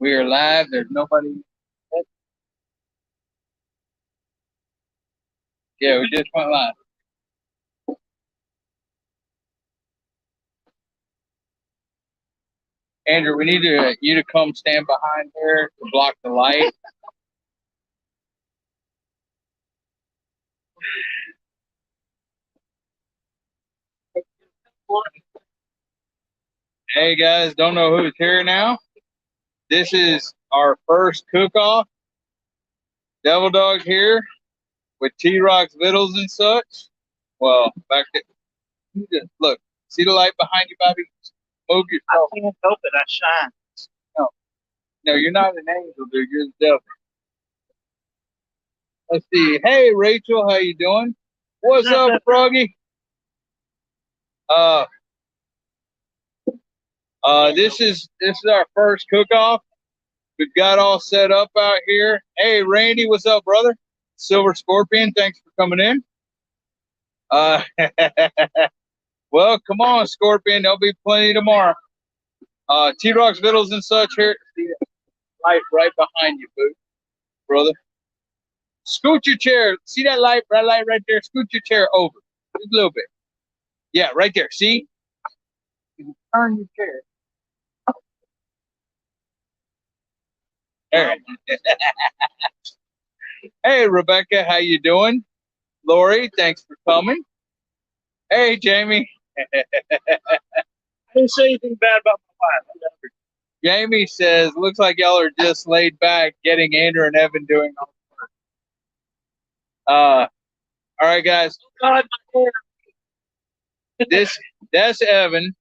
We are live. There's nobody. Yeah, we just went live. Andrew, we need you to come stand behind here to block the light. Hey guys, don't know who's here now. This is our first cook-off. Devil Dog here with T-Rock's Vittles and such. Well, back there. Look, see the light behind you, Bobby? Move yourself. I can't help it. I shine. No, you're not an angel, dude. You're the devil. Let's see. Hey, Rachel, how you doing? What's up, Froggy? This is our first cook-off. We've got all set up out here. Hey, Randy, what's up, brother? Silver Scorpion, thanks for coming in. Well, come on, Scorpion. There'll be plenty tomorrow. T-Rock's Vittles and such here. See that light right behind you, boo, brother. Scoot your chair. See that light right there? Scoot your chair over just a little bit. Yeah, right there. See? You can turn your chair. All right. Hey, Rebecca, how you doing? Lori, thanks for coming. Hey, Jamie. I didn't say anything bad about my wife. Jamie says, looks like y'all are just laid back getting Andrew and Evan doing all the work. All right, guys. God, That's Evan.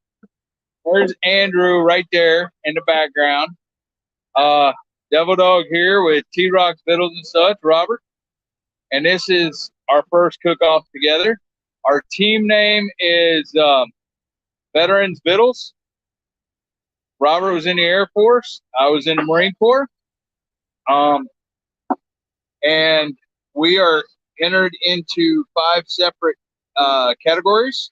There's Andrew right there in the background. Devil Dog here with T-Rock's Vittles and such, Robert. And this is our first cook-off together. Our team name is Veterans Vittles. Robert was in the Air Force. I was in the Marine Corps. And we are entered into 5 separate categories.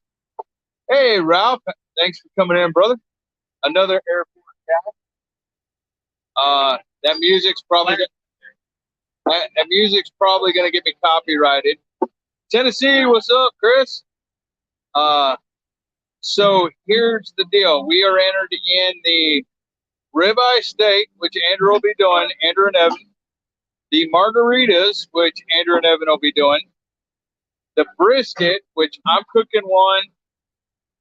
Hey, Ralph, thanks for coming in, brother. Another Air Force guy. That music's probably gonna get me copyrighted. Tennessee, what's up, Chris? So here's the deal. We are entered in the ribeye steak, which Andrew will be doing, Andrew and Evan. The margaritas, which Andrew and Evan will be doing. The brisket, which I'm cooking one,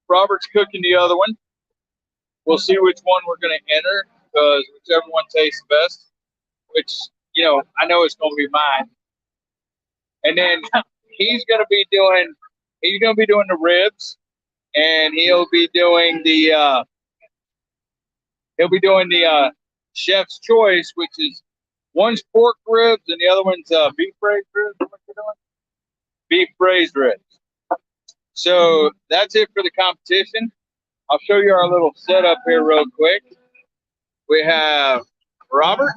Robert's cooking the other one. We'll see which one we're going to enter, because whichever one tastes best, which, I know it's going to be mine. And then he's going to be doing the ribs, and he'll be doing the chef's choice, which is one's pork ribs and the other one's beef braised ribs. What you doing? Beef braised ribs. So that's it for the competition. I'll show you our little setup here real quick. We have Robert,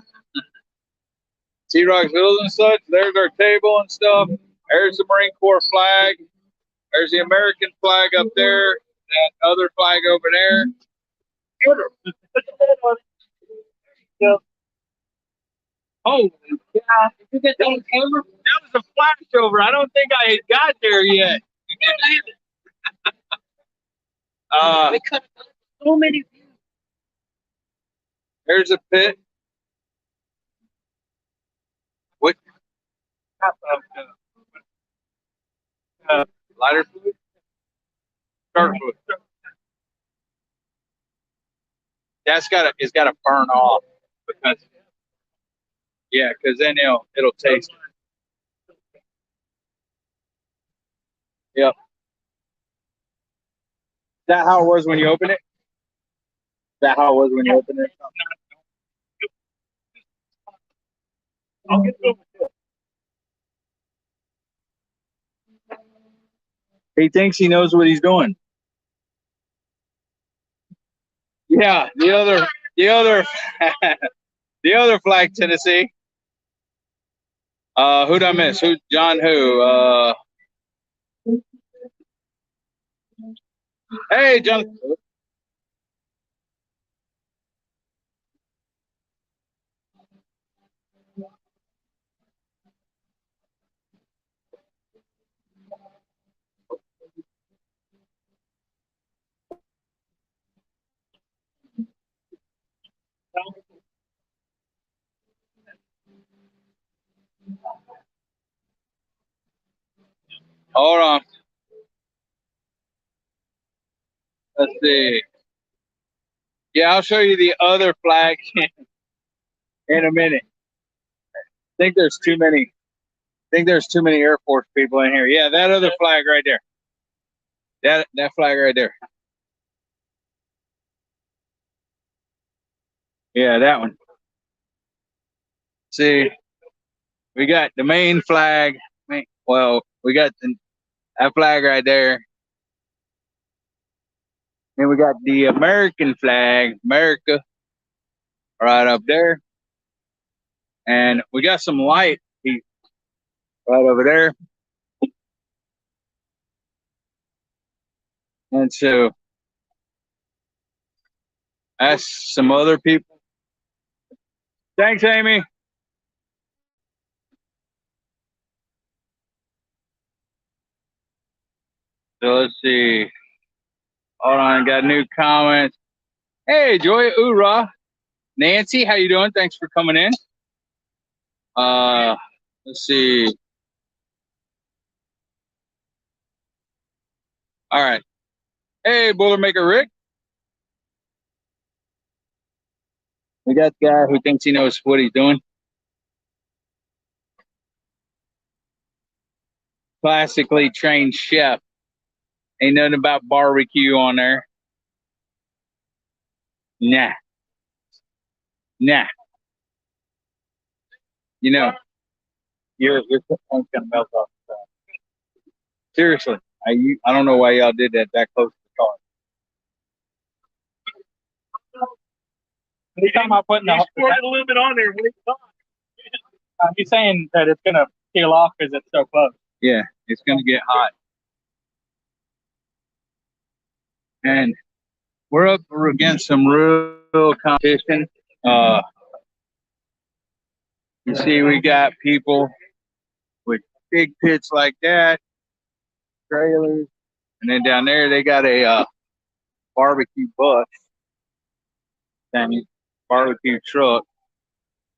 T-Rock's Vittles and such. There's our table and stuff. There's the Marine Corps flag. There's the American flag up there. That other flag over there. Oh, yeah. That was a flashover. I don't think I had got there yet. We cut so many views. There's a pit. What? Lighter fluid? Dark fluid. It's gotta burn off because then it'll taste. Yep. Is that how it was when you opened it? Is that how it was when you opened it? I'll get over it. He thinks he knows what he's doing. Yeah, the other the other flag, Tennessee. Who'd I miss? John who? Hey, John. Hold on. Let's see. Yeah, I'll show you the other flag in a minute. I think there's too many. I think there's too many Air Force people in here. Yeah, that other flag right there. That flag right there. Yeah, that one. See, we got the main flag. Well, we got that flag right there. Then we got the American flag, America, right up there. And we got some light right over there. And so that's some other people. Thanks, Amy. So let's see. Hold on, got new comments. Hey, Joy Ura. Nancy, how you doing? Thanks for coming in. Let's see. All right. Hey, Boilermaker Rick. We got the guy who thinks he knows what he's doing. Classically trained chef. Ain't nothing about barbecue on there. Nah. Nah. You know, your phone's gonna melt off. Seriously, I don't know why y'all did that close to the car. He's talking about putting the a little bit on there. He's saying that it's gonna peel off because it's so close. Yeah, it's gonna get hot. And we're up against some real competition. You see, we got people with big pits like that, trailers, and then down there they got a barbecue bus, barbecue truck.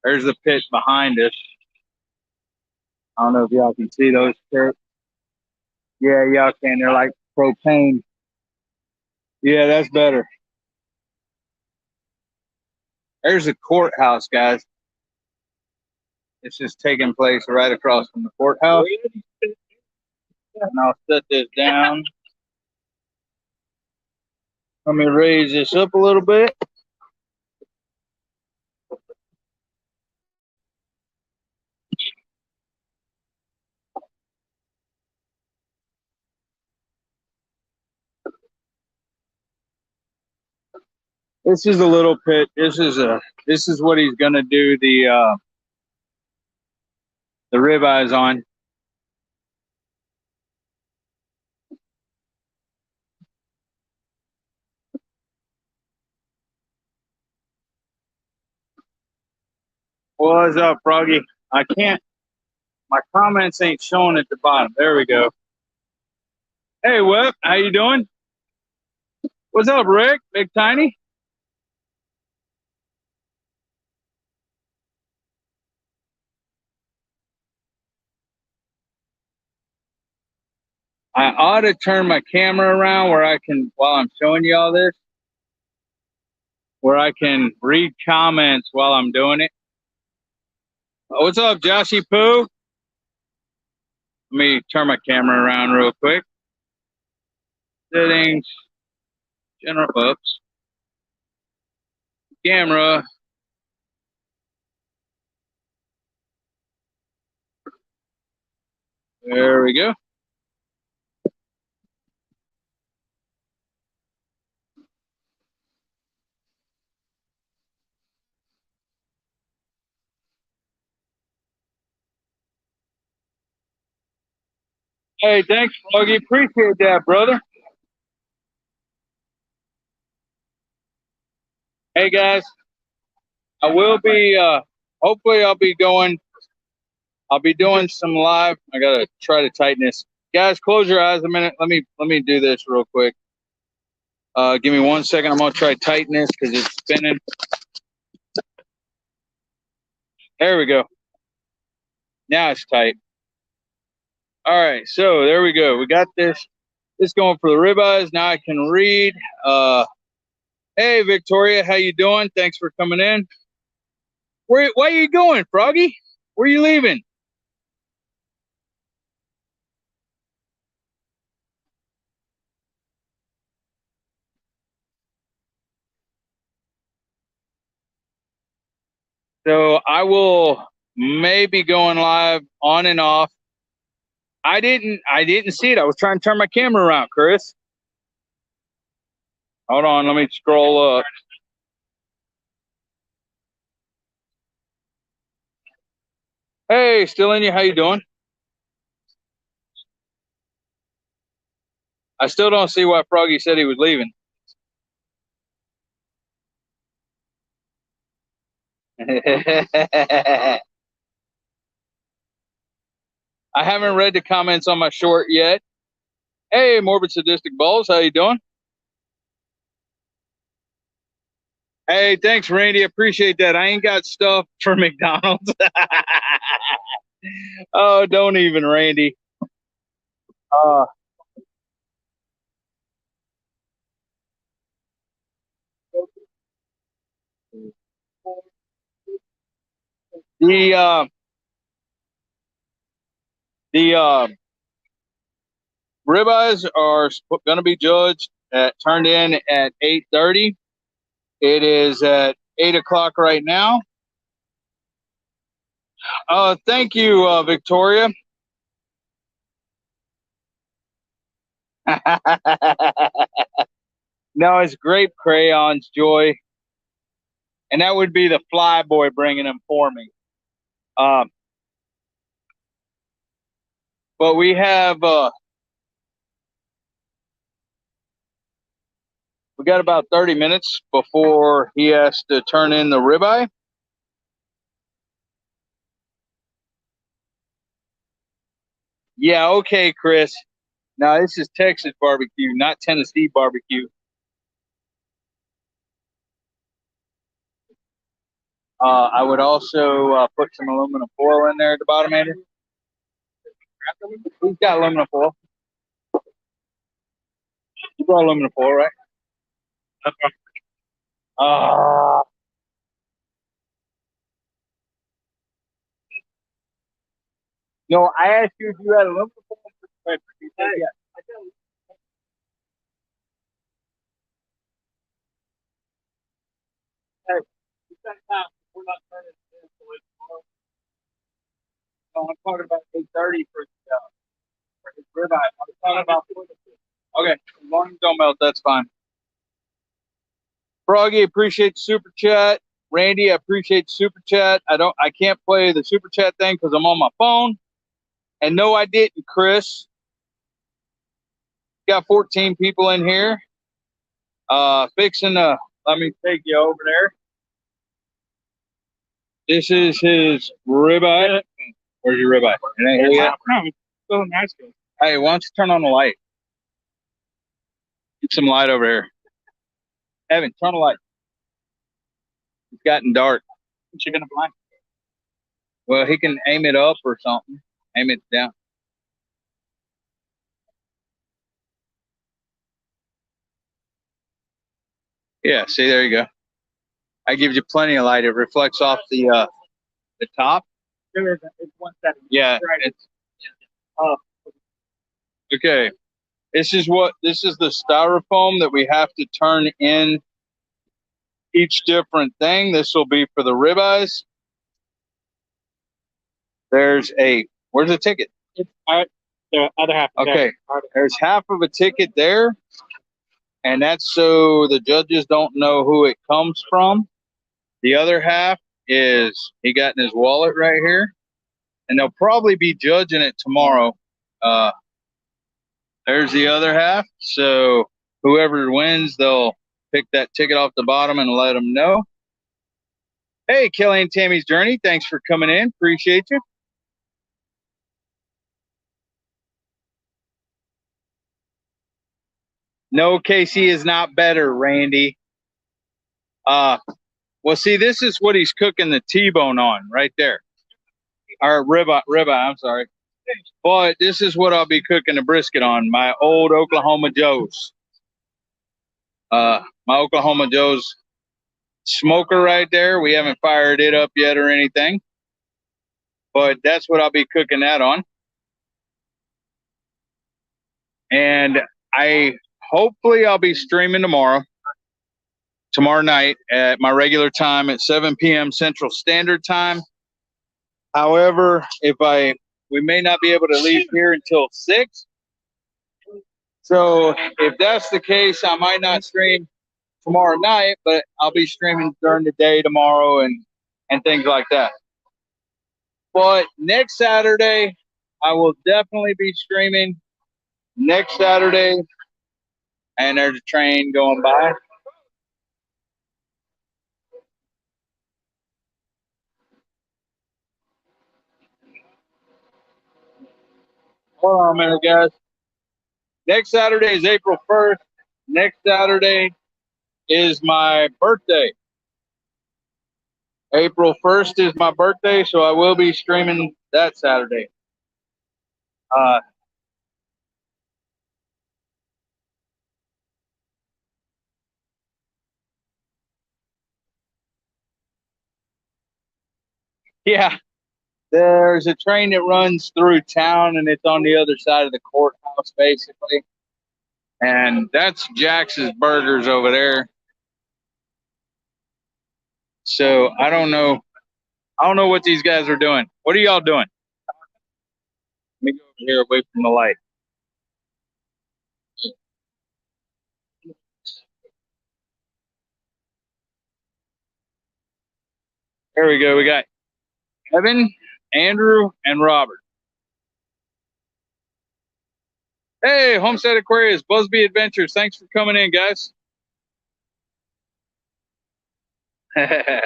There's the pit behind us. I don't know if y'all can see those pits. Yeah, y'all can. They're like propane. Yeah, that's better. There's the courthouse, guys. This is taking place right across from the courthouse. And I'll set this down. Let me raise this up a little bit. This is a little pit. This is what he's gonna do the ribeyes on. What's up, Froggy? I can't. My comments ain't showing at the bottom. There we go. Hey, Whip, how you doing? What's up, Rick? Big Tiny? I ought to turn my camera around where I can, while I'm showing you all this, where I can read comments while I'm doing it. What's up, Joshy Poo? Let me turn my camera around real quick. Settings, general, oops. Camera. There we go. Hey, thanks, Froggy. Appreciate that, brother. Hey, guys. I will be, hopefully I'll be doing some live. I got to try to tighten this. Guys, close your eyes a minute. Let me do this real quick. Give me 1 second. I'm going to try to tighten this because it's spinning. There we go. Now it's tight. All right, so there we go. We got this going for the ribeyes. Now I can read. Hey, Victoria, how you doing? Thanks for coming in. Why are you going, Froggy? Where are you leaving? So I will maybe going live on and off. I didn't see it. I was trying to turn my camera around, Chris. Hold on, let me scroll up. Hey, still in you? How you doing? I still don't see why Froggy said he was leaving. I haven't read the comments on my short yet. Hey, Morbid Sadistic Balls, how you doing? Hey, thanks, Randy. Appreciate that. I ain't got stuff for McDonald's. Oh, don't even, Randy. The ribeyes are going to be judged turned in at 8:30. It is at 8 o'clock right now. Thank you, Victoria. No, it's grape crayons, Joy, and that would be the fly boy bringing them for me. But we have we got about 30 minutes before he has to turn in the ribeye. Yeah, okay, Chris. Now this is Texas barbecue, not Tennessee barbecue. I would also put some aluminum foil in there at the bottom, Andy. Who's got aluminum foil? You brought aluminum foil, right? Uh, no, I asked you if you had aluminum foil. You said yes. Hey, we're not turning it in. No, I'm talking about 8:30 for his ribeye. I was talking about. Okay, as long as you don't melt, that's fine. Froggy, appreciate the super chat. Randy, I appreciate the super chat. I can't play the super chat thing because I'm on my phone. And no, I didn't, Chris. Got 14 people in here. Fixing to let me take you over there. This is his ribeye. Where's your ribeye? It ain't here yet. No, it's still in Nashville. Hey, why don't you turn on the light? Get some light over here. Evan, turn the light. It's gotten dark. What's you gonna blind? Well, he can aim it up or something. Aim it down. Yeah, see, there you go. I give you plenty of light. It reflects off the top. It's 170. Yeah, it's okay. This is the styrofoam that we have to turn in each different thing. This will be for the ribeyes. Where's the ticket? It's the other half. Okay, there's half of a ticket there, and that's so the judges don't know who it comes from. The other half is he got in his wallet right here, and they'll probably be judging it tomorrow. There's the other half. So whoever wins, they'll pick that ticket off the bottom and let them know. Hey, Kelly and Tammy's Journey, thanks for coming in. Appreciate you. No, Casey is not better, Randy. Well, see, this is what he's cooking the T-bone on right there. Or ribeye, I'm sorry. But this is what I'll be cooking the brisket on. My old Oklahoma Joe's. My Oklahoma Joe's smoker right there. We haven't fired it up yet or anything. But that's what I'll be cooking that on. And hopefully I'll be streaming tomorrow night at my regular time at 7 p.m. Central Standard Time. However, we may not be able to leave here until 6. So if that's the case, I might not stream tomorrow night, but I'll be streaming during the day tomorrow and things like that. But next Saturday, I will definitely be streaming next Saturday. And there's a train going by. Hold on a minute, guys. Next Saturday is April 1st. Next Saturday is my birthday. April 1st is my birthday, so I will be streaming that Saturday. Yeah, there's a train that runs through town, and it's on the other side of the courthouse, basically. And that's Jax's Burgers over there. So I don't know. I don't know what these guys are doing. What are y'all doing? Let me go over here away from the light. There we go. We got Evan, Andrew, and Robert. Hey, Homestead Aquarius, Busby Adventures. Thanks for coming in, guys. There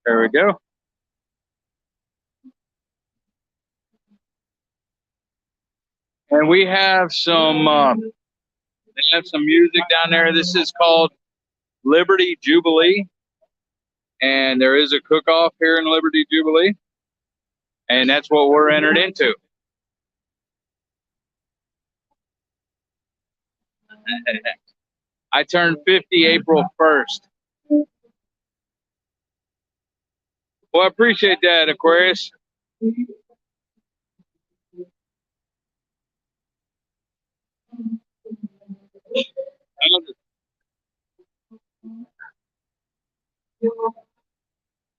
we go. And we have some music down there. This is called Liberty Jubilee. And there is a cook-off here in Liberty Jubilee. And that's what we're entered into. I turned 50 April 1st. Well, I appreciate that, Aquarius.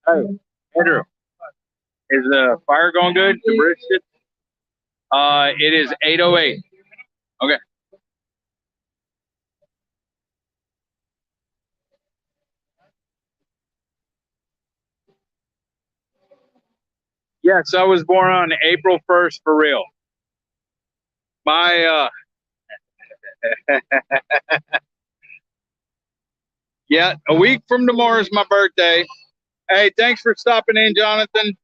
Hey, Andrew, is the fire going good? The brisket? It is 8:08. Okay. Yes, I was born on April 1st for real. My yeah, a week from tomorrow is my birthday. Hey, thanks for stopping in, Jonathan.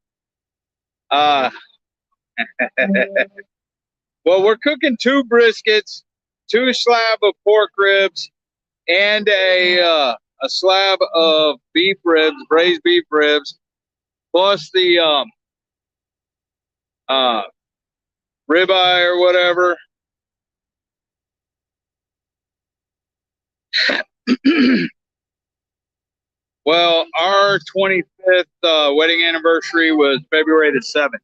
Well, we're cooking 2 briskets, 2 slab of pork ribs, and a slab of beef ribs, braised beef ribs, plus the ribeye or whatever. Well, our 25th wedding anniversary was February the 7th.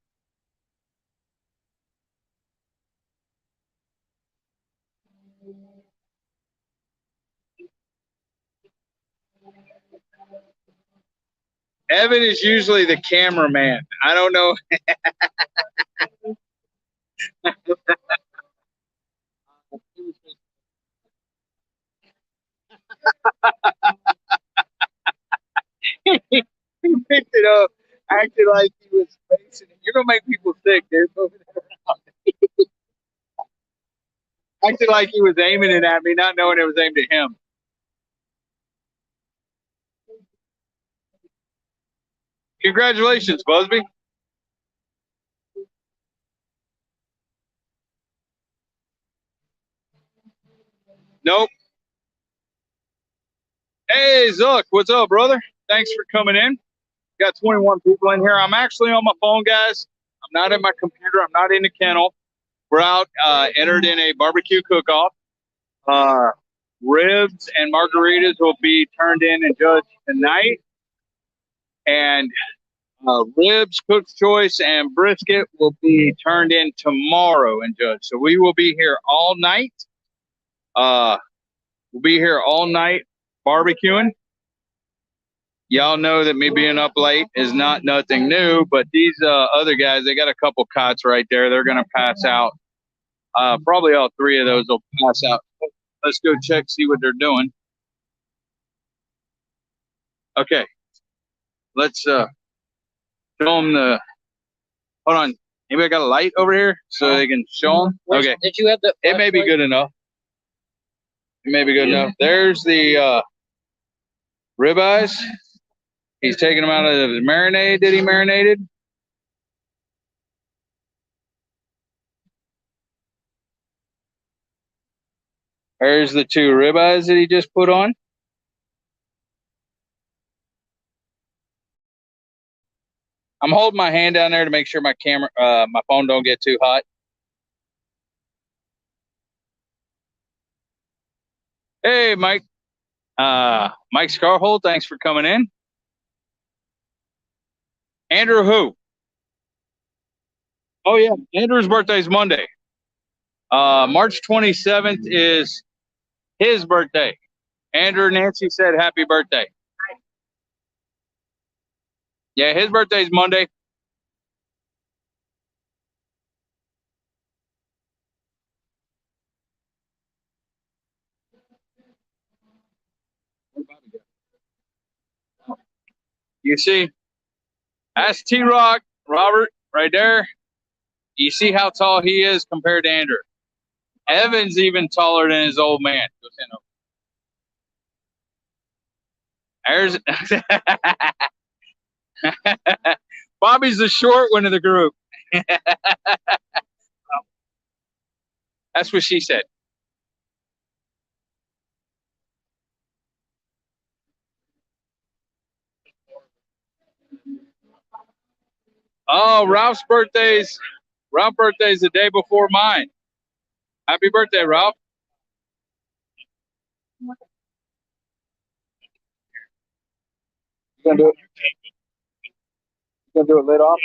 Evan is usually the cameraman. I don't know. He picked it up, acted like he was facing it. You're gonna make people sick, dude. Acted like he was aiming it at me, not knowing it was aimed at him. Congratulations, Busby. Nope. Hey, Zuck, what's up, brother? Thanks for coming in. Got 21 people in here. I'm actually on my phone, guys. I'm not in my computer. I'm not in the kennel. We're out, entered in a barbecue cook-off. Ribs and margaritas will be turned in and judged tonight. And ribs, cook's choice, and brisket will be turned in tomorrow and judged. So we will be here all night. We'll be here all night barbecuing. Y'all know that me being up late is not nothing new, but these other guys, they got a couple cots right there. They're going to pass out. Probably all three of those will pass out. Let's go check, see what they're doing. Okay. Let's show them the. Hold on. Anybody got a light over here so they can show them? Okay. Did you have the? It may be good enough. It may be good enough. There's the ribeyes. He's taking them out of the marinade that he marinated. There's the two ribeyes that he just put on. I'm holding my hand down there to make sure my camera, my phone don't get too hot. Hey, Mike. Mike Scarhold, thanks for coming in. Andrew who? Oh, yeah. Andrew's birthday is Monday. March 27th is his birthday. Andrew Nancy said happy birthday. Yeah, his birthday is Monday. You see, that's T-Rock, Robert, right there. You see how tall he is compared to Andrew. Evan's even taller than his old man. There's Bobby's the short one of the group. That's what she said. Oh, Ralph's birthday's the day before mine. Happy birthday, Ralph. You gonna do it? You gonna do it lid off?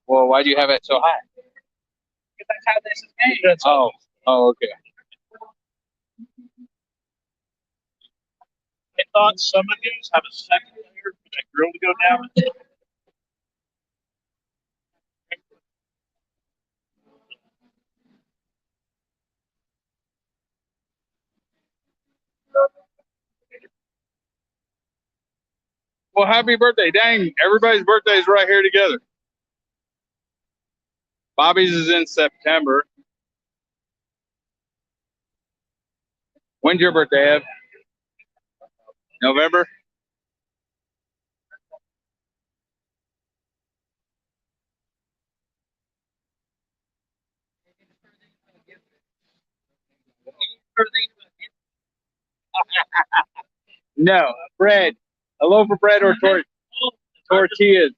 Well, why do you have it so high? Because that's how this is made. Oh, okay. I thought some of these have a second layer for that grill to go down. Well, happy birthday. Dang, everybody's birthday is right here together. Bobby's is in September. When's your birthday, Ev? November? No, bread. A loaf of bread or tortillas.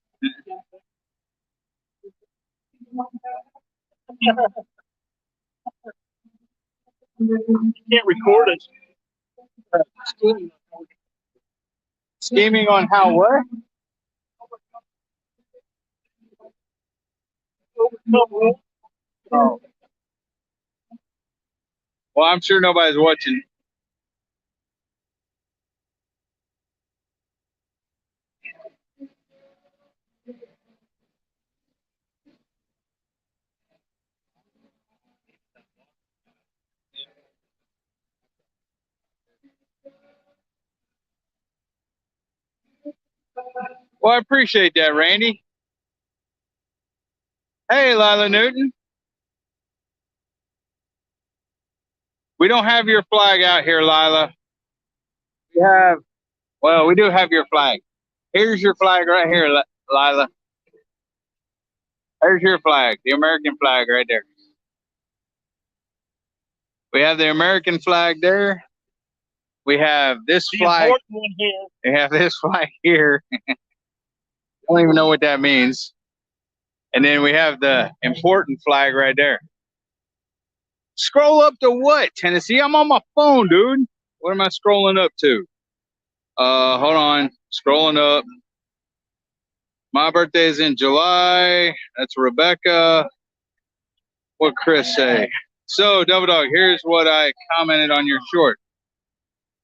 You can't record it. Scheming on how what? Oh. Well, I'm sure nobody's watching. Well, I appreciate that, Randy. Hey, Lila Newton. We don't have your flag out here, Lila. We do have your flag. Here's your flag right here, Lila. There's your flag, the American flag right there. We have the American flag there. We have this flag. One here. We have this flag here. I don't even know what that means. And then we have the important flag right there. Scroll up to what, Tennessee? I'm on my phone, dude. What am I scrolling up to? Hold on. Scrolling up. My birthday is in July. That's Rebecca. What Chris say? So, Double Dog, here's what I commented on your short.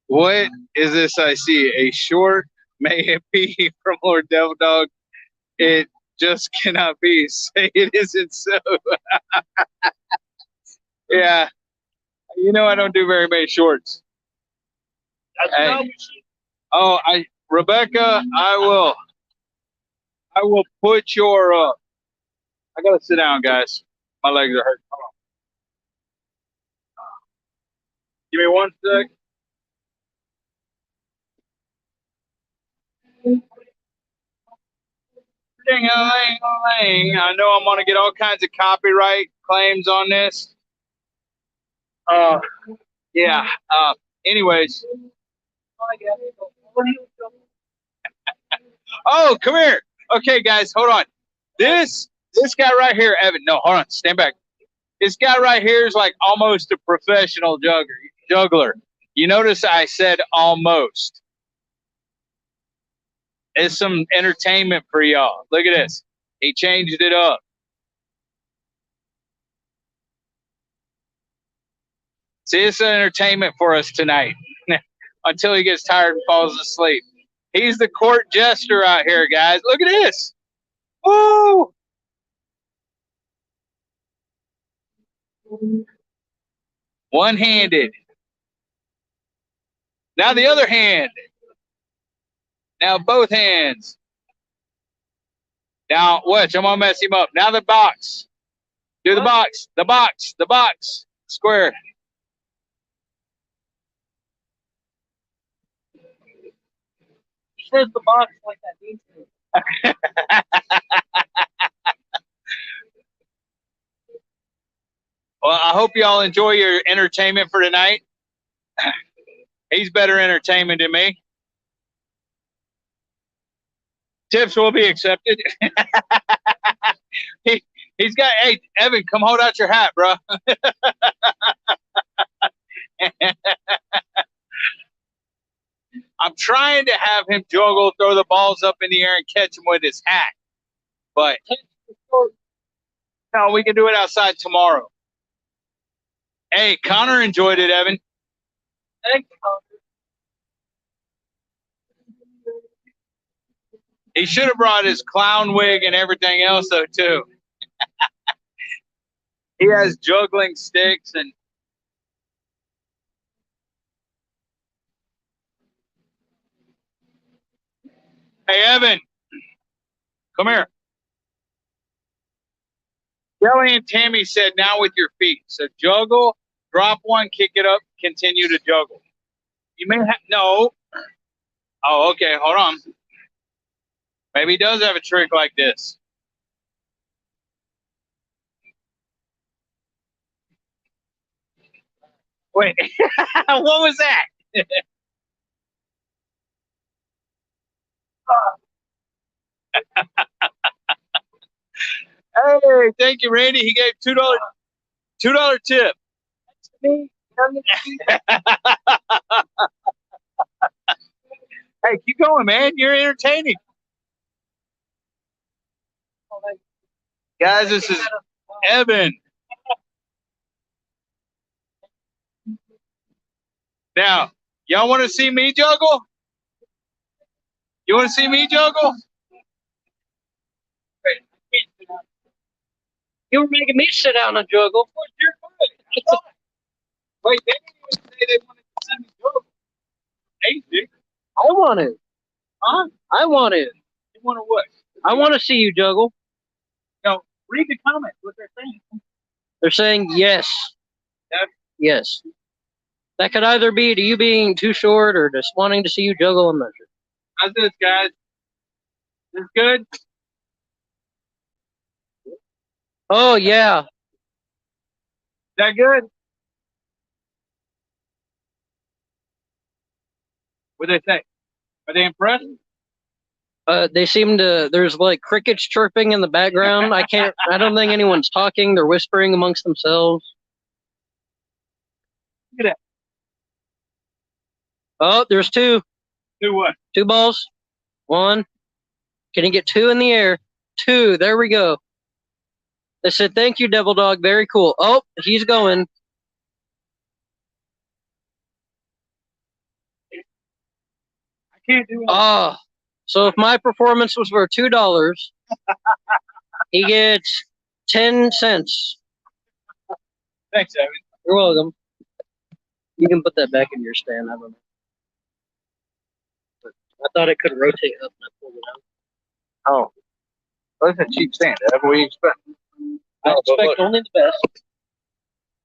What is this I see? A short? May it be from Lord Devil Dog. It just cannot be. Say it isn't so. Yeah. You know I don't do very many shorts. Hey. Oh, Rebecca, I will put your I gotta sit down, guys. My legs are hurting. Hold on. Give me 1 sec. Ding-a-ling-a-ling. I know I'm gonna get all kinds of copyright claims on this. Yeah. Anyways. Oh, come here. Okay, guys, hold on. This guy right here, Evan. No, hold on. Stand back. This guy right here is like almost a professional juggler. You notice I said almost. It's some entertainment for y'all. Look at this. He changed it up. See, it's an entertainment for us tonight until he gets tired and falls asleep. He's the court jester out here, guys. Look at this. Woo! One-handed. Now the other hand. Now both hands. Now watch, I'm gonna mess him up. Now the box. Do the box. The box. The box. Square. He says the box like that means Well, I hope y'all enjoy your entertainment for tonight. He's better entertainment than me. Tips will be accepted. He's got, hey, Evan, come hold out your hat, bro. I'm trying to have him juggle, throw the balls up in the air, and catch him with his hat. But no, we can do it outside tomorrow. Hey, Connor enjoyed it, Evan. Thanks, Connor. He should have brought his clown wig and everything else, though, too. He has juggling sticks and. Hey, Evan, come here. Kelly and Tammy said now with your feet. So juggle, drop one, kick it up, continue to juggle. You may have, no. Oh, okay, hold on. Maybe he does have a trick like this. Wait, what was that? Hey, thank you, Randy. He gave $2 tip. Hey, keep going, man. You're entertaining. Guys, this is Evan. Now, y'all want to see me juggle? You want to see me juggle? You were making me sit down and juggle. Wait, they didn't even say they wanted to see me juggle. Hey, Dick. I want to. Huh? I want to. You want to what? I want to see you juggle. No, read the comments, what they're saying. They're saying yes. Yep. Yes. That could either be to you being too short or just wanting to see you juggle and measure. How's this, guys? This good? Oh, yeah. Is that good? What they say? Are they impressed? They seem to, there's like crickets chirping in the background. I don't think anyone's talking. They're whispering amongst themselves. Look at that. Oh, there's two. Do what? 2 balls. 1. Can you get 2 in the air? 2. There we go. They said, thank you, Devil Dog. Very cool. Oh, he's going. I can't do it. Oh, so if my performance was worth $2, he gets 10 cents. Thanks, Evan. You're welcome. You can put that back in your stand. I don't know. But I thought it could rotate up and I pulled it out. Oh. Well, that's a cheap stand, Evan. What do you expect? I expect only the best.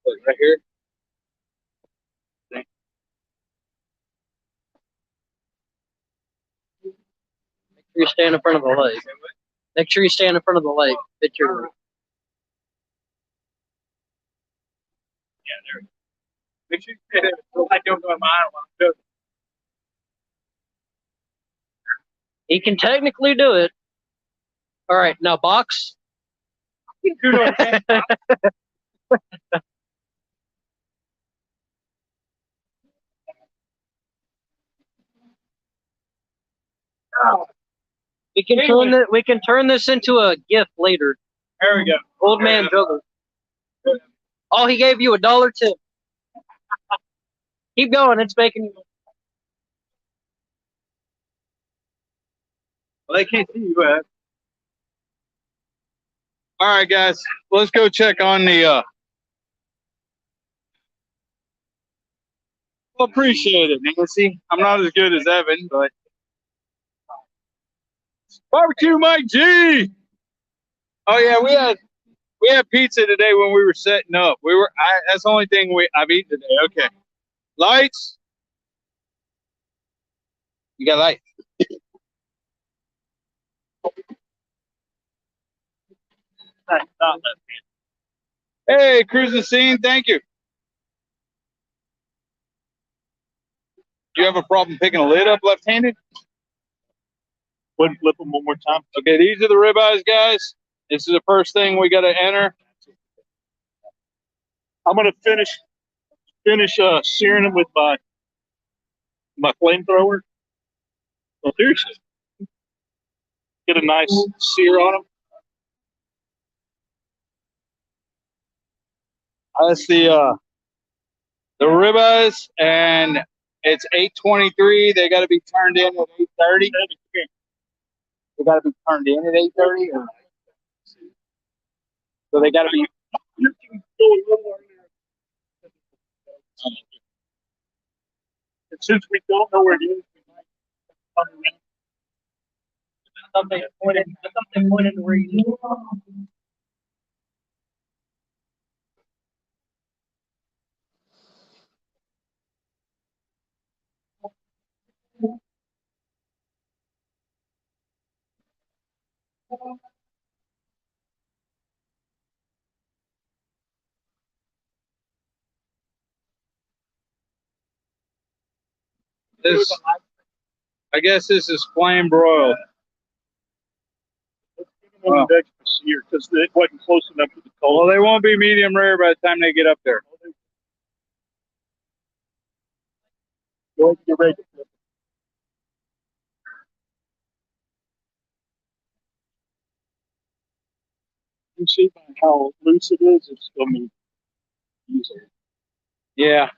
Look, right here. Make sure you stand in front of the light. Make sure you stand in front of the light. Fit your... Yeah, there. Make sure you say that. I don't go in my eye while I'm doing He can technically do it. All right, now box. We can turn this into a gift later. There we go. Old man juggle. Oh, he gave you $1 tip. Keep going. It's making you. Well, they can't see you, Ed. All right, guys. Let's go check on the. Well, appreciate it, Nancy. I'm not as good as Evan, but. Barbecue Mike G. Oh yeah, we had pizza today when we were setting up. That's the only thing I've eaten today. Okay. Lights. You got lights. Hey, cruising scene. Thank you. Do you have a problem picking a lid up left-handed? Wouldn't flip them one more time. Okay, these are the ribeyes, guys. This is the first thing we got to enter. I'm gonna finish searing them with my flamethrower. So seriously, get a nice sear on them. That's the ribeyes, and it's 8:23. They got to be turned in at 8:30. They got to be turned in at 8:30. So they got to be. You can go a little earlier. And since we don't know where it is, we might come around. Something pointed to where you. This, I guess this is flame broiled. Let's give them an extra sear because it wasn't close enough to the cold. Well, they won't be medium rare by the time they get up there. Go ahead and get ready to flip. You see by how loose it is, it's going to be easier. Yeah.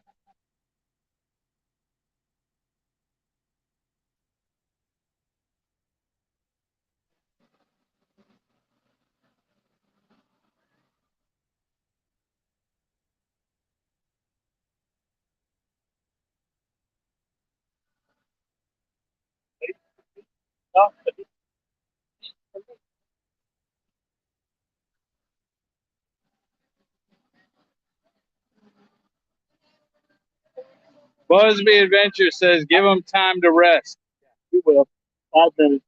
Busby Adventure says, give them time to rest. We will. 5 minutes.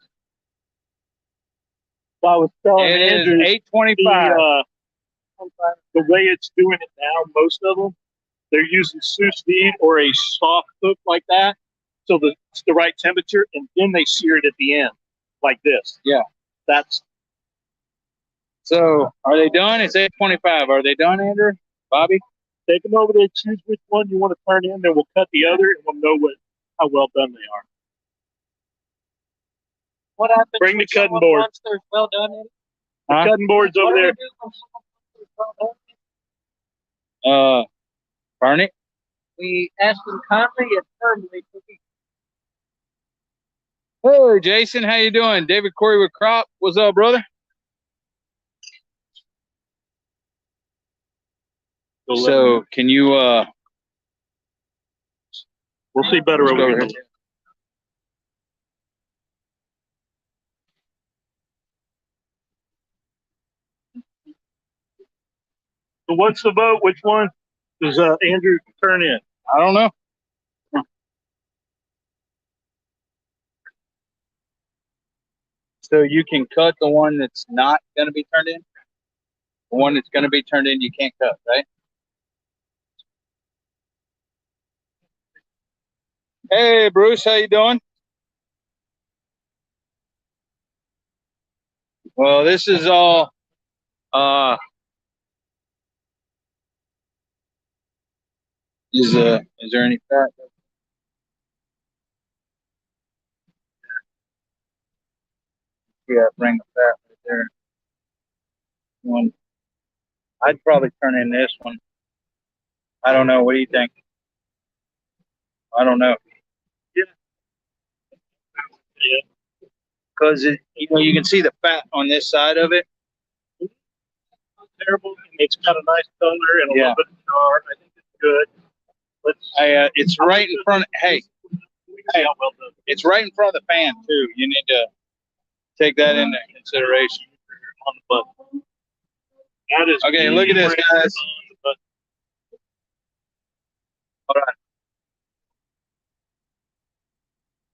So I was telling It is Andrew 8:25. the way it's doing it now, most of them, they're using sous vide or a soft cook like that, so that it's the right temperature, and then they sear it at the end, like this. Yeah. That's So, are they done? It's 8:25. Are they done, Andrew? Bobby? take them over there, choose which one you want to turn in, then we'll cut the other, and we'll know how well done they are. What happens? Bring the cutting board. Once they're well done. The cutting board's over there. Burn it. We ask them kindly and firmly to be. Hey, Jason, how you doing? David Corey with Crop. What's up, brother? So, can you we'll see better over here. So what's the vote? Which one does Andrew turn in? I don't know. So you can cut the one that's not going to be turned in? The one that's going to be turned in, you can't cut, right? Hey, Bruce, how you doing? Well, this is all, is there any fat? Yeah, bring the fat right there. One. I'd probably turn in this one. I don't know. What do you think? I don't know. Yeah. Because you can see the fat on this side of it. Terrible. It's got a nice color and a little bit of char. I think it's good. It's right in front. Hey, it's right in front of the fan too. You need to take that into consideration. On the button. That is okay. Look at this, guys. Hold on.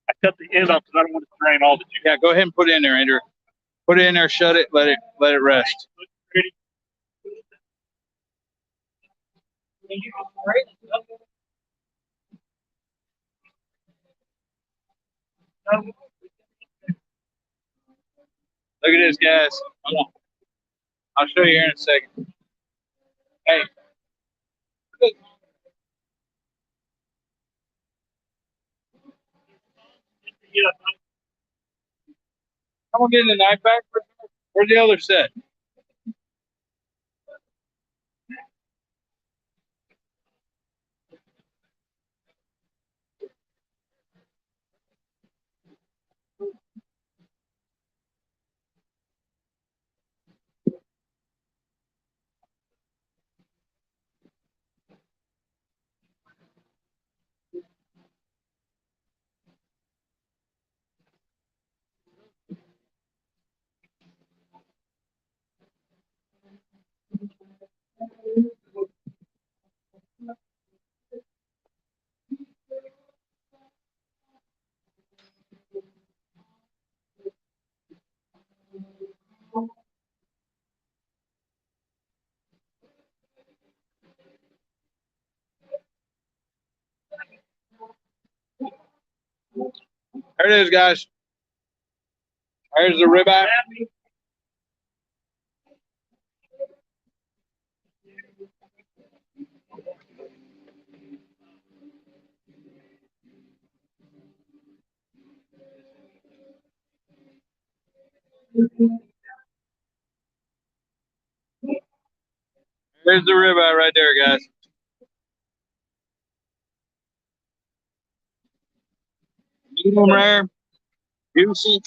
I cut the end off because I don't want to drain all the juice. Yeah, go ahead and put it in there, Andrew. Put it in there. Shut it. Let it rest. Look at this, guys. I'll show you here in a second. Hey. I'm gonna get the knife back. Where's the other set? There it is, guys. There's the ribeye. There's the ribeye right there, guys. Medium rare, juicy,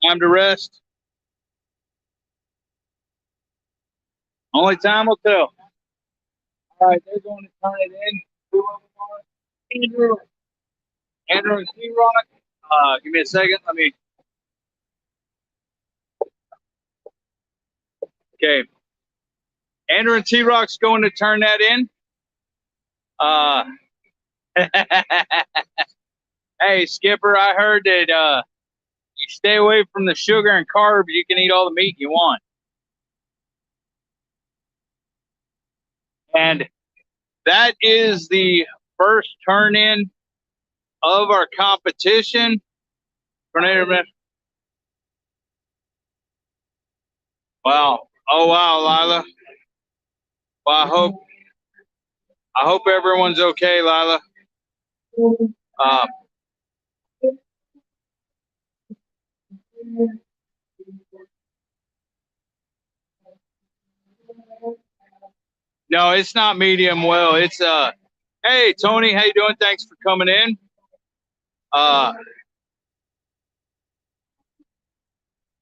time to rest. Only time will tell. All right, they're going to turn it in. Who of them are? Andrew and T-Rock. Give me a second. Let me. Okay. Andrew and T-Rock's going to turn that in. Hey, Skipper, I heard that you stay away from the sugar and carbs. You can eat all the meat you want. And that is the first turn in of our competition. Wow. Oh wow, Lila. Well, I hope everyone's okay, Lila. Uh, no, it's not medium well. It's hey Tony, how you doing? Thanks for coming in.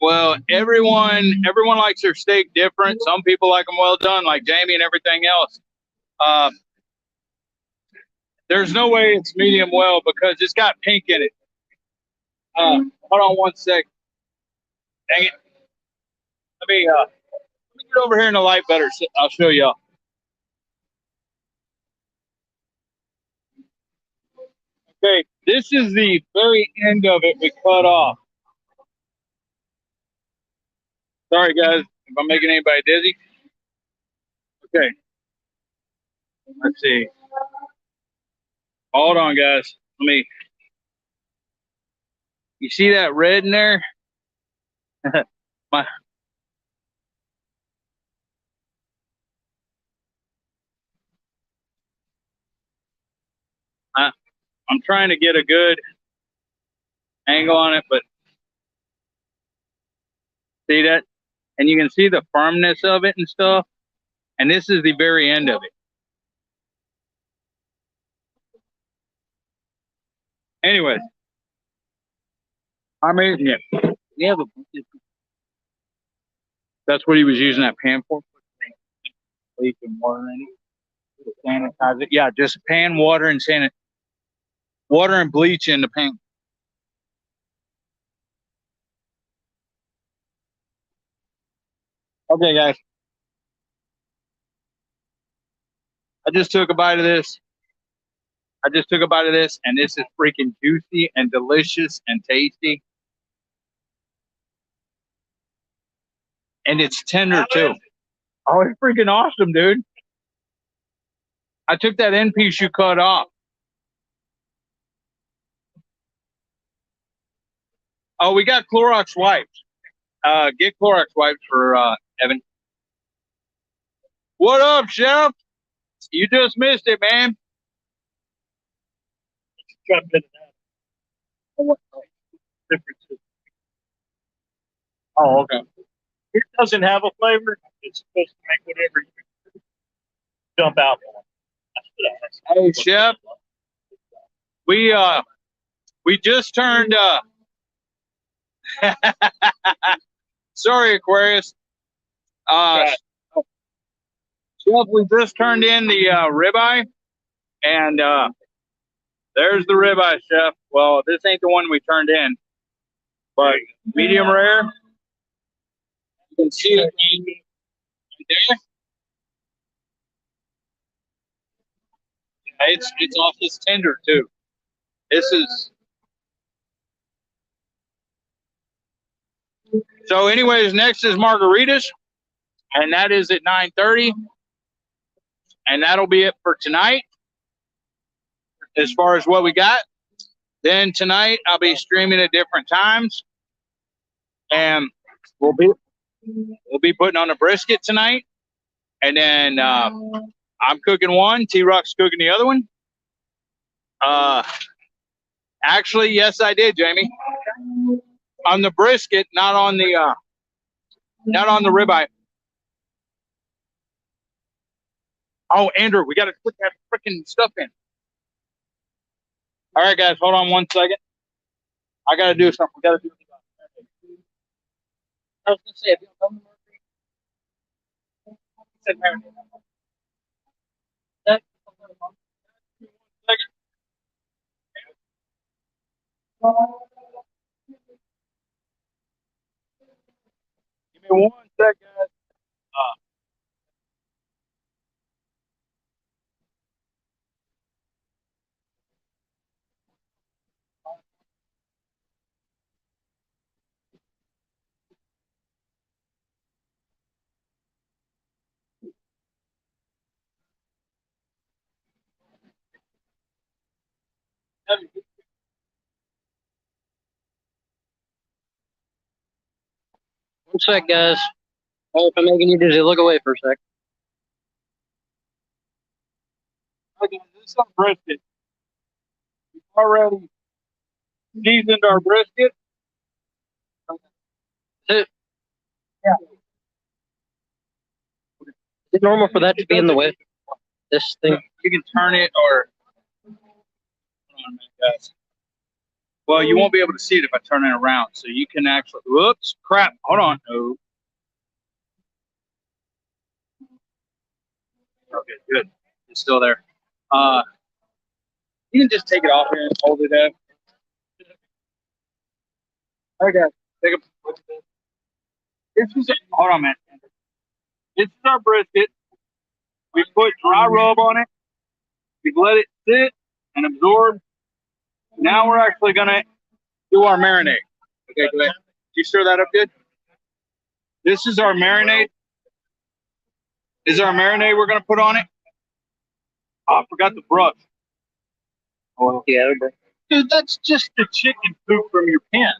Well, everyone likes their steak different. Some people like them well done, like Jamie and everything else. Uh, there's no way it's medium well because it's got pink in it. Hold on one sec. Dang it. Let me get over here in the light better. So I'll show y'all. Okay, this is the very end of it we cut off. Sorry, guys, if I'm making anybody dizzy. Okay, let's see. Hold on, guys. You see that red in there? My, I'm trying to get a good angle on it, but see that? And you can see the firmness of it and stuff. And this is the very end of it. Anyways, I'm eating it. We have a. That's what he was using that pan for. Bleach and water in it. Sanitize it. Yeah, just pan, water, and water and bleach in the pan. Okay, guys. I just took a bite of this. And this is freaking juicy and delicious and tasty. And it's tender, too. Oh, it's freaking awesome, dude. I took that end piece you cut off. Oh, we got Clorox wipes. Get Clorox wipes for Evan. What up, Chef? You just missed it, man. Try to fit it out. Differences. Oh, okay. It doesn't have a flavor. It's supposed to make whatever you dump out. Hey, Chef. We just turned sorry, Aquarius. Right. Chef, we just turned in the ribeye, and there's the ribeye, Chef. Well, this ain't the one we turned in, but medium rare. You can see it right there. It's off this tender too. This is so. Anyways, next is margaritas, and that is at 9:30, and that'll be it for tonight. As far as what we got, then tonight I'll be streaming at different times, and we'll be putting on a brisket tonight, and then I'm cooking one. T-Rock's cooking the other one. Actually, yes, I did, Jamie. On the brisket, not on the ribeye. Oh, Andrew, we got to put that freaking stuff in. All right, guys, hold on one second. I got to do something. We got to do. I was gonna say, if you don't come to give me one second, guys. One sec, guys. Oh, if I'm making you dizzy, look away for a sec. Okay, this is our brisket. We've already seasoned our brisket. Is Yeah. it normal for that to be in the way? This thing? You can turn it or. Hold on a minute, guys. Well, you won't be able to see it if I turn it around. So you can actually. Whoops, crap. Hold on. No. Okay, good. It's still there. You can just take it off here and hold it up. Okay. Take a. This is. Hold on, man. This is our brisket. We put dry rub on it. We've let it sit and absorb. Now we're actually gonna do our marinade. Okay, go ahead. Did you stir that up good? This is our marinade. This is our marinade we're gonna put on it. Oh, I forgot the brush. Oh, yeah, bro. Dude, that's just the chicken poop from your pen.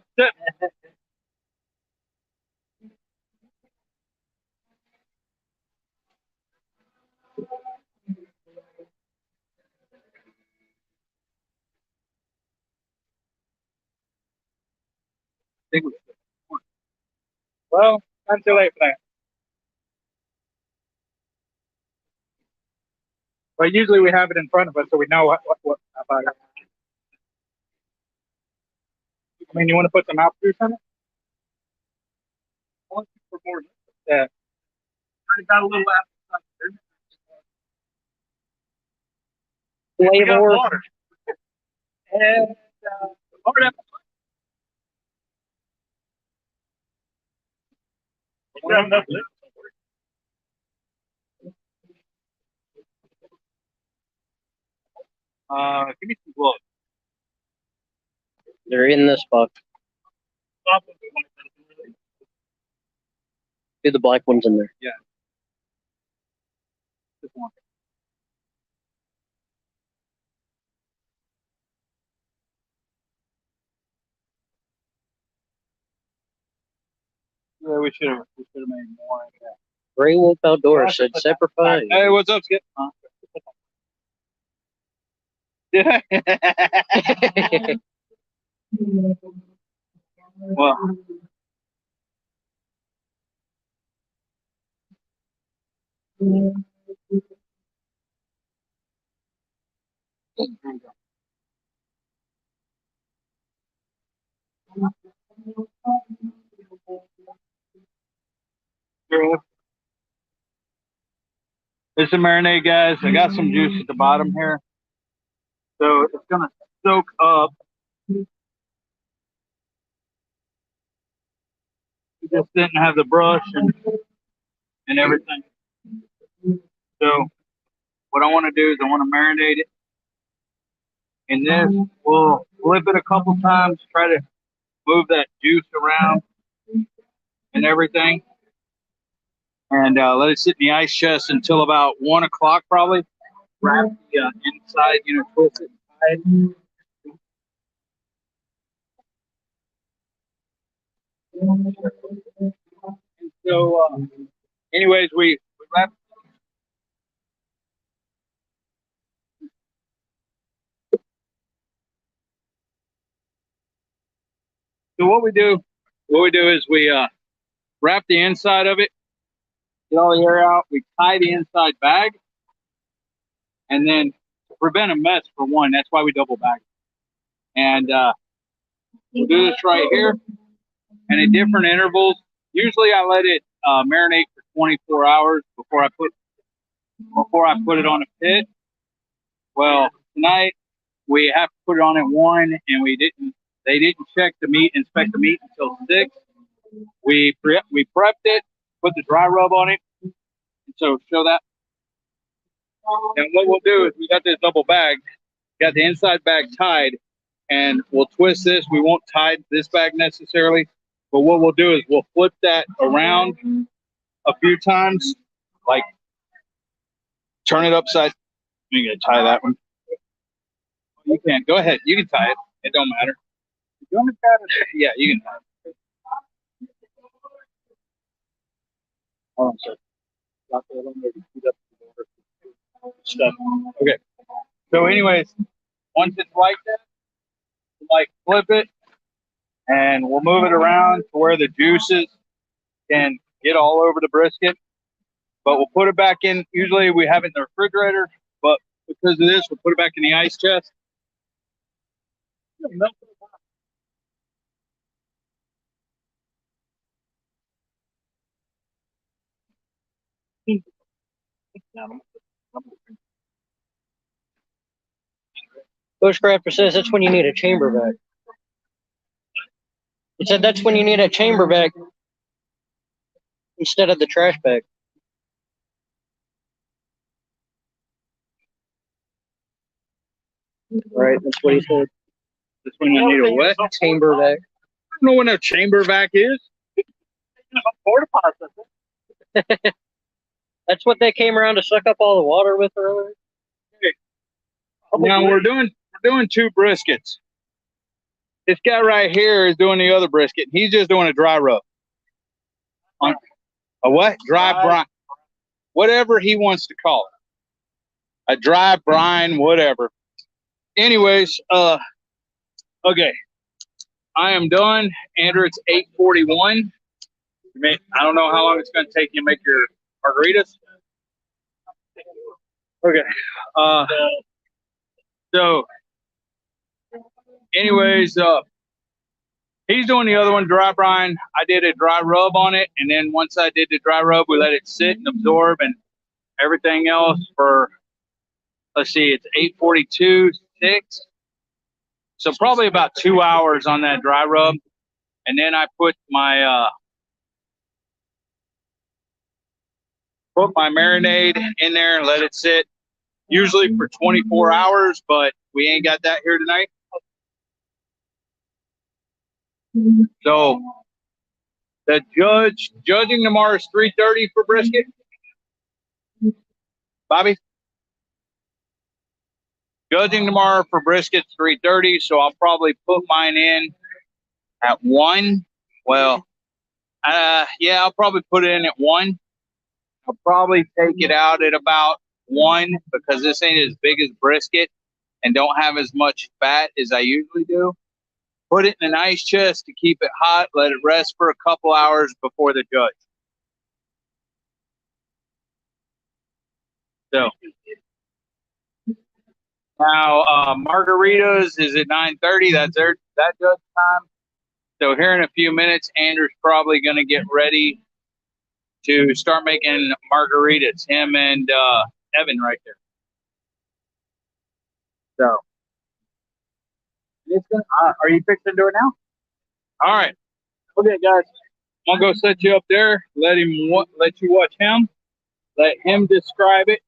Well, not too late for that. But usually we have it in front of us so we know what about it. I mean, you want to put some apple juice on it? I want you for more. Yeah. I got a little apple juice. We got Flavor. water. And hard apple. We have enough liquid. Give me some gloves. They're in this box. Do the black ones in there. Yeah. This one. Yeah, we should have made more. Gray Wolf Outdoors said separate five. Hey, what's up, Skip? Yeah. Well, this is a marinade, guys. I got some juice at the bottom here. So it's going to soak up. We just didn't have the brush and everything. So what I want to do is I want to marinate it. And then we'll flip it a couple times, try to move that juice around and everything. And let it sit in the ice chest until about 1 o'clock probably. Wrap the inside, twist it inside. And so, anyways, we wrap. So what we do is we wrap the inside of it, get all the air out. We tie the inside bag, and then to prevent a mess for one, that's why we double bag it. And we'll do this right here, and at different intervals. Usually, I let it marinate for 24 hours before I put it on a pit. Well, tonight we have to put it on at 1, and they didn't inspect the meat until 6. We prepped it, put the dry rub on it. So show that. And what we'll do is we got this double bag, got the inside bag tied, and we'll twist this. We won't tie this bag necessarily, but what we'll do is we'll flip that around a few times, like turn it upside. You're gonna tie that one. You can. Go ahead. You can tie it. It don't matter. You want me to tie it? Yeah, you can tie it. Hold on, sir. Stuff. Okay. So, anyways, once it's like that, like flip it, and we'll move it around to where the juices can get all over the brisket. But we'll put it back in. Usually we have it in the refrigerator, but because of this, we'll put it back in the ice chest. Bushcrafter says that's when you need a chamber bag. He said that's when you need a chamber bag instead of the trash bag. Right, that's what he said. That's when you need a what? Chamber bag. I don't know what a chamber vac is. That's what they came around to suck up all the water with earlier. Now we're doing two briskets. This guy right here is doing the other brisket. He's just doing a dry rub. A what? Dry brine. Whatever he wants to call it. A dry brine, whatever. Anyways, okay. I am done. Andrew, it's 8:41. I don't know how long it's going to take you to make your margaritas. Okay. So, anyways, he's doing the other one, dry brine. I did a dry rub on it, and then once I did the dry rub, we let it sit and absorb and everything else for, let's see, it's 8:42, 6. So probably about 2 hours on that dry rub. And then I put my marinade in there and let it sit, usually for 24 hours, but we ain't got that here tonight. So the judging tomorrow is 3:30 for brisket. Bobby? Judging tomorrow for brisket 3:30, so I'll probably put mine in at 1. Well, yeah, I'll probably put it in at 1. I'll probably take it out at about 1 because this ain't as big as brisket and don't have as much fat as I usually do. Put it in an ice chest to keep it hot. Let it rest for a couple hours before the judge. So now margaritas is at 9:30. That's that judge time. So here in a few minutes, Andrew's probably going to get ready to start making margaritas. Him and Evan right there. So, are you fixing to do it now? All right. Okay, guys. I'm gonna go set you up there. Let you watch him. Let him describe it.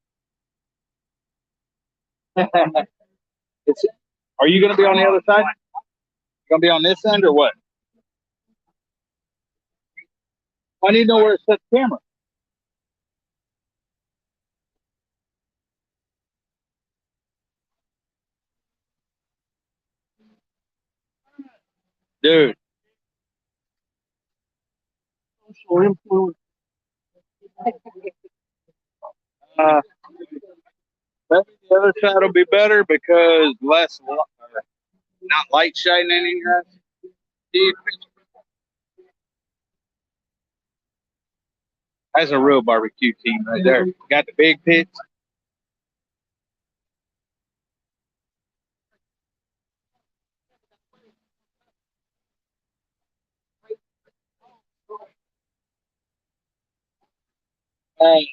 Are you gonna be on the other side? You gonna be on this end or what? I need to know where to set the camera. Dude. Maybe the other side will be better because less, not light shining in your eyes. That's a real barbecue team right there. Got the big pits.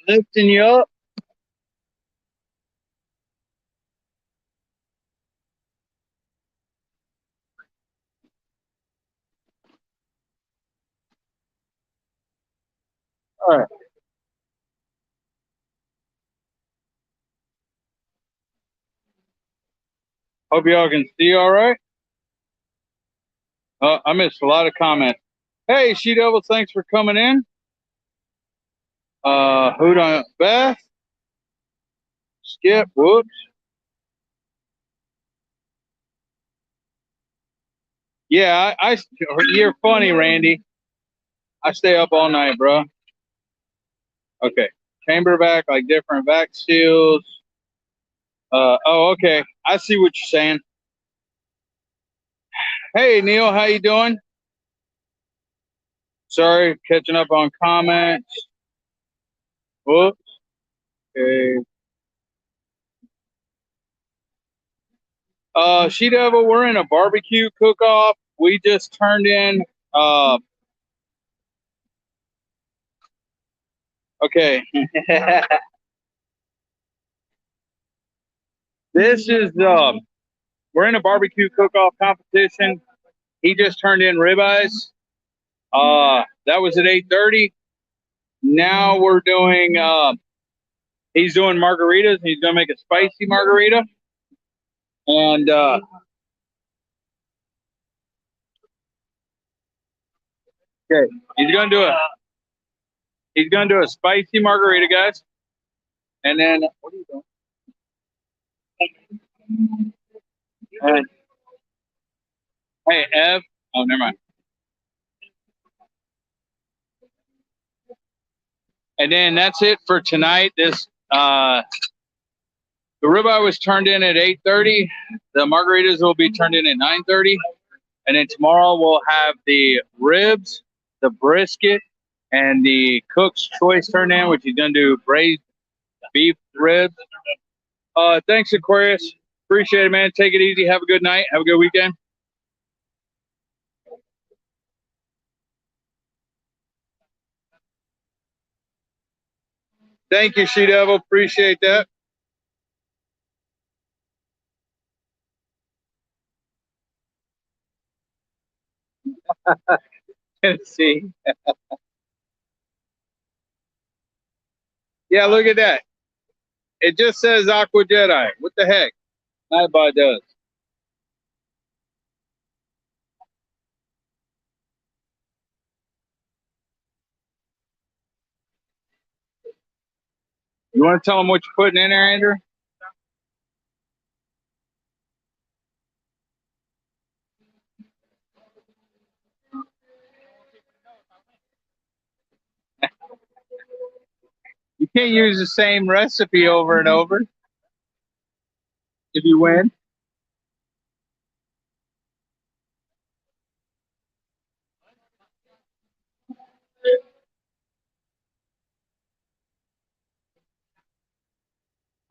Lifting you up. All right. Hope y'all can see all right. I missed a lot of comments. Hey, She Devils, thanks for coming in. Hoot on Beth. Skip, whoops. Yeah, you're funny, Randy. I stay up all night, bro. Okay. Chamber vac, like different vac seals. Oh, okay. I see what you're saying. Hey, Neil, how you doing? Sorry, catching up on comments. Whoops. Okay. She Devil, we're in a barbecue cook-off. We just turned in. Okay. This is we're in a barbecue cook-off competition. He just turned in ribeyes. That was at 8:30. Now we're doing. He's doing margaritas. He's gonna make a spicy margarita, and okay, he's gonna do a. He's gonna do a spicy margarita, guys. And then what are you doing? And, hey, Ev. Oh, never mind. And then that's it for tonight. This the ribeye was turned in at 8:30. The margaritas will be turned in at 9:30. And then tomorrow we'll have the ribs, the brisket, and the cook's choice turned in, which he's gonna do braised beef ribs. Thanks, Aquarius. Appreciate it, man. Take it easy. Have a good night. Have a good weekend. Thank you, She Devil. Appreciate that. Tennessee. Yeah, look at that. It just says Aqua Jedi. What the heck? Nightbot does. You want to tell them what you're putting in there, Andrew? You can't use the same recipe over and over if you win.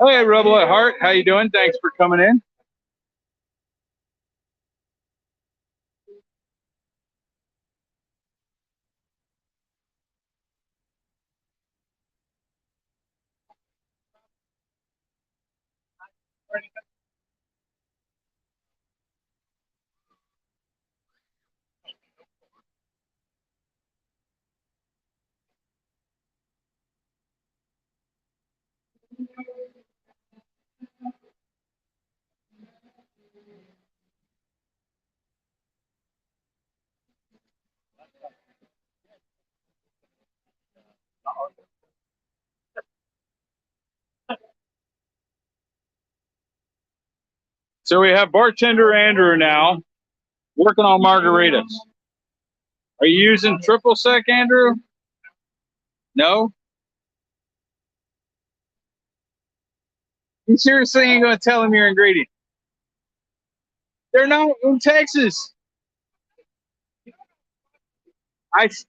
Hey, Rebel at Heart, how you doing? Thanks for coming in. So we have bartender Andrew now working on margaritas. Are you using triple sec, Andrew? No? You seriously ain't going to tell him your ingredient? They're not in Texas.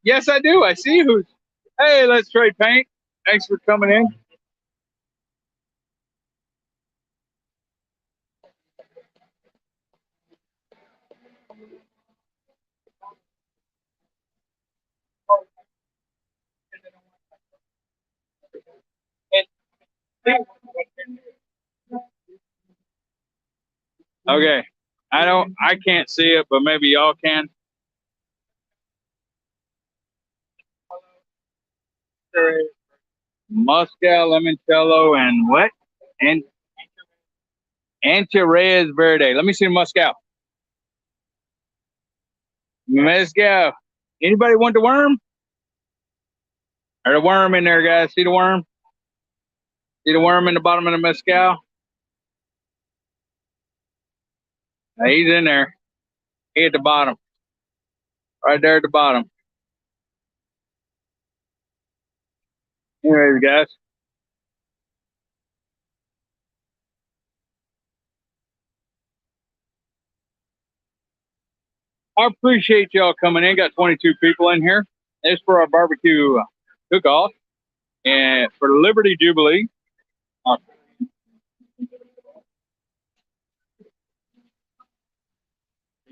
Yes, I do. I see who's. Hey, let's trade paint. Thanks for coming in. Okay. I can't see it, but maybe y'all can. Moscow, limoncello, and what? And Antirez Verde. Let me see the Moscow. Mezcal. Anybody want the worm? There's a worm in there, guys. See the worm? See the worm in the bottom of the Mezcal? He's in there. He at the bottom. right there at the bottom. Anyways, guys. I appreciate y'all coming in. Got 22 people in here. It's for our barbecue cook-off and for Liberty Jubilee.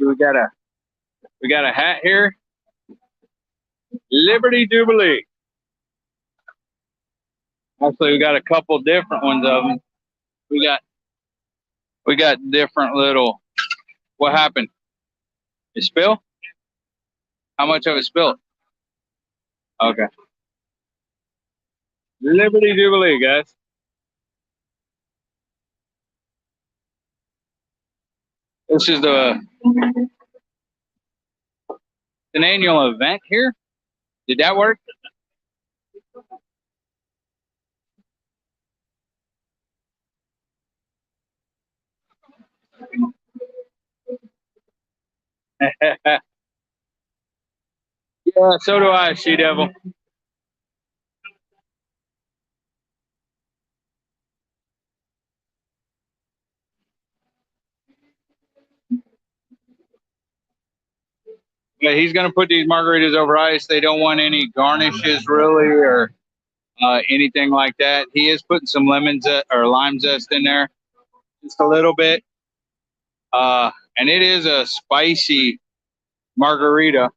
We got a hat here. Liberty Jubilee. Actually, we got a couple different ones of them. We got different little. What happened? It spill? How much of it spilled? Okay. Liberty Jubilee, guys. This is an annual event here. Did that work? Yeah, so do I, She Devil. Yeah, he's gonna put these margaritas over ice. They don't want any garnishes really, or anything like that. He is putting some or lime zest in there, just a little bit. And it is a spicy margarita.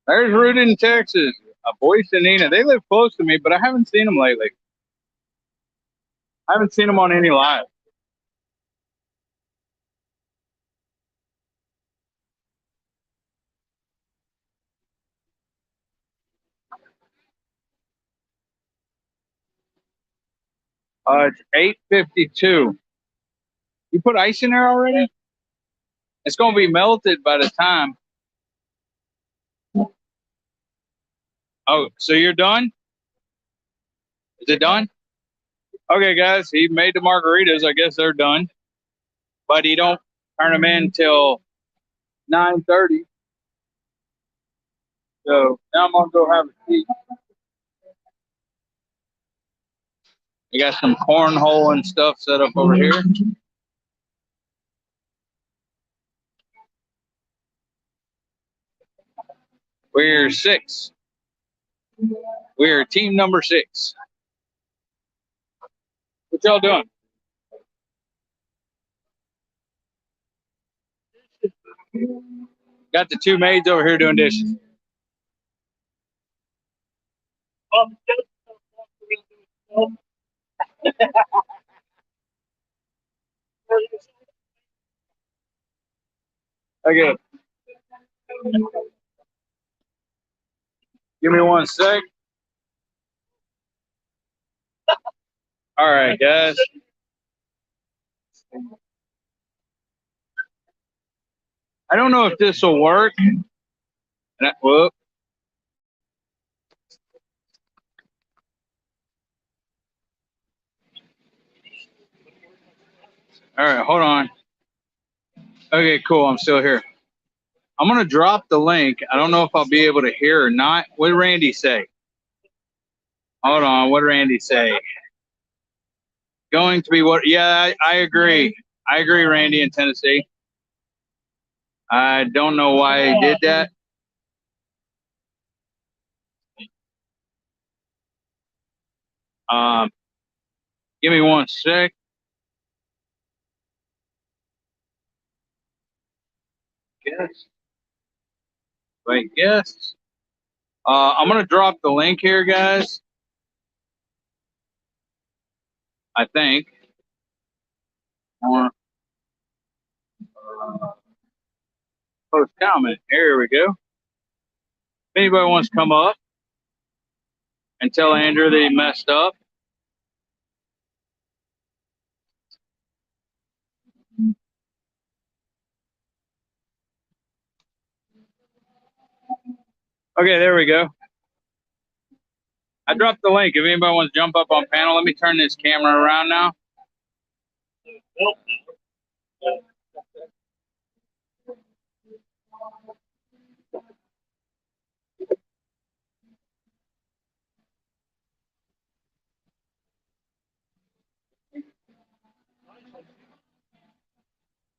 There's Rooted in Texas. Boyce and Nina. They live close to me, but I haven't seen them lately. I haven't seen them on any live. It's 8:52. You put ice in there already? It's gonna be melted by the time. Oh, so you're done? Is it done? Okay, guys. He made the margaritas. I guess they're done, but he don't turn them in till 9:30. So now I'm gonna go have a seat. We got some cornhole and stuff set up over here. We're 6. We're team number 6. What y'all doing? Got the 2 maids over here doing dishes. Okay. Give me 1 sec. All right, guys. I don't know if this will work. Whoop. All right, hold on. Okay, cool. I'm still here. I'm going to drop the link. I don't know if I'll be able to hear or not. What did Randy say? Hold on. What did Randy say? Going to be what? Yeah, I agree. I agree, Randy in Tennessee. I don't know why he did that. Give me 1 sec. Guess. Wait, guess. I'm going to drop the link here, guys. I think. Post comment. Here we go. If anybody wants to come up and tell Andrew that he messed up. Okay, there we go. I dropped the link. If anybody wants to jump up on panel, let me turn this camera around now.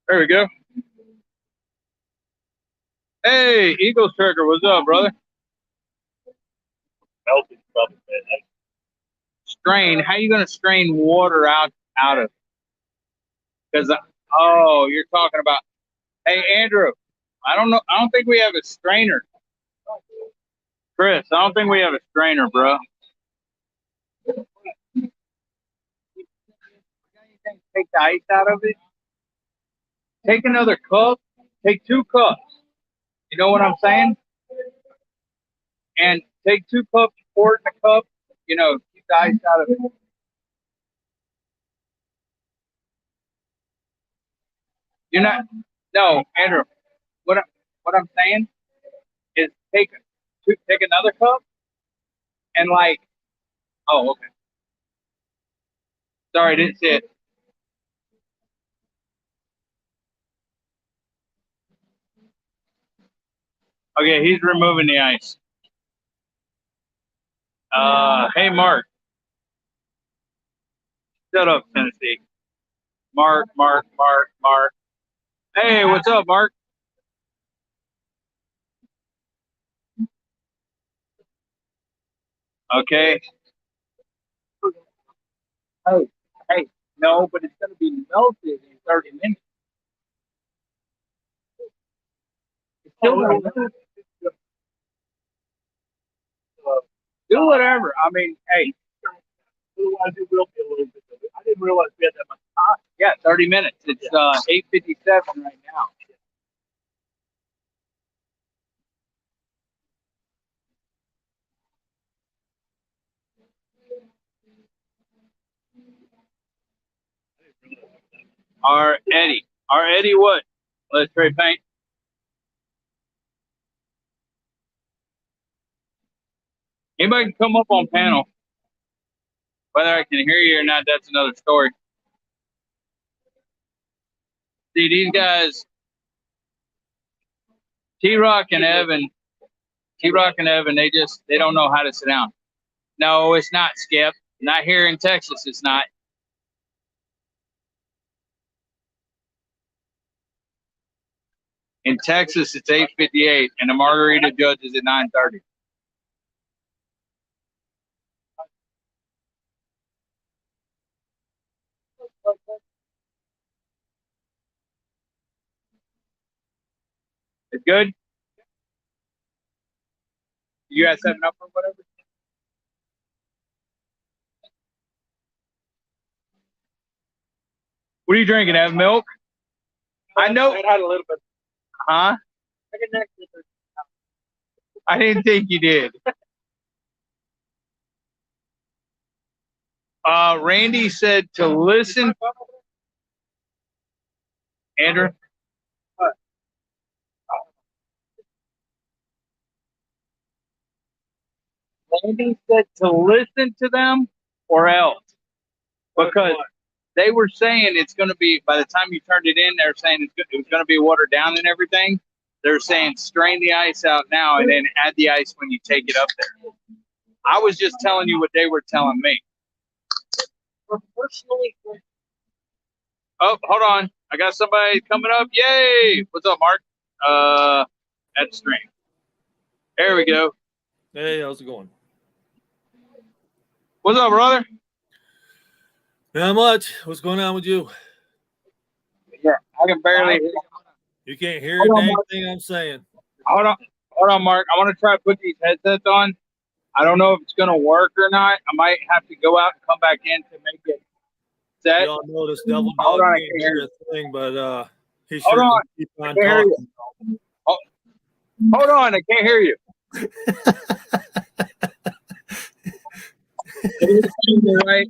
There we go. Hey, Eagles Turker, what's up, brother? Strain. How you gonna strain water out of? Because oh, you're talking about. Hey, Andrew. I don't know. I don't think we have a strainer. Chris, I don't think we have a strainer, bro. Take the ice out of it. Take another cup. Take 2 cups. You know what I'm saying? And take 2 cups, pour it in a cup. You know, keep the ice out of it. You're not. No, Andrew. What I'm saying is take another cup and like. Oh, okay. Sorry, I didn't see it. Okay, he's removing the ice. Hey, Mark. Shut up, Tennessee. Mark. Hey, what's up, Mark? Okay. Hey, no, but it's going to be melted in 30 minutes. It's still gonna melt. Do whatever. I mean, hey. Otherwise, it will be a little bit. I didn't realize we had that much time. Yeah, 30 minutes. It's 8:57 right now. Our Eddie what? Let's trade paint. Anybody can come up on panel. Whether I can hear you or not, that's another story. See, these guys, T-Rock and Evan, they don't know how to sit down. No, it's not, Skip. Not here in Texas, it's not. In Texas, it's 8:58, and the margarita judge is at 9:30. It's good? You guys 7-Up or whatever? What are you drinking? Have milk? I know. It had a little bit. Huh? I didn't think you did. Randy said to listen. Andrew? Randy said to listen to them or else. Because they were saying it's going to be, by the time you turned it in, they're saying it was going to be watered down and everything. They're saying strain the ice out now and then add the ice when you take it up there. I was just telling you what they were telling me. Oh, hold on. I got somebody coming up. Yay! What's up, Mark? At the stream. There we go. Hey, how's it going? What's up, brother? Not much. What's going on with you? Yeah, I can barely hear you. You can't hear a dang thing I'm saying. Hold on, Mark. I want to try to put these headsets on. I don't know if it's going to work or not. I might have to go out and come back in to make it set. Y'all know this devil dog Hold on, I can't can't hear hear a thing, but he Hold sure on. can keep on I can't hear talking. you. Hold on, I can't hear you. Right?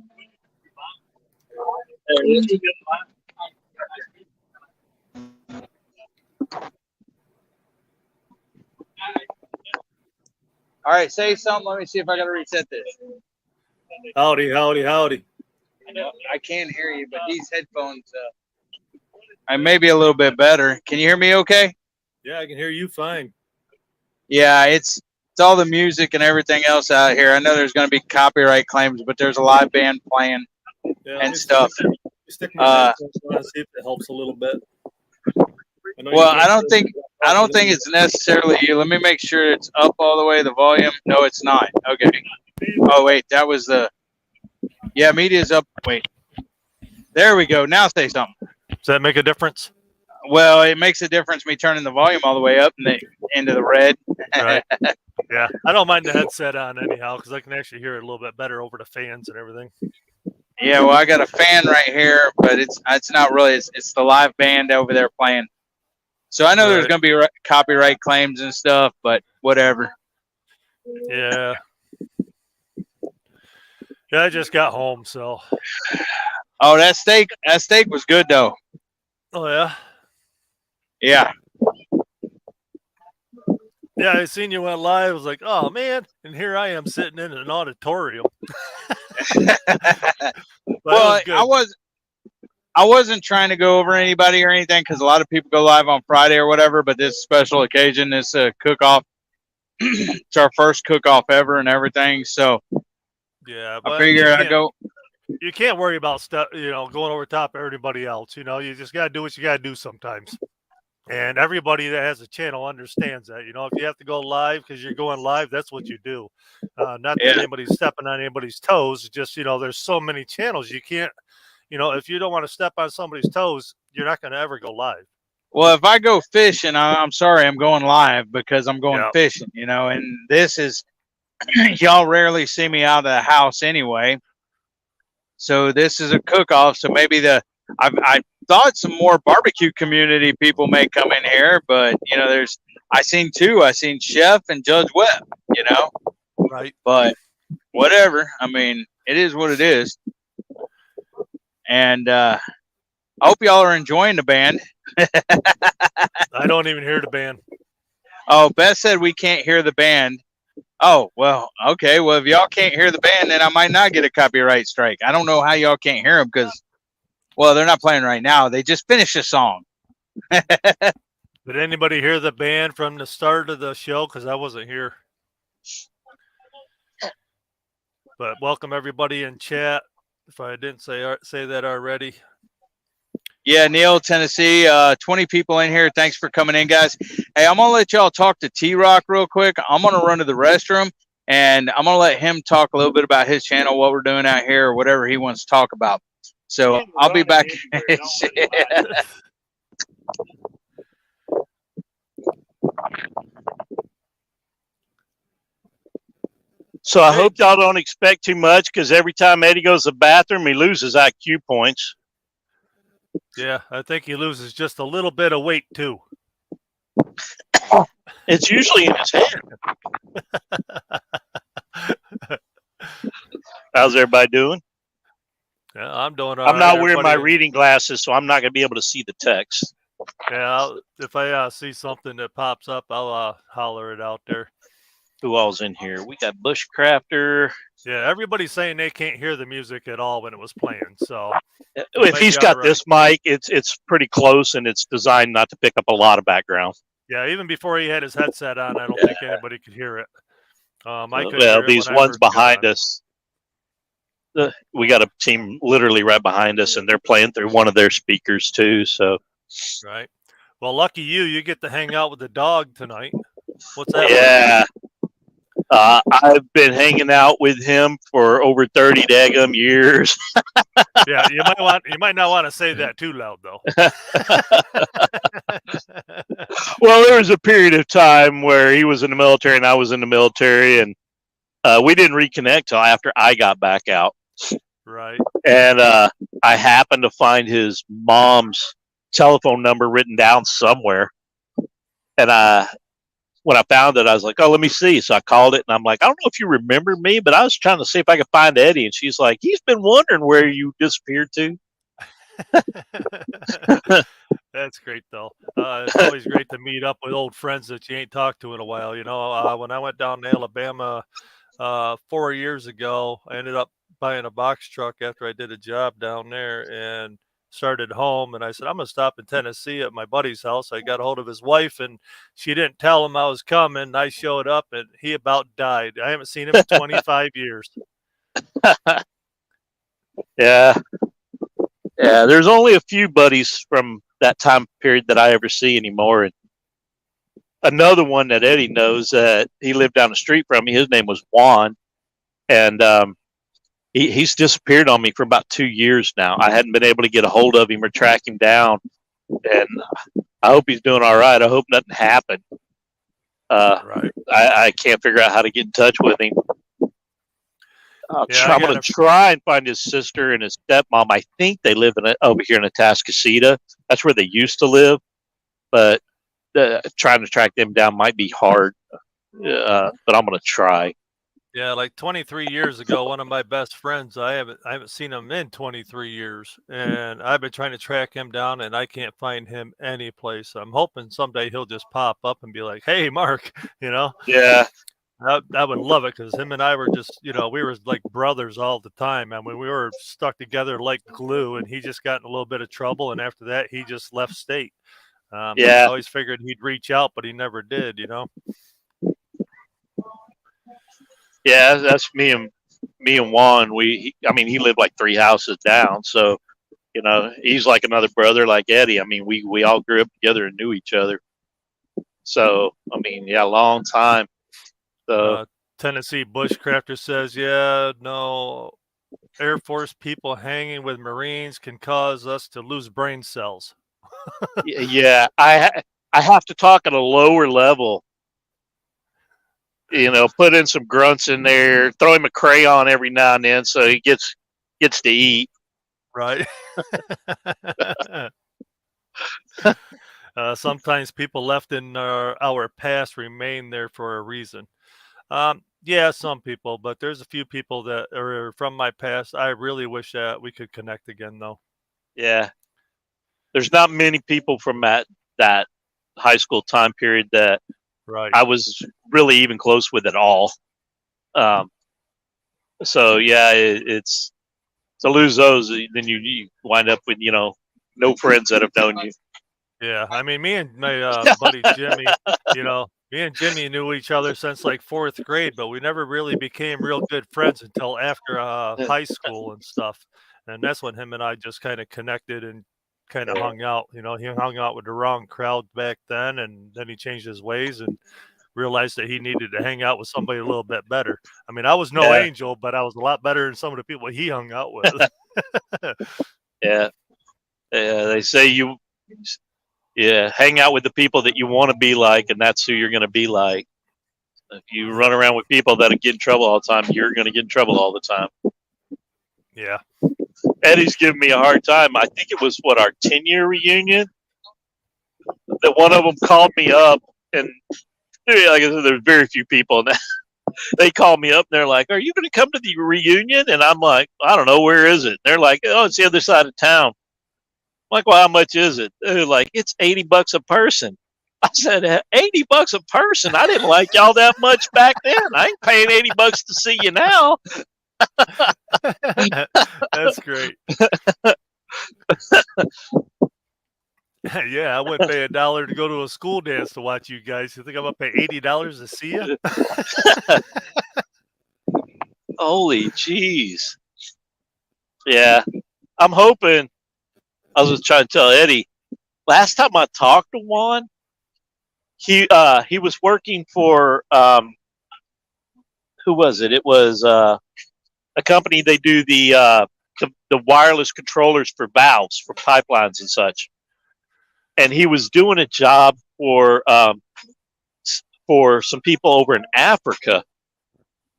There it is. All right, say something. Let me see if I got to reset this. Howdy, howdy, howdy. I can hear you, but these headphones, I may be a little bit better. Can you hear me okay? Yeah, I can hear you fine. Yeah, it's all the music and everything else out here. I know there's going to be copyright claims, but there's a live band playing Yeah, and stuff. Stick my headphones on and see if it helps a little bit. Well, I don't think it's necessarily you. Let me make sure it's up all the way, the volume. No, it's not. Okay. Oh, wait, that was the... Yeah, media's up. Wait. There we go. Now say something. Does that make a difference? Well, it makes a difference me turning the volume all the way up and into the red. Right. Yeah, I don't mind the headset on anyhow because I can actually hear it a little bit better over the fans and everything. Yeah, well, I got a fan right here, but it's not really. It's the live band over there playing. So I know there's going to be copyright claims and stuff, but whatever. Yeah. Yeah, I just got home, so. Oh, that steak was good though. Oh yeah. Yeah. Yeah, I seen you went live. I was like, oh man, and here I am sitting in an auditorium. Well, I wasn't trying to go over anybody or anything because a lot of people go live on Friday or whatever. But this special occasion, this cook-off, it's our first cook-off ever and everything. So yeah, I figure I go. You can't worry about stuff, going over top of everybody else. You just gotta do what you gotta do sometimes. And everybody that has a channel understands that. If you have to go live because you're going live, that's what you do. Not that anybody's stepping on anybody's toes. Just, there's so many channels. You can't, if you don't want to step on somebody's toes, you're not going to ever go live. Well, if I go fishing, I'm sorry, I'm going live because I'm going fishing, and this is, y'all rarely see me out of the house anyway. So this is a cook-off. So maybe I thought some more barbecue community people may come in here, but I seen two. I seen Chef and Judge Webb, Right. But whatever. I mean, it is what it is. And I hope y'all are enjoying the band. I don't even hear the band. Oh, Beth said we can't hear the band. Oh, well, okay. Well, if y'all can't hear the band, then I might not get a copyright strike. I don't know how y'all can't hear them because, well, they're not playing right now. They just finished a song. Did anybody hear the band from the start of the show? Because I wasn't here. But welcome everybody in chat. If I didn't say that already. Yeah, Neil, Tennessee, 20 people in here. Thanks for coming in, guys. Hey, I'm going to let y'all talk to T-Rock real quick. I'm going to run to the restroom, and I'm going to let him talk a little bit about his channel, what we're doing out here, or whatever he wants to talk about. So I'll be back. So I hope y'all don't expect too much because every time Eddie goes to the bathroom, he loses IQ points. Yeah, I think he loses just a little bit of weight, too. It's usually in his head. How's everybody doing? Yeah, I'm doing all I'm right. not wearing my reading glasses, so I'm not going to be able to see the text. Yeah, if I see something that pops up, I'll holler it out there. Who all's in here? We got Bushcrafter. Yeah, everybody's saying they can't hear the music at all when it was playing. So if he's got this mic, it's pretty close and it's designed not to pick up a lot of background. Yeah, even before he had his headset on, I don't think anybody could hear it. These ones behind us. We got a team literally right behind us, and they're playing through one of their speakers too. So, right. Well, lucky you get to hang out with the dog tonight. What's that? Yeah. I've been hanging out with him for over 30 daggum years. Yeah, you might not want to say that too loud though. Well, there was a period of time where he was in the military and I was in the military, and we didn't reconnect till after I got back out. Right. And I happened to find his mom's telephone number written down somewhere, and when I found it, I was like, oh, let me see. So I called it, and I'm like, I don't know if you remember me, but I was trying to see if I could find Eddie. And she's like, he's been wondering where you disappeared to. That's great, though. It's always great to meet up with old friends that you ain't talked to in a while. When I went down to Alabama 4 years ago, I ended up buying a box truck after I did a job down there and started home. And I said, I'm going to stop in Tennessee at my buddy's house. I got a hold of his wife, and she didn't tell him I was coming. I showed up, and he about died. I haven't seen him in 25 years. Yeah. Yeah. There's only a few buddies from that time period that I ever see anymore. And another one that Eddie knows, that he lived down the street from me, his name was Juan. And he's disappeared on me for about 2 years now. I hadn't been able to get a hold of him or track him down. And I hope he's doing all right. I hope nothing happened. Right. I can't figure out how to get in touch with him. I'm going to try and find his sister and his stepmom. I think they live over here in Atascocita. That's where they used to live. But trying to track them down might be hard. But I'm going to try. Yeah, like 23 years ago, one of my best friends, I haven't seen him in 23 years, and I've been trying to track him down, and I can't find him any place. I'm hoping someday he'll just pop up and be like, "Hey, Mark," Yeah. I would love it, because him and I were just, we were like brothers all the time. I mean, we were stuck together like glue, and he just got in a little bit of trouble, and after that, he just left state. I always figured he'd reach out, but he never did. Yeah, that's me and Juan. He lived like 3 houses down, so he's like another brother, like Eddie. I mean, we all grew up together and knew each other. So long time. So Tennessee Bushcrafter says, yeah, no, Air Force people hanging with Marines can cause us to lose brain cells. Yeah, I have to talk at a lower level. Put in some grunts in there, throw him a crayon every now and then so he gets to eat. Right. Sometimes people left in our past remain there for a reason. Yeah, some people, but there's a few people that are from my past. I really wish that we could connect again, though. Yeah. There's not many people from that high school time period that I was really even close with at all. So yeah, it's to lose those, then you wind up with no friends that have known you. Yeah, I mean, me and my buddy Jimmy, me and Jimmy knew each other since like 4th grade, but we never really became real good friends until after high school and stuff. And that's when him and I just kind of connected and kind of hung out. He hung out with the wrong crowd back then, and then he changed his ways and realized that he needed to hang out with somebody a little bit better. I mean, I was no angel, but I was a lot better than some of the people he hung out with. Yeah. They say hang out with the people that you want to be like, and that's who you're going to be like. If you run around with people that get in trouble all the time, you're going to get in trouble all the time. Yeah. Eddie's giving me a hard time. I think it was our 10-year reunion that one of them called me up, and like I said, there's very few people, and they called me up and they're like, "Are you going to come to the reunion?" And I'm like, "I don't know, where is it?" And they're like, "Oh, it's the other side of town." I'm like, "Well, how much is it?" They're like, "It's $80 a person." I said, $80 a person? I didn't like y'all that much back then. I ain't paying $80 to see you now. That's great. Yeah, I wouldn't pay $1 to go to a school dance to watch you guys. You think I'm gonna pay $80 to see you? Holy jeez. Yeah, I'm hoping. I was just trying to tell Eddie. Last time I talked to Juan, he was working for who was it? It was a company. They do the wireless controllers for valves for pipelines and such. And he was doing a job for some people over in Africa,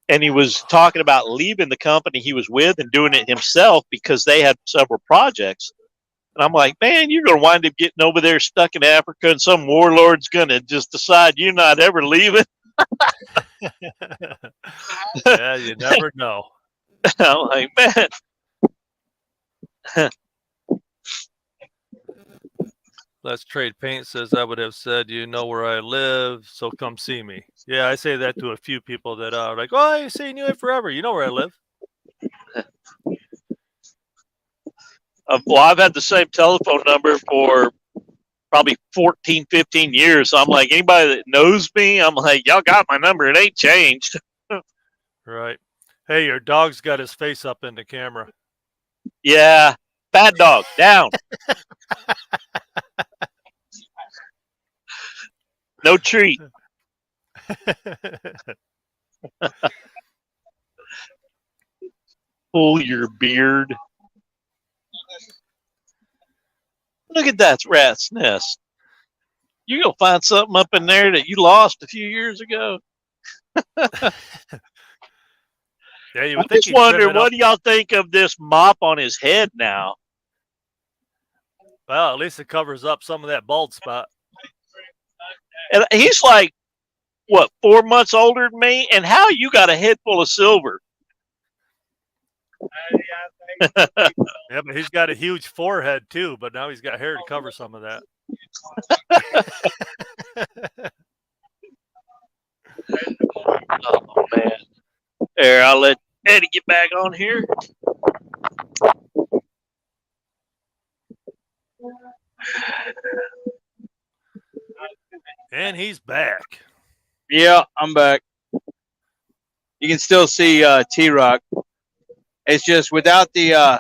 and he was talking about leaving the company he was with and doing it himself because they had several projects. And I'm like, man, you're going to wind up getting over there stuck in Africa, and some warlord's going to just decide you're not ever leaving. Yeah, you never know. I'm like, man. Let's Trade Paint says, I would have said, you know where I live, so come see me. Yeah, I say that to a few people that are like, oh, I seen you forever. You know where I live. Well, I've had the same telephone number for probably 14, 15 years. So I'm like, anybody that knows me, I'm like, y'all got my number. It ain't changed. Right. Hey, your dog's got his face up in the camera. Yeah. Bad dog, down. No treat. Pull your beard. Look at that rat's nest. You're going to find something up in there that you lost a few years ago. Yeah, you I would think just he'd wonder, trim it what up. do y'all think of this mop on his head now? Well, at least it covers up some of that bald spot. And he's like, what, 4 months older than me? And how you got a head full of silver? Yeah, but he's got a huge forehead too, but now he's got hair to cover some of that. Oh, man. There, I'll let Eddie get back on here. And he's back. Yeah, I'm back. You can still see T-Rock. It's just without the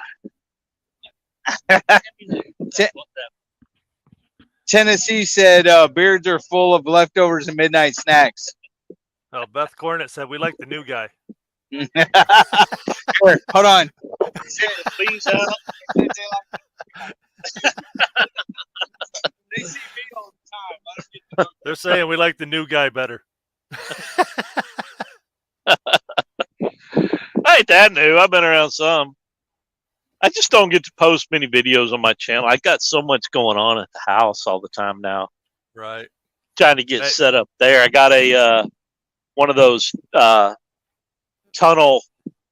Tennessee said beards are full of leftovers and midnight snacks. Oh, Beth Cornett said we like the new guy. Here, hold on. Please out. They see me all the time. I don't get to know. They're saying we like the new guy better. I ain't that new. I've been around some. I just don't get to post many videos on my channel. I got so much going on at the house all the time now. Right. Trying to get Hey. set up there. I got a one of those tunnel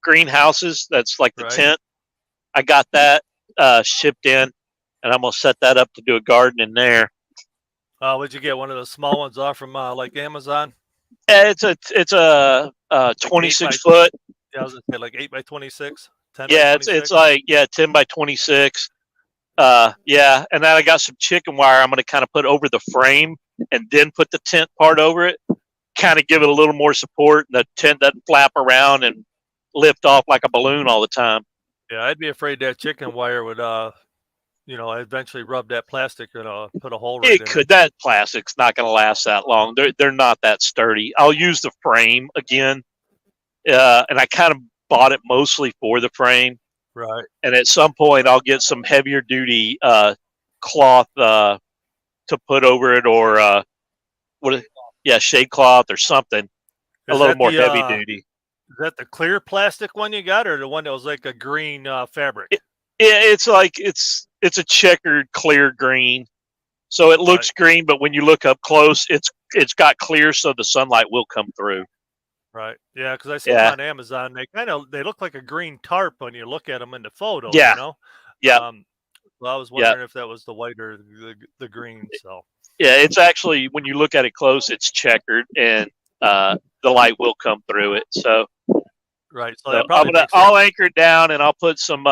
greenhouses that's like the Right. tent. I got that shipped in, and I'm gonna set that up to do a garden in there. Would you get one of those small ones off from like Amazon? It's a 26 foot. Yeah, I was gonna say like 8 by 26. 10 Yeah, by it's 26? like 10 by 26. Yeah, and then I got some chicken wire I'm gonna kind of put over the frame and then put the tent part over it, kind of give it a little more support, and the tent doesn't flap around and lift off like a balloon all the time. Yeah, I'd be afraid that chicken wire would eventually rub that plastic and put a hole right It in could. That plastic's not going to last that long. They're not that sturdy. I'll use the frame again, and I kind of bought it mostly for the frame. Right. And at some point, I'll get some heavier duty cloth to put over it, or shade cloth or something, a little more heavy duty. Is that the clear plastic one you got, or the one that was like a green fabric? It's like it's a checkered clear green, so it looks green, but when you look up close, it's got clear, so the sunlight will come through. Right. Yeah, because I see them on Amazon. They look like a green tarp when you look at them in the photo. Yeah. You know. Yeah. Well, I was wondering if that was the white or the green. So. Yeah, it's actually, when you look at it close, it's checkered, and the light will come through it. So. Right. So I'll anchor it down, and I'll put some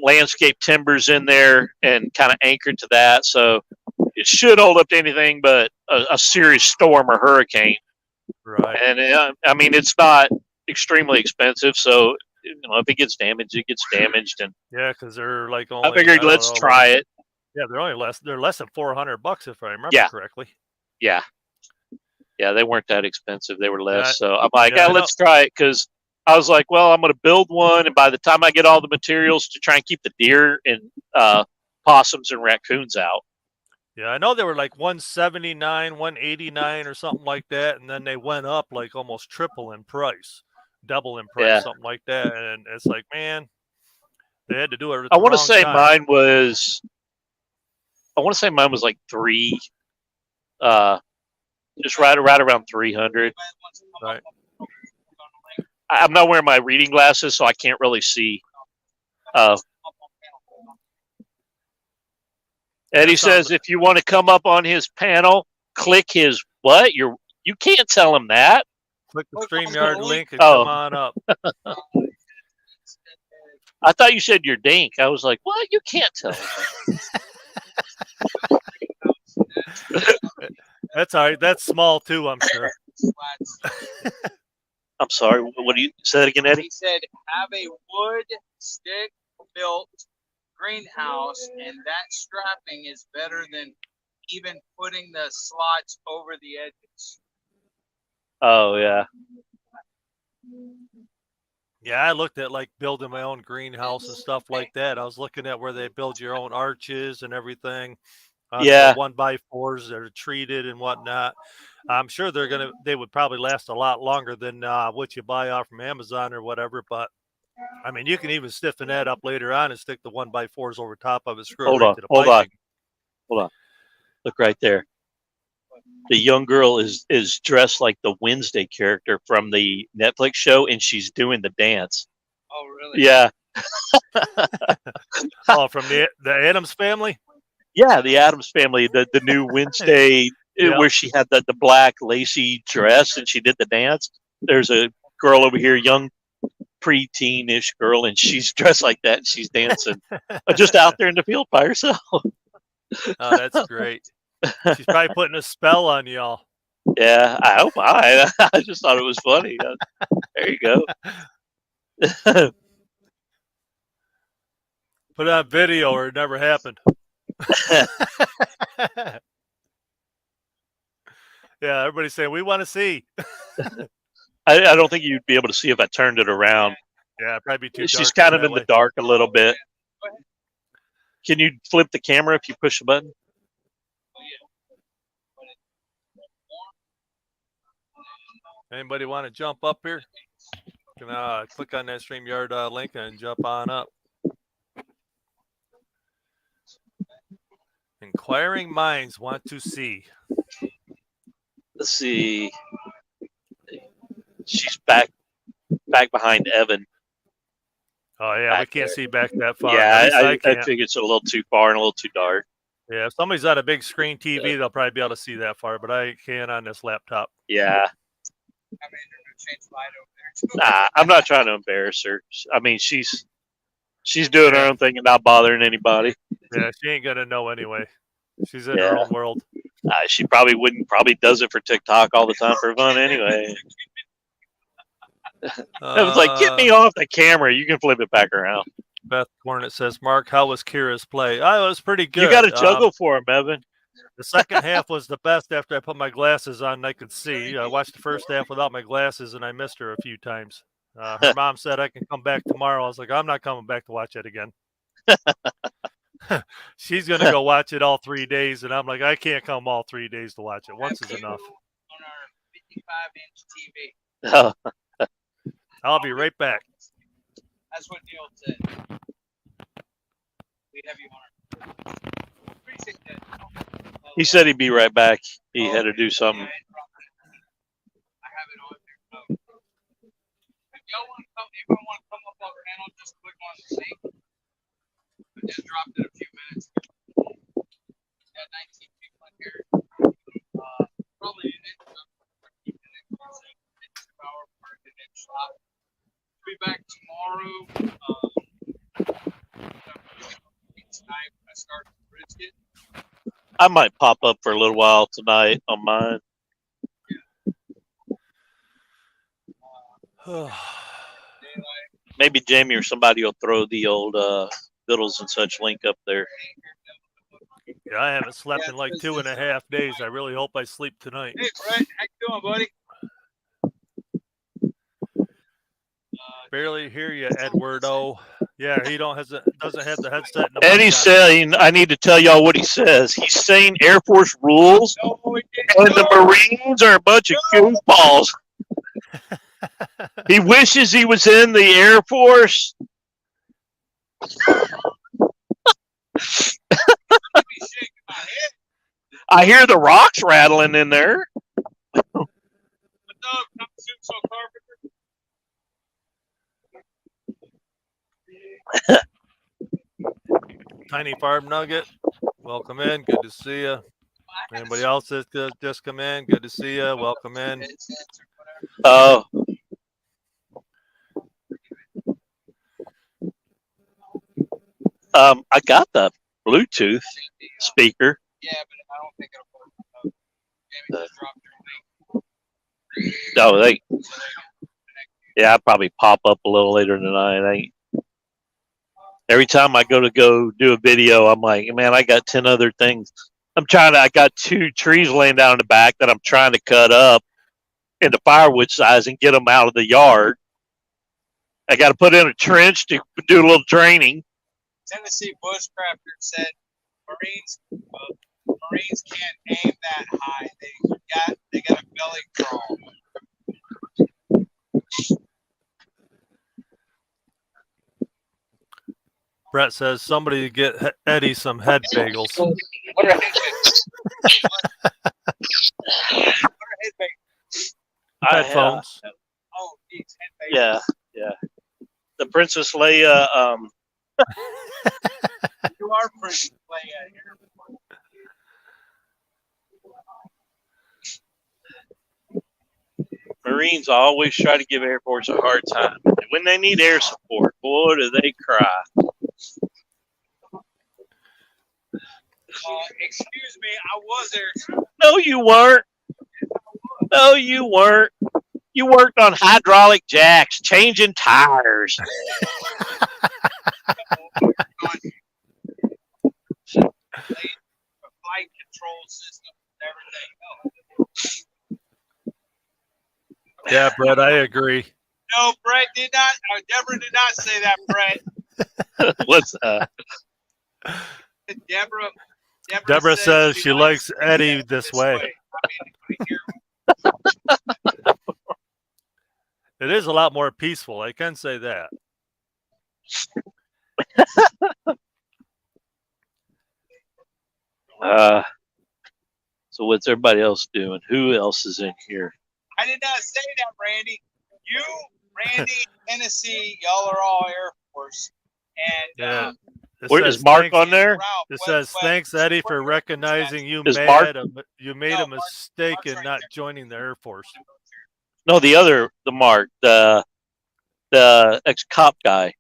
landscape timbers in there and kind of anchor to that. So it should hold up to anything but a serious storm or hurricane. Right. And I mean, it's not extremely expensive. So, if it gets damaged, it gets damaged. And yeah, because they're like only. I figured let's try it. Yeah, they're less than $400 if I remember correctly. Yeah. Yeah, they weren't that expensive. They were less. Yeah, so I'm like, let's try it, because I was like, well, I'm going to build one, and by the time I get all the materials to try and keep the deer and possums and raccoons out. Yeah, I know they were like 179, 189 or something like that, and then they went up like almost triple in price, double in price, something like that. And it's like, man, they had to do it. I want to say mine was like three, just right around 300. Right. I'm not wearing my reading glasses, so I can't really see. Eddie That sounds- says if you want to come up on his panel, click his what? You can't tell him that. Click the StreamYard link and Oh. come on up. I thought you said your dink. I was like, what? You can't tell him that. That's all right. That's small too, I'm sure. I'm sorry. What do you say that again, Eddie? He said, have a wood stick built greenhouse, and that strapping is better than even putting the slots over the edges. Oh yeah. Yeah, I looked at like building my own greenhouse and stuff like that. I was looking at where they build your own arches and everything. Yeah. 1x4s that are treated and whatnot. I'm sure they would probably last a lot longer than what you buy off from Amazon or whatever. But I mean, you can even stiffen that up later on and stick the 1x4s over top of it. Screw Hold it right on, to the hold piping. on. Look right there. The young girl is dressed like the Wednesday character from the Netflix show, and she's doing the dance. Oh, really? Yeah, Oh, from the Addams Family. yeah. The Addams Family, the new Wednesday, Yeah. where she had the black lacy dress and she did the dance. There's a girl over here, young preteen-ish girl, and she's dressed like that and she's dancing just out there in the field by herself. Oh, that's great. She's probably putting a spell on y'all. Yeah, I hope I just thought it was funny. There you go. Put it on video or it never happened. Yeah, everybody's saying we want to see. I don't think you'd be able to see if I turned it around. Yeah, it'd probably be too dark. She's kind of that in way. the dark a little bit. Can you flip the camera if you push the button? Anybody want to jump up here? You can click on that StreamYard link and jump on up. Inquiring minds want to see. Let's see. She's back behind Evan. Oh yeah, we Back can't there. see back that far. Yeah, At least I can't. think it's a little too far and a little too dark. Yeah, if somebody's got a big screen TV, they'll probably be able to see that far, but I can't on this laptop. Yeah. Nah, I'm not trying to embarrass her. I mean, she's doing her own thing and not bothering anybody. Yeah, she ain't gonna know anyway. She's in her own world. She probably wouldn't. Probably does it for TikTok all the time for fun anyway. It was like, get me off the camera. You can flip it back around. Beth Hornet says, Mark, how was Kira's play? Oh, it was pretty good. You got to juggle for him, Evan. The second half was the best after I put my glasses on and I could see. I watched the first half without my glasses and I missed her a few times. Her mom said I can come back tomorrow. I was like, I'm not coming back to watch it again. She's going to go watch it all 3 days. And I'm like, I can't come all 3 days to watch it. Once is enough. On our 55-inch TV. Oh, I'll be right back. That's what Neil said. We have you on our. Appreciate that. he said he'd be right back. He had to do something. I have it on there. If y'all want to come, anyone want to come up on panel, just click on the link. I just dropped it a few minutes ago. Got 19 people in here. Probably an hour for the next shot. Be back tomorrow. Tonight when I start the brisket. I might pop up for a little while tonight on mine. Maybe Jamie or somebody will throw the old Vittles and such link up there. Yeah, I haven't slept in like 2.5 days. I really hope I sleep tonight. Hey, Brett, how you doing, buddy? Barely hear you, Eduardo. Yeah, he doesn't have the headset. In the Eddie's mic on. saying, I need to tell y'all what he says. He's saying Air Force rules, No, we didn't. and the Marines are a bunch of goofballs. He wishes he was in the Air Force. I hear the rocks rattling in there. Tiny Farm Nugget. welcome in. Good to see you. Anybody else that just come in? Good to see you. Welcome in. Oh, I got the Bluetooth speaker. Yeah, but I don't think it'll work. Jamie just dropped your link. Oh, yeah, I'll probably pop up a little later tonight. Every time I go do a video, I'm like, man, I got 10 other things. I got 2 trees laying down in the back that I'm trying to cut up into firewood size and get them out of the yard. I got to put in a trench to do a little draining. Tennessee bushcrafter said Marines can't aim that high. They got a belly crawl. Brett says somebody get Eddie some head bagels. What are head bagels? Headphones. Oh, geez, head bagels. Yeah. The Princess Leia. You are Princess Leia here. Marines always try to give Air Force a hard time. And when they need air support, boy, do they cry. Excuse me, I was there. No, you weren't. No, you weren't. You worked on hydraulic jacks, changing tires. Flight control system and everything. Yeah, Brett, I agree. No, Brett did not. Deborah did not say that, Brett. What's that? Deborah says she likes Eddie this way. It is a lot more peaceful. I can say that. So what's everybody else doing? Who else is in here? I did not say that, Randy. You, Randy, Tennessee, y'all are all Air Force. And Yeah. Where is Mark on there? It says, thanks, Eddie, for recognizing you Is made Mark- you made a mistake in not joining the Air Force. No, the Mark, the ex-cop guy.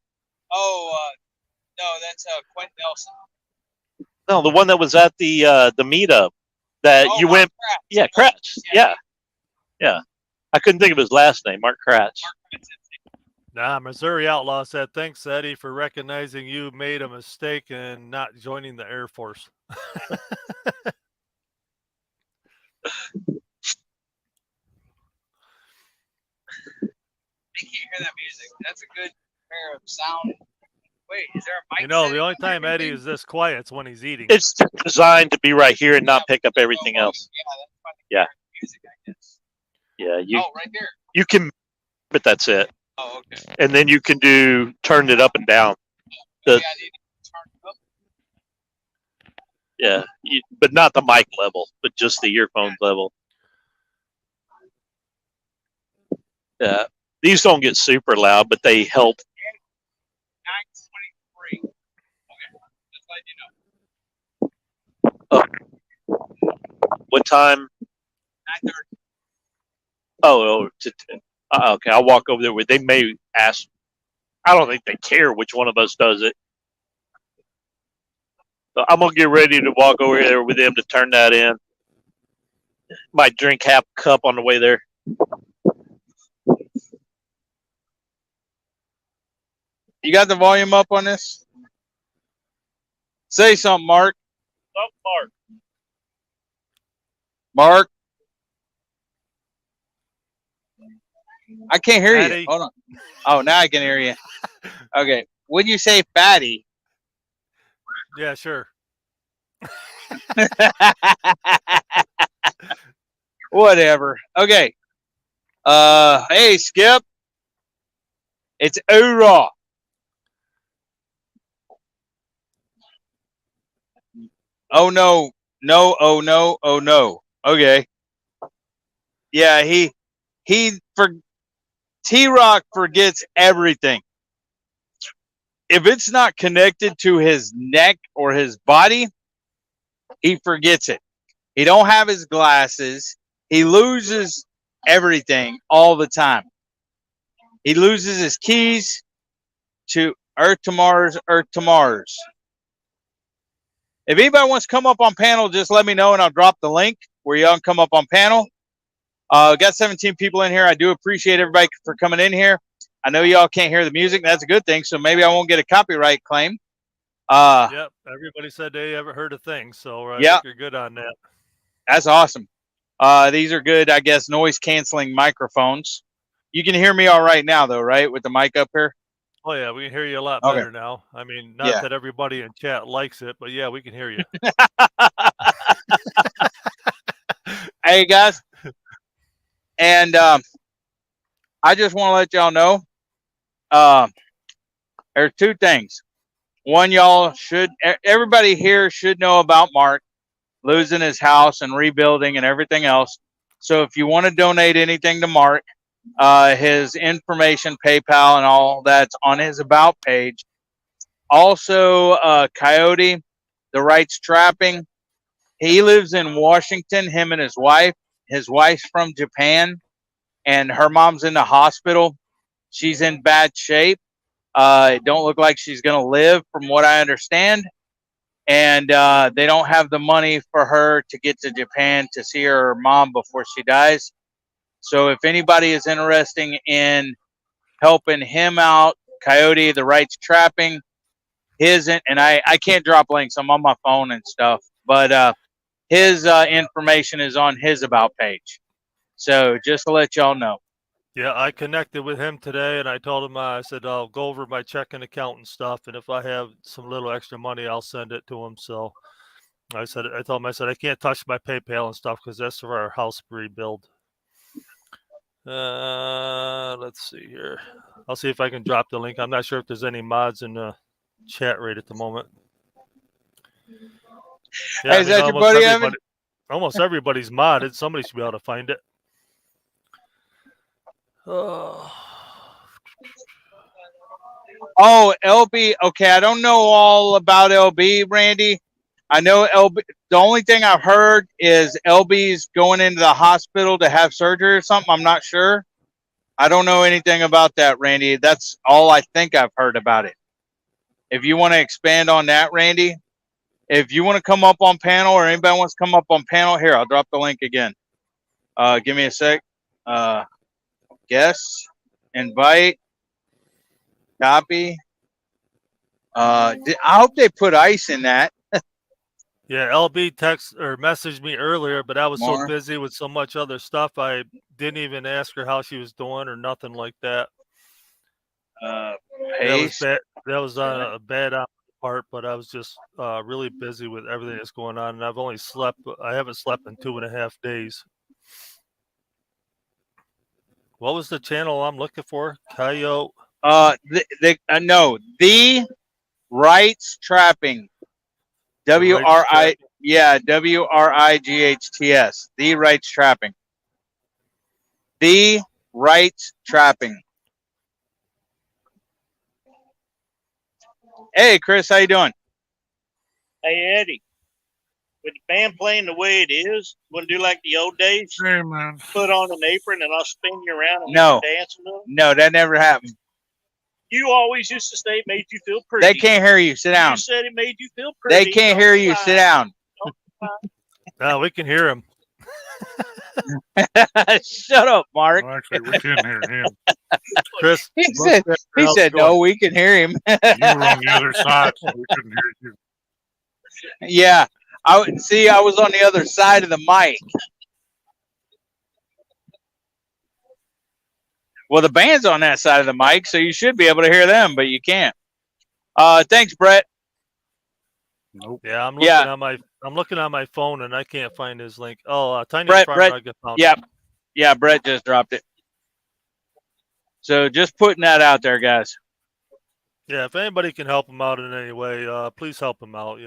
Oh, no, that's Quentin Nelson. No, the one that was at the meetup that you Mark went. Kratz. Yeah, Kratz. Yeah. I couldn't think of his last name. Mark Kratz. Nah, Missouri Outlaw said, thanks, Eddie, for recognizing you made a mistake in not joining the Air Force. I can't hear that music. That's a good pair of sound. Wait, is there a mic? You know, setting the only on time Eddie everything? is this quiet is when he's eating. It's designed to be right here and not pick up everything else. Yeah, that's funny. Yeah. Music, I guess. Yeah, Right there. you can, but that's it. Oh, okay. And then you can turn it up and down. Maybe I need to turn it up. Yeah, but not the mic level, but just the earphone level. Yeah, these don't get super loud, but they help. 9:23. Okay, just let you know. What time? 9:30. Okay, I'll walk over there. They may ask. I don't think they care which one of us does it. So I'm gonna get ready to walk over there with them to turn that in. Might drink half a cup on the way there. You got the volume up on this? Say something, Mark. Mark. I can't hear Fatty. you. Hold on. Oh, now I can hear you. Okay. When you say fatty, Yeah, sure. whatever. Okay. Hey, Skip. It's Ura. Oh no. No, oh no, oh no. Okay. Yeah, T-Rock forgets everything. If it's not connected to his neck or his body, he forgets it. He don't have his glasses. He loses everything all the time. He loses his keys to Earth to Mars, Earth to Mars. If anybody wants to come up on panel, just let me know and I'll drop the link where y'all can come up on panel. Got 17 people in here. I do appreciate everybody for coming in here. I know y'all can't hear the music. That's a good thing. So maybe I won't get a copyright claim. Yep. Everybody said they haven't heard a thing. So I think you're good on that. That's awesome. These are good, I guess, noise canceling microphones. You can hear me all right now, though, right? With the mic up here? Oh, yeah. We can hear you a lot better now. I mean, not that everybody in chat likes it, but yeah, we can hear you. Hey, guys. And I just want to let y'all know there's two things. One, everybody here should know about Mark losing his house and rebuilding and everything else. So if you want to donate anything to Mark, his information, PayPal, and all that's on his About page. Also, Coyote, the Rights Trapping. He lives in Washington, him and his wife. His wife's from Japan, and her mom's in the hospital. She's in bad shape. It don't look like she's going to live from what I understand. And they don't have the money for her to get to Japan to see her mom before she dies. So if anybody is interested in helping him out, Coyote, the Rights Trapping, and I can't drop links. I'm on my phone and stuff. But his information is on his About page. So just to let y'all know. Yeah, I connected with him today, and I told him, I said, I'll go over my checking account and stuff, and if I have some little extra money, I'll send it to him. So I told him, I can't touch my PayPal and stuff because that's for our house rebuild. Let's see here. I'll see if I can drop the link. I'm not sure if there's any mods in the chat right at the moment. Yeah, hey, is that your buddy, Evan? Almost everybody's modded. Somebody should be able to find it. Oh, LB. Okay, I don't know all about LB, Randy. I know LB. The only thing I've heard is LB's going into the hospital to have surgery or something. I'm not sure. I don't know anything about that, Randy. That's all I think I've heard about it. If you want to expand on that, Randy, if you want to come up on panel or anybody wants to come up on panel, here, I'll drop the link again. Give me a sec. Guess, invite, copy. I hope they put ice in that. Yeah, LB text or messaged me earlier, but I was More. so busy with so much other stuff, I didn't even ask her how she was doing or nothing like that. Paste. That was a bad part, but I was just really busy with everything that's going on, and I haven't slept in 2.5 days. What was the channel I'm looking for? Coyote. No, the Rights Trapping. WRIGHTS. The Rights Trapping. The Rights Trapping. Hey, Chris, how you doing? Hey, Eddie, with the band playing the way it is, want to do like the old days? Hey, man. Put on an apron and I'll spin you around and No. dance a little? No, that never happened. You always used to say it made you feel pretty. They can't hear you. Sit down. You said it made you feel pretty. They can't hear you. Sit down. No, we can hear him. Shut up, Mark. Well, actually, we can hear him. Chris. He said, no, we can hear him. You were on the other side, so we couldn't hear you. Yeah. I was on the other side of the mic. Well, the band's on that side of the mic, so you should be able to hear them, but you can't. Thanks, Brett. Nope. Yeah, I'm looking on my phone and I can't find his link. Oh, Tiny Brett, Farmer, I got found. Yeah, Brett just dropped it. So just putting that out there, guys. Yeah, if anybody can help him out in any way, please help him out.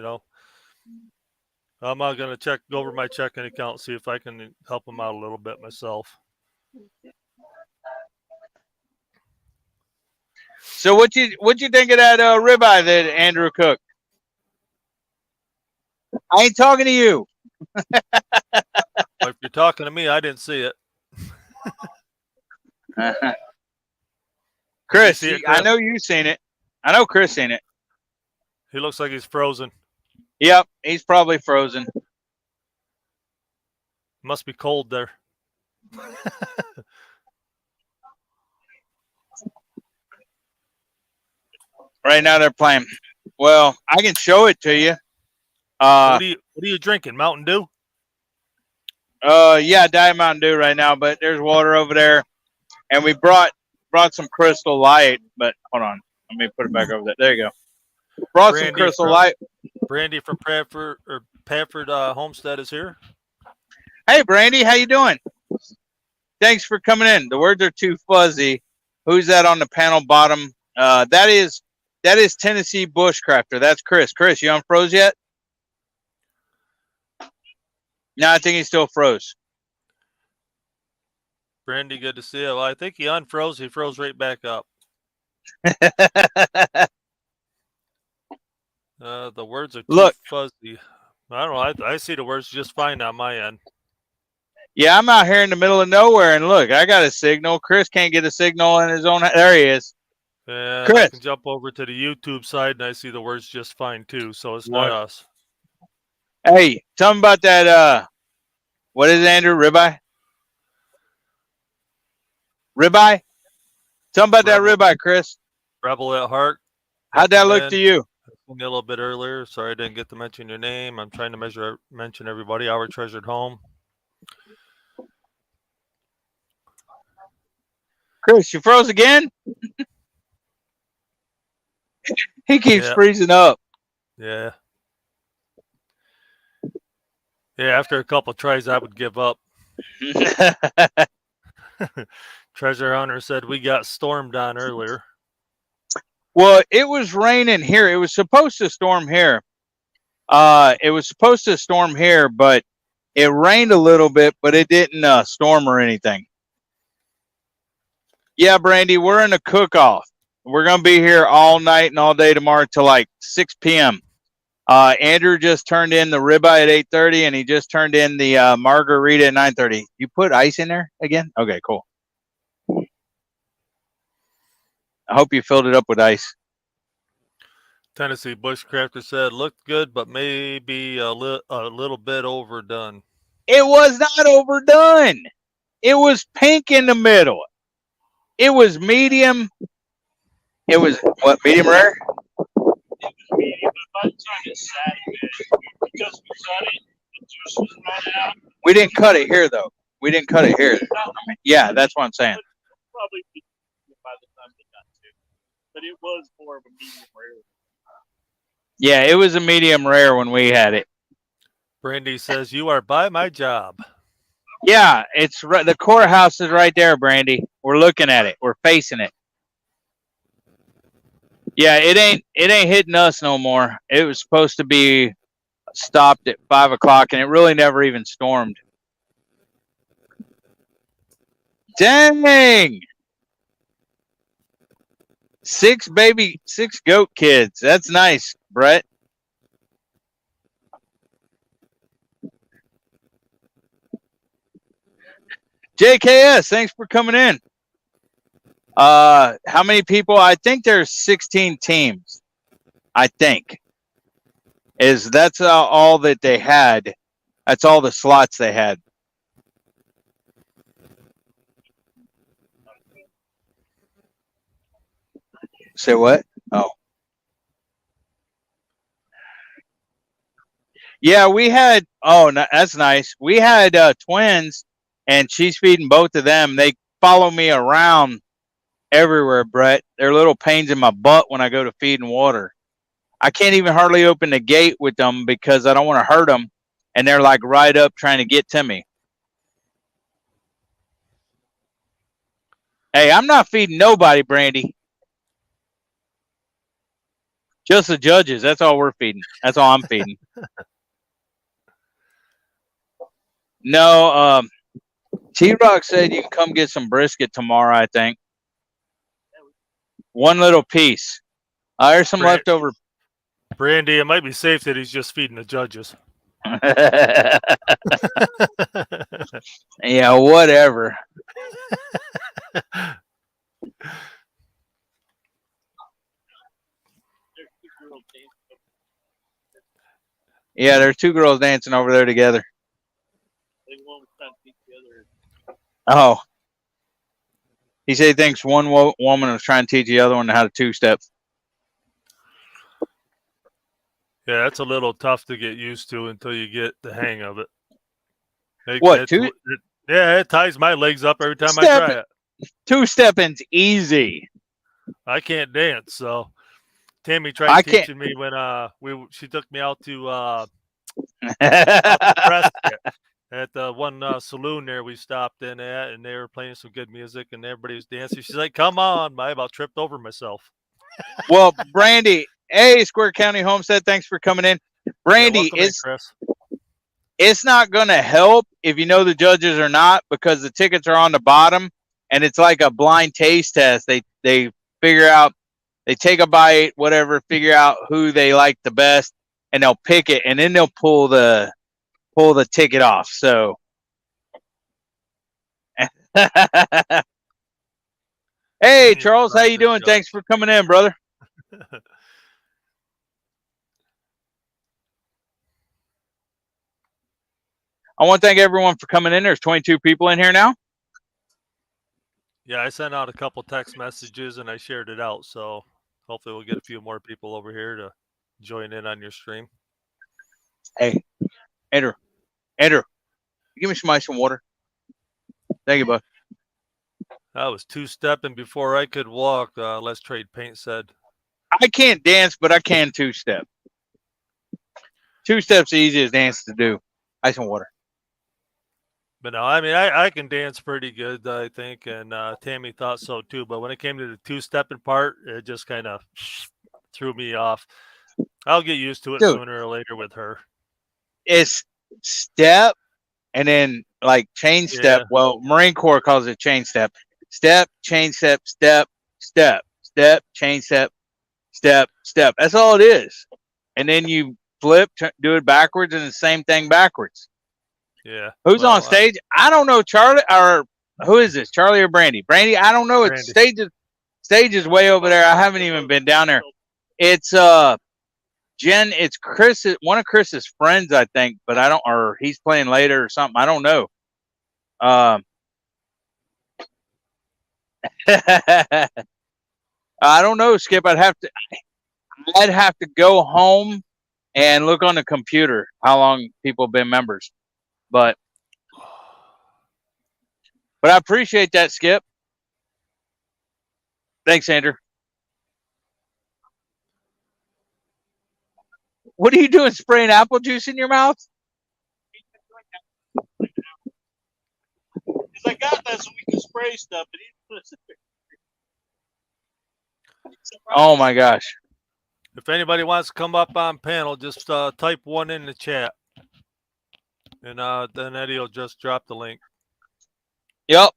I'm going to go over my checking account, see if I can help him out a little bit myself. So what you think of that ribeye that Andrew cooked? I ain't talking to you. If you're talking to me, I didn't see it. Chris, see it, I Chris? know you've seen it. I know Chris seen it. He looks like he's frozen. Yep, he's probably frozen. Must be cold there. Right now they're playing. Well, I can show it to you. What are you drinking? Mountain Dew? Yeah, Diet Mountain Dew right now, but there's water over there, and we brought some Crystal Light. But hold on, let me put it back over there. There you go. Brought some Crystal Light. Brandy from Padford Homestead is here. Hey, Brandy, how you doing? Thanks for coming in. The words are too fuzzy. Who's that on the panel bottom? That is Tennessee Bushcrafter. That's Chris. Chris, you unfroze yet? No, I think he still froze. Brandy, good to see you. Well, I think he unfroze. He froze right back up. The words are too fuzzy. I don't know. I see the words just fine on my end. Yeah, I'm out here in the middle of nowhere, and look, I got a signal. Chris can't get a signal in his own. There he is. Yeah, Chris. I can jump over to the YouTube side, and I see the words just fine too. So it's not us. Hey, tell me about that. What is it, Andrew? Ribeye? Ribeye? Tell me about that ribeye, Chris. Rebel at heart. How'd that look to you? A little bit earlier. Sorry I didn't get to mention your name. I'm trying to mention everybody. Our treasured home. Chris, you froze again? He keeps freezing up. Yeah. Yeah, after a couple of tries, I would give up. Treasure Hunter said we got stormed on earlier. Well, it was raining here. It was supposed to storm here. But it rained a little bit, but it didn't storm or anything. Yeah, Brandy, we're in a cook-off. We're going to be here all night and all day tomorrow till like 6 p.m. Andrew just turned in the ribeye at 8:30, and he just turned in the margarita at 9:30. You put ice in there again? Okay, cool. I hope you filled it up with ice. Tennessee Bushcrafter said, looked good, but maybe a little bit overdone. It was not overdone. It was pink in the middle. It was medium. It was, what, medium rare? It was medium, but by the time it sat because we cut it, the juice was running out. We didn't cut it here, though. We didn't cut it here. Yeah, that's what I'm saying. Probably by the time they got to it. But it was more of a medium rare. Yeah, it was a medium rare when we had it. Brandy says, you are by my job. Yeah, it's right. The courthouse is right there, Brandy. We're looking at it. We're facing it. Yeah, it ain't hitting us no more. It was supposed to be stopped at 5 o'clock, and it really never even stormed. Dang! 6 goat kids. That's nice, Brett. JKS, thanks for coming in. How many people? I think there's 16 teams. I think. That's all that they had. That's all the slots they had. Say what? Oh. Yeah, we had, that's nice. We had twins, and she's feeding both of them. They follow me around everywhere, Brett. They're little pains in my butt when I go to feed and water. I can't even hardly open the gate with them because I don't want to hurt them, and they're like right up trying to get to me. Hey, I'm not feeding nobody, Brandy. Just the judges. That's all we're feeding. That's all I'm feeding. No, T-Rock said you can come get some brisket tomorrow, I think. One little piece. There's some leftover. Brandy, it might be safe that he's just feeding the judges. Yeah, whatever. Yeah, there's two girls dancing over there together. Oh. He said he thinks one woman was trying to teach the other one how to two-step. Yeah, that's a little tough to get used to until you get the hang of it. What, Yeah, it ties my legs up every time I try it. Two-stepping's easy. I can't dance, so Tammy tried teaching me when she took me out to Prescott at the one saloon there we stopped in at, and they were playing some good music and everybody was dancing. She's like, "Come on!" I about tripped over myself. Well, Brandy, hey, Square County Homestead, thanks for coming in. Brandy, it's not going to help if you know the judges or not, because the tickets are on the bottom, and it's like a blind taste test. They figure out, they take a bite, whatever, figure out who they like the best, and they'll pick it, and then they'll pull the ticket off. So, hey, Charles, how you doing? Thanks for coming in, brother. I want to thank everyone for coming in. There's 22 people in here now. Yeah, I sent out a couple text messages and I shared it out. So hopefully we'll get a few more people over here to join in on your stream. Hey, Andrew, give me some ice and water. Thank you, bud. I was two-stepping before I could walk. Let's Trade Paint said. I can't dance, but I can two-step. Two-step's the easiest dance to do. Ice and water. But no, I mean, I can dance pretty good, I think, and Tammy thought so too. But when it came to the two-stepping part, it just kind of threw me off. I'll get used to it sooner or later with her. It's step and then like chain step. Yeah. Well, Marine Corps calls it chain step. Step, chain step, step, step, step, chain step, step, step. That's all it is. And then you flip, do it backwards, and the same thing backwards. Yeah. Who's on stage? I don't know, Charlie, or who is this? Charlie or Brandy? Brandy, I don't know. It's stage is way over there. I haven't even been down there. It's Jen, it's Chris, one of Chris's friends, I think, but I don't, or he's playing later or something. I don't know. I don't know, Skip. I'd have to go home and look on the computer how long people have been members. But I appreciate that, Skip. Thanks, Andrew. What are you doing, spraying apple juice in your mouth? Because I got that so we can spray stuff. Oh, my gosh. If anybody wants to come up on panel, just type one in the chat. And then Eddie will just drop the link. Yep.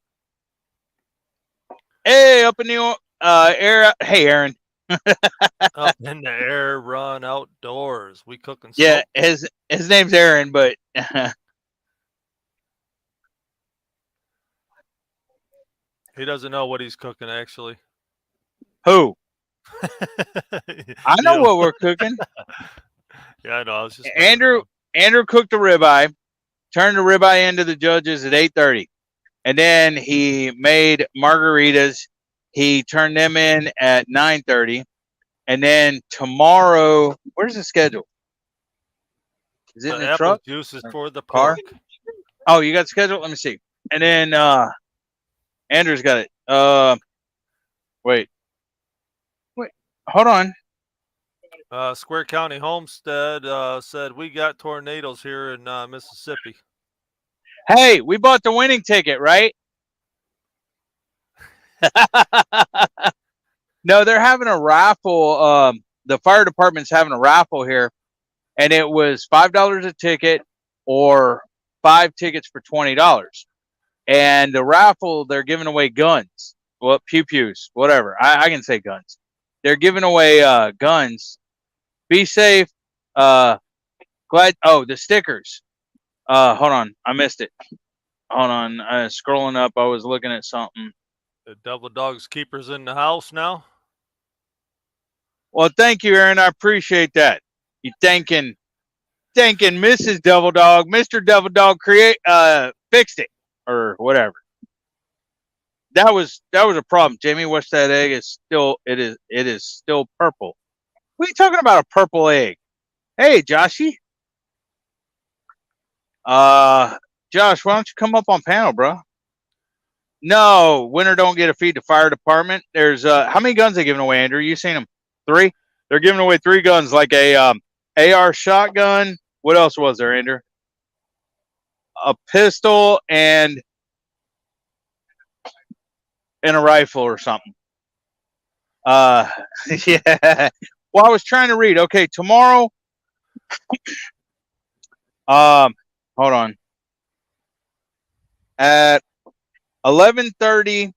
Hey, up in the air. Hey, Aaron. Up in the air, run outdoors. We cooking. Yeah, his name's Aaron, but he doesn't know what he's cooking actually. Who? I know what we're cooking. Yeah, I know. I was just Andrew cooked the ribeye, turned the ribeye into the judges at 8:30, and then he made margaritas. He turned them in at 9:30, and then tomorrow, where's the schedule? Is it in the truck? Juice is for the car. pork. Oh, you got the schedule? Let me see. And then Andrew's got it. Wait, hold on. Square County Homestead said we got tornadoes here in Mississippi. Hey, we bought the winning ticket, right? No, they're having a raffle. The fire department's having a raffle here, and it was $5 a ticket or 5 tickets for $20. And the raffle, they're giving away guns. Well, pew-pews, whatever. I can say guns. They're giving away guns. Be safe. Glad. Oh, the stickers. Hold on. I missed it. Hold on. Scrolling up, I was looking at something. The Devil Dog's keepers in the house now. Well, thank you, Aaron. I appreciate that. You thanking Mrs. Devil Dog, Mr. Devil Dog fixed it or whatever. That was a problem. Jamie, what's that egg? It is still purple. What are you talking about? A purple egg? Hey, Joshy. Josh, why don't you come up on panel, bro? No, winner don't get a feed to fire department. There's how many guns they giving away, Andrew? You seen them? 3? They're giving away 3 guns, like a AR shotgun. What else was there, Andrew? A pistol and a rifle or something. Yeah. Well, I was trying to read. Okay, tomorrow. Hold on. At 11:30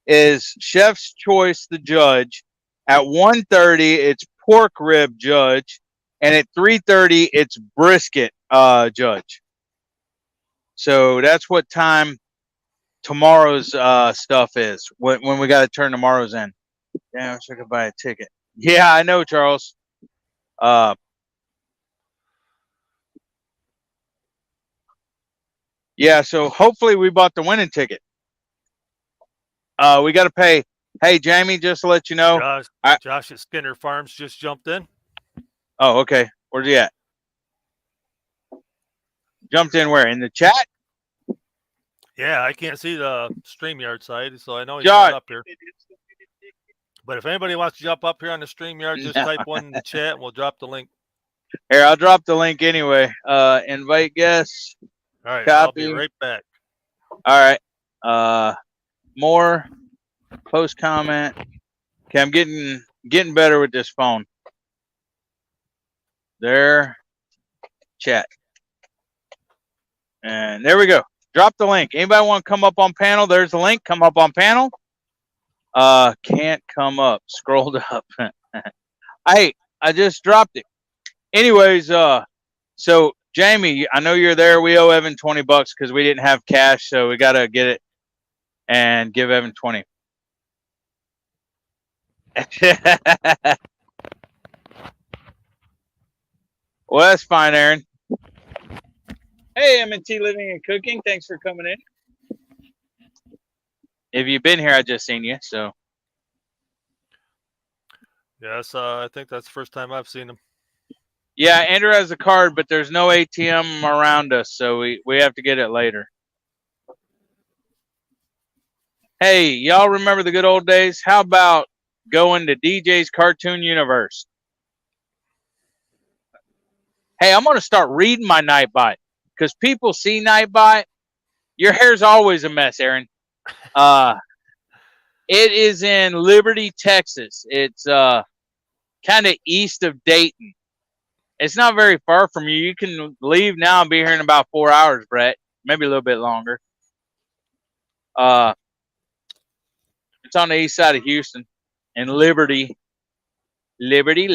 is Chef's Choice, the judge. At 1:30, it's Pork Rib judge, and at 3:30, it's Brisket judge. So that's what time tomorrow's stuff is. When we got to turn tomorrow's in. Damn, I wish I could buy a ticket. Yeah, I know, Charles. Yeah, so hopefully we bought the winning ticket. We got to pay. Hey, Jamie, just to let you know. Josh at Skinner Farms just jumped in. Oh, okay. Where's he at? Jumped in where? In the chat? Yeah, I can't see the StreamYard side, so I know he's Josh. not up here. But if anybody wants to jump up here on the StreamYard, just type one in the chat and we'll drop the link. Here, I'll drop the link anyway. Invite guests. All right, Copy. I'll be right back. All right. More. Post comment. Okay, I'm getting better with this phone. There. Chat. And there we go. Drop the link. Anybody want to come up on panel? There's the link. Come up on panel. Can't come up. Scrolled up. Hey, I just dropped it. Anyways, so Jamie, I know you're there. We owe Evan $20 because we didn't have cash, so we gotta get it and give Evan 20. Well, that's fine, Aaron. Hey, M&T Living and Cooking. Thanks for coming in. If you've been here, I just seen you. So. Yes, I think that's the first time I've seen him. Yeah, Andrew has a card, but there's no ATM around us, so we have to get it later. Hey, y'all remember the good old days? How about going to DJ's Cartoon Universe? Hey, I'm going to start reading my Nightbot because people see Nightbot. Your hair's always a mess, Aaron. It is in Liberty, Texas. It's kind of east of Dayton. It's not very far from you. You can leave now and be here in about 4 hours, Brett. Maybe a little bit longer. It's on the east side of Houston. In Liberty. Liberty.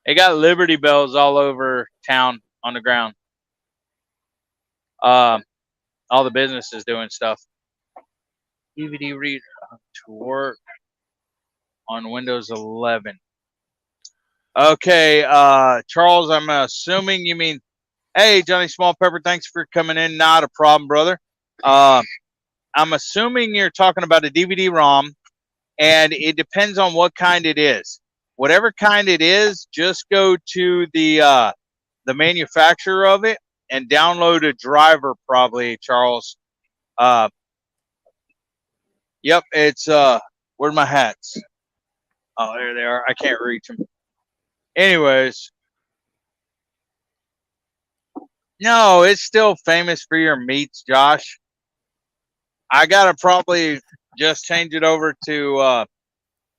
They got Liberty Bells all over town on the ground. All the businesses doing stuff. DVD reader to work on Windows 11. Okay, Charles, I'm assuming you mean, hey, Johnny Small Pepper, thanks for coming in. Not a problem, brother. I'm assuming you're talking about a DVD-ROM, and it depends on what kind it is. Whatever kind it is, just go to the manufacturer of it and download a driver, probably, Charles. Yep, it's where's my hats? Oh, there they are. I can't reach them. Anyways, no, it's still famous for your meats, Josh. I gotta probably just change it over to.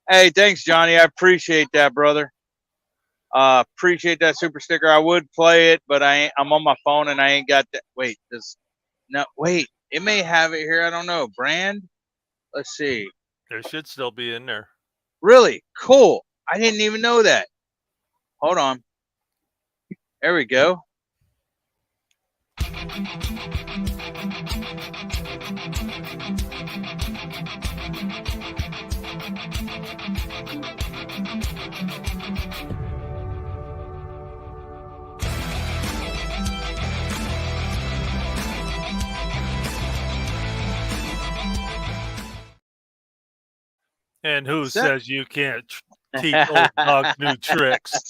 Hey, thanks, Johnny. I appreciate that, brother. Appreciate that super sticker. I would play it, but I'm on my phone and I ain't got that. Wait, wait. It may have it here. I don't know. Brand. Let's see. There should still be in there. Really cool. I didn't even know that. Hold on. There we go. And who Set- says you can't teach old dogs new tricks?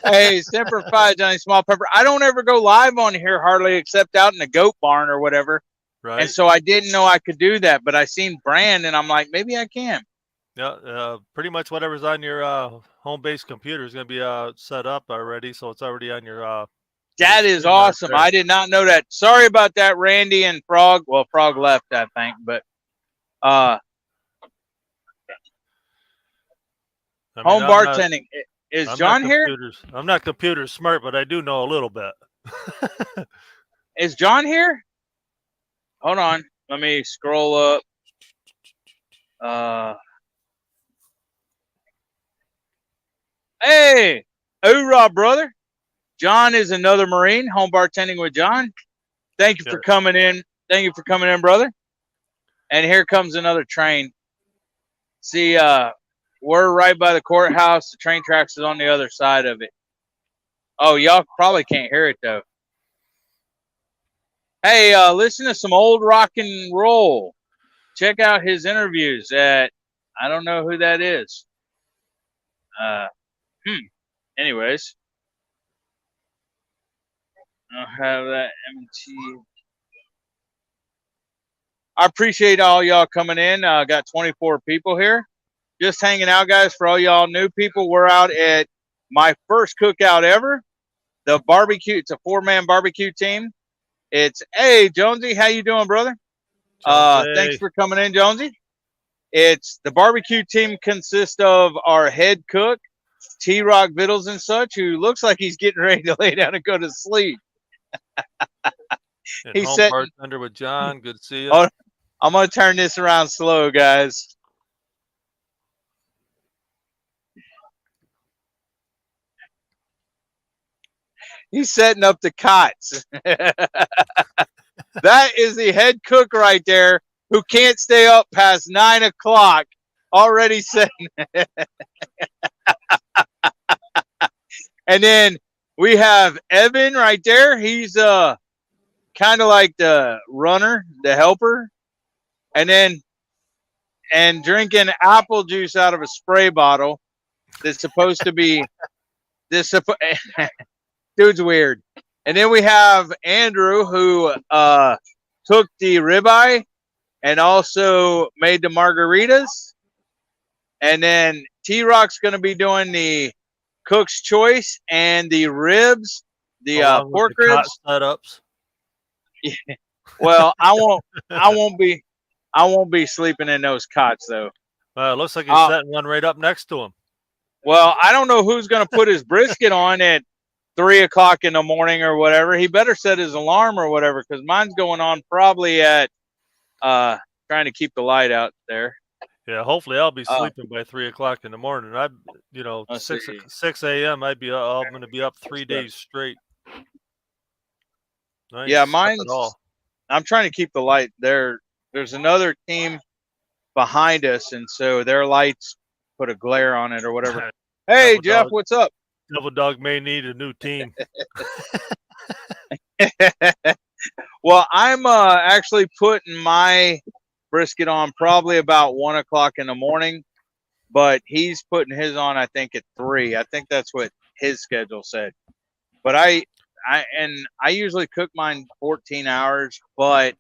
Hey, Semper Fi, Johnny Small Pepper. I don't ever go live on here hardly except out in the goat barn or whatever. Right. And so I didn't know I could do that, but I seen Brand and I'm like, maybe I can. Yeah, pretty much whatever's on your home-based computer is going to be set up already, so it's already on your. That is screen right awesome. there. I did not know that. Sorry about that, Randy and Frog. Well, Frog left, I think, but I mean, home I'm not- bartending. Is I'm John not here? I'm not computer smart, but I do know a little bit. Is John here? Hold on. Let me scroll up. Hey, hoorah, brother. John is another Marine, home bartending with John. Thank you for coming in. Thank you for coming in, brother. And here comes another train. See, we're right by the courthouse. The train tracks is on the other side of it. Oh, y'all probably can't hear it, though. Hey, listen to some old rock and roll. Check out his interviews at, I don't know who that is. Anyways. I'll have that MT. I appreciate all y'all coming in. Got 24 people here. Just hanging out, guys. For all y'all new people, we're out at my first cookout ever. The barbecue. It's a 4-man barbecue team. It's, hey, Jonesy, how you doing, brother? Thanks for coming in, Jonesy. It's the barbecue team consists of our head cook, T-Rock Vittles and such, who looks like he's getting ready to lay down and go to sleep. He's home bartender with John. Good to see you. Oh, I'm going to turn this around slow, guys. He's setting up the cots. That is the head cook right there who can't stay up past 9 o'clock. Already setting. And then we have Evan right there. He's kind of like the runner, the helper. And drinking apple juice out of a spray bottle that's supposed to be this. Dude's weird. And then we have Andrew, who took the ribeye and also made the margaritas. And then T-Rock's going to be doing the cook's choice and the ribs, the pork ribs setups. Yeah. Well, I won't be sleeping in those cots though. It looks like he's setting one right up next to him. Well, I don't know who's going to put his brisket on at 3 o'clock in the morning or whatever. He better set his alarm or whatever, because mine's going on probably at trying to keep the light out there. Yeah, hopefully I'll be sleeping by 3 o'clock in the morning. 6 a.m. I'm going to be up 3 days straight. Yeah, mine's. I'm trying to keep the light there. There's another team behind us, and so their lights put a glare on it or whatever. Hey, Jeff, what's up? Double Dog may need a new team. Well, I'm actually putting my brisket on probably about 1 o'clock in the morning, but he's putting his on, I think, at 3. I think that's what his schedule said. But I usually cook mine 14 hours, but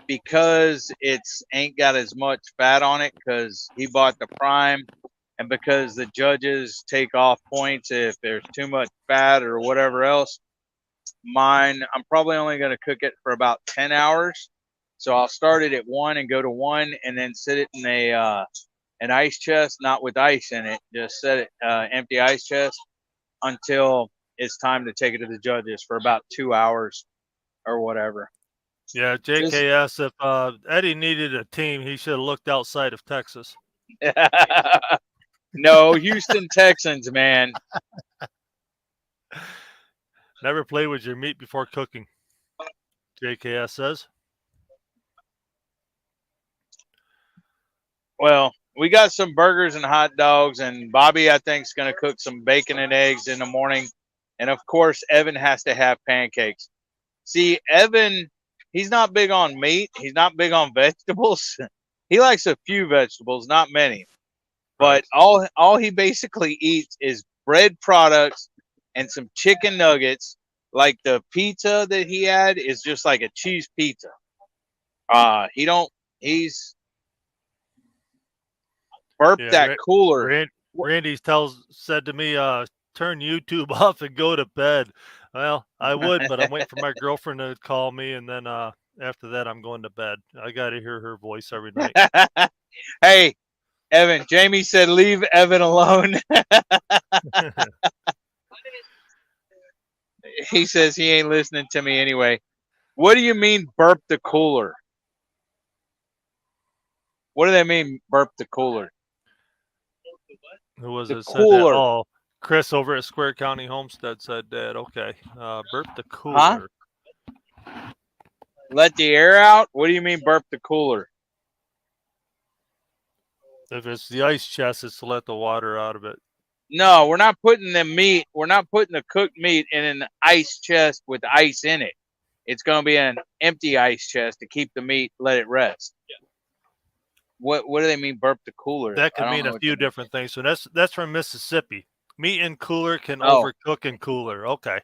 because it's ain't got as much fat on it because he bought the prime, and because the judges take off points if there's too much fat or whatever else, mine, I'm probably only going to cook it for about 10 hours. So I'll start it at 1 and go to 1 and then sit it in an ice chest, not with ice in it, just set it empty ice chest until it's time to take it to the judges for about 2 hours or whatever. Yeah, JKS, if Eddie needed a team, he should have looked outside of Texas. No, Houston Texans, man. Never play with your meat before cooking. JKS says. Well, we got some burgers and hot dogs, and Bobby, I think, is going to cook some bacon and eggs in the morning. And of course, Evan has to have pancakes. See, Evan, he's not big on meat. He's not big on vegetables. He likes a few vegetables, not many. But all he basically eats is bread products and some chicken nuggets. Like the pizza that he had is just like a cheese pizza. He's burped that cooler. Randy said to me, turn YouTube off and go to bed. Well, I would, but I'm waiting for my girlfriend to call me, and then after that, I'm going to bed. I got to hear her voice every night. Hey, Evan, Jamie said leave Evan alone. He says he ain't listening to me anyway. What do you mean burp the cooler? What do they mean burp the cooler? Who was The it? cooler. Said that? Oh, Chris over at Square County Homestead said that. Okay. Burp the cooler. Huh? Let the air out? What do you mean burp the cooler? If it's the ice chest, it's to let the water out of it. No, we're not putting the meat. We're not putting the cooked meat in an ice chest with ice in it. It's going to be an empty ice chest to keep the meat, let it rest. Yeah. What do they mean burp the cooler? That could mean a few different things. So that's from Mississippi. Meat in cooler can overcook in cooler. Okay.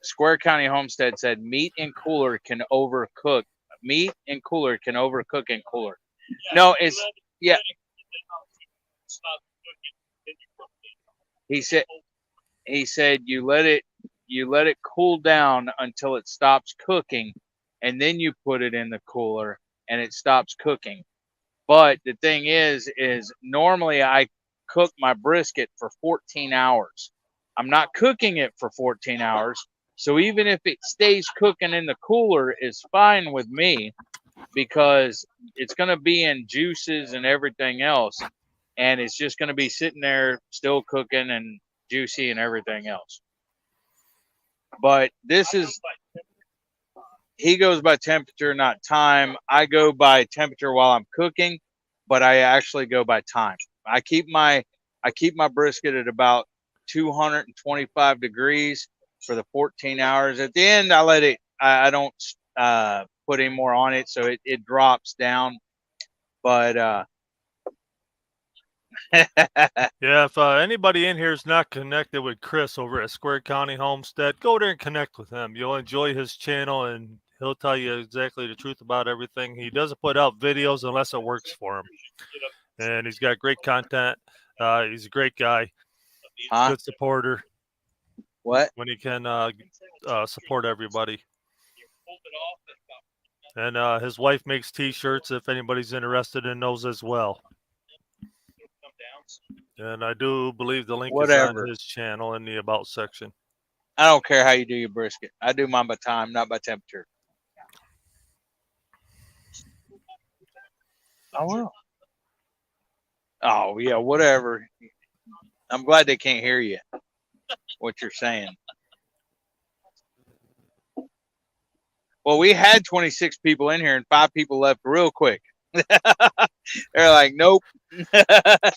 Square County Homestead said meat in cooler can overcook. Meat in cooler can overcook in cooler. Yeah, no, it's yeah. He said you let it cool down until it stops cooking, and then you put it in the cooler and it stops cooking. But the thing is normally I cook my brisket for 14 hours. I'm not cooking it for 14 hours. So even if it stays cooking in the cooler is fine with me, because it's going to be in juices and everything else. And it's just going to be sitting there still cooking and juicy and everything else. But he goes by temperature, not time. I go by temperature while I'm cooking, but I actually go by time. I keep my brisket at about 225 degrees for the 14 hours. At the end, I let it. I don't put any more on it, so it drops down. But yeah, if anybody in here is not connected with Chris over at Square County Homestead, go there and connect with him. You'll enjoy his channel, and he'll tell you exactly the truth about everything. He doesn't put out videos unless it works for him, and he's got great content. He's a great guy, good supporter. What? When he can support everybody. And his wife makes T-shirts if anybody's interested in those as well. And I do believe the link is on his channel in the About section. I don't care how you do your brisket. I do mine by time, not by temperature. I will. Oh, yeah, whatever. I'm glad they can't hear you, what you're saying. Well, we had 26 people in here and 5 people left real quick. They're like, nope.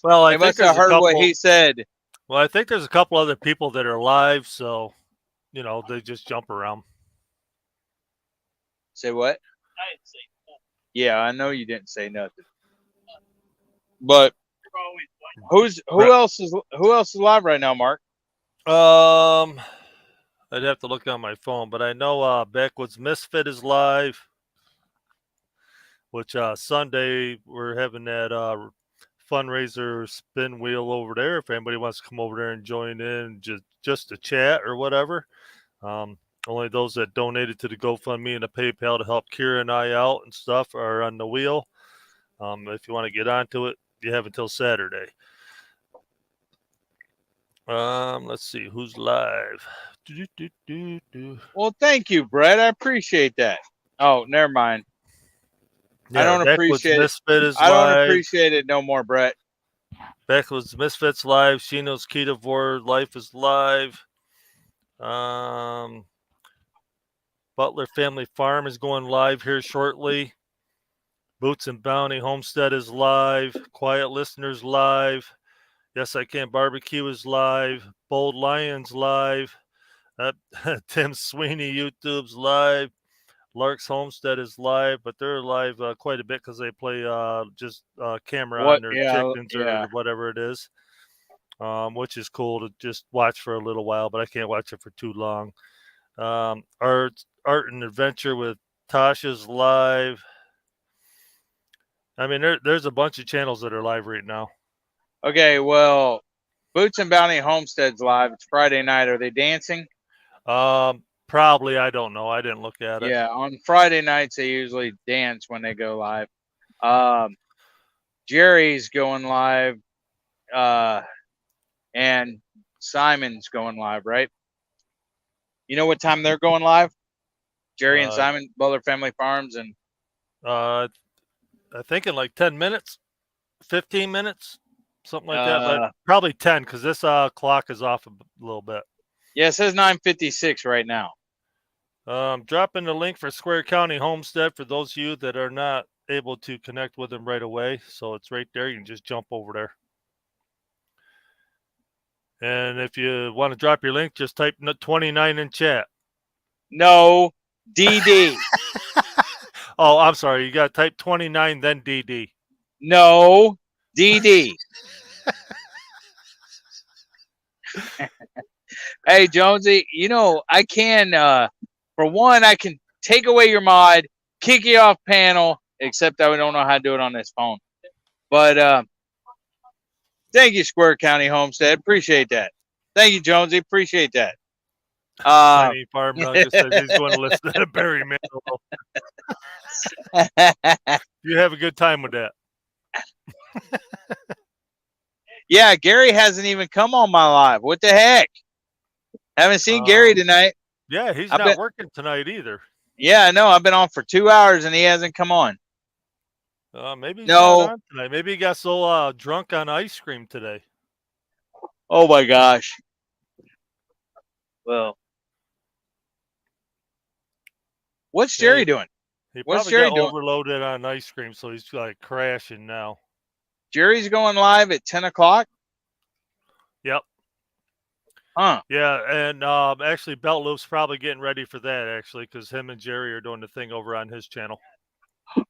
Well, I they must have heard what he said. Well, I think there's a couple other people that are live, so, they just jump around. Say what? I didn't say nothing. Yeah, I know you didn't say nothing. But who else is live right now, Mark? I'd have to look on my phone, but I know Backwoods Misfit is live, which Sunday we're having that fundraiser spin wheel over there. If anybody wants to come over there and join in just to chat or whatever. Only those that donated to the GoFundMe and the PayPal to help Kira and I out and stuff are on the wheel. If you want to get onto it, you have until Saturday. Let's see who's live. Well, thank you, Brett. I appreciate that. Oh, never mind. Yeah, I don't appreciate it. I don't appreciate it no more, Brett. Backwoods Misfits live. Shino's Key to War Life is live. Butler Family Farm is going live here shortly. Boots and Bounty Homestead is live. Quiet Listeners live. Yes, I Can Barbecue is live. Bold Lions live. Tim Sweeney YouTube's live. Lark's Homestead is live, but they're live quite a bit because they play just camera on their chickens or whatever it is, which is cool to just watch for a little while, but I can't watch it for too long. Art and Adventure with Tasha's live. I mean, there's a bunch of channels that are live right now. Okay, well, Boots and Bounty Homestead's live. It's Friday night. Are they dancing? Probably. I don't know. I didn't look at it. Yeah, on Friday nights they usually dance when they go live. Jerry's going live, and Simon's going live, right? You know what time they're going live? Jerry and Simon, Butler Family Farms, and I think in like 10 minutes, 15 minutes, something like that. But probably 10 because this clock is off a little bit. Yeah, it says 9:56 right now. Dropping the link for Square County Homestead for those of you that are not able to connect with them right away. So it's right there. You can just jump over there. And if you want to drop your link, just type 29 in chat. No, DD. Oh, I'm sorry. You got to type 29, then DD. No, DD. Hey, Jonesy, you know, I can, for one, I can take away your mod, kick you off panel, except I don't know how to do it on this phone. But thank you, Square County Homestead. Appreciate that. Thank you, Jonesy. Appreciate that. Tiny Farm Nugget says he's going to listen to Barry Manilow. You have a good time with that. Yeah, Gary hasn't even come on my live. What the heck? Haven't seen Gary tonight. Yeah, he's not working tonight either. Yeah, I know. I've been on for 2 hours and he hasn't come on. Maybe he's not on tonight. Maybe he got so drunk on ice cream today. Oh my gosh. Well, what's Jerry doing? What's Jerry doing? Overloaded on ice cream, so he's like crashing now. Jerry's going live at 10 o'clock? Yep. Huh. Yeah, and actually Belt Loop's probably getting ready for that, actually, because him and Jerry are doing the thing over on his channel.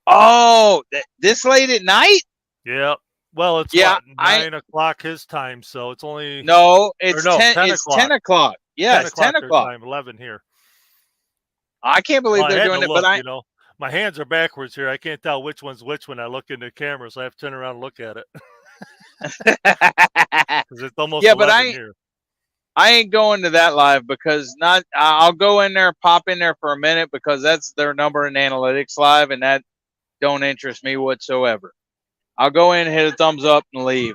Oh, this late at night? Yeah. Well, it's 9 o'clock his time, so it's only... No, it's 10 o'clock. 10 o'clock. Yeah, it's 10 o'clock. Time, 11 here. I can't believe they're doing it, look, but you know, my hands are backwards here. I can't tell which one's which when I look in the camera, so I have to turn around and look at it. Because it's almost 11 here. I ain't going to that live because I'll go in there, pop in there for a minute because that's their number in analytics live, and that don't interest me whatsoever. I'll go in, hit a thumbs up, and leave.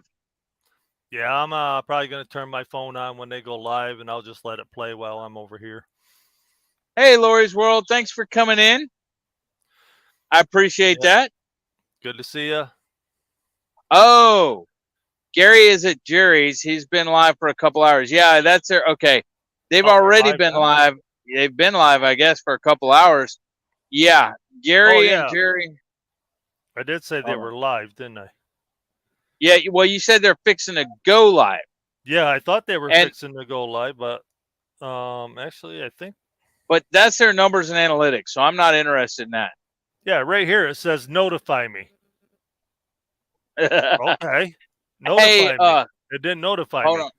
Yeah, I'm probably going to turn my phone on when they go live, and I'll just let it play while I'm over here. Hey, Lori's World, thanks for coming in. I appreciate that. Good to see you. Oh, Gary is at Jerry's. He's been live for a couple hours. Yeah, that's their okay. They've already been live. They've been live, I guess, for a couple hours. Yeah, Gary and Jerry. I did say they were live, didn't I? Yeah, well, you said they're fixing to go live. Yeah, I thought they were fixing to go live, but actually, I think. But that's their numbers and analytics, so I'm not interested in that. Yeah, right here it says notify me. Okay. Notify me. It didn't notify me.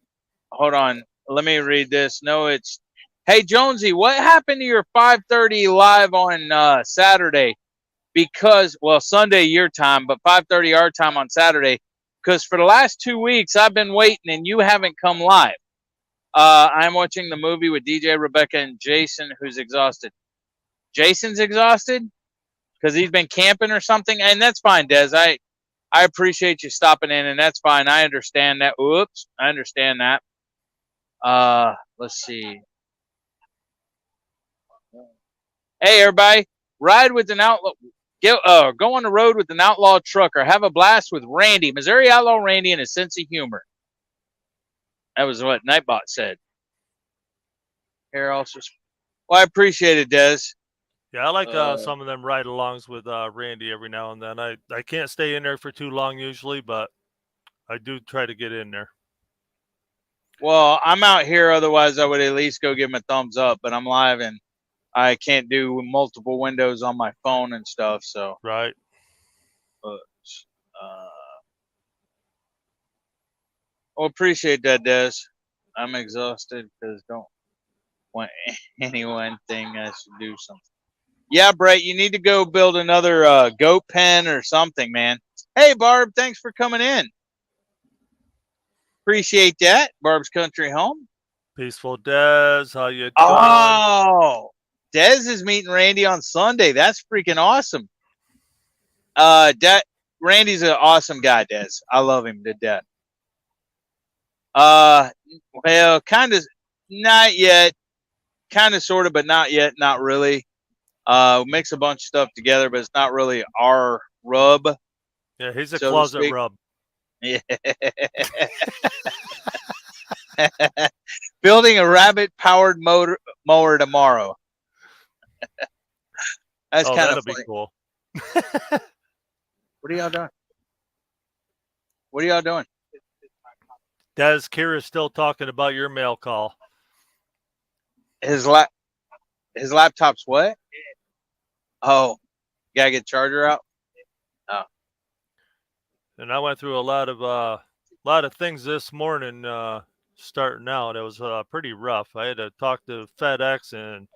Hold on. Let me read this. No, it's... Hey, Jonesy, what happened to your 5:30 live on Saturday? Because, well, Sunday your time, but 5:30 our time on Saturday. Because for the last 2 weeks, I've been waiting, and you haven't come live. I'm watching the movie with DJ, Rebecca, and Jason, who's exhausted. Jason's exhausted? Because he's been camping or something? And that's fine, Des. I appreciate you stopping in, and that's fine. I understand that. Oops. I understand that. Let's see. Hey, everybody. Ride with an outlaw. Go on the road with an outlaw trucker. Have a blast with Randy. Missouri Outlaw Randy and his sense of humor. That was what Nightbot said. Here also. Well, I appreciate it, Des. Yeah, I like some of them ride-alongs with Randy every now and then. I can't stay in there for too long usually, but I do try to get in there. Well, I'm out here. Otherwise, I would at least go give him a thumbs up. But I'm live and I can't do multiple windows on my phone and stuff. So, Right. but, well, appreciate that, Des. I'm exhausted because don't want anyone think I should do something. Yeah, Brett, you need to go build another goat pen or something, man. Hey, Barb, thanks for coming in. Appreciate that. Barb's Country Home. Peaceful Des, how you doing? Oh, Des is meeting Randy on Sunday. That's freaking awesome. Randy's an awesome guy, Des. I love him to death. Well, kind of, not yet. Kind of, sort of, but not yet. Not really. Mix a bunch of stuff together, but it's not really our rub. Yeah, he's a so to closet speak. rub. Yeah. Building a rabbit-powered mower tomorrow. That's kind that'll of be cool. What are y'all doing? What are y'all doing? Des, Kira's still talking about your mail call. His laptop's what? Oh, you gotta get charger out. Oh, And I went through a lot of things this morning. Starting out, it was pretty rough. I had to talk to FedEx and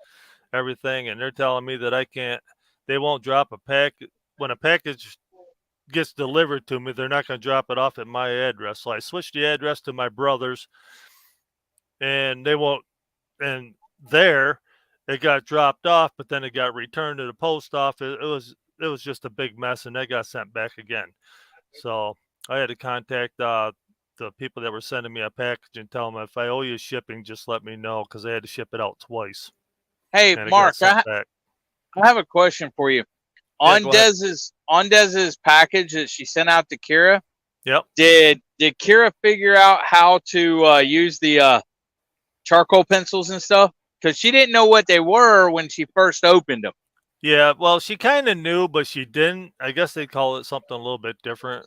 everything, and they're telling me that they won't drop a package when a package gets delivered to me. They're not going to drop it off at my address. So I switched the address to my brother's, and they won't. And there, it got dropped off, but then it got returned to the post office. It was just a big mess, and they got sent back again. So I had to contact the people that were sending me a package and tell them if I owe you shipping, just let me know, because they had to ship it out twice. hey, And it Mark, got I sent back. have a question for you. Yeah, On go ahead. Dez's package that she sent out to Kira, Yep. did Kira figure out how to use the charcoal pencils and stuff? Because she didn't know what they were when she first opened them. Yeah, well, she kind of knew, but she didn't. I guess they call it something a little bit different.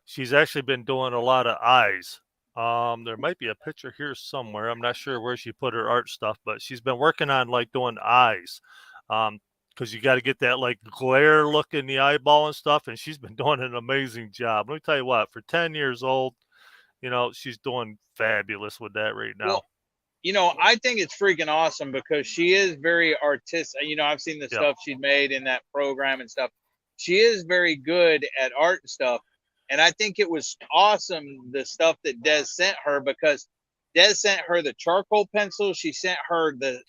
She's actually been doing a lot of eyes. There might be a picture here somewhere. I'm not sure where she put her art stuff, but she's been working on like doing eyes. Because you got to get that like glare look in the eyeball and stuff, and she's been doing an amazing job. Let me tell you what, for 10 years old, she's doing fabulous with that right now. Well, I think it's freaking awesome because she is very artistic. I've seen the stuff she'd made in that program and stuff. She is very good at art and stuff. And I think it was awesome, the stuff that Des sent her, because Des sent her the charcoal pencils. She sent her the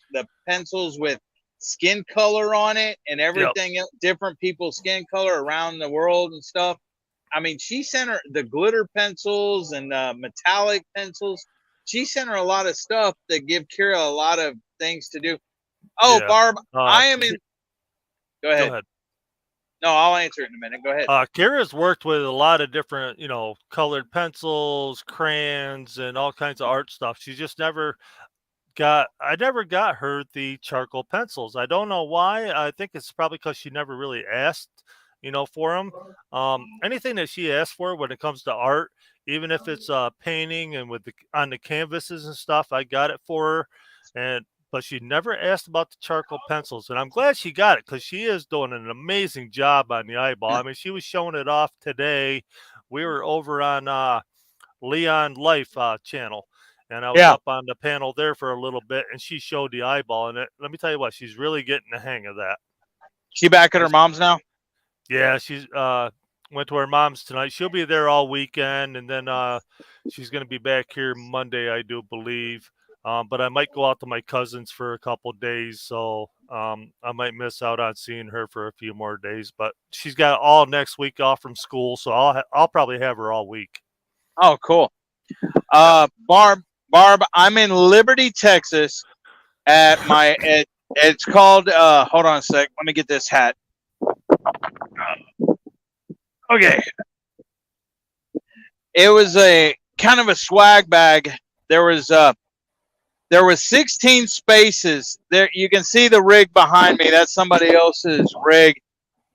pencils with skin color on it and everything else, different people's skin color around the world and stuff. I mean, she sent her the glitter pencils and metallic pencils. She sent her a lot of stuff that give Kira a lot of things to do. Oh, Yeah. Barb, I am in. Go ahead. Go ahead. No, I'll answer it in a minute. Go ahead. Kira's worked with a lot of different, colored pencils, crayons, and all kinds of art stuff. She just I never got her the charcoal pencils. I don't know why. I think it's probably because she never really asked, for them. Anything that she asked for when it comes to art, even if it's painting and on the canvases and stuff, I got it for her. But she never asked about the charcoal pencils, and I'm glad she got it because she is doing an amazing job on the eyeball. I mean, she was showing it off today. We were over on Leon Life channel, and I was up on the panel there for a little bit, and she showed the eyeball. And let me tell you what, she's really getting the hang of that. She back at her mom's now? Yeah, she's went to her mom's tonight. She'll be there all weekend, and then she's going to be back here Monday, I do believe. But I might go out to my cousin's for a couple days, so I might miss out on seeing her for a few more days. But she's got all next week off from school, so I'll probably have her all week. Oh, cool. Barb, I'm in Liberty, Texas, at my it's called. Hold on a sec. Let me get this hat. Okay. It was a kind of a swag bag. There was there was 16 spaces there. You can see the rig behind me. That's somebody else's rig.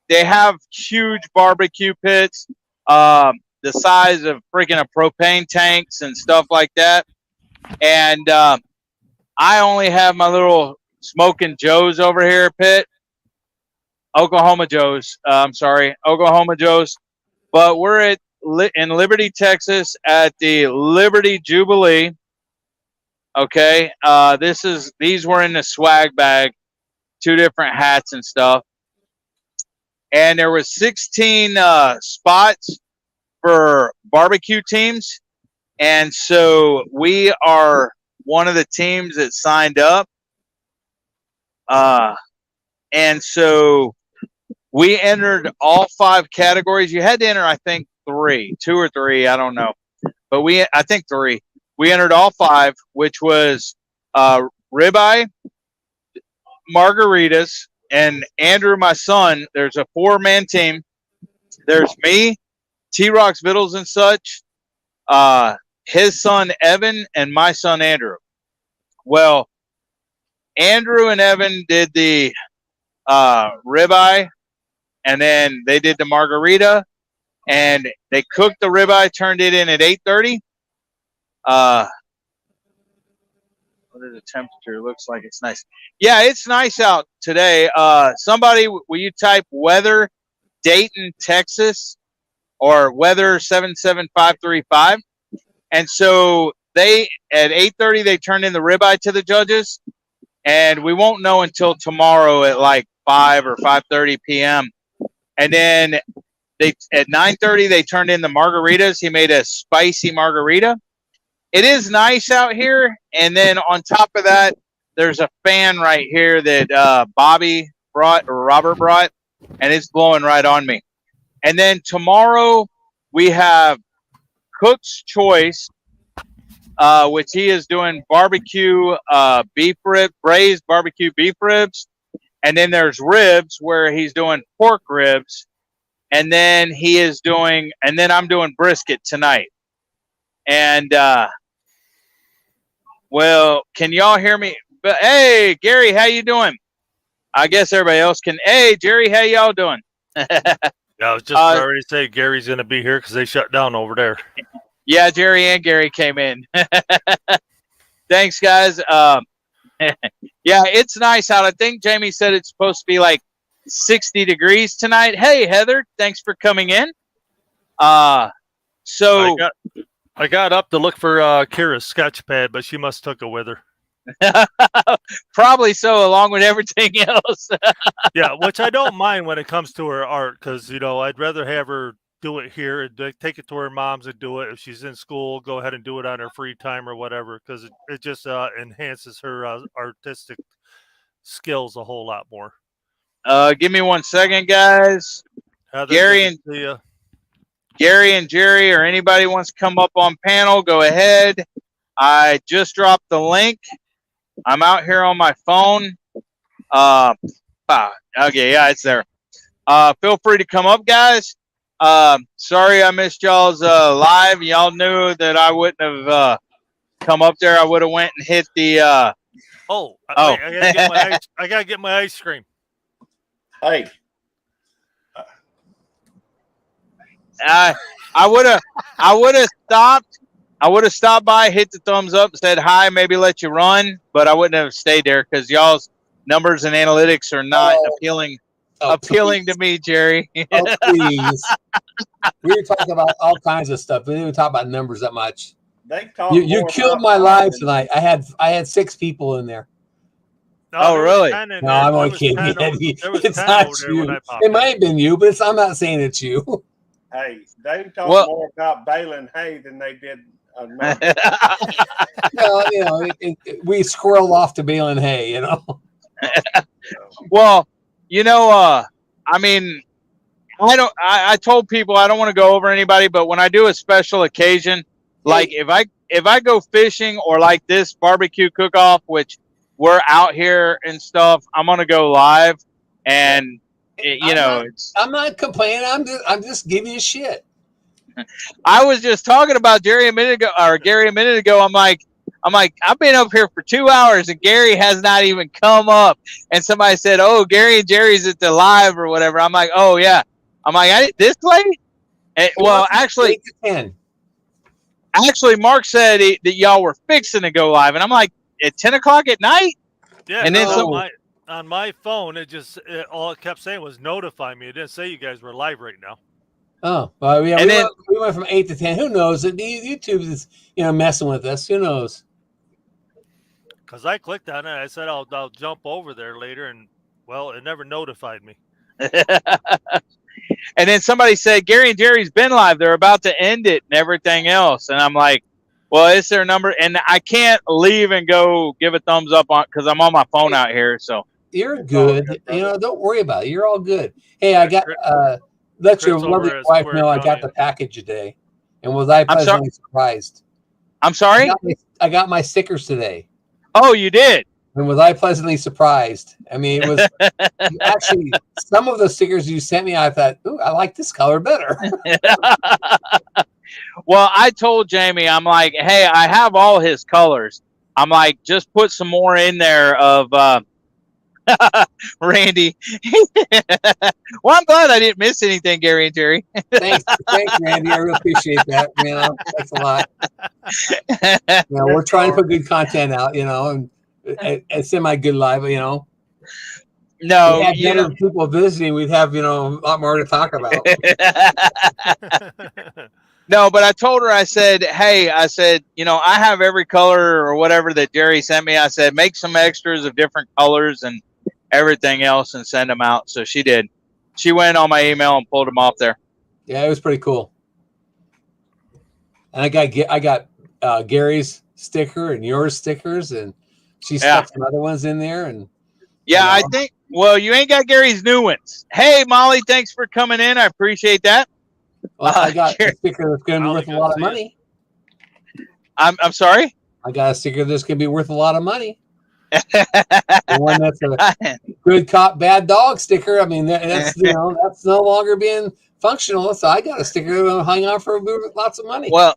They have huge barbecue pits, the size of freaking a propane tanks and stuff like that. And I only have my little Smoking Joe's over here pit. Oklahoma Joe's. Oklahoma Joe's. But we're in Liberty, Texas at the Liberty Jubilee. Okay. These were in the swag bag, 2 different hats and stuff. And there was 16 spots for barbecue teams. And so we are one of the teams that signed up. And so we entered all 5 categories. You had to enter, I think, 2 or 3. I don't know. But I think 3. We entered all 5, which was ribeye, margaritas, and Andrew, my son. There's a 4-man team. There's me, T-Rock's Vittles and such, his son Evan, and my son Andrew. Well, Andrew and Evan did the ribeye, and then they did the margarita, and they cooked the ribeye, turned it in at 8:30. What is the temperature? Looks like it's nice. Yeah, it's nice out today. Somebody, will you type weather Dayton, Texas, or weather 77535? And so they, at 8:30, they turned in the ribeye to the judges, and we won't know until tomorrow at like 5 or 5:30 p.m. And then at 9:30, they turned in the margaritas. He made a spicy margarita. It is nice out here. And then on top of that, there's a fan right here that Robert brought, and it's blowing right on me. And then tomorrow we have Cook's Choice, which he is doing barbecue braised barbecue beef ribs. And then there's ribs where he's doing pork ribs. And then I'm doing brisket tonight. And, well, can y'all hear me? But hey, Gary, how you doing? I guess everybody else can. Hey, Jerry, how y'all doing? Yeah, I was just already say Gary's going to be here because they shut down over there. Yeah, Jerry and Gary came in. Thanks, guys. Yeah, it's nice out. I think Jamie said it's supposed to be like 60 degrees tonight. Hey, Heather, thanks for coming in. So I got up to look for Kira's sketch pad, but she must have took it with her. Probably so, along with everything else. Yeah, which I don't mind when it comes to her art, because I'd rather have her do it here and take it to her mom's and do it. If she's in school, go ahead and do it on her free time or whatever, because it just enhances her artistic skills a whole lot more. Give me 1 second, guys. Heather, Gary and Jerry, or anybody wants to come up on panel, go ahead. I just dropped the link. I'm out here on my phone. Okay, yeah, it's there. Feel free to come up, guys. Sorry I missed y'all's live. Y'all knew that I wouldn't have come up there. I would have went and hit the I gotta get my ice cream. Hey. I would have stopped. I would have stopped by, hit the thumbs up, said hi, maybe let you run, but I wouldn't have stayed there because y'all's numbers and analytics are not appealing to me, Jerry. Oh, please. We were talking about all kinds of stuff. We didn't even talk about numbers that much. You killed my live tonight. I had 6 people in there. No, really? No, I'm only kidding. It's not you. It might have been you, but I'm not saying it's you. Hey, they talk more about baling hay than they did. Well, we squirreled off to baling hay, Well, I mean, I told people I don't want to go over anybody, but when I do a special occasion, like if I go fishing or like this barbecue cook-off, which we're out here and stuff, I'm gonna go live, and I'm not complaining. I'm just giving you shit. I was just talking about Gary a minute ago. I'm like, I'm like, I've been up here for 2 hours and Gary has not even come up. And somebody said, "Oh, Gary and Jerry's at the live or whatever." I'm like, "Oh yeah." I'm like, "This late?" And, well, actually, 8 to 10. Mark said that y'all were fixing to go live, and I'm like, at 10 o'clock at night. Yeah, and then some. On my phone, all it kept saying was notify me. It didn't say you guys were live right now. Oh, well, yeah, And we went from 8 to 10. Who knows? YouTube is messing with us. Who knows? Because I clicked on it, I said I'll jump over there later, and well, it never notified me. And then somebody said Gary and Jerry's been live. They're about to end it and everything else. And I'm like, well, is there a number? And I can't leave and go give a thumbs up on because I'm on my phone out here. So you're good. Don't worry about it. You're all good. Hey, I got let your lovely wife know I got the package today, and was I pleasantly surprised? I'm sorry. I got my stickers today. Oh, you did. And was I pleasantly surprised? I mean, it was actually some of the stickers you sent me. I thought, ooh, I like this color better. Well, I told Jamie, I'm like, hey, I have all his colors. I'm like, just put some more in there of Randy. Well, I'm glad I didn't miss anything, Gary and Jerry. Thanks, Randy. I really appreciate that. Thanks a lot. We're trying to put good content out, and semi good live, No, we had people visiting, we'd have a lot more to talk about. No, but I told her, I said, hey, I have every color or whatever that Jerry sent me. I said, make some extras of different colors and everything else and send them out. So she did. She went on my email and pulled them off there. Yeah, it was pretty cool. And I got Gary's sticker and yours stickers, and she stuck some other ones in there. And I think, well, you ain't got Gary's new ones. Hey, Molly, thanks for coming in. I appreciate that. Well, I got a sticker that's going to be worth a lot of money. I'm sorry? I got a sticker that's going to be worth a lot of money. The one that's a good cop, bad dog sticker. I mean, that's that's no longer being functional. So I got a sticker that'll hang on for lots of money. Well,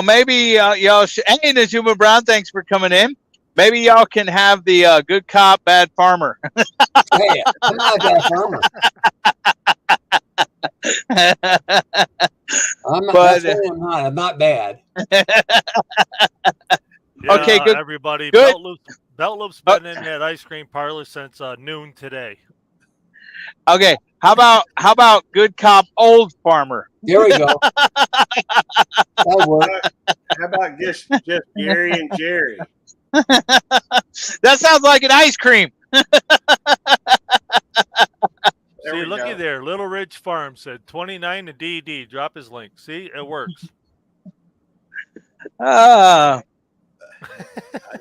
maybe y'all should. Hey, Najuma Brown, thanks for coming in. Maybe y'all can have the good cop, bad farmer. Hey, I'm not a bad farmer. I'm not bad. Okay, good. Everybody, good. Belt Loop's been in that ice cream parlor since noon today. Okay, how about good cop, old farmer? There we go. That works. How about just Gary and Jerry? That sounds like an ice cream. See, looky there. Little Ridge Farm said 29 to DD. Drop his link. See, it works.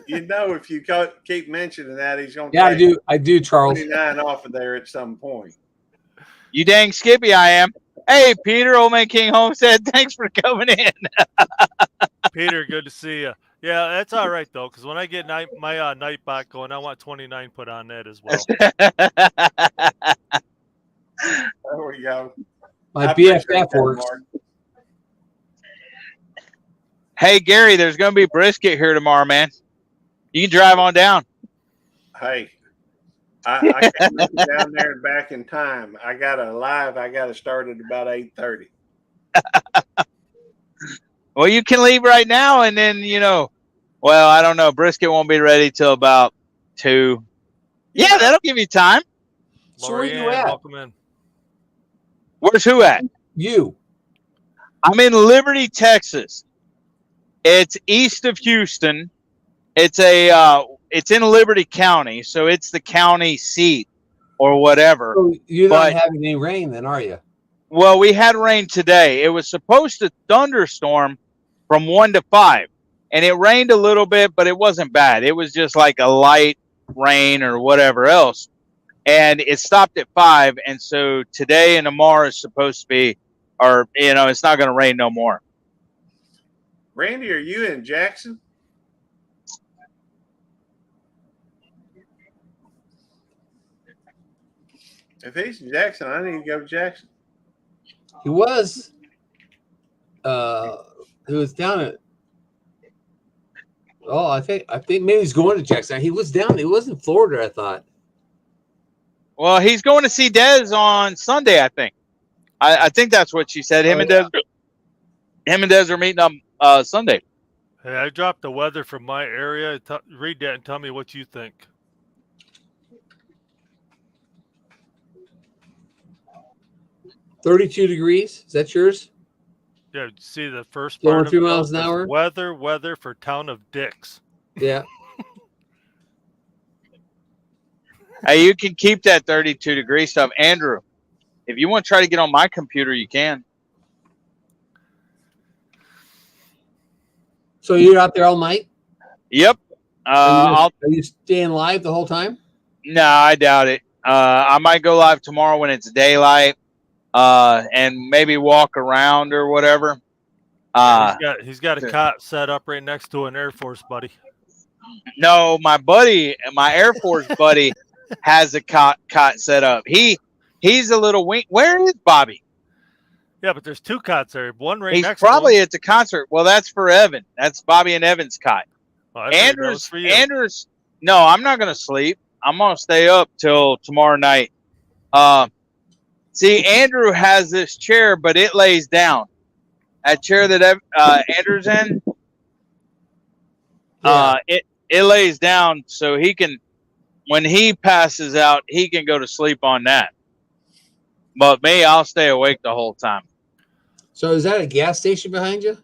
If you keep mentioning that, he's going to I do, Charles. 29 off of there at some point. You dang Skippy, I am. Hey, Peter, Old Man King Homestead, thanks for coming in. Peter, good to see you. Yeah, that's all right, though, because when I get my Nightbot going, I want 29 put on that as well. There we go. My BFF works. Hey, Gary, there's going to be brisket here tomorrow, man. You can drive on down. Hey, I can't make it down there and back in time. I got to start at about 8:30. Well, you can leave right now, and then, well, I don't know. Brisket won't be ready till about 2. Yeah, that'll give you time. So where you at? Welcome in. Where's who at? You. I'm in Liberty, Texas. It's east of Houston. It's in Liberty County, so it's the county seat or whatever. So you're not having any rain then, are you? Well, we had rain today. It was supposed to thunderstorm from 1 to 5, and it rained a little bit, but it wasn't bad. It was just like a light rain or whatever else, and it stopped at 5. And so today and tomorrow is supposed to be, or it's not going to rain no more. Randy, are you in Jackson? If he's in Jackson, I need to go to Jackson. He was. He was down at. Oh, I think maybe he's going to Jackson. He was down. He was in Florida, I thought. Well, he's going to see Dez on Sunday, I think. I think that's what she said. Him and Dez are meeting up Sunday. Hey, I dropped the weather from my area. Read that and tell me what you think. $32 degrees. Is that yours? Yeah, see the first Going part of 3 it, miles though? an hour? Weather for town of Dix. Yeah. Hey, you can keep that 32-degree stuff. Andrew, if you want to try to get on my computer, you can. So you're out there all night? Yep. Are you staying live the whole time? No, I doubt it. I might go live tomorrow when it's daylight, and maybe walk around or whatever. He's got a cot set up right next to an Air Force buddy. No, my Air Force buddy, has a cot set up. He's a little wink. Where is Bobby? Yeah, but there's two cots there. One right He's next probably to him. at the concert. Well, that's for Evan. That's Bobby and Evan's cot. Oh, Andrew's for you. Andrew's. No, I'm not going to sleep. I'm going to stay up till tomorrow night. See, Andrew has this chair, but it lays down. That chair that Andrew's in, it lays down so he can, when he passes out, he can go to sleep on that. But me, I'll stay awake the whole time. So is that a gas station behind you?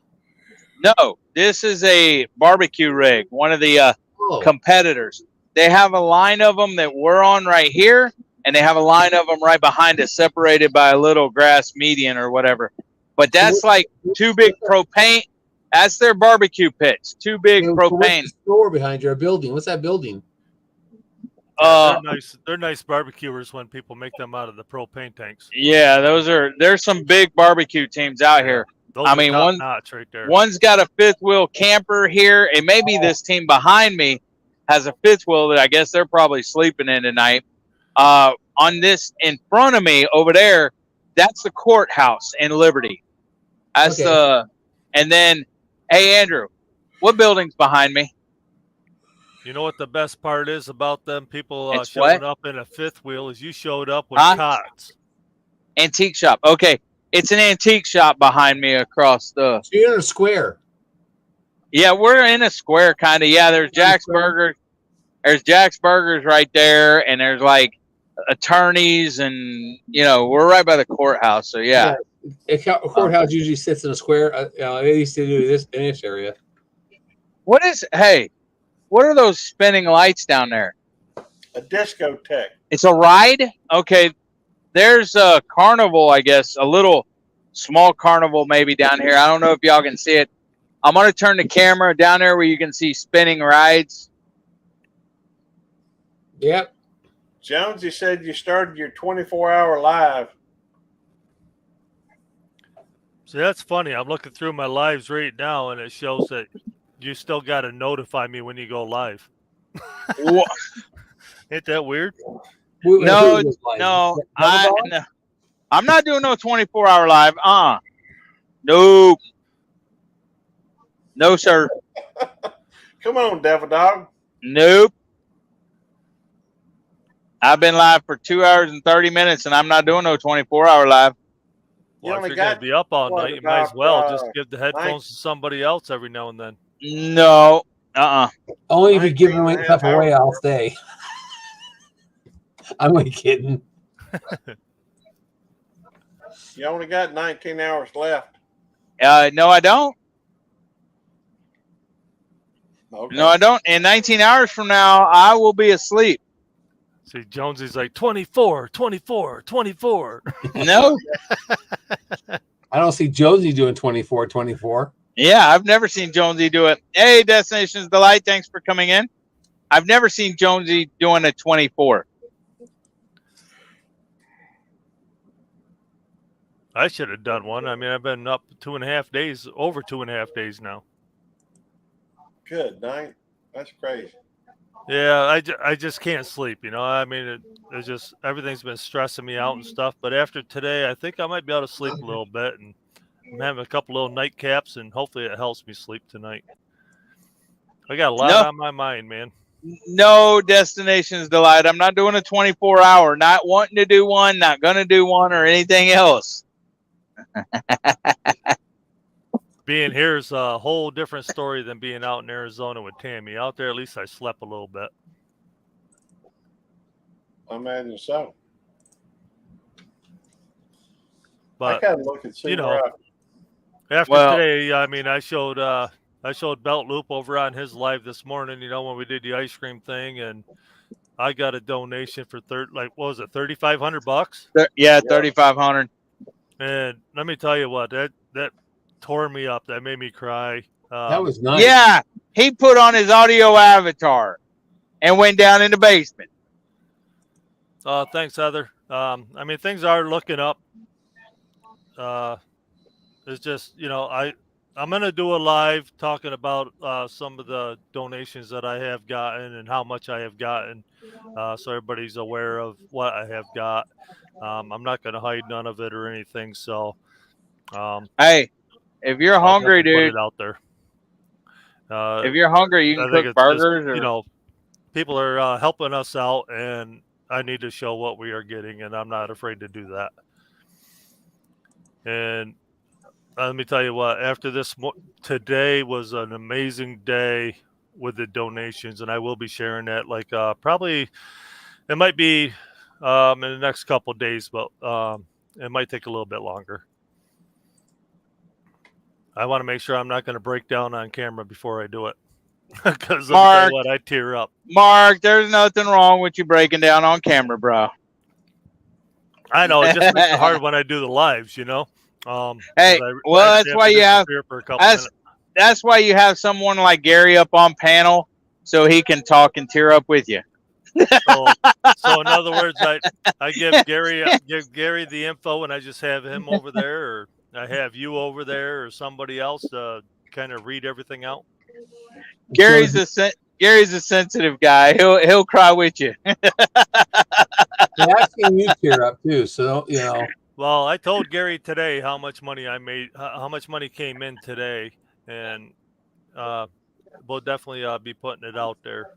No, this is a barbecue rig, one of the competitors. They have a line of them that we're on right here, and they have a line of them right behind us, separated by a little grass median or whatever. But that's like two big propane. That's their barbecue pits. Two big propane. What's the store behind you? A building. What's that building? They're nice barbecuers when people make them out of the propane tanks. Yeah, there's some big barbecue teams out here. Those I mean, notch right there. One's got a fifth wheel camper here, and maybe this team behind me has a fifth wheel that I guess they're probably sleeping in tonight. On this in front of me over there, that's the courthouse in Liberty. That's and then, hey Andrew, what building's behind me? You know what the best part is about them people showing up in a fifth wheel is you showed up with cots. Antique shop. Okay, it's an antique shop behind me across the. So you're in a square. Yeah, we're in a square, kind of. Yeah, there's Jack's Burgers. There's Jack's Burgers right there, and there's like attorneys, and we're right by the courthouse. So yeah. A courthouse usually sits in a square. They used to do this in this area. What are those spinning lights down there? A discotheque. It's a ride? Okay. There's a carnival, I guess, a little small carnival maybe down here. I don't know if y'all can see it. I'm going to turn the camera down there where you can see spinning rides. Yep. Jones, you said you started your 24-hour live. See, that's funny. I'm looking through my lives right now, and it shows that you still got to notify me when you go live. Ain't that weird? No. I'm not doing no 24-hour live. Nope. No, sir. Come on, Devil Dog. Nope. I've been live for 2 hours and 30 minutes, and I'm not doing no 24-hour live. Well, if you're going to be up all night, you might as well just give the headphones to somebody else every now and then. No. Only if you give stuff away, I'll stay. I'm only kidding. You only got 19 hours left. No, I don't. Okay. No, I don't. In 19 hours from now, I will be asleep. See, Jonesy's like 24. No. I don't see Jonesy doing 24. Yeah, I've never seen Jonesy do it. Hey, Destinations Delight, thanks for coming in. I've never seen Jonesy doing a 24. I should have done one. I mean, I've been up 2.5 days, over 2.5 days now. Good night. That's crazy. Yeah, I just can't sleep, I mean, it's just everything's been stressing me out and stuff. But after today, I think I might be able to sleep a little bit, and I'm having a couple little nightcaps, and hopefully it helps me sleep tonight. I got a lot No. on my mind, man. No Destinations Delight. I'm not doing a 24-hour. Not wanting to do one. Not gonna do one or anything else. Being here is a whole different story than being out in Arizona with Tammy. Out there, at least I slept a little bit. I imagine so. I But gotta look and see you know, where after Well- today, I mean, I showed Belt Loop over on his live this morning. You know, when we did the ice cream thing, and I got a donation for what was it, $3,500? Yeah, 3,500. And let me tell you what, that tore me up. That made me cry. That was nice. Yeah, he put on his audio avatar and went down in the basement. Thanks, Heather. I mean, things are looking up. It's just, you know, I'm gonna do a live talking about some of the donations that I have gotten and how much I have gotten, so everybody's aware of what I have got. I'm not gonna hide none of it or anything. So, Hey, if you're I'll hungry, definitely dude, put it out there. if you're hungry, you I can think cook it's just, burgers. you know, people are helping us out, and I need to show what we are getting, and I'm not afraid to do that. And let me tell you what, after this, today was an amazing day with the donations, and I will be sharing that. Like probably, it might be in the next couple of days, but it might take a little bit longer. I want to make sure I'm not going to break down on camera before I do it, because let me tell you what, I tear up. Mark, there's nothing wrong with you breaking down on camera, bro. I know, it just makes it hard when I do the lives, you know. Hey, well, that's why you have. For a couple minutes. That's why you have someone like Gary up on panel, so he can talk and tear up with you. So in other words, I give Gary the info, and I just have him over there, or I have you over there, or somebody else to kind of read everything out. Gary's a sensitive guy. He'll cry with you. They're asking you tear up too, so you know. Well, I told Gary today how much money I made, how much money came in today, and we'll definitely be putting it out there.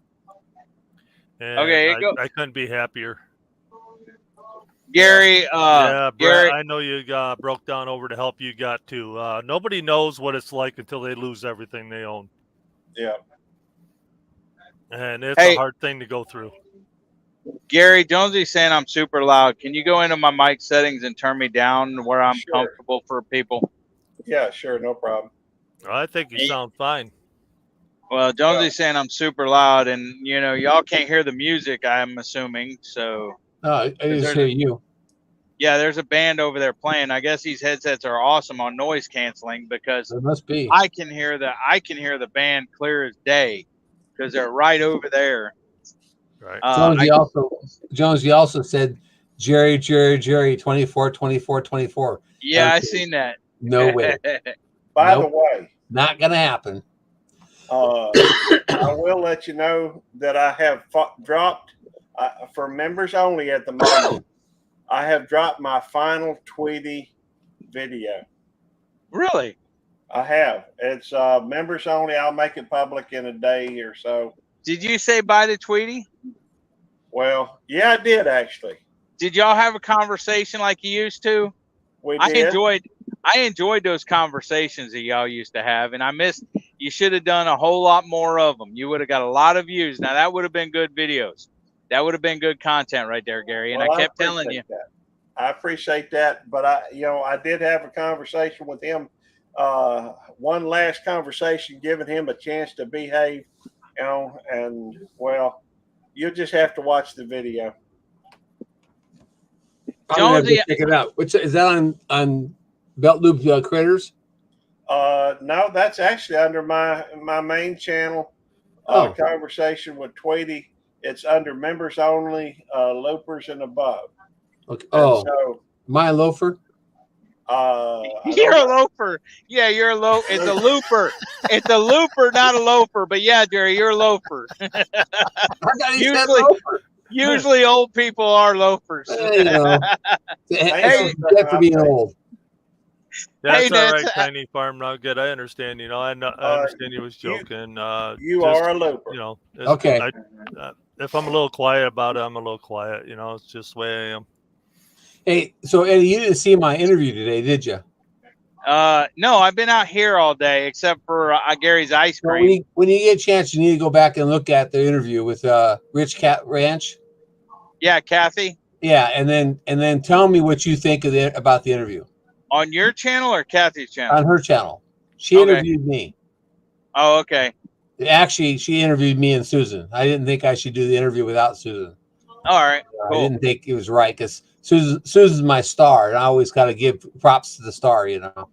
And Okay, I couldn't be happier. Gary, yeah, Brett, Gary, I know you broke down over to help you got too. Nobody knows what it's like until they lose everything they own. Yeah. And it's a hard thing to go through. Gary, Jonesy's saying I'm super loud. Can you go into my mic settings and turn me down where I'm comfortable for people? Yeah, sure, no problem. I think you sound fine. Well, Jonesy's saying I'm super loud, and you know, y'all can't hear the music, I'm assuming. So I just hear you. Yeah, there's a band over there playing. I guess these headsets are awesome on noise canceling because it must be. I can hear the band clear as day because they're right over there. Right. Jonesy also said Jerry 24, 24, 24. Yeah, I seen that. No way. By the way, not gonna happen. I will let you know that I have dropped for members only at the moment. I have dropped my final Tweety video. Really? I have. It's members only. I'll make it public in a day or so. Did you say bye to Tweety? Well, yeah, I did actually. Did y'all have a conversation like you used to? We did. I enjoyed those conversations that y'all used to have, and I missed. You should have done a whole lot more of them. You would have got a lot of views. Now that would have been good videos. That would have been good content right there, Gary. And well, I kept telling you. I appreciate that, but I did have a conversation with him. One last conversation, giving him a chance to behave, and well, you'll just have to watch the video. Jonesy, check it out. Is that on Belt Loop Critters? No, that's actually under my main channel. Conversation with Tweety. It's under members only, loopers and above. Okay. Oh, so, my loafer. You're a loafer. Yeah, you're a loafer. It's a looper. It's a looper, not a loafer. But yeah, Jerry, you're a loafer. Usually old people are loafers. Hey, for being old. That's Hey, all right, that's Tiny Farm Nugget. I understand. You know, I understand you was joking. You just, are a looper. you know, Okay. if I'm a little quiet about it, I'm a little quiet. You know, it's just the way I am. Hey, so Eddie, you didn't see my interview today, did you? no, I've been out here all day except for Gary's ice Well, cream. when you get a chance, you need to go back and look at the interview with Rich Cat Ranch. Yeah, Kathy, Yeah, and then tell me what you think of about the interview on your channel or Kathy's channel? on her channel. She Okay. interviewed me. Oh, okay. Actually, she interviewed me and Susan. I didn't think I should do the interview without Susan. All right. I Cool. didn't think it was right because Susan's my star, and I always got to give props to the star, you know.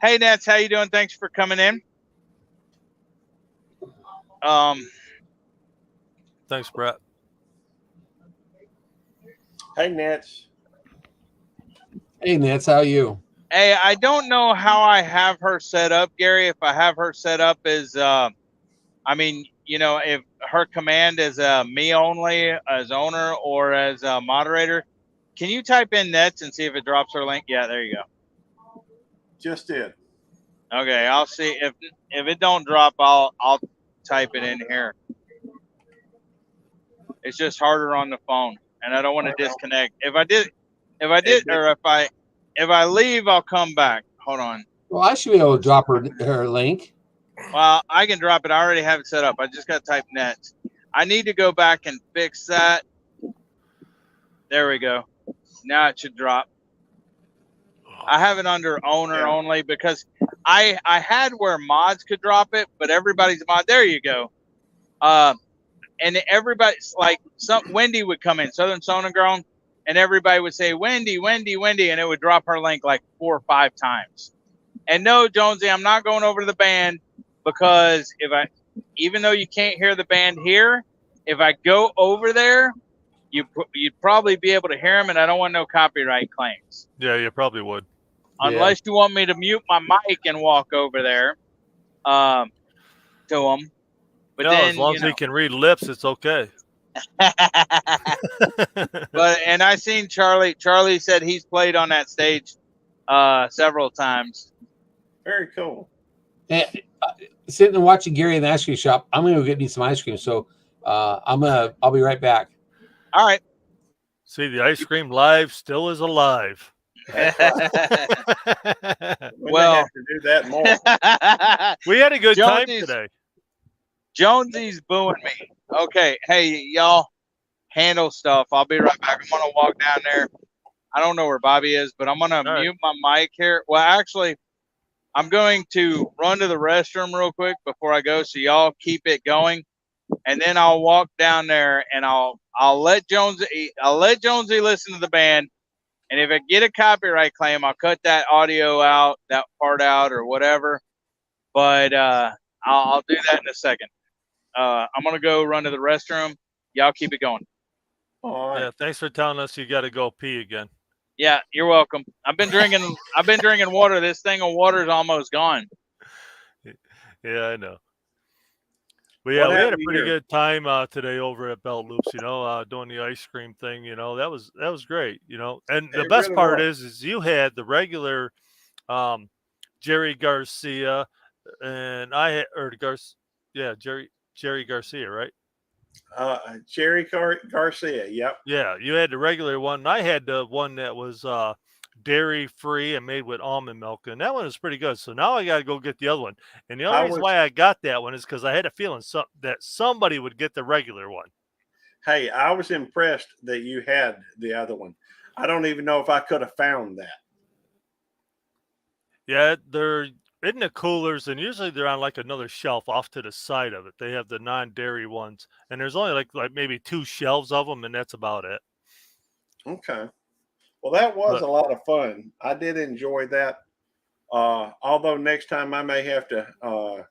Hey, Nets, how you doing? Thanks for coming in. Thanks, Brett. Hey, Nets. Hey, Nance, how are you? Hey, I don't know how I have her set up, Gary. If I have her set up as, I mean, you know, if her command is me only as owner or as a moderator, can you type in Nets and see if it drops her link? Yeah, there you go. Just did. Okay, I'll see if it don't drop, I'll type it in here. It's just harder on the phone, and I don't want to disconnect. If I did, or if I leave, I'll come back. Hold on. Well, I should be able to drop her link. Well, I can drop it. I already have it set up. I just got to type Nets. I need to go back and fix that. There we go. Now it should drop. I have it under owner only because I had where mods could drop it, but everybody's a mod. There you go. And everybody's like, Wendy would come in, Southern Sonogrown, and everybody would say, Wendy, Wendy, Wendy, and it would drop her link like 4 or 5 times. And no, Jonesy, I'm not going over to the band because even though you can't hear the band here, if I go over there, you'd probably be able to hear them, and I don't want no copyright claims. Yeah, you probably would. Unless you want me to mute my mic and walk over there to them. But no, then, as long as he can read lips, it's okay. But and I seen Charlie. Charlie said he's played on that stage several times. Very cool. And, sitting and watching Gary in the ice cream shop. I'm gonna go get me some ice cream. So I'll be right back. All right. See, the ice cream live still is alive. Well, have to do that more. We had a good time today. Jonesy's booing me. Okay, hey y'all, handle stuff. I'll be right back. I'm gonna walk down there. I don't know where Bobby is, but I'm gonna mute my mic here. Well, actually, I'm going to run to the restroom real quick before I go, so y'all keep it going, and then I'll walk down there and I'll let Jonesy listen to the band, and if I get a copyright claim, I'll cut that audio out, that part out, or whatever. But I'll do that in a second. I'm gonna go run to the restroom. Y'all keep it going. All right. Yeah, thanks for telling us you got to go pee again. Yeah, you're welcome. I've been drinking water. This thing of water is almost gone. Yeah, I know. But yeah, we had a pretty good time today over at Belt Loops, you know, doing the ice cream thing, you know. That was great, you know. And the best part is you had the regular Jerry Garcia and I had Jerry Garcia, right? Jerry Garcia, yep. Yeah, you had the regular one. And I had the one that was dairy free and made with almond milk, and that one was pretty good. So now I got to go get the other one. And the only reason why I got that one is because I had a feeling that somebody would get the regular one. Hey, I was impressed that you had the other one. I don't even know if I could have found that. Yeah, they're in the coolers, and usually they're on like another shelf off to the side of it. They have the non-dairy ones, and there's only like maybe 2 shelves of them, and that's about it. Okay. Well, that was a lot of fun. I did enjoy that. Although next time I may have to,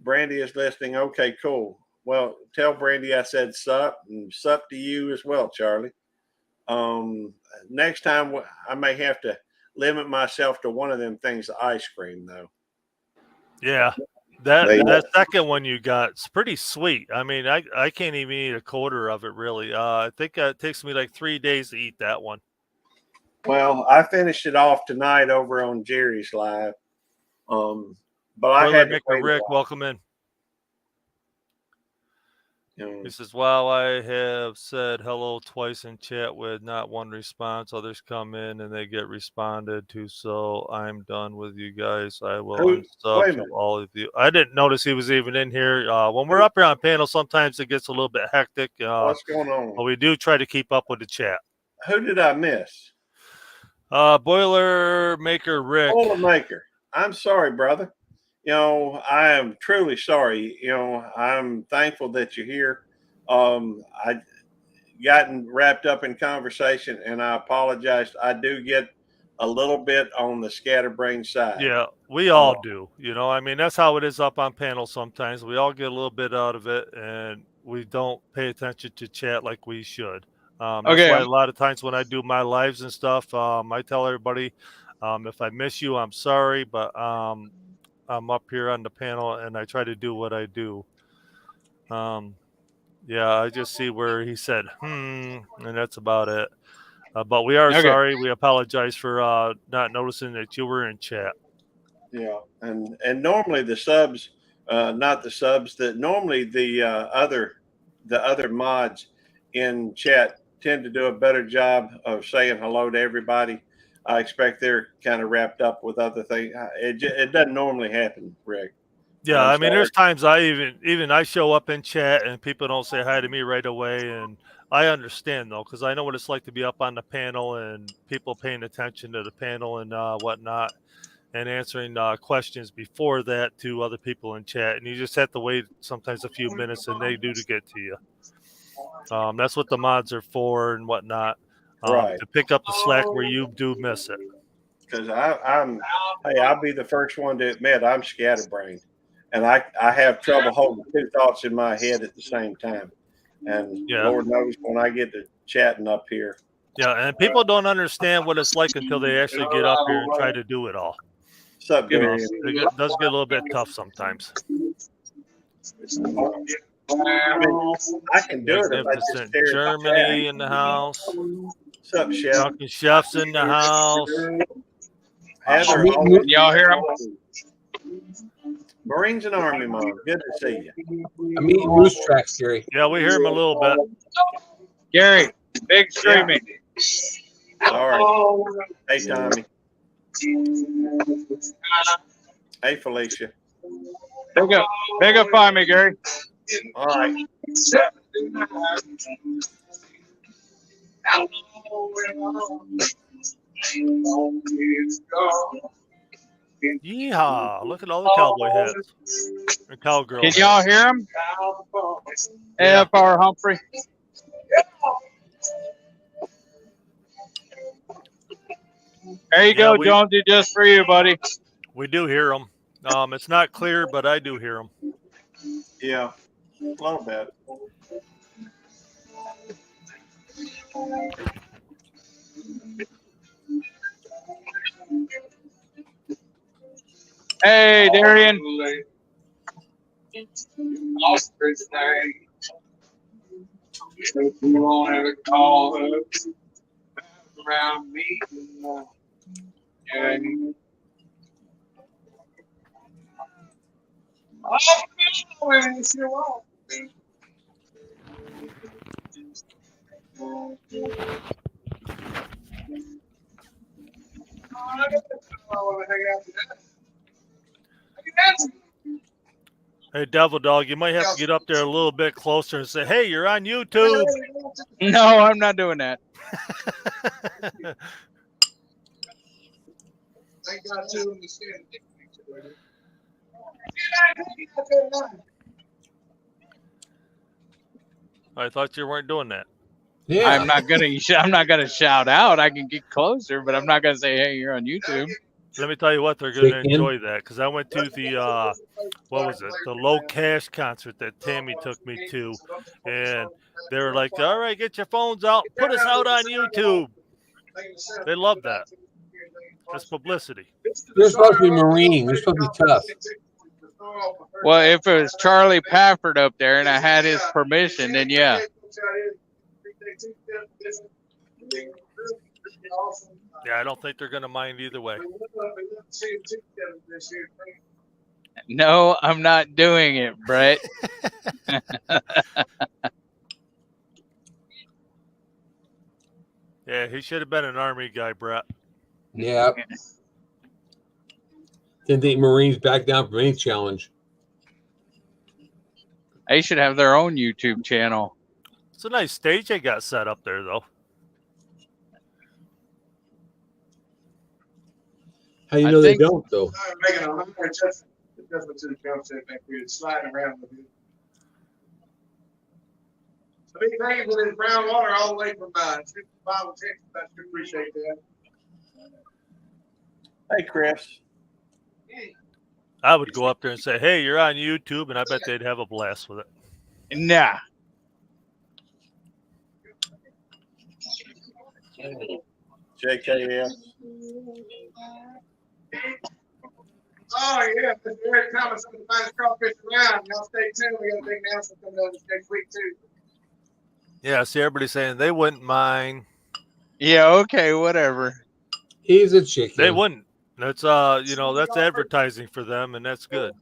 Brandy is listening. Okay, cool. Well, tell Brandy I said sup, and sup to you as well, Charlie. Next time I may have to limit myself to one of them things, ice cream, though. Yeah, that second one you got, it's pretty sweet. I mean, I can't even eat a quarter of it, really. I think it takes me like 3 days to eat that one. Well, I finished it off tonight over on Jerry's live. But I had to Boilermaker wait a Rick, while, welcome in. you know. He says, "Wow, I have said hello twice in chat with not one response. Others come in and they get responded to. So I'm done with you guys. I will Wait a unsub to minute. all of you." I didn't notice he was even in here. When we're up here on panel, sometimes it gets a little bit hectic. What's going on? But we do try to keep up with the chat. Who did I miss? Boilermaker Rick. Boilermaker. I'm sorry, brother. You know, I am truly sorry. You know, I'm thankful that you're here. I gotten wrapped up in conversation, and I apologize. I do get a little bit on the scatterbrain side. Yeah, we all do. You know, I mean, that's how it is up on panel sometimes. We all get a little bit out of it, and we don't pay attention to chat like we should. That's Okay. why a lot of times when I do my lives and stuff, I tell everybody, if I miss you, I'm sorry, but I'm up here on the panel, and I try to do what I do. Yeah, I just see where he said, and that's about it. But we are Okay. sorry. We apologize for not noticing that you were in chat. Yeah, and normally the subs, not the subs, that normally the other mods in chat tend to do a better job of saying hello to everybody. I expect they're kind of wrapped up with other things. It doesn't normally happen, Rick. Yeah, I'm I mean, sorry. there's times I even I show up in chat and people don't say hi to me right away, and I understand though, because I know what it's like to be up on the panel and people paying attention to the panel and whatnot, and answering questions before that to other people in chat, and you just have to wait sometimes a few minutes, and they do to get to you. That's what the mods are for and whatnot, Right. to pick up the slack where you do miss it. Because I'll be the first one to admit I'm scatterbrained, and I have trouble holding two thoughts in my head at the same time. And Yeah. Lord knows when I get to chatting up here. Yeah, and people don't understand what it's like until they actually get up here and try to do it all. What's up, Gary? It does get a little bit tough sometimes. I mean, I can do it if I just Magnificent stare at the Germany chat. in the house. What's up, Chef? Drunken Chef's in the house. Heather, Y'all hear him? Marines and Army Mom, good to see you. I'm eating moose tracks, Gary. Yeah, we hear him a little bit. Gary, big streaming. All right. Hey, Tommy. Hey, Felicia. Big up by me, Gary. All right. Yeehaw! Look at all the cowboy hats and cowgirl Can hats. y'all hear him? Yeah. AFR Humphrey. There you go, Jonesy, just for you, buddy. We do hear them. It's not clear, but I do hear them. Yeah, a little bit. Hey, Darian. Around me. Hey, Devil Dog, you might have to get up there a little bit closer and say, "Hey, you're on YouTube." No, I'm not doing that. I thought you weren't doing that. Yeah. I'm not gonna shout out. I can get closer, but I'm not gonna say, "Hey, you're on YouTube." Let me tell you what, they're going to enjoy that, because I went to the what was it, the Low Cash concert that Tammy took me to, and they were like, "All right, get your phones out, put us out on YouTube." They love that. It's publicity. You're supposed to be Marine. You're supposed to be tough. Well, if it was Charlie Pafford up there and I had his permission, then yeah. Yeah, I don't think they're going to mind either way. No, I'm not doing it, Brett. Yeah, he should have been an Army guy, Brett. Yeah. Didn't think Marines back down from any challenge. They should have their own YouTube channel. It's a nice stage they got set up there, though. How do you I know they think- don't, though? Making a minor adjustment to the jump set back here, sliding around a bit. So big thank you for this brown water all the way from Bible, Texas. I sure appreciate that. Hey, Chris. I would go up there and say, "Hey, you're on YouTube," and I bet they'd have a blast with it. Nah. JKF. Oh yeah, Mr. Eric Thomas, some of the finest crawfish around. Y'all stay tuned. We got a big announcement coming up this next week too. Yeah, see, everybody's saying they wouldn't mind. Yeah, okay, whatever. He's a chicken. They wouldn't. That's that's advertising for them, and that's good.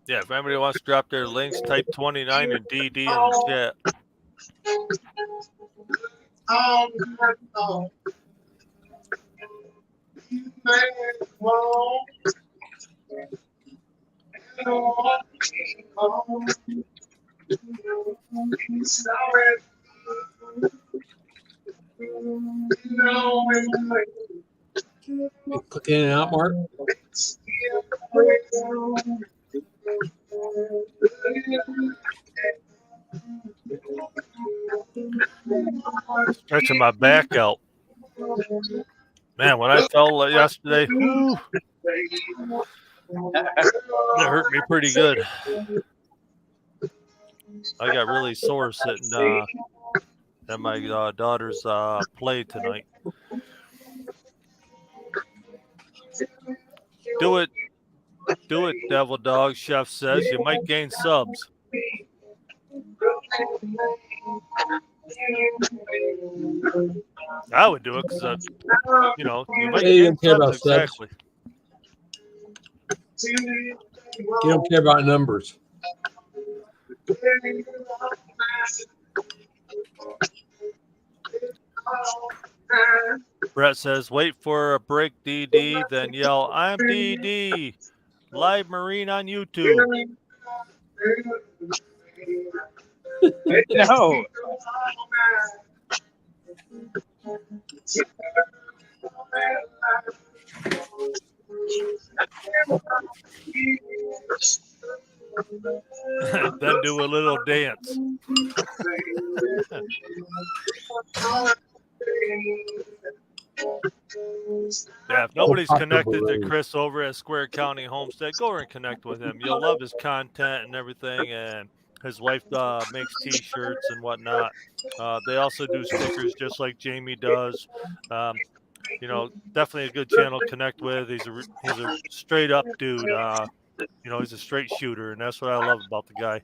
Yeah, if anybody wants to drop their links, type 29 and DD in the chat. Click in and out, Mark. Stretching my back out. Man, when I fell yesterday, whew, that hurt me pretty good. I got really sore sitting at my daughter's play tonight. Do it, Devil Dog. Chef says you might gain subs. I would do it because you might Hey, you gain don't care about subs subs. exactly. You don't care about numbers. Brett says, wait for a break, DD, then yell, I'm DD, live Marine on YouTube. No. Then do a little dance. Yeah, if nobody's connected to Chris over at Square County Homestead, go over and connect with him. You'll love his content and everything, and his wife makes T-shirts and whatnot. They also do stickers just like Jamie does. Definitely a good channel to connect with. He's a straight up dude. He's a straight shooter, and that's what I love about the guy.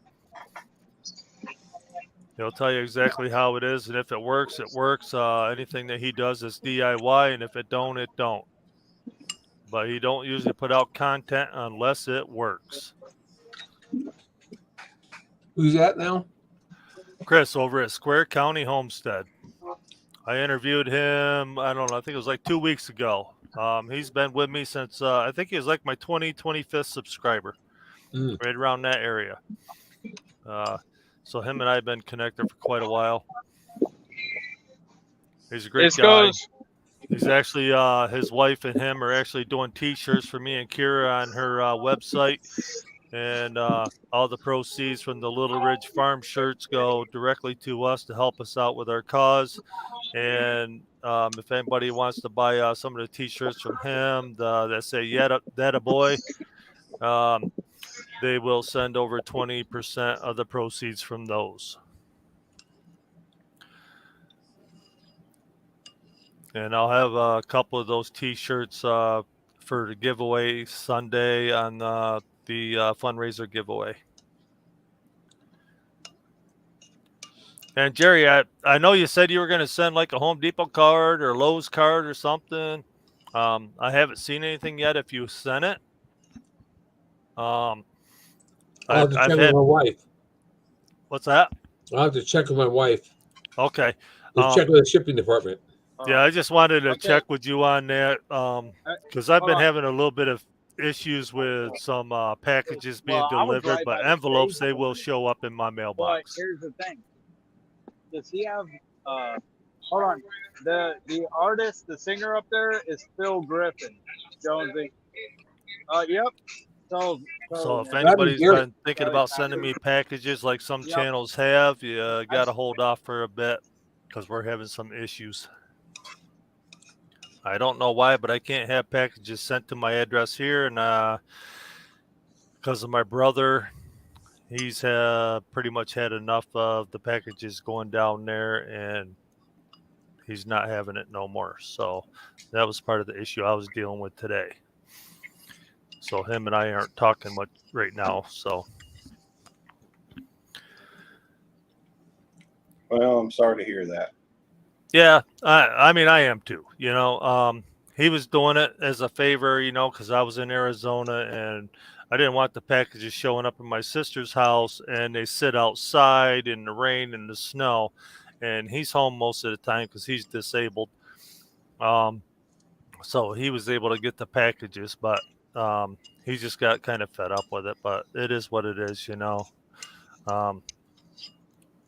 He'll tell you exactly how it is, and if it works, it works. Anything that he does is DIY, and if it don't, it don't. But he don't usually put out content unless it works. Who's that now? Chris over at Square County Homestead. I interviewed him, I don't know, I think it was like 2 weeks ago. He's been with me since, I think he was like my 25th subscriber, right around that area. So him and I have been connected for quite a while. He's a great guy. He's actually, his wife and him are actually doing T-shirts for me and Kira on her website. And all the proceeds from the Little Ridge Farm shirts go directly to us to help us out with our cause. And if anybody wants to buy some of the T-shirts from him that say "That a boy," they will send over 20% of the proceeds from those. And I'll have a couple of those T-shirts for the giveaway Sunday on the fundraiser giveaway. And Jerry, I know you said you were going to send like a Home Depot card or Lowe's card or something. I haven't seen anything yet. If you sent it, I'll have to check I've with had. my wife. What's that? I'll have to check with my wife. Okay. Let's check with the shipping department. Yeah, I just wanted to Okay. check with you on that because I've been having a little bit of issues with some packages being Well, I was delivered, right but by the envelopes, they station. will show up in my But mailbox. here's the thing. Does he have hold on. The artist, the singer up there is Phil Griffin, Jonesy. Yep. So if anybody's been thinking about sending me packages like some Yep. channels have, you got to hold off for a bit because we're having some issues. I don't know why, but I can't have packages sent to my address here, and because of my brother, he's pretty much had enough of the packages going down there, and he's not having it no more. So that was part of the issue I was dealing with today. So him and I aren't talking much right now. So Well, I'm sorry to hear that. yeah, I mean I am too. You know, he was doing it as a favor, you know, because I was in Arizona and I didn't want the packages showing up in my sister's house and they sit outside in the rain and the snow, and he's home most of the time because he's disabled. So he was able to get the packages, but he just got kind of fed up with it. But it is what it is, you know.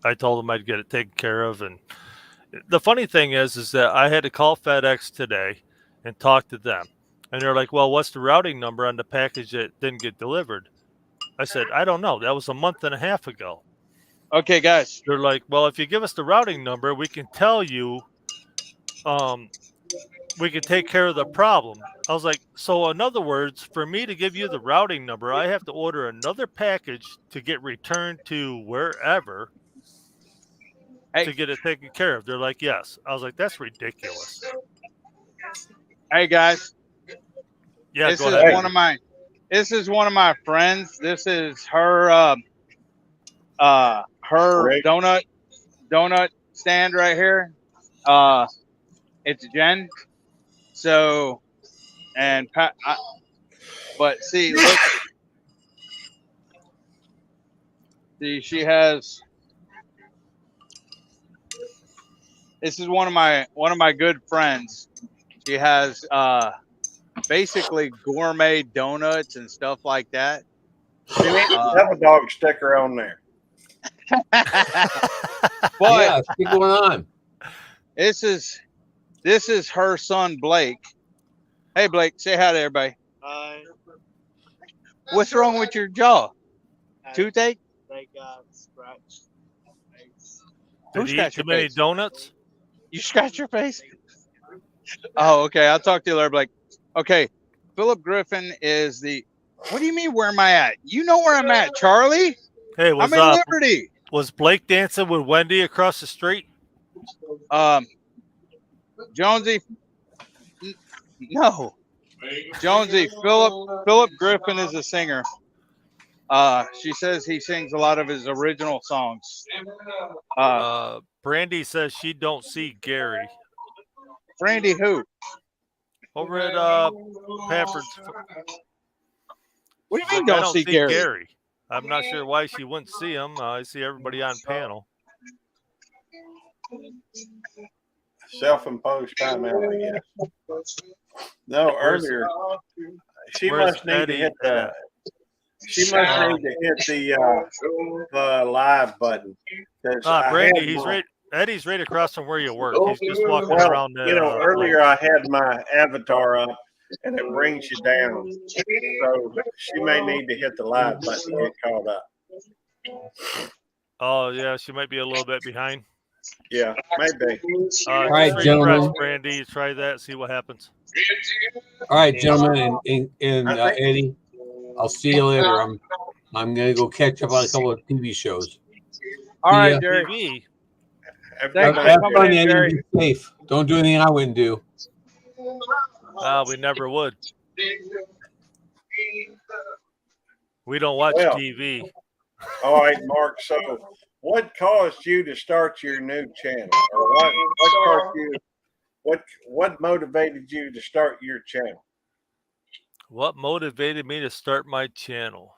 I told him I'd get it taken care of, and the funny thing is that I had to call FedEx today and talk to them. And they're like, well, what's the routing number on the package that didn't get delivered? I said, I don't know. That was a month and a half ago. okay, guys. They're like, well, if you give us the routing number, we can tell you, we can take care of the problem. I was like, so in other words, for me to give you the routing number, I have to order another package to get returned to wherever to get it taken care of. They're like, yes. I was like, that's ridiculous. Hey guys. Yeah, This go is ahead. This is one of my friends. This is her her donut stand right here. It's Jen. So, and but see, look, see, she has. This is one of my good friends. She has basically gourmet donuts and stuff like that. You need to have a dog sticker on there. But yeah, what's going on? This is her son Blake. Hey Blake, say hi to everybody. Hi. What's wrong with your jaw? Toothache? They got scratched. Did he eat too many donuts? You scratch your face? Oh, okay. I'll talk to you later, Blake. Okay. Philip Griffin is the. What do you mean? Where am I at? You know where I'm at, Charlie. Hey, I'm in Liberty. Was Blake dancing with Wendy across the street? Jonesy. No. Jonesy. Philip Griffin is a singer. She says he sings a lot of his original songs. Brandy says she don't see Gary. Brandy who? Over at Pafford's. What do you mean I don't see Gary? I'm not sure why she wouldn't see him. I see everybody on panel. Self-imposed timeout, I guess. No, earlier she must need to hit the. She must need to hit the live button. Brandy, he's right. Eddie's right across from where you work. He's just walking around. Earlier I had my avatar up, and it brings you down. So she may need to hit the live button to get caught up. Oh yeah, she might be a little bit behind. Yeah, maybe. All right, gentlemen. Brandy, try that. See what happens. All right, gentlemen, and Eddie, I'll see you later. I'm gonna go catch up on a couple of TV shows. All right, Jerry. Thanks for Have coming fun, in, Eddie. Gary. Be safe. Don't do anything I wouldn't do. We never would. We don't watch Well, TV. all right, Mark. So, what caused you to start your new channel, or what caused you? What motivated you to start your channel? What motivated me to start my channel?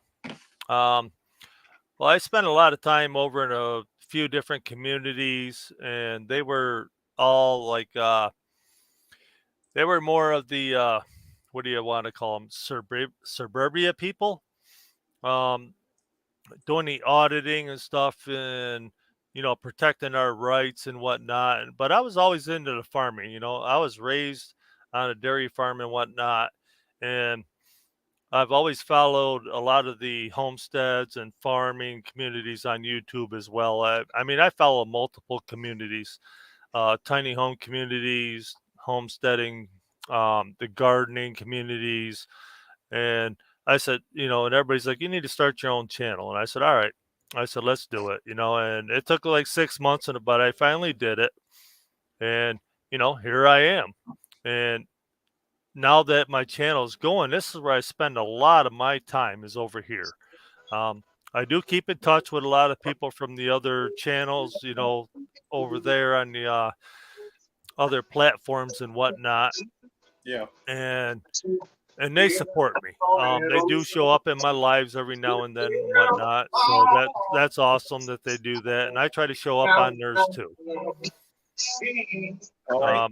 Well, I spent a lot of time over in a few different communities, and they were all like, they were more of the, what do you want to call them? Suburbia people, doing the auditing and stuff, and protecting our rights and whatnot. But I was always into the farming. I was raised on a dairy farm and whatnot, and I've always followed a lot of the homesteads and farming communities on YouTube as well. I mean, I follow multiple communities, tiny home communities, homesteading, the gardening communities. And I said, and everybody's like, you need to start your own channel. And I said, all right. I said, let's do it, and it took like 6 months, but I finally did it. And, here I am. And now that my channel is going, this is where I spend a lot of my time, is over here. I do keep in touch with a lot of people from the other channels, over there on the other platforms and whatnot. Yeah. And they support me. They do show up in my lives every now and then and whatnot. So that's awesome that they do that. And I try to show up on theirs too. All right.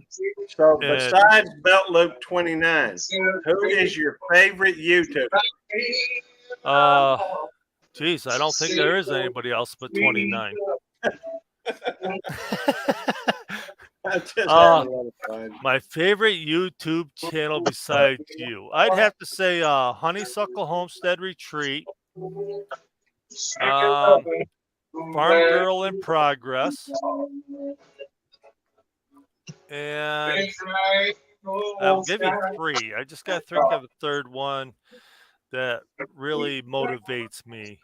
So besides Belt Loop 29, who is your favorite YouTuber? Geez, I don't think there is anybody else but 29. My favorite YouTube channel besides you, I'd have to say Honeysuckle Homestead Retreat, Farm Girl in Progress, and I'll give you 3. I just got to think of a third one that really motivates me.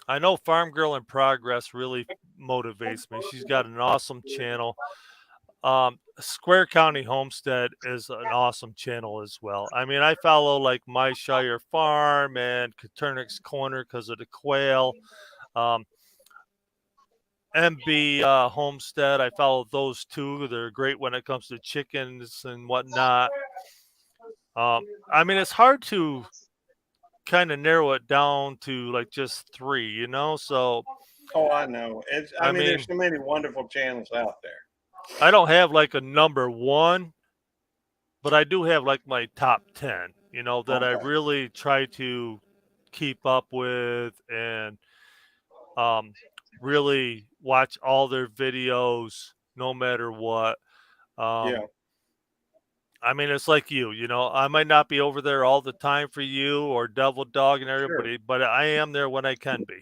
I know Farm Girl in Progress really motivates me. She's got an awesome channel. Square County Homestead is an awesome channel as well. I mean, I follow like My Shire Farm and Katernick's Corner because of the quail. MB Homestead, I follow those two. They're great when it comes to chickens and whatnot. I mean, it's hard to kind of narrow it down to like just 3, so I know. I mean, there's so many wonderful channels out there. I don't have like a number 1, but I do have like my top 10, that I really try to keep up with and really watch all their videos no matter what. Yeah. I mean, it's like you, I might not be over there all the time for you or Devil Dog and everybody, but I am there when I can be.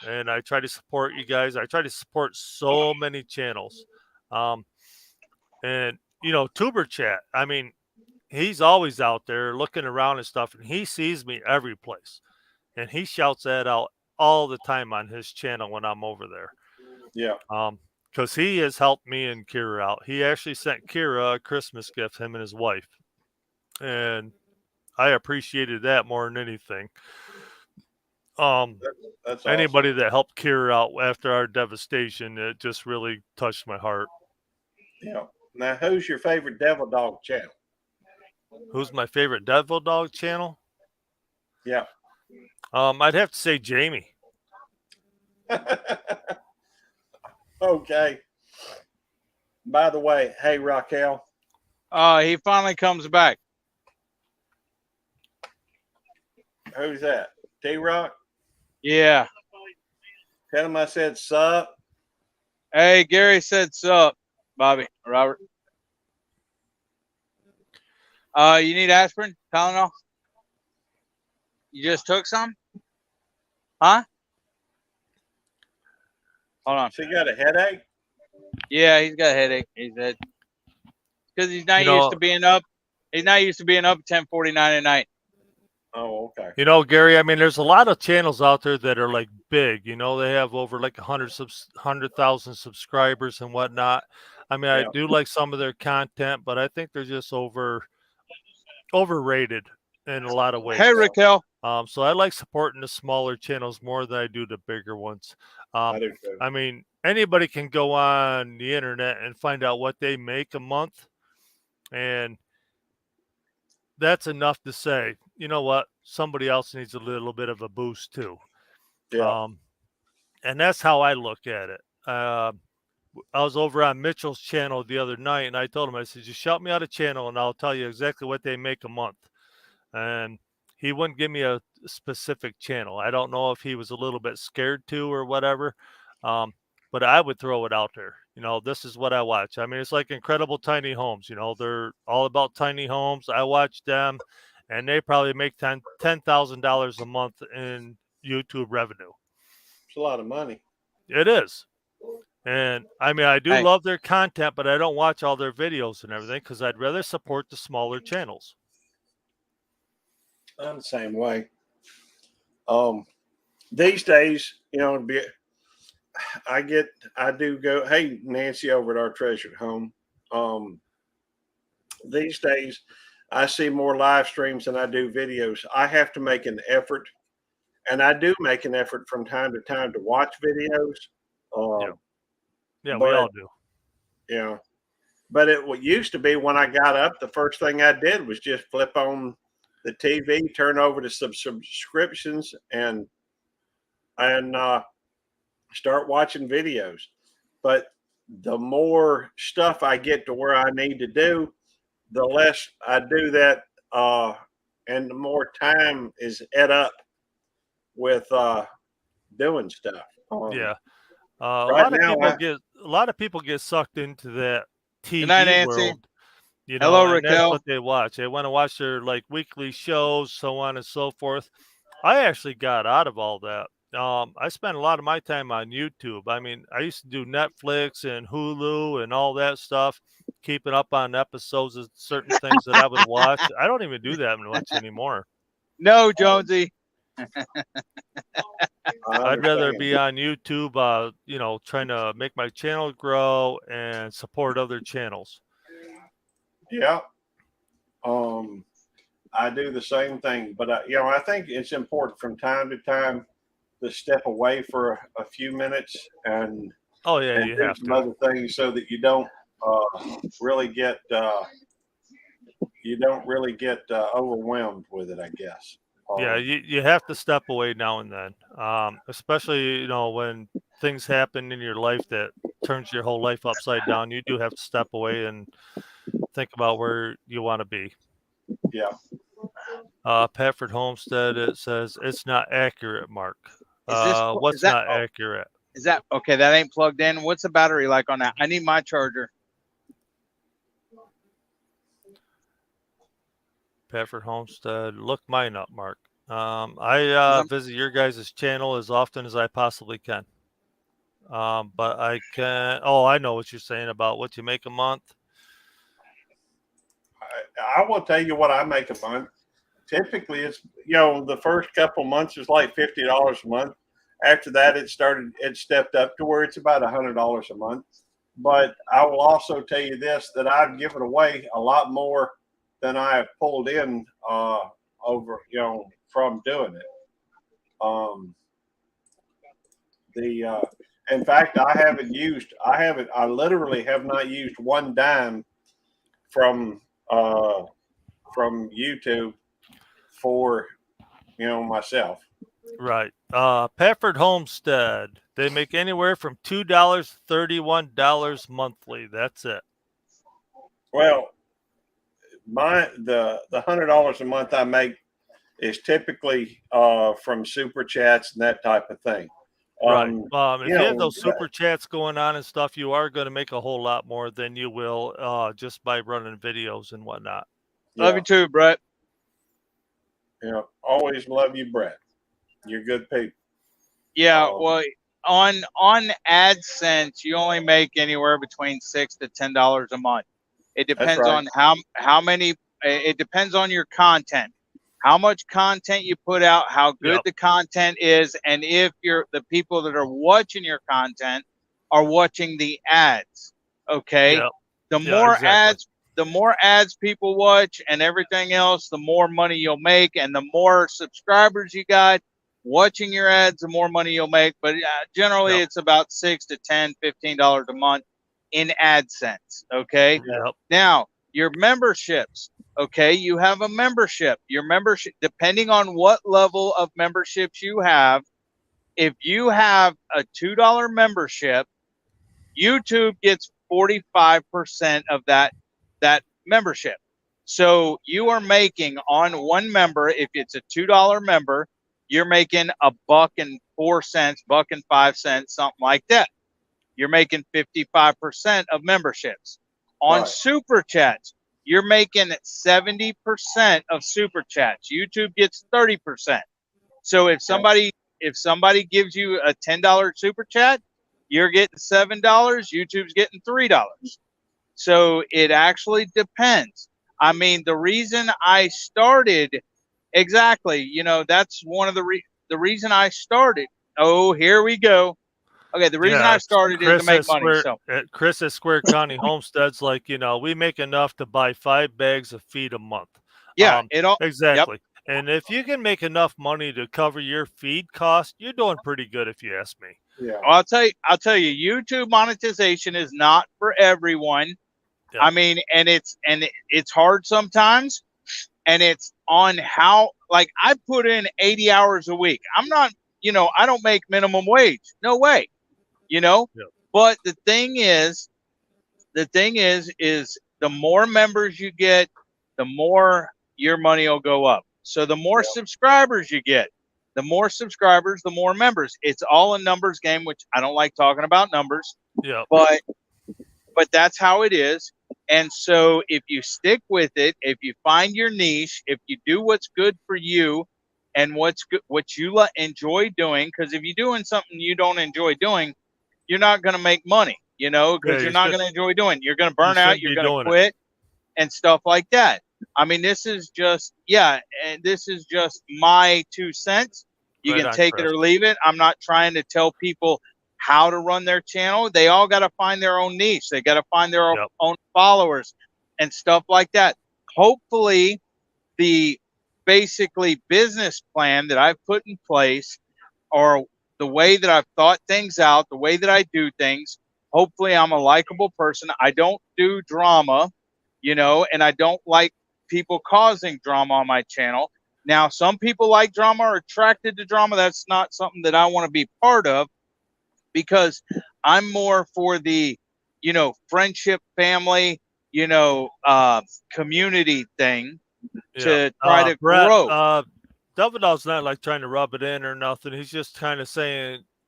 And I try to support you guys. I try to support so many channels. And, Tuber Chat, I mean, he's always out there looking around and stuff, and he sees me every place. And he shouts that out all the time on his channel when I'm over there. Yeah. Because he has helped me and Kira out. He actually sent Kira a Christmas gift, him and his wife. And I appreciated that more than anything. That's anybody awesome. that helped Kira out after our devastation, it just really touched my heart. Yeah. Now, who's your favorite Devil Dog channel? Who's my favorite Devil Dog channel? Yeah. I'd have to say Jamie. Okay. By the way, hey Raquel. He finally comes back. Who's that? T-Rock? Yeah. Tell him I said sup. Hey, Gary said sup, Bobby, Robert. You need aspirin, Tylenol? You just took some? Huh? Hold on. So you got a headache? Yeah, he's got a headache. He's had because he's not used to being up. He's not used to being up at 10:49 at night. Oh, okay. You know, Gary, I mean, there's a lot of channels out there that are like big, you know, they have over like 100,000 subscribers and whatnot. I mean, I Yeah. do like some of their content, but I think they're just overrated in a lot of ways. Hey, Raquel. So I like supporting the smaller channels more than I do the bigger ones. I do too. I mean, anybody can go on the internet and find out what they make a month, and that's enough to say, you know what, somebody else needs a little bit of a boost too. Yeah. And that's how I look at it. I was over on Mitchell's channel the other night, and I told him, I said, just shout me out a channel, and I'll tell you exactly what they make a month. And he wouldn't give me a specific channel. I don't know if he was a little bit scared to or whatever, but I would throw it out there. You know, this is what I watch. I mean, it's like Incredible Tiny Homes. You know, they're all about tiny homes. I watch them, and they probably make $10,000 a month in YouTube revenue. It's a lot of money. It is. And I mean, I do Hey. love their content, but I don't watch all their videos and everything because I'd rather support the smaller channels. I'm the same way. These days, you know, I do go, hey, Nancy over at our treasured home. These days, I see more live streams than I do videos. I have to make an effort, and I do make an effort from time to time to watch videos. Yeah, we but, all do. Yeah. But what used to be when I got up, the first thing I did was just flip on the TV, turn over to some subscriptions, and start watching videos. But the more stuff I get to where I need to do, the less I do that, and the more time is ate up with doing stuff. Yeah. Right now, a lot of people get sucked into that TV Good night, Nancy. world. You know, Hello, and that's Raquel. what they watch. They want to watch their like weekly shows, so on and so forth. I actually got out of all that. I spent a lot of my time on YouTube. I mean, I used to do Netflix and Hulu and all that stuff, keeping up on episodes of certain things that I would watch. I don't even do that much anymore. No, Jonesy. I'd rather be on YouTube, you know, trying to make my channel grow and support other channels. Yeah. I do the same thing, but you know, I think it's important from time to time to step away for a few minutes and you do have some to. other things so that you don't really get overwhelmed with it, I guess. Yeah, you have to step away now and then, especially, you know, when things happen in your life that turns your whole life upside down. You do have to step away and think about where you want to be. Yeah. Patford Homestead, it says it's not accurate, Mark. What's not accurate? Is that okay? That ain't plugged in. What's the battery like on that? I need my charger. Patford Homestead, look mine up, Mark. I visit your guys' channel as often as I possibly can. But I can. Oh, I know what you're saying about what you make a month. I will tell you what I make a month. Typically, it's, you know, the first couple months is like $50 a month. After that, it stepped up to where it's about $100 a month. But I will also tell you this, that I've given away a lot more than I have pulled in over, you know, from doing it. In fact, I literally have not used one dime from YouTube for, you know, myself. Right. Patford Homestead, they make anywhere from $2 to $31 monthly. That's it. Well, the $100 a month I make is typically from super chats and that type of thing. Right. If you have those super chats going on and stuff, you are going to make a whole lot more than you will just by running videos and whatnot. Love you too, Brett. Yeah, always love you, Brett. You're good people. Yeah, well, on AdSense, you only make anywhere between $6 to $10 a month. It depends on how many. It depends on your content. how much content you put out, how good Yep. the content is, and if the people that are watching your content are watching the ads. Okay. Yep. The Yeah, more exactly. ads people watch and everything else, the more money you'll make, and the more subscribers you got watching your ads, the more money you'll make. But generally, Yep. it's about $6 to $10, $15 a month in AdSense. Okay. Yep. Now, your memberships. Okay, you have a membership. Your membership, depending on what level of memberships you have, if you have a $2 membership, YouTube gets 45% of that membership. So you are making on one member, if it's a $2 member, you're making $1.04, $1.05, something like that. You're making 55% of memberships. On Right. super chats, you're making 70% of super chats. YouTube gets 30%. So if somebody gives you a $10 super chat, you're getting $7. YouTube's getting $3. So it actually depends. I mean, the reason I started, exactly, that's one of the reason I started. Oh, here we go. Okay, the reason I started is to make money. So Chris at Square County Homestead's like, we make enough to buy 5 bags of feed a month. yeah, it all Exactly. Yep. And if you can make enough money to cover your feed cost, you're doing pretty good, if you ask me. Yeah. I'll tell you, YouTube monetization is not for everyone. Yep. I mean, and it's hard sometimes, and it's on how, like, I put in 80 hours a week. I'm not, I don't make minimum wage. No way. Yep. But the thing is the more members you get, the more your money will go up. So the more subscribers you get, the more subscribers, the more members. It's all a numbers game, which I don't like talking about numbers. Yeah. But that's how it is. And so if you stick with it, if you find your niche, if you do what's good for you and what you enjoy doing, because if you're doing something you don't enjoy doing, you're not going to make money, because you're not going to enjoy doing it. You're going to burn out, you're going to quit and stuff like that. I mean, this is just my 2 cents. You can take it or leave it. I'm not trying to tell people how to run their channel. They all got to find their own niche. They got to find their own followers and stuff like that. Hopefully the basically business plan that I've put in place, or the way that I've thought things out, the way that I do things, hopefully I'm a likable person. I don't do drama, and I don't like people causing drama on my channel. Now, some people like drama, are attracted to drama. That's not something that I want to be part of, because I'm more for the, friendship, family, community thing to try to grow. Dumbledore's not like trying to rub it in or nothing. He's just kind of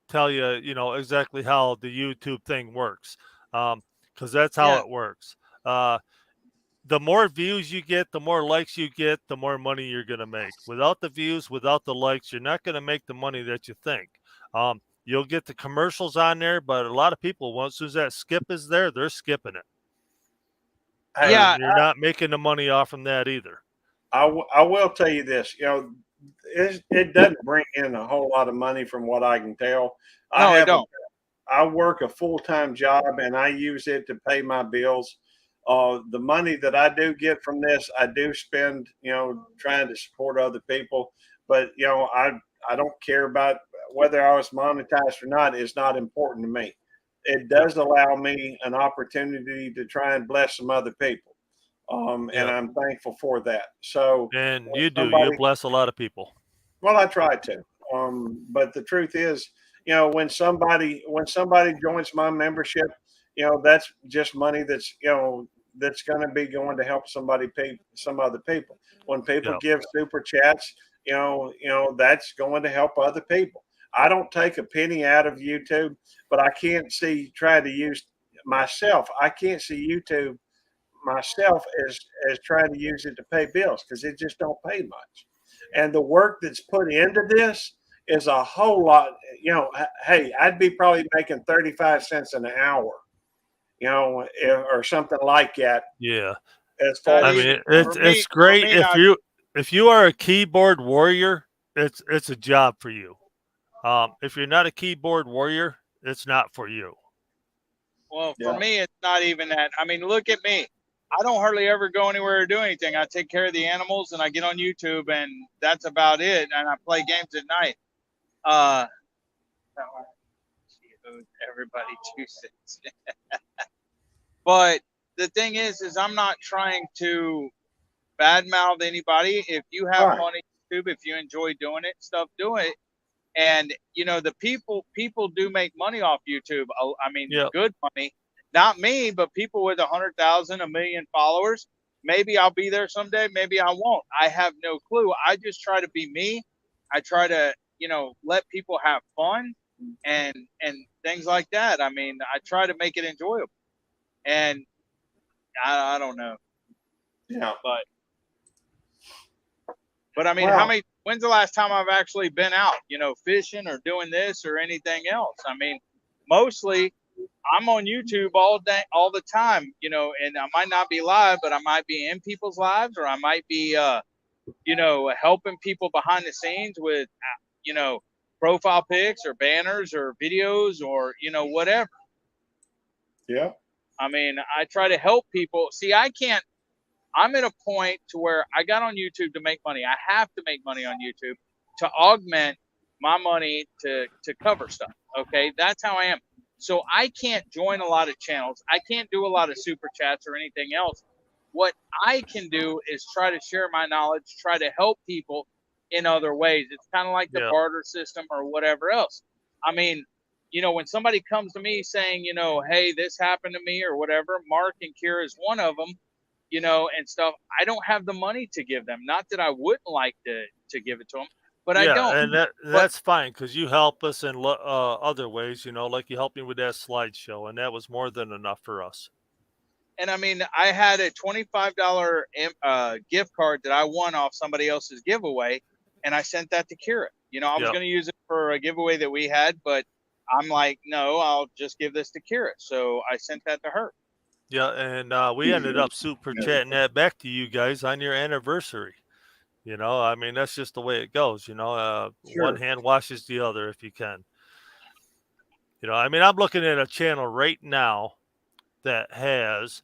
tell you, exactly how the YouTube thing works. Because that's how it works. The more views you get, the more likes you get, the more money you're going to make. Without the views, without the likes, you're not going to make the money that you think. You'll get the commercials on there, but a lot of people, once as that skip is there, they're skipping it. Yeah, you're not making the money off from that either. I will tell you this, it doesn't bring in a whole lot of money from what I can tell. I don't. I work a full-time job and I use it to pay my bills. The money that I do get from this, I do spend, trying to support other people. But, I don't care about whether I was monetized or not. Is not important to me. It does allow me an opportunity to try and bless some other people. And I'm thankful for that. So, and you bless a lot of people. Well, I try to. But the truth is, when somebody joins my membership, that's just money that's that's going to be going to help some other people. When people give super chats, that's going to help other people. I don't take a penny out of YouTube, but I can't see trying to use myself. I can't see YouTube myself as trying to use it to pay bills, because it just don't pay much. And the work that's put into this is a whole lot. Hey, I'd be probably making 35 cents an hour, or something like that. Yeah. As far I mean, it's great if you if you are a keyboard warrior, it's a job for you. If you're not a keyboard warrior, it's not for you. Well, for me, it's not even that. I mean, look at me. I don't hardly ever go anywhere or do anything. I take care of the animals and I get on YouTube and that's about it. And I play games at night. She owed everybody 2 cents. But the thing is I'm not trying to badmouth anybody. If you have fun on YouTube, if you enjoy doing it, stuff, do it. And you know, the people do make money off YouTube. I mean, good money. Not me, but people with 100,000, 1 million followers. Maybe I'll be there someday. Maybe I won't. I have no clue. I just try to be me. I try to, you know, let people have fun and things like that. I mean, I try to make it enjoyable. And I don't know. Yeah. But I mean, when's the last time I've actually been out, you know, fishing or doing this or anything else? I mean, mostly I'm on YouTube all day, all the time, you know, and I might not be live, but I might be in people's lives, or I might be, you know, helping people behind the scenes with, you know, profile pics or banners or videos or, you know, whatever. Yeah. I mean, I try to help people. See, I'm at a point to where I got on YouTube to make money. I have to make money on YouTube to augment my money to cover stuff. Okay. That's how I am. So I can't join a lot of channels. I can't do a lot of super chats or anything else. What I can do is try to share my knowledge, try to help people in other ways. It's kind of like the barter system or whatever else. I mean, you know, when somebody comes to me saying, you know, hey, this happened to me or whatever, Mark and Kira is one of them, you know, and stuff. I don't have the money to give them. Not that I wouldn't like to give it to them, but I don't. And that's fine because you help us in other ways, you know, like you helped me with that slideshow, and that was more than enough for us. And I mean, I had a $25 gift card that I won off somebody else's giveaway, and I sent that to Kira. You know, I was going to use it for a giveaway that we had, but I'm like, no, I'll just give this to Kira. So I sent that to her. Yeah, and we ended up super chatting that back to you guys on your anniversary. You know, I mean, that's just the way it goes, you know. One hand washes the other if you can. You know, I mean, I'm looking at a channel right now that has,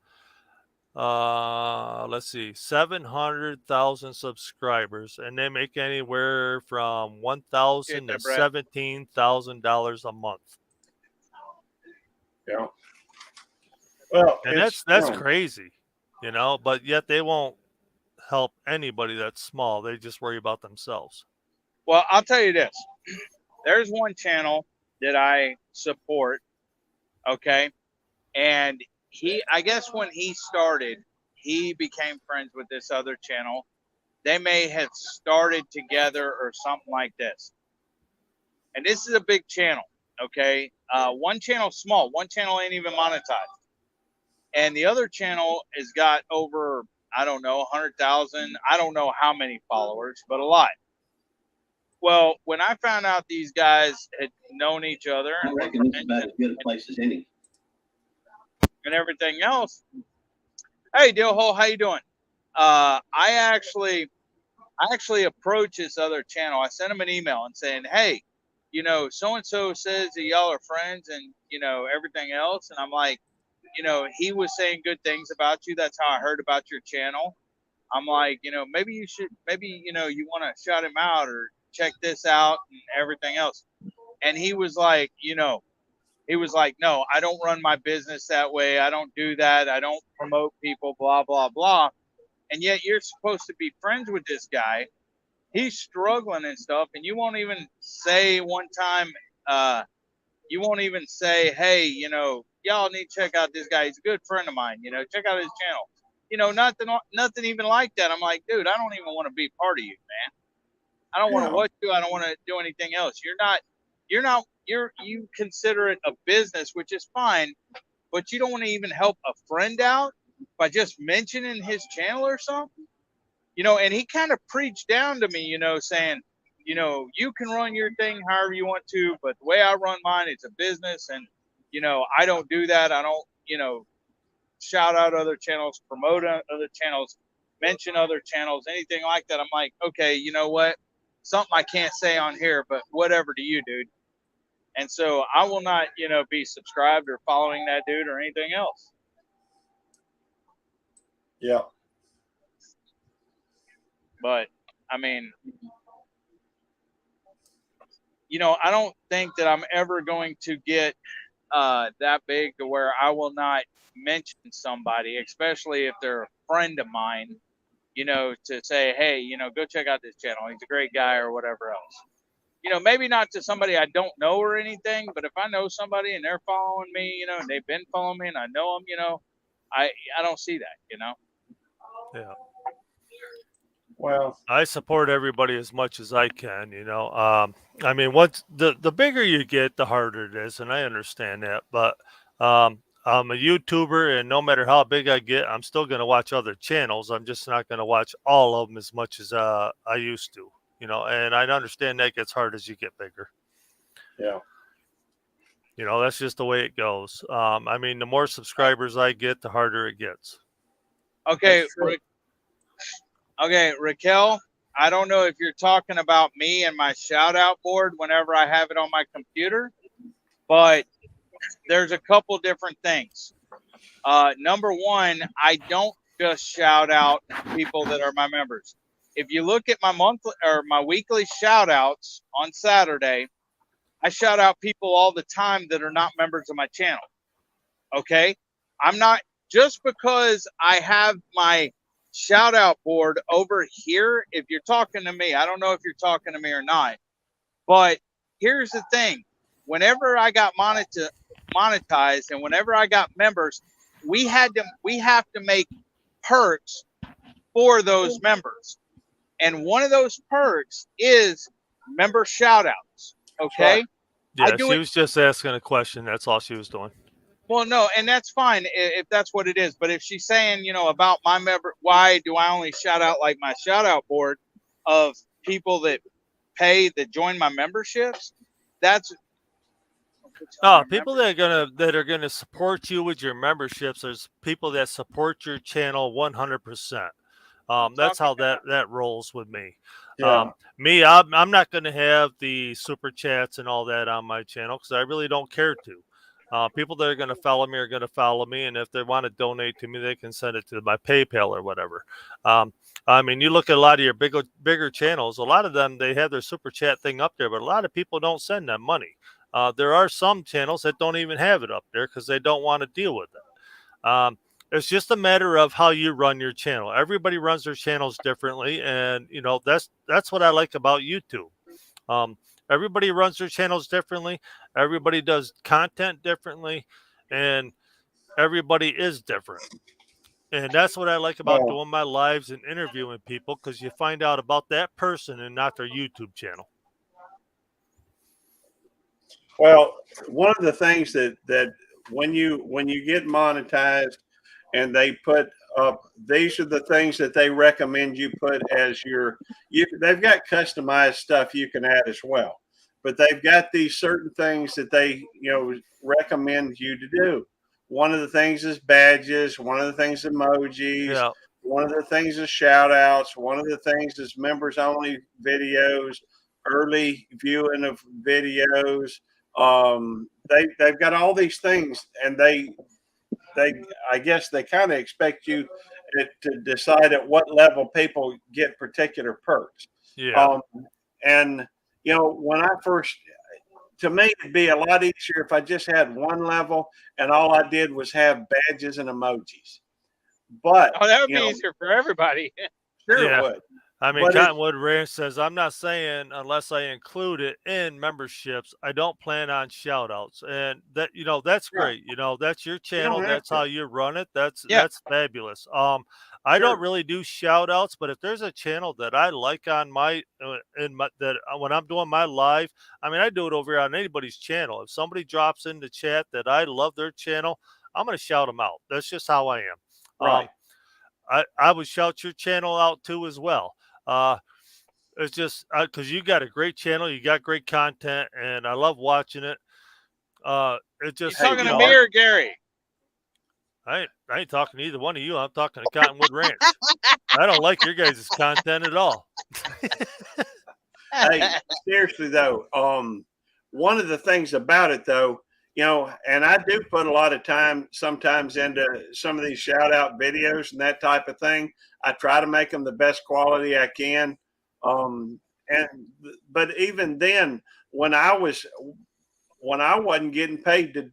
let's see, 700,000 subscribers, and they make anywhere from $1,000 to $17,000 a month. Yeah. Well, and that's crazy, you know, but yet they won't help anybody that's small. They just worry about themselves. Well, I'll tell you this. There's one channel that I support, okay? And I guess when he started, he became friends with this other channel. They may have started together or something like this. And this is a big channel, okay? One channel's small. One channel ain't even monetized. And the other channel has got over, I don't know, 100,000. I don't know how many followers, but a lot. Well, when I found out these guys had known each other and everything else, hey, Dillhole, how you doing? I actually approached this other channel. I sent him an email and saying, hey, you know, so-and-so says that y'all are friends and, you know, everything else. And I'm like, you know, he was saying good things about you. That's how I heard about your channel. I'm like, you know, maybe you know, you want to shout him out or check this out and everything else. And he was like, you know, no, I don't run my business that way. I don't do that. I don't promote people, blah, blah, blah. And yet you're supposed to be friends with this guy. He's struggling and stuff. And you won't even say one time, you won't even say, hey, you know, y'all need to check out this guy. He's a good friend of mine. You know, check out his channel. You know, nothing even like that. I'm like, dude, I don't even want to be part of you, man. I don't want to watch you. I don't want to do anything else. You consider it a business, which is fine, but you don't want to even help a friend out by just mentioning his channel or something. You know, and he kind of preached down to me, you know, saying, you know, you can run your thing however you want to, but the way I run mine, it's a business. And, you know, I don't do that. I don't, you know, shout out other channels, promote other channels. mention other channels, anything like that, I'm like, okay, you know what? Something I can't say on here, but whatever to you, dude. And so I will not, be subscribed or following that dude or anything else. Yeah. But I mean, I don't think that I'm ever going to get that big to where I will not mention somebody, especially if they're a friend of mine, to say, hey, go check out this channel. He's a great guy or whatever else. Maybe not to somebody I don't know or anything, but if I know somebody and they're following me, and they've been following me and I know them, I don't see that, Yeah. Well, I support everybody as much as I can, I mean, once the bigger you get, the harder it is, and I understand that. But I'm a YouTuber, and no matter how big I get, I'm still going to watch other channels. I'm just not going to watch all of them as much as I used to, and I understand that gets hard as you get bigger. yeah. That's just the way it goes. I mean, the more subscribers I get, the harder it gets. Okay, okay, Raquel, I don't know if you're talking about me and my shout out board whenever I have it on my computer, but there's a couple different things. Number one, I don't just shout out people that are my members. If you look at my monthly or my weekly shout outs on Saturday, I shout out people all the time that are not members of my channel. Okay. I'm not, just because I have my shout out board over here. If you're talking to me, I don't know if you're talking to me or not, but here's the thing. Whenever I got monetized and whenever I got members, we have to make perks for those members. And one of those perks is member shout outs. Okay. Yeah, she was just asking a question. That's all she was doing. Well, no, and that's fine if that's what it is. But if she's saying, about my member, why do I only shout out like my shout out board of people that pay, that join my memberships? That's people that are gonna support you with your memberships. There's people that support your channel 100%. That's how that rolls with me. Yeah. Me, I'm not going to have the super chats and all that on my channel because I really don't care to. People that are going to follow me are going to follow me, and if they want to donate to me, they can send it to my PayPal or whatever. I mean, you look at a lot of your bigger channels. A lot of them, they have their super chat thing up there, but a lot of people don't send them money. There are some channels that don't even have it up there because they don't want to deal with it. It's just a matter of how you run your channel. Everybody runs their channels differently, and that's what I like about YouTube. Everybody runs their channels differently. Everybody does content differently, and everybody is different. And that's what I like about doing my lives and interviewing people, because you find out about that person and not their YouTube channel. Well, one of the things that when you get monetized and they put up, these are the things that they recommend you put as they've got customized stuff you can add as well, but they've got these certain things that they recommend you to do. One of the things is badges. One of the things is emojis. Yeah. One of the things is shout outs. One of the things is members only videos, early viewing of videos. They've got all these things, and I guess they kind of expect you to decide at what level people get particular perks. Yeah. And when I first, to me, it'd be a lot easier if I just had one level and all I did was have badges and emojis. But that would be easier for everybody. Sure it would. I mean, Cottonwood Ranch says, I'm not saying unless I include it in memberships, I don't plan on shout outs. And that, that's great. That's your channel. That's how you run it. That's fabulous. I don't really do shout outs, but if there's a channel that I like on when I'm doing my live, I mean, I do it over on anybody's channel. If somebody drops in the chat that I love their channel, I'm going to shout them out. That's just how I am. Right. I would shout your channel out too as well. It's just because you got a great channel, you got great content, and I love watching it. It just You talking to me or Gary? I ain't talking to either one of you. I'm talking to Cottonwood Ranch. I don't like your guys' content at all. Hey, seriously though, one of the things about it though, and I do put a lot of time sometimes into some of these shout out videos and that type of thing. I try to make them the best quality I can. But even then, when I wasn't getting paid to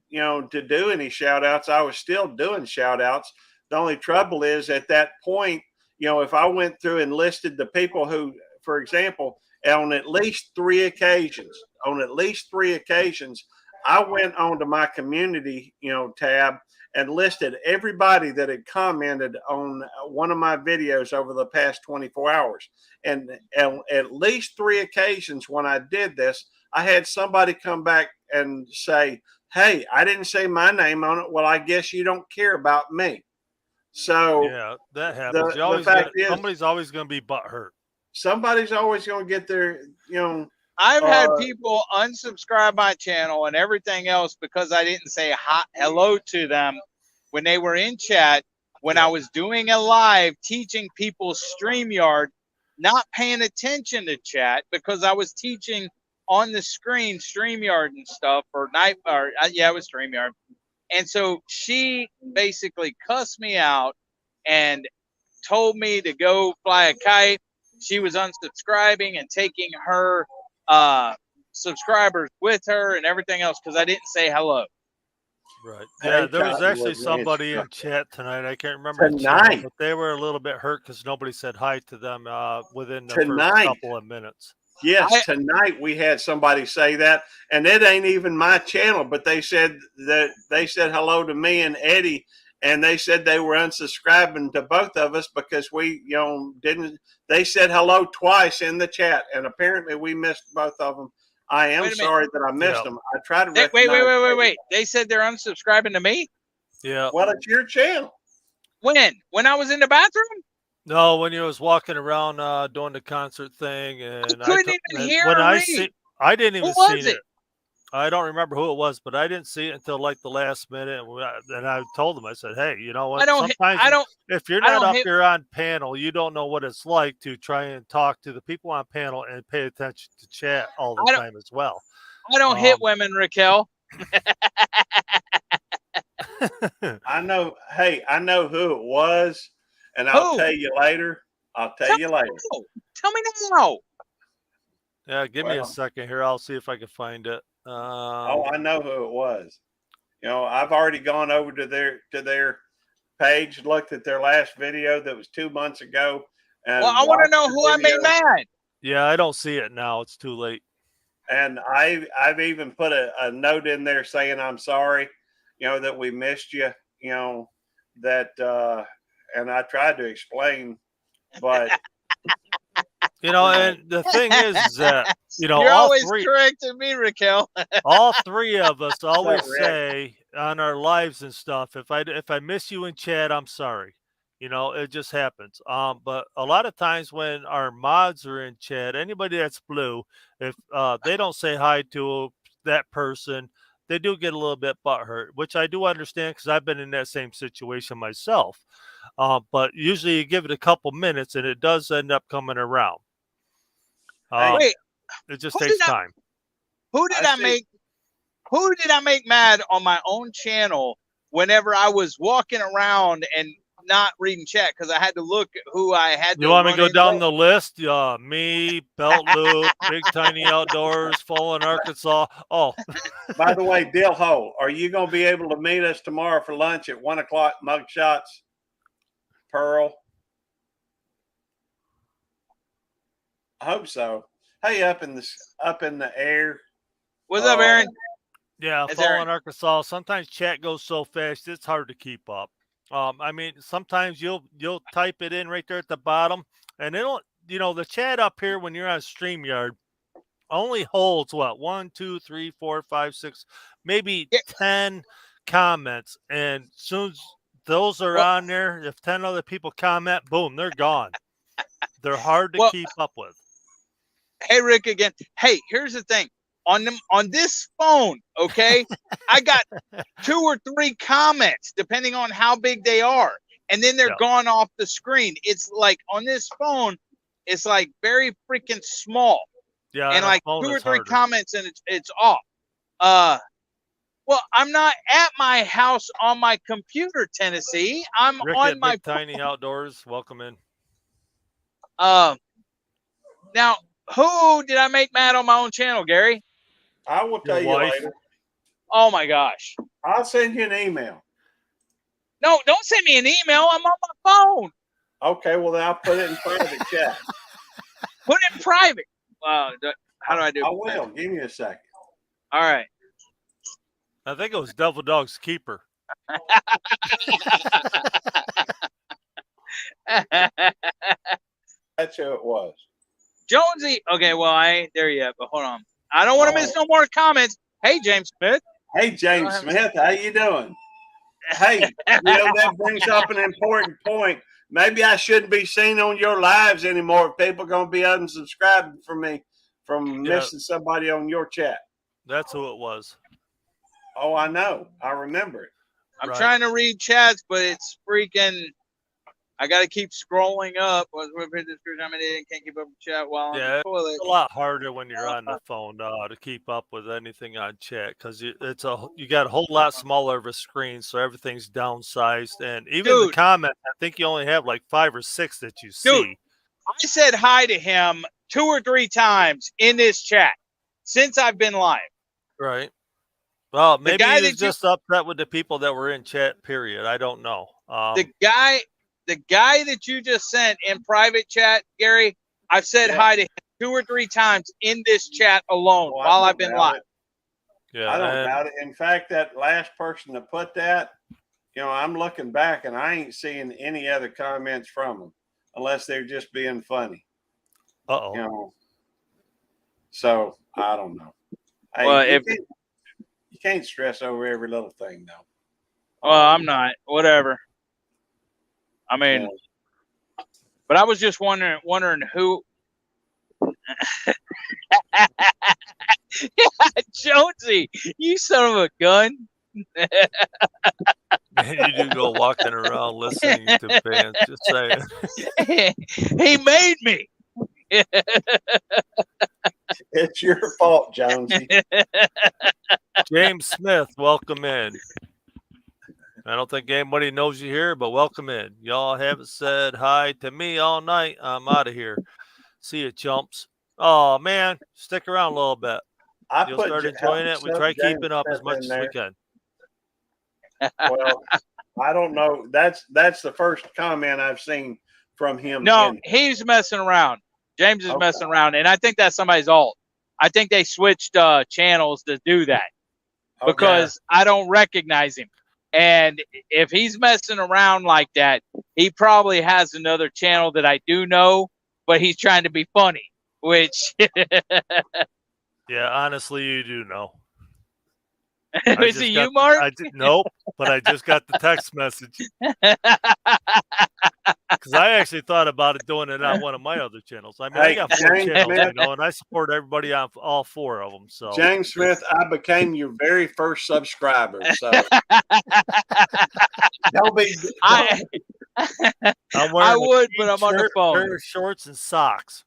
do any shout outs, I was still doing shout outs. The only trouble is at that point, if I went through and listed the people who, for example, on at least three occasions, I went onto my community, tab and listed everybody that had commented on one of my videos over the past 24 hours. And at least three occasions when I did this, I had somebody come back and say, "Hey, I didn't say my name on it." Well, I guess you don't care about me. So yeah, that happens. Somebody's always going to be butthurt. Somebody's always going to get their, I've had people unsubscribe my channel and everything else because I didn't say hello to them when they were in chat, when I was doing a live teaching people StreamYard, not paying attention to chat because I was teaching on the screen StreamYard and stuff it was StreamYard. And so she basically cussed me out and told me to go fly a kite. She was unsubscribing and taking her subscribers with her and everything else because I didn't say hello. Right. Yeah, there was actually somebody in chat tonight. I can't remember the channel, but they were a little bit hurt because nobody said hi to them within the first couple of minutes. Yes, tonight we had somebody say that, and it ain't even my channel, but they said hello to me and Eddie, and they said they were unsubscribing to both of us because we, didn't. They said hello twice in the chat, and apparently we missed both of them. I am sorry that I missed them. I tried to wait. They said they're unsubscribing to me? Yeah. Well, it's your channel. When I was in the bathroom? No, when you was walking around doing the concert thing, and I couldn't even hear I didn't even see it. I don't remember who it was, but I didn't see it until like the last minute. And I told them, I said, "Hey, you know what? If you're not up here on panel, you don't know what it's like to try and talk to the people on panel and pay attention to chat all the time as well." I don't hit women, Raquel. I know. Hey, I know who it was, and I'll tell you later. Tell me now. Yeah, give me a second here. I'll see if I can find it. I know who it was. I've already gone over to their page, looked at their last video that was 2 months ago. And I want to know who I made mad. Yeah, I don't see it now. It's too late. And I've even put a note in there saying I'm sorry, that we missed you, that and I tried to explain, but and the thing is that you're always correcting me, Raquel. All three of us always say on our lives and stuff, if I miss you in chat, I'm sorry. It just happens. But a lot of times when our mods are in chat, anybody that's blue, if they don't say hi to that person, they do get a little bit butthurt, which I do understand because I've been in that same situation myself. But usually you give it a couple minutes and it does end up coming around. Wait, it just takes time. Who did I make mad on my own channel whenever I was walking around and not reading chat because I had to look at who I had? You want me to go down the list? Me, Belt Loop, Big Tiny Outdoors, Fallen Arkansas. Oh, by the way, Dill Hole, are you going to be able to meet us tomorrow for lunch at 1 o'clock? Mugshots, Pearl. I hope so. Hey, up in the air. What's up, Aaron? Yeah, Fallen Arkansas. Sometimes chat goes so fast it's hard to keep up. I mean, sometimes you'll type it in right there at the bottom, and it'll the chat up here when you're on StreamYard only holds what 1, 2, 3, 4, 5, 6, maybe 10 comments, and as soon as those are on there, if 10 other people comment, boom, they're gone. They're hard to keep up with. Hey, Rick again. Hey, here's the thing. on this phone, okay, I got 2 or 3 comments depending on how big they are, and then they're gone off the screen. It's like on this phone, it's like very freaking small. Yeah, and like 2 or 3 comments, and it's off. Well, I'm not at my house on my computer, Tennessee. I'm Rick on at my Big Tiny Outdoors. Welcome in. Now, who did I make mad on my own channel, Gary? I will tell you wife? later. Oh my gosh. I'll send you an email. No, don't send me an email. I'm on my phone. Okay, well then I'll put it in private chat. Put it in private. How do I do it? I will. Give me a second. All right. I think it was Devil Dog's keeper. That's who it was. Jonesy. Okay, well, I ain't there yet, but hold on. I don't want to miss no more comments. Hey, James Smith. Hey, James Smith. How you doing? Hey, that brings up an important point. Maybe I shouldn't be seen on your lives anymore. People are going to be unsubscribing from me from missing somebody on your chat. That's who it was. Oh, I know. I remember it. I'm trying to read chats, but it's freaking. I got to keep scrolling up. Can't keep up with chat while I'm in the toilet. It's a lot harder when you're on the phone to keep up with anything on chat because you got a whole lot smaller of a screen, so everything's downsized. And even the comments, I think you only have like 5 or 6 that you see. Dude, I said hi to him 2 or 3 times in this chat since I've been live. Right. Well, maybe he was just upset with the people that were in chat, period. I don't know. The guy that you just sent in private chat, Gary, I've said hi to him 2 or 3 times in this chat alone while I've been live. Yeah, I don't doubt it. In fact, that last person that put that, I'm looking back and I ain't seeing any other comments from them unless they're just being funny. So I don't know. Well, you can't stress over every little thing, though. Well, I'm not. Whatever. I mean, but I was just wondering who. Jonesy, you son of a gun. You do go walking around listening to bands. Just saying. He made me. It's your fault, Jonesy. James Smith, welcome in. I don't think anybody knows you here, but welcome in. Y'all haven't said hi to me all night. I'm out of here. See you, chumps. Oh, man. Stick around a little bit. You'll start enjoying it. We try keeping up as much as we can. Well, I don't know. That's the first comment I've seen from him. No, he's messing around. James is messing around, and I think that's somebody's alt. I think they switched channels to do that because I don't recognize him. And if he's messing around like that, he probably has another channel that I do know, but he's trying to be funny, which. Yeah, honestly, you do know. Is it you, Mark? Nope, but I just got the text message. Because I actually thought about doing it on one of my other channels. I mean, I got 4 channels, and I support everybody on all 4 of them. So, James Smith, I became your very first subscriber. So, don't be. I would, but I'm on the phone. Pair of shorts and socks.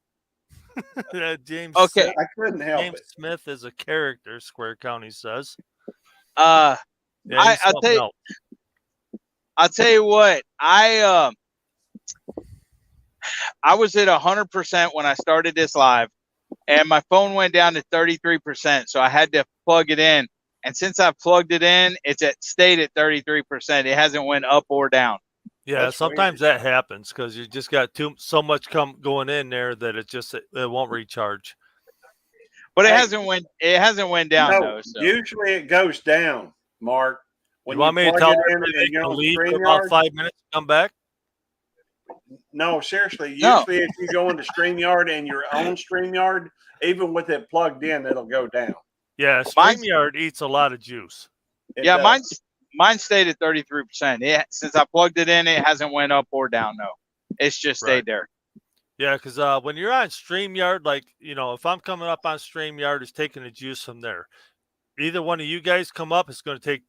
James. Okay, I couldn't help James it. Smith is a character. Square County says. I'll tell you what. I was at 100% when I started this live, and my phone went down to 33%. So I had to plug it in, and since I plugged it in, stayed at 33%. It hasn't went up or down. Yeah, That's sometimes weird. that happens because you just got so much going in there that it won't recharge. But it hasn't went down though. So. Usually it goes down, Mark. When you want me to tell everybody to leave for about 5 minutes and come back? No, seriously. Usually if you go into StreamYard and your own StreamYard, even with it plugged in, it'll go down. Yeah, StreamYard eats a lot of juice. Mine stayed at 33%. Since I plugged it in, it hasn't went up or down. No, it's just stayed there. Yeah, because when you're on StreamYard, like, if I'm coming up on StreamYard, it's taking the juice from there. Either one of you guys come up, it's going to take,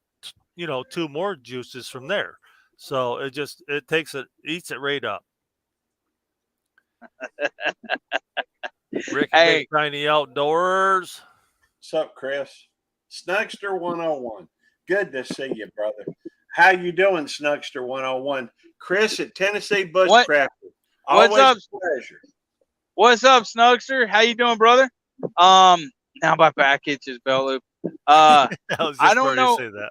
2 more juices from there. So it eats it right up. Rick and Hey. Nick Tiny Outdoors. What's up, Chris? Snugster 101. Good to see you, brother. How you doing, Snugster 101? Chris at Tennessee Bushcraft. What's up? Pleasure. What's up, Snugster? How you doing, brother? Now my back itches, belt loop. I was just I don't ready know. to say that.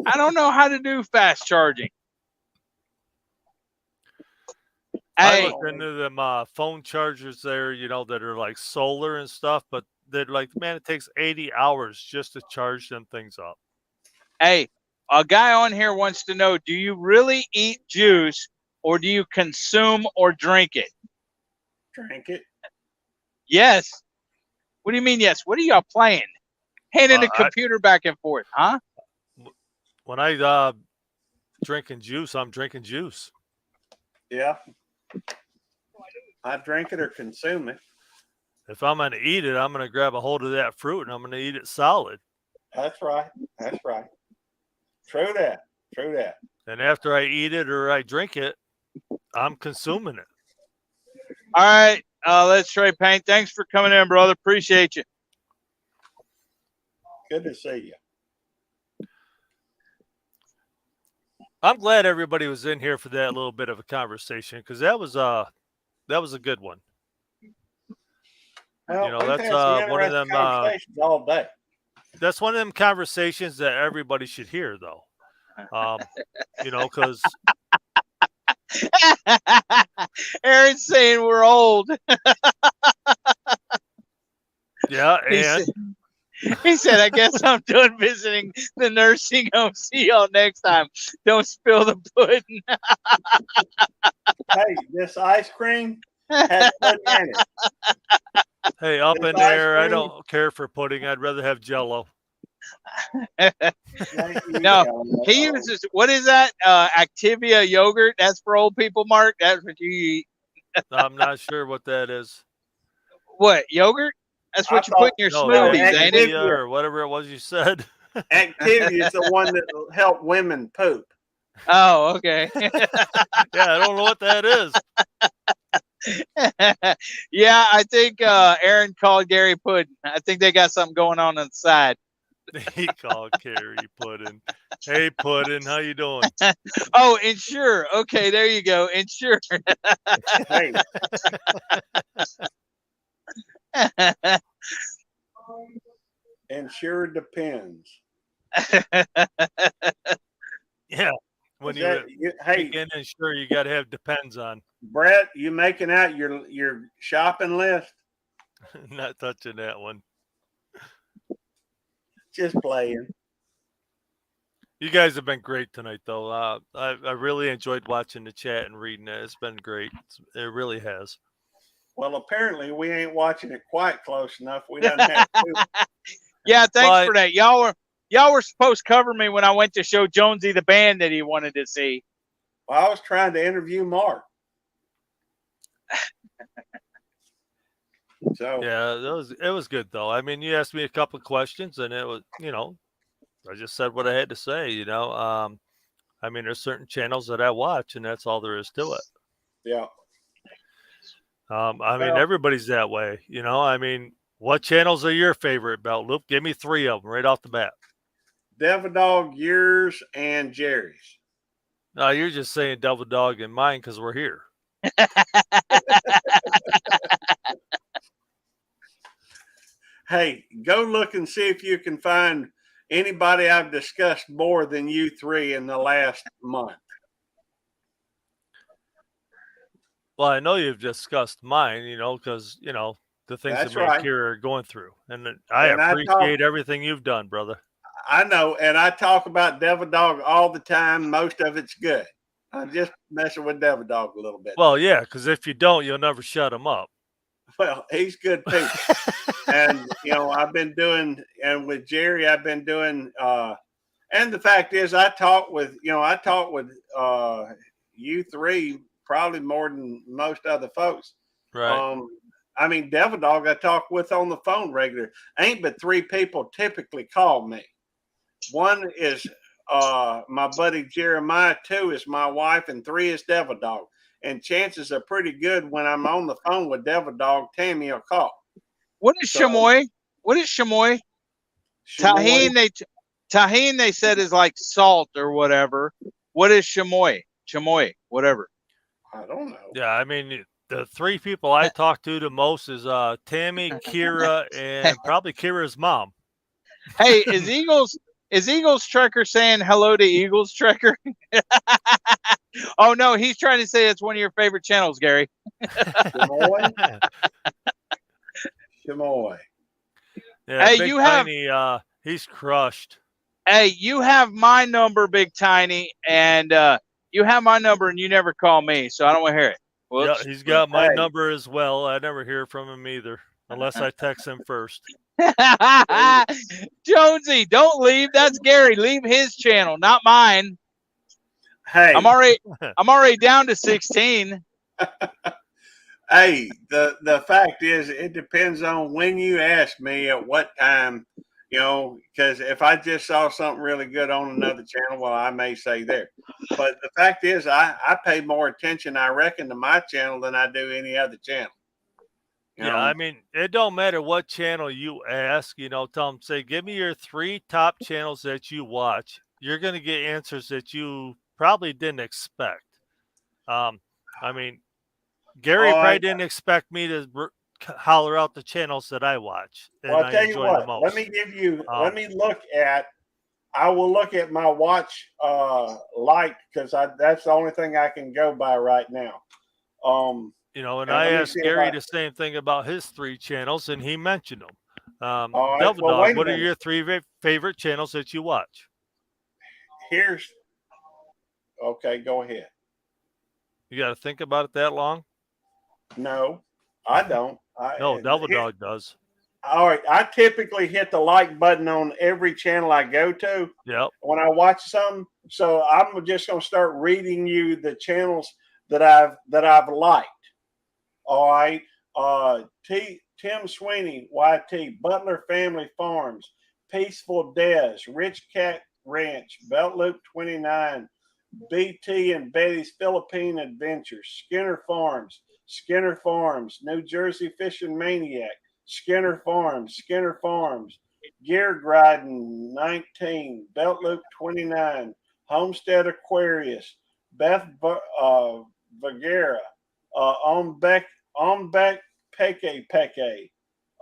I don't know how to do fast charging. I Hey, looked into them phone chargers there, that are like solar and stuff, but they're like, man, it takes 80 hours just to charge them things up. hey, a guy on here wants to know, do you really eat juice or do you consume or drink it? Drink it. Yes. What do you mean, yes? What are y'all playing? Handing the computer back and forth, huh? When I drinking juice, I'm drinking juice. Yeah. I drink it or consume it. If I'm going to eat it, I'm going to grab a hold of that fruit and I'm going to eat it solid. That's right. That's right. True that. True that. And after I eat it or I drink it, I'm consuming it. All right. Let's try paint. Thanks for coming in, brother. Appreciate you. Good to see you. I'm glad everybody was in here for that little bit of a conversation because that was a good one. Well, that's one of them conversations all day. That's one of them conversations that everybody should hear, though. Because Aaron's saying we're old. Yeah, and he said, I guess I'm done visiting the nursing home. See y'all next time. Don't spill the pudding. Hey, this ice cream has pudding in it. Hey, up This in there, ice I cream- don't care for pudding. I'd rather have Jello. No, he uses, what is that? Activia yogurt. That's for old people, Mark. That's what you eat. I'm not sure what that is. What, yogurt? That's what you put in your No, smoothies, ain't it? Activia or whatever it was you said. Activity is the one that will help women poop. Oh, okay. Yeah, I don't know what that is. Yeah, I think Aaron called Gary Puddin. I think they got something going on the side. He called Carrie Puddin. Hey, Puddin, how you doing? Oh, Insure. Okay, there you go. Insure. Hey. Insure depends. Yeah, when Is that- hey, get insure, you got to have depends on. Brett, you making out your shopping list? Not touching that one. Just playing. You guys have been great tonight, though. I really enjoyed watching the chat and reading it. It's been great. It really has. Well, apparently we ain't watching it quite close enough. We don't have to. Yeah, thanks for that. Y'all were supposed to cover me when I went to show Jonesy the band that he wanted to see. Well, I was trying to interview Mark. So yeah, it was good though. I mean, you asked me a couple of questions, and it was, I just said what I had to say. I mean, there's certain channels that I watch, and that's all there is to it. Yeah. I mean, everybody's that way. I mean, what channels are your favorite, Belt Loop? Give me 3 of them right off the bat. Devil Dog, yours, and Jerry's. No, you're just saying Devil Dog and mine because we're here. Hey, go look and see if you can find anybody I've discussed more than you 3 in the last month. Well, I know you've discussed mine, because, the things That's that me right. and Kira are going through. And I And I appreciate everything you've done, brother. I know, and I talk about Devil Dog all the time. Most of it's good. I'm just messing with Devil Dog a little bit. Well, yeah, because if you don't, you'll never shut him up. Well, he's good people. And, I've been doing, and with Jerry, I've been doing, and the fact is I talk with you 3 probably more than most other folks. Right. I mean, Devil Dog I talk with on the phone regular. Ain't but 3 people typically call me. One is my buddy Jeremiah, 2 is my wife, and 3 is Devil Dog. And chances are pretty good when I'm on the phone with Devil Dog, Tammy will call. What is chamoy? What is chamoy? Tahine, they said is like salt or whatever. What is chamoy? Chamoy, whatever. I don't know. Yeah, I mean, the 3 people I talk to the most is Tammy, Kira, and probably Kira's mom. Hey, is Eagles Trekker saying hello to Eagles Trekker? Oh no, he's trying to say it's one of your favorite channels, Gary. Chamoy. Yeah, Hey, Big you have Tiny, he's crushed. Hey, you have my number, Big Tiny, and you have my number, and you never call me, so I don't want to hear it. Yeah, Whoops. he's got my number as well. I never hear from him either, unless I text him first. Jonesy, don't leave. That's Gary. Leave his channel, not mine. Hey, I'm already down to 16. Hey, the fact is, it depends on when you ask me at what time, because if I just saw something really good on another channel, well, I may say there. But the fact is, I pay more attention, I reckon, to my channel than I do any other channel. Yeah, I mean, it don't matter what channel you ask, tell them, say, give me your 3 top channels that you watch. You're going to get answers that you probably didn't expect. I mean, Gary probably didn't expect me to holler out the channels that I watch. And Well, I'll tell you enjoy what, the most. let I will look at my watch light, because that's the only thing I can go by right now. And I asked Gary the same thing about his 3 channels, and he mentioned them. right, Devil well, Dog, wait a what are minute. your 3 favorite channels that you watch? Okay, go ahead. You got to think about it that long? No, I don't. No, Devil Dog does. All right, I typically hit the like button on every channel I go to. Yep. When I watch something, so I'm just gonna start reading you the channels that I've liked. All right, Tim Sweeney, YT, Butler Family Farms, Peaceful Des, Rich Cat Ranch, Belt Loop 29, BT and Betty's Philippine Adventures, Skinner Farms, New Jersey Fishing Maniac, Skinner Farms, Gear Griden 19, Belt Loop 29, Homestead Aquarius, Beth Vagera, Ombeck Peke,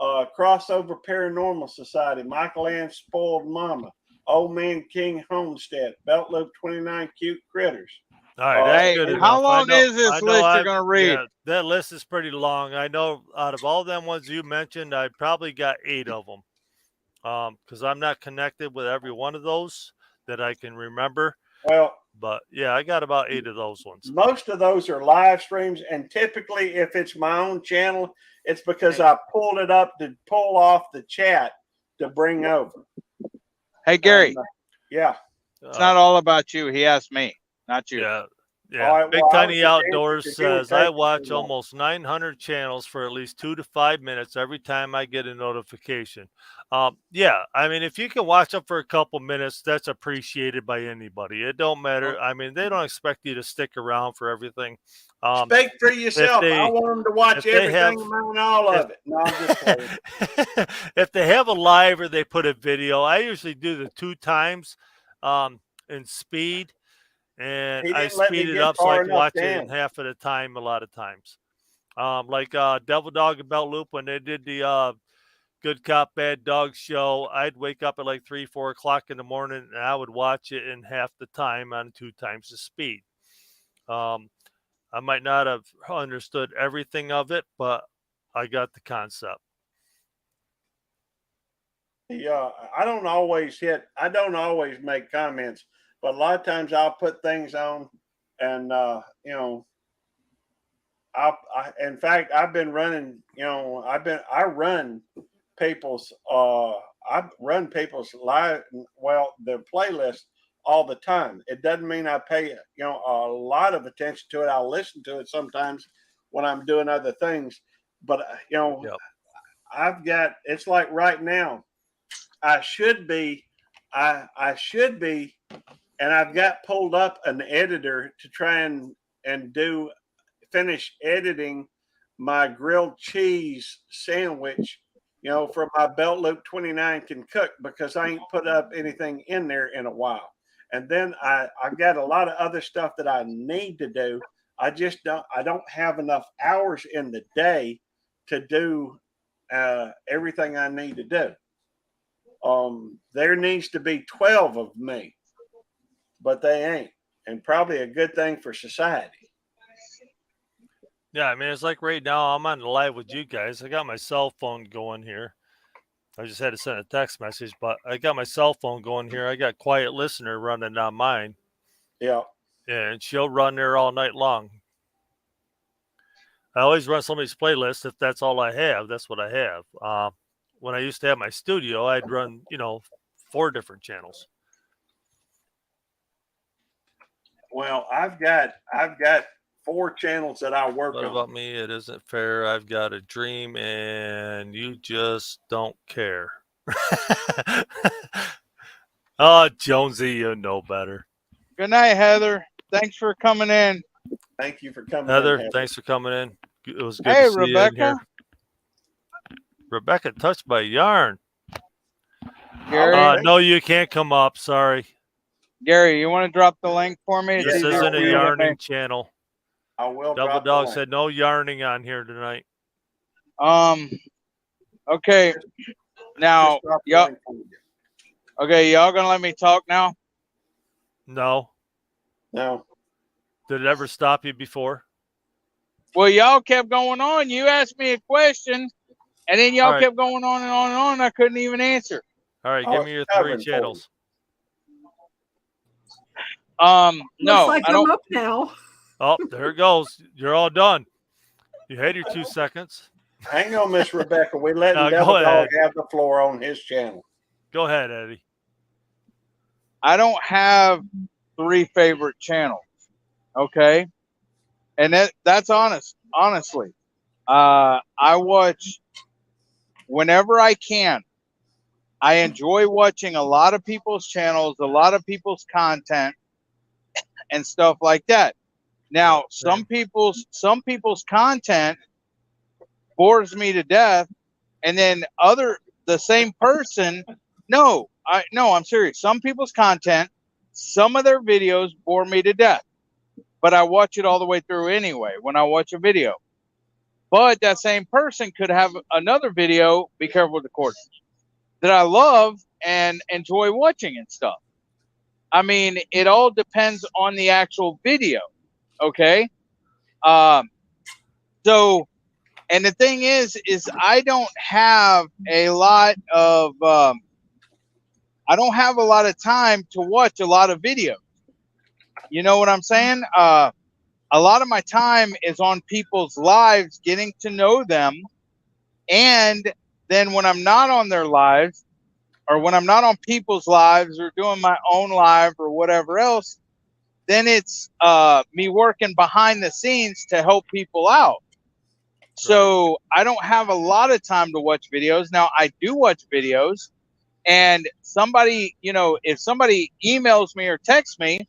Crossover Paranormal Society, Michael Ann Spoiled Mama, Old Man King Homestead, Belt Loop 29, Cute Critters. All right, that's good enough. How long is this list you're going to read? Yeah, that list is pretty long. I know out of all them ones you mentioned, I probably got 8 of them. Because I'm not connected with every one of those that I can remember. Well, but yeah, I got about 8 of those ones. Most of those are live streams, and typically, if it's my own channel, it's because I pulled it up to pull off the chat to bring over. Hey, Gary. Yeah. It's not all about you. He asked me, not you. Yeah. Yeah. Right, Big well, Tiny Outdoors says I watch long. almost 900 channels for at least 2 to 5 minutes every time I get a notification. Yeah, I mean, if you can watch them for a couple minutes, that's appreciated by anybody. It don't matter. I mean, they don't expect you to stick around for everything. Speak for yourself. I want them to watch everything and all of it. No, I'm just kidding. If they have a live or they put a video, I usually do the 2 times in speed. And I speed it up so I can watch it in half of the time a lot of times. Like Devil Dog and Belt Loop, when they did the Good Cop, Bad Dog show, I'd wake up at like 3, 4 o'clock in the morning, and I would watch it in half the time on 2 times the speed. I might not have understood everything of it, but I got the concept. Yeah, I don't always make comments. But a lot of times I'll put things on, and in fact, I've been running. I run people's live, their playlist all the time. It doesn't mean I pay a lot of attention to it. I'll listen to it sometimes when I'm doing other things. But Yep. I've got, it's like right now, I should be, and I've got pulled up an editor to try and finish editing my grilled cheese sandwich, for my Belt Loop 29 Can Cook, because I ain't put up anything in there in a while. And then I've got a lot of other stuff that I need to do. I don't have enough hours in the day to do everything I need to do. There needs to be 12 of me, but they ain't, and probably a good thing for society. Yeah, I mean, it's like right now I'm on the live with you guys. I got my cell phone going here. I just had to send a text message, but I got my cell phone going here. I got Quiet Listener running on mine. Yeah. And she'll run there all night long. I always run somebody's playlist. If that's all I have, that's what I have. When I used to have my studio, I'd run, 4 different channels. Well, I've got 4 channels that I work What on. about me? It isn't fair. I've got a dream and you just don't care. Oh, Jonesy, you know better. Good night, Heather. Thanks for coming in. Thank you for coming Heather, in. thanks for coming in. It was good Hey, to see you in Rebecca. here. Rebecca touched by yarn. Gary, No, you can't come up. Sorry. Gary, you want to drop the link for me? It's This easier isn't for a you than yarning me. channel. I will. Double drop the Dog link. said no yarning on here tonight. Okay. Now, Just drop the y'all. link for you. Okay, y'all gonna let me talk now? No. No. Did it ever stop you before? Well, y'all kept going on. You asked me a question, and then y'all All right. kept going on and on and on. And I couldn't even answer. All right, Oh, give me your it's 3 covering for you. channels. No, Looks like I don't. I'm up now. Oh, there it goes. You're all done. You had your 2 seconds. Hang on, Miss Rebecca. We're letting No, Devil go Dog ahead. have the floor on his channel. Go ahead, Eddie. I don't have 3 favorite channels. Okay, and that's honest. Honestly, I watch whenever I can. I enjoy watching a lot of people's channels, a lot of people's content, and stuff like that. Now, some people's content bores me to death, and then the same person. I'm serious. Some people's content, some of their videos bore me to death, but I watch it all the way through anyway when I watch a video. But that same person could have another video, be careful with the cord, that I love and enjoy watching and stuff. I mean, it all depends on the actual video. Okay. So, and the thing is I don't have a lot of time to watch a lot of videos. You know what I'm saying? A lot of my time is on people's lives, getting to know them. And then when I'm not on their lives, or when I'm not on people's lives or doing my own live or whatever else, then it's me working behind the scenes to help people out. So I don't have a lot of time to watch videos. Now I do watch videos, and somebody, if somebody emails me or texts me,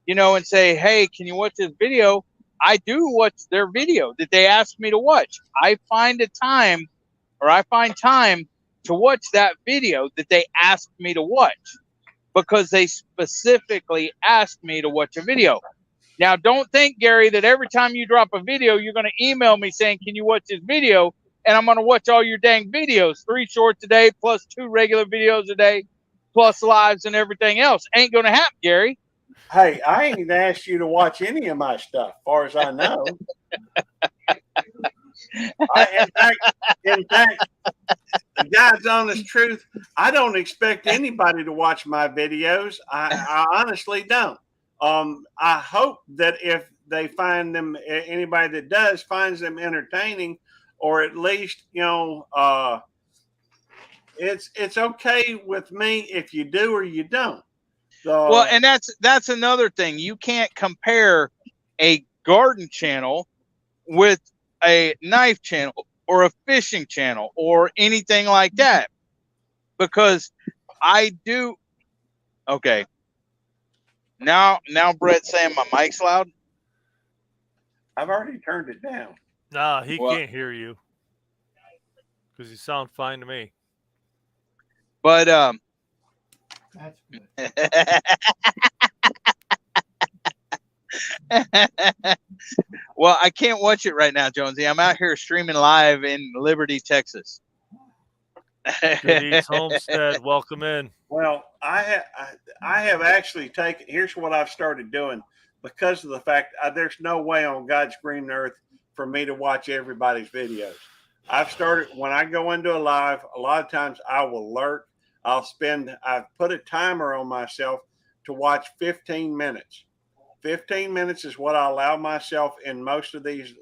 and say, hey, can you watch this video? I do watch their video that they asked me to watch. I find time to watch that video that they asked me to watch, because they specifically asked me to watch a video. Now, don't think, Gary, that every time you drop a video, you're going to email me saying, can you watch this video? And I'm going to watch all your dang videos, 3 shorts a day, plus 2 regular videos a day, plus lives and everything else. Ain't going to happen, Gary. Hey, I ain't asked you to watch any of my stuff, as far as I know. In fact, the God's honest truth, I don't expect anybody to watch my videos. I honestly don't. I hope that if they find them, anybody that does finds them entertaining, or at least, it's okay with me if you do or you don't. So, well, and that's another thing. You can't compare a garden channel with a knife channel or a fishing channel or anything like that, because I do. Okay. Now Brett's saying my mic's loud. I've already turned it down. Nah, he Well- can't hear you because you sound fine to me. But That's good. well, I can't watch it right now, Jonesy. I'm out here streaming live in Liberty, Texas. Good Eats Homestead, welcome in. Well, I have actually taken. Here's what I've started doing because of the fact there's no way on God's green earth for me to watch everybody's videos. I've started when I go into a live. A lot of times I will lurk. I've put a timer on myself to watch 15 minutes. 15 minutes is what I allow myself in most of these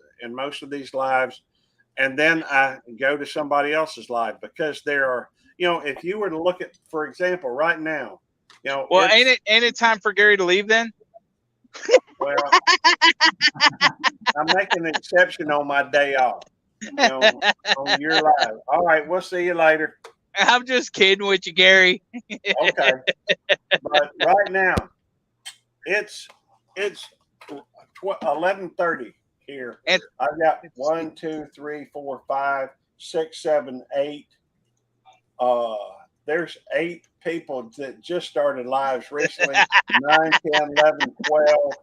lives, and then I go to somebody else's live because there are, if you were to look at, for example, right now, Well, ain't it time for Gary to leave then? Well, I'm making an exception on my day off. On your live. All right, we'll see you later. I'm just kidding with you, Gary. Okay, but right now, it's 11:30 here. And I've got 1, 2, 3, 4, 5, 6, 7, 8. There's 8 people that just started lives recently. 9, 10, 11, 12.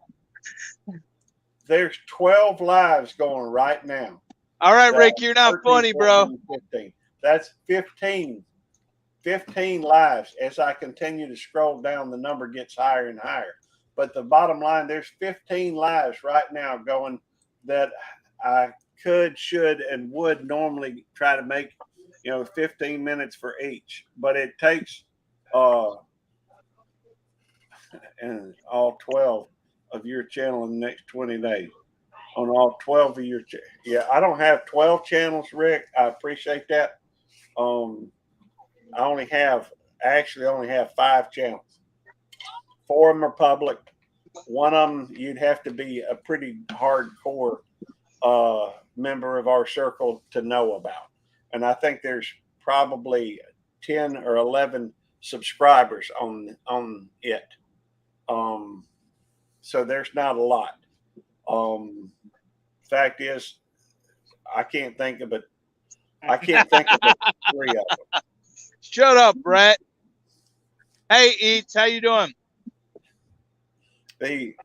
There's 12 lives going right now. All right, That's Rick, you're not 13, funny, bro. 14, 15. That's 15 lives. As I continue to scroll down, the number gets higher and higher. But the bottom line, there's 15 lives right now going that I could, should, and would normally try to make, 15 minutes for each. But it takes and all 12 of your channel in the next 20 days. On all 12 of your yeah, I don't have 12 channels, Rick. I appreciate that. I actually only have 5 channels. 4 of them are public. One of them you'd have to be a pretty hardcore member of our circle to know about. And I think there's probably 10 or 11 subscribers on it. So there's not a lot. Fact is, I can't think of it. I can't think of it. 3 of them. Shut up, Brett. Hey, Eats, how you doing? Hey,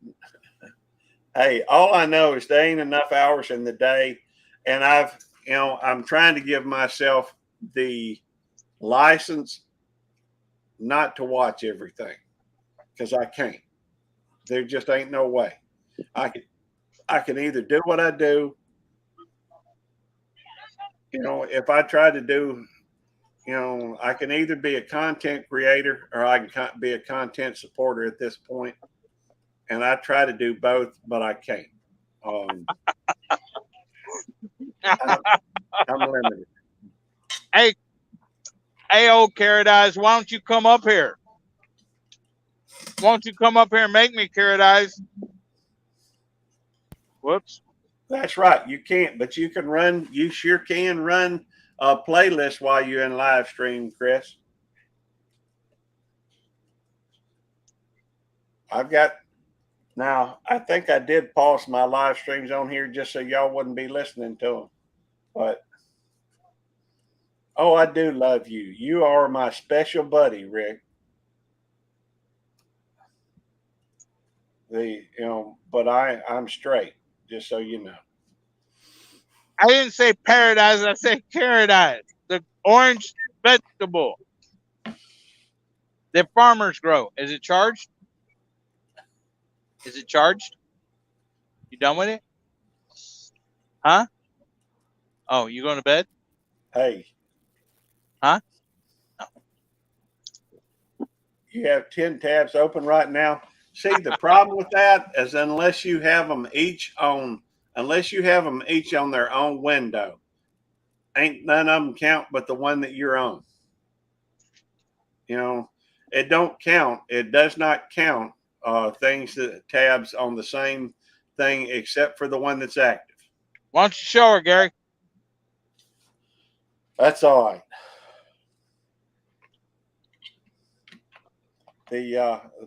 all I know is there ain't enough hours in the day, and I'm trying to give myself the license not to watch everything because I can't. There just ain't no way. I can either do what I do. If I try to do, I can either be a content creator or I can be a content supporter at this point. And I try to do both, but I can't. I'm limited. Hey, old Carrot Eyes, why don't you come up here? Why don't you come up here and make me, Carrot Eyes? Whoops. That's right. You can't, but you can run. You sure can run a playlist while you're in live stream, Chris. Now, I think I did pause my live streams on here just so y'all wouldn't be listening to them. But, I do love you. You are my special buddy, Rick. But I'm straight, just so you know. I didn't say paradise. I said Carrot Eyes, the orange vegetable that farmers grow. Is it charged? Is it charged? You done with it? Huh? Oh, you going to bed? Hey. Huh? No. You have 10 tabs open right now. See, the problem with that is unless you have them each on their own window, ain't none of them count but the one that you're on. It don't count. It does not count tabs on the same thing except for the one that's active. Why don't you show her, Gary? That's all right.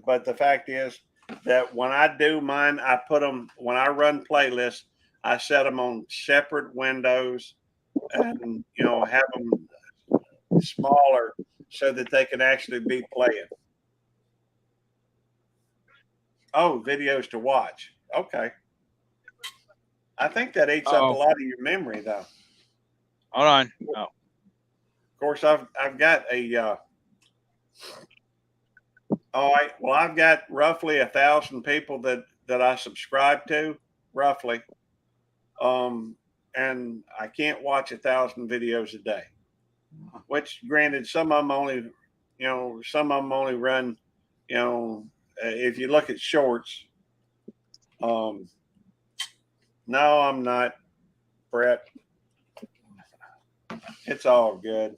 But the fact is that when I do mine, I put them, when I run playlists, I set them on separate windows and, have them smaller so that they can actually be playing. Oh, videos to watch. Okay. I think that eats up a lot of your memory, though. Hold on. Oh. Of course, I've got a. All right. Well, I've got roughly 1,000 people that I subscribe to, roughly. And I can't watch 1,000 videos a day. Which, granted, some of them only run. If you look at shorts. No, I'm not, Brett. It's all good.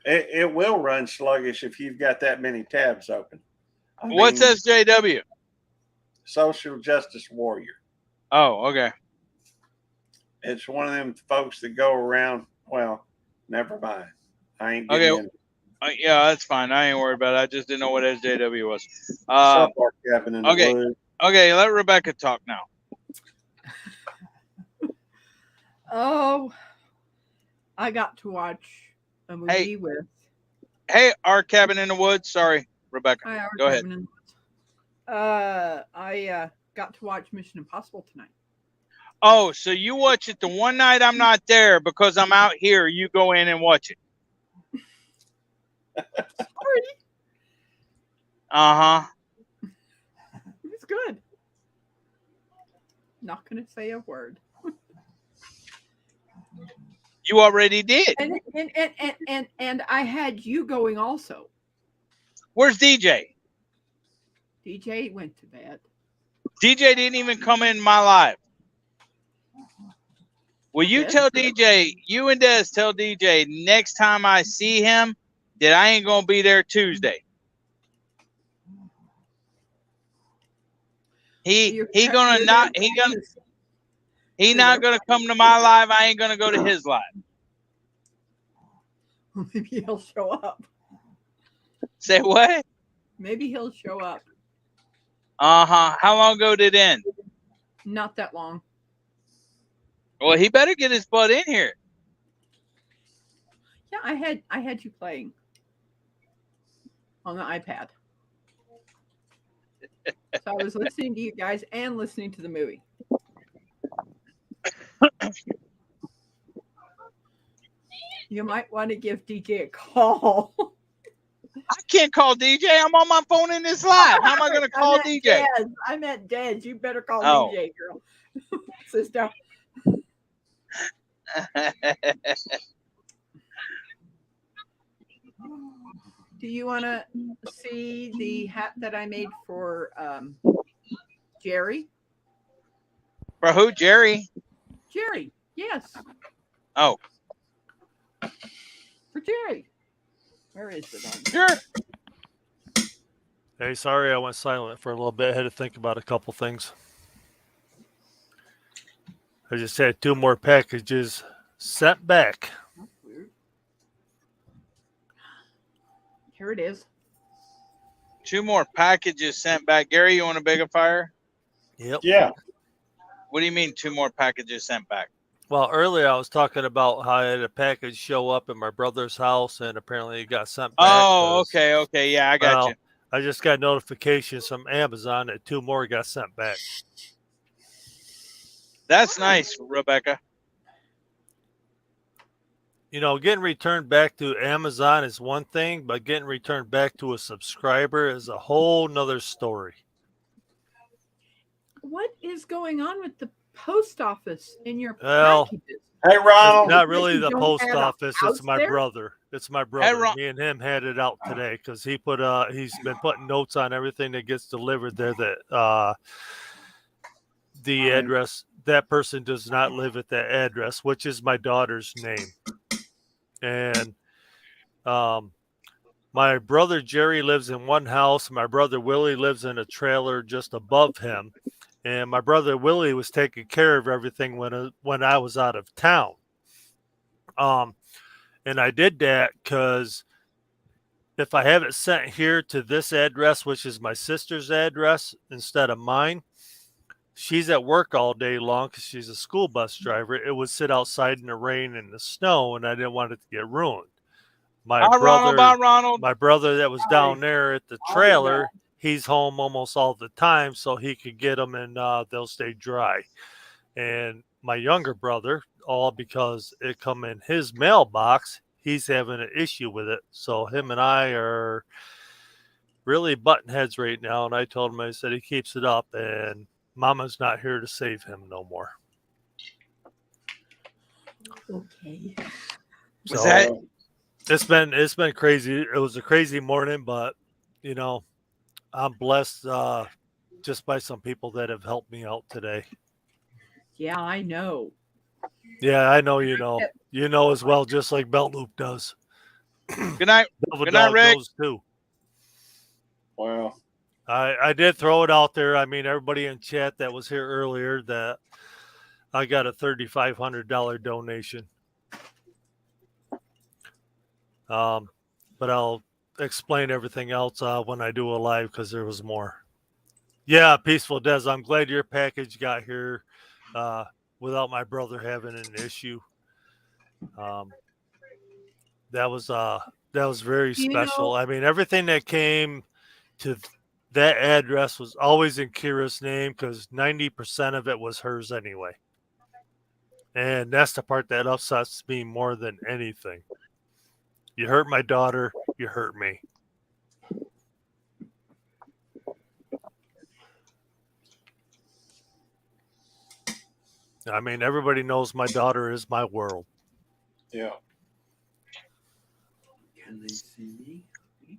It will run sluggish if you've got that many tabs open. What's SJW? Social Justice Warrior. Oh, okay. It's one of them folks that go around. Well, never mind. I ain't Okay. getting Yeah, that's fine. I ain't worried about it. I just didn't know what SJW was. cabin in the Okay. woods. Okay, let Rebecca talk now. Oh, I got to watch a movie with. Hey, Our Cabin in the Woods. Sorry, Rebecca. Hi, Our Go ahead. Cabin in the Woods. I got to watch Mission Impossible tonight. Oh, so you watch it the one night I'm not there because I'm out here. You go in and watch it. Sorry. Uh-huh. It's good. Not gonna say a word. You already did. And I had you going also. Where's DJ? DJ went to bed. DJ didn't even come in my live. Will you tell DJ, you and Des tell DJ next time I see him that I ain't gonna be there Tuesday. He not gonna come to my live. I ain't gonna go to his live. Maybe he'll show up. Say what? Maybe he'll show up. Uh-huh. How long ago did it end? Not that long. Well, he better get his butt in here. Yeah, I had you playing on the iPad. So I was listening to you guys and listening to the movie. You might want to give DJ a call. I can't call DJ. I'm on my phone in this live. How am I going to call DJ? I meant Dad. You better call Oh. DJ, girl. Sister. Do you want to see the hat that I made for Jerry? For who? Jerry? Jerry, yes. Oh. For Jerry. Where is it on? Sure. Hey, sorry I went silent for a little bit. I had to think about a couple things. I just had 2 more packages sent back. That's weird. Here it is. 2 more packages sent back. Gary, you want a bigger fire? Yep. Yeah. What do you mean 2 more packages sent back? Well, earlier I was talking about how I had a package show up in my brother's house, and apparently it got sent back. Oh, okay. Yeah, I got you. I just got notifications from Amazon that 2 more got sent back. That's nice, Rebecca. You know, getting returned back to Amazon is one thing, but getting returned back to a subscriber is a whole nother story. What is going on with the post office in your Well, packages? Hey, Ronald. It's not really You the don't post have a office. It's house my there? brother. It's my brother. Ron- Me and him had it out today because he's been putting notes on everything that gets delivered there. That the address, that person does not live at that address, which is my daughter's name. And my brother Jerry lives in one house. My brother Willie lives in a trailer just above him. and my brother Willie was taking care of everything when I was out of town. And I did that because if I have it sent here to this address, which is my sister's address instead of mine, she's at work all day long because she's a school bus driver. It would sit outside in the rain and the snow, and I didn't want it to get ruined. My brother that was down there at the trailer, he's home almost all the time, so he could get them and they'll stay dry. And my younger brother, all because it come in his mailbox, he's having an issue with it. So him and I are really button heads right now. And I told him, I said, he keeps it up and Mama's not here to save him no more. Okay. So it's been crazy. It was a crazy morning, but you know, I'm blessed just by some people that have helped me out today. Yeah, I know. Yeah, I know you know. You know as well, just like Belt Loop does. Good night. Good night, Rick. Knows too. Wow. I did throw it out there. I mean, everybody in chat that was here earlier that I got a $3,500 donation. But I'll explain everything else when I do a live because there was more. Yeah, Peaceful Des, I'm glad your package got here without my brother having an issue. That was very special. I mean, everything that came to that address was always in Kira's name because 90% of it was hers anyway. And that's the part that upsets me more than anything. You hurt my daughter, you hurt me. I mean, everybody knows my daughter is my world. Yeah. Can they see me?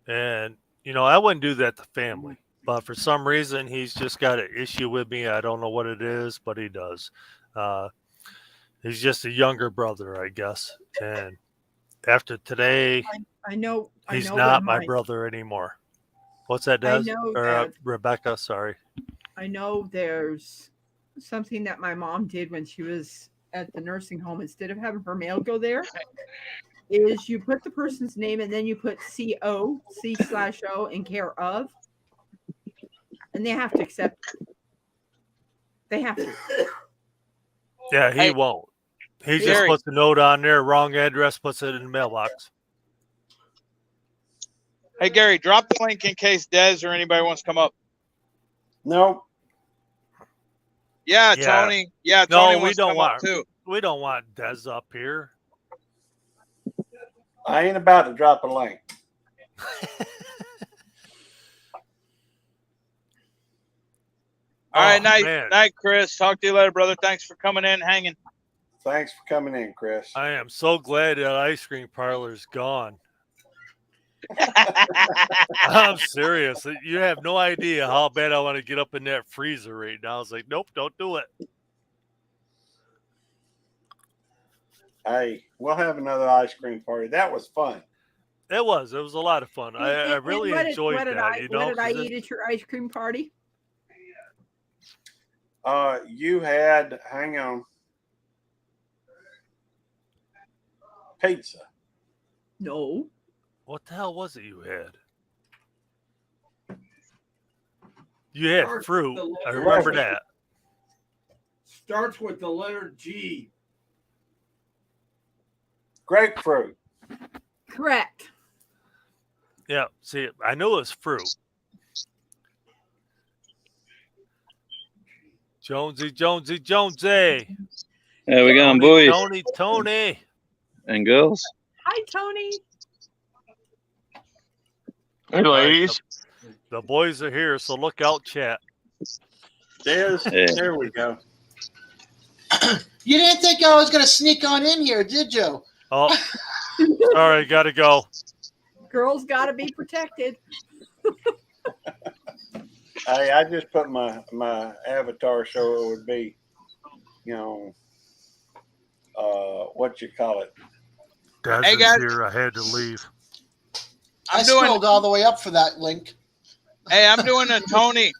And, you know, I wouldn't do that to family. But for some reason, he's just got an issue with me. I don't know what it is, but he does. He's just a younger brother, I guess. And after today, he's not my brother anymore. What's that, Des? Rebecca, sorry. I know there's something that my mom did when she was at the nursing home. Instead of having her mail go there, is you put the person's name and then you put C/O in care of, and they have to accept it. They have to. Yeah, he won't. He just puts a note on there, wrong address, puts it in the mailbox. Hey, Gary, drop the link in case Des or anybody wants to come up. No. Yeah, Tony. Yeah, Tony we wants don't to come want up too. We don't want Des up here. I ain't about to drop a link. All right, night, Chris. Talk to you later, brother. Thanks for coming in, hanging. Thanks for coming in, Chris. I am so glad that ice cream parlor's gone. I'm serious. You have no idea how bad I want to get up in that freezer right now. I was like, nope, don't do it. Hey, we'll have another ice cream party. That was fun. It was a lot of fun. I really enjoyed that. You know, what did I eat at your ice cream party? You had, hang on, pizza. No. What the hell was it you had? You had fruit. I remember that. Starts with the letter G. Grapefruit. Correct. Yeah, see, I knew it was fruit. Jonesy. There we go, boys. Tony. And girls. Hi, Tony. Hey, ladies. The boys are here, so look out, chat. There we go. You didn't think I was going to sneak on in here, did you? Oh, sorry, gotta go. Girls gotta be protected. Hey, I just put my avatar so it would be, what you call it. Hey guys, here I had to leave. I scrolled all the way up for that link. Hey, I'm doing a Tony.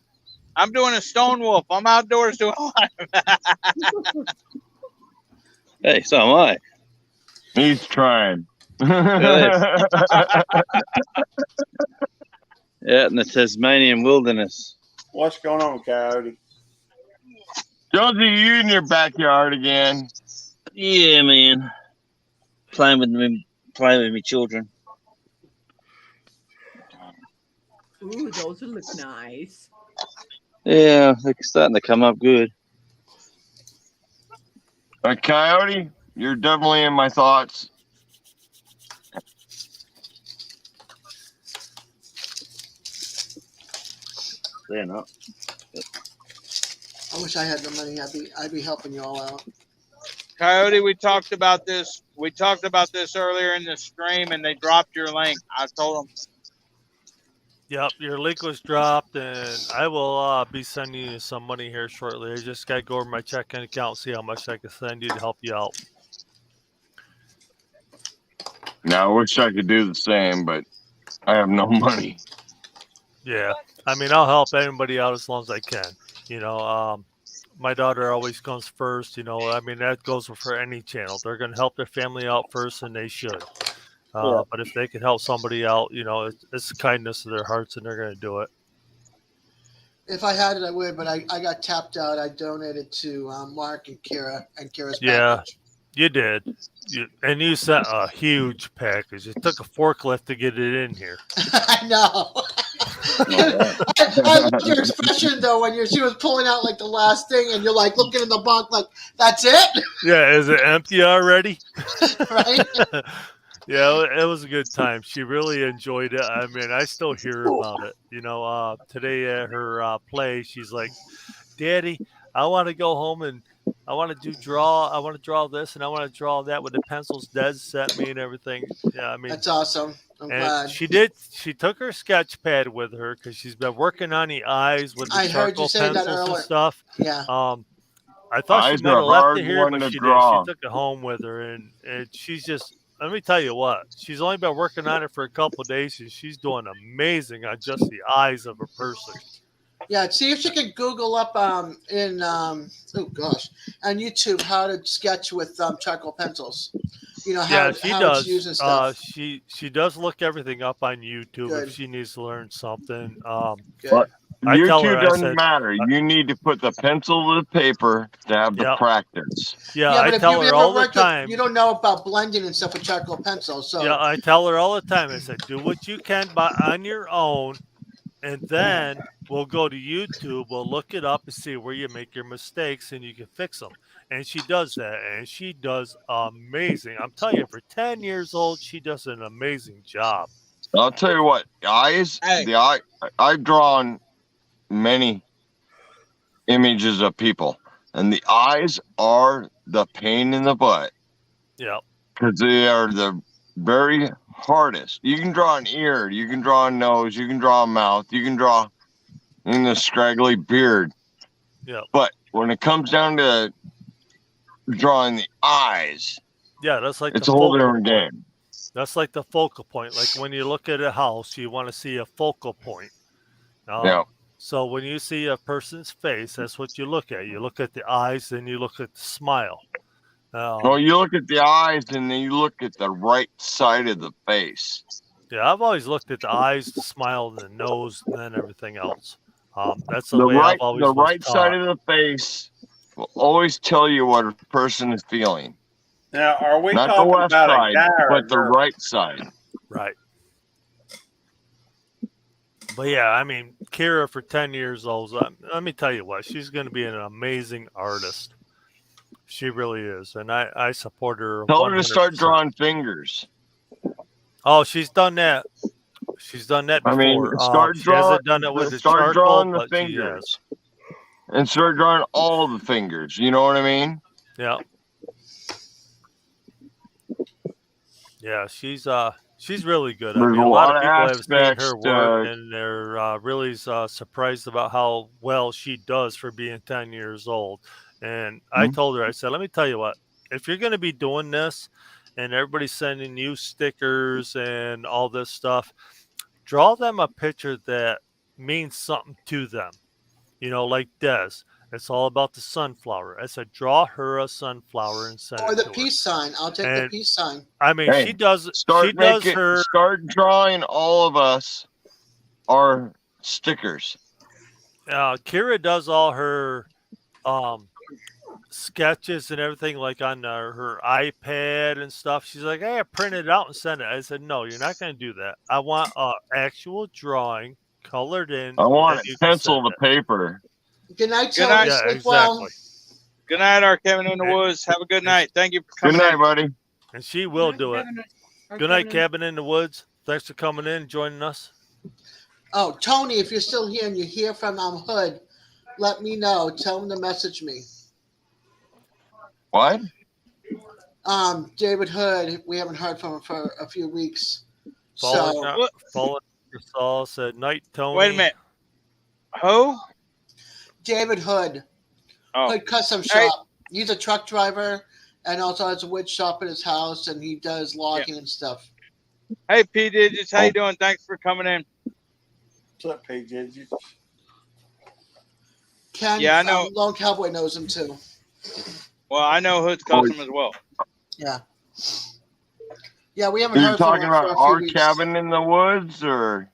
I'm doing a stone wolf. I'm outdoors doing live. Hey, so am I. He's trying. Good. Yeah, in the Tasmanian wilderness. What's going on, Coyote? Jonesy, you in your backyard again? Yeah, man. Playing with me children. Ooh, those would look nice. Yeah, they're starting to come up good. Coyote, you're definitely in my thoughts. They're not. I wish I had the money. I'd be helping you all out. Coyote, we talked about this. We talked about this earlier in the stream, and they dropped your link. I told them. Yep, your link was dropped, and I will be sending you some money here shortly. I just got to go over my checking account and see how much I can send you to help you out. Now, I wish I could do the same, but I have no money. Yeah, I mean, I'll help anybody out as long as I can. You know, my daughter always comes first. You know, I mean, that goes for any channel. They're going to help their family out first, and they should. But if they can help somebody out, you know, it's the kindness of their hearts, and they're going to do it. If I had it, I would, but I got tapped out. I donated to Mark and Kira and Kira's Yeah, package. you did. And you sent a huge package. It took a forklift to get it in here. I know. I love your expression though when she was pulling out like the last thing, and you're like looking in the box like, "That's it." Yeah, is it empty already? Right. Yeah, it was a good time. She really enjoyed it. I mean, I still hear about it. You know, today at her play, she's like, "Daddy, I want to go home and I want to draw. I want to draw this and I want to draw that with the pencils Des sent me and everything." Yeah, I mean, That's awesome. I'm glad. she did. She took her sketch pad with her because she's been working on the eyes with the I heard you charcoal say that pencils and earlier. stuff. Yeah. I thought Eyes she might are have left hard it here, one but to she draw. did. She took it home with her, and she's just. Let me tell you what. She's only been working on it for a couple of days, and she's doing amazing on just the eyes of a person. Yeah, see if she can Google up on YouTube how to sketch with charcoal pencils. You know how, Yeah, she how does. it's used and stuff. She does look everything up on YouTube Good. if she needs to learn something. But I tell her, YouTube I doesn't said, matter. You need to put the pencil to the paper to have the Yep. practice. Yeah, I but if tell you've her never all the worked with, time. you don't know about blending and stuff with charcoal pencils. So Yeah, I tell her all the time. I said, do what you can on your own, and then we'll go to YouTube. We'll look it up and see where you make your mistakes, and you can fix them. And she does that, and she does amazing. I'm telling you, for 10 years old, she does an amazing job. I'll tell you what, I've drawn many images of people, and the eyes are the pain in the butt. Yeah. Because they are the very hardest. You can draw an ear, you can draw a nose, you can draw a mouth, you can draw in the scraggly beard. Yeah. But when it comes down to drawing the eyes, yeah, that's like it's the a whole focal different point. game. That's like the focal point. Like when you look at a house, you want to see a focal point. Yeah. So when you see a person's face, that's what you look at. You look at the eyes, then you look at the smile. Well, you look at the eyes, and then you look at the right side of the face. Yeah, I've always looked at the eyes, the smile, and the nose, and then everything else. That's the way I've always the was right taught. side of the face will always tell you what a person is feeling. Now, are we Not the talking left about side, a guy or a but the girl? right side. Right. But yeah, I mean, Kira for 10 years old, let me tell you what, she's going to be an amazing artist. She really is. And I support her. Tell her to start 100%. drawing fingers. Oh, she's done that. She's done that before. I mean, start she drawing. hasn't done it with the Start charcoal, drawing the but she has. fingers, and start drawing all the fingers. You know what I mean? Yeah. Yeah, she's really good. I There's mean, a a lot lot of of people have seen aspects her work, and they're really surprised about how well she does for being 10 years old. And I told her, I said, let me tell you what, if you're going to be doing this and everybody's sending you stickers and all this stuff, draw them a picture that means something to them. like Des. It's all about the sunflower. I said, draw her a sunflower and send Or it the to her. peace sign. I'll take the And peace sign. I mean, Hey, she does start her. start drawing all of us our stickers. Kira does all her sketches and everything like on her iPad and stuff. She's like, hey, I print it out and send it. I said, no, you're not going to do that. I want an actual drawing colored in. I want that you it can pencil send to paper. Good night, Good Tony. night. Yeah, Sleep exactly. well. Good night, our Kevin in the Woods. Have a good night. Thank you for Good coming night, in. buddy. And she will do it. Good night, Cabin in the Woods. Thanks for coming in and joining us. Oh, Tony, if you're still here and you hear from Hood, let me know. Tell him to message me. What? David Hood, we haven't heard from him for a few weeks. Falling your Saul said, night, Tony. Wait a minute. Who? David Hood. Oh. Hood Custom Shop. He's a truck driver and also has a wood shop at his house, and he does logging and stuff. Hey, P. Digits. How you doing? Thanks for coming in. What's up, P. Digits? Ken, Yeah, I know. Lone Cowboy knows him too. Well, I know Hood's Custom as well. Yeah. Yeah, we haven't Are you heard from talking him for about a few our weeks. cabin in the woods, or?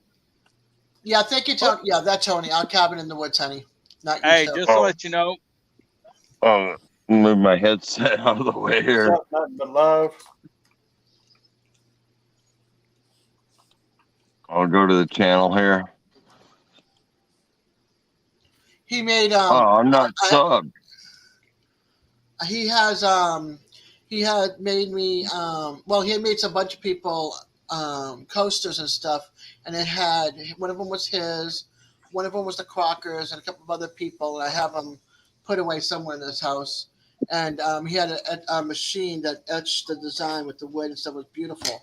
Yeah, I think you're talking. Yeah, that's Tony. Our cabin in the woods, honey. Not you. Hey, Steph. just to let you know. Oh, move my headset out of the way here. Nothing but love. I'll go to the channel here. He made. Oh, I'm not subbed. He has. He had made me. Well, he had made some bunch of people coasters and stuff, and it had one of them was his, one of them was the Crockers, and a couple of other people, and I have them put away somewhere in his house. And he had a machine that etched the design with the wood and stuff. It was beautiful.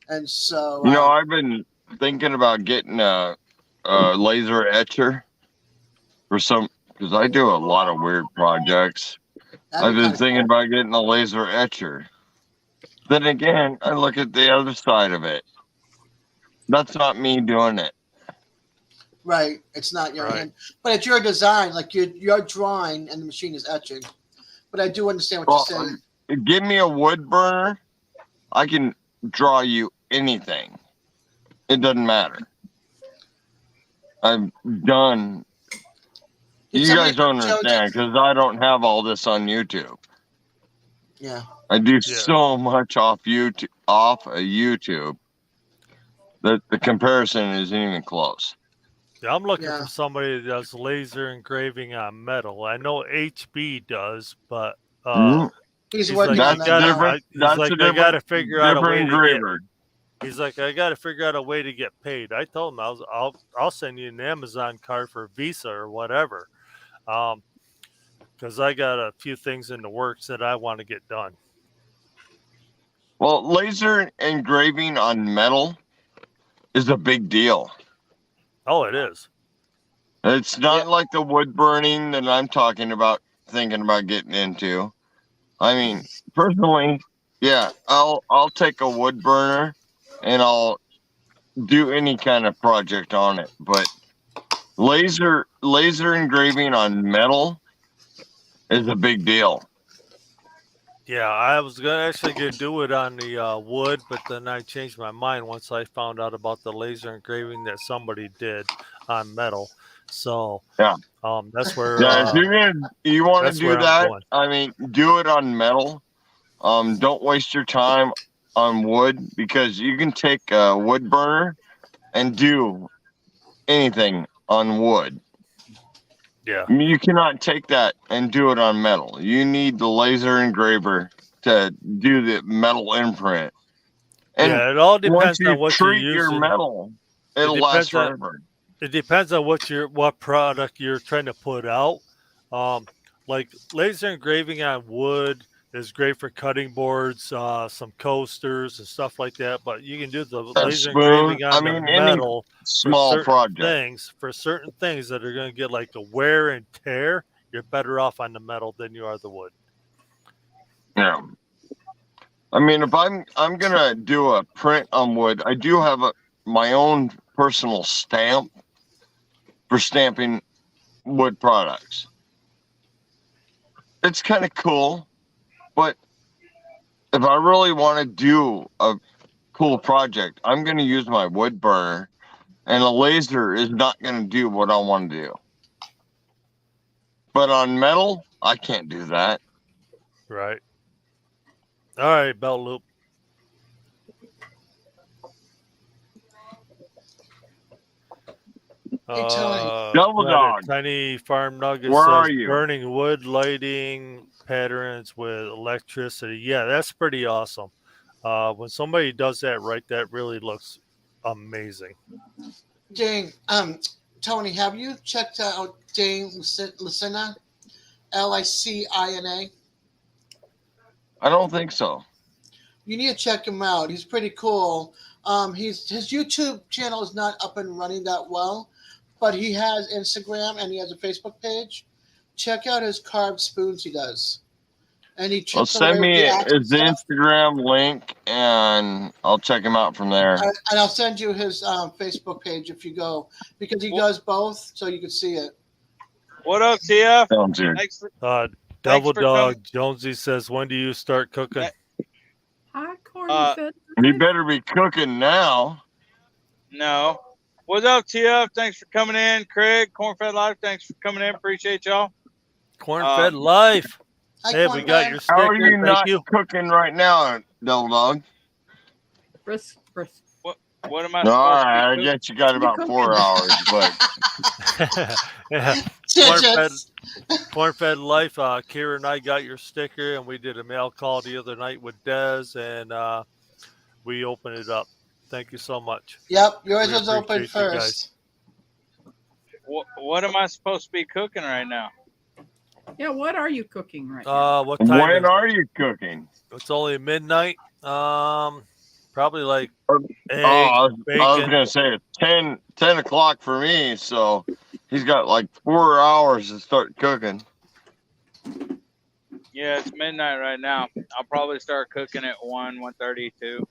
And so I've been thinking about getting a laser etcher for some, because I do a lot of weird projects. I've been thinking about getting a laser etcher. Then again, I look at the other side of it. That's not me doing it. right, it's not your hand, but it's your design. Like you're drawing, and the machine is etching. But I do understand what you're saying. Give me a wood burner. I can draw you anything. It doesn't matter. I've done. You guys don't understand because I don't have all this on YouTube. Yeah. I do so much off YouTube, that the comparison isn't even close. Yeah, I'm looking for somebody that does laser engraving on metal. I know HB does, but he's working on that. I got to figure out a way engraver. He's like, I got to figure out a way to get paid. I told him I'll send you an Amazon card for Visa or whatever, because I got a few things in the works that I want to get done. Well, laser engraving on metal is a big deal. Oh, it is. It's not like the wood burning that I'm talking about, thinking about getting into. I mean, personally, yeah, I'll take a wood burner and I'll do any kind of project on it. But laser engraving on metal is a big deal. Yeah, I was actually gonna do it on the wood, but then I changed my mind once I found out about the laser engraving that somebody did on metal. So yeah, that's where. Yeah, if you want to do that, I mean, do it on metal. Don't waste your time on wood, because you can take a wood burner and do anything on wood. Yeah. You cannot take that and do it on metal. You need the laser engraver to do the metal imprint. And yeah, it all depends on what you're treat your using. metal. It'll last forever. It depends on what product you're trying to put out. Like laser engraving on wood is great for cutting boards, some coasters and stuff like that. But you can do the laser engraving on the metal small project. For certain things that are going to get like a wear and tear. You're better off on the metal than you are the wood. Yeah. I mean, if I'm gonna do a print on wood, I do have my own personal stamp for stamping wood products. It's kind of cool, but if I really want to do a cool project, I'm going to use my wood burner, and a laser is not going to do what I want to do. But on metal, I can't do that. Right. All right, belt loop. Hey, Tony. Double got it. Dog. Tiny Farm Nugget Where says are you? burning wood lighting patterns with electricity. Yeah, that's pretty awesome. When somebody does that right, that really looks amazing. Jane, Tony, have you checked out Jane Licina? Licina? I don't think so. You need to check him out. He's pretty cool. His YouTube channel is not up and running that well, but he has Instagram and he has a Facebook page. Check out his carved spoons he does. And he Well, chips send away me the axe and his stuff. Instagram link, and I'll check him out from there. And I'll send you his Facebook page if you go, because he does both, so you can see it. What up, TF? Sounds good. Thanks for, Double for Dog coming. Jonesy says, when do you start cooking? Hot corn fed. You better be cooking now. No. What's up, TF? Thanks for coming in. Craig, Cornfed Life, thanks for coming in. Appreciate y'all. Corn-fed life. Hi, Hey, we Cornfed. got your How sticker. are you Thank not you. cooking right now, Double Dog? Brisk. What am I No, all supposed right, I to be guess you got about 4 hours, but Yeah. Corn-fed life. Kira and I got your sticker, and we did a mail call the other night with Dez, and we opened it up. Thank you so much. Yep, yours We was open appreciate you guys. first. What am I supposed to be cooking right now? Yeah, what are you cooking right now? What time when is it? are you cooking? It's only midnight. Probably like eggs, I was bacon. gonna say it's 10 o'clock for me, so he's got like 4 hours to start cooking. Yeah, it's midnight right now. I'll probably start cooking at 1:30, 2.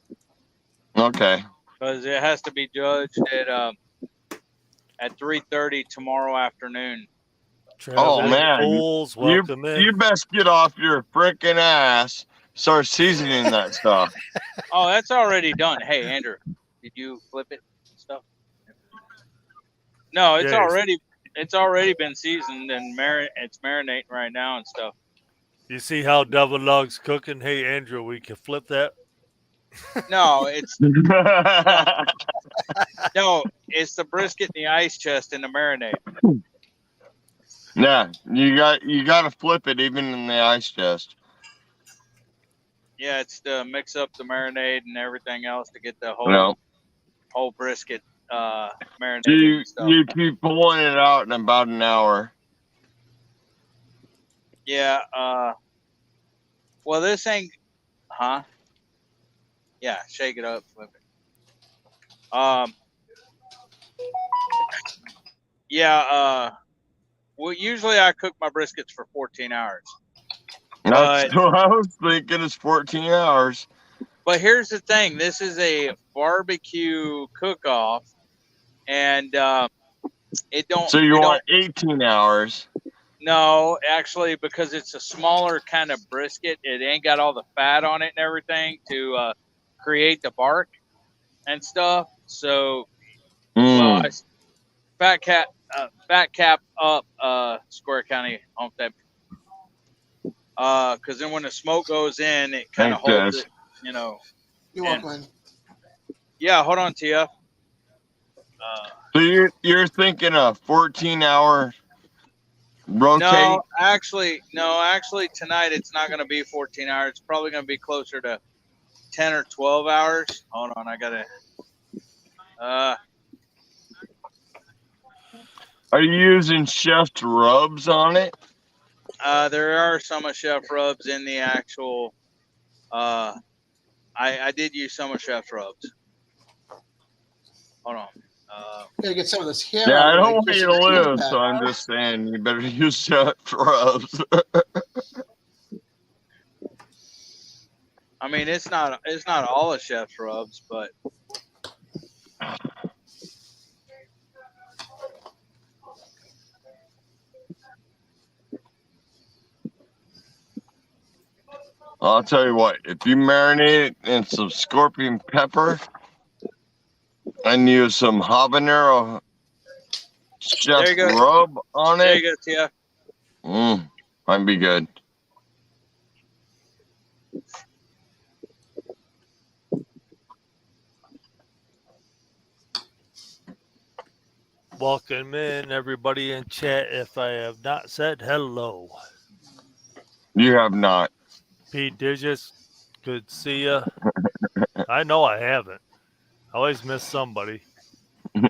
Okay. Because it has to be judged at 3:30 tomorrow afternoon. Oh Traveling man, fools, you welcome in. you best get off your frickin' ass. Start seasoning that stuff. Oh, that's already done. Hey, Andrew, did you flip it and stuff? No, it's Yes. already been seasoned and it's marinating right now and stuff. You see how Double Dog's cooking? Hey, Andrew, we can flip that. No, it's no, it's the brisket in the ice chest in the marinade. Yeah, you got to flip it even in the ice chest. Yeah, it's to mix up the marinade and everything else to get the whole brisket marinated and stuff. You keep pulling it out in about an hour. Yeah, well, this ain't, yeah, shake it up, flip it. Yeah, well, usually I cook my briskets for 14 hours. That's what I was thinking, is 14 hours. But here's the thing. This is a barbecue cook-off, and it don't... So you want 18 hours. No, actually, because it's a smaller kind of brisket, it ain't got all the fat on it and everything to create the bark and stuff. So, well, fat cap up Square County Homestead. Because then when the smoke goes in, it kind of holds it, you know. You're welcome. Yeah, hold on, Tia. So you're thinking a 14-hour rotate? No, actually, tonight it's not going to be 14 hours. It's probably going to be closer to 10 or 12 hours. Hold on, I gotta. Are you using chef's rubs on it? There are some of Chef Rubs in the actual. I did use some of Chef Rubs. Hold on. Gotta get some of this hair. Yeah, out I of don't it. want you to live, so I'm just saying you better use chef's rubs. I mean, it's not all of Chef's Rubs, but. I'll tell you what. If you marinate it in some scorpion pepper and use some habanero chef There you go. rub on There it, you go, Tia. might be good. Welcome in, everybody in chat. If I have not said hello, You have not. Pete Digits, good to see ya. I know I haven't. I always miss somebody. You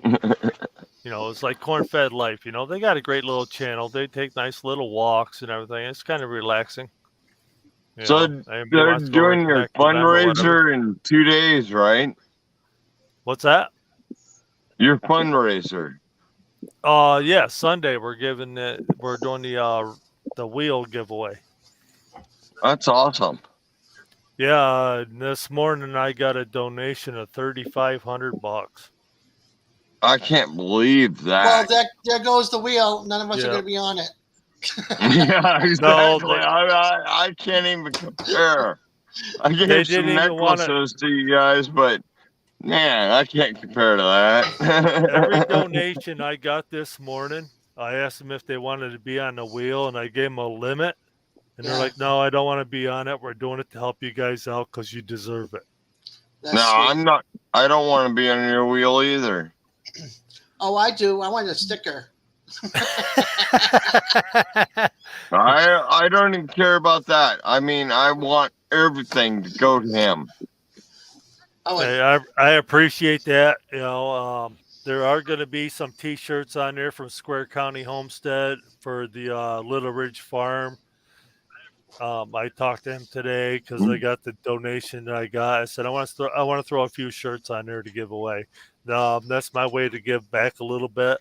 know, it's like Corn-Fed Life. You know, they got a great little channel. They take nice little walks and everything. It's kind of relaxing. You So know, anybody they're wants to go doing your reconnect with them or whatever. fundraiser in 2 days, right? What's that? Your fundraiser. Yeah, Sunday we're doing the wheel giveaway. That's awesome. Yeah, this morning I got a donation of $3,500. I can't believe Well, that. there goes the wheel. None of us are Yeah. going to be on it. Yeah, exactly. they- I can't even compare. I They gave some didn't even wanna- necklaces to you guys, but man, I can't compare to that. Every donation I got this morning, I asked them if they wanted to be on the wheel, and I gave them a limit. And they're like, no, I don't want to be on it. We're doing it to help you guys out because you deserve it. That's No, sweet. I'm not. I don't want to be on your wheel either. Oh, I do. I want a sticker. I don't even care about that. I mean, I want everything to go to him. Hey, I appreciate that. You know, there are going to be some T-shirts on there from Square County Homestead for the Little Ridge Farm. I talked to him today because I got the donation that I got. I said I want to throw a few shirts on there to give away. That's my way to give back a little bit.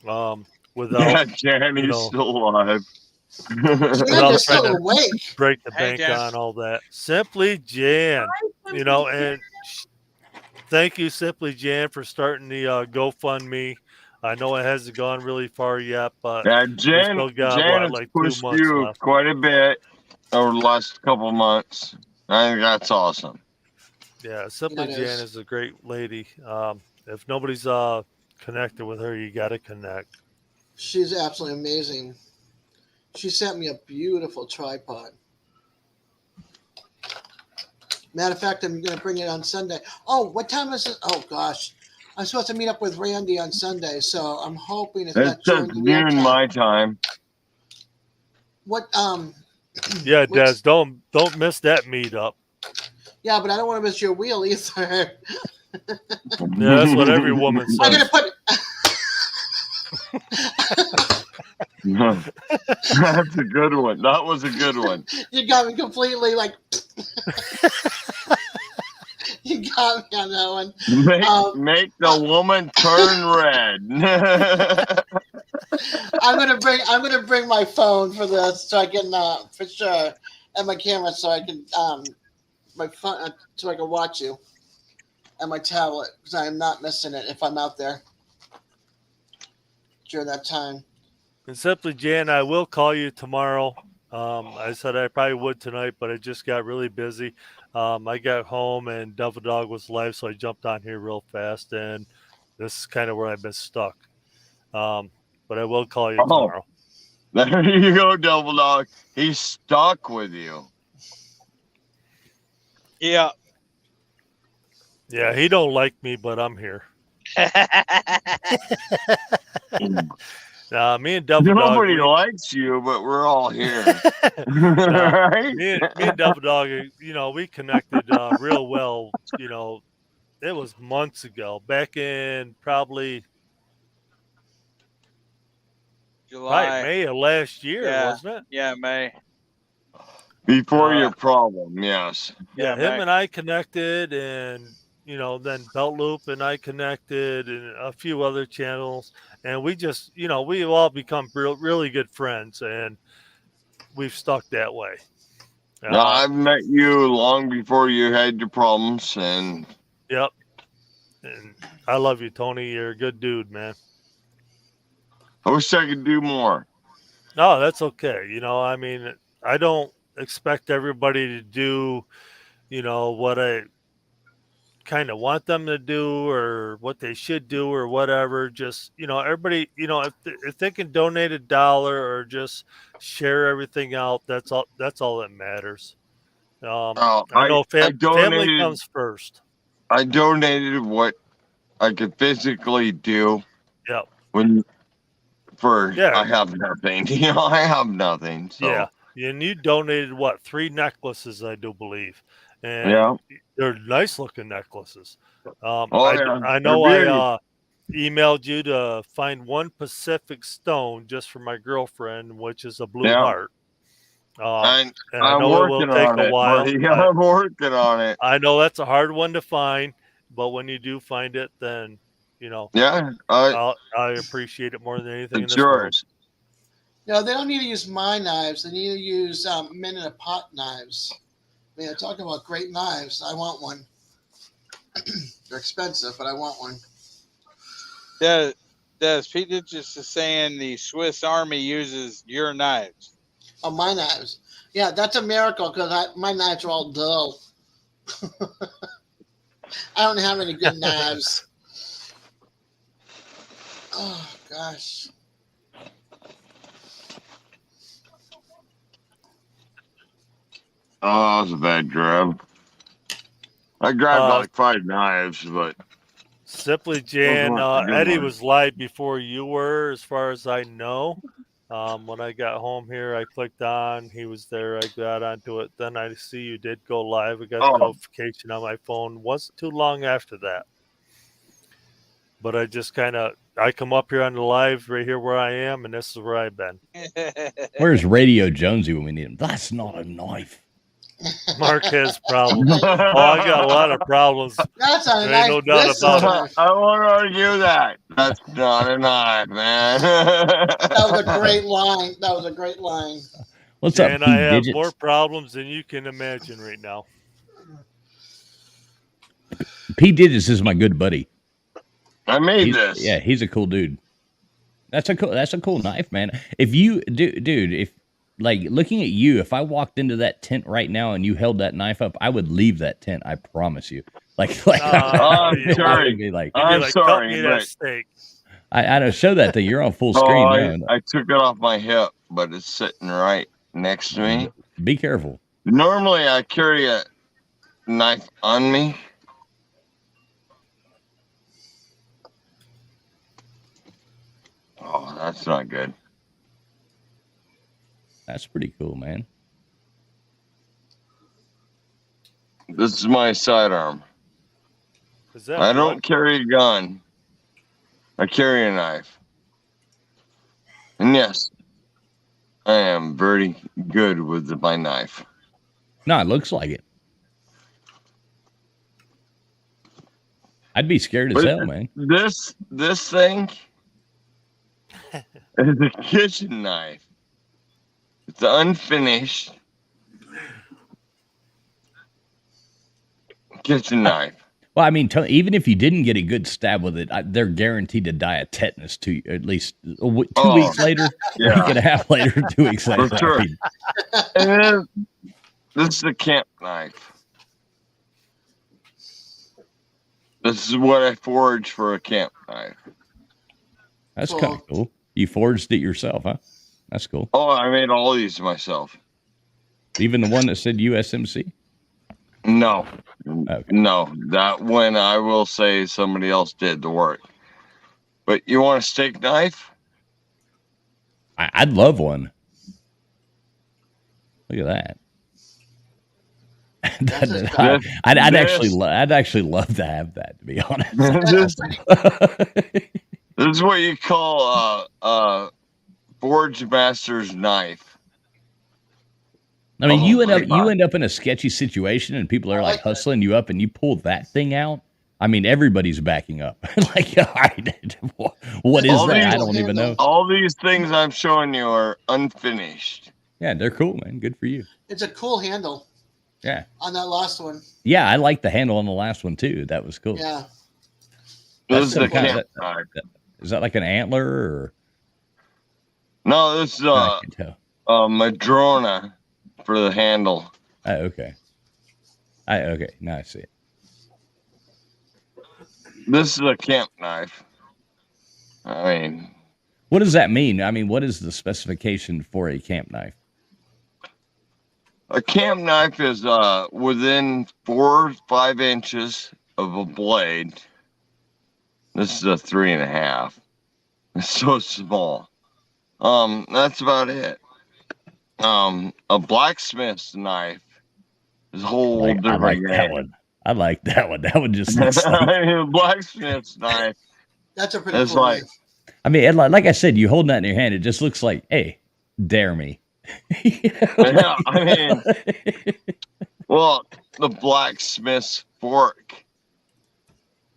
Without Jan, he's still alive. without trying to awake. break the Hey, bank Jan. on all that. Simply Jan, you know, and thank you, Simply Jan, for starting the GoFundMe. I know it hasn't gone really far yet, but Yeah, we Jan still got has like 2 pushed months you left. quite a bit over the last couple of months. I think that's awesome. Yeah, Simply Yeah, it Jan is. is a great lady. If nobody's connected with her, you got to connect. She's absolutely amazing. She sent me a beautiful tripod. Matter of fact, I'm going to bring it on Sunday. Oh, what time is it? Oh, gosh. I'm supposed to meet up with Randy on Sunday, so I'm hoping it's not It's during just the meal noon time. my time. What, Yeah, Des, don't miss that meetup. yeah, but I don't want to miss your wheel either. Yeah, that's what every woman I'm going says. to put... That's a good one. That was a good one. You got me completely like... You got me on that one. Make the woman turn red. I'm gonna bring my phone for this so I can for sure, and my camera so I can my phone so I can watch you, and my tablet because I am not missing it if I'm out there during that time. And Simply Jan, I will call you tomorrow. I said I probably would tonight, but I just got really busy. I got home and Devil Dog was live, so I jumped on here real fast, and this is kind of where I've been stuck. But I will call you tomorrow. There you go, Devil Dog. He's stuck with you. Yeah. Yeah, he don't like me, but I'm here. Me and Devil Dog. Nobody likes you, but we're all here. Right? Me and Devil Dog, you know, we connected real well. You know, it was months ago, back in probably July. May of last year, Yeah. wasn't it? Yeah, May. Before your problem, yes. Yeah, Yeah, him and I connected, and you know, then Belt Loop and I connected, and a few other channels, and we just, you know, we've all become really good friends, and we've stuck that way. I've met you long before you had your problems, and Yep. And I love you, Tony. You're a good dude, man. I wish I could do more. No, that's okay. You know, I mean, I don't expect everybody to do, what I kind of want them to do or what they should do or whatever. Just, everybody, if they can donate $1 or just share everything out, that's all that matters. Oh, I know I family donated. comes first. I donated what I could physically do. Yep. I have nothing. I have nothing. So. Yeah. And you donated what? 3 necklaces, I do believe. And yeah, they're nice looking necklaces. yeah. I know I emailed you to find one Pacific stone just for my girlfriend, which is a blue heart. And I I'm know it will working take on a it, while. buddy. I'm working on it. I know that's a hard one to find, but when you do find it, then Yeah, I appreciate it more than anything in it's this world. yours. No, they don't need to use my knives. They need to use men in a pot knives. Man, talk about great knives. I want one. They're expensive, but I want one. Does Pete just is saying the Swiss Army uses your knives? Oh, my knives. Yeah, that's a miracle because my knives are all dull. I don't have any good knives. Oh, gosh. Oh, that was a bad grab. I grabbed like 5 knives, but Simply Jan, Eddie was live before you were, as far as I know. When I got home here, I clicked on. He was there. I got onto it. Then I see you did go live. I got the notification on my phone. Wasn't too long after that. But I just I come up here on the live right here where I am, and this is where I've been. Where's Radio Jonesy when we need him? That's not a knife. Mark has problems. I got a lot of problems. That's a knife. No doubt about it. I won't argue that. That's not a knife, man. That was a great line. That was a great line. What's up, and Pete I have Digits? more problems than you can imagine right now. Pete Digits is my good buddy. I made this. Yeah, he's a cool dude. That's a cool knife, man. If you dude, if like looking at you, if I walked into that tent right now and you held that knife up, I would leave that tent. I promise you. I'm sorry. I'm sorry. That steak. I don't show that thing. You're on full screen now. I took it off my hip, but it's sitting right next to me. Be careful. Normally, I carry a knife on me. Oh, that's not good. That's pretty cool, man. This is my sidearm. I don't carry a gun. I carry a knife. And yes, I am very good with my knife. No, it looks like it. I'd be scared as hell, man. This thing is a kitchen knife. It's unfinished kitchen knife. Well, I mean, even if you didn't get a good stab with it, they're guaranteed to die of tetanus at least 2 weeks later, yeah. week and a half later, 2 weeks later. For sure. And then, this is a camp knife. This is what I forged for a camp knife. That's kind of cool. You forged it yourself, huh? That's cool. Oh, I made all these myself. Even the one that said USMC? No. Okay. No. That one I will say somebody else did the work. But you want a steak knife? I'd love one. Look at that. I'd actually love to have that, to be honest. This is what you call a Forge Master's knife. I mean, you end up in a sketchy situation, and people are like hustling you up, and you pull that thing out. I mean, everybody's backing up. Like, all right, what is that? I don't even know. All these things I'm showing you are unfinished. Yeah, they're cool, man. Good for you. It's a cool handle. Yeah. On that last one. Yeah, I like the handle on the last one too. That was cool. Yeah. This is is that like an antler or? No, this is a Madrona for the handle. Okay. Okay. Now I see it. This is a camp knife. I mean, what does that mean? I mean, what is the specification for a camp knife? A camp knife is within 4 or 5 inches of a blade. This is a 3.5. It's so small. That's about it. A blacksmith's knife is a whole different I like game. that one. I like that one. That one just looks like A blacksmith's knife. That's a pretty It's cool like, knife. I mean, like I said, you holding that in your hand, it just looks like, hey, dare me. yeah, I mean, well, the blacksmith's fork.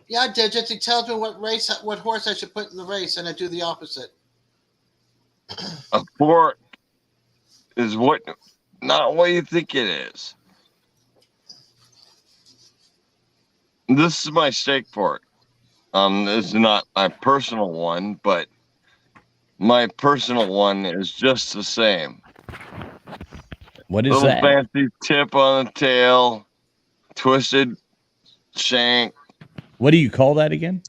Yeah, Digits. He tells me what horse I should put in the race, and I do the opposite. A fork is not what you think it is. This is my steak fork. This is not my personal one, but my personal one is just the same. What is little that? fancy tip on the tail, twisted shank. What do you call that again?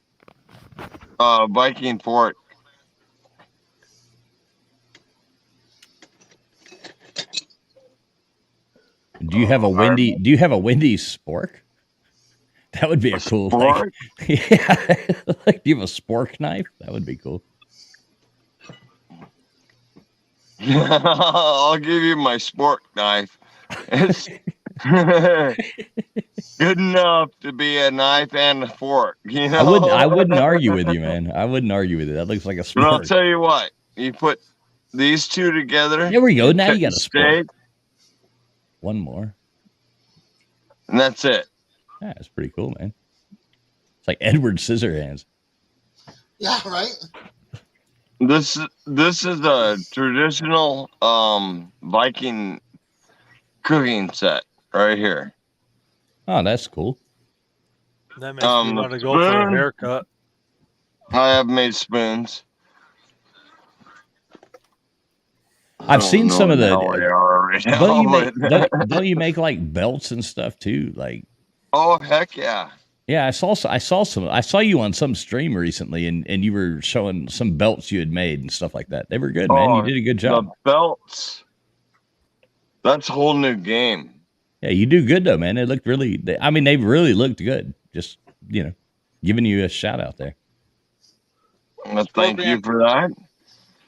Viking fork. Do you have a Wendy? Do you have a Wendy's spork? That would be a cool. Like, yeah, like do you have a spork knife? That would be cool. I'll give you my spork knife. It's good enough to be a knife and a fork. You know, I wouldn't argue with you, man. I wouldn't argue with it. That looks like a spork. But I'll tell you what. You put these two together. There we go. Now you got a steak. spork. One more. And that's it. Yeah, it's pretty cool, man. It's like Edward Scissorhands. Yeah, right. This is a traditional Viking cooking set right here. Oh, that's cool. That makes me want to go for a haircut. I have made spoons. I've seen some of the. Don't Don't you make like belts and stuff too? Like, oh heck yeah! Yeah, I saw you on some stream recently, and you were showing some belts you had made and stuff like that. They were good, man. You did a good job. The belts. That's a whole new game. Yeah, you do good though, man. They looked really. They really looked good. Just giving you a shout out there. Well, thank you for that.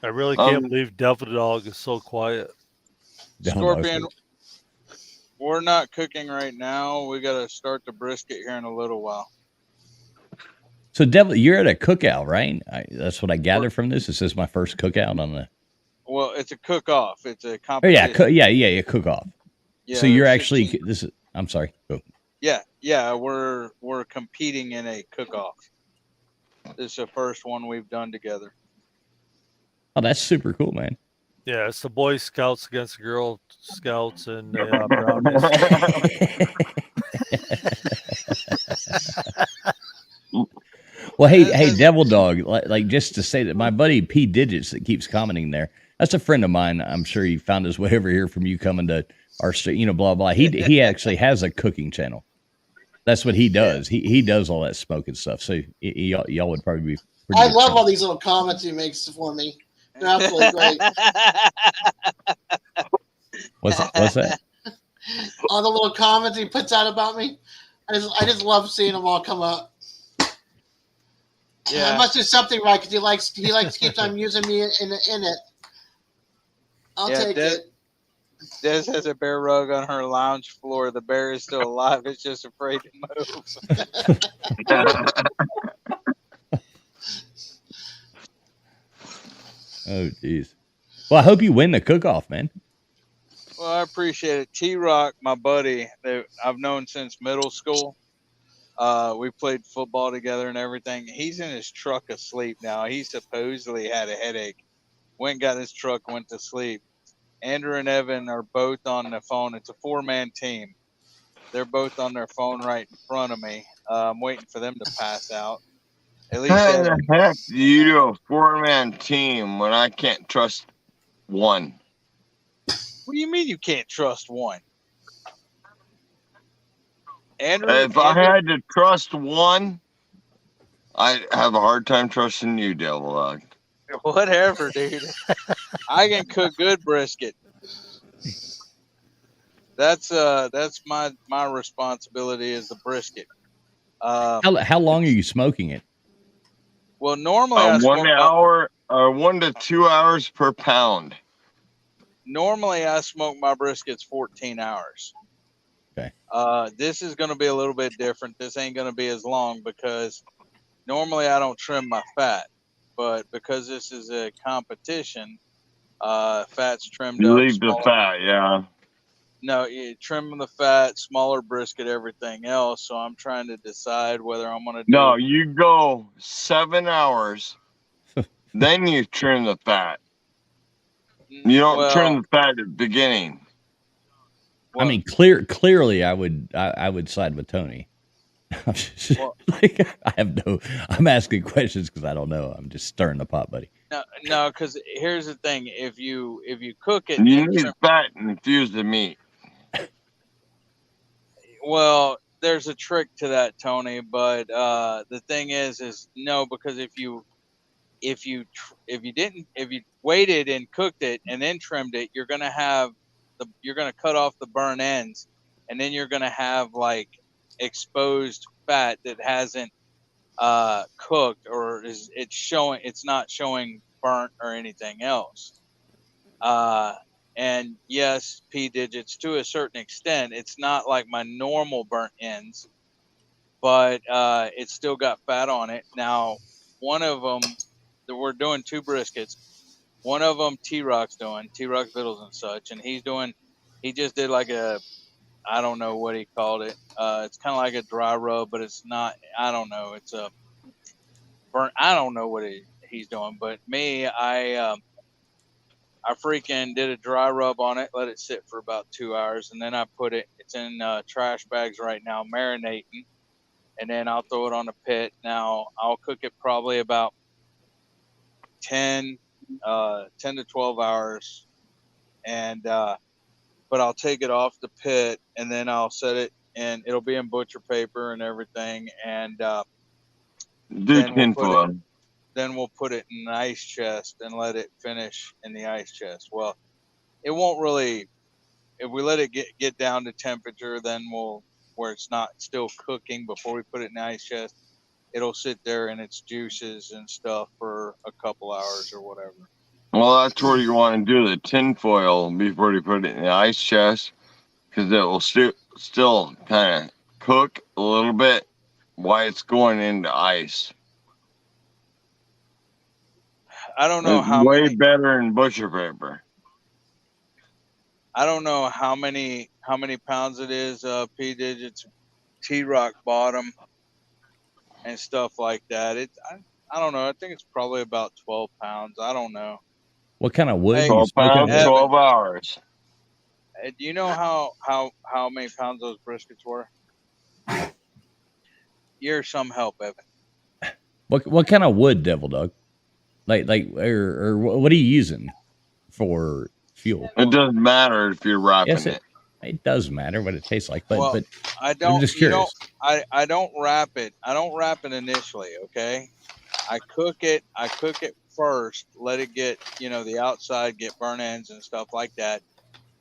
I really can't believe Devil Dog is so quiet. Scorpion, we're not cooking right now. We got to start the brisket here in a little while. So, Devil, you're at a cookout, right? That's what I gather from this. This is my first cookout on the. Well, it's a cook-off. It's a competition. Oh yeah, cook-off. Yeah, so you're actually this is. I'm sorry. Go. Yeah. We're competing in a cook-off. This is the first one we've done together. Oh, that's super cool, man. Yeah, it's the Boy Scouts against the Girl Scouts and Brownies. Well, hey, Devil Dog, like just to say that my buddy P Digits that keeps commenting there, that's a friend of mine. I'm sure he found his way over here from you coming to our street, blah, blah. He actually has a cooking channel. That's what he does. He does all that smoking stuff. So y'all would probably be I love all these little comments he makes for me. They're absolutely great. What's that? All the little comments he puts out about me. I just love seeing them all come up. Yeah. I must do something right because he keeps on using me in it. I'll take it. Des has a bear rug on her lounge floor. The bear is still alive. It's just afraid to move. Oh, geez. Well, I hope you win the cook-off, man. Well, I appreciate it. T-Rock, my buddy, that I've known since middle school. We played football together and everything. He's in his truck asleep now. He supposedly had a headache. Went and got his truck, went to sleep. Andrew and Evan are both on the phone. It's a 4-man team. They're both on their phone right in front of me. I'm waiting for them to pass out. At least how the heck do you do a 4-man team when I can't trust one? What do you mean you can't trust one? Andrew, If I had to trust one, I have a hard time trusting you, Devil Dog. whatever, dude. I can cook good brisket. That's my responsibility is the brisket. How long are you smoking it? Well, normally I 1 smoke hour or 1 to 2 hours per pound. normally I smoke my briskets 14 hours. Okay. This is going to be a little bit different. This ain't going to be as long because normally I don't trim my fat, but because this is a competition, fat's trimmed You up. leave the Smaller. fat, yeah. No, you trim the fat, smaller brisket, everything else. So I'm trying to decide whether I'm going to do. No, you go 7 hours, then you trim the fat. You don't trim the fat at the beginning. I mean, clearly, I would side with Tony. Like, I'm asking questions because I don't know. I'm just stirring the pot, buddy. No, because here's the thing: if you cook it, You and need fat and infuse the meat. well, there's a trick to that, Tony. But the thing is no, because if you waited and cooked it and then trimmed it, you're gonna cut off the burn ends, and then you're gonna have like exposed fat that hasn't cooked, or it's not showing burnt or anything else. And yes, P digits, to a certain extent, it's not like my normal burnt ends, but it's still got fat on it. Now, one of them, we're doing 2 briskets. One of them T-Rock's doing, T-Rock's Vittles and such, and he just did like I don't know what he called it. It's kind of like a dry rub, but it's not, I don't know. It's a burnt, I don't know what he's doing, but me, I freaking did a dry rub on it, let it sit for about 2 hours, and then it's in trash bags right now, marinating, and then I'll throw it on a pit. Now, I'll cook it probably about 10 to 12 hours, and but I'll take it off the pit, and then I'll set it, and it'll be in butcher paper and everything, and then we'll put it in an ice chest and let it finish in the ice chest. Well, it won't really, if we let it get down to temperature, then where it's not still cooking before we put it in the ice chest, it'll sit there in its juices and stuff for a couple hours or whatever. Well, that's where you want to do the tin foil before you put it in the ice chest, because it will still kind of cook a little bit while it's going into ice. I don't know it's way better than butcher paper. I don't know how many pounds it is, P digits, T-Rock bottom, and stuff like that. I don't know. I think it's probably about 12 pounds. I don't know. What kind of wood? Hey, 12 pounds, 12 hours. Do you know how many pounds those briskets were? You're some help, Evan. What kind of wood, Devil Dog? Or what are you using for fuel? It doesn't matter if you're wrapping it. It does matter what it tastes like, but I don't. I'm just curious. I don't wrap it. I don't wrap it initially. Okay, I cook it first. Let it get the outside get burn ends and stuff like that,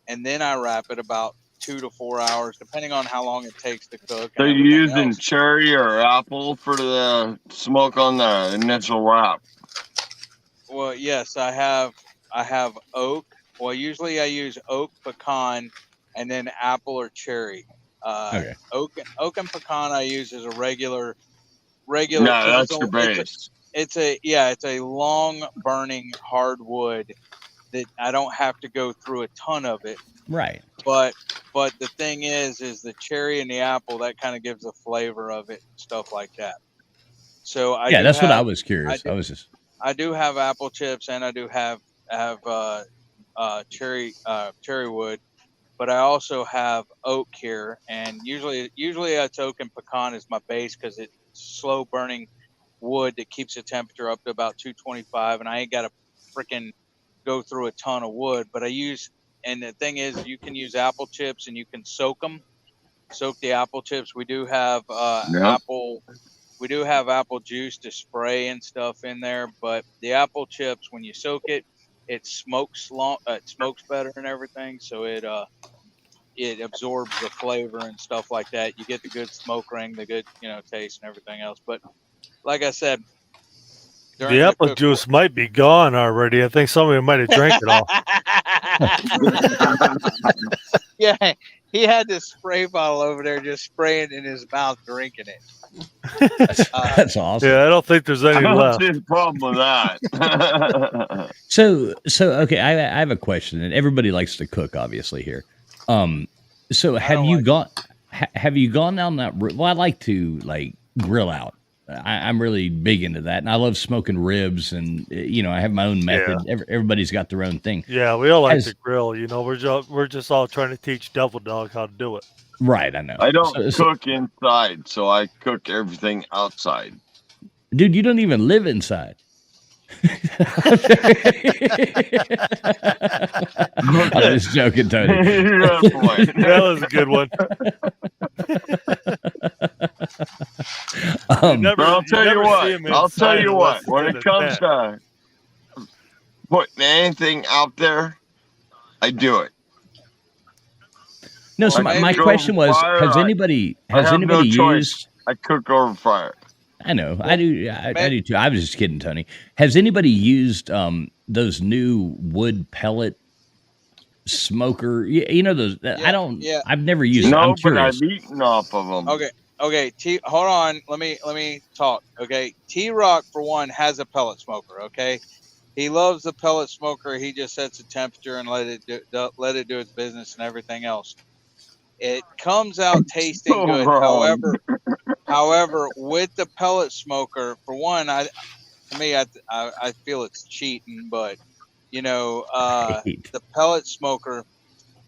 and then I wrap it about 2 to 4 hours, depending on how long it takes to cook. So you're using cherry or apple for the smoke on the initial wrap? Well, yes, I have oak. Well, usually I use oak, pecan, and then apple or cherry. Okay. Oak and pecan I use as a regular. No, that's your base. It's a long burning hardwood that I don't have to go through a ton of it. Right. But the thing is the cherry and the apple, that kind of gives the flavor of it, stuff like that. So that's what I was curious. I do have apple chips, and I do have cherry wood, but I also have oak here, and usually it's oak and pecan is my base because it's slow burning wood that keeps the temperature up to about 225, and I ain't got to freaking go through a ton of wood. But I use And the thing is, you can use apple chips and you can soak them. Soak the apple chips. We do have apple juice to spray and stuff in there, but the apple chips, when you soak it, it smokes better and everything, so it absorbs the flavor and stuff like that. You get the good smoke ring, the good taste and everything else. But like I said, the apple juice might be gone already. I think somebody might have drank it all. Yeah, he had this spray bottle over there, just spraying in his mouth, drinking it. That's awesome. Yeah, I don't think there's any I don't left. see a problem with that. So okay, I have a question, and everybody likes to cook, obviously here. So have you gone down that route? Well, I like to grill out. I'm really big into that, and I love smoking ribs, and I have my own method. Yeah. Everybody's got their own thing. Yeah, we all like to grill. We're just all trying to teach Devil Dog how to do it. Right, I know. I don't cook inside, so I cook everything outside. Dude, you don't even live inside. I'm just joking, Tony. That was a good one. But I'll tell you what. When it comes to putting anything out there, I do it. No, so my question was: has anybody used? I cook over fire. I know, I do. I do too. I was just kidding, Tony. Has anybody used those new wood pellet smoker? Those. I don't. Yeah. I've never used. No, I'm but I've curious. eaten off of them. Okay. Hold on. Let me talk. Okay. T-Rock, for one, has a pellet smoker. Okay. He loves the pellet smoker. He just sets the temperature and let it do its business and everything else. It comes out tasting good. However, with the pellet smoker, for one, I feel it's cheating, but the pellet smoker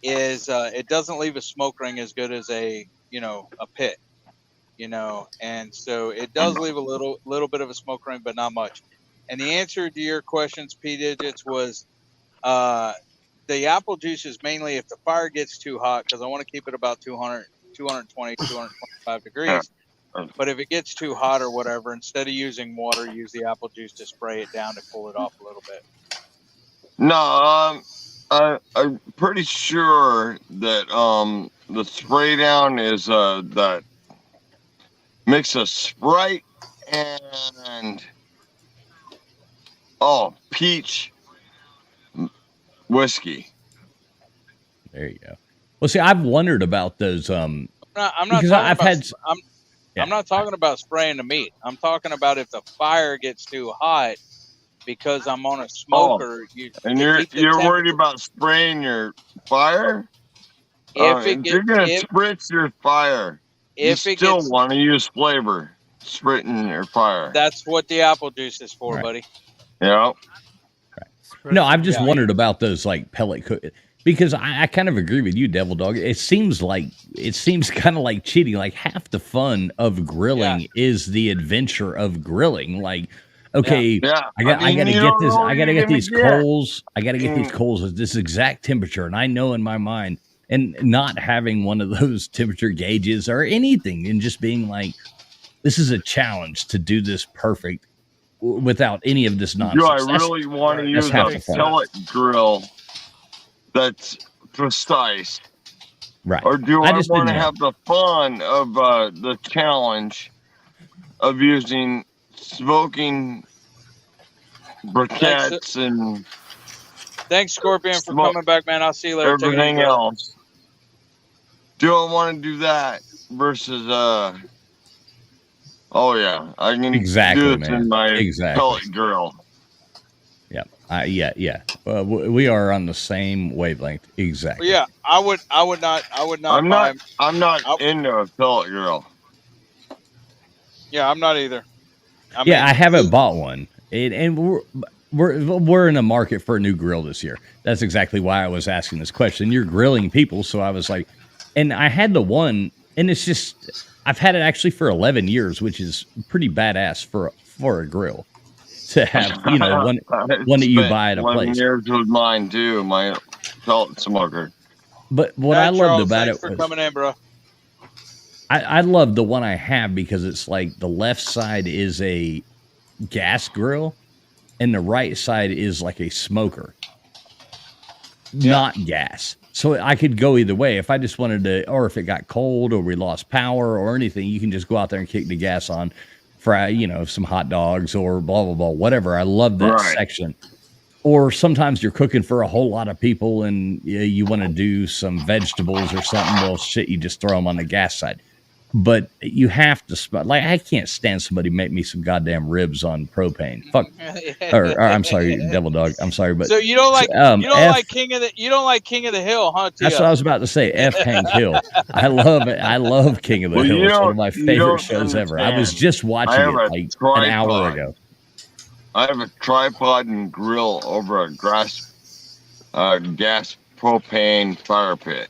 is it doesn't leave a smoke ring as good as a pit, and so it does leave a little bit of a smoke ring, but not much. And the answer to your questions, P Digits, was the apple juice is mainly if the fire gets too hot, because I want to keep it about 220, 225 degrees. But if it gets too hot or whatever, instead of using water, use the apple juice to spray it down to cool it off a little bit. No, I'm pretty sure that the spray down is that mix of Sprite and peach whiskey. There you go. Well, see, I've wondered about those. I'm not talking about spraying the meat. I'm talking about if the fire gets too hot because I'm on a smoker. You're worried about spraying your fire? If you're going to spritz your fire, you still want to use flavor. Spritting your fire. That's what the apple juice is for, buddy. Yeah. No, I've just wondered about those pellet cook, because I kind of agree with you, Devil Dog. It seems kind of like cheating. Like, half the fun of grilling is the adventure of grilling. Like, okay, I gotta get these coals. I gotta get these coals at this exact temperature, and I know in my mind, and not having one of those temperature gauges or anything, and just being like, this is a challenge to do this perfect without any of this nonsense. Do I really want to use a pellet grill that's precise? Right. Or do I want to have the fun of the challenge of using smoking briquettes and... Thanks, Scorpion, for coming back, man. I'll see you later. Everything else. Do I want to do that versus... Oh yeah, I can do this in my pellet grill. Yeah, yeah. We are on the same wavelength. Exactly. Well, yeah, I would not. I'm not into a pellet grill. Yeah, I'm not either. I haven't bought one, and we're in a market for a new grill this year. That's exactly why I was asking this question. You're grilling people, so I was like, and I had the one, and it's just. I've had it actually for 11 years, which is pretty badass for a grill to have, one that you buy at a place. 11 years with mine too. pellet smoker. But what Hi, I loved Charles, about thanks it for was coming in, bro. I love the one I have because it's like the left side is a gas grill and the right side is like a smoker, not gas. So I could go either way. If I just wanted to, or if it got cold or we lost power or anything, you can just go out there and kick the gas on, fry, you know, some hot dogs or blah, blah, blah, whatever. I love that Right. section. Or sometimes you're cooking for a whole lot of people and you want to do some vegetables or something. Well, shit, you just throw them on the gas side. But you have to, like, I can't stand somebody make me some goddamn ribs on propane. Fuck. Or I'm sorry, Devil Dog. I'm sorry, but So you don't like King of the Hill, huh? That's what I was about to say. F Hank Hill. I love it. I love King of the Well, Hill. you It's one don't- of my you favorite don't shows ever. I was understand. just I watching have it a like an hour tripod. ago. I have a tripod and grill over a gas propane fire pit.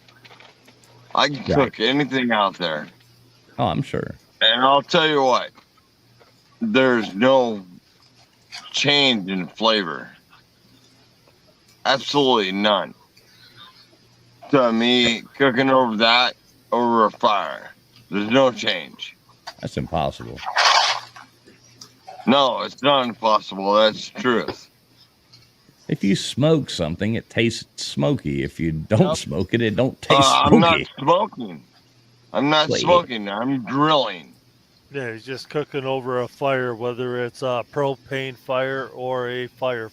I can cook anything out there. Oh, I'm sure. And I'll tell you what, there's no change in flavor. Absolutely none. To me, cooking over a fire, there's no change. That's impossible. No, it's not impossible. That's the truth. If you smoke something, it tastes smoky. If you don't smoke it, it don't taste smoky. I'm not smoking. I'm not Wait. smoking. I'm grilling. Yeah, he's just cooking over a fire, whether it's a propane fire or a fire.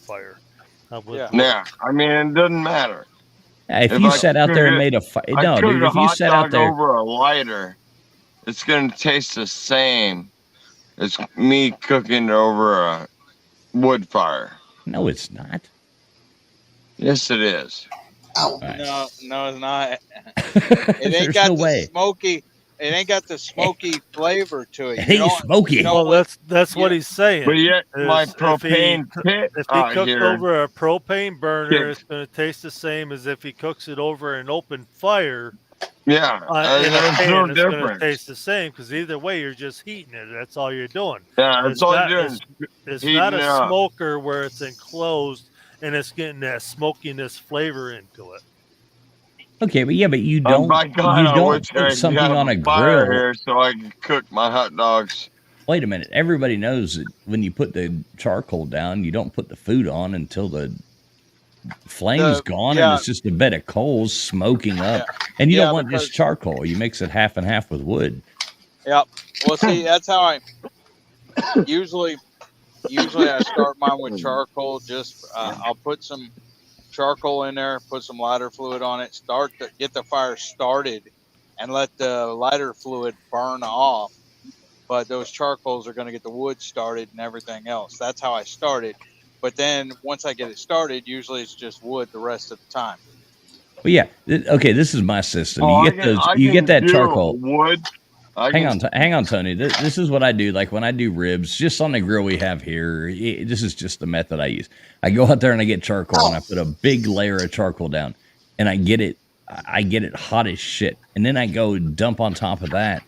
Yeah, I mean, it doesn't matter. If you sat out there and made a fire, no, dude. If you sat out there, over a lighter, it's going to taste the same as me cooking over a wood fire. No, it's not. Yes, it is. Ow. No, it's not. It ain't There's got no the way. smoky. It ain't got the smoky flavor to it. It ain't smoky. Well, that's what he's saying. But yet, my is propane pit if he out cooked here. over a propane burner, it's going to taste the same as if he cooks it over an open fire. Yeah, In a there's pan, no it's going to difference. taste the same because either way, you're just heating it. That's all you're doing. Yeah, that's It's all not- you're doing. It's heating not a it up. smoker where it's enclosed and it's getting that smokiness flavor into it. okay, but you don't. by God, you I don't wish I put something had on a fire grill. here so I could cook my hot dogs. Wait a minute. Everybody knows that when you put the charcoal down, you don't put the food on until the flame's gone and it's just a bed of coals smoking up. And you don't want just charcoal. You mix it half and half with wood. Yep. Well, see, that's how I usually I start mine with charcoal. Just I'll put some charcoal in there, put some lighter fluid on it, get the fire started, and let the lighter fluid burn off. But those charcoals are going to get the wood started and everything else. That's how I started. But then once I get it started, usually it's just wood the rest of the time. Well, yeah. Okay, this is my system. Oh, You get that charcoal. Wood. Hang on, Tony. This is what I do. Like when I do ribs, just on the grill we have here. This is just the method I use. I go out there and I get charcoal and I put a big layer of charcoal down, and I get it hot as shit, and then I go dump on top of that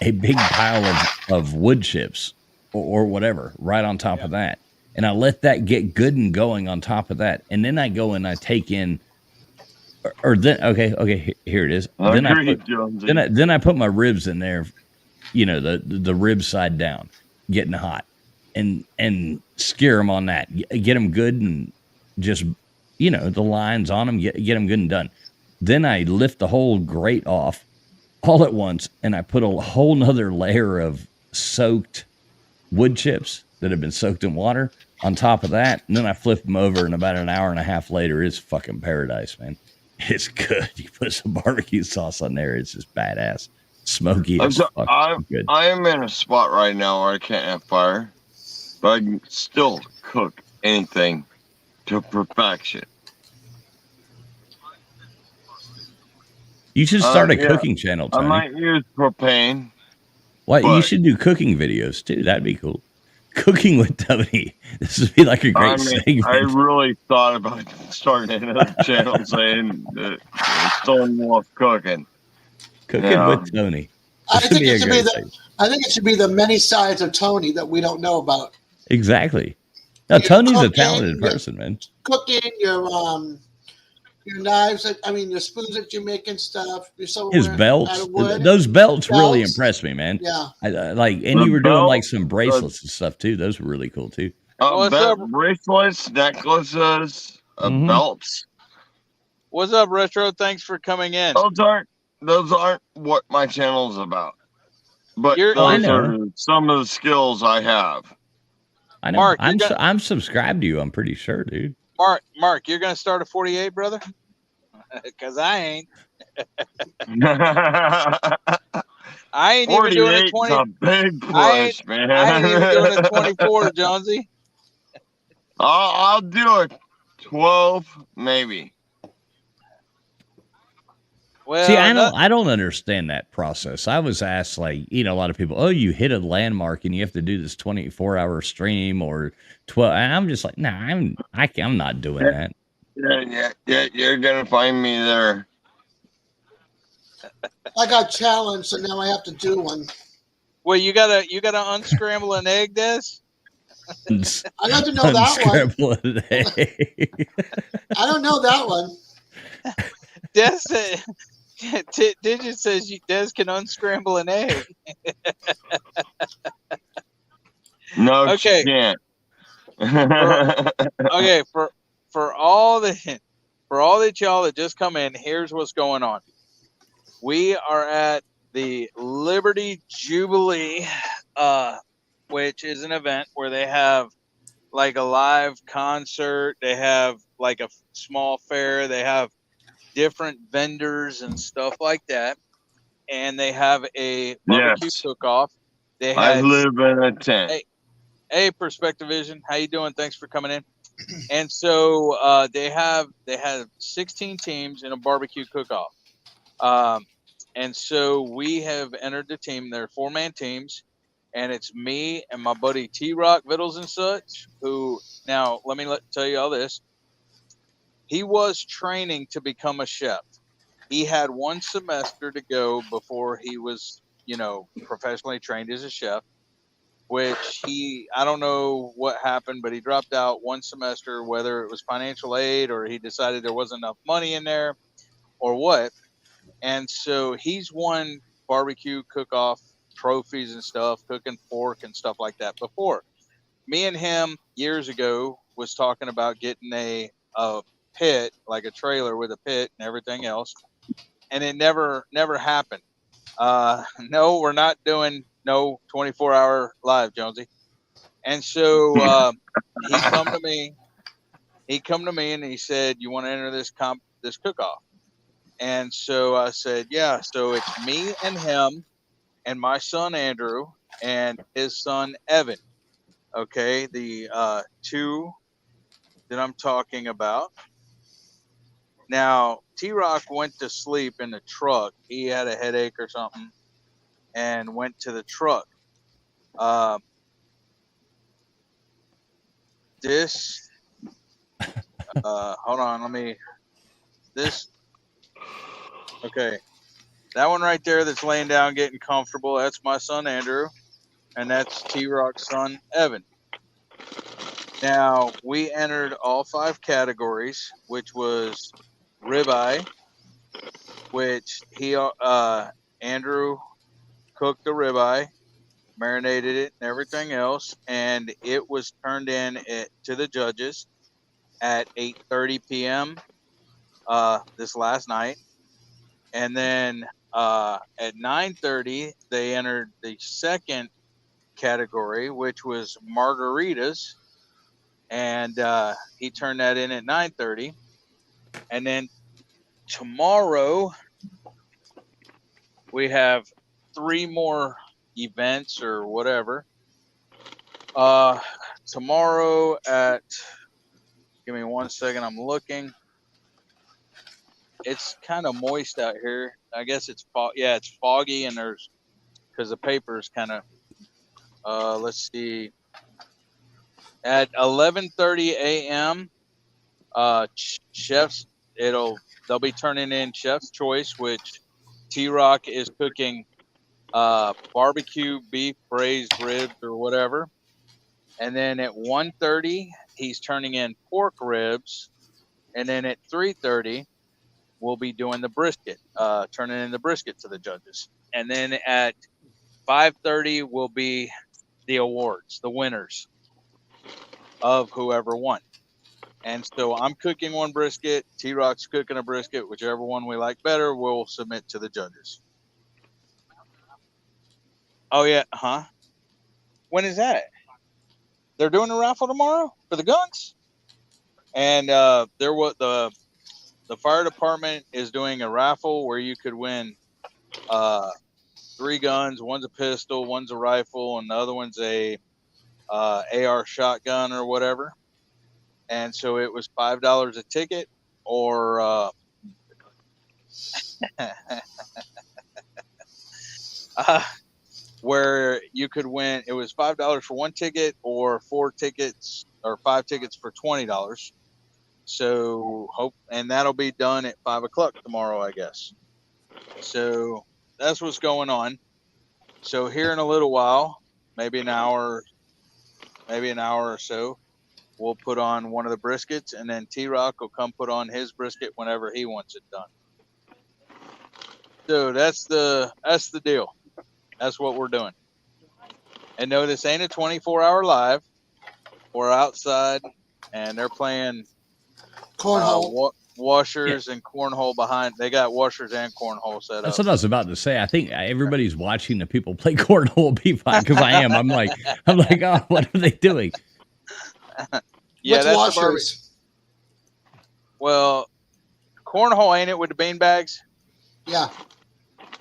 a big pile of wood chips or whatever right on top of that, and I let that get good and going on top of that, and then I go and I take in. Okay, here it is. Then I put my ribs in there, the rib side down, getting hot, and sear them on that. Get them good and just, the lines on them, get them good and done. Then I lift the whole grate off all at once, and I put a whole nother layer of soaked wood chips that have been soaked in water on top of that, and then I flip them over, and about an hour and a half later, it's fucking paradise, man. It's good. You put some barbecue sauce on there. It's just badass. Smoky as fuck. Good. I am in a spot right now where I can't have fire, but I can still cook anything to perfection. You should start a cooking channel, Tony. I might use propane. You should do cooking videos too. That'd be cool. Cooking with Tony. This would be like a great segment. I really thought about starting another channel saying that Stonewall cooking. Cooking with Tony. I think it should be the many sides of Tony that we don't know about. Exactly. Now, Tony's a talented person, man. Cooking, your Your knives, your spoons that you make and stuff. Your His silverware out belts, of wood. those belts really Belts. impressed me, man. Yeah. And you were doing like some bracelets and stuff too. Those were really cool too. What's up? Bracelets, necklaces, belts. What's up, Retro? Thanks for coming in. Those aren't what my channel's about. But I those know. are some of the skills I have. I know. Mark, I'm subscribed to you. I'm pretty sure, dude. Mark, you're gonna start a 48, brother? Because I ain't. I ain't even doing a 20. A big push, man. I ain't even doing a 24, Jonesy. I'll do a 12, maybe. Well, see, I don't understand that process. I was asked, like, a lot of people, oh, you hit a landmark and you have to do this 24-hour stream or 12. And I'm just like, nah, I'm not doing that. Yeah, you're gonna find me there. I got challenged, so now I have to do one. Well, you gotta unscramble an egg, Des. I got to know that one. Unscramble an egg. I don't know that one. Des said, Digit says Des can unscramble an egg. No, okay. she can't. Okay, for all the y'all that just come in, here's what's going on. We are at the Liberty Jubilee, which is an event where they have like a live concert. They have like a small fair. They have different vendors and stuff like that. And they have a barbecue cook-off. I live in a tent. Hey, Perspective Vision, how you doing? Thanks for coming in. And so they have 16 teams in a barbecue cook-off. And so we have entered the team. They're 4-man teams, and it's me and my buddy T-Rock, Vittles and such, who now let me tell you all this. He was training to become a chef. He had 1 semester to go before he was, professionally trained as a chef, which I don't know what happened, but he dropped out 1 semester, whether it was financial aid or he decided there wasn't enough money in there or what. And so he's won barbecue cook-off trophies and stuff, cooking pork and stuff like that before. Me and him years ago was talking about getting a pit, like a trailer with a pit and everything else. And it never happened. No, we're not doing no 24-hour live, Jonesy. And so he come to me and he said, you want to enter this cook-off? And so I said, yeah. So it's me and him and my son, Andrew, and his son, Evan. Okay. The 2 that I'm talking about. Now, T-Rock went to sleep in the truck. He had a headache or something and went to the truck. Hold on. Okay. That one right there that's laying down getting comfortable, that's my son, Andrew. And that's T-Rock's son, Evan. Now, we entered all 5 categories, which was ribeye, which Andrew cooked the ribeye, marinated it and everything else, and it was turned in to the judges at 8:30 p.m. This last night. And then at 9:30, they entered the second category, which was margaritas, and he turned that in at 9:30. And then tomorrow we have 3 more events or whatever. Tomorrow give me 1 second, I'm looking. It's kind of moist out here. I guess it's it's foggy, and because the paper is kind of let's see. At 11:30 a.m. Chefs, they'll be turning in Chef's Choice, which T-Rock is cooking barbecue beef braised ribs or whatever. And then at 1:30, he's turning in pork ribs. And then at 3:30, we'll be doing the brisket, turning in the brisket to the judges. And then at 5:30 will be the awards, the winners of whoever won. And so I'm cooking one brisket, T-Rock's cooking a brisket, whichever one we like better, we'll submit to the judges. Oh yeah, huh? When is that? They're doing a raffle tomorrow for the guns, and there was the fire department is doing a raffle where you could win 3 guns. One's a pistol, one's a rifle, and the other one's a AR shotgun or whatever. And so it was $5 a ticket, or where you could win. It was $5 for 1 ticket, or 4 tickets, or 5 tickets for $20. So and that'll be done at 5 o'clock tomorrow, I guess. So that's what's going on. So here in a little while, maybe an hour or so, we'll put on one of the briskets, and then T-Rock will come put on his brisket whenever he wants it done. So that's the deal. That's what we're doing. And no, this ain't a 24-hour live. We're outside, and they're playing cornhole, washers, and cornhole behind. They got washers and cornhole set up. That's what I was about to say. I think everybody's watching the people play cornhole be fine, because I am. I'm like, oh, what are they doing? Yeah, what's that's washers? Well, cornhole, ain't it, with the bean bags? Yeah.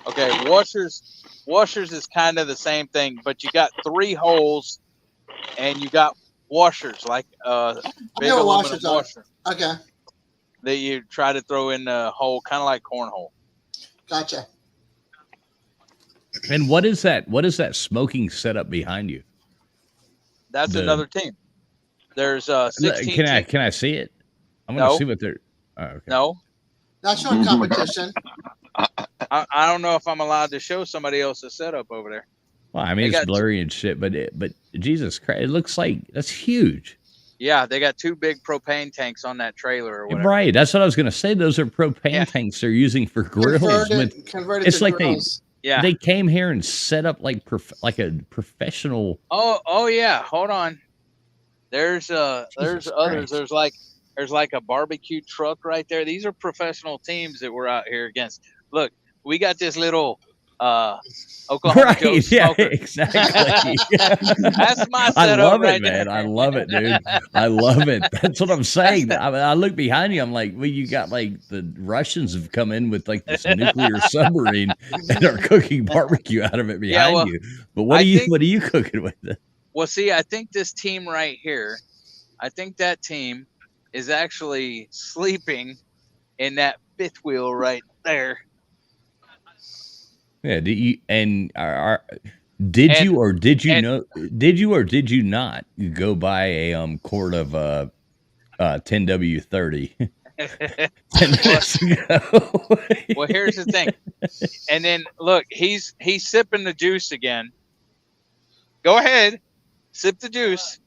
Okay, washers is kind of the same thing, but you got 3 holes, and you got washers, like big aluminum washer. Okay. That you try to throw in the hole, kind of like cornhole. Gotcha. And what is that? What is that smoking setup behind you? That's another team. There's 16. Can I see it? I'm gonna see what they're. Oh, okay. No. That's not competition. I don't know if I'm allowed to show somebody else's setup over there. Well, I mean, it's blurry and shit, but Jesus Christ, it looks like that's huge. Yeah, they got 2 big propane tanks on that trailer or whatever. Right, that's what I was gonna say. Those are propane tanks they're using for grills. Converted it's to like grills. they came here and set up like a professional. Oh yeah, hold on. There's others. Christ. There's like a barbecue truck right there. These are professional teams that we're out here against. Look, we got this little Oklahoma Joe smoker. Yeah, exactly. That's my setup. I love right it, man. there. I love it, dude. I love it. That's what I'm saying. I look behind you. I'm like, well, you got like the Russians have come in with like this nuclear submarine and are cooking barbecue out of it behind you. But what are you cooking with it? Well, see, I think this team right here, I think that team is actually sleeping in that 5th wheel right there. Yeah. Did you or did you not go buy a quart of 10W30? 10 minutes ago? Well, here's the thing. And then look, he's sipping the juice again. Go ahead, sip the juice.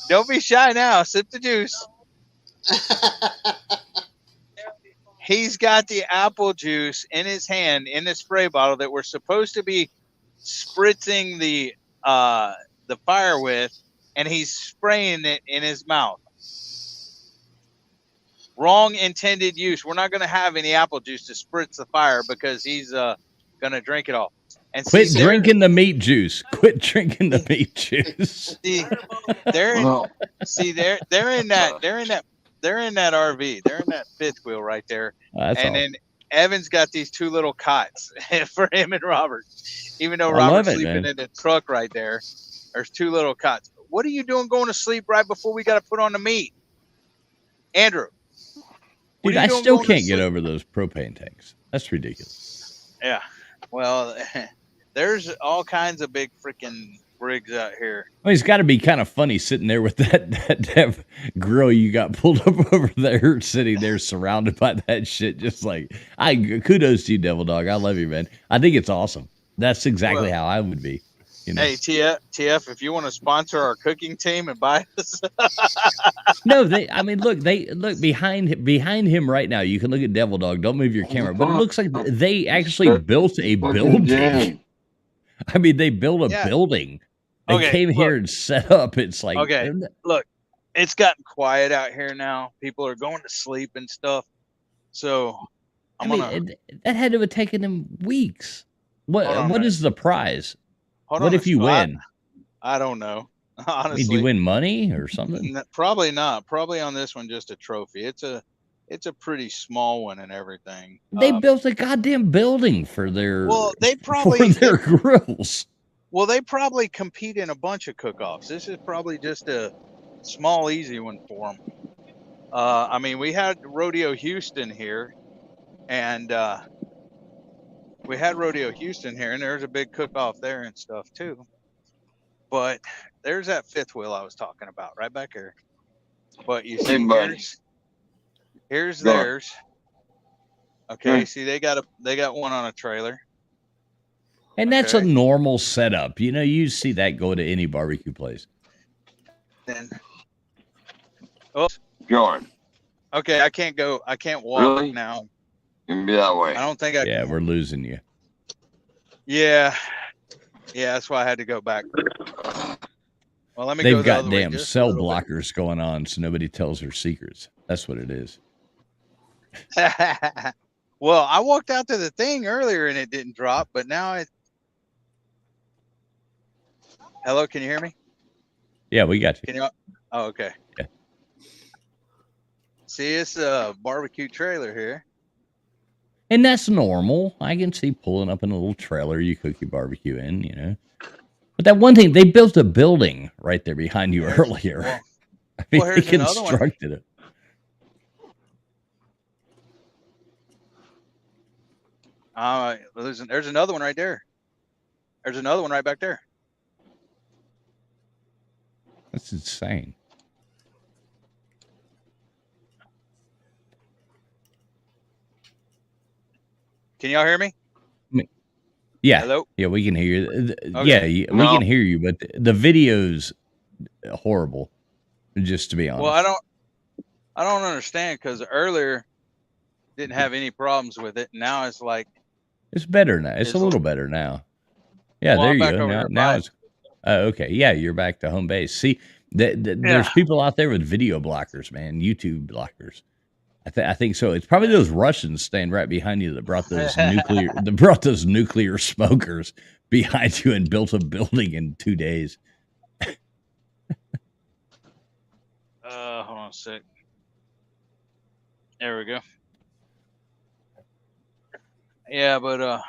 Don't be shy now. Sip the juice. He's got the apple juice in his hand in the spray bottle that we're supposed to be spritzing the fire with, and he's spraying it in his mouth. Wrong intended use. We're not going to have any apple juice to spritz the fire because he's going to drink it all. And quit drinking the meat juice. Quit drinking the meat juice. See, they're in that RV. They're in that 5th wheel right there. Then Evan's got these 2 little cots for him and Robert. Even though Robert's sleeping in the truck right there, there's 2 little cots. What are you doing going to sleep right before we got to put on the meat? Andrew. Dude, I still can't get over those propane tanks. That's ridiculous. Yeah. Well, there's all kinds of big freaking rigs out here. Well, it's got to be kind of funny sitting there with that grill you got pulled up over there, sitting there surrounded by that shit. Just like, kudos to you, Devil Dog. I love you, man. I think it's awesome. That's exactly how I would be. You know? Hey, TF, if you want to sponsor our cooking team and buy us. No, I mean, look behind him right now. You can look at Devil Dog. Don't move your camera, but it looks like they actually built a building. I mean, they built a building. They came here and set up. It's like, okay, look, it's gotten quiet out here now. People are going to sleep and stuff. So that had to have taken him weeks. What is the prize? What if you win? I don't know. Honestly, did you win money or something? Probably not. Probably on this one, just a trophy. It's a pretty small one and everything. They built a goddamn building for their their grills. Well, they probably compete in a bunch of cook-offs. This is probably just a small, easy one for them. I mean, we had Rodeo Houston here, and there's a big cook-off there and stuff too. But there's that fifth wheel I was talking about right back here. But you see, here's theirs. Okay, see, they got one on a trailer. And that's a normal setup. You know, you see that go to any barbecue place. Then, John. Okay, I can't walk now. You can be that way. I don't think I can. Yeah, we're losing you. Yeah, that's why I had to go back. Well, let me They've go the got other way damn just cell blockers going on, so nobody tells their secrets. That's what it is. Well, I walked out to the thing earlier and it didn't drop, but now it. Hello, can you hear me? Yeah, we got you. Can you? Oh, okay. Yeah. See, it's a barbecue trailer here. And that's normal. I can see pulling up in a little trailer you cook your barbecue in, you know. But that one thing, they built a building right there behind you earlier. I mean, they constructed it. There's another one right there. There's another one right back there. That's insane. Can y'all hear me? Yeah. Hello? Yeah, we can hear you. Okay. Yeah, we can hear you, but the video's horrible, just to be honest. Well, I don't understand, because earlier didn't have any problems with it. Now it's like it's better now. It's a little better now. Yeah, there you go. Now it's okay. Yeah, you're back to home base. See, there's people out there with video blockers, man, YouTube blockers. I think so. It's probably those Russians staying right behind you that brought those nuclear smokers behind you and built a building in 2 days. Hold on a sec. There we go. Yeah, but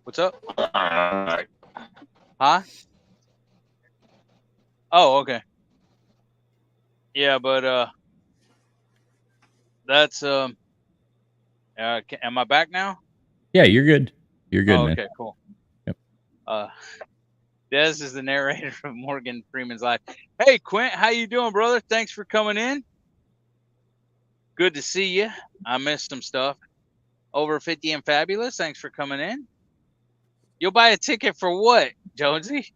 what's up? Huh? Oh, okay. Yeah, but that's am I back now? Yeah, you're good. You're good, man. Okay, cool. Yep. Des is the narrator from Morgan Freeman's Life. Hey, Quint, how you doing, brother? Thanks for coming in. Good to see you. I missed some stuff. Over 50 and Fabulous, thanks for coming in. You'll buy a ticket for what, Jonesy?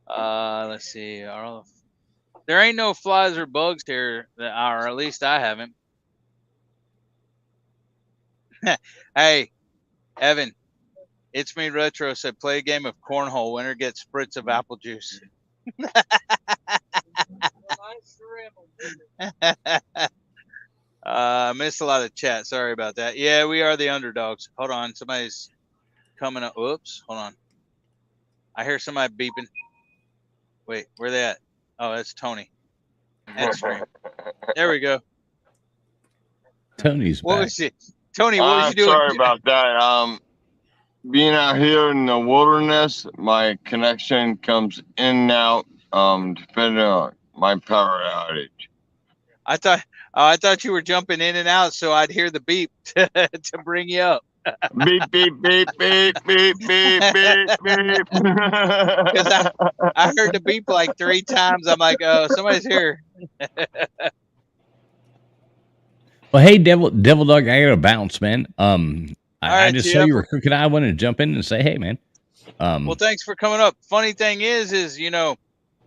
Let's see. There ain't no flies or bugs here, or at least I haven't. Hey, Evan, It's Me Retro said, play a game of cornhole. Winner gets spritz of apple juice. I missed a lot of chat. Sorry about that. Yeah, we are the underdogs. Hold on. Somebody's coming up. Whoops. Hold on. I hear somebody beeping. Wait, where they at? Oh, that's Tony. There we go. Tony's What back. was it? Tony, what was you doing? Sorry about that. Being out here in the wilderness, my connection comes in and out, depending on my power outage. I thought you were jumping in and out, so I'd hear the beep to bring you up. Beep, beep, beep, beep, beep, beep, beep, beep. Because I heard the beep like 3 times. I'm like, oh, somebody's here. Well, hey, Devil Dog, I gotta bounce, man. I just saw you were cooking. I wanted to jump in and say, hey, man. Well, thanks for coming up. Funny thing is you know,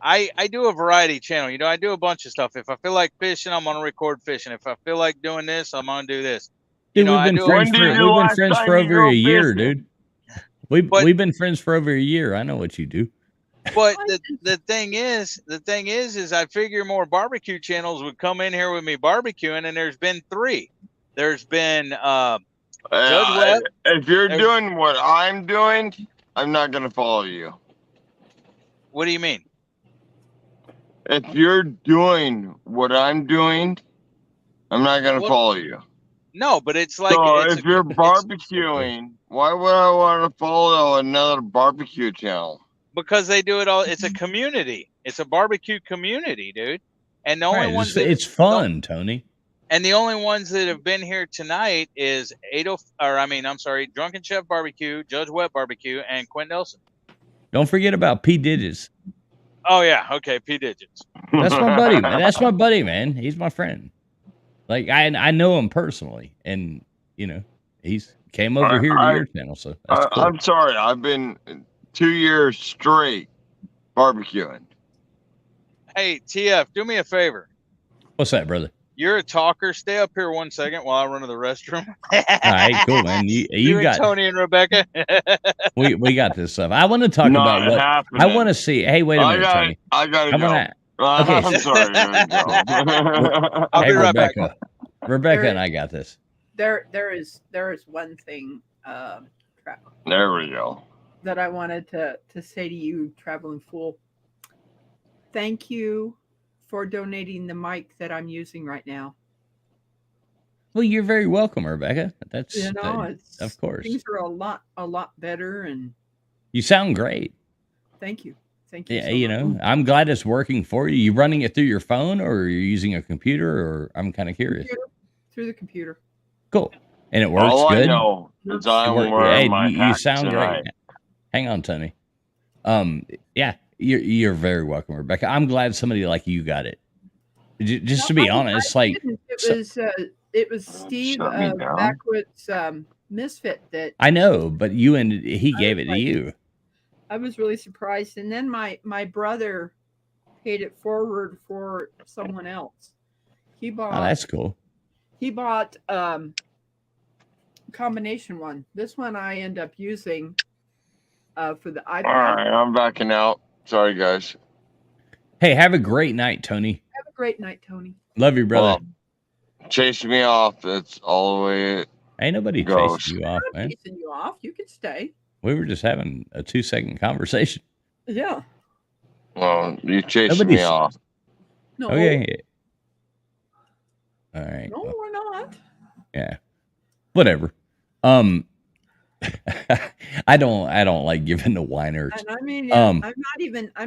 I do a variety channel. You know, I do a bunch of stuff. If I feel like fishing, I'm gonna record fishing. If I feel like doing this, I'm gonna do this. Dude, we've been friends for over a year, dude. We've been friends for over a year. I know what you do. But the thing is I figure more barbecue channels would come in here with me barbecuing, and there's been 3. There's been Judge Webb. If you're doing what I'm doing, I'm not gonna follow you. What do you mean? If you're doing what I'm doing, I'm not gonna follow you. No, but it's like if you're barbecuing, why would I want to follow another barbecue channel? Because they do it all. It's a community. It's a barbecue community, dude. And the only ones it's fun, Tony. And the only ones that have been here tonight is Drunken Chef Barbecue, Judge Webb Barbecue, and Quint Nelson. Don't forget about P. Digits. Oh yeah, okay, P. Digits. That's my buddy, man. That's my buddy, man. He's my friend. Like I know him personally, and you know he's came over here to your channel. So that's cool. I'm sorry, I've been 2 years straight barbecuing. Hey, TF, do me a favor. What's that, brother? You're a talker. Stay up here 1 second while I run to the restroom. All right, cool, man. You and got Tony and Rebecca. we got this stuff. I want to talk about what I want to see. Hey, wait a minute, Tony. I gotta go. Okay. I'm sorry. I'll be right back. Rebecca and I got this. There is one thing. There we go. That I wanted to say to you, Traveling Fool. Thank you for donating the mic that I'm using right now. Well, you're very welcome, Rebecca. That's it's of course. Things are a lot better, and you sound great. Thank you. Thank you. Yeah, so you much. know, I'm glad it's working for you. You running it through your phone, or you're using a computer, or I'm kind of curious. Through the computer. Cool, and it works All good. I know is I'm wearing my you hat sound tonight. great. Hang on, Tony. Yeah, you're very welcome, Rebecca. I'm glad somebody like you got it. Just to be honest, like it was Steve Backwoods Misfit that I know, but he gave it to you. I was really surprised, and then my brother paid it forward for someone else. He bought. Oh, that's cool. He bought combination one. This one I end up using for the iPad. All right, I'm backing out. Sorry, guys. Hey, have a great night, Tony. Have a great night, Tony. Love you, brother. Well, chasing me off. That's all the way it Ain't nobody goes. chasing you off, man. Chasing you off. You can stay. We were just having a 2-second conversation. Yeah. Well, you chasing me off. No. Okay. All right. No, we're not. Yeah. Whatever. I don't like giving the whiners. And I mean, I'm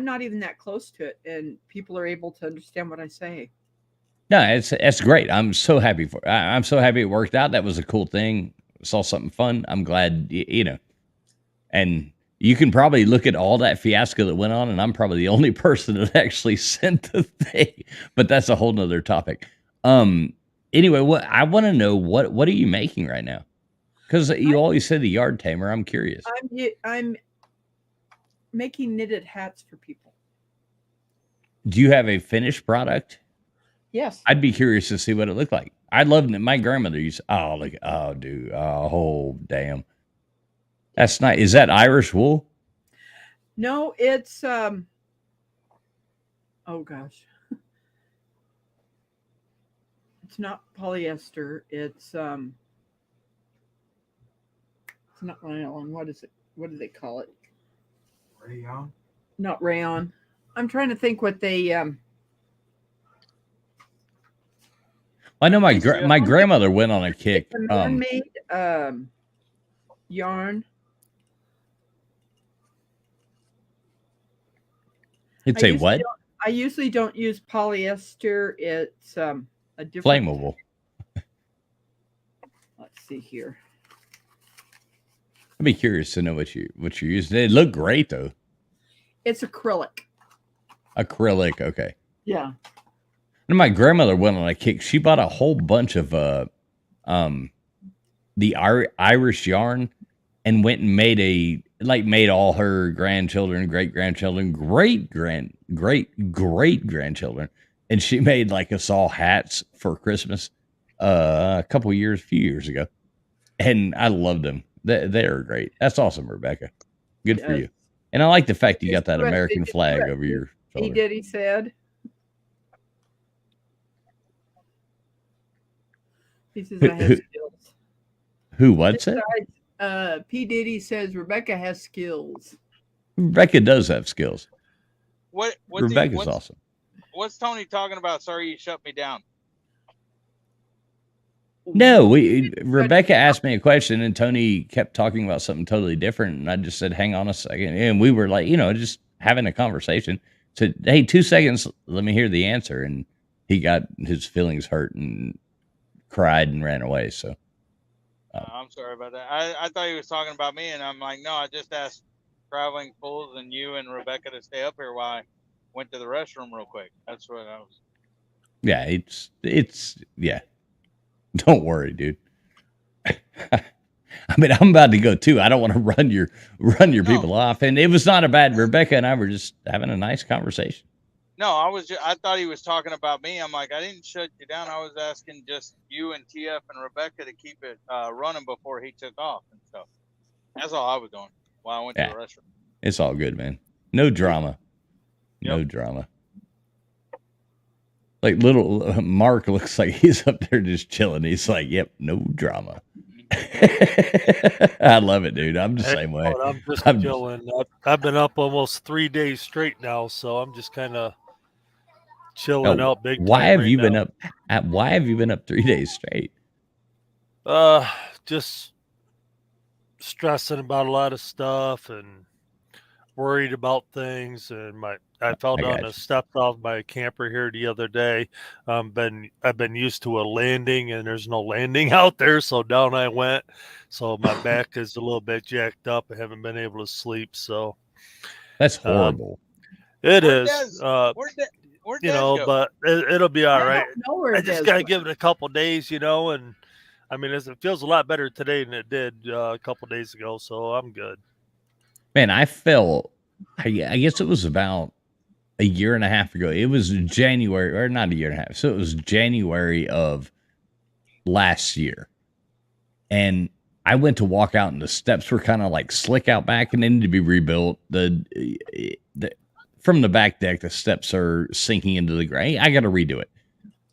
not even that close to it, and people are able to understand what I say. No, it's great. I'm so happy I'm so happy it worked out. That was a cool thing. Saw something fun. I'm glad, you know. And you can probably look at all that fiasco that went on, and I'm probably the only person that actually sent the thing. But that's a whole nother topic. Anyway, I want to know what are you making right now? Because you always said the yard tamer. I'm curious. I'm making knitted hats for people. Do you have a finished product? Yes. I'd be curious to see what it looked like. I'd love it. My grandmother used. Dude. Oh, damn. That's nice. Is that Irish wool? No, it's oh gosh. It's not polyester. It's not rayon. What is it? What do they call it? Rayon? Not rayon. I'm trying to think what they I know my grandmother went on a kick. It's a man-made yarn. It's a what? I usually don't use polyester. It's a different Flammable. Let's see here. I'd be curious to know what you're using. They look great though. It's acrylic. Acrylic, okay. Yeah. And my grandmother went on a kick. She bought a whole bunch of the Irish yarn and went and made all her grandchildren, great grandchildren, great grandchildren, and she made like us all hats for Christmas a few years ago, and I loved them. They are great. That's awesome, Rebecca. Good for you. And I like the fact you got that American flag over your shoulder. He did. He said. He says I have skills. Who? What's it? P. Diddy says Rebecca has skills. Rebecca does have skills. What's Rebecca's awesome. What's Tony talking about? Sorry, you shut me down. No, Rebecca asked me a question and Tony kept talking about something totally different. And I just said, hang on a second. And we were like, just having a conversation. Said, hey, 2 seconds. Let me hear the answer. And he got his feelings hurt and cried and ran away. So I'm sorry about that. I thought he was talking about me. And I'm like, no, I just asked Traveling Fools and you and Rebecca to stay up here while I went to the restroom real quick. That's what I was. Yeah, it's yeah. Don't worry, dude. I mean, I'm about to go too. I don't want to run your people off. And it was not a bad. Rebecca and I were just having a nice conversation. No, I thought he was talking about me. I'm like, I didn't shut you down. I was asking just you and TF and Rebecca to keep it running before he took off and stuff. That's all I was doing while I went to the restroom. It's all good, man. No drama. Yep. No drama. Like little Mark looks like he's up there just chilling. He's like, yep, no drama. I love it, dude. I'm the same way. I'm just chilling. I've been up almost 3 days straight now, so I'm just kind of chilling out big time. Why have you been up? Why have you been up 3 days straight? Just stressing about a lot of stuff and worried about things. And I fell down the steps off my camper here the other day. I've been used to a landing, and there's no landing out there, so down I went. So my back is a little bit jacked up. I haven't been able to sleep. So that's horrible. It is. But it'll be all right. I just gotta give it a couple days, and I mean, it feels a lot better today than it did a couple days ago. So I'm good. Man, I fell. I guess it was about a year and a half ago. It was January, or not a year and a half. So it was January of last year. And I went to walk out, and the steps were kind of like slick out back and they need to be rebuilt. From the back deck, the steps are sinking into the ground. I got to redo it.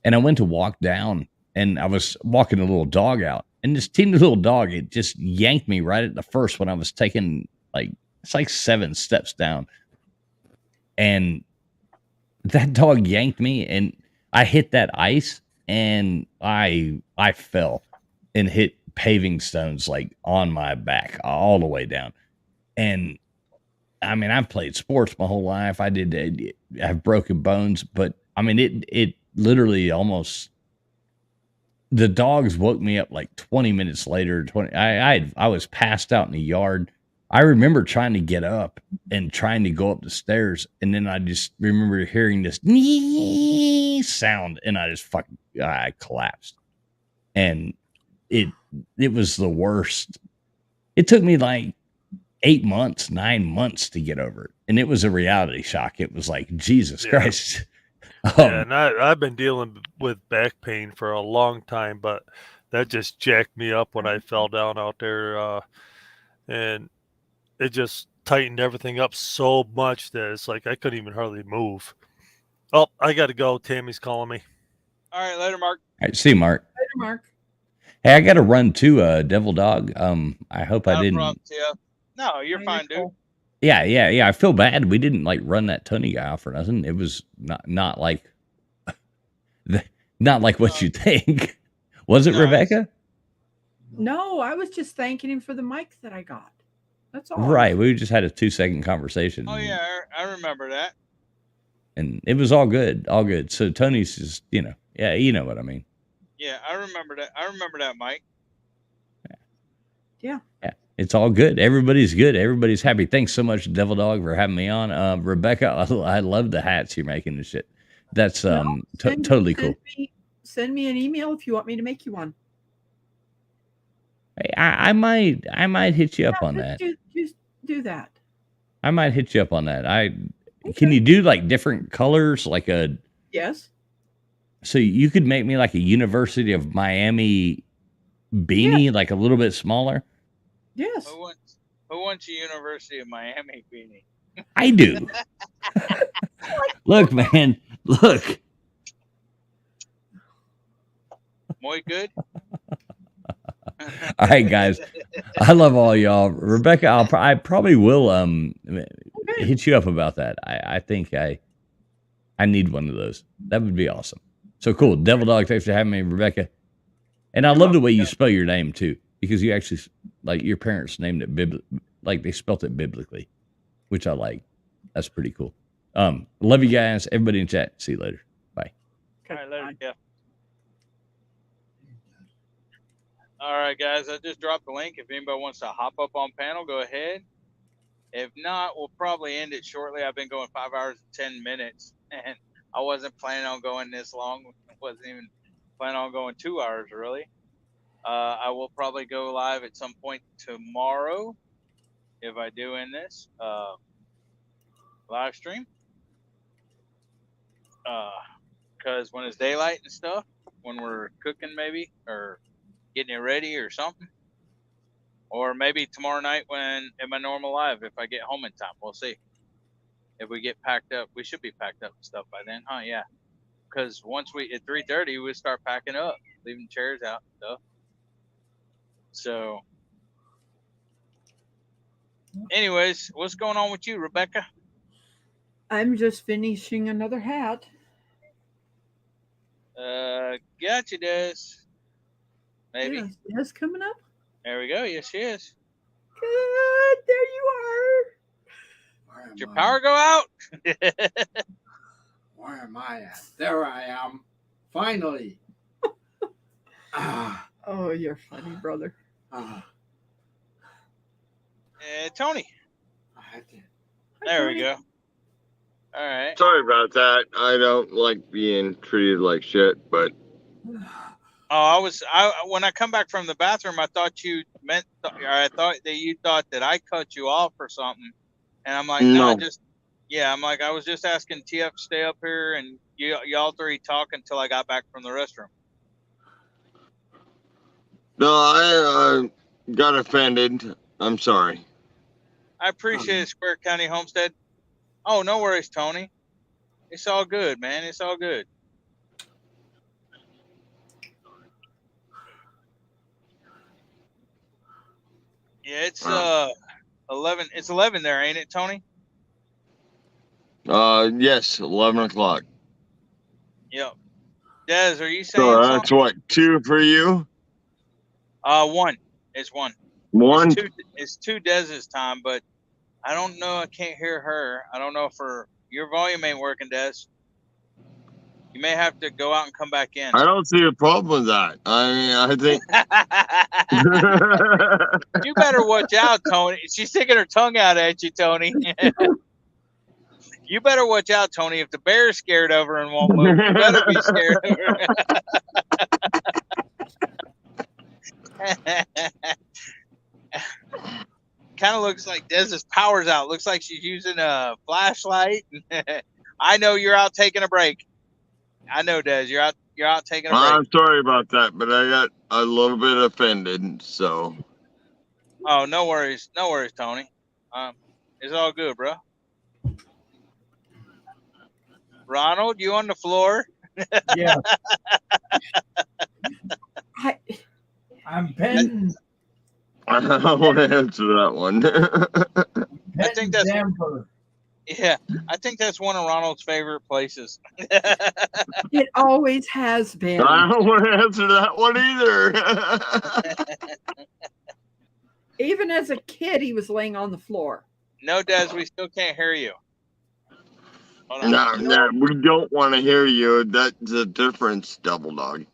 And I went to walk down, and I was walking a little dog out. And this teeny little dog, it just yanked me right at the first when I was taking it's like 7 steps down. And that dog yanked me, and I hit that ice, and I fell and hit paving stones like on my back all the way down. And I mean, I've played sports my whole life. I've broken bones, but I mean, it literally almost, the dogs woke me up like 20 minutes later. I was passed out in the yard. I remember trying to get up and trying to go up the stairs, and then I just remember hearing this sound, and I collapsed. And it was the worst. It took me like 9 months to get over it, and it was a reality shock. It was like, Jesus Christ. And I've been dealing with back pain for a long time, but that just jacked me up when I fell down out there, and it just tightened everything up so much that it's like I couldn't even hardly move. Oh, I got to go. Tammy's calling me. All right, later, Mark. All right, see you, Mark. Later, Mark. Hey, I got to run too, Devil Dog. I hope I didn't. No, you're fine, dude. Yeah. I feel bad. We didn't like run that Tony guy off or nothing. It was not like what you think. Was it, Rebecca? No, I was just thanking him for the mic that I got. That's all. Right. We just had a 2-second conversation. Oh yeah, I remember that. And it was all good. All good. So Tony's just, yeah, you know what I mean. Yeah, I remember that. I remember that, Mike. Yeah. It's all good. Everybody's good. Everybody's happy. Thanks so much, Devil Dog, for having me on. Rebecca, I love the hats you're making and shit. That's totally cool. Send me an email if you want me to make you one. I might hit you up on that. Just do that. I might hit you up on that. Can you do like different colors, like a? Yes. So you could make me like a University of Miami beanie, like a little bit smaller. Yes. Who wants a University of Miami beanie? I do. Look, man. Look. Muy good. All right, guys. I love all y'all. Rebecca, I probably will hit you up about that. I think I need one of those. That would be awesome. So cool. Devil Dog, thanks for having me, Rebecca. And I love the way you spell your name too, because you actually like your parents named it like they spelt it biblically, which I like. That's pretty cool. Love you guys. Everybody in chat. See you later. Bye. All right, later. Yeah. All right, guys. I just dropped the link. If anybody wants to hop up on panel, go ahead. If not, we'll probably end it shortly. I've been going 5 hours and 10 minutes, and I wasn't planning on going this long. I wasn't even planning on going 2 hours, really. I will probably go live at some point tomorrow if I do end this live stream. Because when it's daylight and stuff, when we're cooking maybe, or getting it ready or something. Or maybe tomorrow night when in my normal live, if I get home in time, we'll see. If we get packed up, we should be packed up and stuff by then, huh? Yeah. Because once at 3:30, we start packing up, leaving chairs out and stuff. So, anyways, what's going on with you, Rebecca? I'm just finishing another hat. Gotcha, Des. Maybe. Yes, yes, coming up. There we go. Yes, she is. Good. There you are. Did your power go out? Where am I at? There I am. Finally. Oh, you're funny, brother. Tony. There we go. All right. Sorry about that. I don't like being treated like shit, but Oh, when I come back from the bathroom, I thought you meant, or I thought that you thought that I cut you off or something, and I'm like, no, I'm like, I was just asking TF to stay up here, and y'all three talk until I got back from the restroom. no, I got offended. I'm sorry. I appreciate it, Square County Homestead. Oh, no worries, Tony. It's all good, man. It's all good. Yeah, it's 11. It's 11 there, ain't it, Tony? Yes, 11 o'clock. Yep. Des, are you saying So that's something? what, 2 for you? 1. It's 1. 1? It's 2 Dez's time, but I don't know. I can't hear her. I don't know if your volume ain't working, Des. You may have to go out and come back in. I don't see a problem with that. I mean, I think. You better watch out, Tony. She's sticking her tongue out at you, Tony. You better watch out, Tony. If the bear's scared of her and won't move, you better be scared of her. Kind of looks like Dez's power's out. Looks like she's using a flashlight. I know you're out taking a break. I know, Des. You're out taking a break. I'm sorry about that, but I got a little bit offended, so. Oh, no worries. No worries, Tony. It's all good, bro. Ronald, you on the floor? Yeah. I'm petting. I won't answer that one. I think that's Denver. Yeah, I think that's one of Ronald's favorite places. It always has been. I don't want to answer that one either. Even as a kid, he was laying on the floor. No, Des, we still can't hear you. No, we don't want to hear you. That's the difference, Double Dog.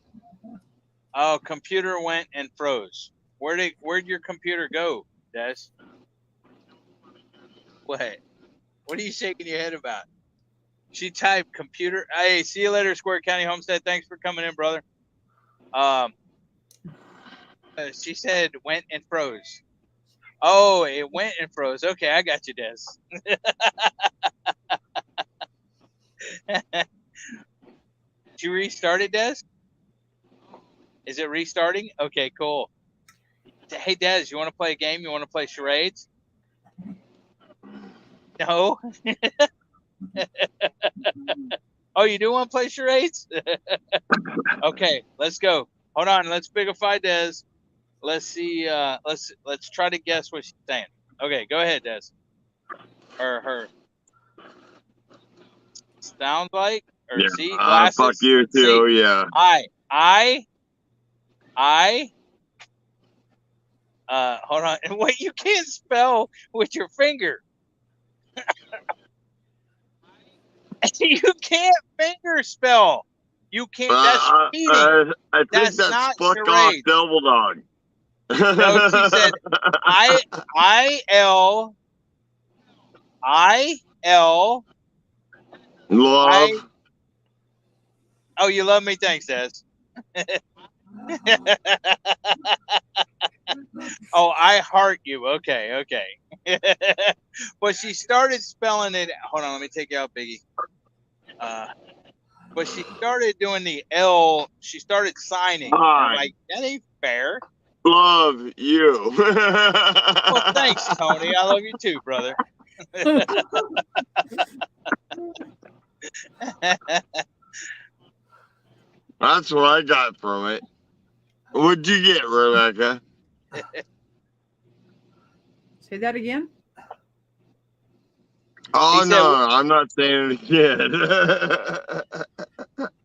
Oh, computer went and froze. Where'd your computer go, Des? What are you shaking your head about? She typed computer. Hey, see you later, Square County Homestead. Thanks for coming in, brother. She said went and froze. Oh, it went and froze. Okay, I got you, Des. Did you restart it, Des? Is it restarting? Okay, cool. Hey, Des, you want to play a game? You want to play charades? No? Oh, you do want to play charades? Okay, let's go. Hold on, let's bigify Des. Let's see. Let's try to guess what she's saying. Okay, go ahead, Des. Or her. Sounds like. Or Yeah. see glasses. Fuck you too. See, Yeah. Hold on. Wait, you can't spell with your finger. You can't finger spell. You can't. That's cheating. I think that's not fuck off, charades. Devil Dog. No, she said I-L. Love. Oh, you love me? Thanks, Des. Oh, I heart you. Okay. But she started spelling it. Hold on, let me take you out, Biggie. But she started doing the L. She started signing. I'm like, that ain't fair. Love you. Well, thanks, Tony. I love you too, brother. That's what I got from it. What'd you get, Rebecca? Say that again. Oh, no, I'm not saying it again.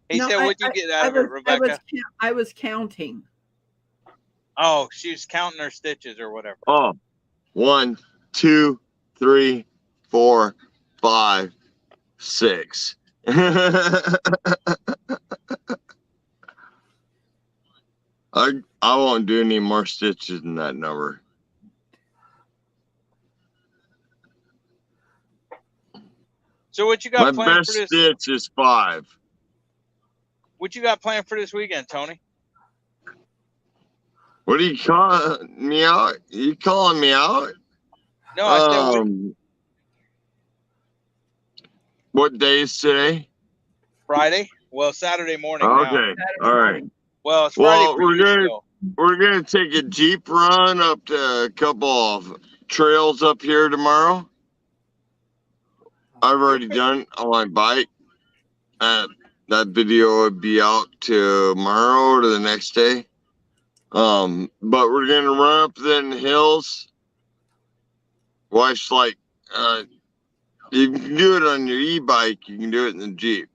He said, what'd you get out of it, Rebecca? I was counting. Oh, she was counting her stitches or whatever. Oh, 1, 2, 3, 4, 5, 6. I won't do any more stitches than that number. So what you got My planned best for this? stitch is 5. What you got planned for this weekend, Tony? What are you calling me out? You calling me out? No, I said what day is today? Friday. Well, Saturday morning. Okay, now. all right. Well, it's Friday for we're you gonna still. we're gonna take a Jeep run up to a couple of trails up here tomorrow. I've already done it on my bike. That video would be out tomorrow or the next day. But we're gonna run up in the hills. Wife's like, you can do it on your e-bike. You can do it in the Jeep.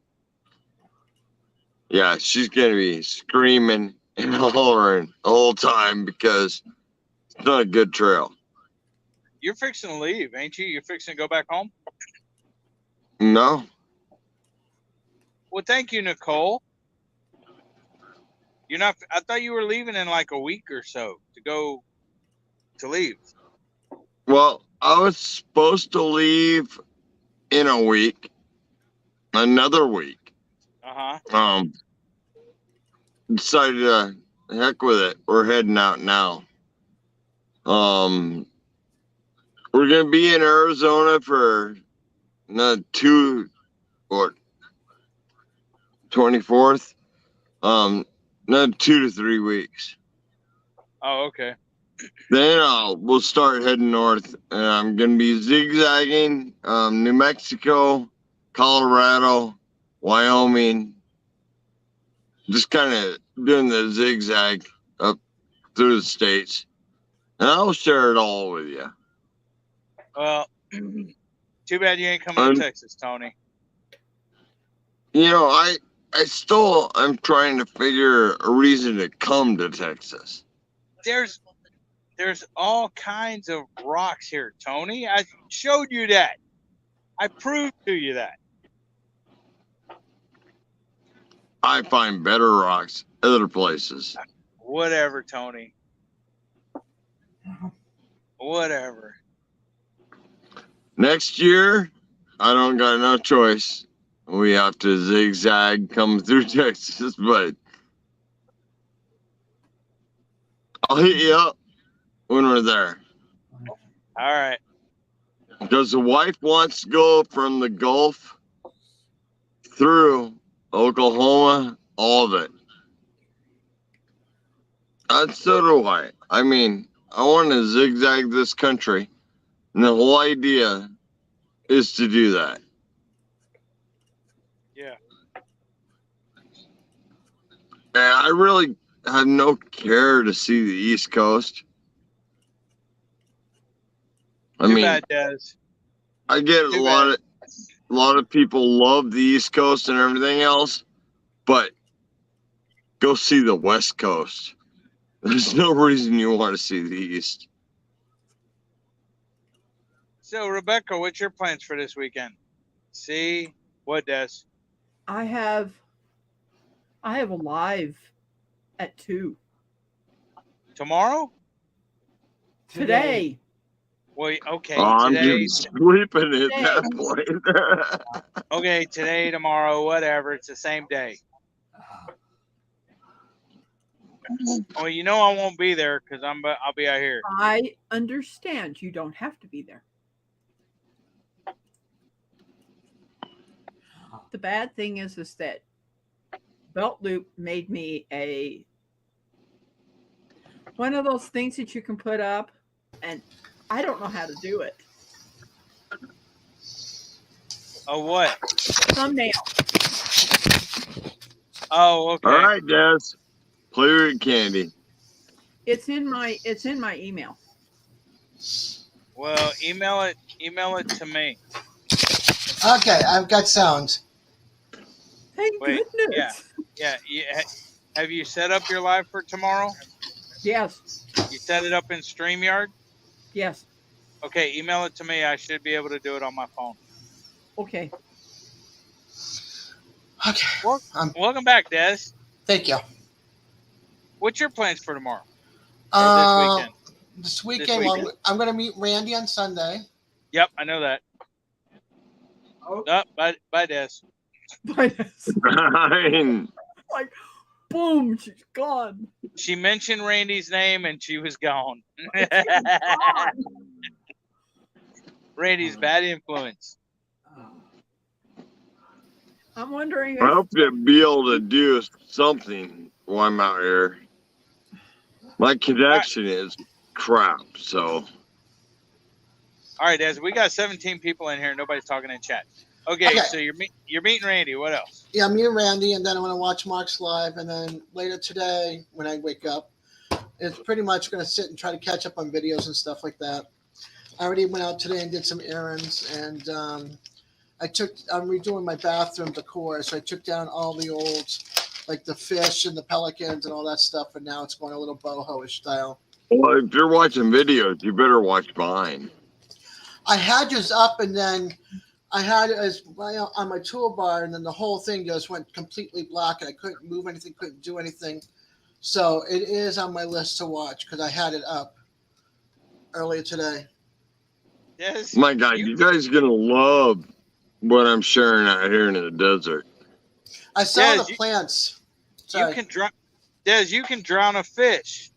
Yeah, she's gonna be screaming and hollering the whole time because it's not a good trail. You're fixing to leave, ain't you? You're fixing to go back home? No. Well, thank you, Nicole. You're not. I thought you were leaving in like a week or so to leave. Well, I was supposed to leave in a week, another week. Decided to heck with it. We're heading out now. We're gonna be in Arizona for another 24th. Another 2 to 3 weeks. Oh, okay. Then we'll start heading north, and I'm gonna be zigzagging New Mexico, Colorado, Wyoming, just kind of doing the zigzag up through the states, and I'll share it all with you. Well, too bad you ain't coming to Texas, Tony. You know, I'm trying to figure a reason to come to Texas. There's all kinds of rocks here, Tony. I showed you that. I proved to you that. I find better rocks other places. Whatever, Tony. Whatever. Next year, I don't got no choice. We have to zigzag come through Texas, but I'll hit you up when we're there. All right. Because the wife wants to go from the Gulf through Oklahoma, all of it. So do I. I mean, I want to zigzag this country, and the whole idea is to do that. Yeah. And I really have no care to see the East Coast. I Too mean, bad, Des. I get a lot of people love the East Coast and everything else, but go see the West Coast. There's no reason you want to see the East. So, Rebecca, what's your plans for this weekend? See what, Des? I have a live at 2 Tomorrow? today. Well, okay. Oh, I'm Today. just sleeping at that point. Okay, today, tomorrow, whatever. It's the same day. Well, you know I won't be there because I'll be out here. I understand you don't have to be there. The bad thing is that Belt Loop made me one of those things that you can put up, and I don't know how to do it. Oh, what? Thumbnail. Oh, okay. All right, Des. Play with candy. It's in my email. Well, email it to me. Okay, I've got sound. Thank goodness. Yeah. Have you set up your live for tomorrow? Yes. You set it up in StreamYard? Yes. Okay, email it to me. I should be able to do it on my phone. Okay. Okay. Welcome back, Des. Thank you. What's your plans for tomorrow? Or This weekend, well, I'm going to meet Randy on Sunday. Yep, I know that. Oh, bye, Des. Bye, Des. Fine. Like, boom, she's gone. She mentioned Randy's name and she was gone. Randy's bad influence. I'm wondering I if hope to be able to do something while I'm out here. My connection is crap, so. All right, Des, we got 17 people in here. Nobody's talking in chat. Okay. So you're meeting Randy. What else? Yeah, me and Randy, and then I'm going to watch Mark's live, and then later today when I wake up, it's pretty much going to sit and try to catch up on videos and stuff like that. I already went out today and did some errands, and I'm redoing my bathroom decor, so I took down all the old, like the fish and the pelicans and all that stuff, and now it's going a little boho-ish style. Well, if you're watching videos, you better watch mine. I had yours up, and then I had it as on my toolbar, and then the whole thing just went completely black, and I couldn't move anything, couldn't do anything. So it is on my list to watch because I had it up earlier today. Yes. My God, you guys are gonna love what I'm sharing out here in the desert. I saw the plants. Sorry. You can drown a fish.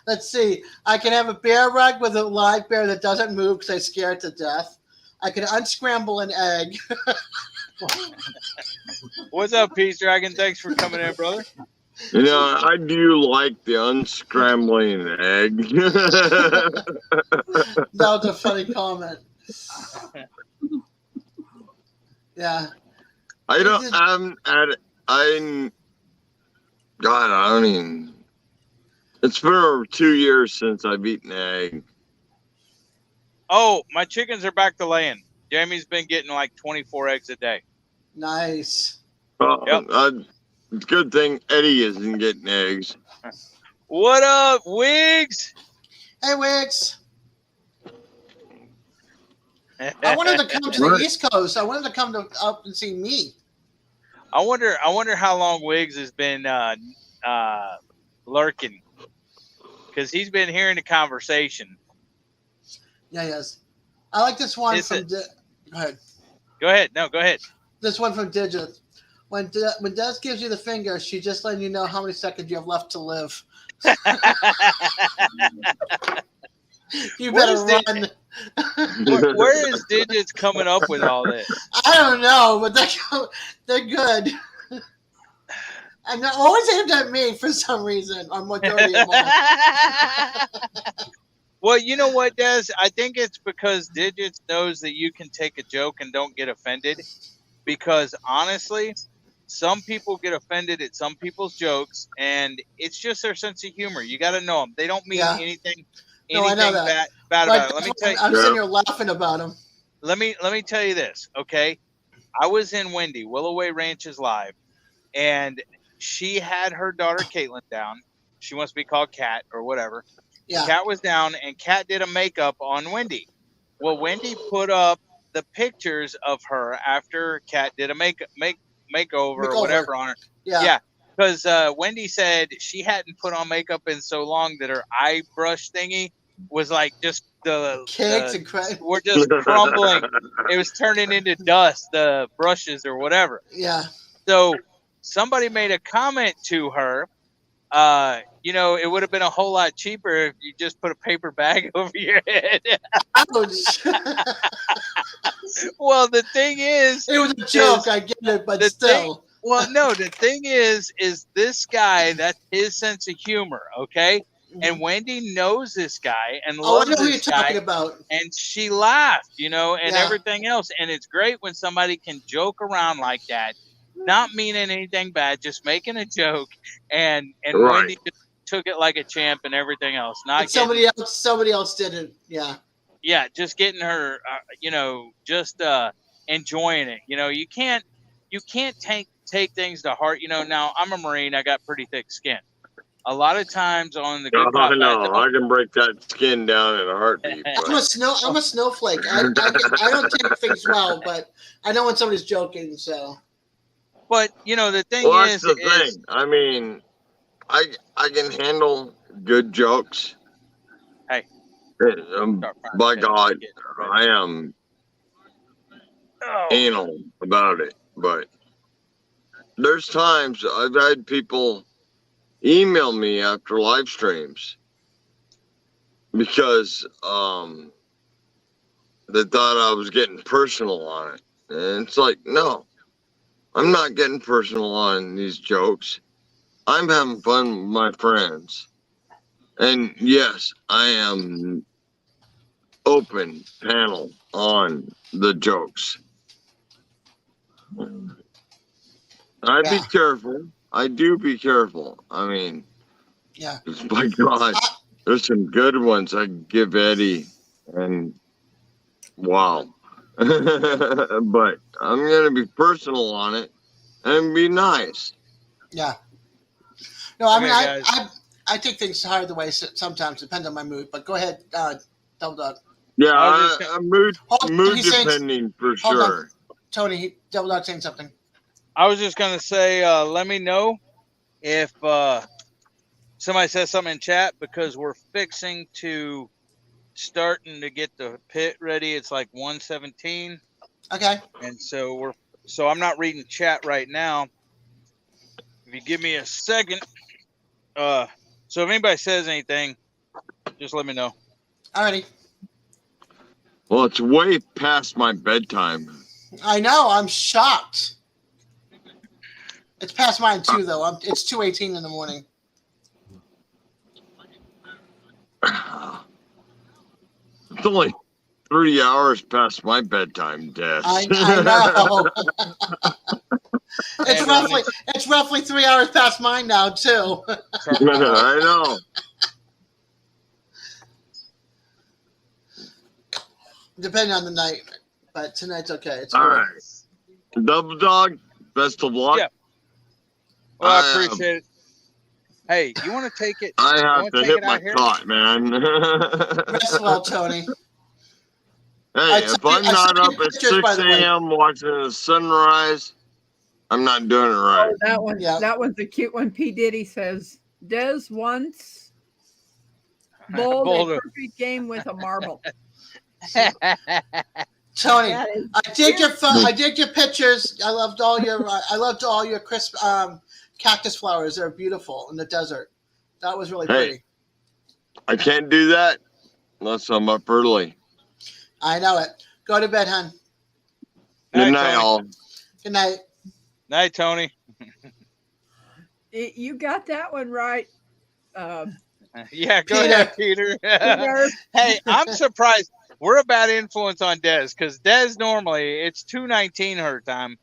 Let's see. I can have a bear rug with a live bear that doesn't move because I scare it to death. I can unscramble an egg. What's up, Peace Dragon? Thanks for coming in, brother. You know, I do like the unscrambling egg. That was a funny comment. Yeah. I don't even. It's been over 2 years since I've eaten an egg. Oh, my chickens are back to laying. Jamie's been getting like 24 eggs a day. Nice. Good thing Eddie isn't getting eggs. What up, Wiggs? Hey, Wiggs. I wanted to come to the East Coast. I wanted to come up and see me. I wonder how long Wiggs has been lurking, because he's been hearing the conversation. Yeah, yes. I like this one from. Go ahead. Go ahead. No, go ahead. This one from Digit. when Des gives you the finger, she's just letting you know how many seconds you have left to live. You better run. Where is Digits coming up with all this? I don't know, but they're good. And they're always aimed at me for some reason, on majority of mine. Well, you know what, Des? I think it's because Digits knows that you can take a joke and don't get offended. Because honestly, some people get offended at some people's jokes, and it's just their sense of humor. You got to know them. They don't mean anything I know that. bad But about it. Let me tell you. I'm sitting here laughing about them. Let me tell you this, okay? I was in Wendy, Willoway Ranch is live, and she had her daughter Caitlin down. She wants to be called Kat or whatever. Yeah. Kat was down, and Kat did a makeup on Wendy. Well, Wendy put up the pictures of her after Kat did a makeover or whatever on her. Yeah. Because Wendy said she hadn't put on makeup in so long that her eye brush thingy was like just cakes and crap. Were just crumbling. It was turning into dust, the brushes or whatever. Yeah. So somebody made a comment to her. You know, it would have been a whole lot cheaper if you just put a paper bag over your head. Well, the thing is, it was a joke. I get it, but still. Well, no, the thing is this guy, that's his sense of humor, okay? And Wendy knows this guy and loves I know who you're this guy, talking about. and she laughed, you know, and everything else. And it's great when somebody can joke around like that, not meaning anything bad, just making a joke, and Wendy just took it like a champ and everything else. Not somebody else didn't. Yeah, just getting her, you know, just enjoying it. You know, you can't take things to heart. You know, now I'm a Marine. I got pretty thick skin. A lot of times on the good cop, I know. I can break that skin down in a heartbeat. I'm a snowflake. I don't take things well, but I know when somebody's joking. So. But you know the thing that's the thing. I mean, I can handle good jokes. Hey. By God, I am anal about it. But there's times I've had people email me after live streams because they thought I was getting personal on it. And it's like, no, I'm not getting personal on these jokes. I'm having fun with my friends. And yes, I am open panel on the jokes. I be careful. I do be careful. I mean, my God, there's some good ones I give Eddie, and wow. But I'm gonna be personal on it and be nice. Yeah. No, I mean, I take things hard the way sometimes, depends on my mood. But go ahead, Double Dog. Yeah, mood depending for sure. On. Tony, Double Dog saying something. I was just gonna say, let me know if somebody says something in chat, because we're fixing to starting to get the pit ready. It's like 1:17. Okay. And so I'm not reading chat right now. If you give me a second, so if anybody says anything, just let me know. Alrighty. Well, it's way past my bedtime. I know. I'm shocked. It's past mine too, though. It's 2:18 in the morning. It's only 3 hours past my bedtime, Des. I know. It's roughly 3 hours past mine now too. I know. Depending on the night, but tonight's okay. It's all right. Double Dog, best of luck. Yeah. Well, I appreciate it. Hey, you want to take it? I have to hit my cot, man. Rest well, Tony. Hey, if I'm not up at 6 a.m. watching the sunrise, I'm not doing it right. Oh, that one's a cute one. P. Diddy says, Des once bowled a perfect game with a marble. Tony, That is I dig your I dig your pictures. I loved all your crisp cactus flowers. They're beautiful in the desert. That was really Hey. pretty. I can't do that unless I'm up early. I know it. Go to bed, hon. Good night, Tony. all. Good night. Night, Tony. You got that one right. Yeah, go ahead, Peter. Hey, I'm surprised. We're a bad influence on Des because Des normally it's 2:19 her time.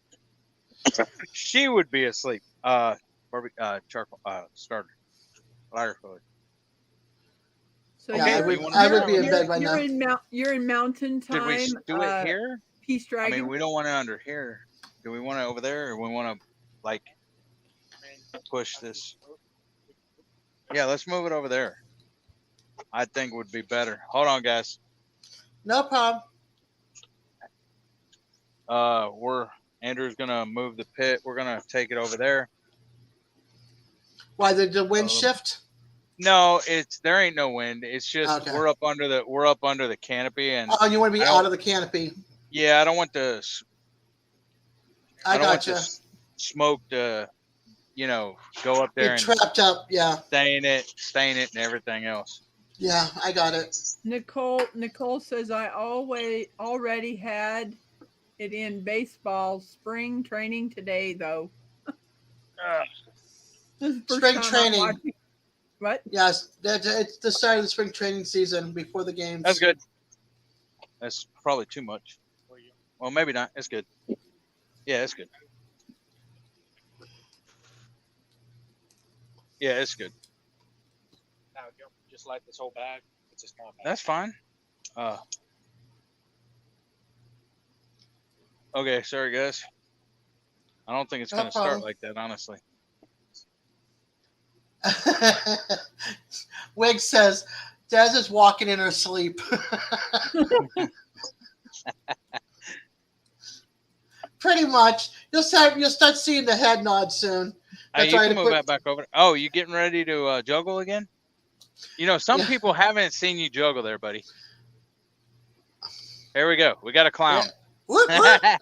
She would be asleep. Charcoal starter, lighter fluid. So Yeah, Okay, I would be in bed right now. You're in mountain time. Did we do it here? Peace Dragon. I mean, we don't want it under here. Do we want it over there, or we want to like push this? Yeah, let's move it over there. I think would be better. Hold on, guys. No problem. Andrew's gonna move the pit. We're gonna take it over there. Why the wind shift? No, there ain't no wind. It's just we're up under the canopy, and oh, you want to be out of the canopy? Yeah, I don't want the. I don't gotcha. want the smoke to, go up there Get and trapped up. Yeah. stain it, and everything else. Yeah, I got it. Nicole says I already had it in baseball spring training today though. Spring training. What? Yes, it's the start of the spring training season before the games. That's good. That's probably too much. Well, maybe not. It's good. Yeah, it's good. Yeah, it's good. Now, just like this whole bag. It's a small bag. That's fine. Okay, sorry guys. I don't think it's No going to start problem. like that, honestly. Wig says, Des is walking in her sleep. Pretty much. You'll start seeing the head nod soon. Hey, you can move that back over. Oh, you getting ready to juggle again? Some people haven't seen you juggle there, buddy. Here we go. We got a clown. Yeah.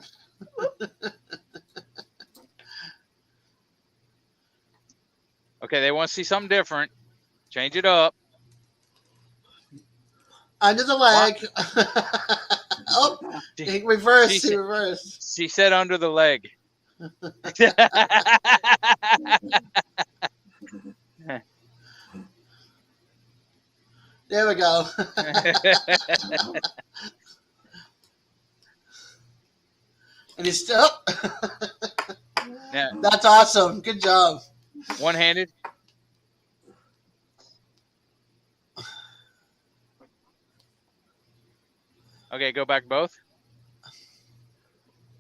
Okay, they want to see something different. Change it up. Under the leg. Oh, he reversed. She said under the leg. There we go. And he's still. Yeah. That's awesome. Good job. One-handed. Okay, go back both.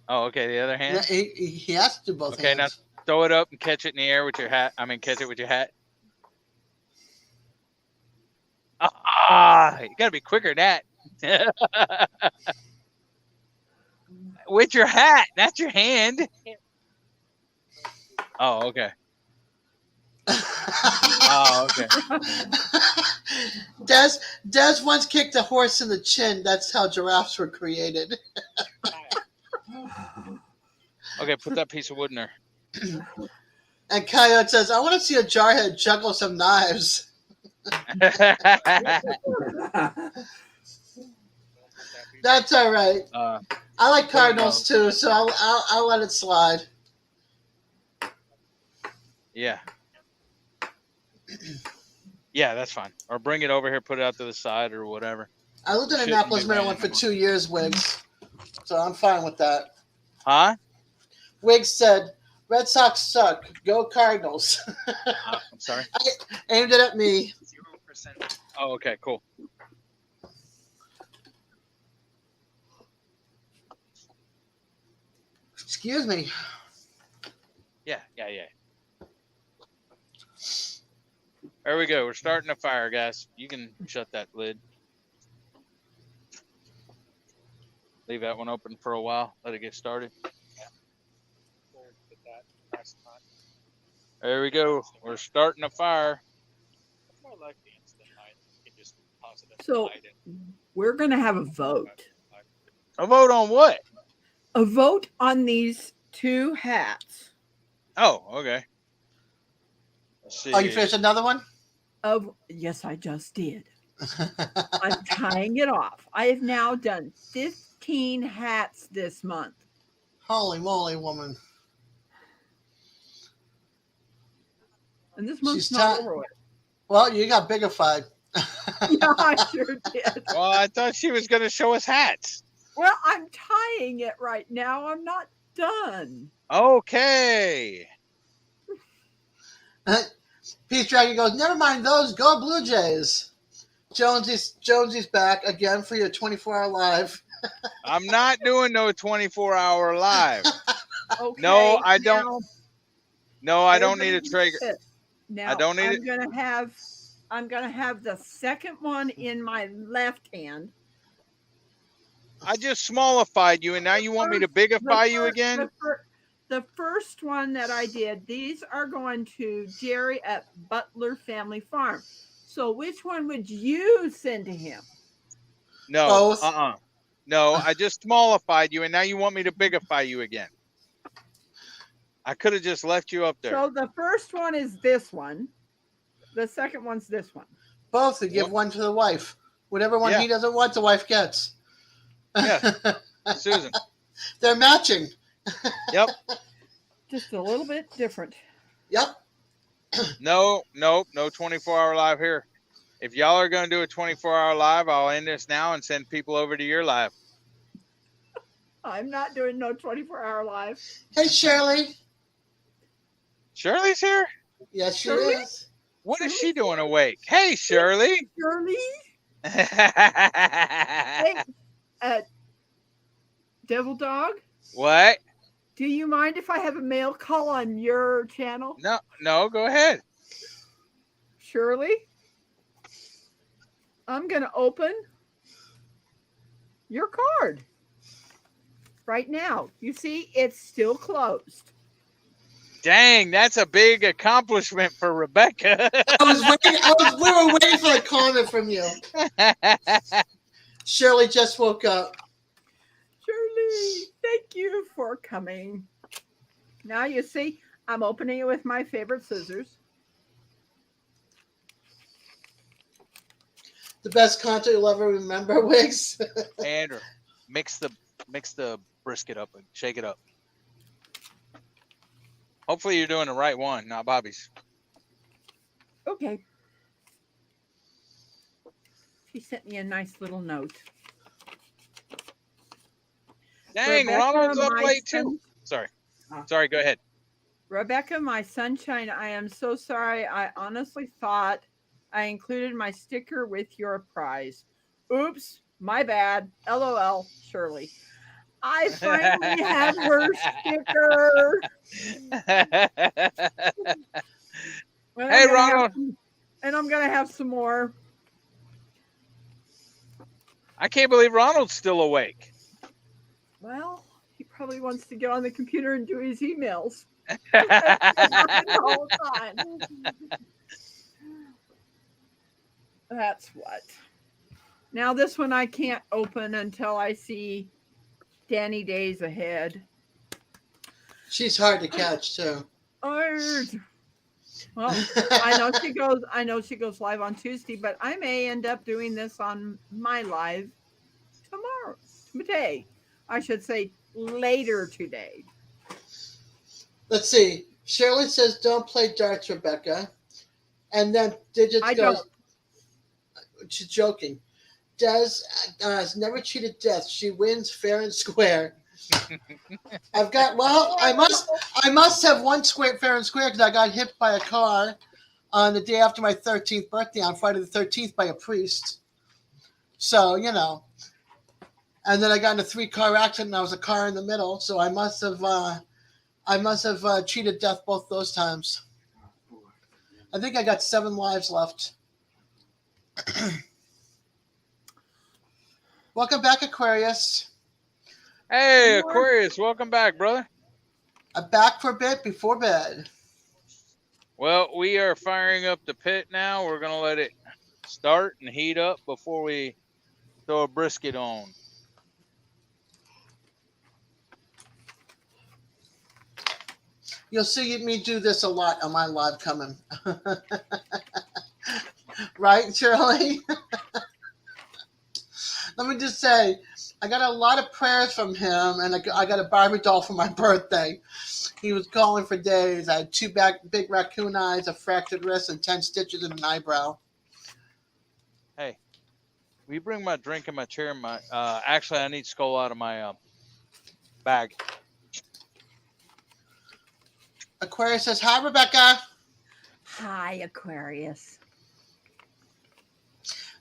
Oh, okay. The other hand. Yeah, he has to do both. Okay, hands. now throw it up and catch it in the air with your hat. Catch it with your hat. You gotta be quicker than that. With your hat, not your hand. Oh, okay. Oh, okay. Des once kicked a horse in the chin. That's how giraffes were created. Okay, put that piece of wood in there. And Coyote says, I want to see a jarhead juggle some knives. That's all right. I like cardinals too, so I'll let it slide. Yeah. Yeah, that's fine. Or bring it over here, put it out to the side or whatever. I lived in Annapolis, Maryland for 2 years, Wiggs. So I'm fine with that. Huh? Wiggs said, Red Sox suck. Go Cardinals. I'm sorry. I aimed it at me. 0%. Oh, okay, cool. Excuse me. Yeah. There we go. We're starting a fire, guys. You can shut that lid. Leave that one open for a while. Let it get started. There we go. We're starting a fire. It's more like the instant light. You can just toss it in So the light and we're gonna have a vote. A vote on what? A vote on these 2 hats. Oh, okay. Let's see. Oh, you finished another one? Yes, I just did. I'm tying it off. I have now done 15 hats this month. Holy moly, woman. And this month's She's not over with. Well, you got bigified. Yeah, I sure did. Well, I thought she was going to show us hats. Well, I'm tying it right now. I'm not done. Okay. Peace Dragon goes, never mind those. Go Blue Jays. Jonesy's back again for your 24-hour live. I'm not doing no 24-hour live. Okay, No, I don't. now, No, I don't need a trigger. Now I don't need I'm it. I'm gonna have the second one in my left hand. I just smallified you, and now you want me to bigify you again? The first one that I did, these are going to Jerry at Butler Family Farm. So which one would you send to him? No. Both. No, I just smallified you, and now you want me to bigify you again. I could have just left you up there. So the first one is this one. The second one's this one. Both. To give one to the wife. Whatever one he doesn't want, the wife gets. Yeah, Susan. They're matching. Yep. Just a little bit different. Yep. No 24-hour live here. If y'all are going to do a 24-hour live, I'll end this now and send people over to your live. I'm not doing no 24-hour live. Hey, Shirley. Shirley's here? Yes, she Shirley? is. What is she doing awake? Hey, Shirley. Shirley? Hey, Devil Dog? What? Do you mind if I have a mail call on your channel? No, go ahead. Shirley? I'm going to open your card right now. You see, it's still closed. Dang, that's a big accomplishment for Rebecca. We were waiting for a comment from you. Shirley just woke up. Shirley, thank you for coming. Now you see, I'm opening it with my favorite scissors. The best content you'll ever remember, Wiggs. Andrew, mix the brisket up and shake it up. Hopefully you're doing the right one, not Bobby's. Okay. She sent me a nice little note. Dang, Rebecca, Ronald's up my late son- too. Sorry, go ahead. Rebecca, my sunshine, I am so sorry. I honestly thought I included my sticker with your prize. Oops, my bad. LOL, Shirley. I finally have her sticker. Hey, Ronald. And I'm going to have some more. I can't believe Ronald's still awake. Well, he probably wants to get on the computer and do his emails. The whole time. That's what. Now this one I can't open until I see Danny Days ahead. She's hard to catch too. Well, I know she goes live on Tuesday, but I may end up doing this on my live today. I should say later today. Let's see. Shirley says, "Don't play darts, Rebecca," and then Digits goes, "She's joking." Des has never cheated death. She wins fair and square. I've got I must have won fair and square because I got hit by a car on the day after my 13th birthday on Friday the 13th by a priest. So, you know. And then I got in a 3-car accident and I was a car in the middle, so I must have cheated death both those times. I think I got 7 lives left. Welcome back, Aquarius. Hey, Aquarius, welcome back, brother. I'm back for a bit before bed. Well, we are firing up the pit now. We're going to let it start and heat up before we throw a brisket on. You'll see me do this a lot on my live coming. Right, Shirley? Let me just say, I got a lot of prayers from him, and I got a Barbie doll for my birthday. He was calling for days. I had two big raccoon eyes, a fractured wrist, and 10 stitches in an eyebrow. Hey, will you bring my drink in my chair? Actually, I need Skull out of my bag. Aquarius says, hi, Rebecca. Hi, Aquarius.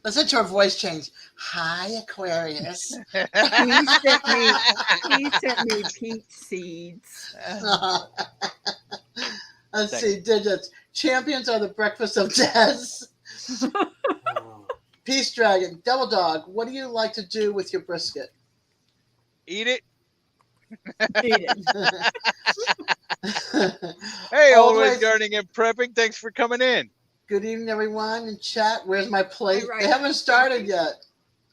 Listen to her voice change. Hi, Aquarius. He sent me peach seeds. Let's see, digits. Champions are the breakfast of death. Peace Dragon. Devil Dog, what do you like to do with your brisket? Eat it. Eat it. Hey, Always- always gardening and prepping. Thanks for coming in. Good evening, everyone in chat. Where's my plate? Right. They haven't started yet.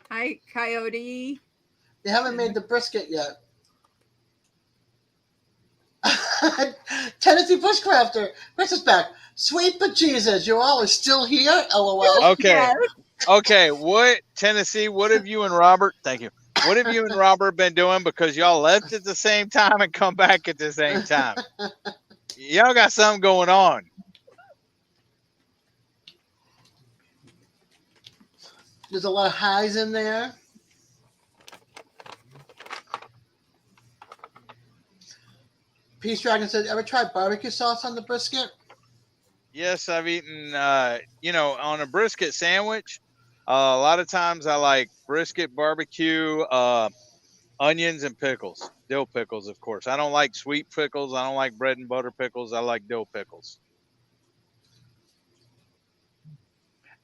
Hi, Coyote. They haven't made the brisket yet. Tennessee Bushcrafter. Chris is back. Sweet bejesus, you all are still here? LOL. Okay. Okay. What, Tennessee, what have you and Robert, thank you. What have you and Robert been doing? Because y'all left at the same time and come back at the same time. Y'all got something going on. There's a lot of highs in there. Peace Dragon says, ever tried barbecue sauce on the brisket? Yes, I've eaten, on a brisket sandwich. A lot of times I like brisket, barbecue, onions, and pickles. Dill pickles, of course. I don't like sweet pickles. I don't like bread and butter pickles. I like dill pickles.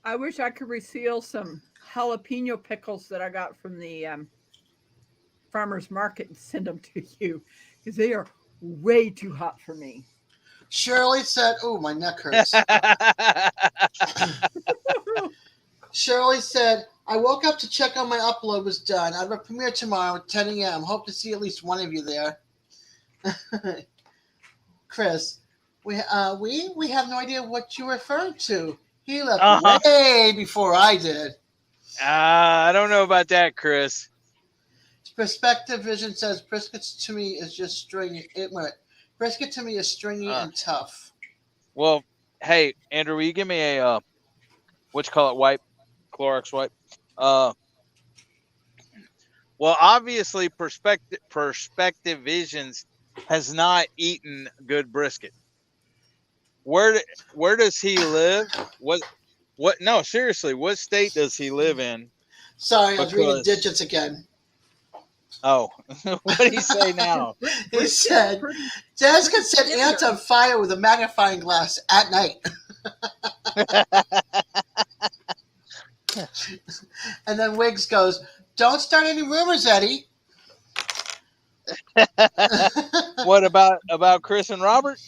I wish I could reseal some jalapeno pickles that I got from the farmer's market and send them to you because they are way too hot for me. Shirley said, oh, my neck hurts. Shirley said, I woke up to check on my upload was done. I have a premiere tomorrow at 10 a.m. Hope to see at least one of you there. Chris, we have no idea what you're referring to. He left way before I did. I don't know about that, Chris. Perspective Vision says briskets to me is just stringy. Brisket to me is stringy and tough. Well, hey, Andrew, will you give me a wipe, Clorox wipe? Well, obviously, Perspective Visions has not eaten good brisket. Where does he live? What? No, seriously, what state does he live in? Sorry, I was reading digits again. Oh, what did he say now? He said, Des can set ants on fire with a magnifying glass at night. And then Wiggs goes, don't start any rumors, Eddie. What about Chris and Robert?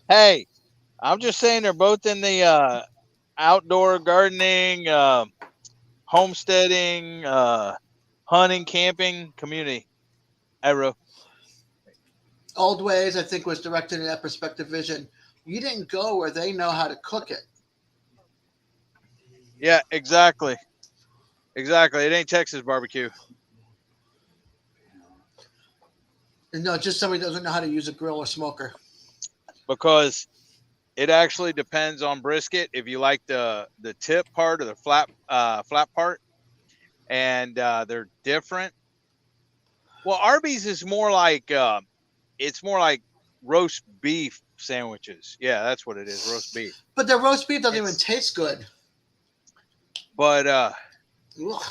Hey, I'm just saying they're both in the outdoor gardening, homesteading, hunting, camping community. Arrow. Old Ways, I think, was directed in that Perspective Vision. You didn't go where they know how to cook it. Yeah, exactly. Exactly. It ain't Texas barbecue. No, just somebody doesn't know how to use a grill or smoker. Because it actually depends on brisket. If you like the tip part or the flat part, and they're different. Well, Arby's is more like it's more like roast beef sandwiches. Yeah, that's what it is, roast beef. But the roast beef doesn't even taste good. But Ugh.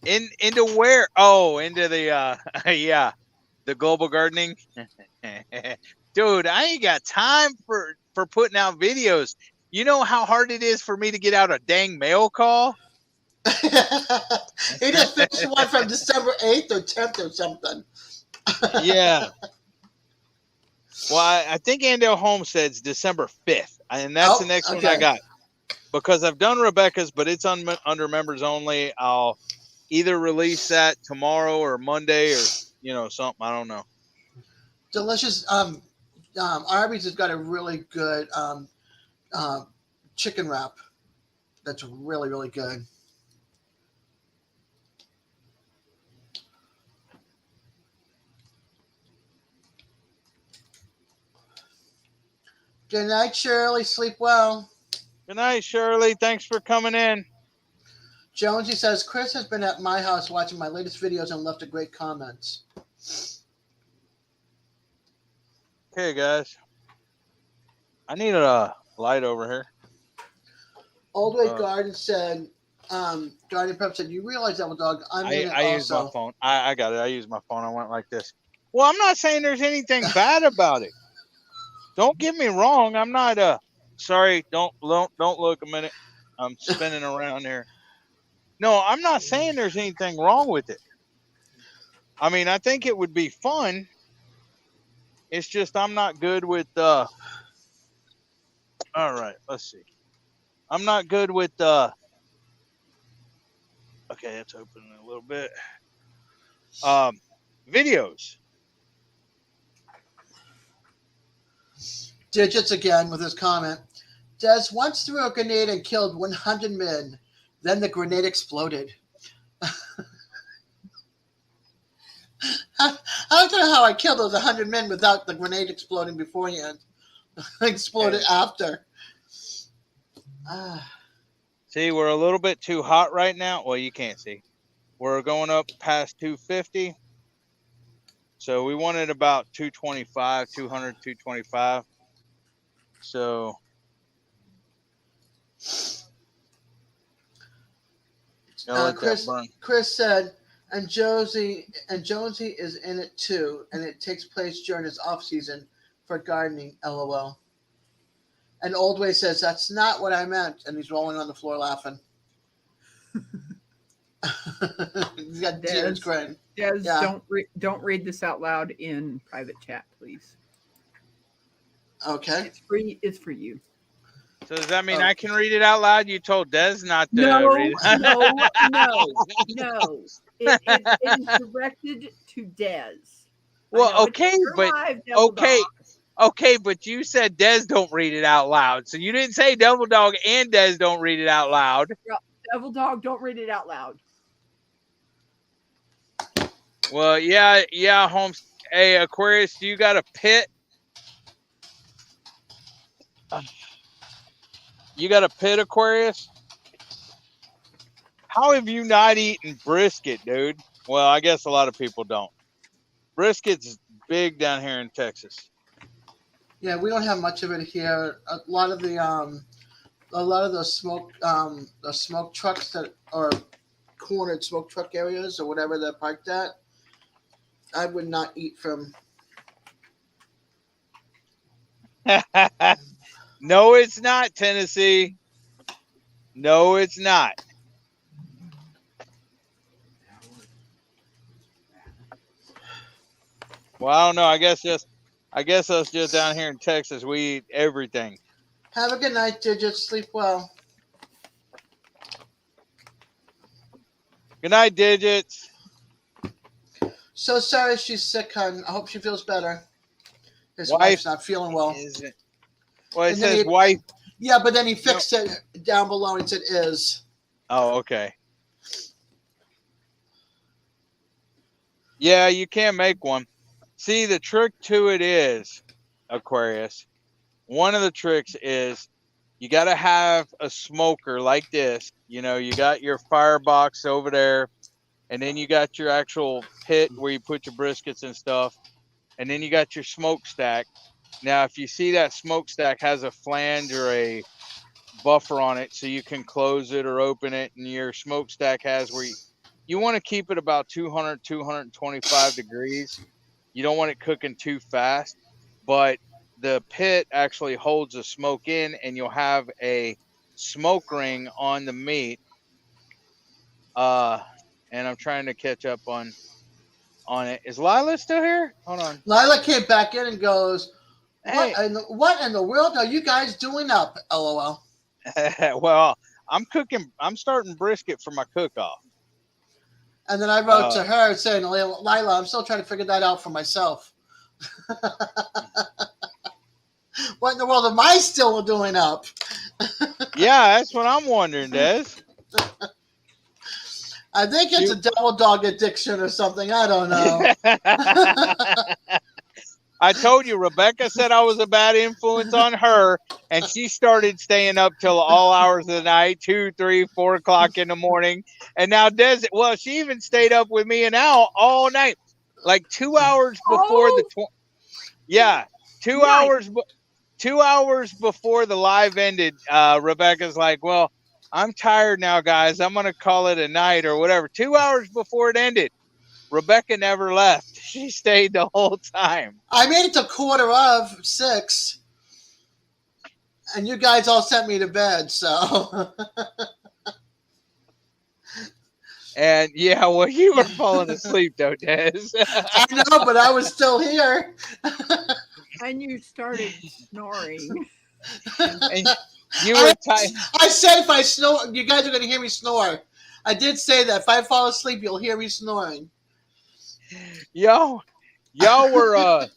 into where? Oh, into the yeah, the global gardening. Dude, I ain't got time for putting out videos. You know how hard it is for me to get out a dang mail call? He just finished one from December 8th or 10th or something. Yeah. Well, I think Andale Homestead's December 5th, and that's the next one I got. Because I've done Rebecca's, but it's under members only. I'll either release that tomorrow or Monday or something. I don't know. Delicious. Arby's has got a really good chicken wrap. That's really, really good. Good night, Shirley. Sleep well. Good night, Shirley. Thanks for coming in. Jonesy says, Chris has been at my house watching my latest videos and left a great comments. Okay, guys. I need a light over here. Old Way Garden said, Garden Prep said, you realize, Devil Dog, I'm in it I use my also. phone. I got it. I use my phone. I went like this. Well, I'm not saying there's anything bad about it. Don't get me wrong. I'm not sorry. Don't look a minute. I'm spinning around here. No, I'm not saying there's anything wrong with it. I mean, I think it would be fun. It's just I'm not good with all right, let's see. I'm not good with okay, it's opening a little bit. Videos. Digits again with his comment. Des once threw a grenade and killed 100 men. Then the grenade exploded. I don't know how I killed those 100 men without the grenade exploding beforehand. Exploded after. See, we're a little bit too hot right now. Well, you can't see. We're going up past 250. So we wanted about 225, 200, 225. So Chris said, and Jonesy is in it too, and it takes place during his off season for gardening. LOL. And Old Way says, that's not what I meant, and he's rolling on the floor laughing. He's got tears crying. Des, don't read this out loud in private chat, please. Okay. It's for you. So does that mean I can read it out loud? You told Des not to read it. No. It is directed to Des. Well, okay, but okay, but you said Des don't read it out loud. So you didn't say Devil Dog and Des don't read it out loud. Devil Dog, don't read it out loud. Well, yeah, Holmes. Hey, Aquarius, do you got a pit? You got a pit, Aquarius? How have you not eaten brisket, dude? Well, I guess a lot of people don't. Brisket's big down here in Texas. Yeah, we don't have much of it here. A lot of the smoke trucks that are cornered smoke truck areas or whatever they're parked at, I would not eat from. No, it's not, Tennessee. No, it's not. Well, I don't know. I guess us just down here in Texas, we eat everything. Have a good night, Digits. Sleep well. Good night, Digits. So sorry she's sick, hon. I hope she feels better. His wife's not feeling well. Well, it says wife. Yeah, but then he fixed it down below and said is. Oh, okay. Yeah, you can't make one. See, the trick to it is, Aquarius, one of the tricks is you got to have a smoker like this. You know, you got your firebox over there, and then you got your actual pit where you put your briskets and stuff, and then you got your smokestack. Now, if you see that smokestack has a flange or a buffer on it so you can close it or open it, and your smokestack has where you want to keep it about 200, 225 degrees. You don't want it cooking too fast, but the pit actually holds the smoke in, and you'll have a smoke ring on the meat. And I'm trying to catch up on it. Is Lila still here? Hold on. Lila came back in and goes, Hey. what in the world are you guys doing up? LOL. Well, I'm starting brisket for my cook-off. And then I wrote to her saying, Lila, I'm still trying to figure that out for myself. What in the world am I still doing up? Yeah, that's what I'm wondering, Des. I think it's a devil dog addiction or something. I don't know. I told you, Rebecca said I was a bad influence on her, and she started staying up till all hours of the night, 2, 3, 4 o'clock in the morning. And now she even stayed up with me and Al all night, like 2 hours before the 2 hours. 2 hours before the live ended, Rebecca's like, well, I'm tired now, guys. I'm going to call it a night or whatever. 2 hours before it ended, Rebecca never left. She stayed the whole time. I made it to 5:45, and you guys all sent me to bed, so. And yeah, well, you were falling asleep though, Des. I know, but I was still here. And you started snoring. And you were tired. I said if I snore, you guys are going to hear me snore. I did say that if I fall asleep, you'll hear me snoring. Y'all were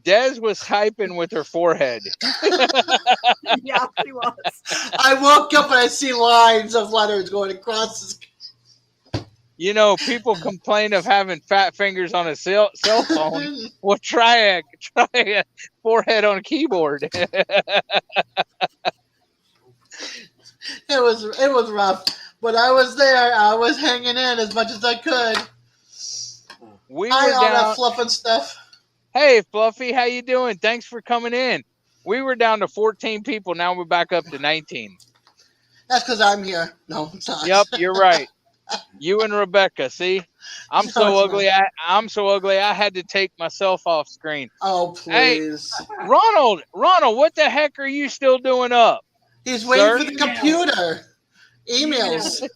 Des was typing with her forehead. Yeah, she was. I woke up and I see lines of letters going across the screen. You know, people complain of having fat fingers on a cell phone. Well, try a forehead on a keyboard. It was rough, but I was there. I was hanging in as much as I could. We Hi, were all down. that fluff and stuff. Hey, Fluffy, how you doing? Thanks for coming in. We were down to 14 people. Now we're back up to 19. That's because I'm here. No, it's not. Yep, you're right. You and Rebecca. See, I'm so ugly. I'm so ugly. I had to take myself off screen. Oh, please. Hey, Ronald, what the heck are you still doing up? He's waiting for the computer. Emails.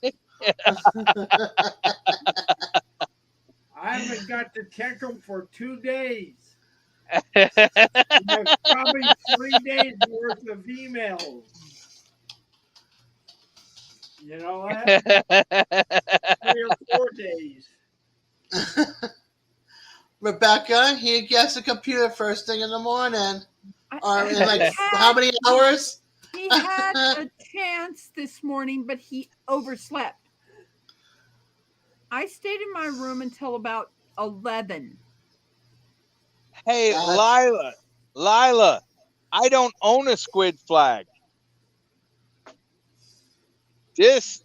I haven't got to check them for 2 days. There's probably 3 days worth of emails. You know what? 3 or 4 days. Rebecca, he gets the computer first thing in the morning. Or in like how many hours? He had a chance this morning, but he overslept. I stayed in my room until about 11. Hey, Lila, I don't own a squid flag. This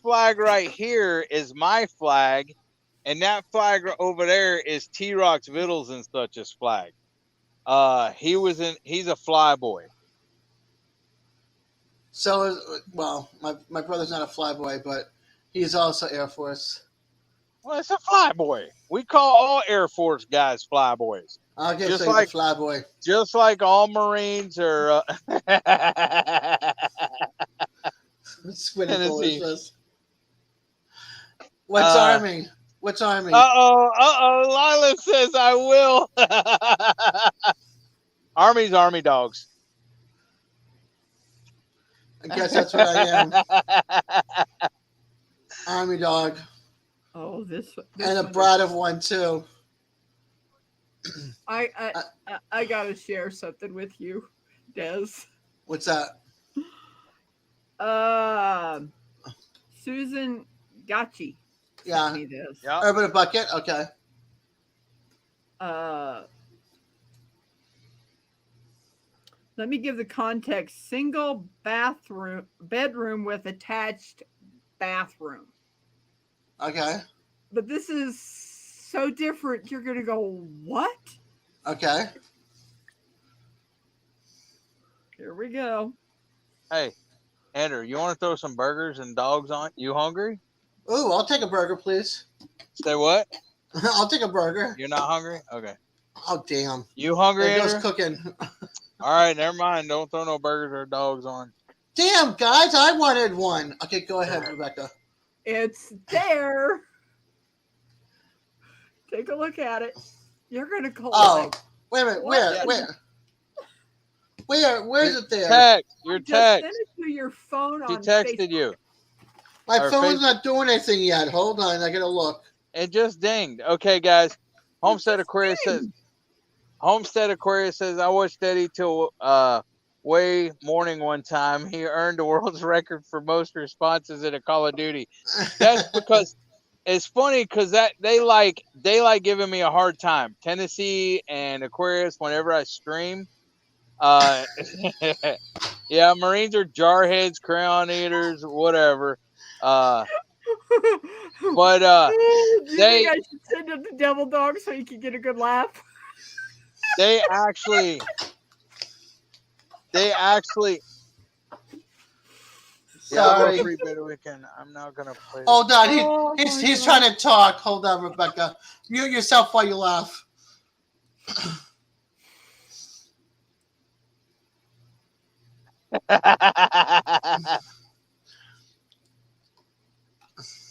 flag right here is my flag, and that flag over there is T-Rock's Vittles and such's flag. He's a fly boy. So, well, my brother's not a flyboy, but he's also Air Force. Well, it's a fly boy. We call all Air Force guys fly boys. Okay, just so like he's a flyboy. Just like all Marines are. What's Army? What's Army? Lila says I will. Army's Army dogs. I guess that's what I am. Army dog. Oh, this and a brat of one too. I gotta share something with you, Des. What's that? Susan Gacci. Yeah. Yeah. Urban Bucket. Okay. Let me give the context. Single bedroom with attached bathroom. Okay. But this is so different. You're going to go, what? Okay. Here we go. Hey, Andrew, you want to throw some burgers and dogs on? You hungry? Ooh, I'll take a burger, please. Say what? I'll take a burger. You're not hungry? Okay. Oh, damn. You hungry, There goes Andrew? cooking. All right, never mind. Don't throw no burgers or dogs on. Damn, guys, I wanted one. Okay, go ahead, Rebecca. It's there. Take a look at it. You're going to collect. Oh, wait a minute. What? Where's it there? Text. Your Just text. send it to your phone She on texted Facebook. you. My Our phone's Facebook- not doing anything yet. Hold on, I gotta look. It just dinged. Okay, guys. Homestead Aquarius says. I watched Eddie till way morning one time. He earned the world's record for most responses in a Call of Duty. That's because it's funny because that they like giving me a hard time. Tennessee and Aquarius whenever I stream. Yeah, Marines are jarheads, crayon eaters, whatever. But Do you they think I should send it to Devil Dog so you can get a good laugh? they actually Yeah, I'll Sorry. go free beta weekend. I'm not gonna play. Hold on, Oh, he's trying to talk. Hold on, Rebecca. Mute yourself while you laugh.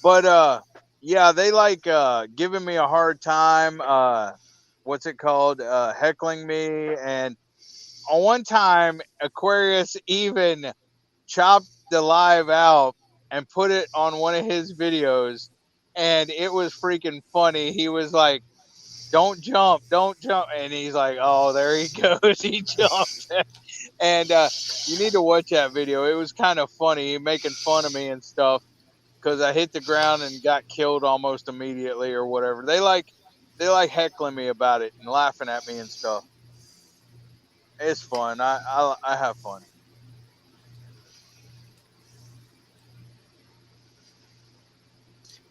But yeah, they like giving me a hard time. What's it called? Heckling me. And on one time, Aquarius even chopped the live out and put it on one of his videos, and it was freaking funny. He was like, don't jump, and he's like, oh, there he goes. He jumped. And you need to watch that video. It was kind of funny, making fun of me and stuff because I hit the ground and got killed almost immediately or whatever. They like heckling me about it and laughing at me and stuff. It's fun. I have fun.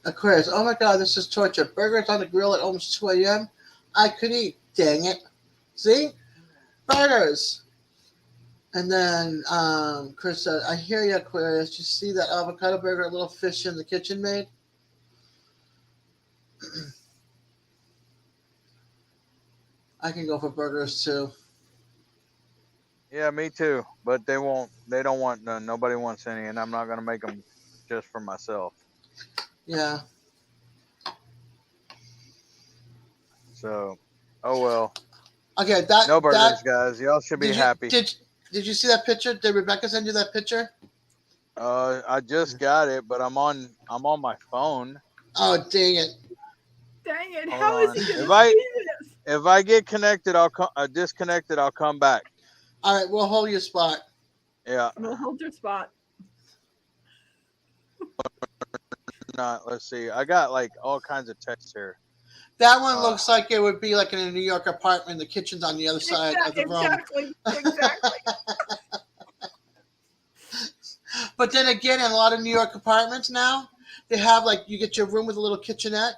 Aquarius, oh my god, this is torture. Burgers on the grill at almost 2 a.m. I could eat. Dang it. See? Burgers. And then Chris said, I hear you, Aquarius. You see that avocado burger, a little fish in the kitchen made? I can go for burgers too. Yeah, me too. But they don't want none. Nobody wants any, and I'm not gonna make them just for myself. Yeah. So, oh well. Okay, No burgers, guys. Y'all should be happy. Did you see that picture? Did Rebecca send you that picture? I just got it, but I'm on my phone. Oh, dang it. Dang it. Hold How is on. he going to see this? If I get connected, disconnected, I'll come back. All right, we'll hold your spot. Yeah. We'll hold your spot. Not. Let's see. I got like all kinds of texts here. That one looks like it would be like in a New York apartment. The kitchen's on the other side of the room. Exactly. But then again, in a lot of New York apartments now, they have like you get your room with a little kitchenette,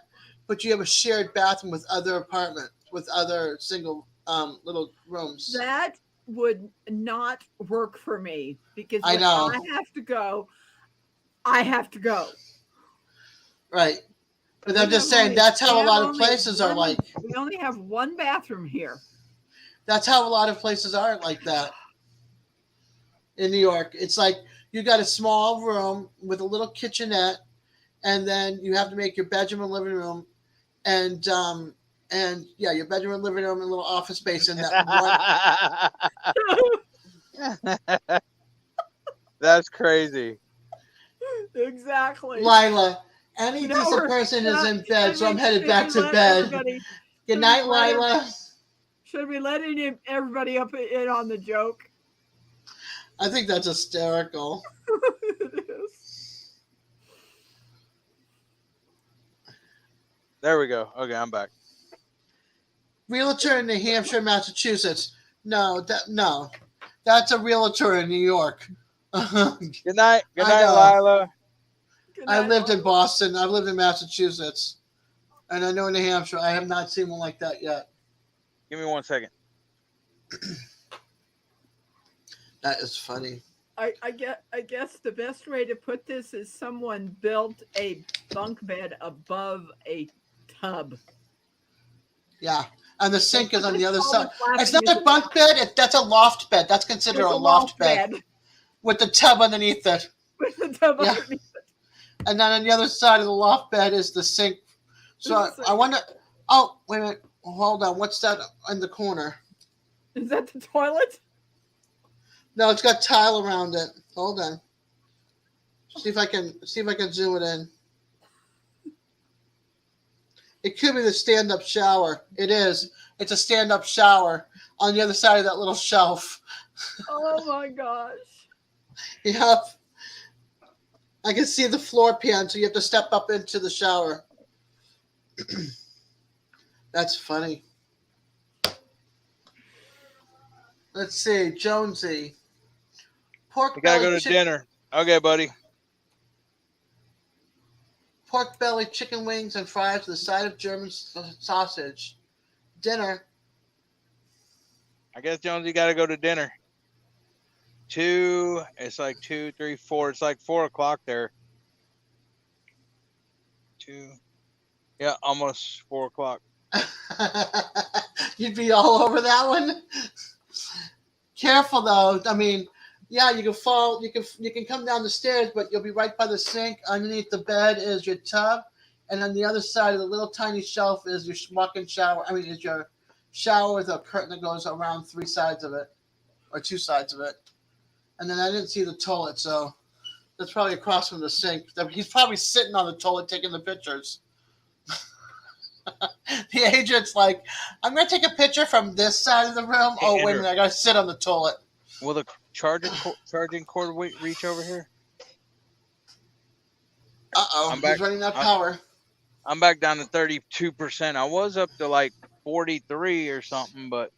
but you have a shared bathroom with other single little rooms. That would not work for me because I know. I have to go. Right. But I'm just saying that's how a lot of places are like. We only have one bathroom here. That's how a lot of places are like that. In New York, it's like you got a small room with a little kitchenette, and then you have to make your bedroom and living room, and yeah, your bedroom and living room and a little office space in that one. That's crazy. Exactly. Lila, any decent person is in bed, so I'm headed back to bed. Good night, Lila. Should we let everybody up in on the joke? I think that's hysterical. It is. There we go. Okay, I'm back. Realtor in New Hampshire, Massachusetts. No, that's a realtor in New York. Good night, Lila. I lived in Boston. I've lived in Massachusetts, and I know in New Hampshire. I have not seen one like that yet. Give me 1 second. That is funny. I guess the best way to put this is someone built a bunk bed above a tub. Yeah, and the sink is on the other side. It's not a bunk bed. That's a loft bed. That's considered a loft bed with the tub underneath it. With the tub underneath it. And then on the other side of the loft bed is the sink. So I wonder. Oh, wait a minute. Hold on. What's that in the corner? Is that the toilet? No, it's got tile around it. Hold on. See if I can zoom it in. It could be the stand-up shower. It is. It's a stand-up shower on the other side of that little shelf. Oh my gosh. Yep. I can see the floor pan, so you have to step up into the shower. That's funny. Let's see, Jonesy. Pork We gotta belly go to dinner. Okay, buddy. Pork belly, chicken wings, and fries with a side of German sausage. Dinner. I guess Jonesy got to go to dinner. 2. It's like 2, 3, 4. It's like 4 o'clock there. 2. Yeah, almost 4 o'clock. You'd be all over that one. Careful though. I mean, yeah, you can fall. You can come down the stairs, but you'll be right by the sink. Underneath the bed is your tub, and on the other side of the little tiny shelf is your walk-in shower. I mean, is your shower with a curtain that goes around 3 sides of it, or 2 sides of it. And then I didn't see the toilet, so that's probably across from the sink. He's probably sitting on the toilet taking the pictures. The agent's like, I'm going to take a picture from this side of the room. Hey, oh, wait a Andrew. minute. I got to sit on the toilet. Will the charging cord reach over here? Uh-oh. He's running out of power. I'm back down to 32%. I was up to like 43 or something, but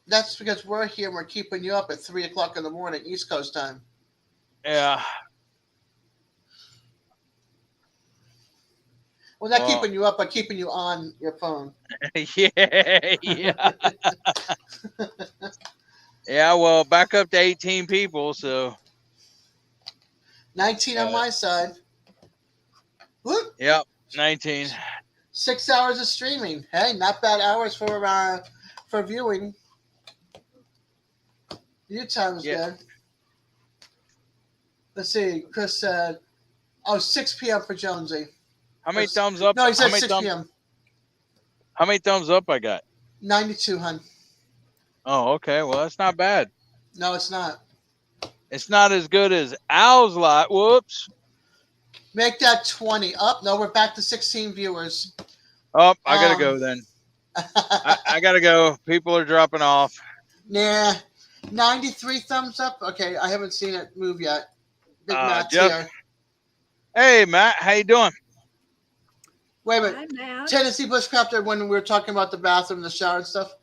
That's because we're here and we're keeping you up at 3 o'clock in the morning, East Coast time. yeah. Well, not Well- keeping you up, but keeping you on your phone. yeah. Yeah, well, back up to 18 people, so 19 on my side. Whoop. yep, 19. 6 hours of streaming. Hey, not bad hours for viewing. View time is good. Let's see. Chris said, 6 p.m. for Jonesy. How many thumbs up? No, he said how many 6 p.m. How many thumbs up I got? 92, hun. Oh, okay. Well, that's not bad. No, it's not. It's not as good as Owl's lot. Whoops. Make that 20. No, we're back to 16 viewers. Oh, I gotta go then. I gotta go. People are dropping off. Nah. 93 thumbs up. Okay, I haven't seen it move yet. Big Matt's Jeff. here. Hey, Matt, how you doing? Wait a minute. Tennessee Bushcrafter, when we were talking about the bathroom, the shower and stuff,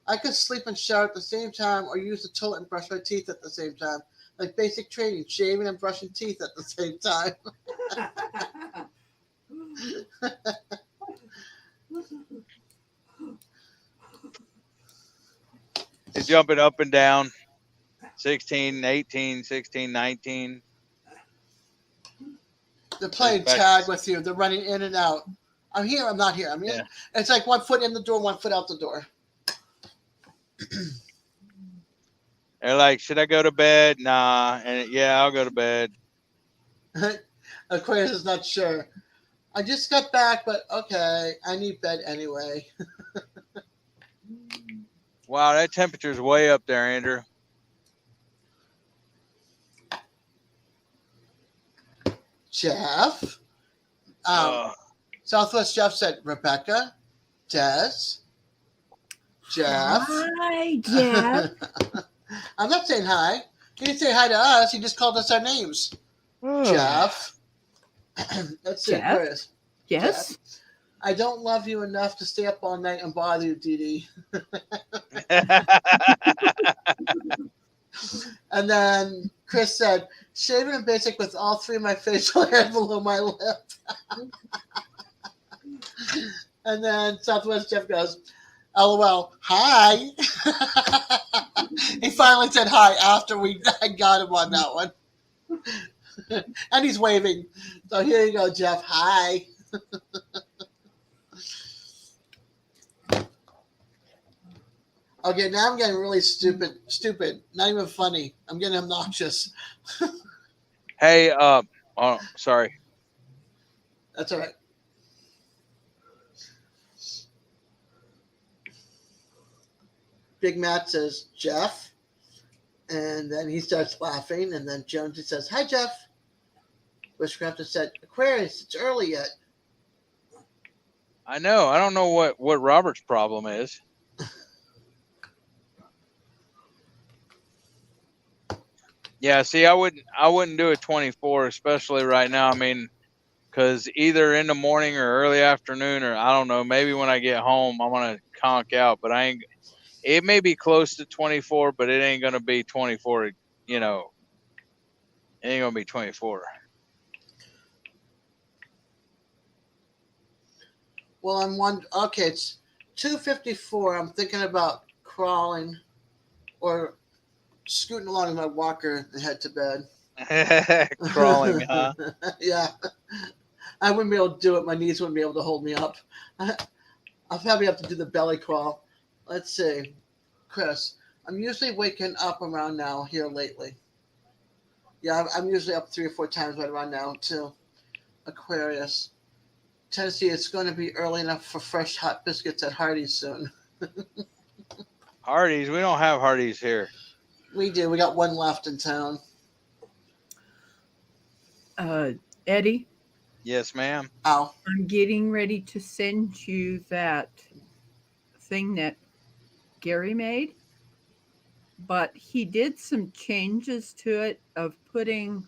I could sleep and shower at the same time or use the toilet and brush my teeth at the same time. Like basic training, shaving and brushing teeth at the same time. You're jumping up and down. 16, 18, 16, 19. They're playing tag with you. They're running in and out. I'm here. I'm not here. I'm here. Yeah. It's like 1 foot in the door, 1 foot out the door. They're like, should I go to bed? Nah. And yeah, I'll go to bed. Aquarius is not sure. I just got back, but okay. I need bed anyway. Wow, that temperature's way up there, Andrew. Jeff. Southwest Jeff said, Rebecca, Des, Jeff. Hi, Jeff. I'm not saying hi. He didn't say hi to us. He just called us our names. Jeff. Let's see, Jeff? Chris. Yes? Jeff. I don't love you enough to stay up all night and bother you, Dee Dee. And then Chris said, shaving and basic with all 3 of my facial hair below my lip. And then Southwest Jeff goes, LOL, hi. He finally said hi after I got him on that one. And he's waving. So here you go, Jeff. Hi. Okay, now I'm getting really stupid. Not even funny. I'm getting obnoxious. Hey, oh, sorry. That's all right. Big Matt says, Jeff. And then he starts laughing. And then Jonesy says, hi, Jeff. Bushcraft said, Aquarius, it's early yet. I know. I don't know what Robert's problem is. Yeah, see, I wouldn't do a 24, especially right now. I mean, because either in the morning or early afternoon, or I don't know, maybe when I get home, I'm gonna conk out. But I ain't. It may be close to 24, but it ain't gonna be 24. You know, it ain't gonna be 24. Well, I'm one. Okay, it's 2:54. I'm thinking about crawling or scooting along in my walker and head to bed. Crawling, huh? Yeah. I wouldn't be able to do it. My knees wouldn't be able to hold me up. I'll probably have to do the belly crawl. Let's see. Chris, I'm usually waking up around now here lately. Yeah, I'm usually up 3 or 4 times right around now too. Aquarius. Tennessee, it's going to be early enough for fresh hot biscuits at Hardee's soon. Hardee's? We don't have Hardee's here. We do. We got one left in town. Eddie? Yes, ma'am. Ow. I'm getting ready to send you that thing that Gary made, but he did some changes to it of putting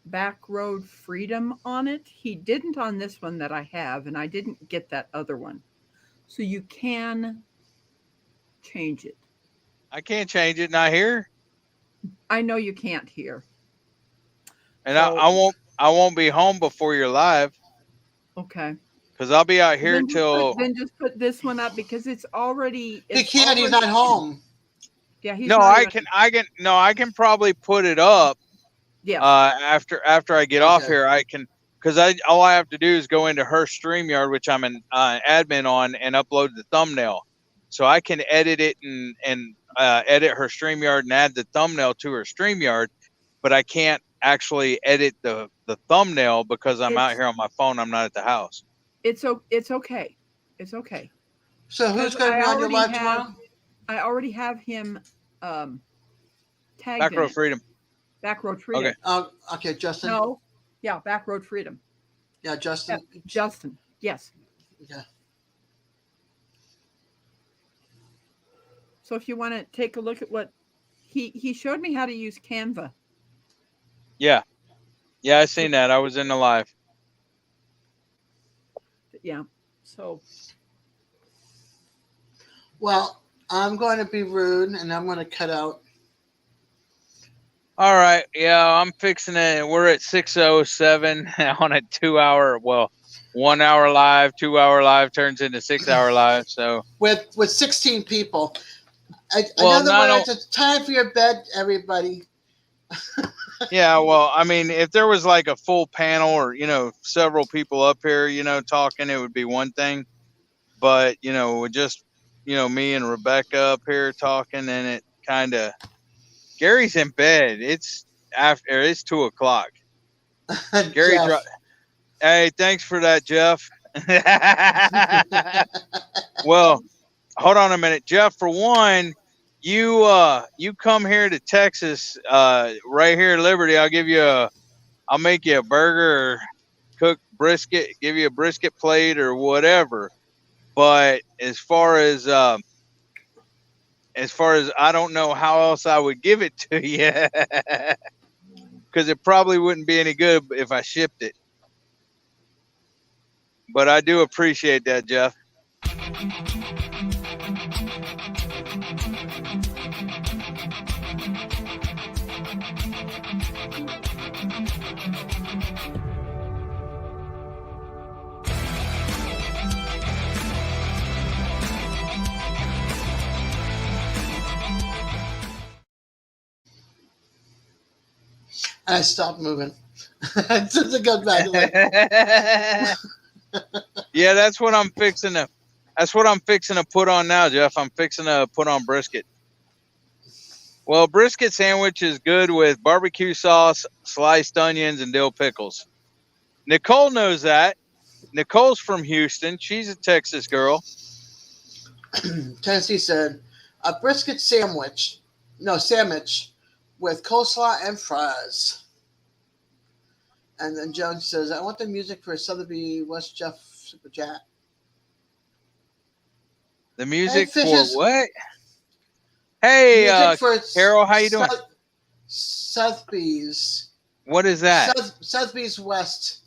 Back Road Freedom on it. He didn't on this one that I have, and I didn't get that other one. So you can change it. I can't change it, not here. I know you can't hear. And So- I won't be home before you're live. Okay. Because I'll be out here Then till. just put this one up because it's already. He can't. He's not home. Yeah, he's No, not I can probably put it up. Yeah. After I get off here, I can, because all I have to do is go into her StreamYard, which I'm an admin on, and upload the thumbnail. So I can edit it and edit her StreamYard and add the thumbnail to her StreamYard, but I can't actually edit the thumbnail because I'm out here on my phone. I'm not at the house. It's okay. It's okay. So who's going to be on your live tomorrow? I already have him tagged. Back Row Freedom. Back Road Freedom. Okay. Okay, Justin. No. Yeah, Back Road Freedom. Yeah, Justin. Yeah, Justin. Yes. Yeah. So if you want to take a look at what he showed me how to use Canva. Yeah. Yeah, I seen that. I was in the live. Yeah. So. Well, I'm going to be rude and I'm going to cut out. All right. Yeah, I'm fixing it. We're at 6:07 on a 2-hour, 1 hour live, 2 hour live turns into 6 hour live. So with 16 people. Well, Another word, it's time for your bed, everybody. yeah, well, I mean, if there was like a full panel or, several people up here, talking, it would be one thing. But, with just, me and Rebecca up here talking, and it kind of, Gary's in bed. It's 2:00. Gary, hey, thanks for that, Jeff. Well, hold on a minute, Jeff. For one, you come here to Texas, right here at Liberty. I'll make you a burger or cook brisket, give you a brisket plate or whatever. But as far as I don't know how else I would give it to you, because it probably wouldn't be any good if I shipped it. But I do appreciate that, Jeff. I stopped moving. Since it goes back. Yeah, that's what I'm fixing to. That's what I'm fixing to put on now, Jeff. I'm fixing to put on brisket. Well, brisket sandwich is good with barbecue sauce, sliced onions, and dill pickles. Nicole knows that. Nicole's from Houston. She's a Texas girl. Tennessee said a brisket sandwich with coleslaw and fries. And then Jones says, I want the music for Sotheby West Jeff Super Chat. The music for Fishes. what? Hey, Music for Carol, how you doing? Sotheby's. What is that? Sotheby's West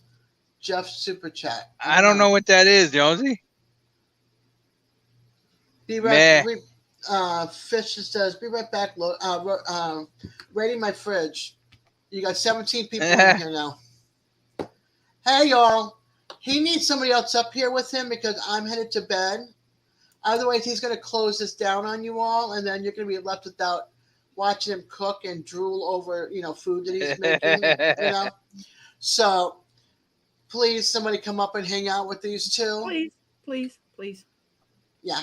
Jeff Super Chat. I don't know what that is, Jonesy. Be right. Fish says, "Be right back." Rating my fridge. You got 17 people in here now. Hey y'all, he needs somebody else up here with him because I'm headed to bed. Otherwise, he's going to close this down on you all, and then you're going to be left without watching him cook and drool over, food that he's making. So, please, somebody come up and hang out with these two. Please. Yeah.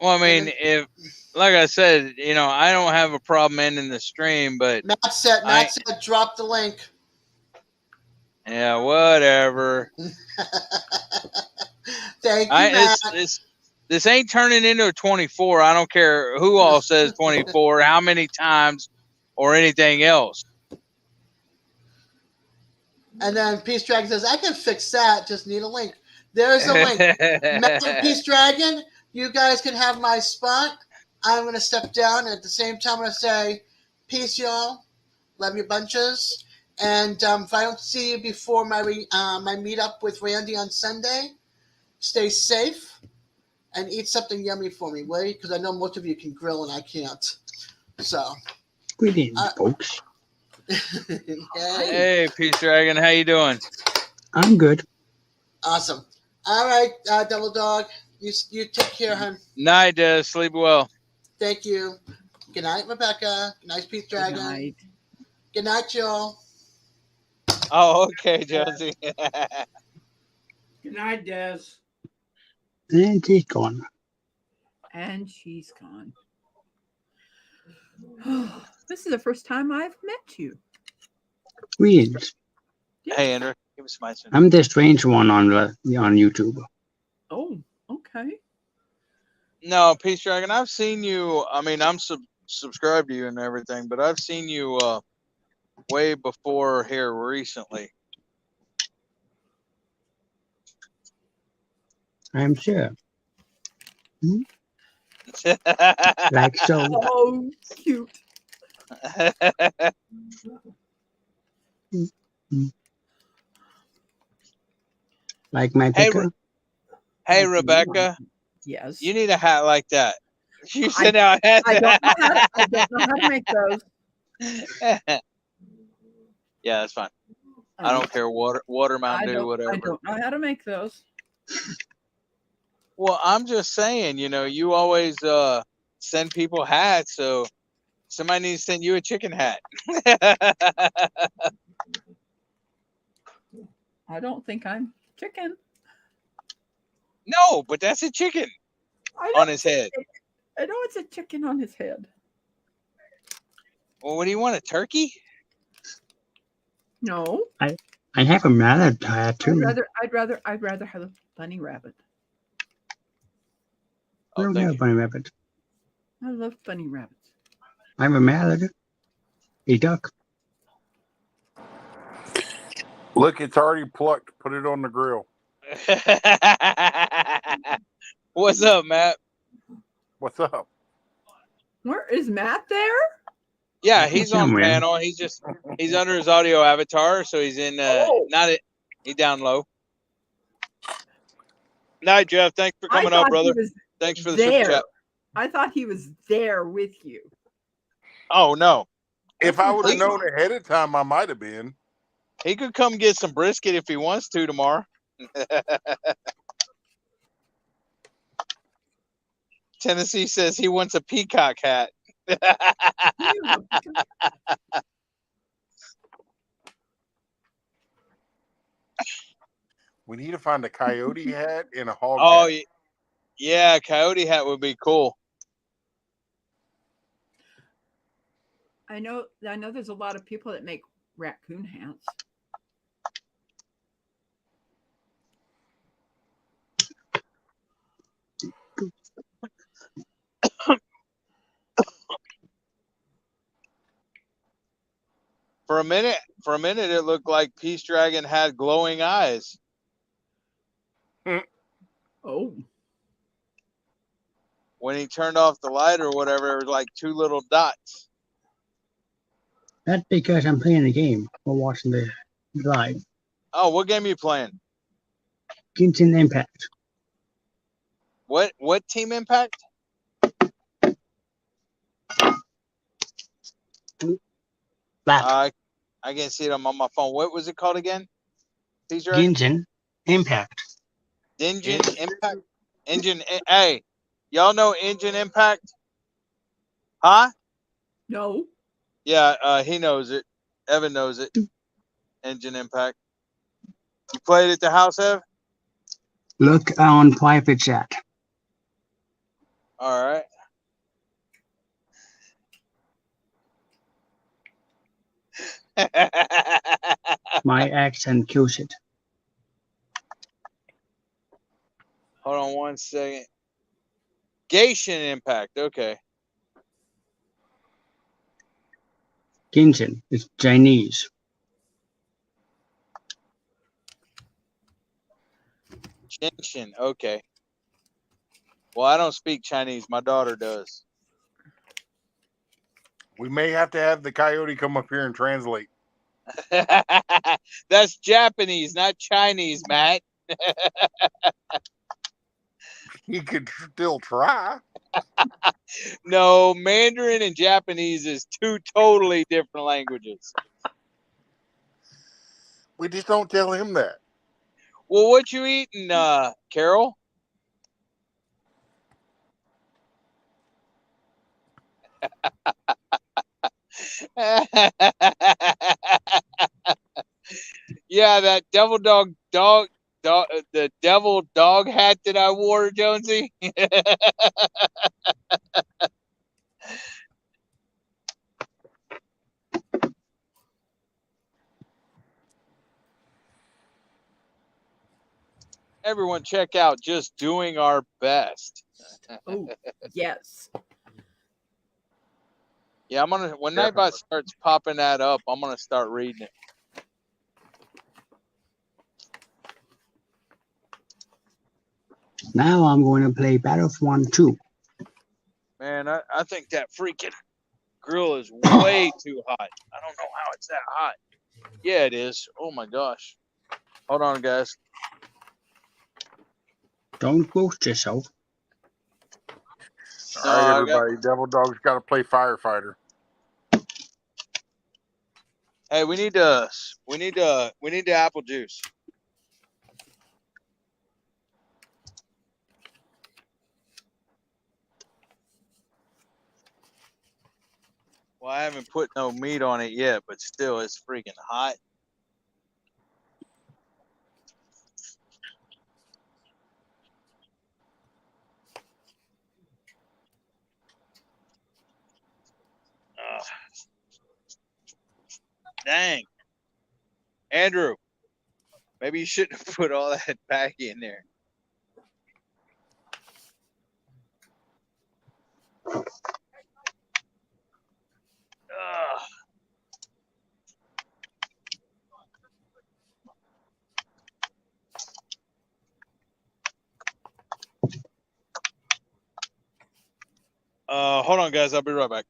Well, I mean, if, like I said, I don't have a problem ending the stream, but Matt said, drop the link. Yeah, whatever. Thank you, Matt. This ain't turning into a 24. I don't care who all says 24, how many times, or anything else. And then Peace Dragon says, I can fix that. Just need a link. There's a link. Matt and Peace Dragon, you guys can have my spot. I'm going to step down. At the same time, I'm going to say, peace, y'all. Love you bunches. And if I don't see you before my meetup with Randy on Sunday, stay safe and eat something yummy for me, will you? Because I know most of you can grill and I can't. So. Greetings, folks. Hey, Peace Dragon, how you doing? I'm good. Awesome. All right, Double Dog, you take care, hon. Night, sleep well. Thank you. Good night, Rebecca. Good night, Peace Dragon. Good night. Good night, y'all. Oh, okay, Josie. Good night, Des. And he's gone. And she's gone. This is the first time I've met you. Greetings. Hey, Andrew. Give me some ice. I'm the strange one on YouTube. Oh, okay. No, Peace Dragon, I've seen you. I mean, I'm subscribed to you and everything, but I've seen you way before here recently. I'm sure. Like so. Oh, cute. Like my picture. Hey, Rebecca. Yes. You need a hat like that. You sent out hats. I don't know how to make those. Yeah, that's fine. I don't care. Water Mountain Dew, whatever. I don't know how to make those. Well, I'm just saying, you always send people hats, so somebody needs to send you a chicken hat. I don't think I'm chicken. No, but that's a chicken on his head. I know it's a chicken on his head. Well, what do you want, a turkey? No. I have a mallet hat too. I'd rather have a bunny rabbit. I don't have a bunny rabbit. I love bunny rabbits. I have a mallet. A duck. Look, it's already plucked. Put it on the grill. What's up, Matt? What's up? Where is Matt there? Yeah, he's on Somewhere. panel. He's under his audio avatar, so he's in he's down low. Night, Jeff. Thanks for coming up, brother. Thanks for the super chat. I thought he was there with you. Oh no. If I would have known ahead of time, I might have been. He could come get some brisket if he wants to tomorrow. Tennessee says he wants a peacock hat. We need to find a coyote hat and a hog hat. Yeah, coyote hat would be cool. I know there's a lot of people that make raccoon hats. For a minute, it looked like Peace Dragon had glowing eyes. Oh. When he turned off the light or whatever, it was like two little dots. That's because I'm playing the game or watching the live. Oh, what game are you playing? Genshin Impact. What Team Impact? I can't see it on my phone. What was it called again? Peace Dragon? Genshin Impact. Engine Impact? Hey, y'all know Engine Impact? Huh? No. Yeah, he knows it. Evan knows it. Engine Impact. You played at the house, Ev? Look on private chat. All right. My accent kills it. Hold on one second. Genshin Impact. Okay. Genshin is Chinese. Genshin. Okay. Well, I don't speak Chinese. My daughter does. We may have to have the coyote come up here and translate. That's Japanese, not Chinese, Matt. You could still try. No, Mandarin and Japanese is two totally different languages. We just don't tell him that. Well, what you eating, Carol? Yeah, that devil dog, the devil dog hat that I wore, Jonesy. Everyone, check out Just Doing Our Best. Oh, yes. Yeah, I'm gonna. When Nightbot starts popping that up, I'm gonna start reading it. Now I'm going to play Battlefront 2. Man, I think that freaking grill is way too hot. I don't know how it's that hot. Yeah, it is. Oh my gosh. Hold on, guys. Don't boost yourself. All right, everybody. Devil Dog's got to play firefighter. Hey, we need the apple juice. Well, I haven't put no meat on it yet, but still, it's freaking hot. Dang. Andrew, maybe you shouldn't have put all that back in there. Hold on, guys. I'll be right back.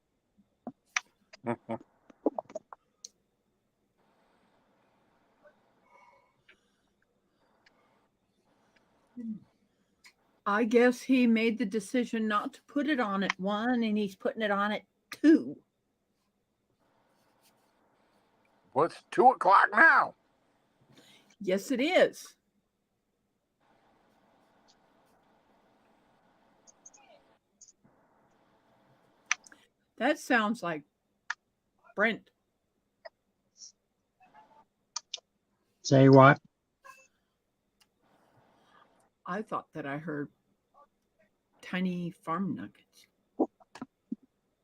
I guess he made the decision not to put it on at 1, and he's putting it on at 2. What's 2 o'clock now? Yes, it is. That sounds like Brent. Say what? I thought that I heard tiny farm nuggets.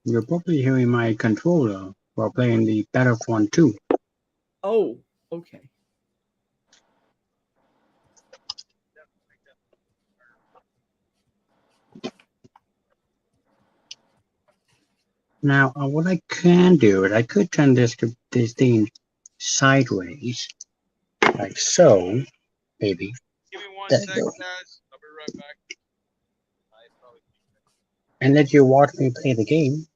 You're probably hearing my controller while playing the Battlefront 2. Oh, okay. Now, what I can do is I could turn this thing sideways, like so, maybe. Give me 1 There sec, you go. guys. I'll be right back. And let you watch me play the game.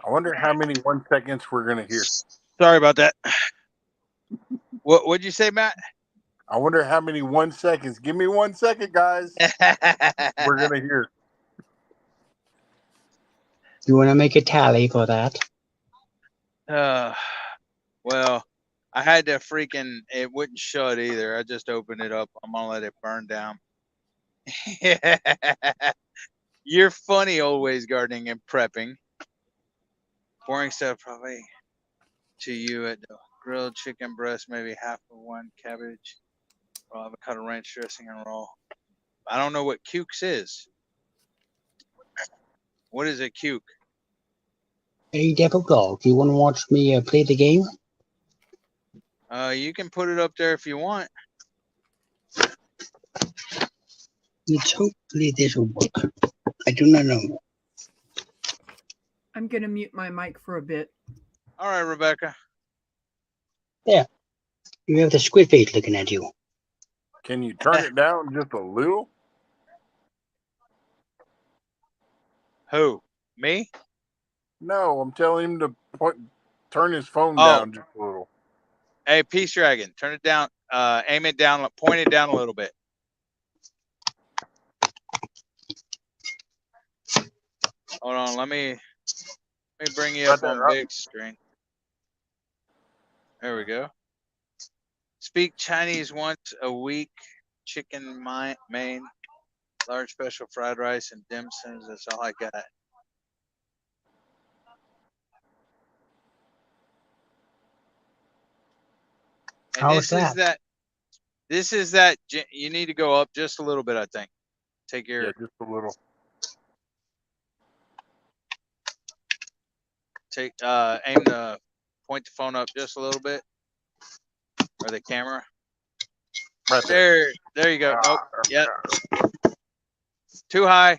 I wonder how many 1 seconds we're gonna hear. Sorry about that. What'd you say, Matt? I wonder how many 1 seconds. Give me 1 second, guys. We're gonna hear. You want to make a tally for that? Well, I had to it wouldn't shut either. I just opened it up. I'm gonna let it burn down. You're funny, always gardening and prepping. Boring stuff probably to you at the grilled chicken breast, maybe half of one cabbage, raw avocado ranch dressing and raw. I don't know what cukes is. What is a cuke? Hey, Devil Dog, you want to watch me play the game? You can put it up there if you want. Let's hopefully this will work. I do not know. I'm going to mute my mic for a bit. All right, Rebecca. Yeah. You have the squid face looking at you. Can you turn it down just a little? Who? Me? No, I'm telling him to turn his phone down just a little. Hey, Peace Dragon, turn it down. Aim it down. Point it down a little bit. Hold on. Let me bring you up on big screen. There we go. Speak Chinese once a week. Chicken main. Large special fried rice and dim sums. That's all I got. And How's that? This is that. You need to go up just a little bit, I think. Take your. Yeah, just a little. Point the phone up just a little bit, or the camera. Right there you go. Nope. Yep. Too high.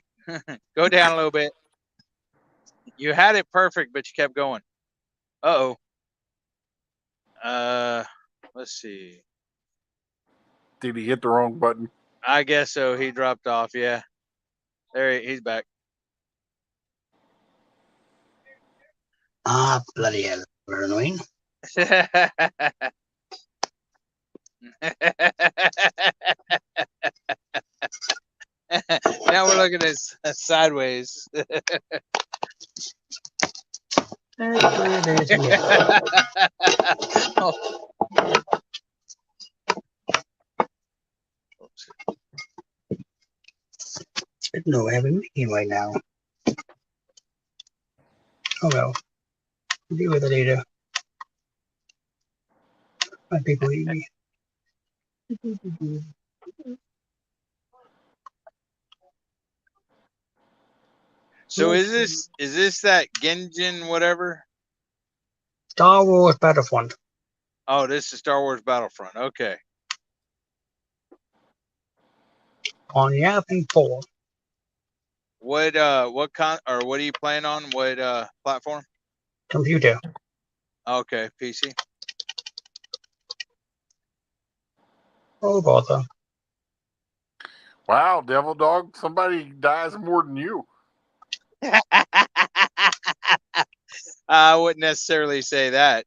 Go down a little bit. You had it perfect, but you kept going. Uh-oh. Let's see. Did he hit the wrong button? I guess so. He dropped off. Yeah. He's back. Ah, bloody hell. We're annoying. Now we're looking at sideways. There's no having me right now. Oh well. Deal with it later. My people eat me. So is this that Genjin whatever? Star Wars Battlefront. Oh, this is Star Wars Battlefront. Okay. On the Alpine 4. What are you playing on? What platform? Computer. Okay, PC. Oh bother. Wow, Devil Dog, somebody dies more than you. I wouldn't necessarily say that.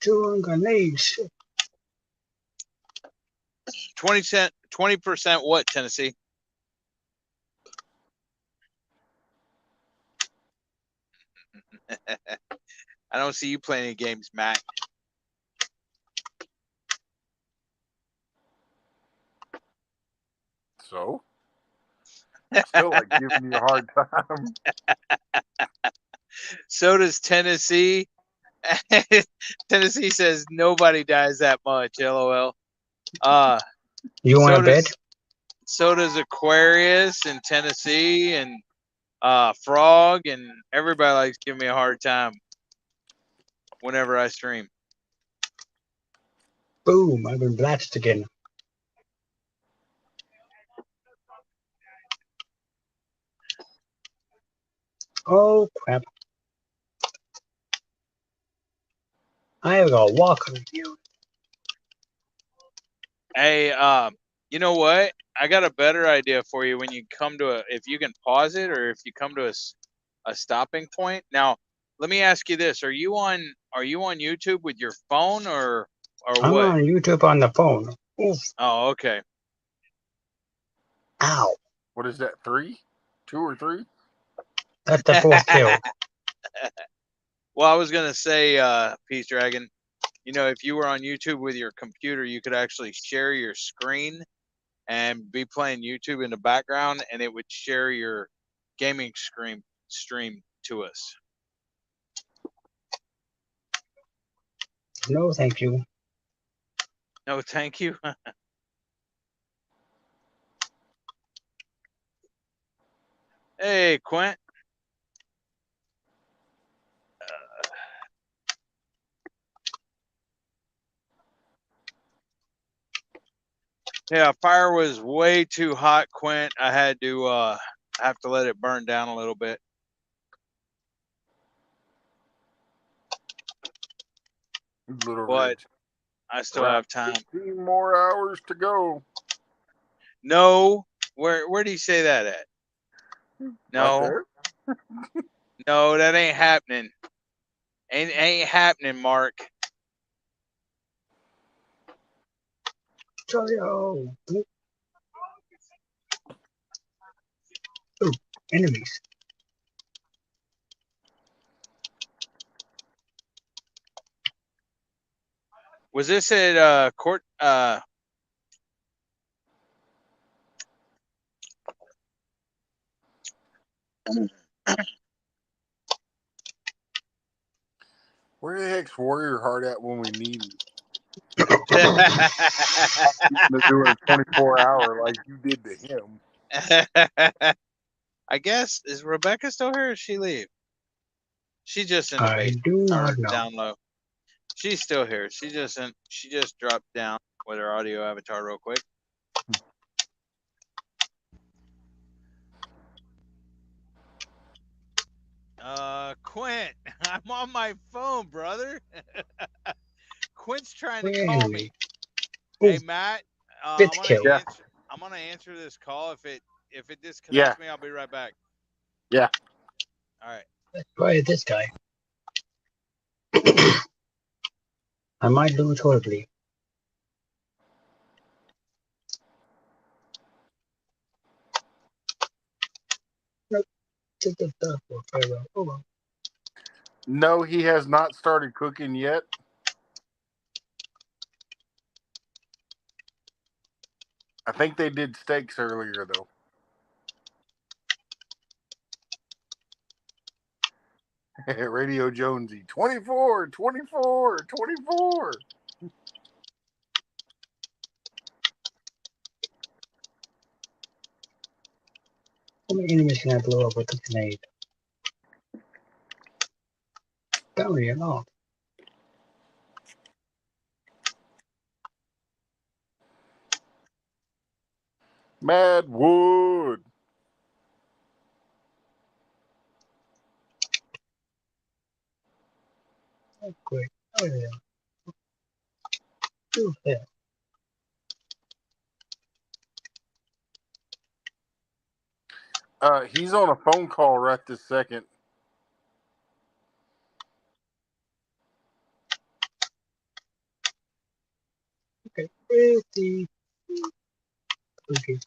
Two grenades. 20% what, Tennessee? I don't see you playing any games, Matt. So? I still like giving you a hard time. So does Tennessee. Tennessee says nobody dies that much. LOL. You want to bet? So does Aquarius and Tennessee and Frog, and everybody likes giving me a hard time whenever I stream. Boom! I've been blasted again. Oh crap! I have got a walk review. Hey, you know what? I got a better idea for you when you come to a, if you can pause it or if you come to a stopping point. Now, let me ask you this. Are you on YouTube with your phone or I'm what? on YouTube on the phone. Oof! Oh, okay. Ow! What is that? 3? 2 or 3? That's the fourth kill. Well, I was gonna say, Peace Dragon, you know, if you were on YouTube with your computer, you could actually share your screen and be playing YouTube in the background, and it would share your gaming stream to us. No, thank you. No, thank you. Hey, Quint. Yeah, fire was way too hot, Quint. I had to have to let it burn down a little bit. Little But Ridge. I still have time. 15 more hours to go. No, where do you say that at? No, Right there. no, that ain't happening. Ain't happening, Mark. Yo. Ooh, enemies. Was this at court? Where the heck's Warrior Heart at when we need him? I To do a 24-hour like you did to him. guess, is Rebecca still here or did she leave? She just in the I basement do or not know. down low. She's still here. She just dropped down with her audio avatar real quick. Quint, I'm on my phone, brother. Quint's trying to Where call enemy? me. Hey, Matt, Fifth kill. I'm gonna answer this call. If it disconnects Yeah. me, I'll be right back. Yeah. All right. Let's try this guy. I might lose horribly. Nope. Oh, well. No, he has not started cooking yet. I think they did steaks earlier, though. Radio Jonesy, 24, 24, 24. How many enemies can I blow up with a grenade? Very enough. Mad Wood. Oh, great. Oh, yeah. Oh, yeah. He's on a phone call right this second. Okay. Pretty. Okay.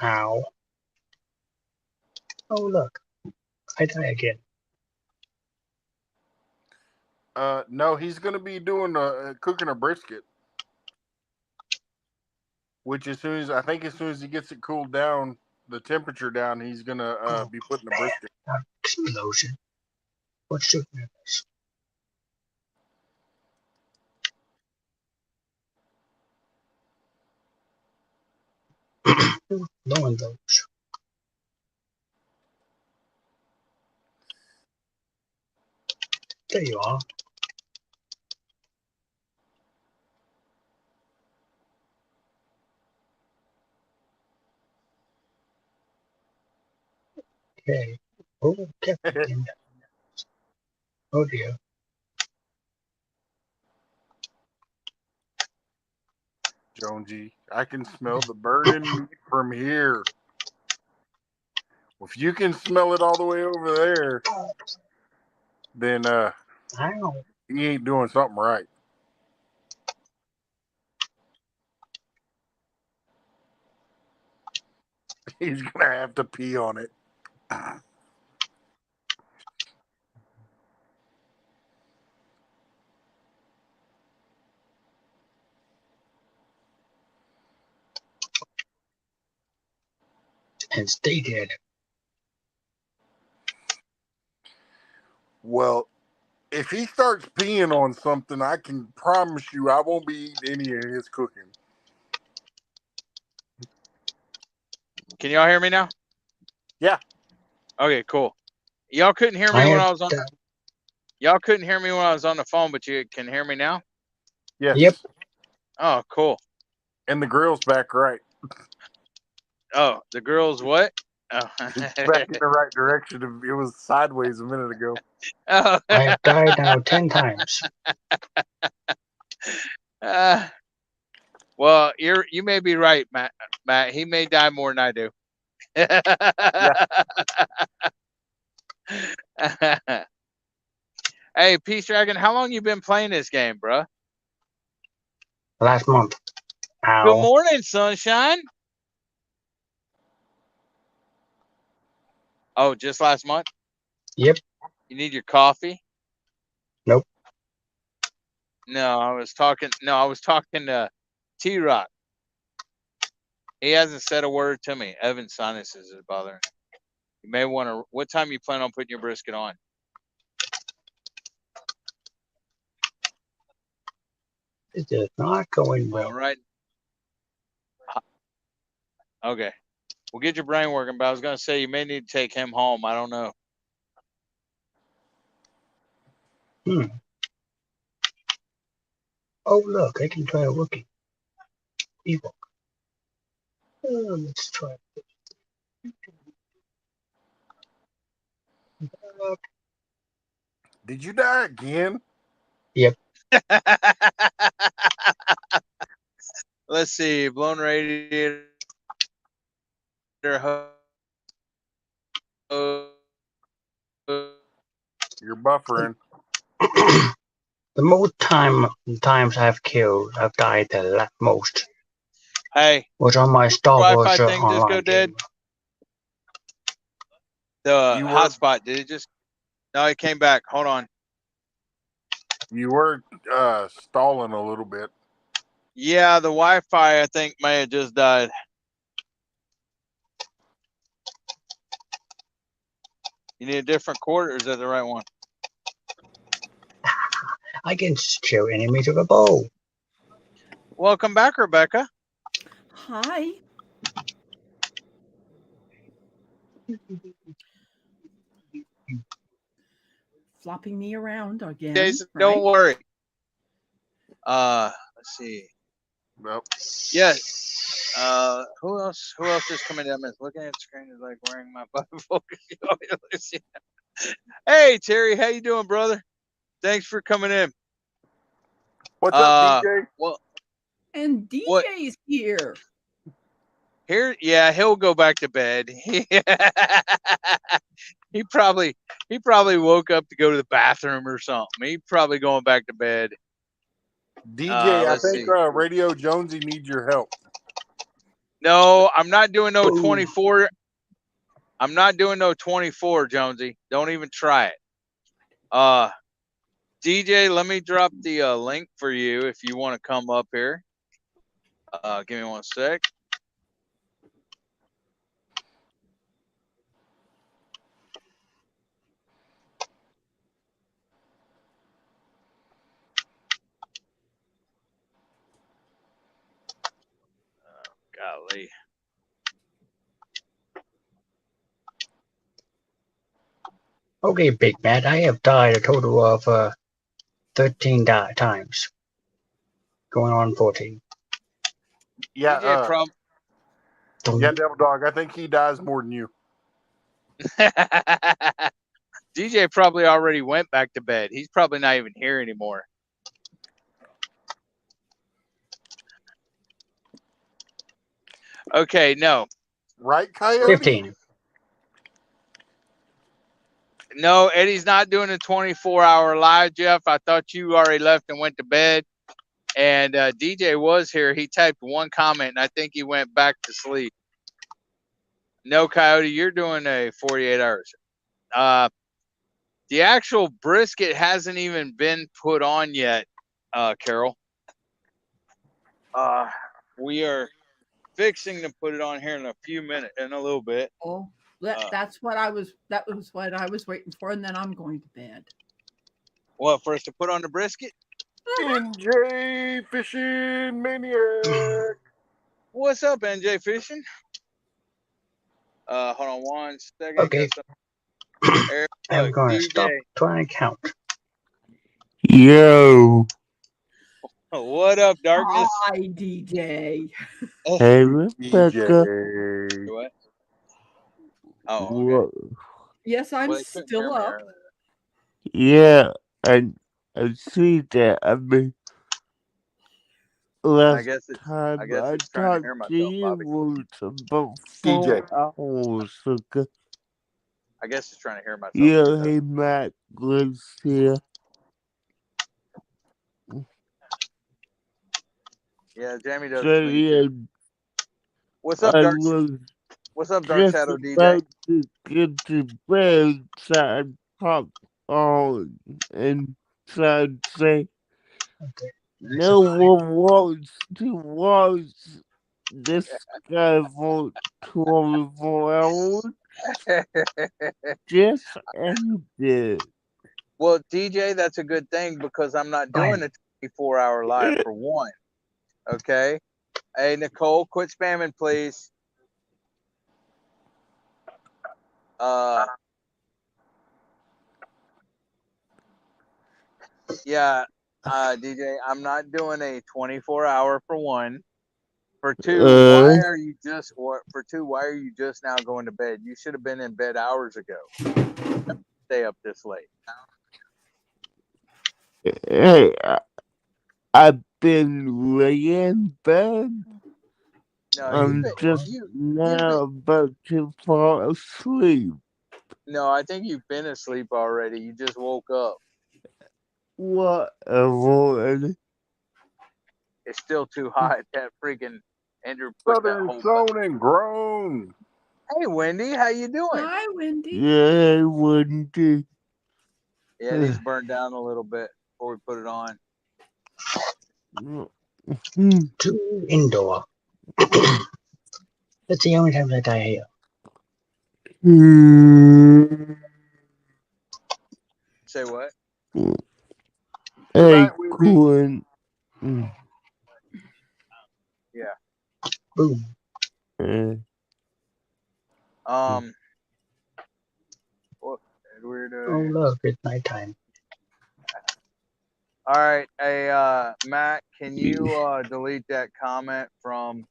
Ow. Oh, look. I die again. No, he's going to be doing cooking a brisket. Which as soon as he gets it cooled down, the temperature down, he's going to be putting a brisket. Explosion. What's shooting at us? Blowing those. There you are. Okay. Oh, Captain. Oh dear. Jonesy, I can smell the burning meat from here. If you can smell it all the way over there, then he ain't doing something right. He's gonna have to pee on it. And stay dead. Well, if he starts peeing on something, I can promise you I won't be eating any of his cooking. Can y'all hear me now? Yeah. Okay, cool. Y'all couldn't hear me when I was on. Y'all couldn't hear me when I was on the phone, but you can hear me now? Yes. Yep. Oh, cool. And the grill's back right. Oh, the girl's what? Oh. It's back in the right direction. It was sideways a minute ago. Oh. I have died now 10 times. Well, you may be right, Matt. Matt, he may die more than I do. Hey, Peace Dragon, how long you been playing this game, bruh? Last month. Ow. Good morning, sunshine. Oh, just last month? Yep. You need your coffee? Nope. No, I was talking to T-Rock. He hasn't said a word to me. Evan's sinuses is bothering him. You may want to. What time you plan on putting your brisket on? This is not going well. All right. Okay. We'll get your brain working, but I was going to say you may need to take him home. I don't know. Oh, look, I can try a rookie. Evil. Let's try this. Did you die again? Yep. Let's see. Blown radiator. You're buffering. The most times I've killed, I've died the most. Hey. Was on my Star Wars Wi-Fi thing just online go dead? game. The hotspot, did it just? No, it came back. Hold on. You were stalling a little bit. Yeah, the Wi-Fi, I think, may have just died. You need a different cord, or is that the right one? I can show enemies with a bow. Welcome back, Rebecca. Hi. Flopping me around again. Jason, right? don't worry. Let's see. Nope. Yes. Who else is coming down? Looking at the screen is like wearing my focus. Hey, Terry, how you doing, brother? Thanks for coming in. What's up, DJ? Well, and DJ's here. Here, yeah, he'll go back to bed. He probably woke up to go to the bathroom or something. He probably going back to bed. DJ, I think Radio Jonesy needs your help. No, I'm not doing no 24. I'm not doing no 24, Jonesy. Don't even try it. DJ, let me drop the link for you if you want to come up here. Give me 1 sec. Golly. Okay, Big Bad, I have died a total of 13 times. Going on 14. Yeah, DJ yeah, Devil Dog. I think he dies more than you. DJ probably already went back to bed. He's probably not even here anymore. Okay, no. Right, Coyote? 15. No, Eddie's not doing a 24-hour live, Jeff. I thought you already left and went to bed. And DJ was here. He typed one comment, and I think he went back to sleep. No, Coyote, you're doing a 48 hours. The actual brisket hasn't even been put on yet, Carol. We are fixing to put it on here in a few minutes, in a little bit. Oh, that was what I was waiting for, and then I'm going to bed. What, for us to put on the brisket? NJ Fishing Maniac. What's up, NJ Fishing? Hold on one second. Okay. I'm going to stop trying to count. Yo. What up, Darkness? Hi, DJ. Hey, Rebecca. What? Oh, okay. Yes, I'm still up. Yeah, I see that. I mean, last time I talked to you was about 4 hours ago. I guess it's trying to hear myself. Yeah, hey, Matt, Glenn's here. Yeah, Jamie does. So, yeah, What's up, Dark? What's up, Dark Shadow DJ? About to get to bed, so I popped on and tried to say, no one wants to watch this guy for 24 hours. Just ended. Well, DJ, that's a good thing because I'm not doing a 24-hour live for one. Okay. Hey, Nicole, quit spamming, please. Yeah, DJ, I'm not doing a 24-hour for one. For two, why are you just now going to bed? You should have been in bed hours ago. Stay up this late. Hey, I've been laying in bed. No, I'm just now about to fall asleep. No, I think you've been asleep already. You just woke up. Whatever. It's still too hot. That freaking Andrew put Southern that whole Zone and Grown. Hey, Wendy, how you doing? Hi, Wendy. Yeah, Wendy. Yeah, these burned down a little bit before we put it on. Two indoor. That's the only time that I hear. Say what? Hey, Quinn. Yeah. Boom. What, Edward? Oh, look, it's nighttime. All right. Hey, Matt, can you delete that comment from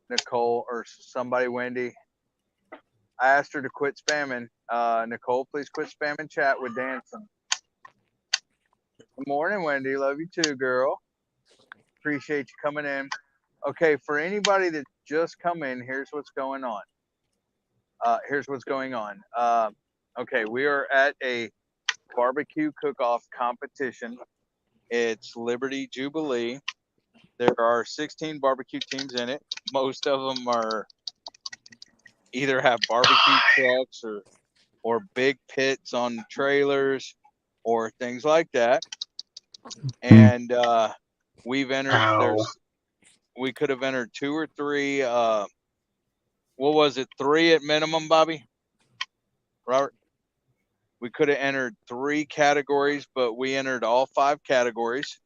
Nicole or somebody, Wendy? I asked her to quit spamming. Nicole, please quit spamming chat with dancing. Good morning, Wendy. Love you too, girl. Appreciate you coming in. Okay, for anybody that just come in, here's what's going on. Okay, we are at a barbecue cook-off competition. It's Liberty Jubilee. There are 16 barbecue teams in it. Most of them are either have barbecue trucks or big pits on trailers or things like that. And we've entered. We could have entered 2 or 3. What was it? 3 at minimum, Bobby? Robert? We could have entered 3 categories, but we entered all 5 categories.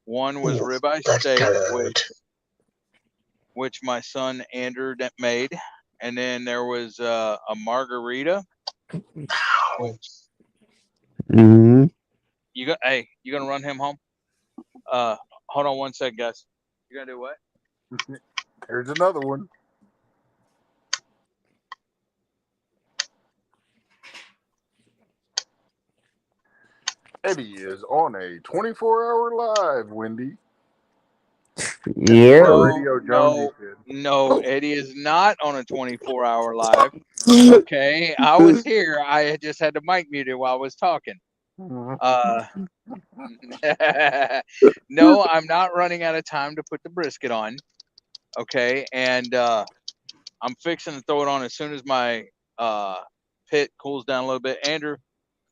One was ribeye steak, which my son Andrew made, and then there was a margarita, Mm-hmm. Hey, you gonna run him home? Hold on one sec, guys. You gonna do what? There's another one. Eddie is on a 24-hour live, Wendy. Yeah. Radio Jonesy said. No, Eddie is not on a 24-hour live. Okay, I was here. I just had the mic muted while I was talking. No, I'm not running out of time to put the brisket on. Okay, and I'm fixing to throw it on as soon as my pit cools down a little bit. Andrew,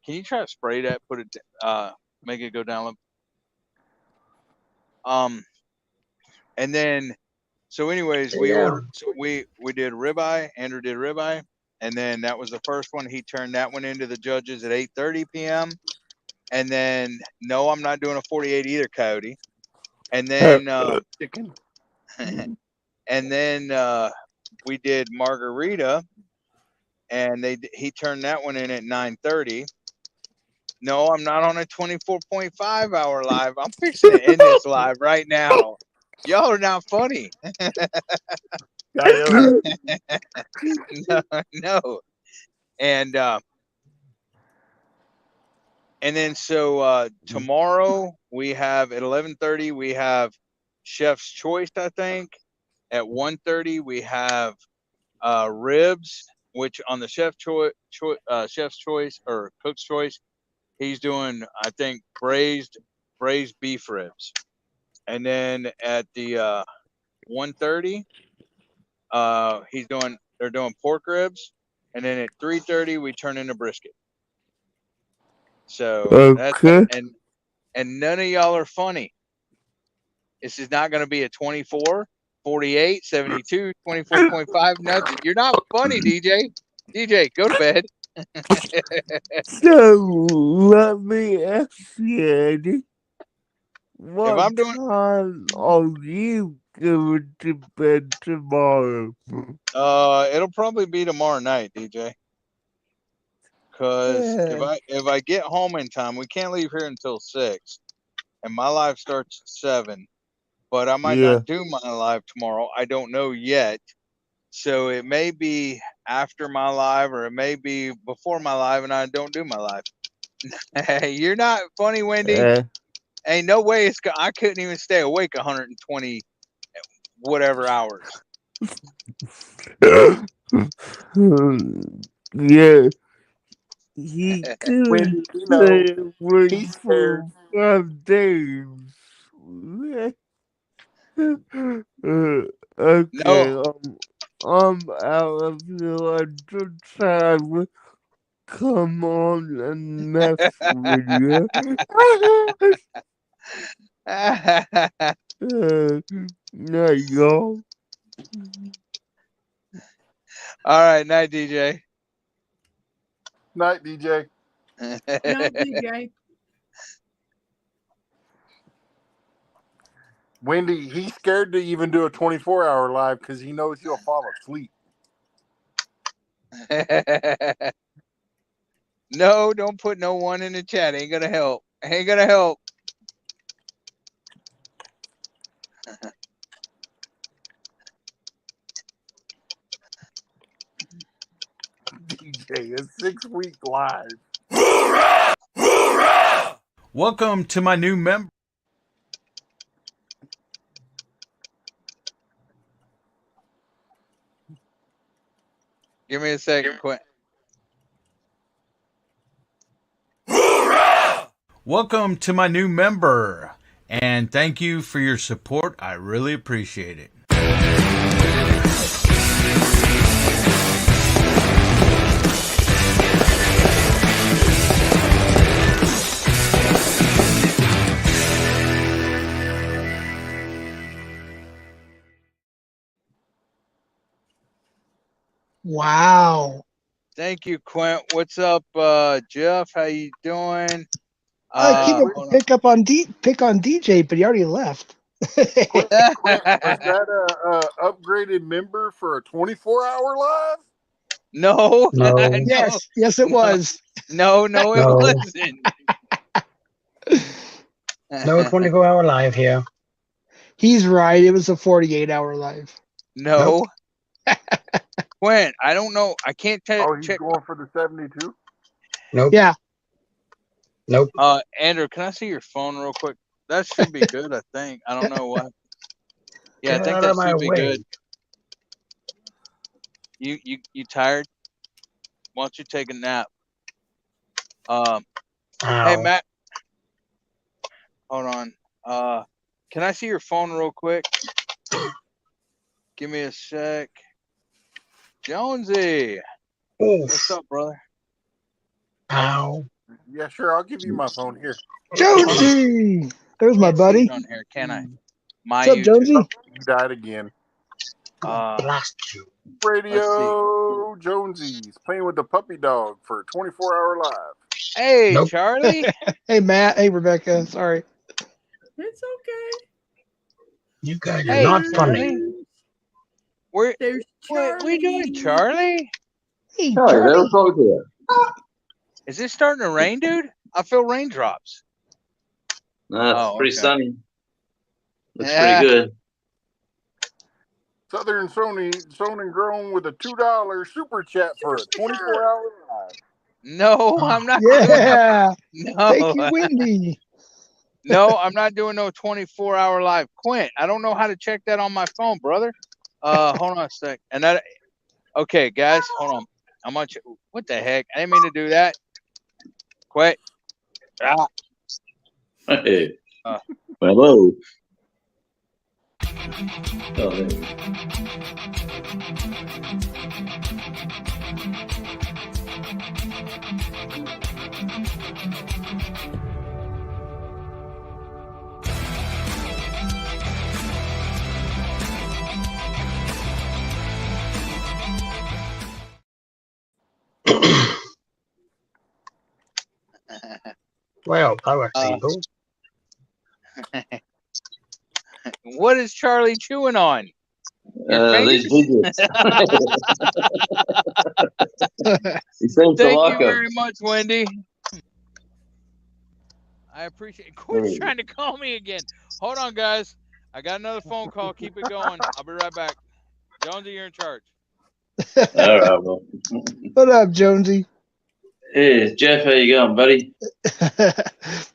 can you try to spray that? Put it, make it go down a little. And then, so anyways, we did ribeye. Andrew did ribeye, and then that was the first one. He turned that one into the judges at 8:30 p.m. And then, no, I'm not doing a 48 either, Coyote. And then, and then we did margarita, and he turned that one in at 9:30. No, I'm not on a 24.5 hour live. I'm fixing to end this live right now. Y'all are not funny. No. And then so tomorrow we have at 11:30 we have Chef's Choice, I think. At 1:30 we have ribs, which on the Chef's Choice or Cook's Choice, he's doing, I think, braised beef ribs. And then at the 1:30 they're doing pork ribs, and then at 3:30 we turn into brisket. So that's and none of y'all are funny. This is not going to be a 24, 48, 72, 24.5. Nothing. You're not funny, DJ. DJ, go to bed. So let me ask you, Eddie, what I'm doing- time are you going to bed tomorrow? It'll probably be tomorrow night, DJ. Because if I get home in time, we can't leave here until 6, and my live starts at 7. But I might not do my live tomorrow. I don't know yet. So it may be after my live, or it may be before my live, and I don't do my live. You're not funny, Wendy. Ain't no way I couldn't even stay awake 120 whatever hours. Yeah. He could Wendy, stay awake he's for scared. 5 days. Okay, I'm out of here. I'm trying to come on and mess with you. Night, y'all. All right, night, DJ. Night, DJ. Night, DJ. Wendy, he's scared to even do a 24-hour live because he knows he'll fall asleep. No, don't put no one in the chat. Ain't gonna help. Ain't gonna help. DJ, a 6-week live. Hoorah! Hoorah! Welcome to my new member. Give me a second, Quint. Hoorah! Welcome to my new member, and thank you for your support. I really appreciate it. Wow. Thank you, Quint. What's up, Jeff? How you doing? People pick on DJ, but he already left. Quint, was that a upgraded member for a 24-hour live? No. No. No. Yes, yes, it was. No, it No. wasn't. No 24-hour live here. He's right. It was a 48-hour live. No. Quinn, I don't know. I can't Oh, he's check. going for the 72. Nope. Yeah. Nope. Andrew, can I see your phone real quick? That should be good, I think. I don't know what. Yeah, Get I think out that of my should be way. good. You tired? Why don't you take a nap? Hey Ow. Matt, hold on. Can I see your phone real quick? Give me a sec. Jonesy, what's up, brother? Ow. Yeah, sure. I'll give you my phone here. Jonesy! There's my Can't see buddy. it on here, can I? My What's up, YouTube. Jonesy? Oh, you died again. Blast you. Radio Jonesy's playing with the puppy dog for a 24-hour live. Hey, Nope. Charlie. Hey, Matt. Hey, Rebecca. Sorry. It's okay. You guys are Hey, not Charlie. funny. There's What are we doing, Charlie? Hey, Charlie, Charlie. what's wrong with you? Is it starting to rain, dude? I feel raindrops. No, it's Oh, pretty okay. sunny. Looks Yeah. pretty good. Southern Sown and Grown with a $2 super chat for a 24-hour live. No, I'm not Yeah. doing Thank you, no. Wendy. No, I'm not doing no 24-hour live. Quint, I don't know how to check that on my phone, brother. Hold on a sec. And that okay, guys, hold on. How much what the heck? I didn't mean to do that. Quit. Ah. Hey. Hello. Oh, there you go. Well, that was simple. What is Charlie chewing on? Your These fingers? digits. He seems to Thank like you them. very much, Wendy. I appreciate it. Quit trying to call me again. Hold on, guys. I got another phone call. Keep it going. I'll be right back. Jonesy, you're in charge. All right, well. What up, Jonesy? Hey, Jeff, how you going, buddy?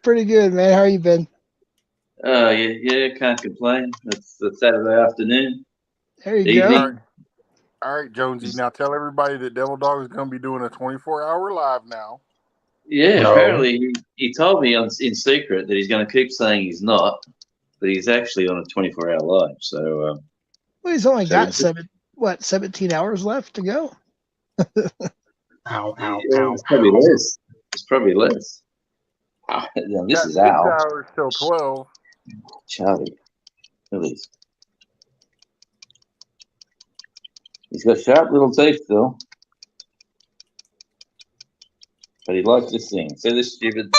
Pretty good, man. How you been? Yeah, can't complain. It's the Saturday afternoon. There you Evening. All right, Jonesy. Now tell everybody that Devil Dog is going to be doing a 24-hour live now. Yeah, No. apparently he told me in secret that he's going to keep saying he's not, but he's actually on a 24-hour live. So, Well, he's only got so 17 hours left to go. Ow, ow, yeah, ow, it's probably ow. less. It's probably less. Now, this Got is 6 Al. hours till 12. Charlie. Look at this. He's got sharp little teeth, though. But he likes this thing. See this stupid,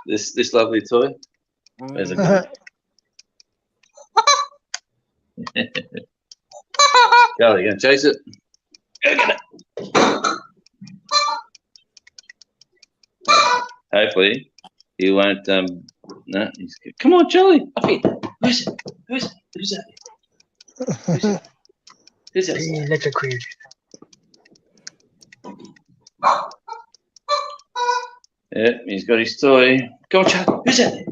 this lovely toy? Where's it going? Charlie, you gonna chase it? Go get it. Hopefully, he won't. No, come on, Charlie. Up here. Who's it? Who's it? Who's that? Who's it? Who's that? Hey, little creature. Yeah, he's got his toy. Come on, Charlie. Who's out there?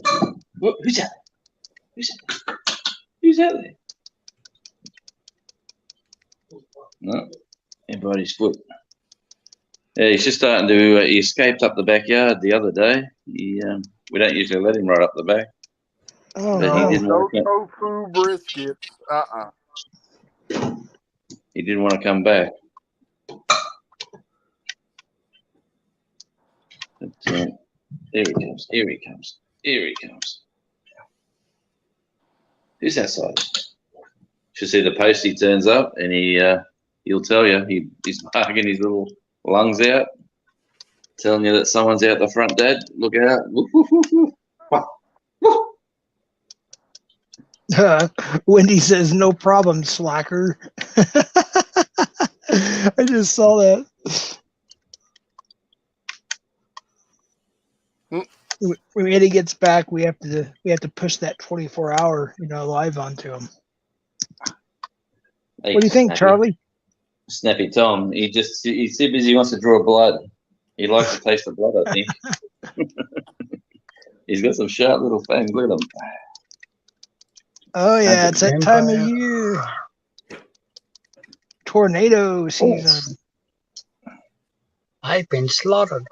Who's out there? Who's out there? No, everybody's foot. Yeah, he's just starting to. He escaped up the backyard the other day. We don't usually let him right up the back. Oh, But no. No tofu briskets. He didn't want to come back. But, here he comes. Here he comes. Here he comes. Who's outside? Should see the post. He turns up and he'll tell you he's barking his little lungs out, telling you that someone's out the front. Dad, look out! Woof, woof, woof, woof. Wendy says, no problem, slacker. I just saw that. When Eddie gets back, we have to push that 24-hour, live onto him. Hey, What do you think, Snappy. Charlie? Snappy Tom. He's too busy. He wants to draw blood. He likes to taste the blood, I think. He's got some sharp little fangs. Look at him. Oh yeah, it's that time of year. Tornado season. I've been slaughtered.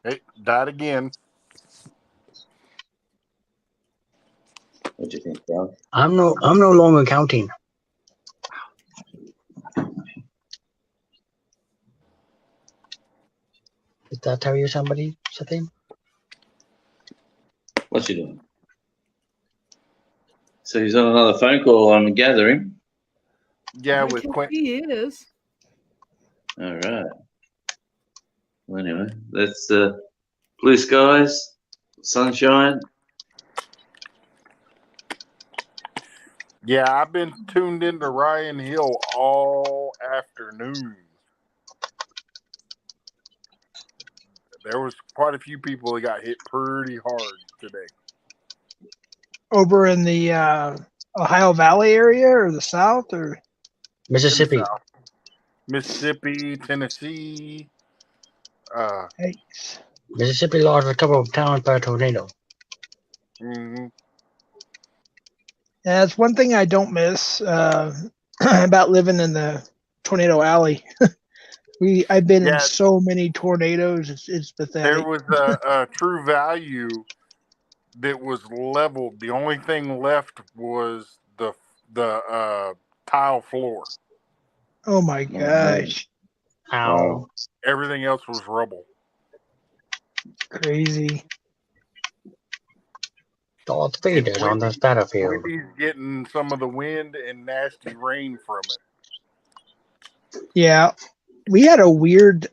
Hey, died again. What do you think, John? I'm no longer counting. Did that tell you something? What's he doing? So he's on another phone call, I'm gathering. Yeah, with Quentin. He is. All right. Well, anyway, that's blue skies, sunshine. Yeah, I've been tuned into Ryan Hill all afternoon. There was quite a few people that got hit pretty hard today. Over in the Ohio Valley area or the South or Mississippi. Mississippi, Tennessee. Mississippi lost a couple of towns by a tornado. Mm-hmm. Yeah, that's one thing I don't miss about living in the tornado alley. I've been in so many tornadoes. It's pathetic. There was a True Value that was leveled. The only thing left was the tile floor. Oh my gosh! Ow! Everything else was rubble. Crazy. Darth Vader's on the battlefield. Wendy's getting some of the wind and nasty rain from it. Yeah, we had a weird.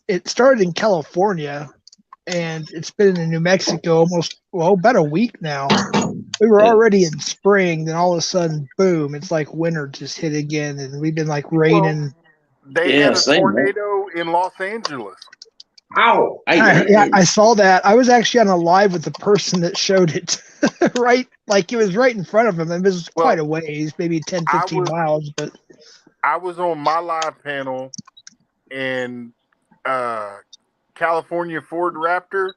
It started in California, and it's been in New Mexico about a week now. We were already in spring, then all of a sudden, boom! It's like winter just hit again, and we've been like raining. They had a tornado in Los Angeles. Ow! I saw that. I was actually on a live with the person that showed it. Right, like it was right in front of him. It was quite a ways, maybe 10, 15 miles. But I was on my live panel, and California Ford Raptor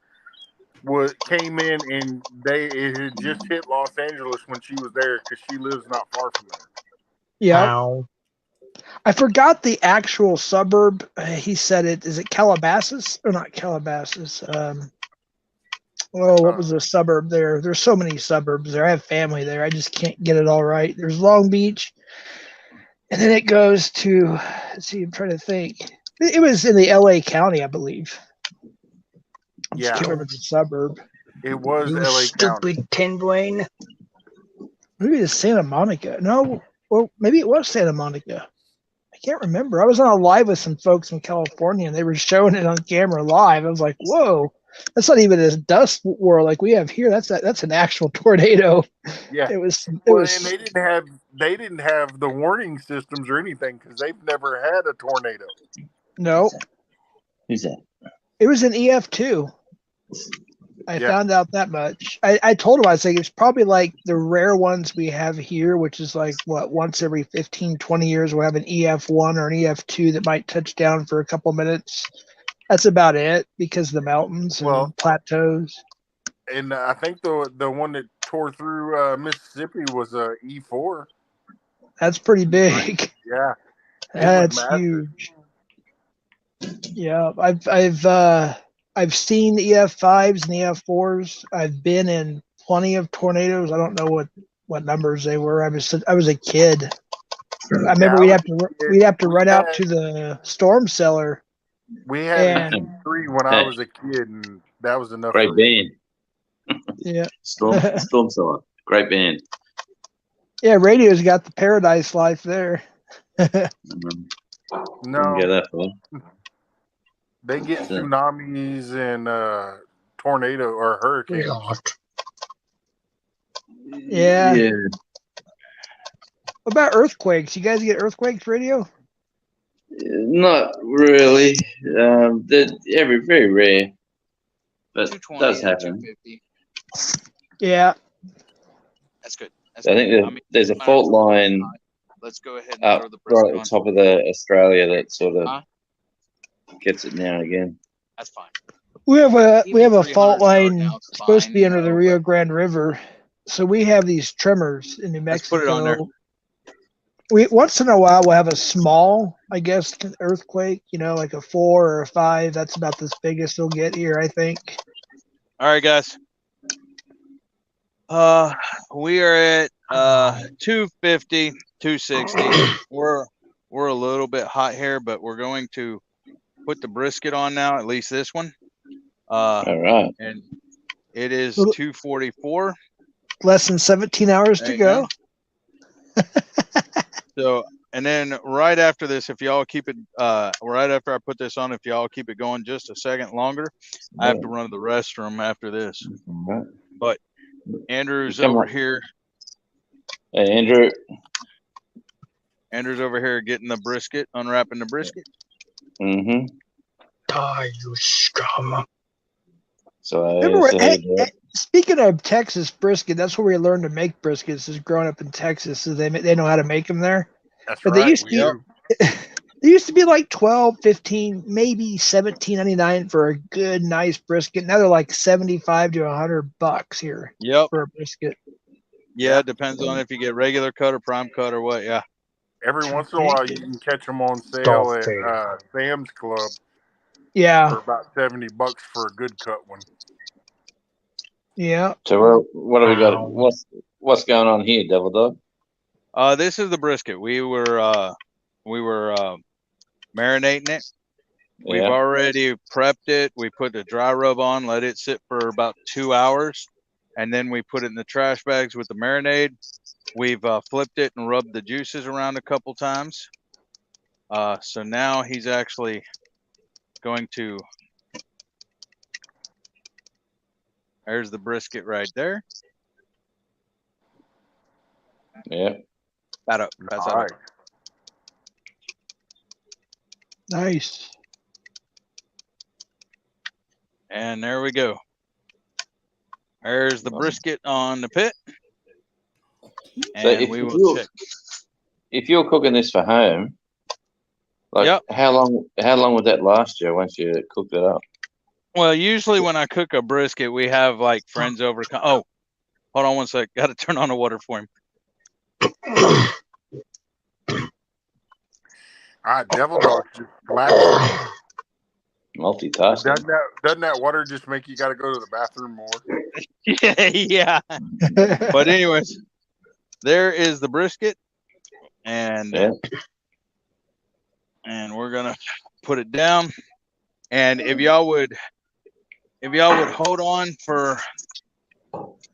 came in, and it had just hit Los Angeles when she was there because she lives not far from there. yeah. I forgot the actual suburb. He said it. Is it Calabasas or not Calabasas? What was the suburb there? There's so many suburbs there. I have family there. I just can't get it all right. There's Long Beach, and then it goes to. Let's see. I'm trying to think. It was in the L.A. County, I believe. I just can't remember the suburb. It was You LA County. stupid tin brain. Maybe it's Santa Monica. No, well, maybe it was Santa Monica. I can't remember. I was on a live with some folks in California, and they were showing it on camera live. I was like, "Whoa, that's not even a dust whirl like we have here. That's an actual tornado." Yeah, it was. And they didn't have the warning systems or anything because they've never had a tornado. No. Who's that? It was an EF2. I found out that much. I told him, I was like, it's probably like the rare ones we have here, which is like, once every 15, 20 years, we'll have an EF1 or an EF2 that might touch down for a couple minutes. That's about it because of the mountains and plateaus. And I think the one that tore through Mississippi was a E4. That's pretty big. Yeah. That's huge. Yeah, I've seen the EF5s and the EF4s. I've been in plenty of tornadoes. I don't know what numbers they were. I was a kid. I remember we'd have to run out to the storm cellar. We had three when I was a kid, and that was enough. Great band. Yeah. Storm cellar. Great band. Yeah, radio's got the paradise life there. No. Didn't get that far. They get tsunamis and tornado or hurricanes. Yeah. What about earthquakes? You guys get earthquakes radio? Not really. They're very rare, but 220 does and happen. 250. Yeah. That's good. That's I good. think there's a fault line Let's go ahead and up throw the right brisket at on. the top of the Australia that sort of Huh? gets it now and again. That's fine. We have a Even 300 fault line now is supposed to fine, be under the you know, Rio Grande River, so we have these tremors in New Let's put it on there. Mexico. We once in a while we'll have a small, I guess, earthquake. You know, like a 4 or a 5. That's about the biggest we'll get here, I think. All right, guys. We are at 250, 260. We're a little bit hot here, but we're going to put the brisket on now, at least this one. All right. And it is 244. Less than 17 hours to go. So, and then right after this, if y'all keep it, right after I put this on, if y'all keep it going just a second longer, I have to run to the restroom after this. Right. But Andrew's Come over on. here. Hey, Andrew. Andrew's over here getting the brisket, unwrapping the brisket. Mm-hmm. Die, you scum. So, Remember, speaking of Texas brisket, that's where we learned to make briskets. Is growing up in Texas, so they know how to make them there. That's but right. They used to be like 12, 15, maybe $17.99 for a good, nice brisket. Now they're like $75 to $100 here. Yep. For a brisket. Yeah, it depends on if you get regular cut or prime cut or what. Yeah. Every once in a while, you can catch them on sale at Sam's Club. Yeah. For about $70 for a good cut one. Yeah. So what do we got? What's going on here, Devil Dog? This is the brisket. We were marinating it. We've Yeah. already prepped it. We put the dry rub on, let it sit for about 2 hours, and then we put it in the trash bags with the marinade. We've flipped it and rubbed the juices around a couple times. So now he's actually going to. There's the brisket right there. Yeah. That up. Pass that up. Nice. And there we go. There's the brisket on the pit. So And we will check. If you're cooking this for home, like how long would that last you once you cooked it up? Well, usually when I cook a brisket, we have like friends over. Oh, hold on one sec. Got to turn on the water for him. All right, Devil Dog just slapped. Multitasking. Doesn't that water just make you got to go to the bathroom more? Yeah. But anyways, there is the brisket, and we're gonna put it down. And if y'all would hold on for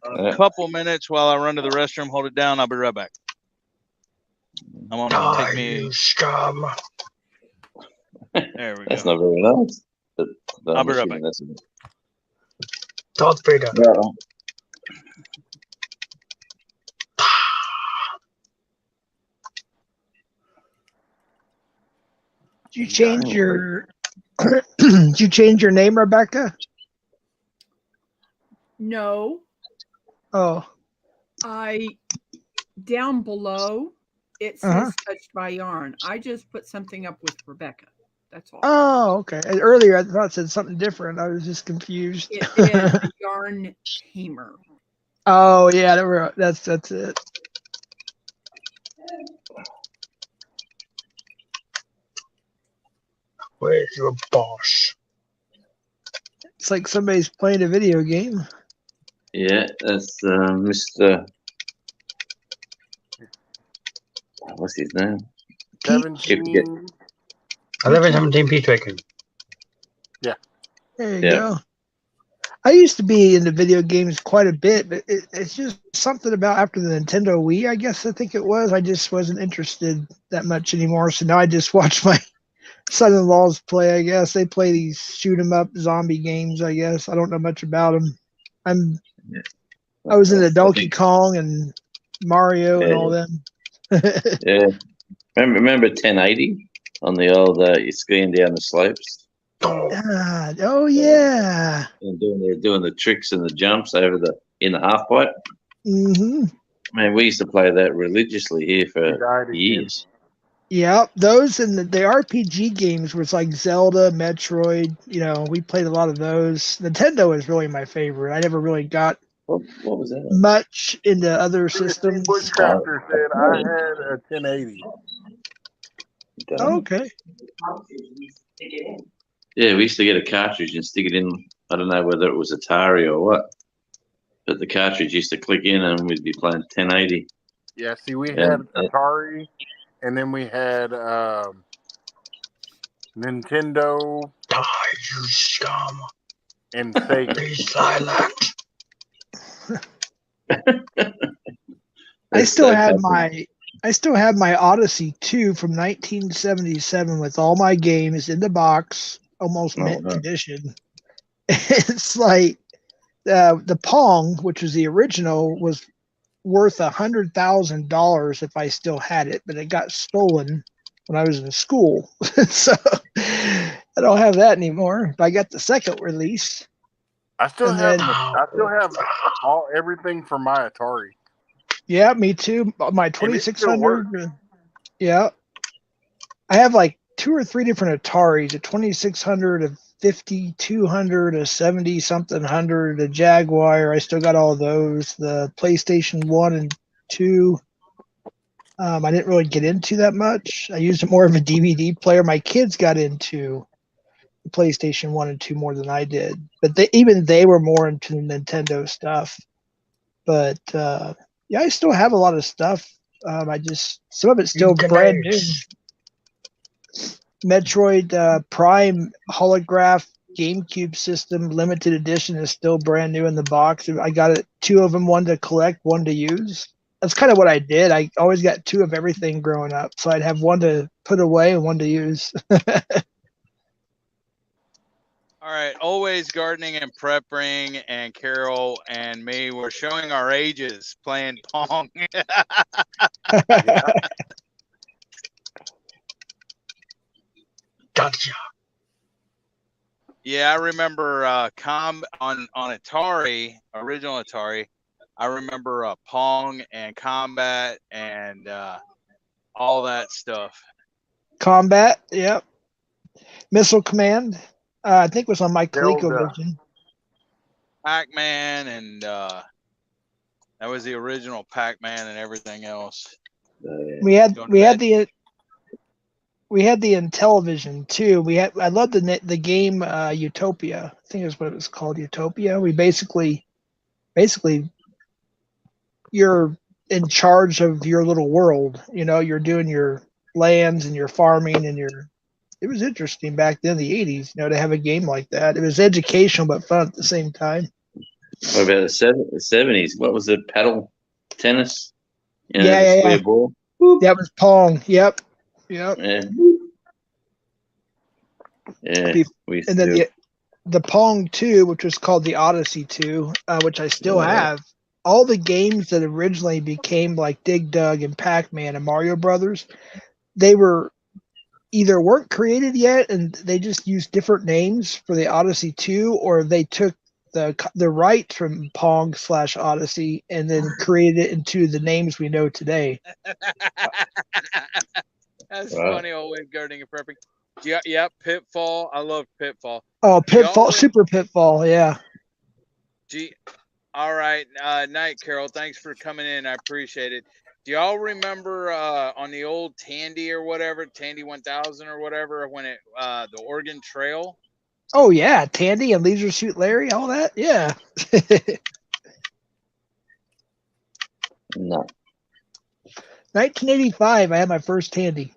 a couple minutes while I run to the restroom, hold it down. I'll be right back. I'm gonna take me. Scum. There we That's go. not very nice. But I'll be right back. Darth Vader. Yeah. Did you change your did you change your name, Rebecca? No. Oh. Down below it says touched by yarn. I just put something up with Rebecca. That's all. Oh, okay. Earlier I thought it said something different. I was just confused. It is a yarn tamer. Oh yeah, that's it. Where's your boss? It's like somebody's playing a video game. Yeah, that's Mr. What's his name? 17. 1117 Peach Bacon. Yeah. There you go. I used to be into video games quite a bit, but it's just something about after the Nintendo Wii, I guess I think it was. I just wasn't interested that much anymore. So now I just watch my son-in-laws play, I guess. They play these shoot 'em up zombie games, I guess. I don't know much about them. I was into Donkey Kong and Mario and all them. Yeah. Remember 1080? on the old skiing down the slopes Oh yeah. and doing the tricks and the jumps over in the half pipe. Mm-hmm. Man, we used to play that religiously here He for died again. years. Yep, those and the RPG games was like Zelda, Metroid. You know, we played a lot of those. Nintendo is really my favorite. I never really got What was that? much into other systems. Bushcrafter said I had a 1080. Oh, okay. Yeah, we used to get a cartridge and stick it in. I don't know whether it was Atari or what, but the cartridge used to click in and we'd be playing 1080. Yeah, see, we And- had Atari, and then we had Nintendo. Die, you scum. And Sega. Be silent. I still have my Odyssey 2 from 1977 with all my games in the box, almost mint condition. It's like the Pong, which was the original, was worth $100,000 if I still had it, but it got stolen when I was in school, so I don't have that anymore. But I got the second release. I still And have then- everything for my Atari. Yeah, me too. My And it still 2600. Yeah, I have like 2 or 3 different Ataris: a 2600, a 5200, a 70 something hundred, a Jaguar. I still got all those. The PlayStation 1 and 2. I didn't really get into that much. I used it more of a DVD player. My kids got into the PlayStation 1 and 2 more than I did, but they were more into Nintendo stuff. But yeah, I still have a lot of stuff. Some of it's still brand new. Metroid Prime holograph GameCube system limited edition is still brand new in the box. I got it, 2 of them, one to collect, one to use. That's kind of what I did. I always got 2 of everything growing up, so I'd have one to put away and one to use. All right, always gardening and prepping, and Carol and me were showing our ages playing Pong. Gotcha. Yeah, I remember on Atari, original Atari. I remember Pong and Combat and all that stuff. Combat, yep. Missile Command, I think was on my ColecoVision. Pac-Man and that was the original Pac-Man and everything else. We had the Intellivision too. I loved the game Utopia. I think that's what it was called, Utopia. We basically you're in charge of your little world. You know, you're doing your lands and your farming and it was interesting back then in the 80s, you know, to have a game like that. It was educational but fun at the same time. What about the 70s? What was it? Paddle tennis? You know, Yeah. square ball? That was Pong. Yep. Yeah. Yeah. And then the Pong 2, which was called the Odyssey 2, which I still have. All the games that originally became like Dig Dug and Pac-Man and Mario Brothers, they weren't created yet, and they just used different names for the Odyssey 2, or they took the rights from Pong/Odyssey and then created it into the names we know today. That's funny, always gardening and prepping. Yeah, Pitfall. I love Pitfall. Oh, Pitfall, Super Pitfall, yeah. All right, night, Carol. Thanks for coming in. I appreciate it. Do y'all remember on the old Tandy or whatever, Tandy 1000 or whatever, when the Oregon Trail? Oh yeah, Tandy and Leisure Suit Larry, all that, yeah. No. 1985, I had my first Tandy.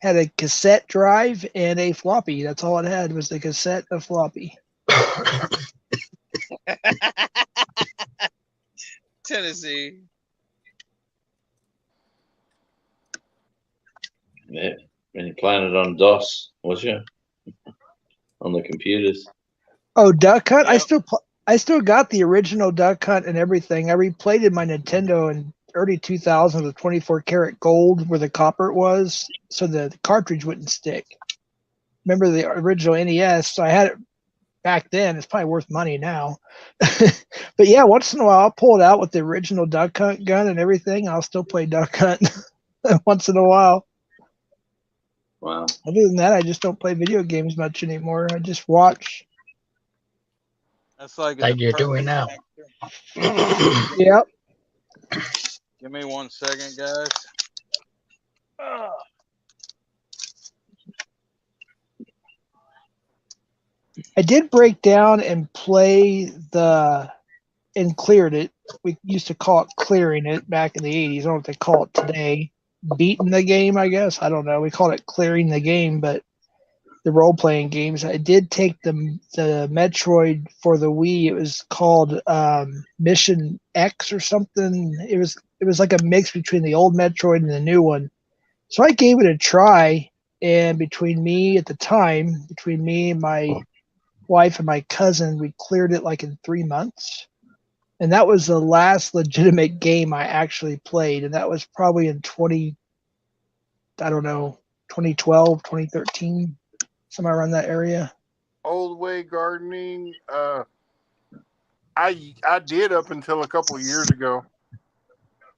Had a cassette drive and a floppy. That's all it had was the cassette, a floppy. Tennessee. Yeah. And you playing it on DOS, was you? On the computers. Oh, Duck Hunt. I still got the original Duck Hunt and everything. I replayed my Nintendo and early 2000s with 24 karat gold where the copper was, so the cartridge wouldn't stick. Remember the original NES? So I had it back then. It's probably worth money now. But yeah, once in a while I'll pull it out with the original duck hunt gun and everything. I'll still play duck hunt once in a while. Wow. Other than that, I just don't play video games much anymore. I just watch. That's like you're doing now. Yep. Give me 1 second, guys. I did break down and play and cleared it. We used to call it clearing it back in the 80s. I don't know what they call it today. Beating the game, I guess. I don't know. We called it clearing the game, but the role-playing games. I did take the Metroid for the Wii. It was called Mission X or something. It was like a mix between the old Metroid and the new one. So I gave it a try, and between me and my wife and my cousin, we cleared it like in 3 months. And that was the last legitimate game I actually played, and that was probably in 2012, 2013, somewhere around that area. Old way gardening. I did up until a couple of years ago.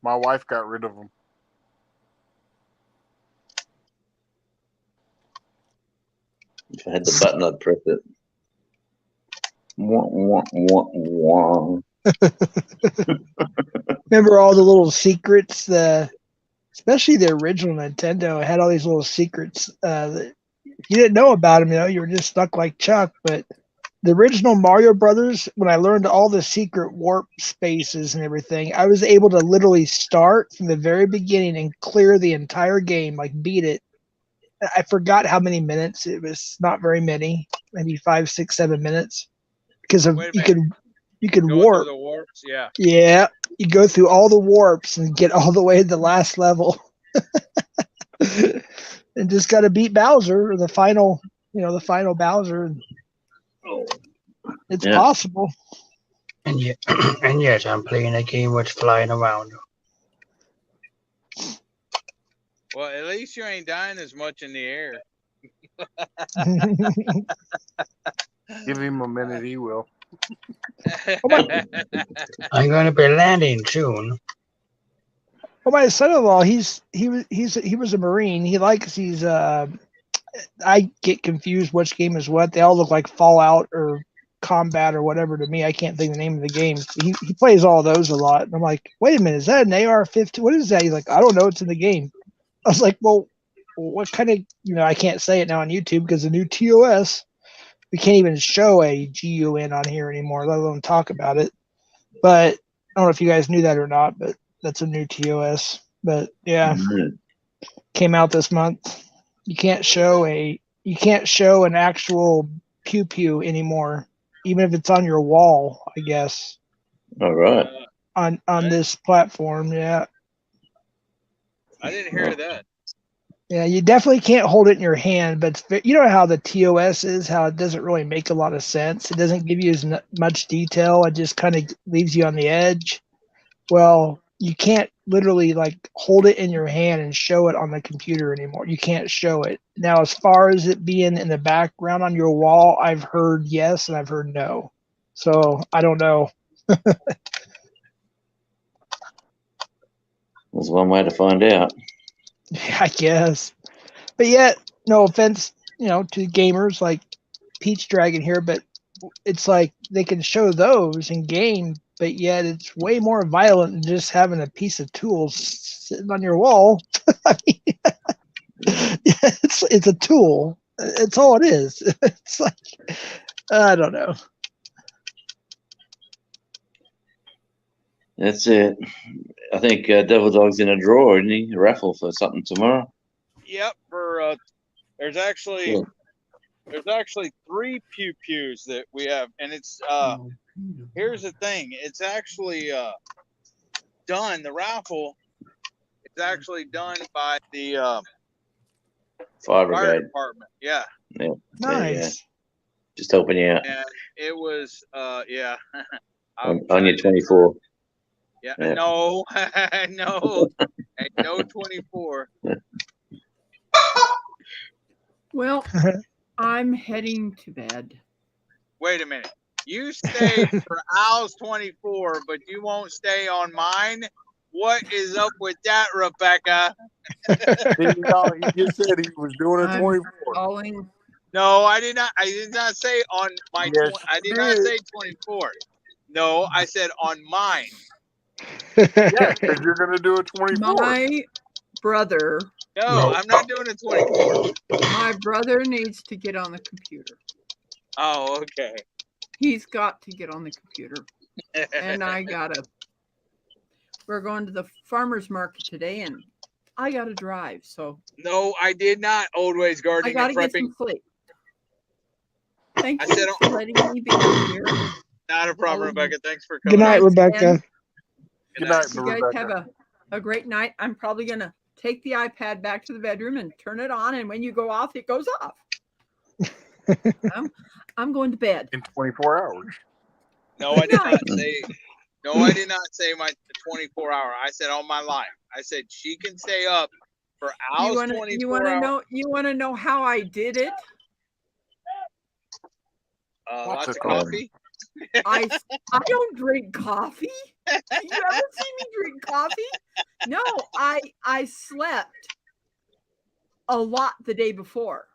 My wife got rid of them. If I had the button, I'd press it. Wah, wah, wah, wah. Remember all the little secrets, especially the original Nintendo. It had all these little secrets that you didn't know about them. You were just stuck like Chuck. But the original Mario Brothers, when I learned all the secret warp spaces and everything, I was able to literally start from the very beginning and clear the entire game, like beat it. I forgot how many minutes. It was not very many, maybe 5, 6, 7 minutes, because of you could warp. The warps, yeah. Yeah, you go through all the warps and get all the way to the last level, and just got to beat Bowser, or the final Bowser. It's possible. And yet, I'm playing a game with flying around. Well, at least you ain't dying as much in the air. Give him a minute, he will. I'm going to be landing soon. Well, my son-in-law, he was a Marine. He likes these. I get confused which game is what. They all look like Fallout or Combat or whatever to me. I can't think of the name of the games. He plays all those a lot. And I'm like, wait a minute, is that an AR-15? What is that? He's like, I don't know. It's in the game. I was like, well, what kind of, I can't say it now on YouTube because the new TOS, we can't even show a GUN on here anymore, let alone talk about it. But I don't know if you guys knew that or not, but that's a new TOS. But yeah, came out this month. You can't show an actual pew pew anymore, even if it's on your wall, I guess. All right. On this platform, yeah. I didn't hear that. Yeah, you definitely can't hold it in your hand, but you know how the TOS is, how it doesn't really make a lot of sense. It doesn't give you as much detail. It just kind of leaves you on the edge. Well, you can't literally like hold it in your hand and show it on the computer anymore. You can't show it. Now, as far as it being in the background on your wall, I've heard yes and I've heard no. So I don't know. There's one way to find out. I guess. But yet, no offense, to gamers like Peach Dragon here, but it's like they can show those in game, but yet it's way more violent than just having a piece of tools sitting on your wall. I mean, it's a tool. It's all it is. It's like, I don't know. That's it. I think Devil Dog's in a drawer, isn't he? A raffle for something tomorrow. Yep. There's actually 3 pew pews that we have, and it's here's the thing. It's actually done. The raffle is actually done by the Fire brigade department. Yeah. Yeah. Nice. Yeah. Just helping you out And it was yeah. on your 24. Yeah. Yeah. No. No. And no 24. Well, I'm heading to bed. Wait a minute. You stayed for Al's 24, but you won't stay on mine? What is up with that, Rebecca? He just said he was doing a I'm 24. calling. No, I did not. I did not say on my. Yes, I did you not did. say 24. No, I said on mine. Yeah, because you're going to do a 24. My brother. No, I'm not doing a 24. My brother needs to get on the computer. Oh, okay. He's got to get on the computer. And I gotta. We're going to the farmer's market today, and I gotta drive. So No, I did not. Old ways I gardening gotta and get prepping. some sleep. Thank I you said for letting me be here. not a problem, Rebecca. Thanks for Good coming. night, on. Rebecca. Good night, You guys Rebecca. have a great night. I'm probably gonna take the iPad back to the bedroom and turn it on, and when you go off, it goes off. I'm going to bed. In 24 hours. No, I did not say. No, I did not say my 24-hour. I said on my life. I said she can stay up for Al's 24 You want to hours. know? You want to know how I did it? Lots of coffee. I don't drink coffee. You ever see me drink coffee? No, I slept a lot the day before.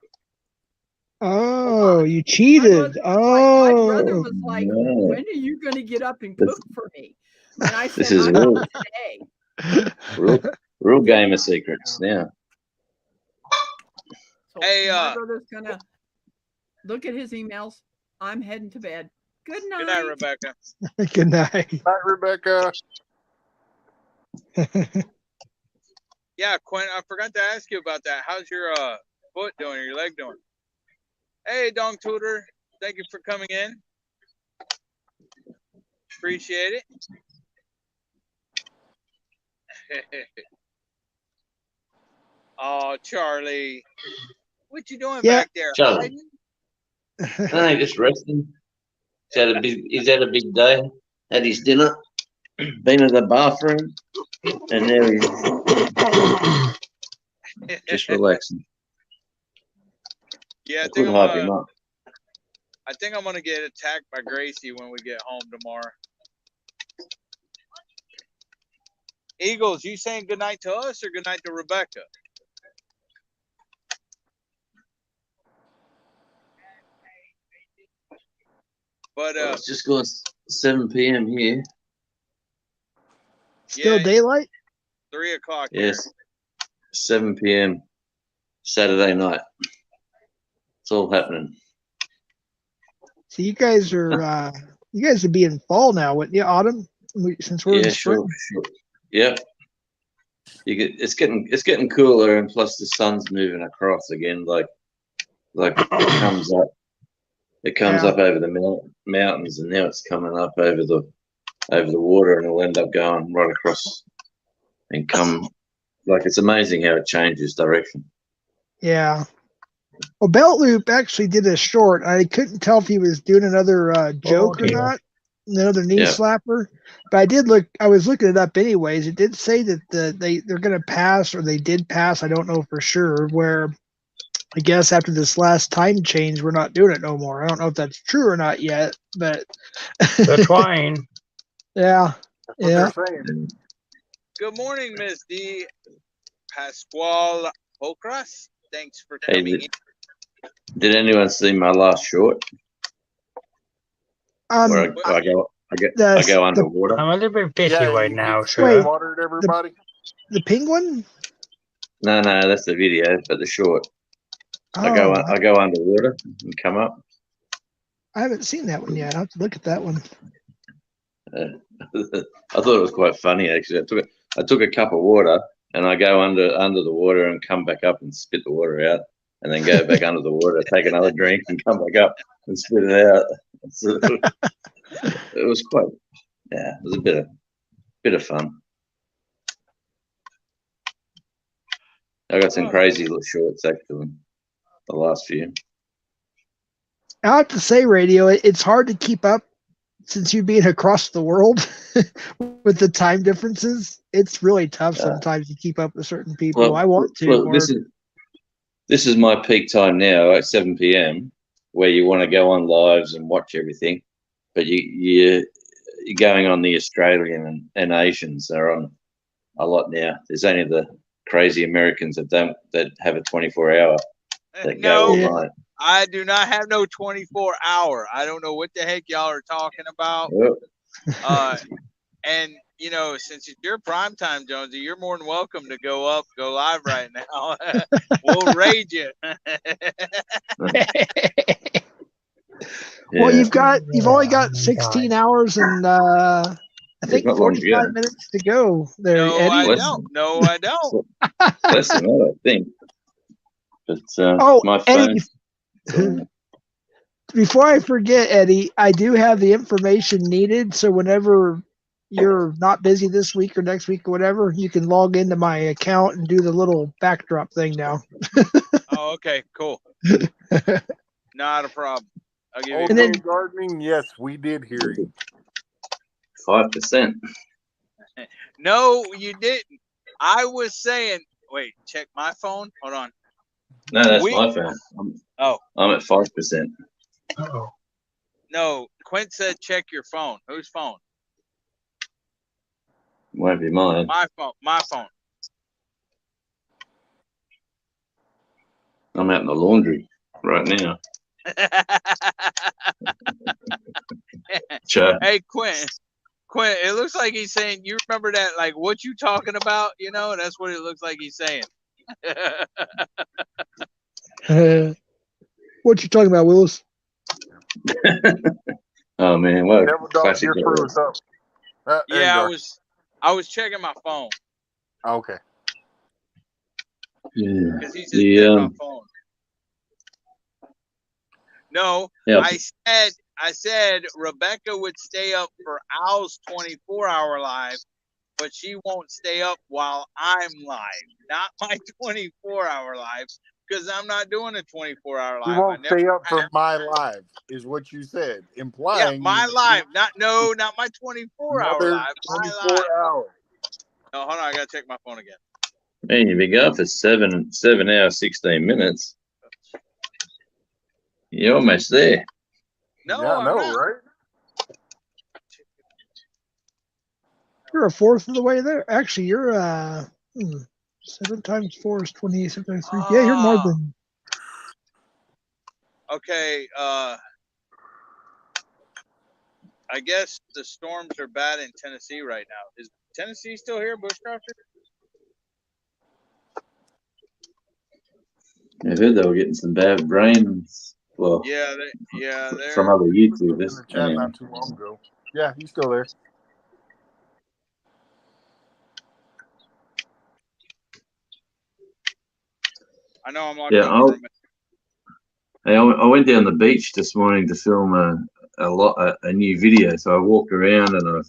Oh, you cheated. My brother Oh. was like, "When are you going to get up and cook for me?" And I This said, is "I'm real, not today." real game of secrets now. So Hey, my brother's gonna look at his emails. I'm heading to bed. Good night. Good night, Rebecca. Good night. Bye, Rebecca. Yeah, Quinn, I forgot to ask you about that. How's your foot doing or your leg doing? Hey, Dong Tutor. Thank you for coming in. Appreciate it. Oh, Charlie. What you doing Yeah. back there? Charlie. No, just resting. He's had a big day. Had his dinner. Been to the bathroom. And now he's just relaxing. Yeah, I couldn't hype him up. I think I'm gonna get attacked by Gracie when we get home tomorrow. Eagles, you saying good night to us or good night to Rebecca? But It's just gone 7 p.m. here. Still yeah, daylight? 3 o'clock. Yes. 7 p.m. Saturday night. It's all happening. So you guys would be in fall now, wouldn't you? Autumn, since we're in Yeah, spring. sure. Yep. It's getting cooler, and plus the sun's moving across again. Like it comes up. It comes up over the mountains, and now it's coming up over the water, and it'll end up going right across and come. Like, it's amazing how it changes direction. Yeah. Well, Belt Loop actually did a short. I couldn't tell if he was doing another joke or not, another knee slapper. But I was looking it up anyways. It did say that they're going to pass, or they did pass. I don't know for sure. Where I guess after this last time change, we're not doing it no more. I don't know if that's true or not yet, but The twine. Yeah. Yeah. Good morning, Miss D. Pascual Pocras. Thanks for Hey, coming in. did anyone see my last short? Where I go underwater. I'm a little bit busy right now, Wait, sir. watered everybody. The penguin? No, that's the video, but the short. I go underwater and come up. I haven't seen that one yet. I'll have to look at that one. I thought it was quite funny actually. I took a cup of water and I go under the water and come back up and spit the water out, and then go back under the water, take another drink, and come back up and spit it out. So it was quite, it was a bit of fun. I got some crazy little shorts actually, the last few. I have to say, Radio, it's hard to keep up since you being across the world with the time differences, it's really tough sometimes to keep up with certain people. I want to. Look, this is my peak time now at 7 p.m. where you want to go on lives and watch everything, but you're going on the Australian and Asians are on a lot now. There's only the crazy Americans that have a 24-hour that go all night. I do not have no 24-hour. I don't know what the heck y'all are talking about. Yep. And you know, since it's your prime time, Jonesy, you're more than welcome to go live right now. We'll raid you. Well, you've only got 16 hours and I think 45 minutes to go there, No, Eddie. I don't. No, I don't. Less than that, I think. But my Eddie, phone. before I forget, Eddie, I do have the information needed. So whenever you're not busy this week or next week or whatever, you can log into my account and do the little backdrop thing now. Oh, okay, cool. Not a problem. I'll give you. And then gardening, yes, we did hear you. 5%. No, you didn't. I was saying. Wait, check my phone. Hold on. No, that's my phone. I'm at 5%. Uh-oh. No, Quint said check your phone. Whose phone? Won't be mine. My phone. My phone. I'm out in the laundry right now. Hey, Quint, it looks like he's saying, you remember that, like, what you talking about, you know? That's what it looks like he's saying. What you talking about, Willis? Oh, man. What Devil Dog, you're froze up. Yeah, I was checking my phone. Okay. Yeah. Because he just checked my phone. No, yeah. I said Rebecca would stay up for Al's 24-hour live, but she won't stay up while I'm live. Not my 24-hour live, because I'm not doing a 24-hour live. You won't stay up for my live, is what you said, implying. Yeah, my live. Not my 24-hour live. 24 hours. No, hold on, I gotta check my phone again. Man, you've been going for 7 hours, 16 minutes. You're almost there. No, yeah, I know, not. right? You're a fourth of the way there. Actually, you're 7 times 4 is 28. 7 times 3. Yeah, you're more than. Okay. I guess the storms are bad in Tennessee right now. Is Tennessee still here, Bushcrafter? I heard they were getting some bad rains. Well, yeah, they're from other YouTubers. In the chat not too long ago. Yeah, he's still there. I know I'm locked up. I went down the beach this morning to film a new video. So I walked around and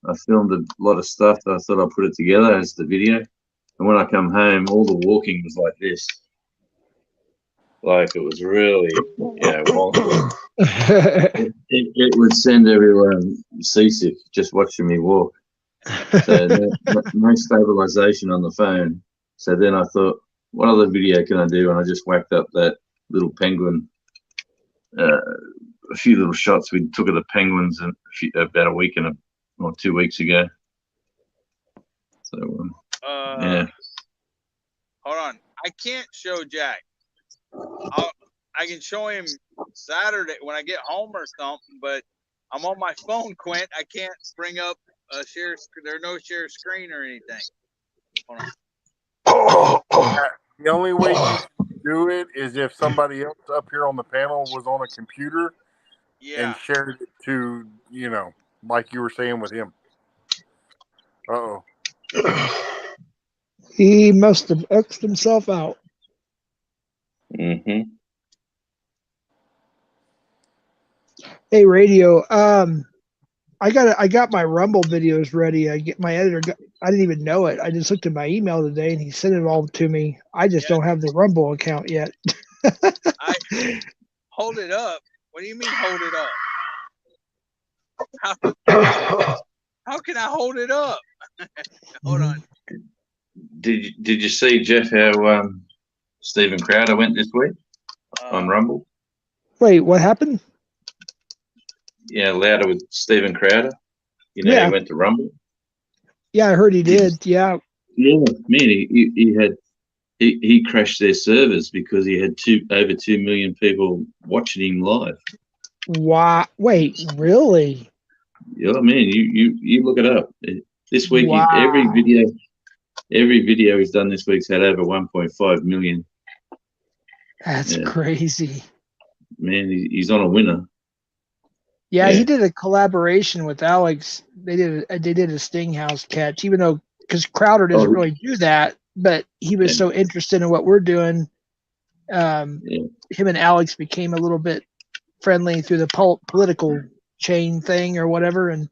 I filmed a lot of stuff. I thought I'd put it together as the video. And when I come home, all the walking was like this. Like it was really, wonky. it would send everyone seasick just watching me walk. So no stabilization on the phone. So then I thought, what other video can I do? And I just whacked up that little penguin. A few little shots we took of the penguins about a week or 2 weeks ago. So yeah. Hold on, I can't show Jack. I can show him Saturday when I get home or something, but I'm on my phone, Quint. I can't bring up a share. There's no share screen or anything. Hold on. The only way you can do it is if somebody else up here on the panel was on a computer and shared it to, like you were saying with him. Uh-oh. He must have X'd himself out. Mm-hmm. Hey, Radio. I got my Rumble videos ready. My editor. I didn't even know it. I just looked at my email today, and he sent it all to me. I just don't have the Rumble account yet. Hold it up. What do you mean hold it up? How can I hold it up? Hold on. Did you see, Jeff, how Stephen Crowder went this week on Rumble? Wait, what happened? Yeah, louder with Stephen Crowder. You know, Yeah. he went to Rumble. Yeah, I heard he did. Yeah. Yeah, man, he crashed their servers because he had over 2 million people watching him live. Wow. Wait, really? Yeah, man, you look it up. This week, Wow. every video he's done this week's had over 1.5 million. That's Yeah. crazy. Man, he's on a winner. Yeah, Yeah. he did a collaboration with Alex. They did a Stinghouse catch, even though because Crowder doesn't really do that, but he was so interested in what we're doing. Him and Alex became a little bit friendly through the political chain thing or whatever, and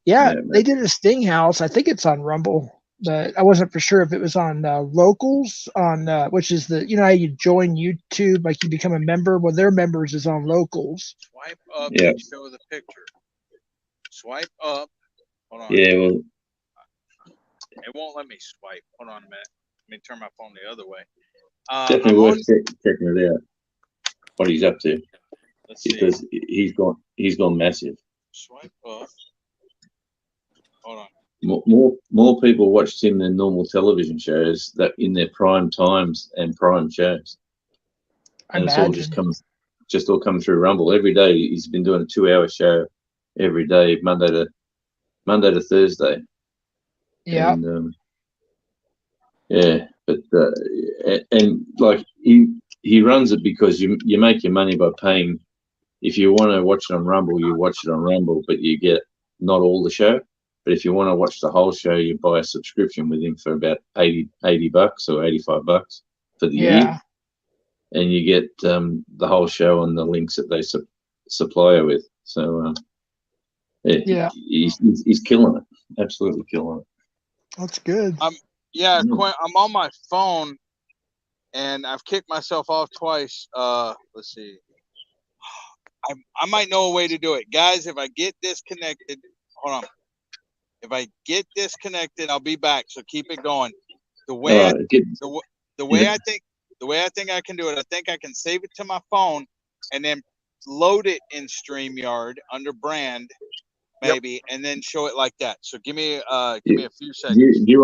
they did a Stinghouse. I think it's on Rumble, but I wasn't for sure if it was on Locals on which is how you join YouTube, like you become a member. Well, their members is on Locals. Swipe up and show the picture. Swipe up. Hold on. Yeah, well, it won't let me swipe. Hold on a minute. Let me turn my phone the other way. definitely worth checking it out. What he's up to, because he's gone massive. Swipe up. Hold on. More people watched him than normal television shows that in their prime times and prime shows. And it's all just all come through Rumble every day. He's been doing a 2-hour show every day, Monday to Thursday. Yeah. And, but and like he runs it because you make your money by paying. If you want to watch it on Rumble, you watch it on Rumble, but you get not all the show. But if you want to watch the whole show, you buy a subscription with him for about $80 or $85 for the year, and you get the whole show on the links that they supply you with. So he's killing it, absolutely killing it. That's good. Quinn, I'm on my phone, and I've kicked myself off twice. Let's see. I might know a way to do it, guys. If I get disconnected, hold on. If I get disconnected, I'll be back. So keep it going. The way I think I can do it, I think I can save it to my phone and then load it in StreamYard under brand, maybe, and then show it like that. So give me a few seconds. Do you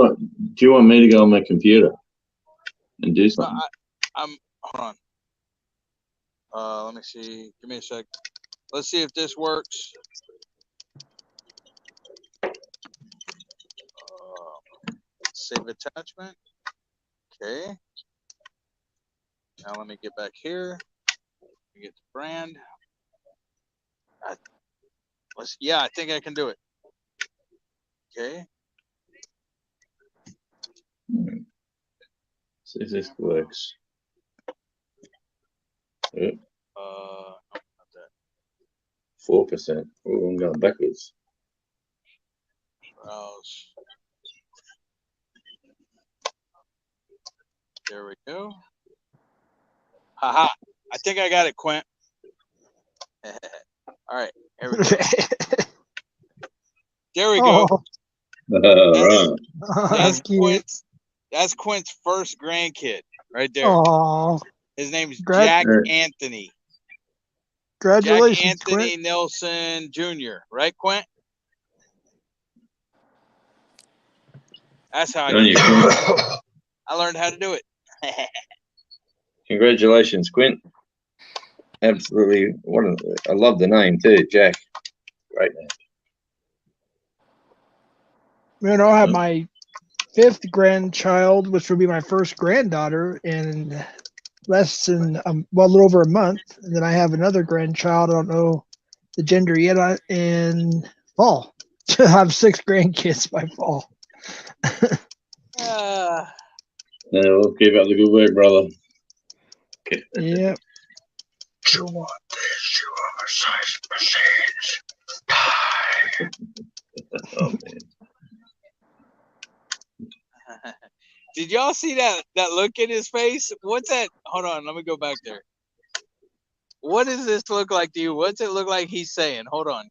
want me to go on my computer and do something? Hold on. Let me see. Give me a sec. Let's see if this works. Save attachment. Okay. Now let me get back here. Let me get the brand. I think I can do it. Okay. See if this works. Yeah. No, not that. 4%. Oh, I'm going backwards. Browse. There we go. Haha. I think I got it, Quint. All right. Here we go. There we go. That's Quint's. That's Quint's first grandkid right there. Aww. His name is Jack Anthony. Congratulations, Jack Anthony Quint. Nelson Jr. Right, Quint? That's how I do it. I learned how to do it. Congratulations, Quint. Absolutely. I love the name too, Jack. Great name. Man, I'll have my 5th grandchild, which will be my first granddaughter, in less than a little over a month. And then I have another grandchild. I don't know the gender yet. In fall, I have 6 grandkids by fall. We'll keep up the good work, brother. Okay. Yep. You want this? You oversized machines. Oh man. Did y'all see that look in his face? What's that? Hold on, let me go back there. What does this look like to you? What's it look like he's saying? Hold on.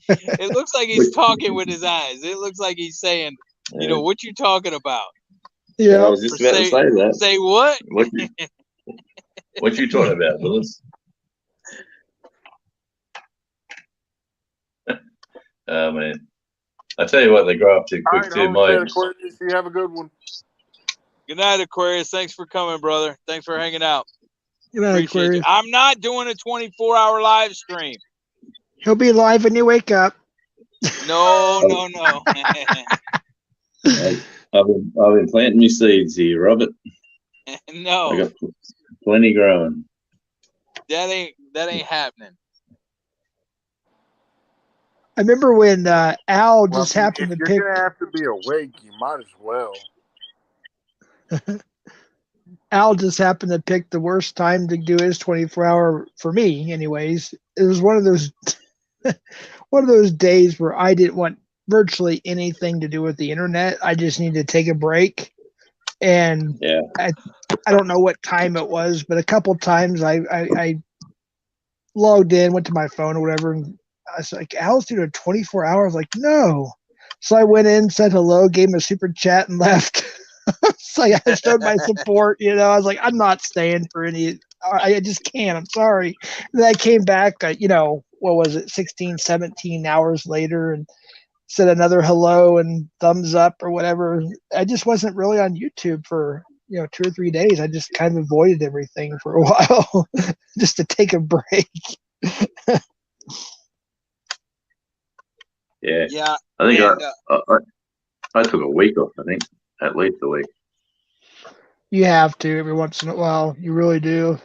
It looks like he's talking with his eyes. It looks like he's saying, you know, what you talking about? Yeah, I was just about to say that. Say what? What you talking about, Willis? Oh man, I tell you what, they grow up too All quick right, too. Homestead Aquarius, you have a good one. Good night, Aquarius. Thanks for coming, brother. Thanks for hanging out. Good night, Appreciate you. Aquarius. I'm not doing a 24-hour live stream. He'll be live when you wake up. No. I've been planting my seeds here, Robert. No. I got plenty growing. That ain't happening. I remember when Al just happened to if you're pick. gonna have to be awake, you might as well. Al just happened to pick the worst time to do his 24-hour for me. Anyways, it was one of those days where I didn't want virtually anything to do with the internet. I just needed to take a break, and I don't know what time it was, but a couple times I logged in, went to my phone or whatever, and I was like, Al's doing 24 hours. Like, no. So I went in, said hello, gave him a super chat, and left. So I showed my support. You know, I was like, I'm not staying for any. I just can't. I'm sorry. And then I came back. You know, what was it, 16, 17 hours later, and said another hello and thumbs up or whatever. I just wasn't really on YouTube for 2 or 3 days. I just kind of avoided everything for a while, just to take a break. Yeah. I think I took a week off. I think at least a week. You have to every once in a while. You really do.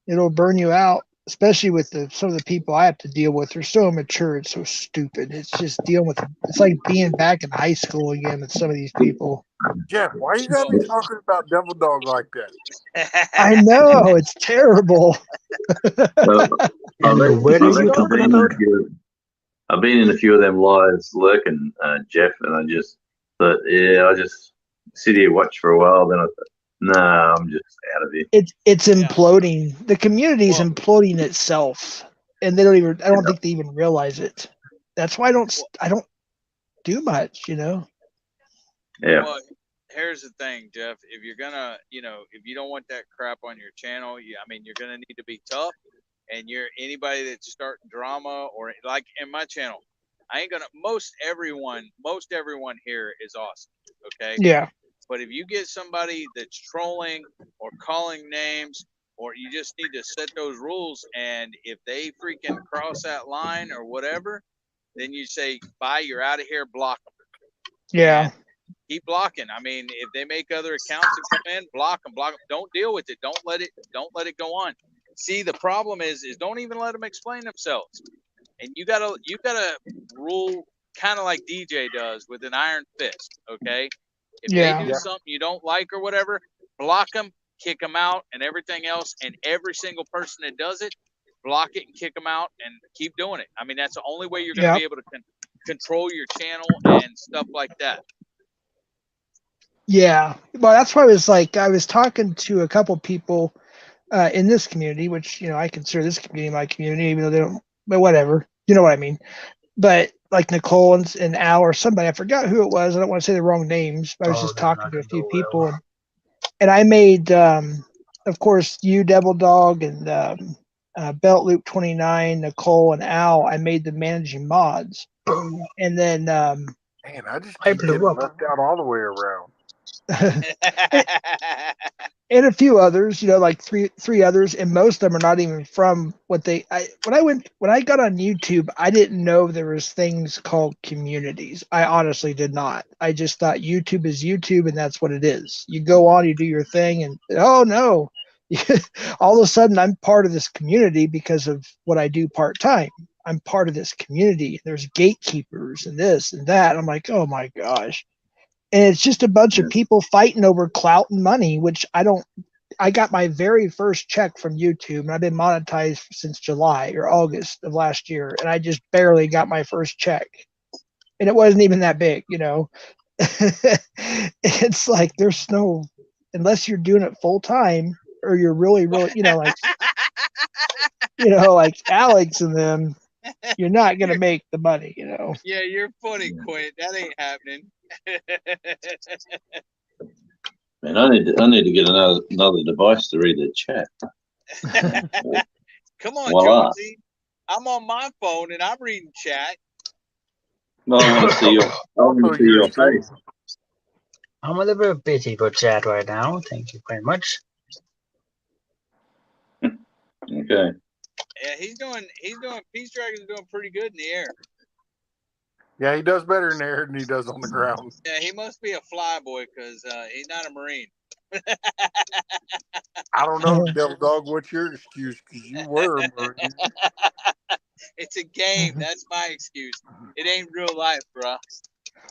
It'll burn you out, especially with some of the people I have to deal with. They're so immature. It's so stupid. It's just dealing with. It's like being back in high school again with some of these people. Jeff, why you gotta be talking about Devil Dog like that? I know, it's terrible. I've been in a few of them lives lurking, Jeff, and I just thought, I just sit here, watch for a while, then I thought, nah, I'm just out of here. It's imploding. The community's imploding itself, and they don't even. I don't think they even realize it. That's why I don't do much. Yeah. Well, here's the thing, Jeff. If you're gonna, if you don't want that crap on your channel, you're gonna need to be tough. And anybody that's starting drama, or like in my channel, I ain't gonna. Most everyone here is awesome. Okay. Yeah. But if you get somebody that's trolling or calling names, or you just need to set those rules, and if they freaking cross that line or whatever, then you say, bye, you're out of here, block them. Yeah. And keep blocking. I mean, if they make other accounts and come in, block them. Don't deal with it. Don't let it go on. See, the problem is don't even let them explain themselves. And you gotta rule kind of like DJ does with an iron fist. Okay. If they do something you don't like or whatever, block them, kick them out, and everything else. And every single person that does it, block it and kick them out, and keep doing it. I mean, that's the only way you're going to be able to control your channel and stuff like that. Yeah. Well, that's why I was talking to a couple people in this community, which, I consider this community my community, even though they don't, but whatever, you know what I mean? But like Nicole and Al or somebody, I forgot who it was. I don't want to say the wrong names, but I was just talking to a few people. And I made, of course, you, Devil Dog, and Belt Loop 29, Nicole, and Al, I made the managing mods. And then man, I just keep getting left out all the way around. And a few others, like three others, and most of them are not even from what they. When I got on YouTube, I didn't know there was things called communities. I honestly did not. I just thought YouTube is YouTube, and that's what it is. You go on, you do your thing, and oh no, all of a sudden I'm part of this community because of what I do part time. I'm part of this community. There's gatekeepers and this and that. I'm like, oh my gosh. And it's just a bunch of people fighting over clout and money, which I got my very first check from YouTube, and I've been monetized since July or August of last year, and I just barely got my first check. And it wasn't even that big, It's like there's no, unless you're doing it full time or you're really, really, like. like Alex and them, you're not gonna make the money. Yeah, you're funny, Quint. That ain't happening. Man, I need to get another device to read the chat. Come on, Voila. Jonesy. I'm on my phone and I'm reading chat. No, I want to see your face. I'm a little bit busy for chat right now. Thank you very much. Okay. Yeah, Peace Dragon's doing pretty good in the air. Yeah, he does better in the air than he does on the ground. Yeah, he must be a fly boy because he's not a Marine. I don't know, Devil Dog. What's your excuse? Because you were a Marine. It's a game. That's my excuse. It ain't real life, bro.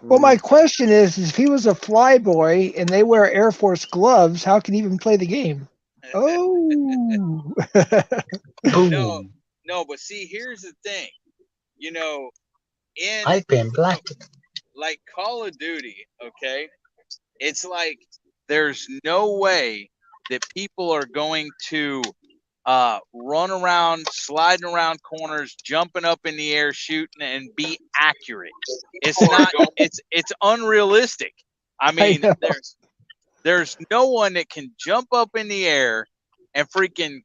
Well, my question is if he was a flyboy and they wear Air Force gloves, how can he even play the game? Oh. No, but see, here's the thing. In I've been blacked. Like Call of Duty, okay? It's like there's no way that people are going to run around, sliding around corners, jumping up in the air, shooting, and be accurate. It's not. It's unrealistic. I mean, there's no one that can jump up in the air and freaking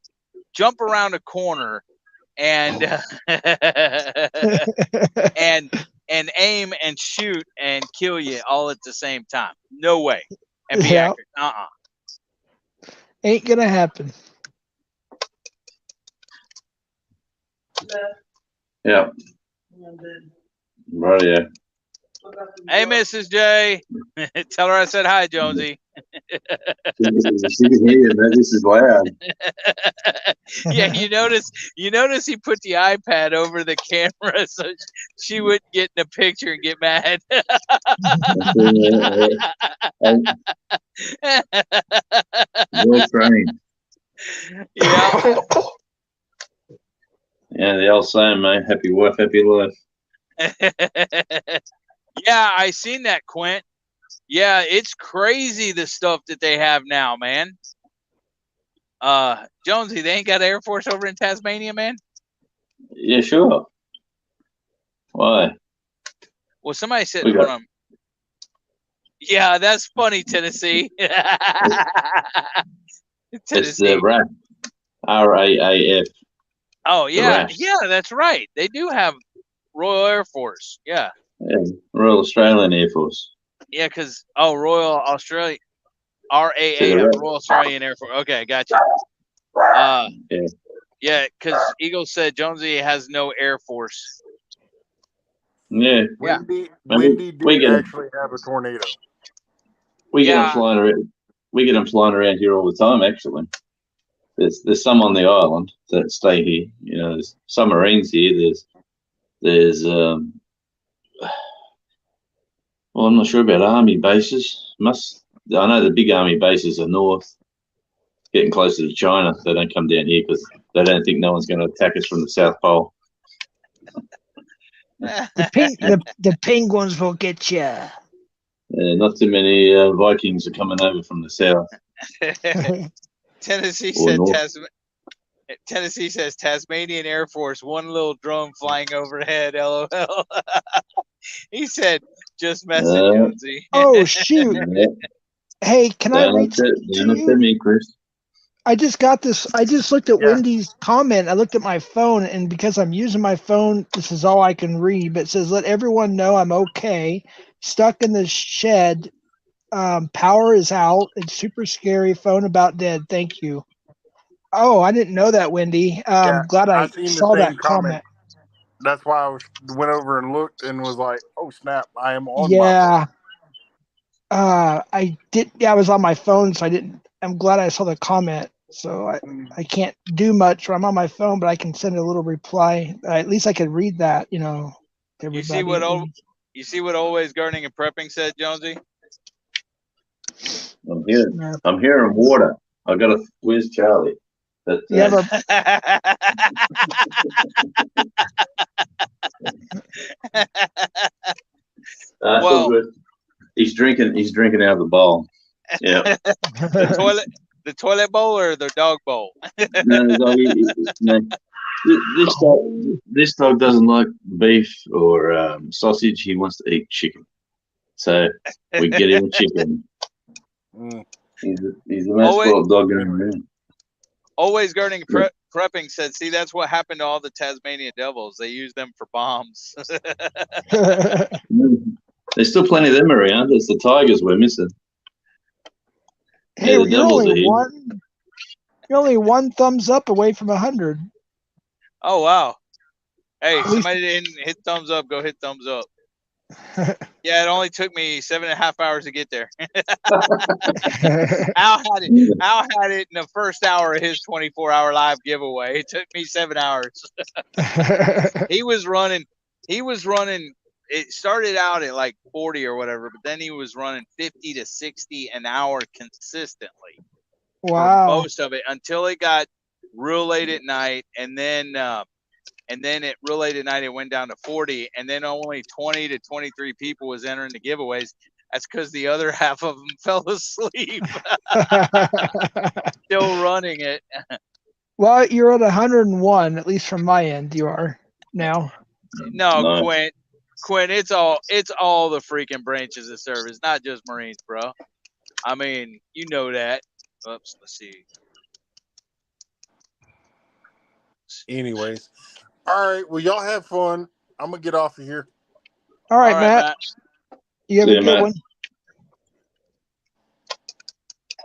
jump around a corner and and aim and shoot and kill you all at the same time. No way. And be accurate. Ain't gonna happen. Yeah. Right, yeah. Hey, Mrs. J. Tell her I said hi, Jonesy. She can hear you, man. This is loud. Yeah, you notice he put the iPad over the camera so she wouldn't get in the picture and get mad. Well trained. Yeah. Yeah, the old saying, man. Happy wife, happy life. Yeah, I seen that, Quint. Yeah, it's crazy the stuff that they have now, man. Jonesy, they ain't got Air Force over in Tasmania, man? Yeah, sure. Why? Well, somebody said one of them. Yeah, that's funny, Tennessee. It's the RAF. RAAF. Oh, yeah. Yeah, that's right. They do have Royal Air Force. Yeah. Yeah, Royal Australian Air Force. Yeah, because, Royal Australia, RAAF, Royal Australian Air Force. Okay, gotcha. Yeah, because Eagle said Jonesy has no Air Force. Yeah. Windy did actually have a tornado. We get them flying around. We get them flying around here all the time. Actually, there's some on the island that stay here. There's some Marines here. There's well, I'm not sure about army bases. I know the big army bases are north, getting closer to China. They don't come down here because they don't think no one's going to attack us from the South Pole. The penguins will get you. Not too many Vikings are coming over from the south. Tennessee says Tasmanian Air Force, one little drone flying overhead. LOL. He said, "Just messing, Jonesy." Oh shoot! Hey, can I read to you? Chris. I just got this. I just looked at Wendy's comment. I looked at my phone, and because I'm using my phone, this is all I can read. But it says, "Let everyone know I'm okay. Stuck in the shed. Power is out. It's super scary. Phone about dead. Thank you." Oh, I didn't know that, Wendy. I'm glad I saw that comment. That's why I went over and looked and was like, "Oh snap! I am on my phone." I did. Yeah, I was on my phone, so I didn't. I'm glad I saw the comment. So I can't do much when I'm on my phone, but I can send a little reply. At least I could read that. Everybody. You see what Always Gardening and Prepping said, Jonesy? I'm hearing water. I got to. Where's Charlie? Well, good. He's drinking out of the bowl. Yeah. The toilet bowl or the dog bowl? No, This dog doesn't like beef or sausage. He wants to eat chicken. So we get him a chicken. He's the most spoiled dog going around. Always guarding prepping said, see, that's what happened to all the Tasmanian devils. They use them for bombs. There's still plenty of them around. It's the tigers we're missing. Hey, Yeah, the you're devils are only here. you're only one thumbs up away from 100. Oh, wow. Hey, somebody didn't hit thumbs up. Go hit thumbs up. Yeah, it only took me 7.5 hours to get there. Al had it in the first hour of his 24-hour live giveaway. It took me 7 hours. He was running. It started out at like 40 or whatever, but then he was running 50 to 60 an hour consistently. Wow. For most of it until it got real late at night, and then at real late at night it went down to 40, and then only 20 to 23 people was entering the giveaways. That's because the other half of them fell asleep. Still running it. Well, you're at 101, at least from my end. You are now. No, Nice. Quinn, it's all the freaking branches of service, not just Marines, bro. I mean, you know that. Oops, let's see. Anyways, all right. Well, y'all have fun. I'm gonna get off of here. All right, Matt. You have See a ya, good Matt. one.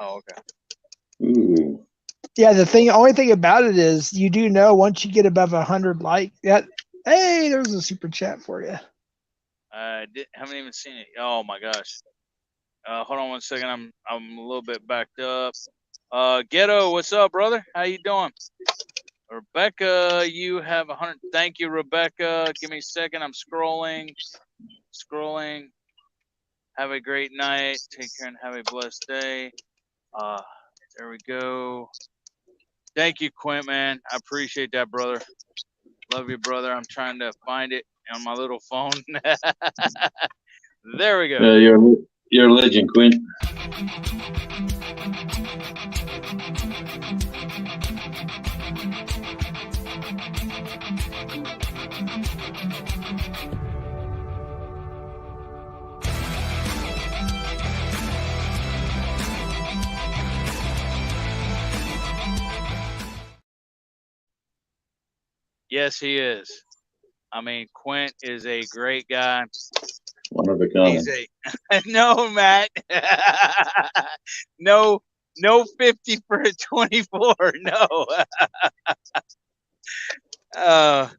Oh, okay. Ooh. Yeah, only thing about it is you do know once you get above 100 likes. Hey, there's a super chat for you. Haven't even seen it. Oh my gosh. Hold on 1 second. I'm a little bit backed up. Ghetto, what's up, brother? How you doing? Rebecca, you have 100. Thank you, Rebecca. Give me a second. I'm scrolling. Have a great night. Take care and have a blessed day. There we go. Thank you, Quint, man. I appreciate that, brother. Love you, brother. I'm trying to find it on my little phone. There we go. You're a legend, Quinn. Yes, he is. I mean, Quint is a great guy. One of a kind. He's no, Matt. no 50 for a 24. No. I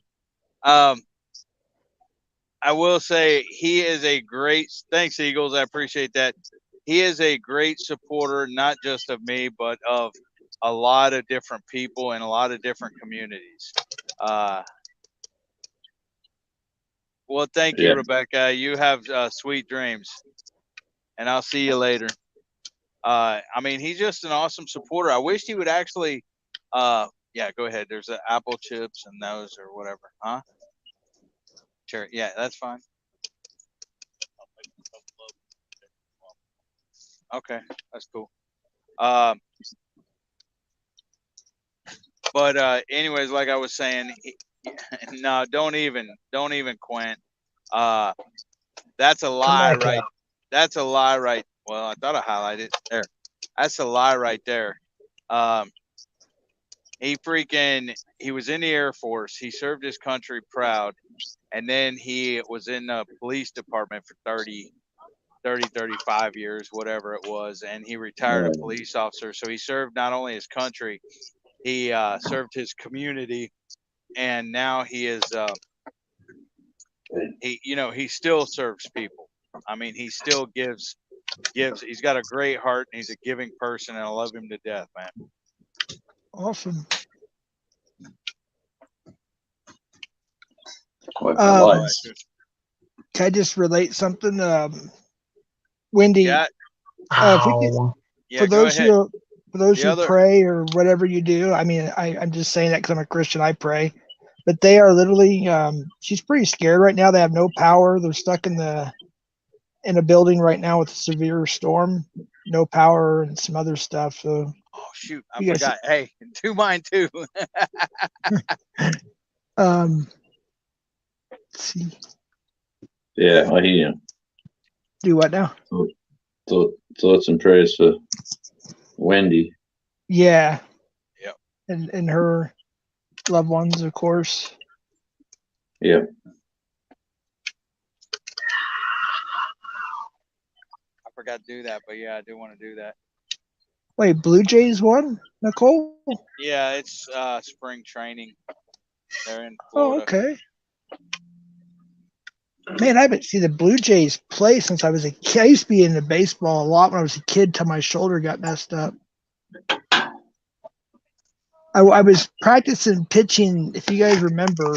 will say he is a great. Thanks, Eagles. I appreciate that. He is a great supporter, not just of me, but of a lot of different people in a lot of different communities. Well, thank you, Rebecca. You have sweet dreams, and I'll see you later. I mean, he's just an awesome supporter. I wish he would actually, yeah, go ahead. There's the apple chips and those or whatever, huh? Sure. Yeah, that's fine. Okay, that's cool. But anyways, like I was saying, no, don't even Quint. That's a lie, right? That's a lie, right? Well, I thought I highlighted it there. That's a lie right there. He was in the Air Force. He served his country proud. And then he was in the police department for 35 years, whatever it was. And he retired a police officer. So he served not only his country, he served his community. And now he is, he still serves people. I mean, he still gives. He's got a great heart and he's a giving person. And I love him to death, man. Awesome. Can I just relate something? Wendy, yeah. For those who pray or whatever you do, I mean, I'm just saying that because I'm a Christian, I pray. But they are literally, she's pretty scared right now. They have no power. They're stuck in a building right now with a severe storm, no power and some other stuff. So Oh shoot, I You guys- forgot. Hey, do mine too. Let's see. Yeah, I hear you. Do what now? Thoughts and prayers for Wendy. Yeah. Yep. And her loved ones, of course. Yeah. I forgot to do that, but yeah, I do want to do that. Wait, Blue Jays won, Nicole? Yeah, it's spring training. They're in Oh, Florida. okay. Man, I haven't seen the Blue Jays play since I was a kid. I used to be into baseball a lot when I was a kid till my shoulder got messed up. I was practicing pitching, if you guys remember,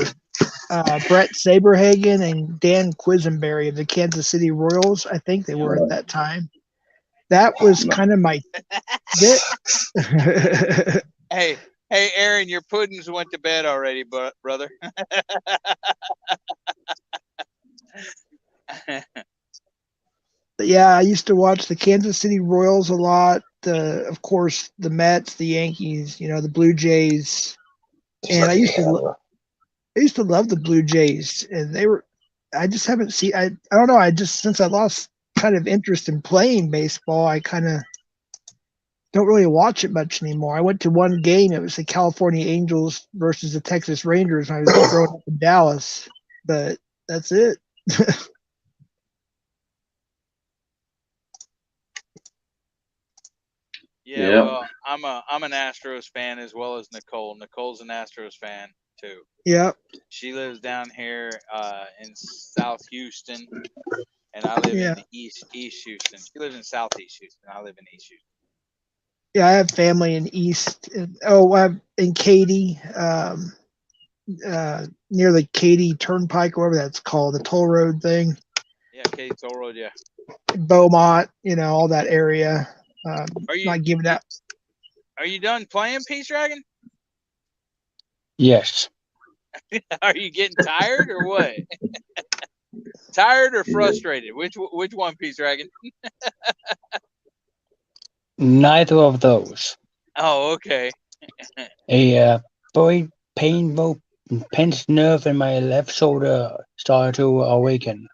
Brett Saberhagen and Dan Quisenberry of the Kansas City Royals. I think they were at that time. That was kind of my bit. Hey, Aaron, your puddings went to bed already, brother. But yeah, I used to watch the Kansas City Royals a lot. Of course, the Mets, the Yankees, the Blue Jays, and I used to love the Blue Jays, and they were. I just haven't seen. I don't know. Since I lost kind of interest in playing baseball, I kind of don't really watch it much anymore. I went to one game. It was the California Angels versus the Texas Rangers. I was growing up in Dallas, but that's it. Yeah, Yep. well, I'm an Astros fan as well as Nicole. Nicole's an Astros fan too. Yep. She lives down here in South Houston, and I live Yeah. in East Houston. She lives in Southeast Houston. I live in East Houston. Yeah, I have family in East. I'm in Katy, near the Katy Turnpike, whatever that's called, the toll road thing. Yeah, Katy Toll Road. Yeah. Beaumont, all that area. Are you Not giving out. Are you done playing Peace Dragon? Yes. Are you getting tired or what? Tired or frustrated? Which one, Peace Dragon? Neither of those. Oh, okay. A very painful pinched nerve in my left shoulder started to awaken.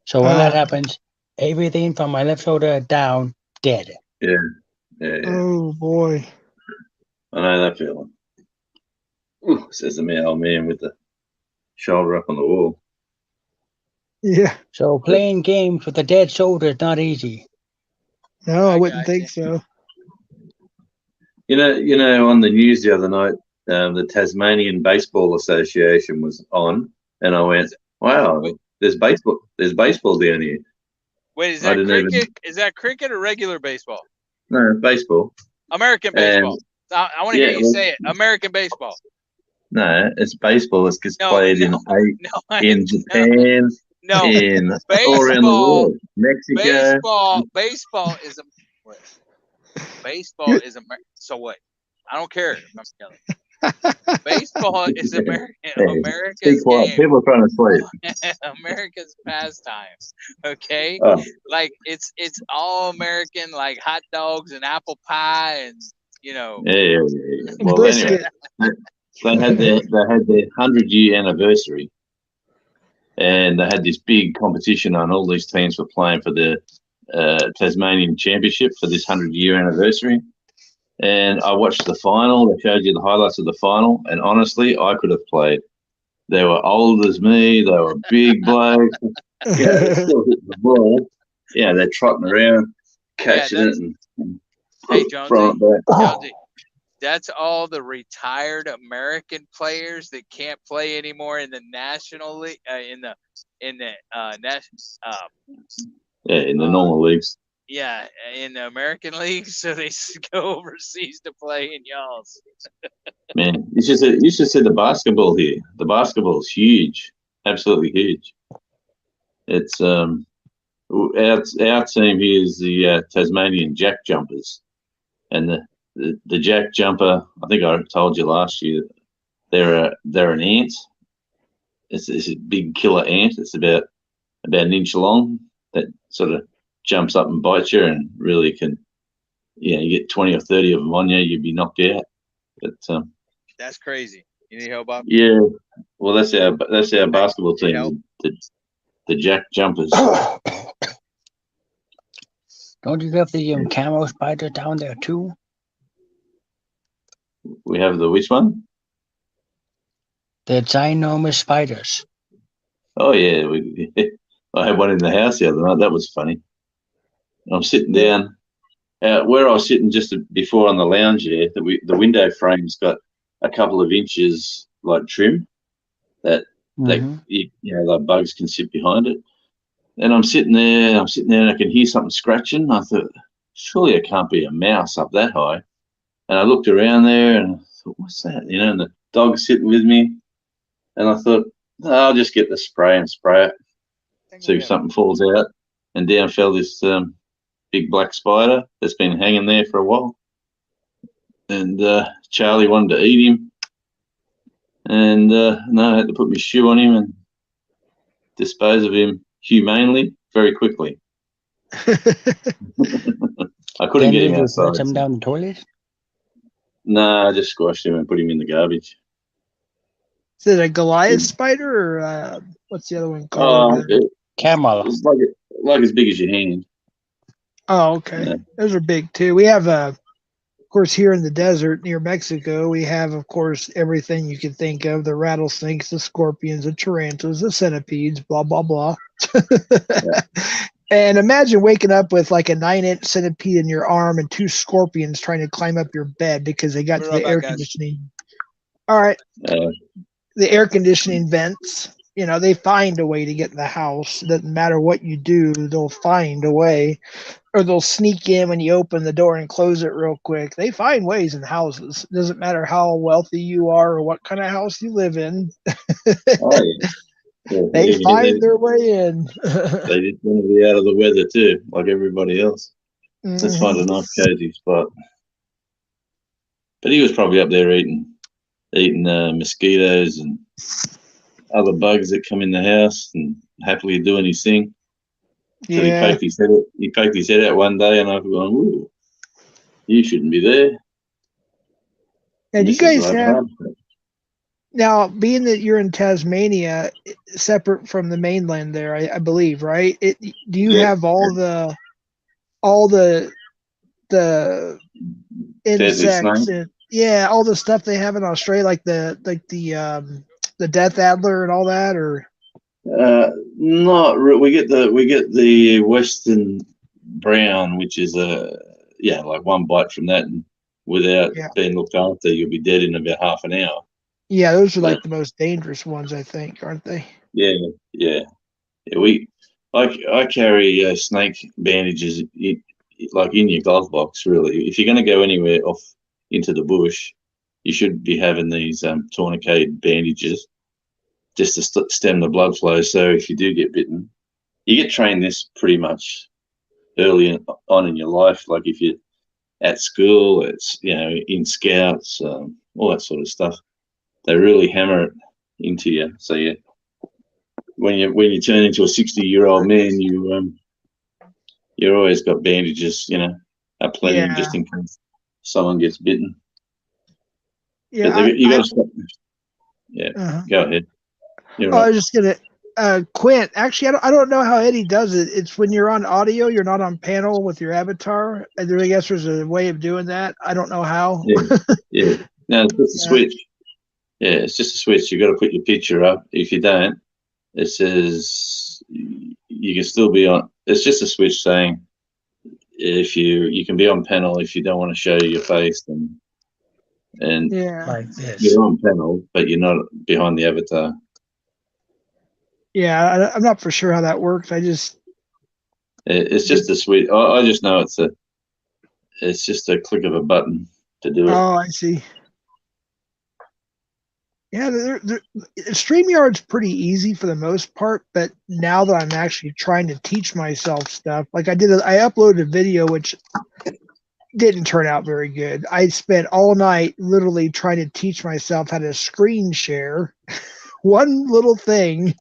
So when that happens, everything from my left shoulder down, dead. Yeah. Oh boy. I know that feeling. Ooh, says the old man with the shoulder up on the wall. Yeah. So playing games with a dead shoulder is not easy. No, I wouldn't think so. You know, on the news the other night, the Tasmanian Baseball Association was on, and I went, "Wow, there's baseball down here." Wait, is that cricket? Is that cricket or regular baseball? No, baseball. American baseball. I want to hear you say it. American baseball. No, it's baseball. It's gets played in Japan, in all around the world, Mexico. Baseball is baseball is American. So what? I don't care. Baseball is America's game. People are trying to sleep. America's pastime. Okay, Oh. like it's all American, like hot dogs and apple pie, and Yeah. Well, anyway, they had their 100-year anniversary, and they had this big competition on. All these teams were playing for the Tasmanian Championship for this 100-year anniversary. And I watched the final. They showed you the highlights of the final, and honestly, I could have played. They were old as me. They were big blokes. Yeah, they still hit the ball. Yeah, they're trotting around, catching it, and hey, throwing it back. Jonesy, that's all the retired American players that can't play anymore in the National League, in the normal leagues. Yeah, in the American League, so they go overseas to play in y'all's. Man, you should see the basketball here. The basketball is huge, absolutely huge. It's our team here is the Tasmanian Jack Jumpers, and the Jack Jumper. I think I told you last year. They're an ant. It's a big killer ant. It's about an inch long. That sort of jumps up and bites you, and really can you get 20 or 30 of them on you, you'd be knocked out. But That's crazy. You need help, Bob? yeah, well, that's our basketball team, the Jack Jumpers. Don't you have the camo spider down there too? We have the which one? The ginormous spiders. Oh yeah, I had one in the house the other night. That was funny. I'm sitting down where I was sitting just before on the lounge there. The window frame's got a couple of inches like trim that the bugs can sit behind it. And I'm sitting there, and I can hear something scratching. I thought, surely it can't be a mouse up that high. And I looked around there and I thought, what's that? And the dog's sitting with me. And I thought, I'll just get the spray and spray it. See if something falls out. And down fell this big black spider that's been hanging there for a while. And Charlie wanted to eat him. And no, I had to put my shoe on him and dispose of him humanely, very quickly. I couldn't get him outside. Flush him down the toilet? No, I just squashed him and put him in the garbage. Is it a Goliath spider or what's the other one called? Camel. It's like as big as your hand. Oh, okay. Yeah. Those are big too. We have of course, here in the desert near Mexico, we have, of course, everything you can think of: the rattlesnakes, the scorpions, the tarantulas, the centipedes, blah blah blah. And imagine waking up with like a 9-inch centipede in your arm and 2 scorpions trying to climb up your bed because they got to the air conditioning. All right. The air conditioning vents, they find a way to get in the house. It doesn't matter what you do, they'll find a way. Or they'll sneak in when you open the door and close it real quick. They find ways in houses. It doesn't matter how wealthy you are or what kind of house you live in. They find their way in. They just want to be out of the weather too, like everybody else. Let's find a nice cozy spot. But he was probably up there eating mosquitoes and other bugs that come in the house and happily doing his thing. So he poked his head out one day, and I've gone, ooh, you shouldn't be there. And you guys have now, being that you're in Tasmania, separate from the mainland, there, I believe, right? Do you have all the insects and all the stuff they have in Australia, like the death adder and all that, or? Not we get the western brown, which is like one bite from that, and without being looked after, you'll be dead in about half an hour. Yeah, those are like the most dangerous ones, I think, aren't they? Yeah. I carry snake bandages like in your glove box. Really, if you're going to go anywhere off into the bush, you should be having these tourniquet bandages just to stem the blood flow. So if you do get bitten, you get trained this pretty much early on in your life. Like if you're at school, it's in scouts, all that sort of stuff. They really hammer it into you. So when you turn into a 60-year-old man, you're always got bandages, plenty just in case someone gets bitten. Yeah, you got to stop. Yeah, go ahead. I was just gonna Quint. Actually, I don't know how Eddie does it. It's when you're on audio, you're not on panel with your avatar. I guess there's a way of doing that. I don't know how. Yeah. No, it's just a switch. Yeah, it's just a switch. You got to put your picture up. If you don't, it says you can still be on. It's just a switch saying if you can be on panel if you don't want to show your face and like this. You're on panel, but you're not behind the avatar. Yeah, I'm not for sure how that works. It's just a switch. I just know it's just a click of a button to do it. Oh, I see. Yeah, StreamYard's pretty easy for the most part, but now that I'm actually trying to teach myself stuff, like I uploaded a video which didn't turn out very good. I spent all night literally trying to teach myself how to screen share one little thing,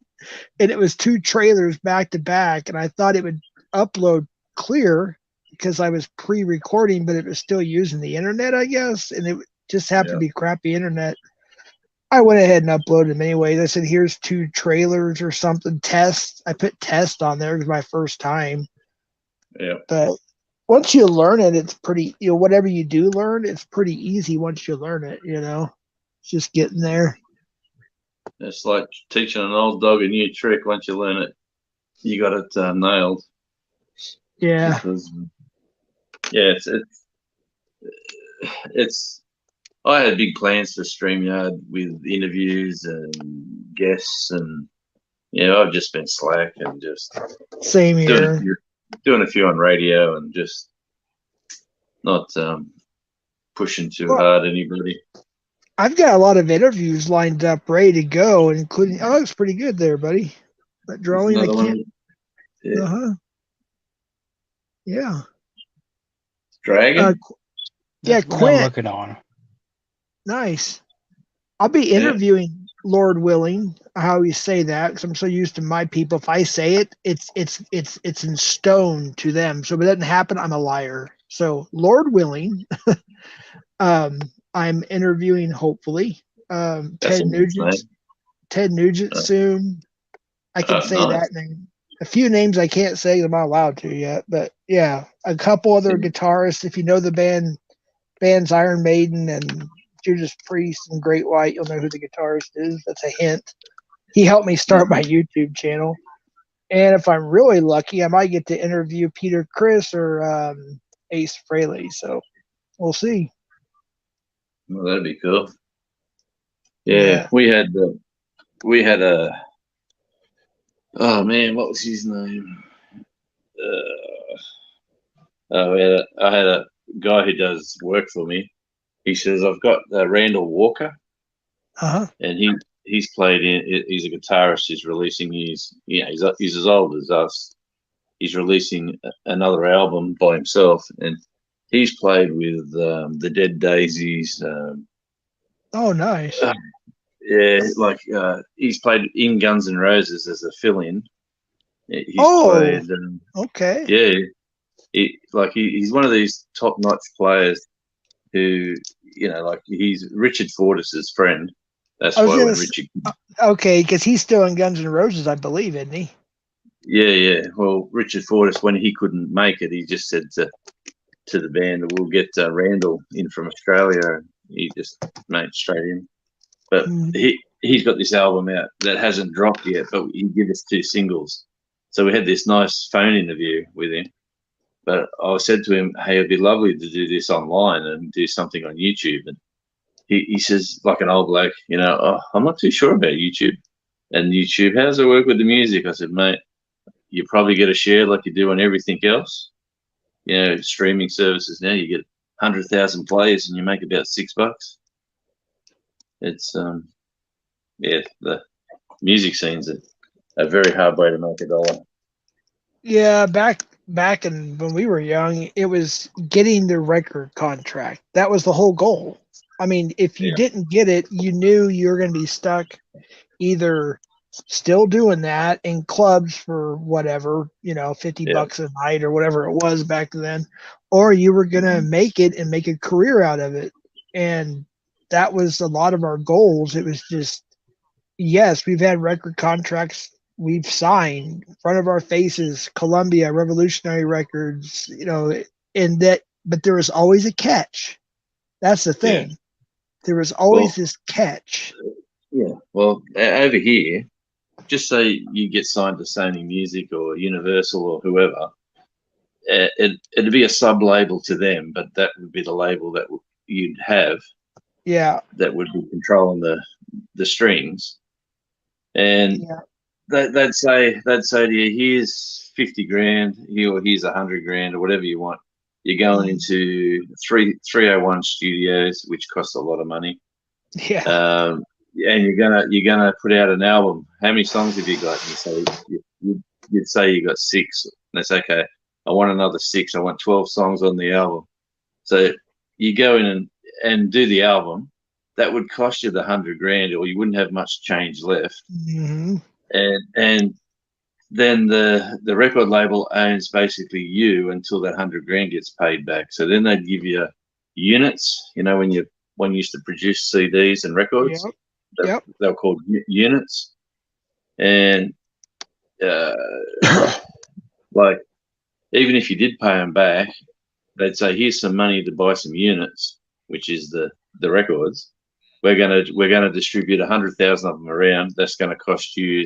and it was 2 trailers back to back, and I thought it would upload clear, because I was pre-recording, but it was still using the internet, I guess, and it just happened to be crappy internet. I went ahead and uploaded them anyway. They said, here's 2 trailers or something. Test. I put test on there. It was my first time. Yeah. But once you learn it, it's pretty, whatever you do learn, it's pretty easy once you learn it, It's just getting there. It's like teaching an old dog a new trick. Once you learn it, you got it nailed. Yeah. Because, yeah, it's. I had big plans for StreamYard with interviews and guests, and I've just been slack and just same here. Doing a few on radio and just not pushing too hard anybody. I've got a lot of interviews lined up, ready to go, including. Oh, that looks pretty good there, buddy. That drawing, I can't. Yeah. Yeah. Dragon. Yeah, That's what I'm Quint. looking on. Nice. I'll be interviewing Lord willing. How you say that? Because I'm so used to my people. If I say it, it's in stone to them. So if it doesn't happen, I'm a liar. So Lord willing, I'm interviewing hopefully Ted Nugent. Ted Nugent soon. I can say that name. A few names I can't say. I'm not allowed to yet. But yeah, a couple other guitarists. If you know the band's Iron Maiden and Judas Priest and Great White, you'll know who the guitarist is. That's a hint. He helped me start my YouTube channel. And if I'm really lucky, I might get to interview Peter Criss or Ace Frehley. So we'll see. Well, that'd be cool. Yeah, we had a. Oh man, what was his name? I had a guy who does work for me. He says, I've got Randall Walker, and he's played in. He's a guitarist. He's releasing he's as old as us. He's releasing another album by himself, and he's played with the Dead Daisies. Oh, nice. He's played in Guns N' Roses as a fill-in. Okay. Yeah, he's one of these top-notch players who, he's Richard Fortus's friend. That's why when Richard. Okay, because he's still in Guns N' Roses, I believe, isn't he? Yeah. Well, Richard Fortus, when he couldn't make it, he just said to the band, "We'll get Randall in from Australia." He just made it straight in. But he's got this album out that hasn't dropped yet, but he gave us 2 singles. So we had this nice phone interview with him. But I said to him, hey, it'd be lovely to do this online and do something on YouTube. And he says, like an old bloke, I'm not too sure about YouTube. And YouTube, how does it work with the music? I said, mate, you probably get a share like you do on everything else. Streaming services now, you get 100,000 plays and you make about $6. It's, the music scene's a very hard way to make a dollar. Yeah, back when we were young, it was getting the record contract. That was the whole goal. I mean, if you didn't get it, you knew you were going to be stuck either still doing that in clubs for whatever, $50 a night or whatever it was back then, or you were going to make it and make a career out of it. And that was a lot of our goals. It was just, yes, we've had record contracts we've signed in front of our faces, Columbia, Revolutionary Records, and that, but there was always a catch. That's the thing. Yeah. There was always this catch. Yeah. Well, over here, just say you get signed to Sony Music or Universal or whoever, it'd be a sub-label to them, but that would be the label that you'd have. Yeah. That would be controlling the strings. And they'd say to you, here's 50 grand, here's 100 grand, or whatever you want. You're going into 301 studios, which costs a lot of money. Yeah. And you're gonna put out an album. How many songs have you got? And you'd say you got 6. And that's okay. I want another 6. I want 12 songs on the album. So you go in and do the album. That would cost you the 100 grand, or you wouldn't have much change left. Mm-hmm. And then the record label owns basically you until that $100,000 gets paid back. So then they'd give you units. You know, when you used to produce CDs and records, Yep. they were called units. And like, even if you did pay them back, they'd say, "Here's some money to buy some units," which is the records. We're gonna distribute 100,000 of them around. That's gonna cost you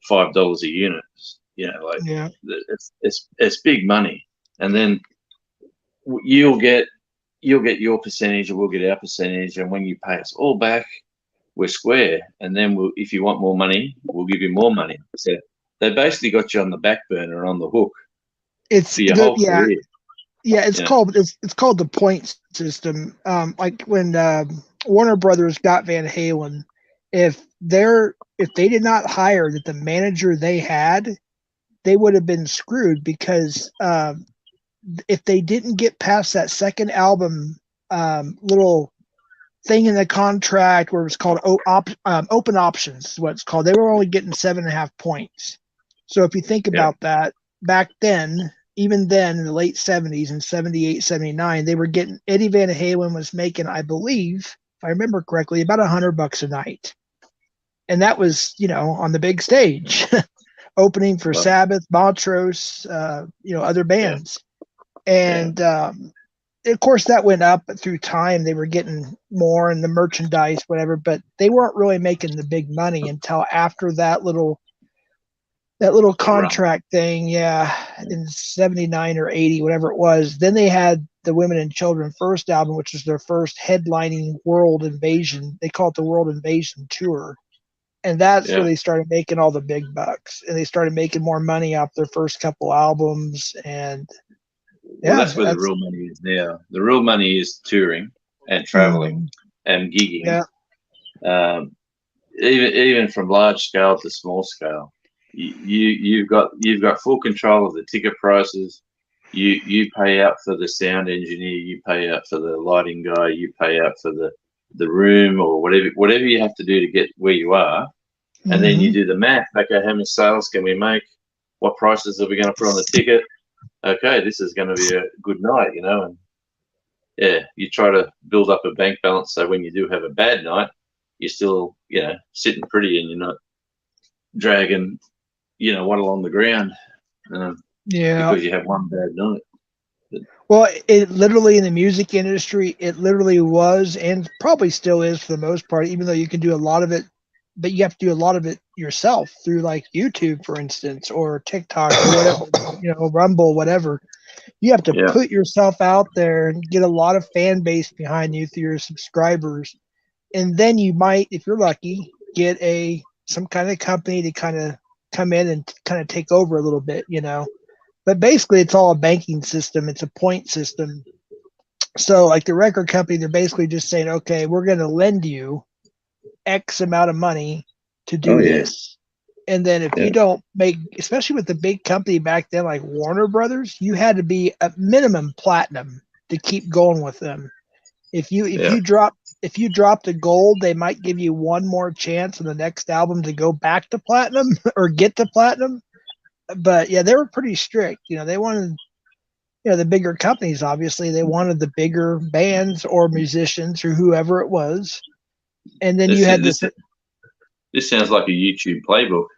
$5 a unit. You know, like it's big money. And then you'll get your percentage, and we'll get our percentage. And when you pay us all back, we're square. And then if you want more money, we'll give you more money. So they basically got you on the back burner, on the hook. It's for your whole career. Yeah, it's called the point system. Like when Warner Brothers got Van Halen, if they did not hire the manager they had, they would have been screwed, because if they didn't get past that second album little thing in the contract where it was called open options, is what it's called, they were only getting 7.5 points. So if you think about that, back then, even then in the late 70s, in 78, 79, they were getting, Eddie Van Halen was making, I believe, if I remember correctly, about $100 a night. And that was, on the big stage, opening for Sabbath, Montrose, other bands. And of course that went up through time. They were getting more in the merchandise, whatever, but they weren't really making the big money until after that little contract thing, in 79 or 80, whatever it was. Then they had the Women and Children first album, which was their first headlining World Invasion. They call it the World Invasion Tour. And that's where they started making all the big bucks. And they started making more money off their first couple albums. And that's where the real money is now. The real money is touring and traveling and gigging. Even from large scale to small scale. You've got full control of the ticket prices. You pay out for the sound engineer, you pay out for the lighting guy, you pay out for the room, or whatever you have to do to get where you are, and then you do the math. Okay, how many sales can we make? What prices are we going to put on the ticket? Okay, this is going to be a good night, and you try to build up a bank balance so when you do have a bad night, you're still sitting pretty and you're not dragging one along the ground because you have one bad night. Well, it literally, in the music industry, it literally was, and probably still is for the most part, even though you can do a lot of it, but you have to do a lot of it yourself through like YouTube, for instance, or TikTok or whatever, Rumble, whatever. You have to put yourself out there and get a lot of fan base behind you through your subscribers. And then you might, if you're lucky, get some kind of company to kind of come in and kind of take over a little bit, But basically, it's all a banking system. It's a point system. So like the record company, they're basically just saying, okay, we're going to lend you X amount of money to do this. And then if you don't make, especially with the big company back then, like Warner Brothers, you had to be at minimum platinum to keep going with them. If you drop to gold, they might give you one more chance in the next album to go back to platinum or get to platinum. But they were pretty strict. They wanted, the bigger companies, obviously, they wanted the bigger bands or musicians or whoever it was. And then you had this. This sounds like a YouTube playbook.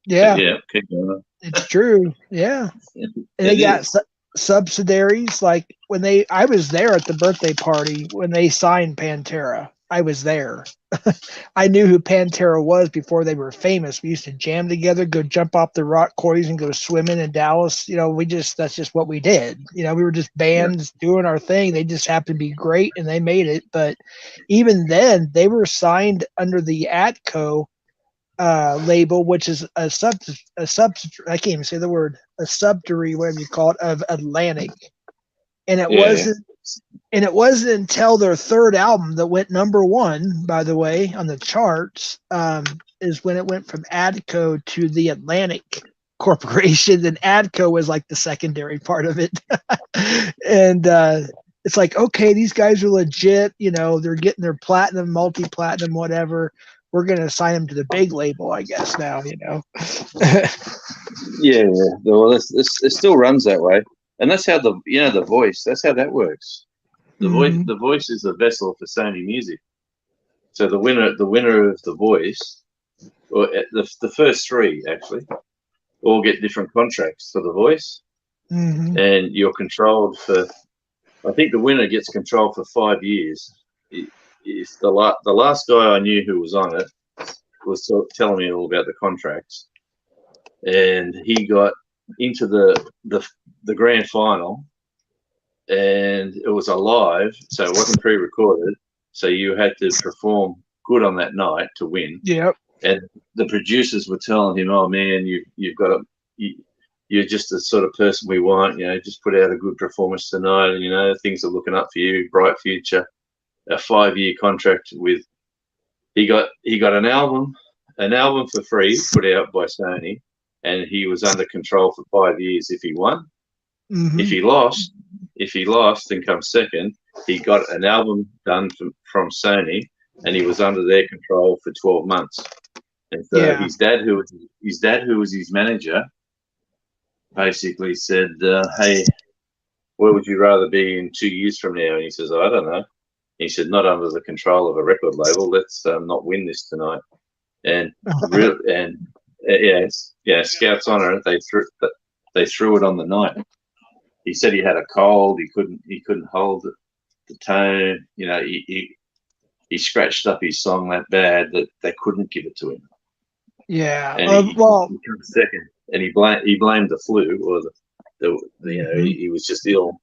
Yeah. Yeah. Keep going. It's true. Yeah. And they got subsidiaries. Like when I was there at the birthday party when they signed Pantera. I was there. I knew who Pantera was before they were famous. We used to jam together, go jump off the rock quarries and go swimming in Dallas. That's just what we did. We were just bands doing our thing. They just happened to be great and they made it. But even then they were signed under the Atco label, which is a I can't even say the word, a subsidiary, whatever you call it, of Atlantic. And it wasn't until their third album that went #1, by the way, on the charts, is when it went from Atco to the Atlantic Corporation. And Atco was like the secondary part of it. And it's like, okay, these guys are legit. They're getting their platinum, multi-platinum, whatever. we're going to assign him to the big label, I guess now, you know. Yeah. Well, it still runs that way, and that's how the voice. That's how that works. The voice is a vessel for Sony Music. So the winner of the voice, or the first three actually, all get different contracts for the voice, and you're controlled for. I think the winner gets control for 5 years. It's the last guy I knew who was on it was telling me all about the contracts, and he got into the grand final, and it was a live, so it wasn't pre-recorded. So you had to perform good on that night to win. Yep. And the producers were telling him, "Oh man, you've got you're just the sort of person we want. You know, just put out a good performance tonight. And, you know, things are looking up for you, bright future." A 5-year contract with. He got an album for free put out by Sony, and he was under control for 5 years if he won. If he lost and come second, he got an album done from Sony, and he was under their control for 12 months. And so his dad, who was his manager, basically said, "Hey, where would you rather be in 2 years from now?" And he says, "I don't know." He said, "Not under the control of a record label. Let's not win this tonight." And Scouts Honor, they threw it on the night. He said he had a cold. He couldn't hold the tone. You know, he scratched up his song that bad that they couldn't give it to him. Yeah. And he came second, and he blamed the flu or he was just ill.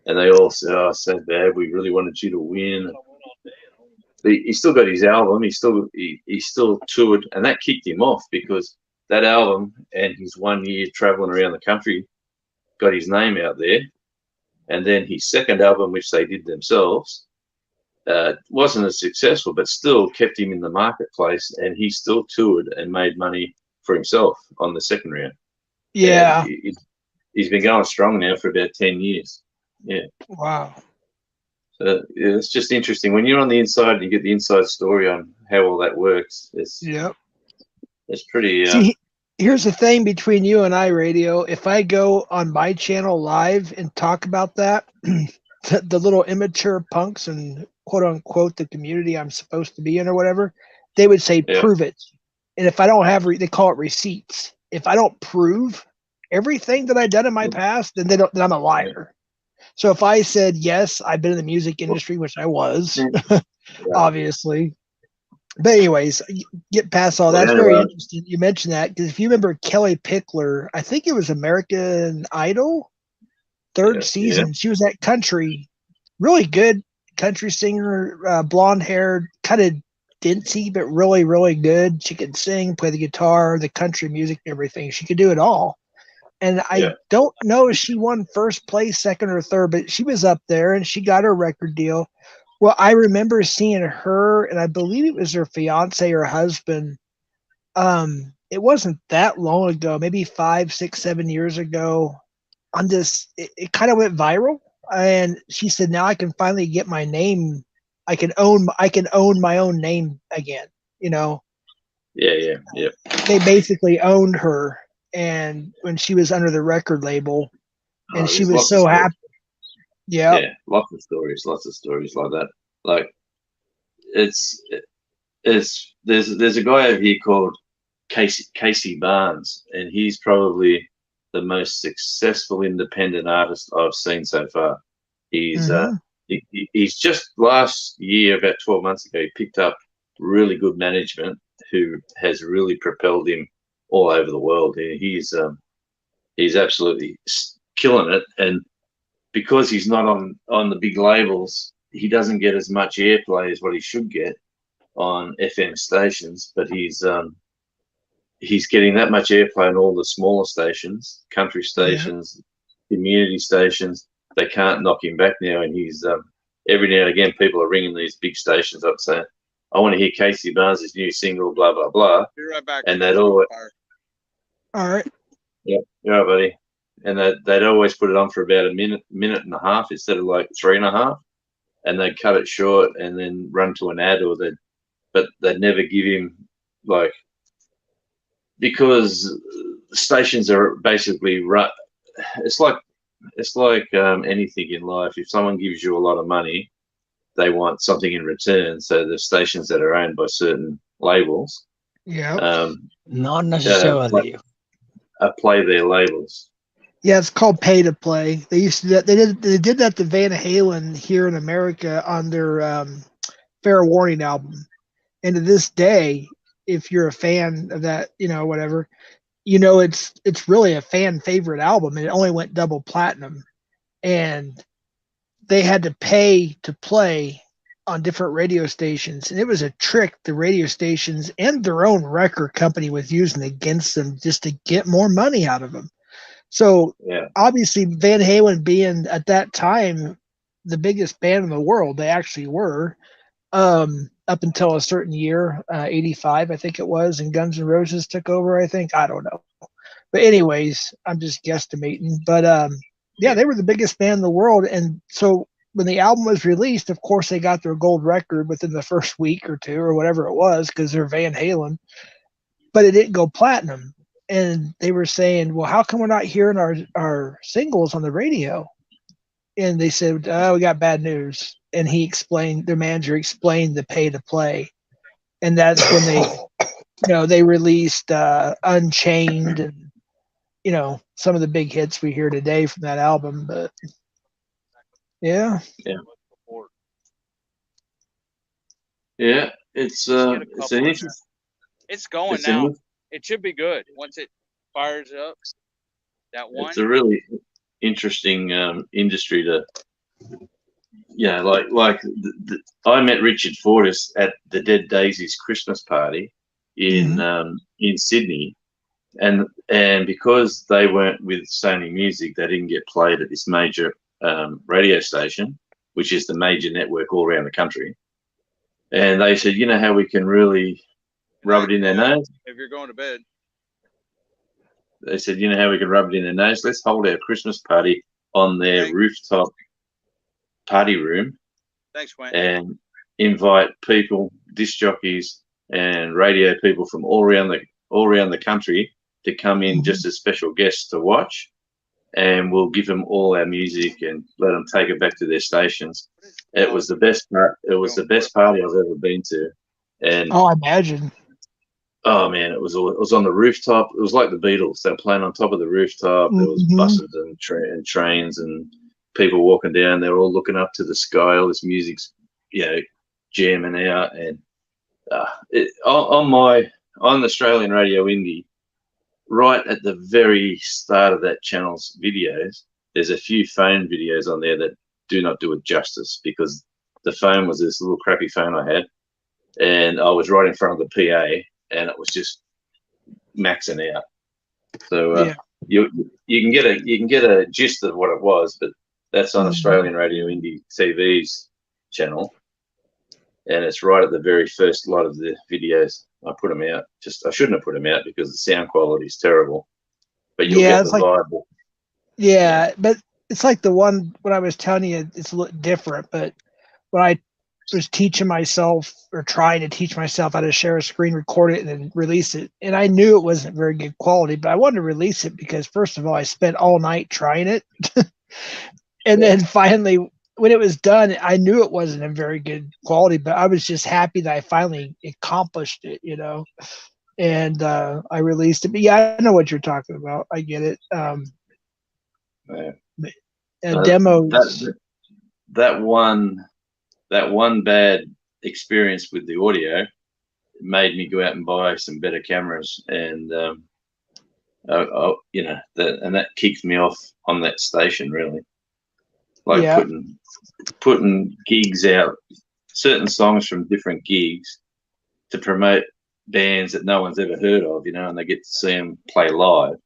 And they all said, "Oh, so bad. We really wanted you to win." But he still got his album. He still toured, and that kicked him off because that album and his 1 year traveling around the country got his name out there. And then his second album, which they did themselves, wasn't as successful, but still kept him in the marketplace, and he still toured and made money for himself on the second round. Yeah. He's been going strong now for about 10 years. Yeah. Wow. So it's just interesting when you're on the inside and you get the inside story on how all that works. It's pretty. See, here's the thing between you and I, Radio. If I go on my channel live and talk about that, the little immature punks and quote unquote the community I'm supposed to be in or whatever, they would say prove it. And if I don't have, they call it receipts. If I don't prove everything that I've done in my past, then then I'm a liar. So if I said, yes, I've been in the music industry, which I was, obviously. But anyways, get past all that. That's very interesting. You mentioned that because if you remember Kelly Pickler, I think it was American Idol, third season. She was that country, really good country singer, blonde hair, kind of dinty, but really, really good. She could sing, play the guitar, the country music, and everything. She could do it all. And I don't know if she won first place, second, or third, but she was up there and she got her record deal. Well, I remember seeing her, and I believe it was her fiance or husband. It wasn't that long ago, maybe 5, 6, 7 years ago. On this, it kind of went viral, and she said, "Now I can finally get my name. I can own my own name again." You know. Yeah. They basically owned her. And when she was under the record label, and she was so happy. Yeah, lots of stories like that. Like there's a guy over here called Casey Barnes, and he's probably the most successful independent artist I've seen so far. He's he's just last year, about 12 months ago, he picked up really good management who has really propelled him all over the world. He's absolutely killing it, and because he's not on the big labels, he doesn't get as much airplay as what he should get on FM stations. But he's getting that much airplay on all the smaller stations, country stations, community stations. They can't knock him back now, and he's every now and again people are ringing these big stations up saying, "I want to hear Casey Barnes' new single, blah blah blah." Be right back. And they'd always. All right. Yeah, you're right, buddy. And they'd always put it on for about a minute and a half instead of like 3.5, and they'd cut it short and then run to an ad, or but they'd never give him like, because stations are basically it's like anything in life. If someone gives you a lot of money, they want something in return. So the stations that are owned by certain labels, Yeah. Not necessarily. play their labels. Yeah, it's called pay to play. They used to do that. They did that to Van Halen here in America on their Fair Warning album. And to this day, if you're a fan of that, whatever, it's really a fan favorite album, and it only went double platinum. And they had to pay to play on different radio stations, and it was a trick the radio stations and their own record company was using against them just to get more money out of them. So obviously Van Halen being at that time the biggest band in the world, they actually were, up until a certain year, 85 I think it was, and Guns N' Roses took over, I think. I don't know. But anyways, I'm just guesstimating. But they were the biggest band in the world. And so when the album was released, of course, they got their gold record within the first week or two or whatever it was, because they're Van Halen. But it didn't go platinum. And they were saying, well, how come we're not hearing our singles on the radio? And they said, we got bad news. And their manager explained the pay to play. And that's when they released Unchained and, some of the big hits we hear today from that album. But yeah. Yeah, it's an interesting. It's going now. It should be good once it fires up. That one. It's a really interesting industry to, I met Richard Fortis at the Dead Daisies Christmas party in Sydney, and because they weren't with Sony Music, they didn't get played at this major radio station, which is the major network all around the country. And they said, how we can really rub it in their nose? If you're going to bed. They said, how we can rub it in their nose? Let's hold our Christmas party on their rooftop party room. Thanks, Wayne. And invite people, disc jockeys and radio people from all around the country to come in just as special guests to watch. And we'll give them all our music and let them take it back to their stations. It was the best part. It was the best party I've ever been to. And I imagine. Oh man, it was on the rooftop. It was like the Beatles. They were playing on top of the rooftop. There was buses and trains and people walking down. They're all looking up to the sky. All this music's, jamming out. And on Australian Radio Indie, right at the very start of that channel's videos, there's a few phone videos on there that do not do it justice, because the phone was this little crappy phone I had, and I was right in front of the PA. And it was just maxing out. So you can get a gist of what it was, but that's on Australian Radio Indie TV's channel, and it's right at the very first lot of the videos. I put them out. I shouldn't have put them out because the sound quality is terrible. But you'll get the vibe. Yeah, but it's like the one when I was telling you, it's a little different. But when I was teaching myself or trying to teach myself how to share a screen, record it, and then release it. And I knew it wasn't very good quality, but I wanted to release it because, first of all, I spent all night trying it. And then finally, when it was done, I knew it wasn't in very good quality, but I was just happy that I finally accomplished it, and I released it. But yeah, I know what you're talking about. I get it. Demos. That one bad experience with the audio made me go out and buy some better cameras, and that kicked me off on that station really. Like putting gigs out, certain songs from different gigs to promote bands that no one's ever heard of, and they get to see them play live,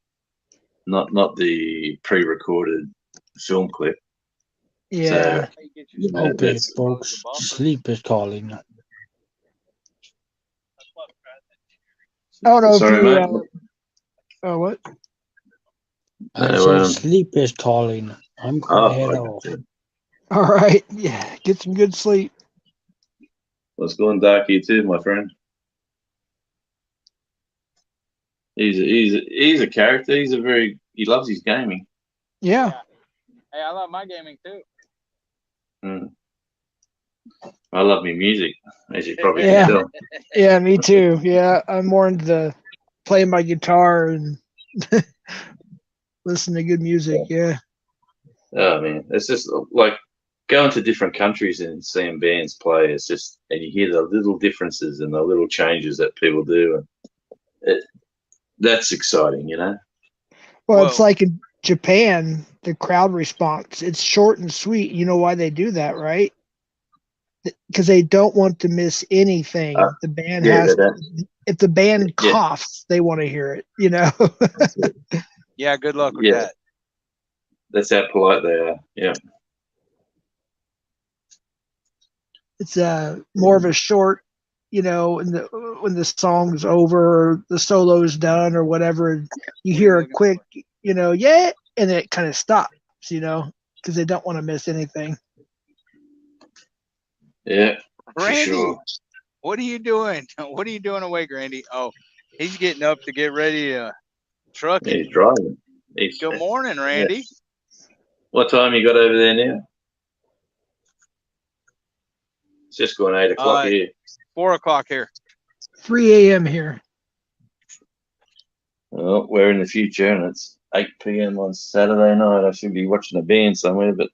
not the pre-recorded film clip. Yeah. So, okay, folks, sleep is calling. Oh no! Sorry, mate. What? I said sleep is calling. I'm going to head off. All right. Yeah. Get some good sleep. What's going dark here too, my friend? He's a character. He loves his gaming. Yeah. Hey, I love my gaming too. Mm. I love me music, as you probably Yeah. can tell. Yeah, me too. Yeah, I'm more into playing my guitar and listen to good music. Yeah. Oh man, it's just like going to different countries and seeing bands play. It's just, and you hear the little differences and the little changes that people do, and that's exciting, you know. Well, it's like in Japan, the crowd response. It's short and sweet. You know why they do that, right? Because they don't want to miss anything. The band yeah, has. that- If the band Yeah. coughs, they want to hear it. You know. Yeah, good luck with Yeah. that. That's how polite they are. Yeah. It's more of a short, when the song's over, or the solo's done, or whatever. You hear a quick, yeah, and it kind of stops, because they don't want to miss anything. Yeah. Randy, sure. what are you doing? What are you doing awake, Randy? Oh, he's getting up to get ready to truck it. He's driving. Good morning, Randy. What time you got over there now? It's just gone 8 o'clock here. 4 o'clock here. 3 a.m. here. Well, we're in the future, and it's 8 p.m. on Saturday night. I should be watching a band somewhere, but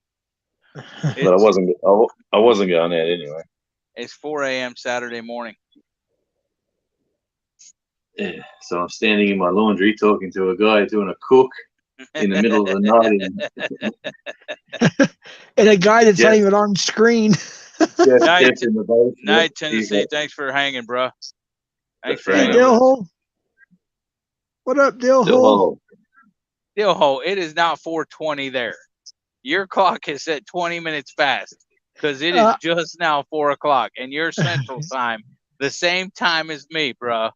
I wasn't. I wasn't going out anyway. It's 4 a.m. Saturday morning. Yeah, so I'm standing in my laundry talking to a guy doing a cook in the middle of the night. And a guy that's not Jeff- even on screen. Night, in the basement. Night, Tennessee. Thanks for hanging, bro. Thanks for Hey, hanging. Dillhole. What up, Dillhole? Dillhole, it is not 4:20 there. Your clock is at 20 minutes past because it is just now 4 o'clock, and your Central Time, the same time as me, bro.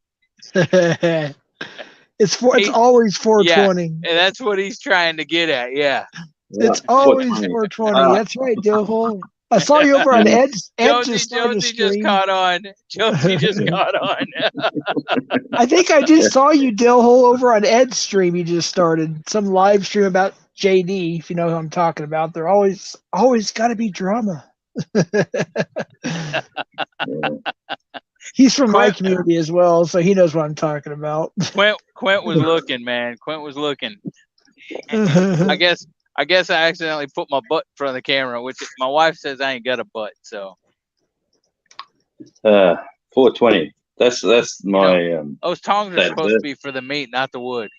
It's always 4:20. Yeah, and that's what he's trying to get at. Yeah. It's always 4:20. That's right, Dillhole. I saw you over on Ed. Jonesy just caught on. Jonesy just caught on. I think I just saw you, Dillhole, over on Ed's stream. He just started some live stream about JD. If you know who I'm talking about, they're always got to be drama. He's from my community as well, so he knows what I'm talking about. Quint was looking, man. Quint was looking. I guess I accidentally put my butt in front of the camera, which my wife says I ain't got a butt. So 4:20. That's my. Those tongs are supposed to be for the meat, not the wood.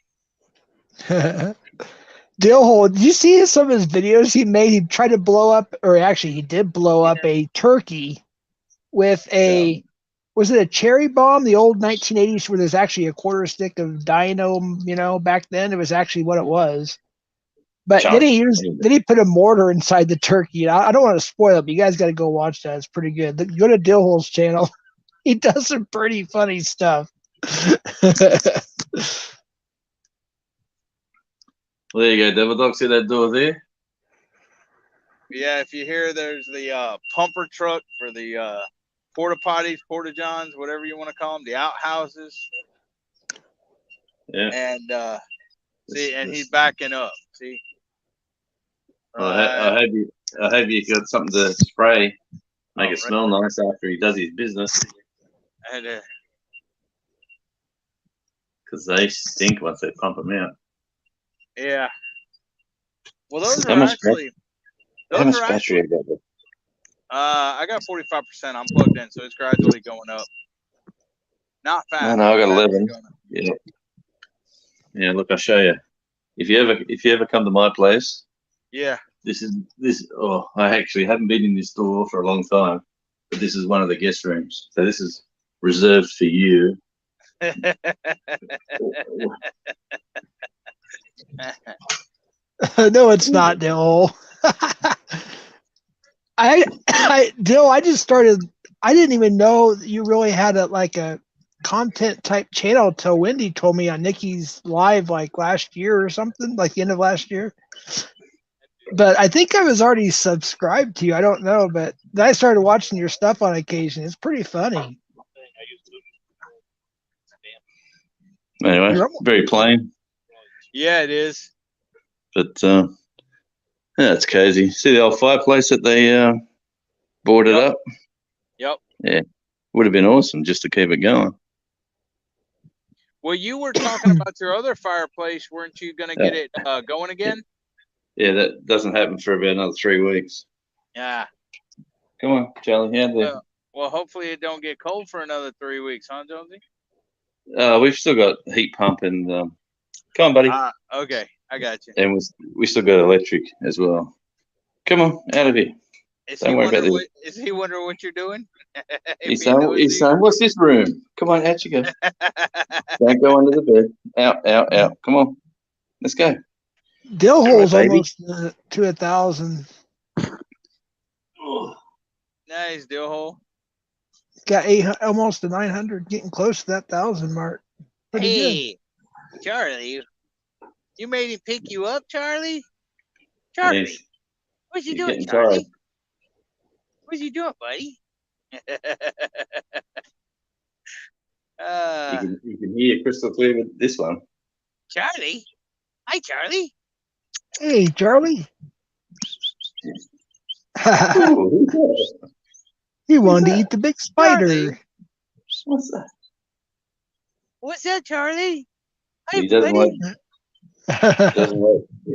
Dillhole, did you see some of his videos he made? He tried to blow up, or actually he did blow up a turkey with was it a cherry bomb, the old 1980s where there's actually a quarter stick of dino, back then? It was actually what it was. But then he put a mortar inside the turkey. I don't want to spoil it, but you guys got to go watch that. It's pretty good. Go to Dillhole's channel. He does some pretty funny stuff. Well, there you go, Devil Dog. See that door there? Yeah, if you hear there's the pumper truck for the porta potties, porta johns, whatever you want to call them, the outhouses. Yeah. And he's backing up. See. I hope you got something to spray, make it smell nice after he does his business. And because they stink once they pump them out. yeah. Well, those How are much actually. How much battery you got there? I got 45%. I'm plugged in, so it's gradually going up. Not fast. No, I got 11. Yeah. Yeah. Look, I'll show you. If you ever come to my place. Yeah. Oh, I actually haven't been in this store for a long time, but this is one of the guest rooms. So this is reserved for you. No, it's not, Dill. Dill, I just started. I didn't even know that you really had a content type channel until Wendy told me on Nikki's live like last year or something, like the end of last year. but I think I was already subscribed to you. I don't know, but then I started watching your stuff on occasion. It's pretty funny. Anyway, very plain, Yeah, it is. but yeah, it's crazy. See the old fireplace that they boarded up? Yep. Yeah, would have been awesome just to keep it going. Well, you were talking about your other fireplace. Weren't you going to get it going again? Yeah, that doesn't happen for about another 3 weeks. Yeah. Come on, Charlie, out there. Well, hopefully it don't get cold for another 3 weeks, huh, Jonesy? We've still got heat pump and come on, buddy. Okay, I got you. And we still got electric as well. Come on, out of here. Don't worry about this. Is he wondering what you're doing? He's saying, what's this room? Come on, out you go. Don't go under the bed. Out. Come on. Let's go. Dill hole's baby. almost to 1,000. Nice dill hole. Got 800, almost to 900, getting close to that 1,000 mark. Pretty good. Charlie, you made him pick you up, Charlie? Charlie, Yes. what's you He's doing, getting Charlie? tired. What's you doing, buddy? You can hear crystal clear with this one. Charlie? Hi, Charlie. Hey, Charlie. Ooh, who's that? He wanted to eat the big spider. What's that? What's that, Charlie? Hi, He doesn't buddy.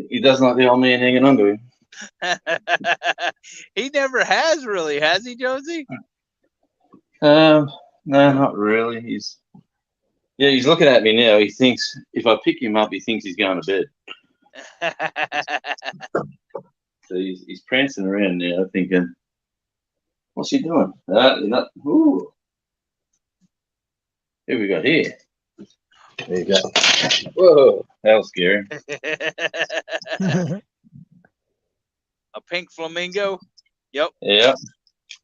he doesn't like the old man hanging on to him. He never has really, has he, Josie? No, not really. He's looking at me now. He thinks if I pick him up, he thinks he's going to bed. So he's prancing around now, thinking, "What's he doing?" You're not. Ooh. Who we got here? There you go. Whoa, that was scary. A pink flamingo. Yep. Yeah,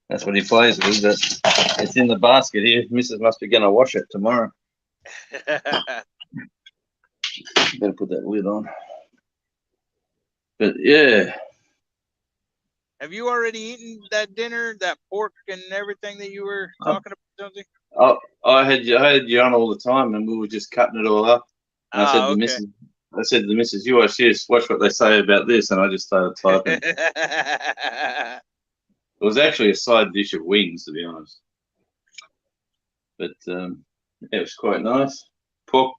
that's what he plays with. It's in the basket here. Mrs. must be going to wash it tomorrow. Better put that lid on. But yeah. Have you already eaten that dinner, that pork and everything that you were talking about, Jonesy? I had you on all the time, and we were just cutting it all up. And I said to the missus, "You watch this. Watch what they say about this." And I just started typing. It was actually a side dish of wings, to be honest. But it was quite nice. Pork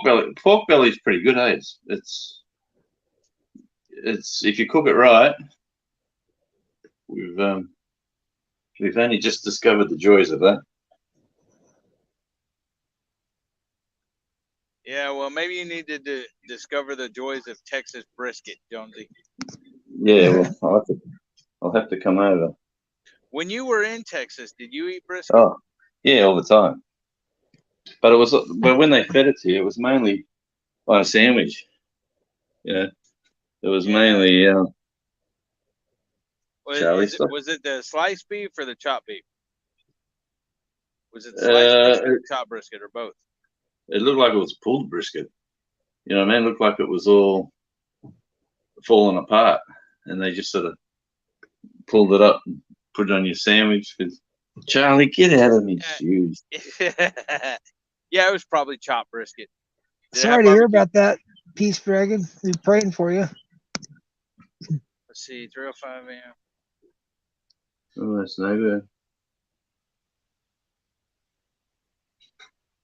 belly is pretty good, eh? It's if you cook it right. We've only just discovered the joys of that. Yeah, well, maybe you need to discover the joys of Texas brisket, Jonesy. Yeah, well, I'll have to come over. When you were in Texas, did you eat brisket? Oh, yeah, all the time. But when they fed it to you, it was mainly on a sandwich. Yeah, it was mainly Charlie stuff. Was it the sliced beef or the chopped beef? Was it the sliced brisket or chopped brisket or both? It looked like it was pulled brisket. You know what I mean? It looked like it was all falling apart, and they just sort of pulled it up and put it on your sandwich. Charlie, get out of me shoes. Yeah, it was probably chopped brisket. Sorry to hear about that, Peace Dragon. We're praying for you. Let's see, 3:05 a.m. Oh, that's no good.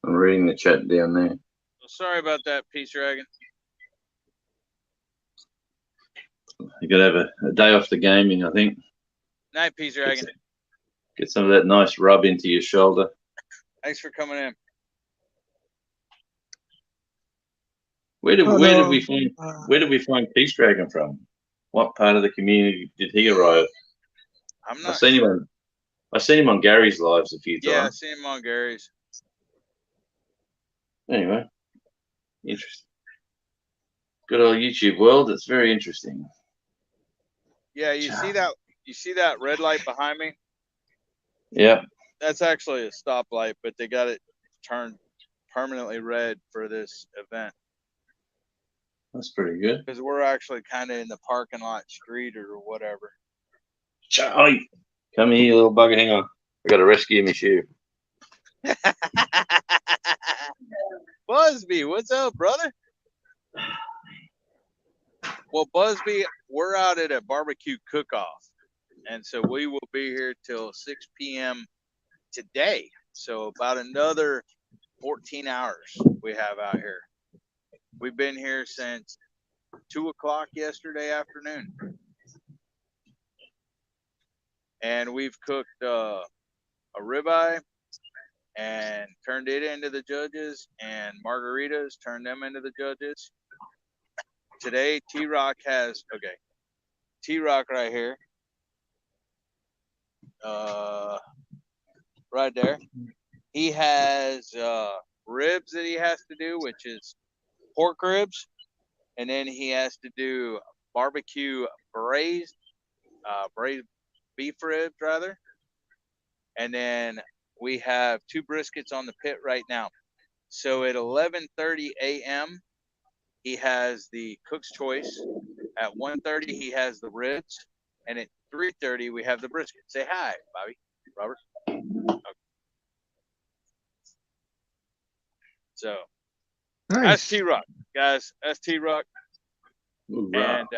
I'm reading the chat down there. Well, sorry about that, Peace Dragon. You got to have a day off the gaming, I think. Night, Peace Dragon. Get some of that nice rub into your shoulder. Thanks for coming in. Where did we find Peace Dragon from? What part of the community did he arrive? I'm not. I've seen him on Gary's lives a few times. Yeah, I've seen him on Gary's. Anyway, interesting. Good old YouTube world. It's very interesting. Yeah, you see that red light behind me? Yeah. That's actually a stoplight, but they got it turned permanently red for this event. That's pretty good. Because we're actually kind of in the parking lot street or whatever. Charlie, come here, you little bugger. Hang on. I got to rescue my shoe. Busby, what's up, brother? Well, Busby, we're out at a barbecue cook-off, and so we will be here till 6 p.m. today. So about another 14 hours we have out here. We've been here since 2 o'clock yesterday afternoon. And we've cooked a ribeye and turned it into the judges, and margaritas, turned them into the judges. Today, T-Rock has, okay, T-Rock right here. Right there. He has ribs that he has to do, which is pork ribs. And then he has to do barbecue braised beef ribs, rather. And then we have 2 briskets on the pit right now. So at 11:30 a.m., he has the cook's choice. At 1:30, he has the ribs. And at 3:30, we have the brisket. Say hi, Bobby. Robert. Okay. So that's T-Rock, guys. That's T-Rock. And,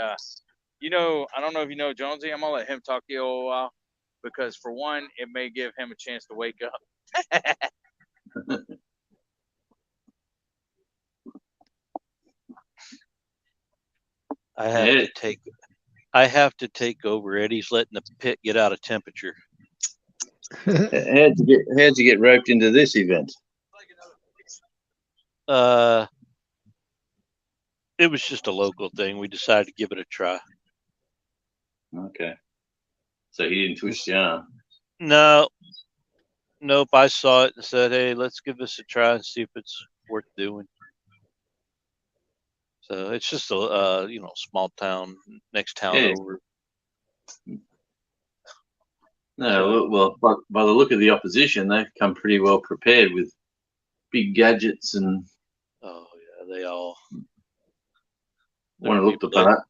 you know, I don't know if you know Jonesy. I'm going to let him talk to you a while. Because, for one, it may give him a chance to wake up. I have to take over. Eddie's letting the pit get out of temperature. How'd you get roped into this event? It was just a local thing. We decided to give it a try. Okay. So he didn't twist your arm? No. Nope. I saw it and said, hey, let's give this a try and see if it's worth doing. So it's just a small town, next town over. No, well, by the look of the opposition, they've come pretty well prepared with big gadgets and. Oh yeah, they all want to look the part.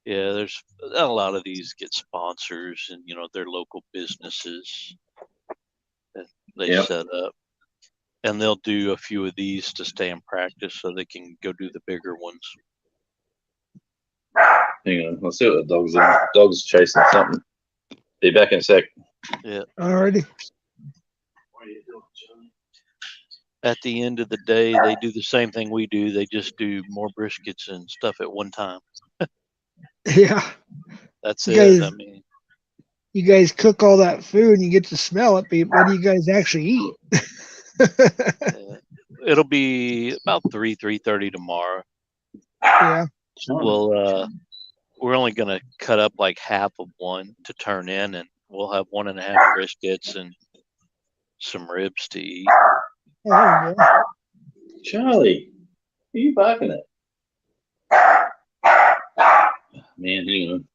Yeah, there's a lot of these get sponsors and they're local businesses that they set up, and they'll do a few of these to stay in practice so they can go do the bigger ones. Hang on, I'll see what the dog's doing. Dog's chasing something. Be back in a sec. Yeah. Alrighty. At the end of the day, they do the same thing we do. They just do more briskets and stuff at one time. Yeah. That's You it. guys- I mean, You guys cook all that food and you get to smell it, but what do you guys actually eat? it'll be about 3:30 tomorrow. Yeah. Well, we're only going to cut up like half of one to turn in, and we'll have 1.5 briskets and some ribs to eat. Oh, there you go. Charlie, who are you barking at? Man, hang on.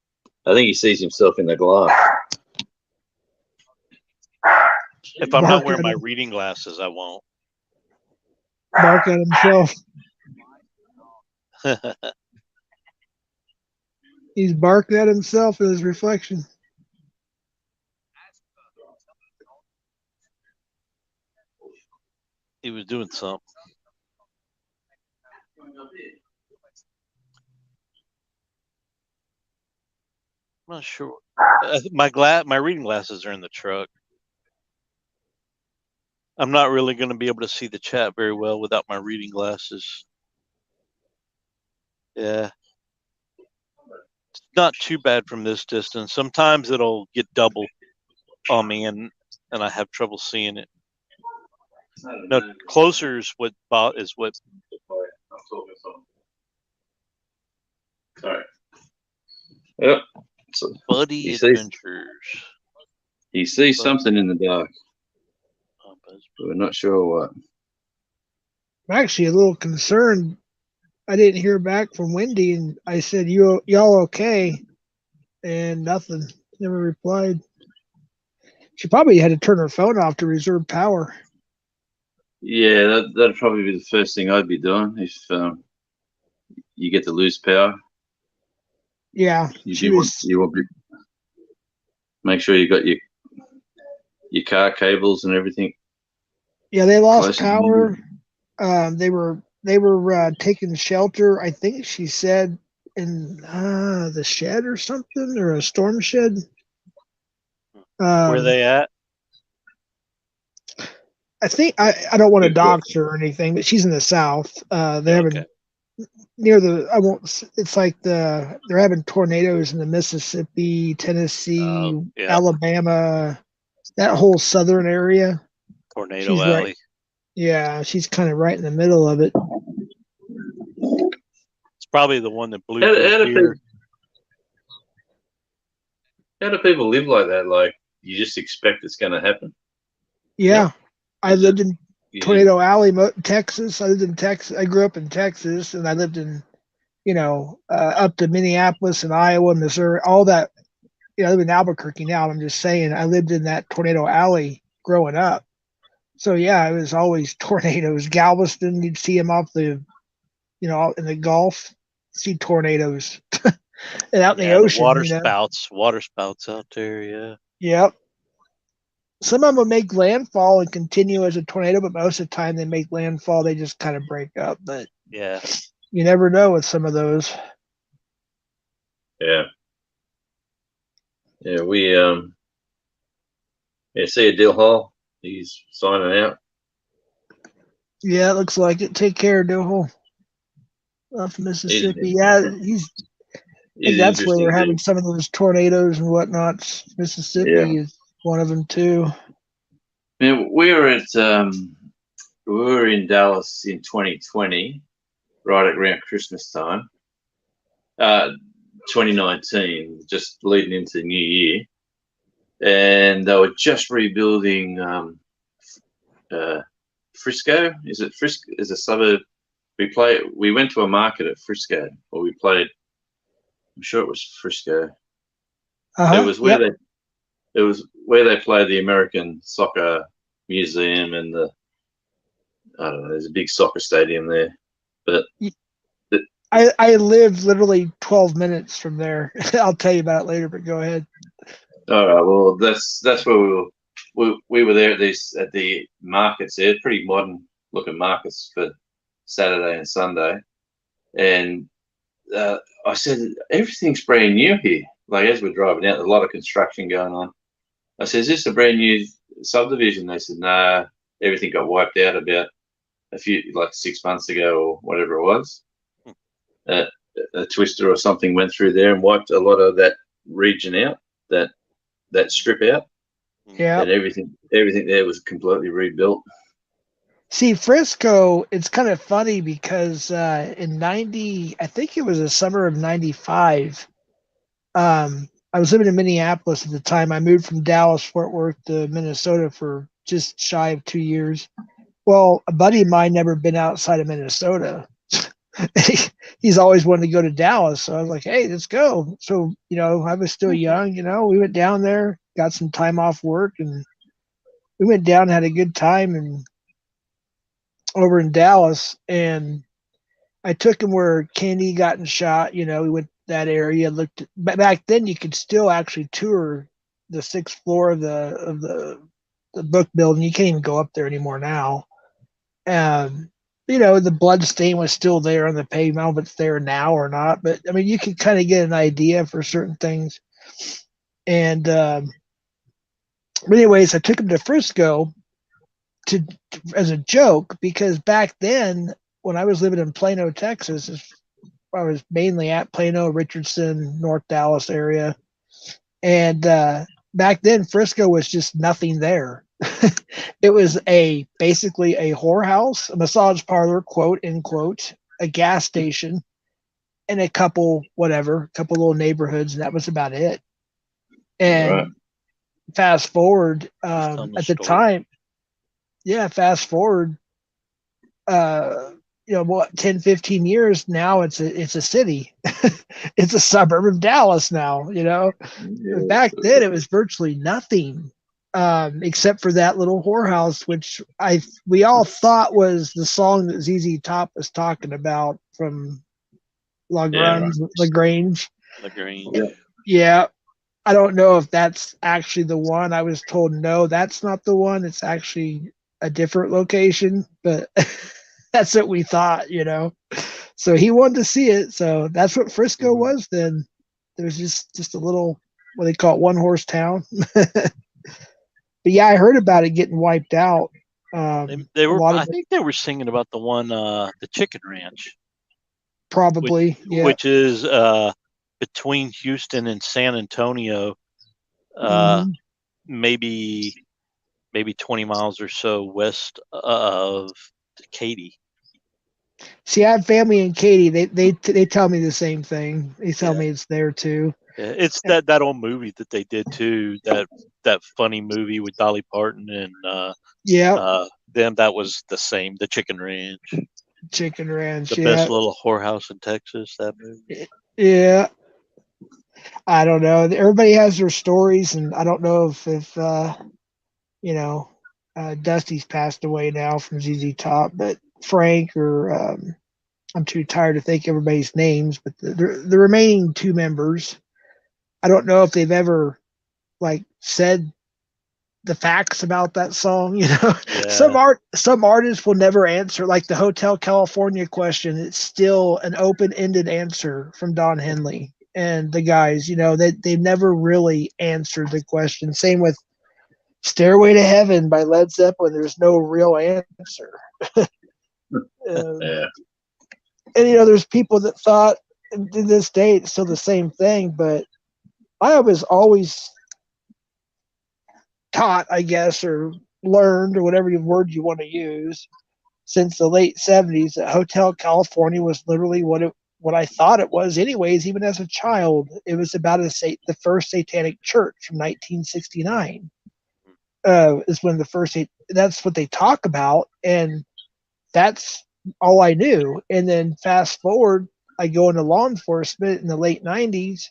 I think he sees himself in the glass. If I'm not Bark wearing at my him. reading glasses, I won't. Bark at himself. He's barking at himself in his reflection. He was doing something. I'm not sure. My reading glasses are in the truck. I'm not really going to be able to see the chat very well without my reading glasses. Yeah. It's not too bad from this distance. Sometimes it'll get double on me and I have trouble seeing it. No, closer is what. Sorry. Yep. So Buddy he Adventures. He sees something in the dark. But we're not sure what. I'm actually a little concerned. I didn't hear back from Wendy, and I said, y'all okay? And nothing. Never replied. She probably had to turn her phone off to reserve power. Yeah, that'd probably be the first thing I'd be doing if you get to lose power. Yeah, You want to make sure you got your car cables and everything. Yeah, they lost close to power. you. They were taking shelter. I think she said in the shed or something, or a storm shed. Where they at? I think I don't want to dox her or anything, but she's in the south. They're having near the I won't. It's like they're having tornadoes in the Mississippi, Tennessee, Alabama, that whole southern area. Tornado She's Alley. right. Yeah, she's kind of right in the middle of it. It's probably the one that blew How through here. How do people live like that? Like, you just expect it's going to happen. Yeah, I lived in Tornado Alley, Texas. I lived in Texas. I grew up in Texas, and I lived in, up to Minneapolis and Iowa, Missouri, all that. I live in Albuquerque now. I'm just saying, I lived in that Tornado Alley growing up. So yeah, it was always tornadoes. Galveston, you'd see them off the, in the Gulf, see tornadoes, and out in the ocean. Water spouts out there. Yeah. Yep. Some of them would make landfall and continue as a tornado, but most of the time they make landfall, they just kind of break up. But yeah, you never know with some of those. Yeah. Yeah, we see a Dill Hall. He's signing out. Yeah, it looks like it. Take care, Dill off Mississippi. Yeah, I think that's where they're having some of those tornadoes and whatnot. Mississippi is one of them too. Yeah, we were in Dallas in 2020, right around Christmas time. 2019, just leading into the new year, and they were just rebuilding Frisco. Is it Frisco? Is a suburb. We went to a market at Frisco, or we played. I'm sure it was Frisco. It was where they played the American Soccer Museum and I don't know. There's a big soccer stadium there, but. I live literally 12 minutes from there. I'll tell you about it later, but go ahead. All right. Well, that's where we were there at the markets there, pretty modern looking markets for Saturday and Sunday. And I said, everything's brand new here. Like, as we're driving out, there's a lot of construction going on. I said, is this a brand new subdivision? They said, no, everything got wiped out about like 6 months ago or whatever it was. A twister or something went through there and wiped a lot of that region out, that strip out. Yeah. And everything there was completely rebuilt. See, Frisco, it's kind of funny because in I think it was the summer of 95, I was living in Minneapolis at the time. I moved from Dallas, Fort Worth to Minnesota for just shy of 2 years. Well, a buddy of mine never been outside of Minnesota. He's always wanted to go to Dallas. So I was like, hey, let's go. So, I was still young, we went down there, got some time off work, and we went down and had a good time and over in Dallas. And I took him where Kennedy got shot. We went to that area, looked at, back then you could still actually tour the 6th floor of the book building. You can't even go up there anymore now. The blood stain was still there on the pavement. I don't know if it's there now or not, but I mean, you could kind of get an idea for certain things. And, but anyways, I took him to Frisco as a joke, because back then when I was living in Plano, Texas, I was mainly at Plano, Richardson, North Dallas area. And, back then Frisco was just nothing there. It was basically a whorehouse, a massage parlor, quote unquote, a gas station, and a couple little neighborhoods, and that was about it. And fast forward, at the time, fast forward, 10, 15 years now, it's a city. It's a suburb of Dallas now, Back then it was virtually nothing. Except for that little whorehouse, which we all thought was the song that ZZ Top was talking about from Lagrange. Lagrange. Lagrange. Yeah. Yeah. I don't know if that's actually the one. I was told no, that's not the one. It's actually a different location, but that's what we thought, you know. So he wanted to see it. So that's what Frisco was then. There's just a little, what they call it, one horse town. But yeah, I heard about it getting wiped out. They a were. lot I of it, think they were singing about the one, the Chicken Ranch, probably, yeah. which is between Houston and San Antonio, Mhm. maybe 20 miles or so west of Katy. See, I have family in Katy. They tell me the same thing. They tell me it's there too. Yeah, it's that old movie that they did too. That funny movie with Dolly Parton and Yeah. them. That was the same. The Chicken Ranch. Chicken Ranch. The Yeah. best little whorehouse in Texas. That movie. Yeah. I don't know. Everybody has their stories, and I don't know if you know, Dusty's passed away now from ZZ Top, but Frank or I'm too tired to think everybody's names, but the remaining two members, I don't know if they've ever like said the facts about that song. You know, some artists will never answer, like the Hotel California question. It's still an open-ended answer from Don Henley and the guys. You know, they've never really answered the question. Same with Stairway to Heaven by Led Zeppelin. There's no real answer. Yeah. And you know, there's people that thought, and to this day it's still the same thing, but I was always taught, I guess, or learned, or whatever word you want to use, since the late 70s that Hotel California was literally what I thought it was anyways, even as a child. It was about the first satanic church from 1969. Is when the first, that's what they talk about, and that's all I knew. And then fast forward, I go into law enforcement in the late 90s,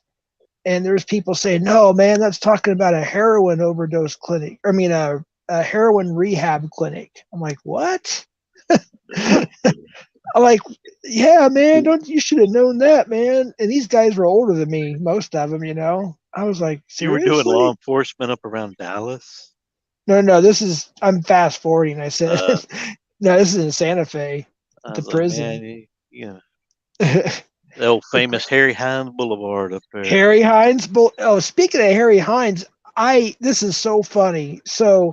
and there's people saying, no, man, that's talking about a heroin overdose clinic. I mean, a heroin rehab clinic. I'm like, what? I'm like, yeah, man, you should have known that, man. And these guys were older than me, most of them, you know. I was like, You were seriously? doing law enforcement up around Dallas? No, I'm fast forwarding. I said, no, this is in Santa Fe, at the prison. Man, the old famous Harry Hines Boulevard up there. Harry Hines. Oh, speaking of Harry Hines, this is so funny. So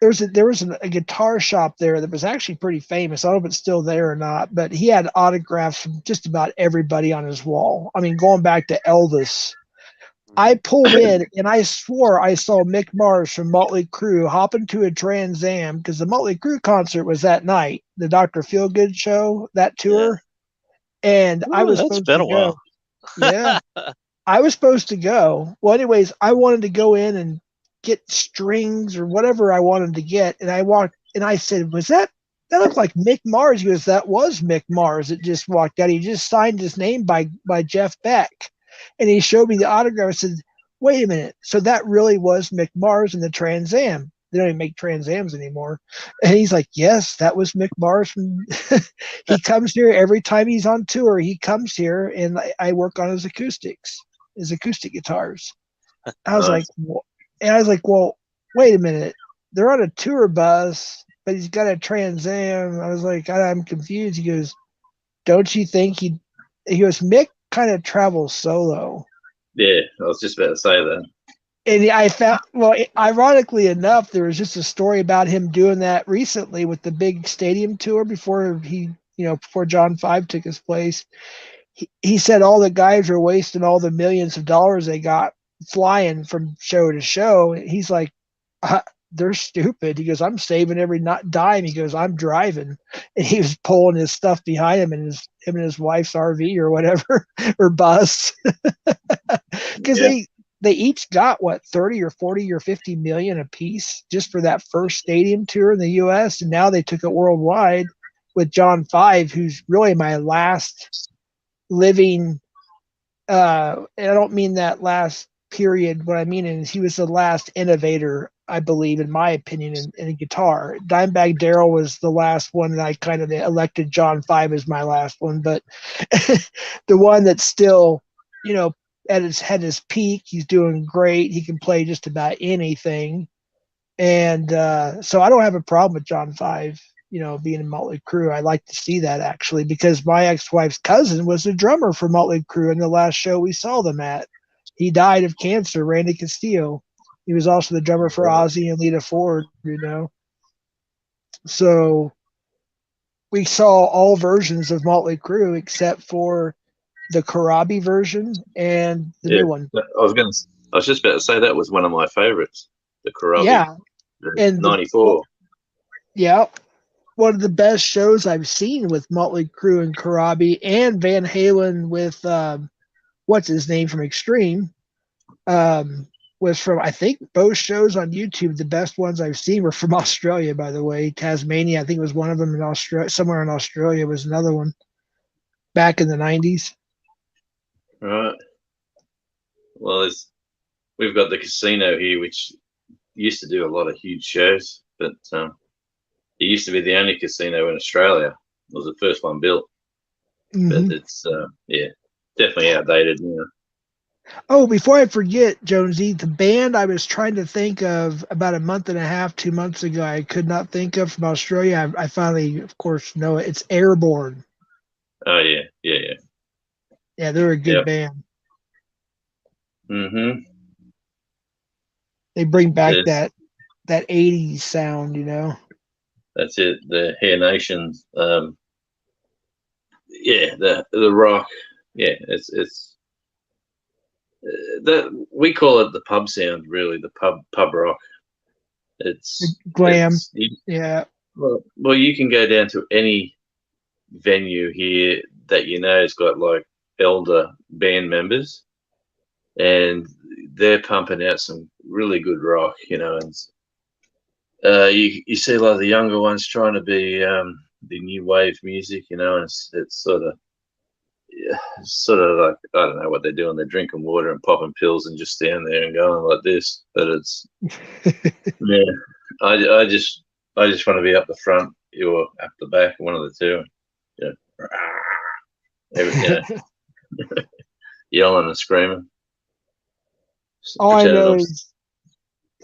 there was a guitar shop there that was actually pretty famous. I don't know if it's still there or not, but he had autographs from just about everybody on his wall. I mean, going back to Elvis. I pulled in and I swore I saw Mick Mars from Motley Crue hop into a Trans Am, because the Motley Crue concert was that night, the Dr. Feelgood show, that tour. And I was supposed to go. Yeah. I was supposed to go. Well, anyways, I wanted to go in and get strings or whatever I wanted to get. And I walked and I said, that looked like Mick Mars? He goes, that was Mick Mars that just walked out. He just signed his name by Jeff Beck. And he showed me the autograph. I said, wait a minute. So that really was Mick Mars in the Trans Am. They don't even make Trans Ams anymore. And he's like, yes, that was Mick Mars. He comes here every time he's on tour. He comes here, and I work on his acoustic guitars. I was like, well, wait a minute. They're on a tour bus, but he's got a Trans Am. I was like, I'm confused. He goes, don't you think he goes, Mick kind of travels solo. Yeah, I was just about to say that. And I found, well, ironically enough, there was just a story about him doing that recently with the big stadium tour before John 5 took his place. He said all the guys were wasting all the millions of dollars they got flying from show to show. He's like, they're stupid. He goes, I'm saving every dime. He goes, I'm driving. And he was pulling his stuff behind him and his wife's RV or whatever, or bus. Because they each got what, 30 or 40 or 50 million a piece just for that first stadium tour in the US. And now they took it worldwide with John 5, who's really my last living, and I don't mean that last period. What I mean is he was the last innovator I believe, in my opinion, in guitar. Dimebag Darrell was the last one, and I kind of elected John 5 as my last one. But the one that's still, at his peak, he's doing great. He can play just about anything. And so I don't have a problem with John 5, being in Motley Crue. I like to see that, actually, because my ex-wife's cousin was the drummer for Motley Crue in the last show we saw them at. He died of cancer, Randy Castillo. He was also the drummer for Ozzy and Lita Ford, So we saw all versions of Motley Crue except for the Karabi version and the new one. I was just about to say that was one of my favorites, the Karabi. Yeah. And 94. Yeah. One of the best shows I've seen with Motley Crue and Karabi and Van Halen with what's his name from Extreme. Was from, I think, both shows on YouTube. The best ones I've seen were from Australia, by the way. Tasmania, I think, was one of them. In Australia, somewhere in Australia was another one. Back in the 90s. Right. Well, we've got the casino here, which used to do a lot of huge shows, but it used to be the only casino in Australia. It was the first one built, but it's definitely outdated now. Oh, before I forget, Jonesy, the band I was trying to think of about a month and a half, 2 months ago, I could not think of from Australia. I finally, of course, know it. It's Airborne. Oh, yeah. Yeah, they're a good band. Mm-hmm. They bring back that 80s sound, That's it. The Hair Nations. The rock. Yeah, it's that we call it the pub sound, really, the pub rock. It's glam. Yeah. Well, you can go down to any venue here that has got like elder band members, and they're pumping out some really good rock, and you see a lot of the younger ones trying to be the new wave music, and it's sort of like, I don't know what they're doing. They're drinking water and popping pills and just standing there and going like this. But it's I just want to be up the front or up the back, one of the two. Yelling and screaming. All I know is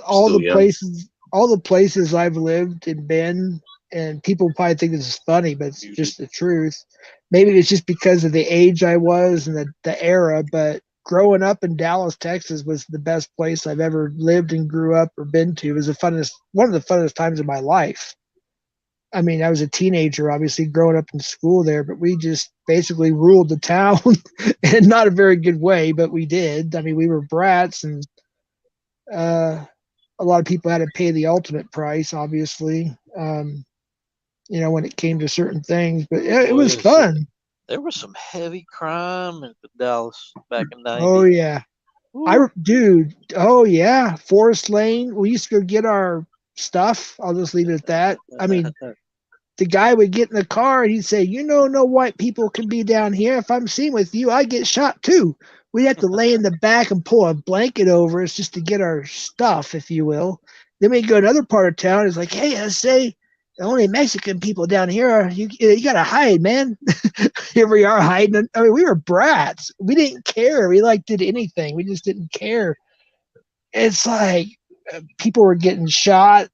all the places I've lived and been, and people probably think this is funny, but it's just the truth. Maybe it's just because of the age I was and the era, but growing up in Dallas, Texas was the best place I've ever lived and grew up or been to. It was one of the funnest times of my life. I mean, I was a teenager, obviously, growing up in school there, but we just basically ruled the town in not a very good way, but we did. I mean, we were brats, and a lot of people had to pay the ultimate price, obviously, when it came to certain things, but it was fun. There was some heavy crime in Dallas back in the 90s. Oh, yeah. Oh, yeah. Forest Lane. We used to go get our stuff. I'll just leave it at that. I mean, the guy would get in the car and he'd say, no white people can be down here. If I'm seen with you, I get shot too. We'd have to lay in the back and pull a blanket over us just to get our stuff, if you will. Then we'd go to another part of town. It's like, hey, I say, the only Mexican people down here, you got to hide, man. Here we are hiding. I mean, we were brats. We didn't care. We did anything. We just didn't care. It's like people were getting shot.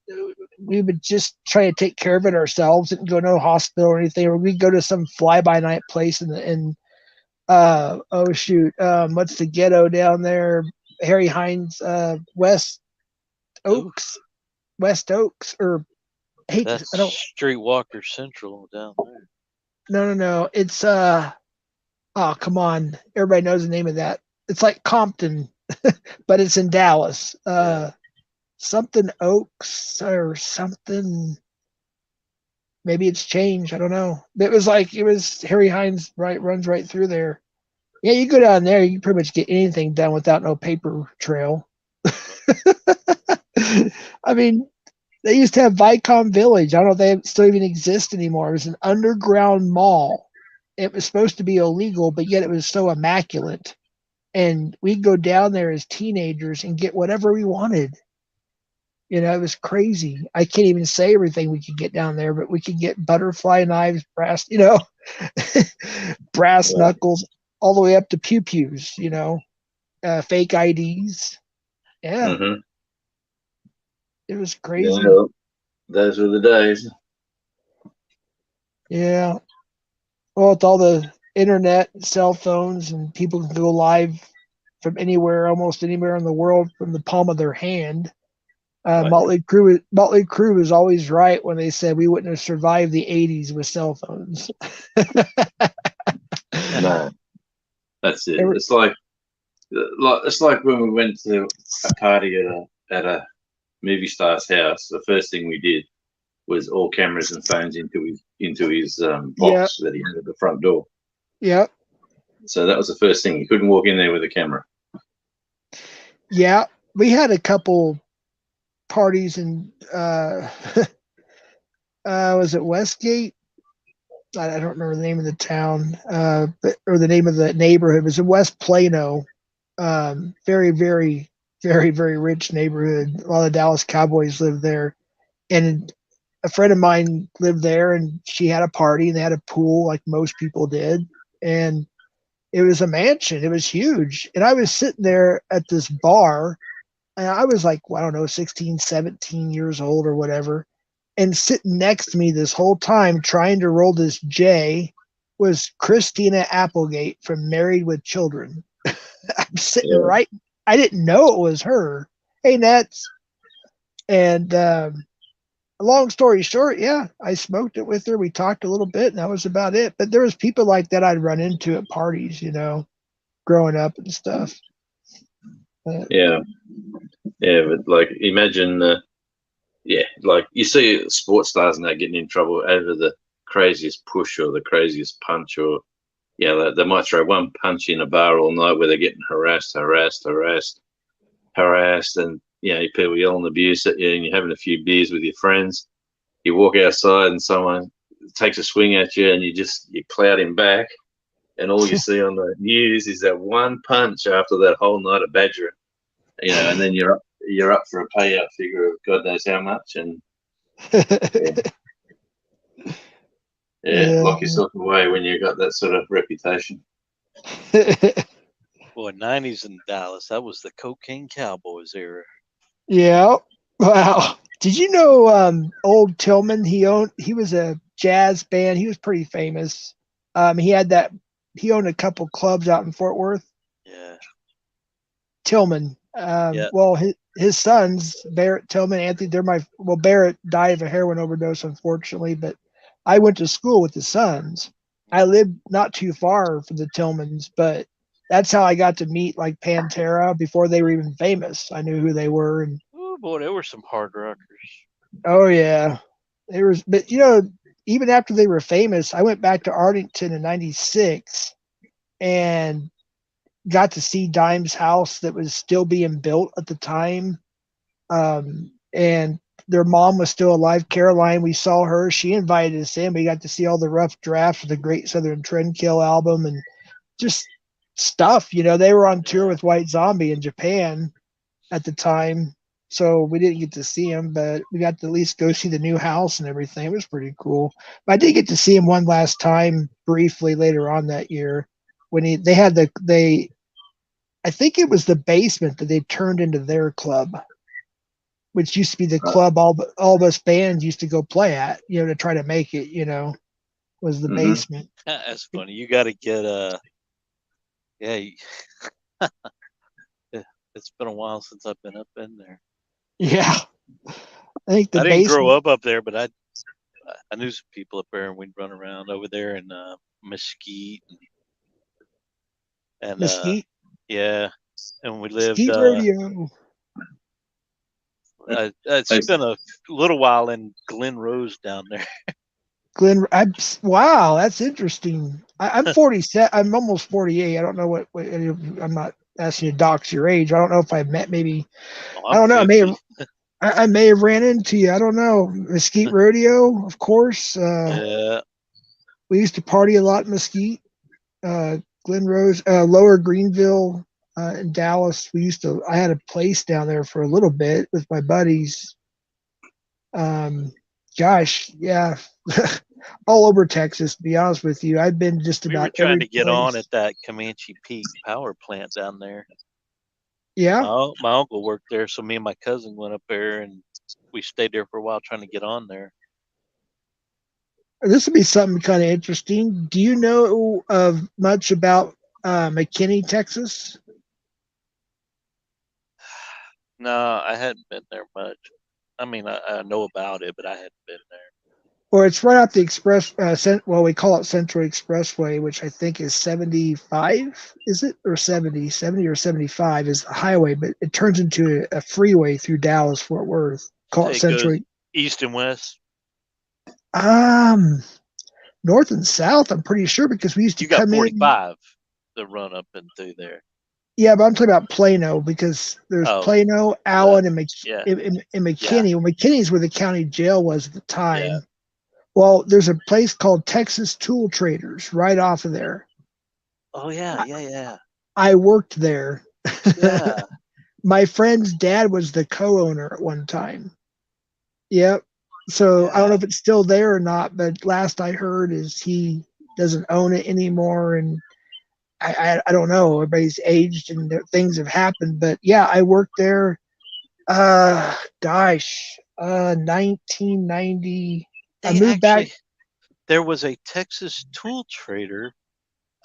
We would just try to take care of it ourselves. Didn't go to no hospital or anything. Or we'd go to some fly-by-night place what's the ghetto down there? Harry Hines, West Oaks, or that's Streetwalker Central down there. No. It's oh, come on. Everybody knows the name of that. It's like Compton, but it's in Dallas. Something Oaks or something. Maybe it's changed. I don't know. It was Harry Hines runs right through there. Yeah, you go down there, you can pretty much get anything done without no paper trail. I mean, they used to have Vicom Village. I don't know if they still even exist anymore. It was an underground mall. It was supposed to be illegal, but yet it was so immaculate. And we'd go down there as teenagers and get whatever we wanted. You know, it was crazy. I can't even say everything we could get down there, but we could get butterfly knives, brass, you know, brass knuckles, all the way up to pew pews. You know, fake IDs. Yeah, Mm-hmm. it was crazy. Yeah, well, those were the days. Yeah. Well, with all the internet, cell phones, and people can go live from anywhere, almost anywhere in the world, from the palm of their hand. Right. Motley Crue was always right when they said we wouldn't have survived the '80s with cell phones. No, that's it. It's like when we went to a party at a movie star's house. The first thing we did was all cameras and phones into his box that he had at the front door. Yep. So that was the first thing. You couldn't walk in there with a camera. Yeah, we had a couple parties in was it Westgate? I don't remember the name of the town, or the name of the neighborhood. It was in West Plano. Very, very, very, very rich neighborhood. A lot of Dallas Cowboys lived there, and a friend of mine lived there, and she had a party, and they had a pool like most people did, and it was a mansion. It was huge, and I was sitting there at this bar, and I was like, well, I don't know, 16, 17 years old or whatever. And sitting next to me this whole time trying to roll this J was Christina Applegate from Married with Children. I'm sitting right. I didn't know it was her. Hey, Nets. And long story short, yeah, I smoked it with her. We talked a little bit, and that was about it. But there was people like that I'd run into at parties, you know, growing up and stuff. Yeah, but like imagine, like you see sports stars now getting in trouble over the craziest push or the craziest punch, or they might throw one punch in a bar all night where they're getting harassed, and people yelling abuse at you, and you're having a few beers with your friends. You walk outside and someone takes a swing at you, and you cloud him back, and all you see on the news is that one punch after that whole night of badgering. And then you're up for a payout figure of God knows how much, and lock yourself away when you got that sort of reputation. Boy, 90s in Dallas, that was the cocaine cowboys era. Yeah. Wow. Did you know old Tillman? He was a jazz band. He was pretty famous. He owned a couple clubs out in Fort Worth. Yeah. Tillman. Well, his sons, Barrett Tillman, Anthony, Barrett died of a heroin overdose, unfortunately, but I went to school with the sons. I lived not too far from the Tillmans, but that's how I got to meet like Pantera before they were even famous. I knew who they were. And oh boy, they were some hard rockers. Oh yeah. But even after they were famous, I went back to Arlington in '96 and got to see Dime's house that was still being built at the time. And their mom was still alive, Caroline. We saw her. She invited us in. We got to see all the rough drafts of the Great Southern Trendkill album and just stuff. They were on tour with White Zombie in Japan at the time. So we didn't get to see him, but we got to at least go see the new house and everything. It was pretty cool. But I did get to see him one last time briefly later on that year when I think it was the basement that they turned into their club, which used to be the club all of us bands used to go play at, to try to make it, was the basement. That's funny. You got to get it's been a while since I've been up in there. Yeah. I think I didn't grow up there, but I knew some people up there, and we'd run around over there in Mesquite. And Mesquite? and we lived. Mesquite Radio. I spent a little while in Glen Rose down there. Wow, that's interesting. I'm 47. I'm almost 48. I don't know what I'm not asking you to dox your age. I don't know if I've met maybe. I don't know. I may have ran into you. I don't know. Mesquite Rodeo, of course. We used to party a lot in Mesquite. Glen Rose, Lower Greenville, in Dallas. I had a place down there for a little bit with my buddies. Gosh, yeah, all over Texas. To be honest with you, I've been just We were about trying every to get place. on at that Comanche Peak power plant down there. Yeah, My uncle worked there, so me and my cousin went up there, and we stayed there for a while trying to get on there. this would be something kind of interesting. Do you know of much about McKinney, Texas? No, I hadn't been there much. I mean, I know about it, but I hadn't been there. Or it's right off the express. Well, we call it Central Expressway, which I think is 75. Is it or 70? 70 or 75 is the highway, but it turns into a freeway through Dallas Fort Worth. Call it It Central. goes east and west. North and south. I'm pretty sure because we used to You got come in. 45 to run up and through there. Yeah, but I'm talking about Plano because there's Plano, Allen, and McKinney. Well, McKinney's where the county jail was at the time. Yeah. Well, there's a place called Texas Tool Traders right off of there. Oh yeah. I worked there. Yeah. My friend's dad was the co-owner at one time. Yep. So I don't know if it's still there or not, but last I heard is he doesn't own it anymore, and I don't know. Everybody's aged and things have happened, but yeah, I worked there. 1990. I moved back. There was a Texas tool trader.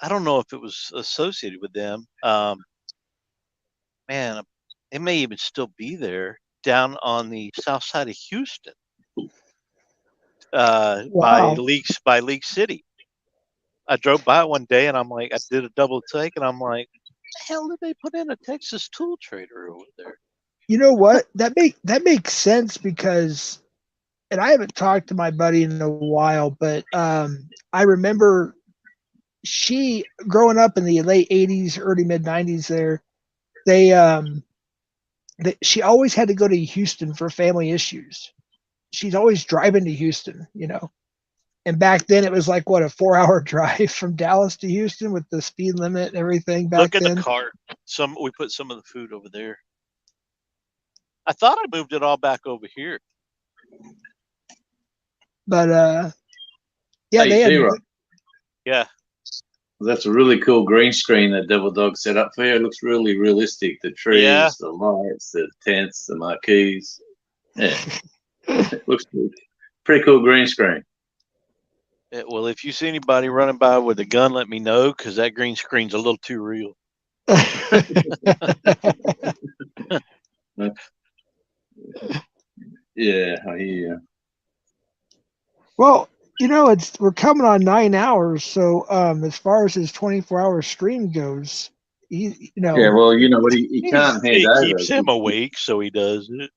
I don't know if it was associated with them. Man, it may even still be there down on the south side of Houston. By League City. I drove by one day and I'm like, I did a double take and I'm like, the hell did they put in a Texas tool trader over there? You know what? That makes sense because, and I haven't talked to my buddy in a while, but I remember she growing up in the late 80s, early mid 90s there, she always had to go to Houston for family issues. She's always driving to Houston, you know. And back then it was like what, a 4-hour drive from Dallas to Houston with the speed limit and everything back Look at then. the cart. We put some of the food over there. I thought I moved it all back over here. But yeah, Hey, they had Zero. Yeah. That's a really cool green screen that Devil Dog set up for you. It looks really realistic. The trees, the lights, the tents, the marquees. Yeah. It looks pretty cool green screen. Yeah, well, if you see anybody running by with a gun, let me know because that green screen's a little too real. Yeah, I hear you. Well, you know, we're coming on 9 hours, so as far as his 24-hour stream goes, you know. Yeah, well, you know what? He can't hand over. Keeps him awake, so he does it.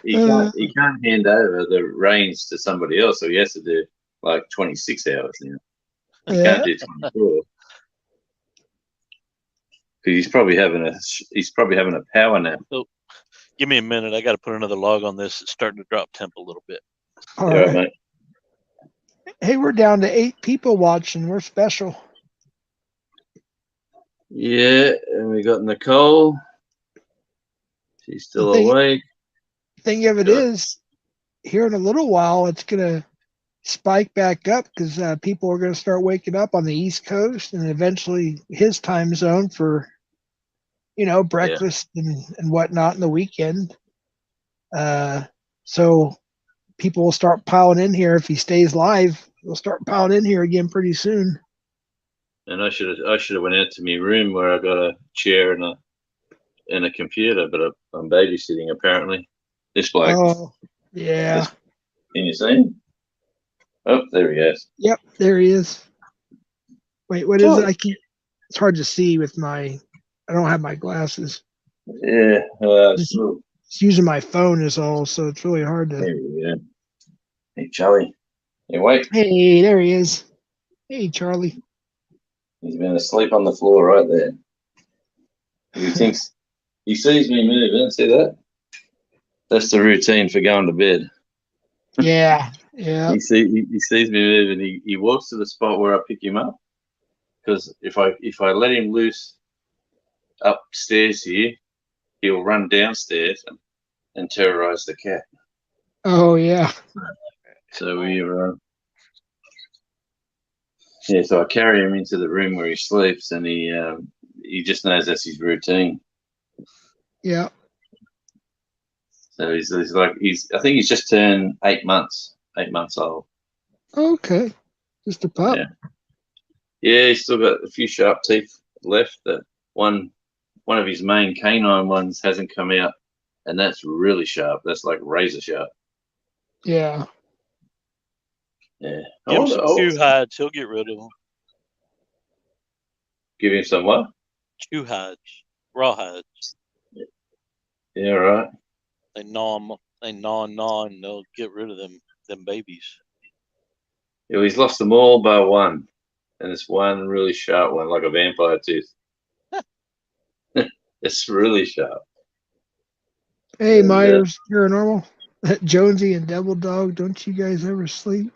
He can't hand over the reins to somebody else, so he has to do like 26 hours now. He can't do 24. Because he's probably having a power nap. So, give me a minute. I got to put another log on this. It's starting to drop temp a little bit. All right, mate. Hey, we're down to 8 people watching. We're special. Yeah, and we got Nicole. She's still awake. Thing of it is, here in a little while, it's gonna spike back up because people are gonna start waking up on the East Coast and eventually his time zone for, you know, breakfast and whatnot in the weekend. So people will start piling in here if he stays live. They'll start piling in here again pretty soon. And I should have went out to my room where I got a chair and a computer, but I'm babysitting apparently. This bloke. Oh, yeah. Can you see him? Oh, there he is. Yep, there he is. Wait, what is it? It's hard to see with I don't have my glasses. Yeah. It's using my phone is all, so it's really hard to. There we go. Hey, Charlie. Hey, wait. Hey, there he is. Hey, Charlie. He's been asleep on the floor right there. He sees me moving. See that? That's the routine for going to bed. Yeah. He sees me moving. He walks to the spot where I pick him up. Because if I let him loose upstairs here, he'll run downstairs and terrorize the cat. Oh yeah. So so I carry him into the room where he sleeps, and he just knows that's his routine. Yeah. So he's I think he's just turned 8 months, 8 months old. Okay. Just a pup. Yeah, he's still got a few sharp teeth left. That one of his main canine ones hasn't come out, and that's really sharp. That's like razor sharp. Yeah. Yeah. Give him some chew hides. He'll get rid of them. Give him some what? Chew hides. Raw hides. Yeah, right. They gnaw 'em. They gnaw, and they'll get rid of them babies. Yeah, he's lost them all by one, and it's one really sharp one, like a vampire tooth. It's really sharp. Hey, Myers Paranormal, Jonesy and Devil Dog. Don't you guys ever sleep?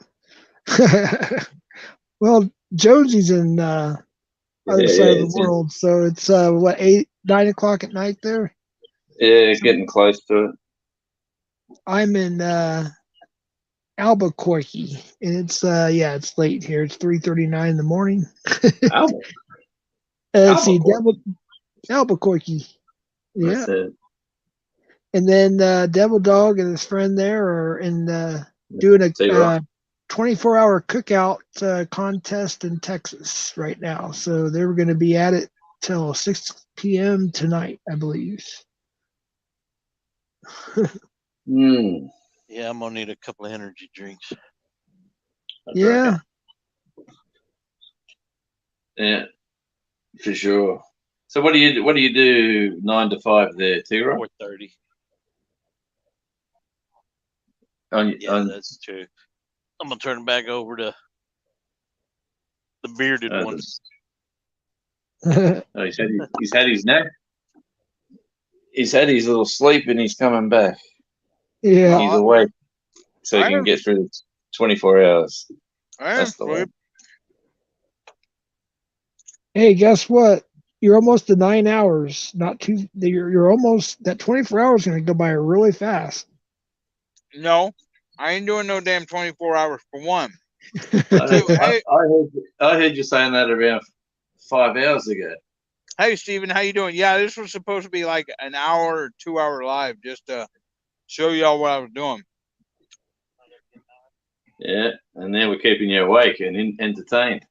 Well, Jonesy's in other side of the world, so it's what 8, 9 o'clock at night there. Yeah, getting close to it. I'm in Albuquerque, and it's it's late here. It's 3:39 in the morning. Let's see, Albuquerque. Yeah. And then Devil Dog and his friend there are in doing a 24-hour cookout contest in Texas right now. So they were going to be at it till 6 p.m. tonight, I believe. Yeah, I'm gonna need a couple of energy drinks. Yeah. Yeah, for sure. So what do you do 9 to 5 there, Tigger? 4:30. That's true. I'm gonna turn it back over to the bearded one. He's had his nap. He's had his little sleep, and he's coming back. Yeah. He's awake, so he can get through the 24 hours. That's the one. Hey, guess what? You're almost to 9 hours. Not too. You're almost. That 24 hours going to go by really fast. No, I ain't doing no damn 24 hours for one. I heard you saying that around 5 hours ago. Hey, Steven, how you doing? Yeah, this was supposed to be like an hour or 2 hour live just to show y'all what I was doing. Yeah, and now we're keeping you awake and entertained.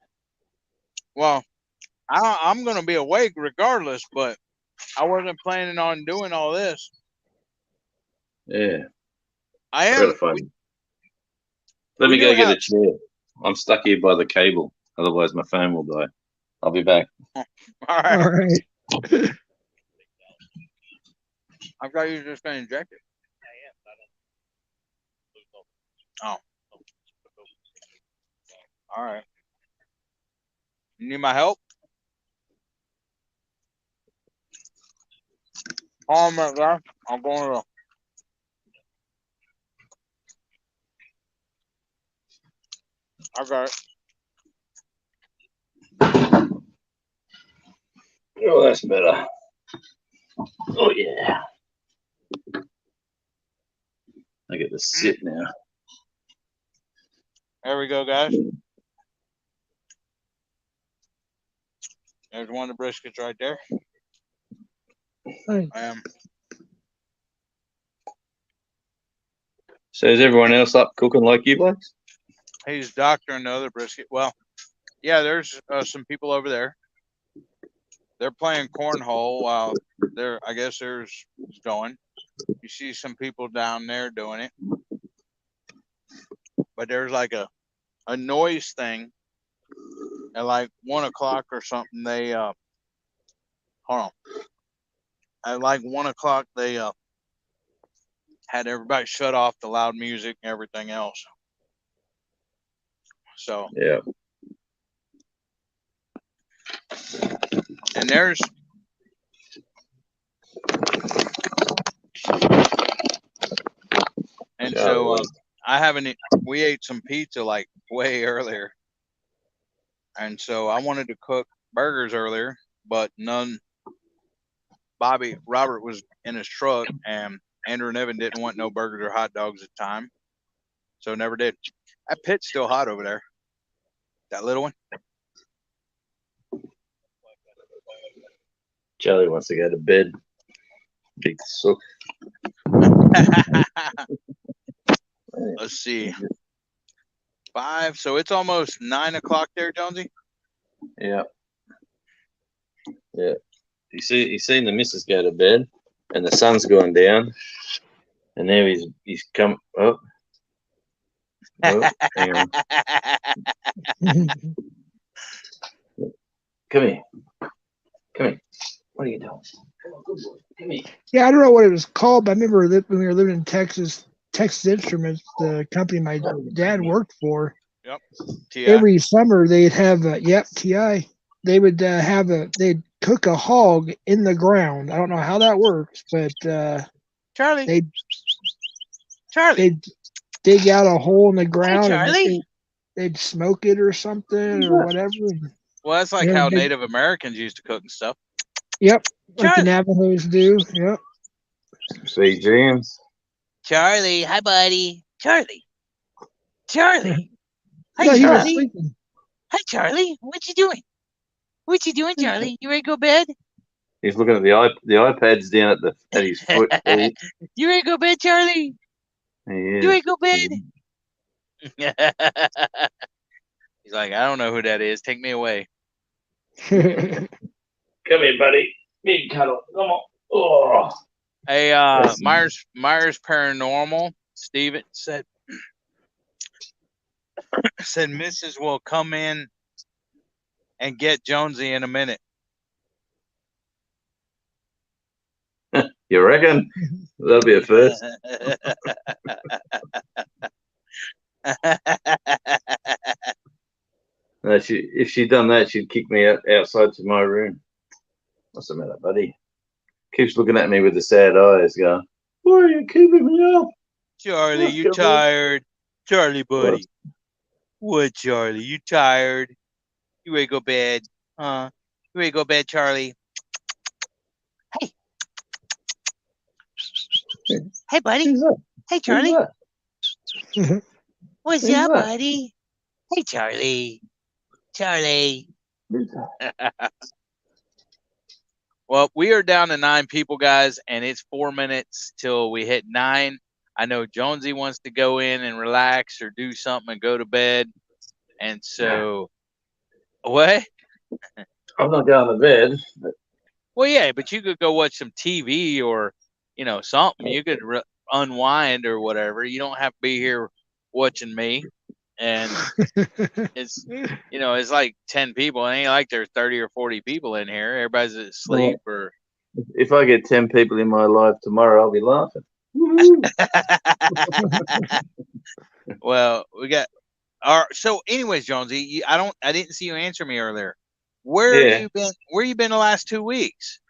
Well, I'm going to be awake regardless, but I wasn't planning on doing all this. Yeah. I am. Really funny. Let me go get a chair. I'm stuck here by the cable. Otherwise, my phone will die. I'll be back. All right. All right. I thought you were just going to inject it. Oh. All right. You need my help? Call him right there. I'm going to. I got it. Oh, that's better. Oh, yeah. I get to sit now. There we go, guys. There's one of the briskets right there. Nice. So is everyone else up cooking like you blokes? He's doctoring the other brisket. Well, yeah, there's some people over there. They're playing cornhole while I guess theirs is going. You see some people down there doing it. But there's like a noise thing at like 1 o'clock or something. They hold on. At like 1 o'clock they had everybody shut off the loud music and everything else. So yeah. And there's so we ate some pizza like way earlier. And so I wanted to cook burgers earlier, but none Robert was in his truck, and Andrew and Evan didn't want no burgers or hot dogs at the time, so never did. That pit's still hot over there. That little one. Charlie wants to go to bed. Big sook. Let's see. 5. So it's almost 9 o'clock there, Jonesy. Yeah. Yeah. He's seen the missus go to bed, and the sun's gone down, and now he's come up. Oh, hang on. Come here. Come here. What are you doing? Come here. Yeah, I don't know what it was called, but I remember when we were living in Texas Instruments, the company my dad worked for. Yep. TI. Every summer they'd have TI. They would they'd cook a hog in the ground. I don't know how that works, but Charlie, they'd dig out a hole in the ground Charlie. and they'd smoke it or something or whatever. Well, that's like Yeah, how big- Native Americans used to cook and stuff. Yep, like the Charlie. Navajos do. Yep. See, James. Charlie, hi, buddy. Charlie. Charlie. Hi, Yeah, he was Charlie. sleeping. Hi, Charlie. What you doing? What you doing, Charlie? You ready to go bed? He's looking at the iPad's down at his foot. You ready to go bed, Charlie? He is. You ready to go bed? He's like, I don't know who that is. Take me away. Come here, buddy. Big cuddle. Come on. Oh. Hey, Yes. Myers Paranormal, Steven said Mrs. will come in and get Jonesy in a minute. You reckon? That'll be a first. No, if she'd done that, she'd kick me outside to my room. What's the matter, buddy? Keeps looking at me with the sad eyes, going, "Why are you keeping me up?" Charlie, you tired? Charlie, buddy. What, Charlie? You tired? You ready to go bed? You ready to go bed, Charlie? Hey, buddy. Hey, Charlie. What's Who's up, that? buddy? Hey, Charlie. Charlie. Well, we are down to 9 people, guys, and it's 4 minutes till we hit 9. I know Jonesy wants to go in and relax or do something and go to bed. And so, what? I'm not going to bed. But Well, yeah, but you could go watch some TV or, something. You could unwind or whatever. You don't have to be here watching me. And it's, it's like 10 people. It ain't like there's 30 or 40 people in here. Everybody's asleep or. if I get 10 people in my life tomorrow, I'll be laughing. Well, we got. So, anyways, Jonesy, I didn't see you answer me earlier. Where Yeah. you been the last 2 weeks?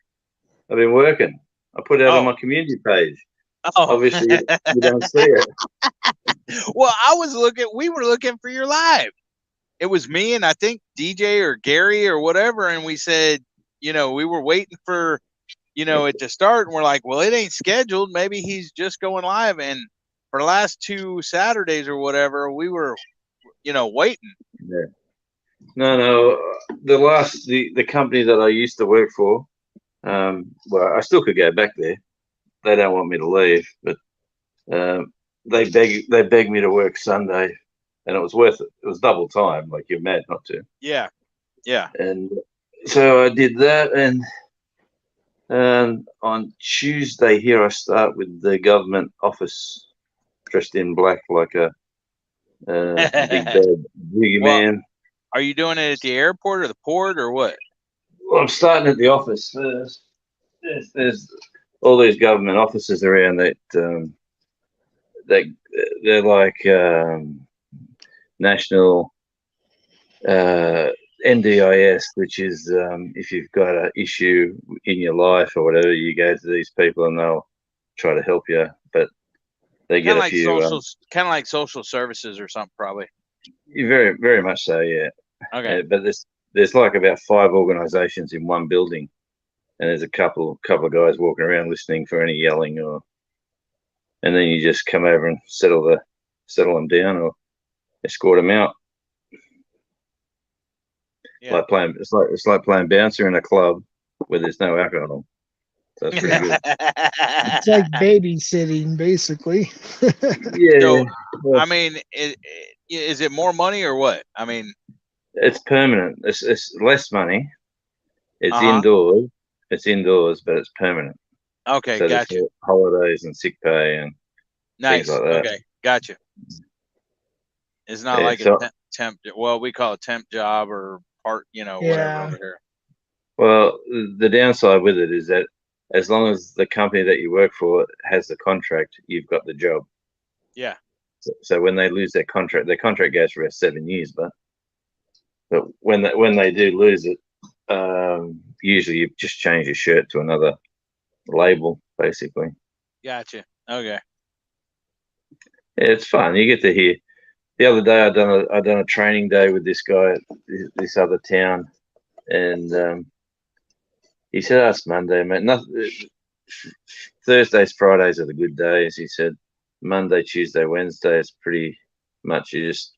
I've been working. I put it out on my community page. Oh. Obviously, you don't see it. Well, we were looking for your live. It was me and I think DJ or Gary or whatever. And we said, we were waiting for, it to start. And we're like, well, it ain't scheduled. Maybe he's just going live. And for the last 2 Saturdays or whatever, we were, waiting. Yeah. No. The company that I used to work for, well, I still could go back there. They don't want me to leave, but they beg me to work Sunday, and it was worth it. It was double time. Like, you're mad not to. Yeah. And so I did that, and on Tuesday here I start with the government office, dressed in black like a big bad boogie man. Are you doing it at the airport or the port or what? Well, I'm starting at the office first. There's all these government offices around that they're like national NDIS, which is if you've got an issue in your life or whatever, you go to these people and they'll try to help you. But they get Kind of a like few social services or something, probably. very, very much so, yeah. Okay. But there's like about 5 organisations in one building, and there's a couple of guys walking around listening for any yelling, and then you just come over and settle them down or escort them out. Yeah. It's like playing bouncer in a club where there's no alcohol. So that's pretty good. It's like babysitting, basically. Yeah. So, I mean, is it more money or what? I mean, It's permanent. It's less money. It's Uh-huh. indoors. It's indoors, but it's permanent. okay, So there's gotcha. holidays and sick pay and Nice. things like that. Okay, gotcha. It's not Yeah, like so- a temp. Well, we call it temp job or part, whatever Yeah. over here. Well, the downside with it is that as long as the company that you work for has the contract, you've got the job. Yeah. So when they lose their contract goes for about 7 years. But when they do lose it, usually you just change your shirt to another label, basically. Gotcha. Okay. It's fun. You get to hear. The other day, I done a training day with this guy at this other town, and he said, "Oh, it's Monday, mate. Thursdays, Fridays are the good days." He said, "Monday, Tuesday, Wednesday, it's pretty much you just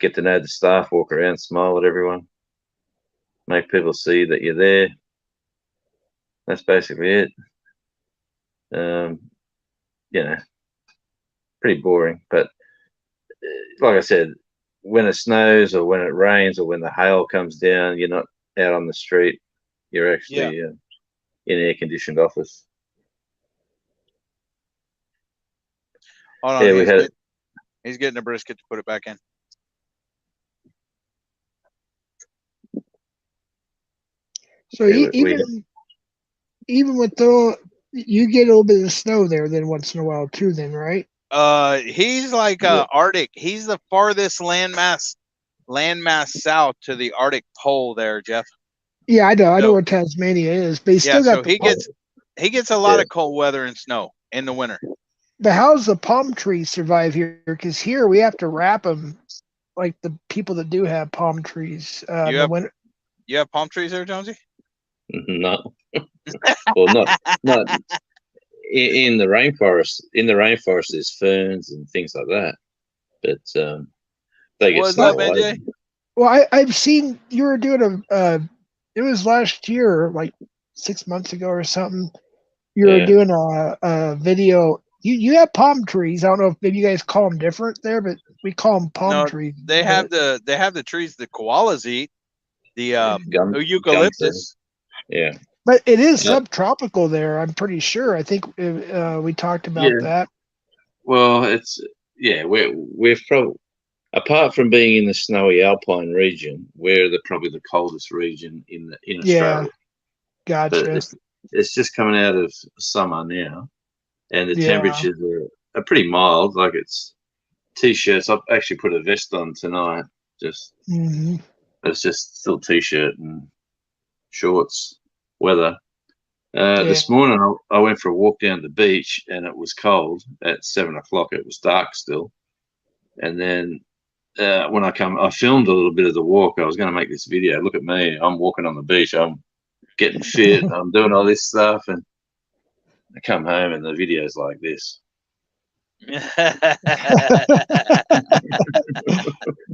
get to know the staff, walk around, smile at everyone, make people see that you're there. That's basically it. Pretty boring, but." Like I said, when it snows or when it rains or when the hail comes down, you're not out on the street. You're actually in an air-conditioned office. Hold on. Yeah, He's getting a brisket to put it back in. So even with you get a little bit of snow there then once in a while too, then, right? He's like Arctic. He's the farthest landmass south to the Arctic pole there, Jeff. Yeah, I know where Tasmania is, but he's still got so the he gets a lot of cold weather and snow in the winter. But how's the palm trees survive here? Because here we have to wrap them, like the people that do have palm trees. You have palm trees there, Jonesy? No. Well, not in the rainforest. In the rainforest, there's ferns and things like that. But they get What's up, snow. NJ? Well, I've seen you were doing it was last year, like 6 months ago or something. You were doing a video. You have palm trees. I don't know if maybe you guys call them different there, but we call them palm trees. They have the trees the koalas eat, the eucalyptus. Yeah. But it is subtropical there, I'm pretty sure. I think we talked about that. Well, we've probably, apart from being in the snowy alpine region, we're probably the coldest region in Australia. Gotcha. But it's just coming out of summer now, and the temperatures are pretty mild. Like it's t-shirts. I've actually put a vest on tonight. It's just still t-shirt and shorts weather. This morning I went for a walk down the beach and it was cold at 7 o'clock. It was dark still. And then when I filmed a little bit of the walk. I was going to make this video. Look at me. I'm walking on the beach. I'm getting fit. I'm doing all this stuff. And I come home and the video's like this.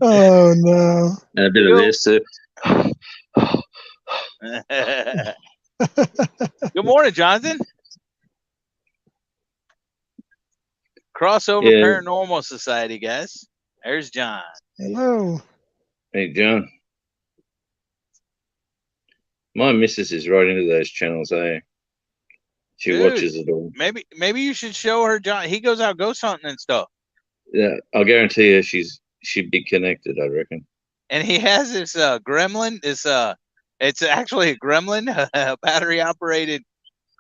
Oh, no. And a bit of this too. Good morning, Jonathan. Crossover Paranormal Society, guys. There's John. Hello. Hey, John. My missus is right into those channels, eh? She watches it all. Maybe you should show her John. He goes out ghost hunting and stuff. Yeah, I'll guarantee you she'd be connected, I reckon. And he has this gremlin. It's actually a gremlin, a battery operated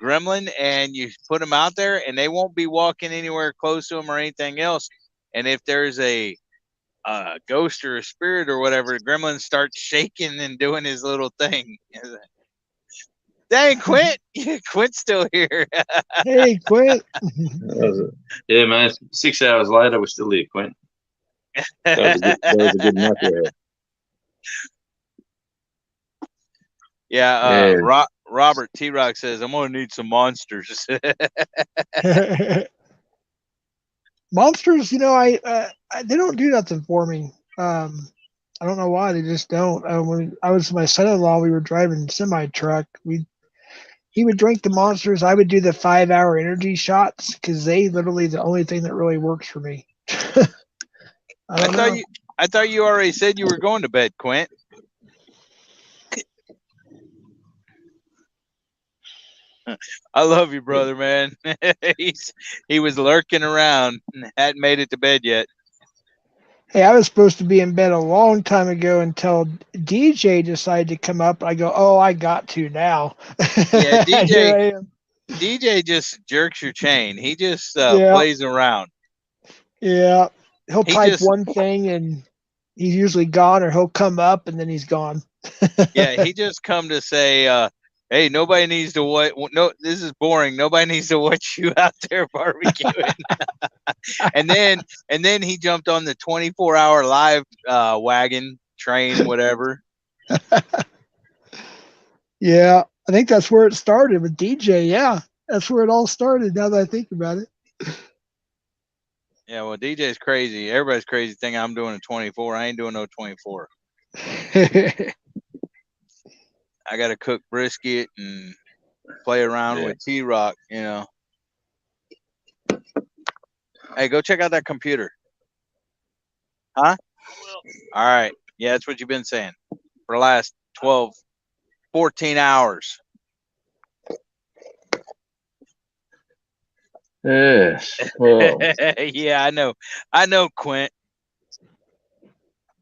gremlin, and you put them out there and they won't be walking anywhere close to them or anything else. And if there's a ghost or a spirit or whatever, the gremlin starts shaking and doing his little thing. Dang, Quint! Quint's still here. Hey, Quint. Yeah, man. 6 hours later, we're still here, Quint. That was a good night. Yeah, Robert T Rock says, I'm gonna need some monsters. Monsters, they don't do nothing for me. I don't know why, they just don't. When I was with my son-in-law, we were driving semi truck. He would drink the monsters. I would do the 5-hour energy shots because they literally the only thing that really works for me. I thought you already said you were going to bed, Quint. I love you, brother, man. He was lurking around and hadn't made it to bed yet. Hey, I was supposed to be in bed a long time ago until DJ decided to come up. I go, oh, I got to now. Yeah, Here I am. DJ just jerks your chain. He just Yeah. plays around. Yeah, he'll He type just- one thing and he's usually gone, or he'll come up and then he's gone. Yeah, he just come to say, hey, nobody needs to watch. No, this is boring. Nobody needs to watch you out there barbecuing. and then he jumped on the 24-hour live wagon train, whatever. Yeah, I think that's where it started with DJ. Yeah, that's where it all started. Now that I think about it. Yeah, well, DJ's crazy. Everybody's crazy thinking I'm doing a 24. I ain't doing no 24. I got to cook brisket and play around with T-Rock, Hey, go check out that computer. Huh? All right. Yeah, that's what you've been saying for the last 12, 14 hours. Yes. Well, Yeah, I know. I know, Quint.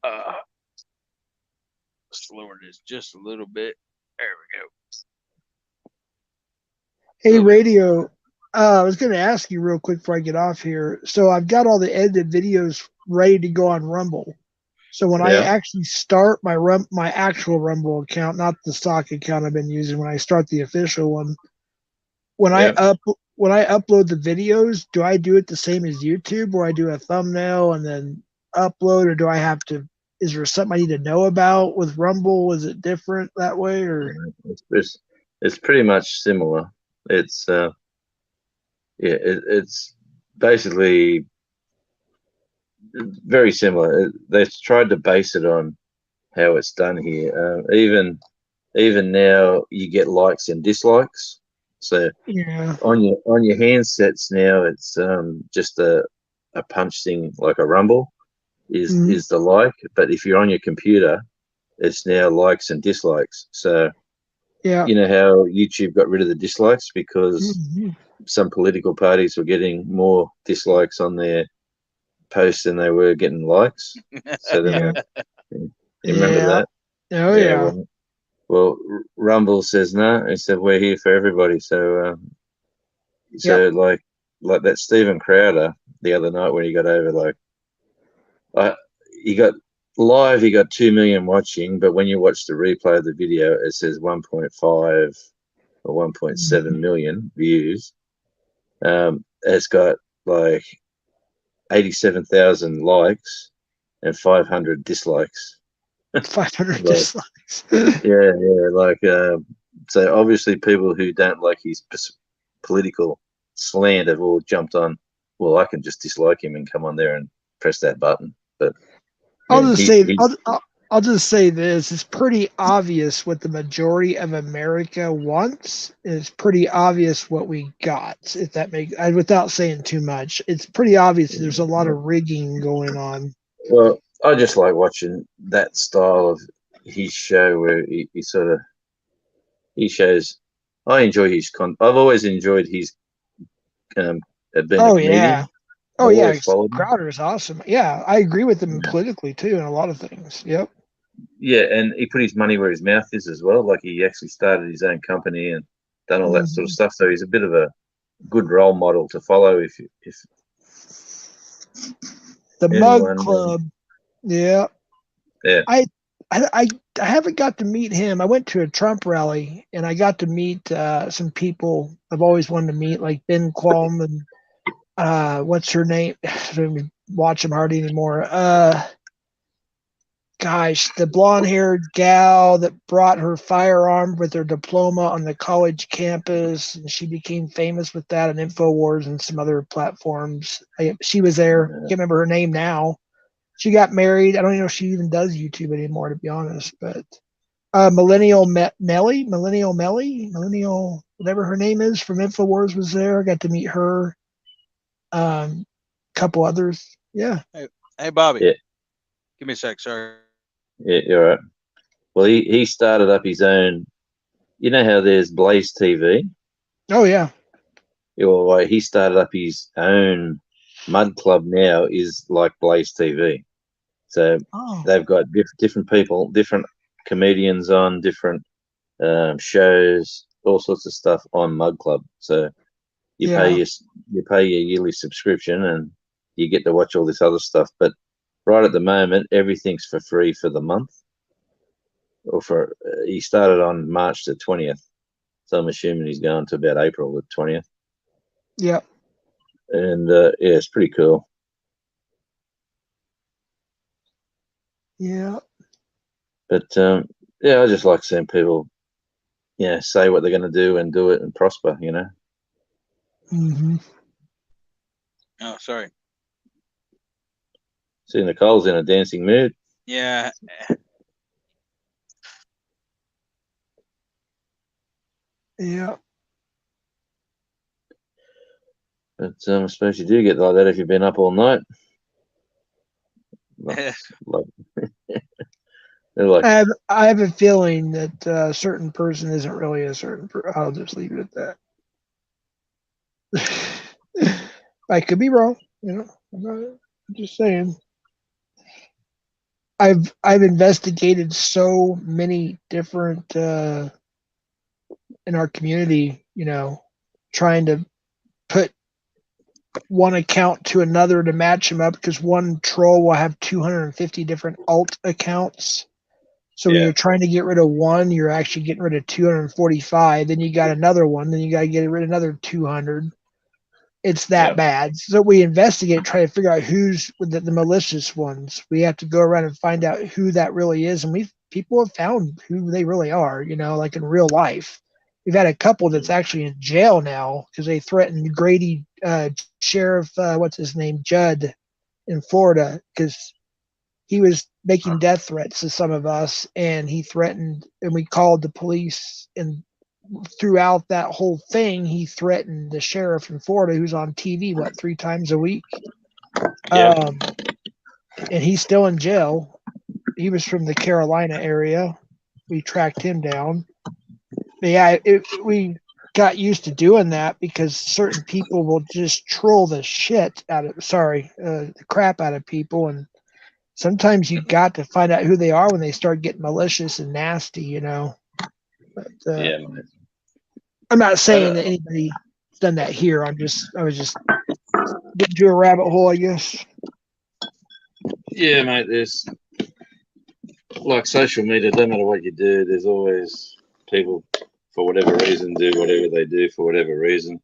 Let's lower this just a little bit. There we go. Hey, radio. I was going to ask you real quick before I get off here. So I've got all the edited videos ready to go on Rumble. So when I actually start my actual Rumble account, not the stock account I've been using, when I start the official one, when I upload the videos, do I do it the same as YouTube, where I do a thumbnail and then upload, or do I have to? Is there something I need to know about with Rumble? Is it different that way, or? It's pretty much similar. It's it's basically very similar. They've tried to base it on how it's done here. Even now, you get likes and dislikes. So on your handsets now, it's just a punch thing like a rumble is the like. But if you're on your computer, it's now likes and dislikes. So you know how YouTube got rid of the dislikes because some political parties were getting more dislikes on their posts than they were getting likes. So then you remember that? Oh yeah. Well, Rumble says no. It said we're here for everybody. So like that Stephen Crowder the other night when he got over, he got live, he got 2 million watching, but when you watch the replay of the video, it says 1.5 or 1.7 million views. It's got 87,000 likes and 500 dislikes. 500 dislikes. So obviously people who don't like his political slant have all jumped on. Well, I can just dislike him and come on there and press that button. But I'll just say this: it's pretty obvious what the majority of America wants. It's pretty obvious what we got. If that makes, without saying too much, it's pretty obvious. There's a lot of rigging going on. Well, I just like watching that style of his show where he shows. I enjoy his I've always enjoyed his being a comedian. Crowder is awesome. Yeah, I agree with him politically too in a lot of things. Yep. Yeah, and he put his money where his mouth is as well. Like he actually started his own company and done all that sort of stuff. So he's a bit of a good role model to follow. If the Mug Club, yeah. I haven't got to meet him. I went to a Trump rally and I got to meet some people I've always wanted to meet, like Ben Qualm and what's her name? I don't even watch him hardly anymore. gosh, the blonde-haired gal that brought her firearm with her diploma on the college campus, and she became famous with that on InfoWars and some other platforms. She was there. Can't remember her name now. She got married. I don't even know if she even does YouTube anymore, to be honest. But Millennial whatever her name is from InfoWars was there. I got to meet her. Couple others. Yeah. Hey, Bobby. Yeah. Give me a sec. Sorry. Yeah, you're right. Well, he started up his own. You know how there's Blaze TV? Oh yeah. Yeah, well, he started up his own Mud Club now is like Blaze TV. So they've got different people, different comedians on different shows, all sorts of stuff on Mud Club. So you pay your yearly subscription and you get to watch all this other stuff. But right at the moment, everything's for free for the month. Or for he started on March the 20th, so I'm assuming he's going to about April the 20th. Yeah. And yeah, it's pretty cool. Yeah. But yeah, I just like seeing people, say what they're going to do and do it and prosper. Mm-hmm. Oh, sorry. See, Nicole's in a dancing mood. Yeah. Yeah. But I suppose you do get like that if you've been up all night. I have a feeling that a certain person isn't really a certain person. I'll just leave it at that. I could be wrong, I'm just saying. I've investigated so many different in our community, trying to put one account to another to match them up, because one troll will have 250 different alt accounts. So when you're trying to get rid of one, you're actually getting rid of 245. Then you got another one. Then you got to get rid of another 200. It's that bad. So we investigate, try to figure out who's the malicious ones. We have to go around and find out who that really is. And people have found who they really are, like in real life. We've had a couple that's actually in jail now because they threatened Grady Sheriff, what's his name, Judd in Florida, because he was making death threats to some of us, and he threatened, and we called the police, and throughout that whole thing, he threatened the sheriff in Florida, who's on TV, 3 times a week. And he's still in jail. He was from the Carolina area. We tracked him down. But yeah, we got used to doing that because certain people will just troll the crap out of people, and sometimes you got to find out who they are when they start getting malicious and nasty, But I'm not saying that anybody's done that here. I was just getting to a rabbit hole, I guess. Yeah, mate. There's like social media. No matter what you do, there's always people for whatever reason do whatever they do for whatever reason,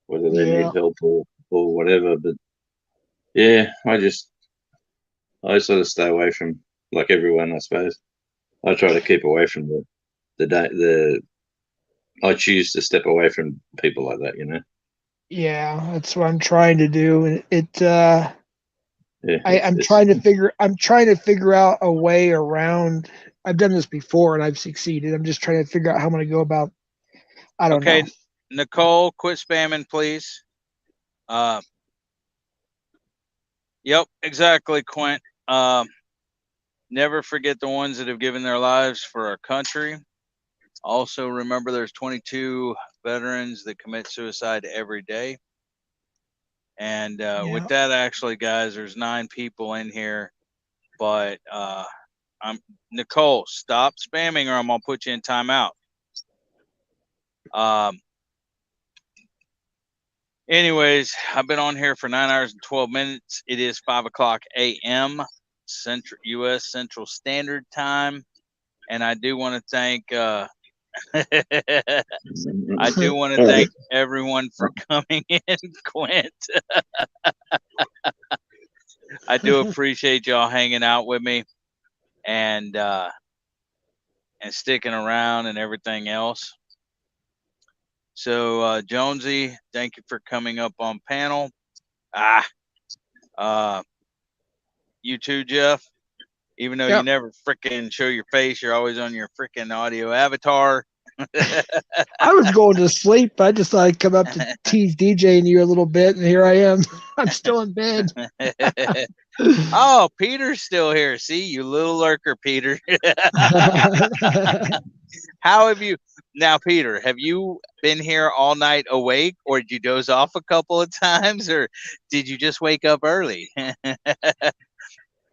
whether they need help or whatever. But yeah, I sort of stay away from, like everyone, I suppose. I try to keep away from I choose to step away from people like that, Yeah, that's what I'm trying to do. And I'm trying to figure out a way around. I've done this before and I've succeeded. I'm just trying to figure out how I'm going to go about. I don't know. Nicole, quit spamming, please. Yep, exactly, Quint. Never forget the ones that have given their lives for our country. Also, remember there's 22 veterans that commit suicide every day. And with that, actually, guys, there's 9 people in here. But Nicole, stop spamming or I'm going to put you in timeout. Anyways, I've been on here for 9 hours and 12 minutes. It is 5:00 a.m. U.S. Central Standard Time. And I do want to thank everyone for coming in, Quint. I do appreciate y'all hanging out with me. and sticking around and everything else. So Jonesy, thank you for coming up on panel. You too, Jeff. Even though you never freaking show your face, you're always on your freaking audio avatar. I was going to sleep. I just thought I'd come up to tease DJ and you a little bit, and here I am. I'm still in bed. Oh, Peter's still here. See, you little lurker, Peter. How have you now, Peter? Have you been here all night awake, or did you doze off a couple of times, or did you just wake up early?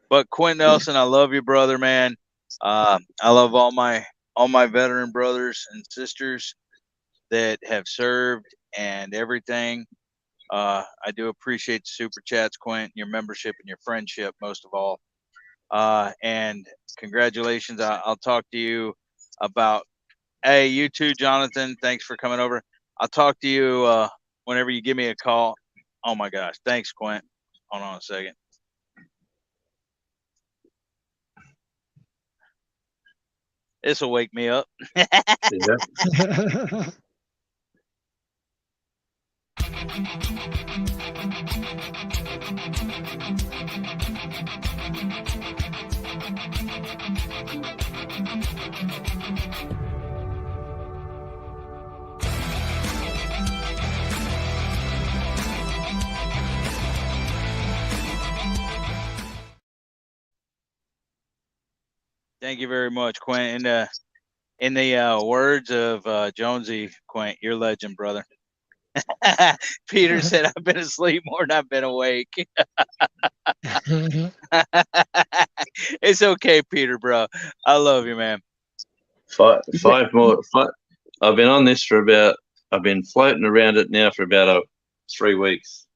But Quentin Nelson, I love you, brother, man. I love all my veteran brothers and sisters that have served and everything. I do appreciate the super chats, Quentin, your membership and your friendship most of all. And congratulations. I'll talk to you about. Hey, you too, Jonathan. Thanks for coming over. I'll talk to you whenever you give me a call. Oh my gosh, thanks, Quentin. Hold on a second. This will wake me up. Thank you very much, Quint. In the words of Jonesy, Quint, you're legend, brother. Peter said, I've been asleep more than I've been awake. It's okay, Peter, bro. I love you, man. Five more. I've been on this for about. I've been floating around it now for about 3 weeks.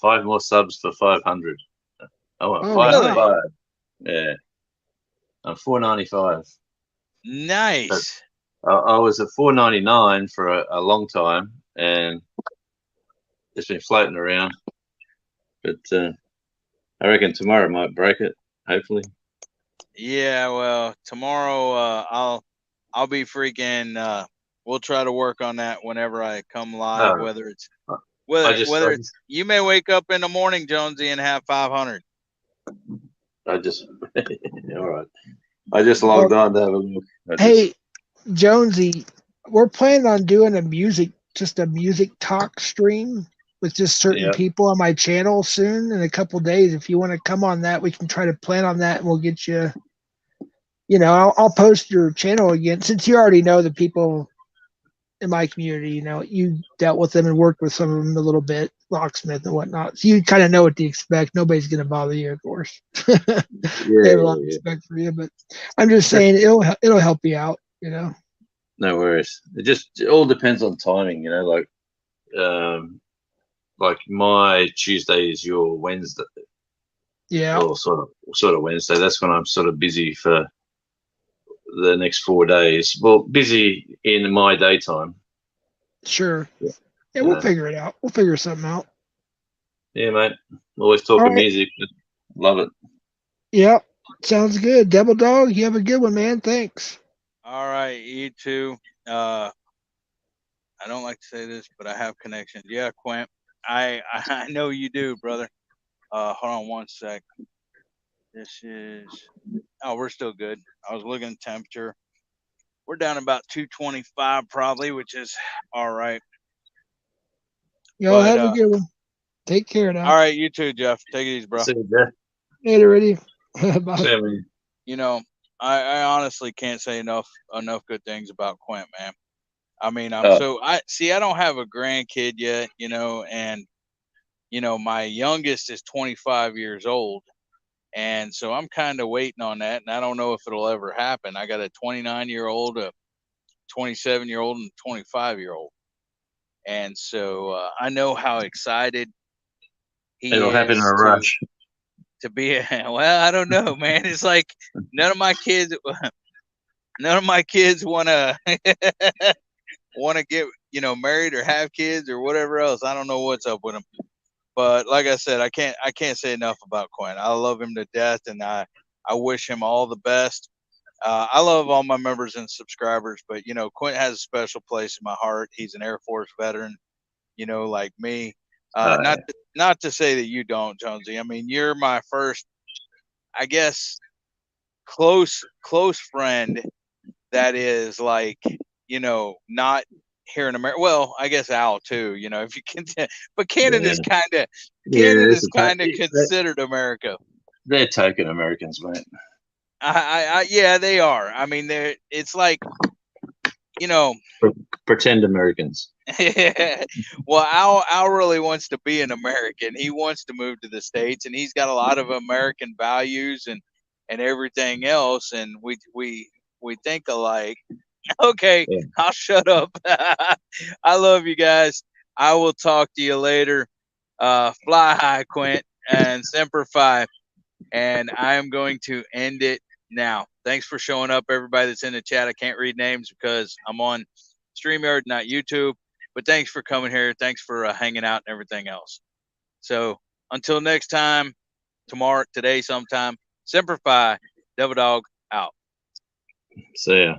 5 more subs for 500. I want 505. Wow. Yeah, I'm 495. Nice. I was at 499 for a long time, and it's been floating around. But I reckon tomorrow might break it. Hopefully. Yeah, well, tomorrow I'll be freaking. We'll try to work on that whenever I come live. Whether it's it's you may wake up in the morning, Jonesy, and have 500. All right. I just logged on to have a look. Hey, Jonesy, we're planning on doing a music talk stream with just certain people on my channel soon in a couple of days. If you want to come on that, we can try to plan on that, and we'll get you. You know, I'll post your channel again since you already know the people in my community. You know, you dealt with them and worked with some of them a little bit, locksmith and whatnot. So you kind of know what to expect. Nobody's going to bother you, of course. They have a lot of respect for you, but I'm just saying it'll help you out. You know. No worries. It all depends on timing. You know, like my Tuesday is your Wednesday. Yeah. Or sort of Wednesday. That's when I'm sort of busy for the next 4 days. Well, busy in my daytime. Sure. Yeah, we'll figure it out. We'll figure something out. Yeah, mate. Always talking music. Love it. Yep. Sounds good. Devil Dog, you have a good one, man. Thanks. All right, you too. I don't like to say this, but I have connections. Yeah, Quint. I know you do, brother. Hold on one sec. This is we're still good. I was looking at temperature. We're down about 225 probably, which is all right. Y'all have a good one. Take care now. All right, you too, Jeff. Take it easy, bro. See you, Jeff. Later, ready. Bye. You know, I honestly can't say enough good things about Quint, man. I mean, I don't have a grandkid yet, you know, and you know, my youngest is 25 years old. And so I'm kind of waiting on that, and I don't know if it'll ever happen. I got a 29-year-old, a 27-year-old, and a 25-year-old. And so I know how excited it'll happen in a rush. To be well, I don't know, man. It's like none of my kids want to get, you know, married or have kids or whatever else. I don't know what's up with them. But like I said, I can't say enough about Quinn. I love him to death, and I I wish him all the best. I love all my members and subscribers, but you know, Quint has a special place in my heart. He's an Air Force veteran, you know, like me. Not to say that you don't, Jonesy. I mean, you're my first, I guess, close friend that is like, you know, not here in America. Well, I guess Al too, you know, if you can, but Canada's Yeah, kind of considered America. They're token Americans, mate. Yeah, they are. I mean, it's like, you know, Pretend Americans. well, Al really wants to be an American. He wants to move to the States, and he's got a lot of American values and everything else, and we think alike. Okay, Yeah. I'll shut up. I love you guys. I will talk to you later. Fly high, Quint, and Semper Fi. And I am going to end it now. Thanks for showing up, everybody that's in the chat. I can't read names because I'm on StreamYard, not YouTube. But thanks for coming here. Thanks for hanging out and everything else. So until next time, today sometime, Semper Fi, Devil Dog out. See ya.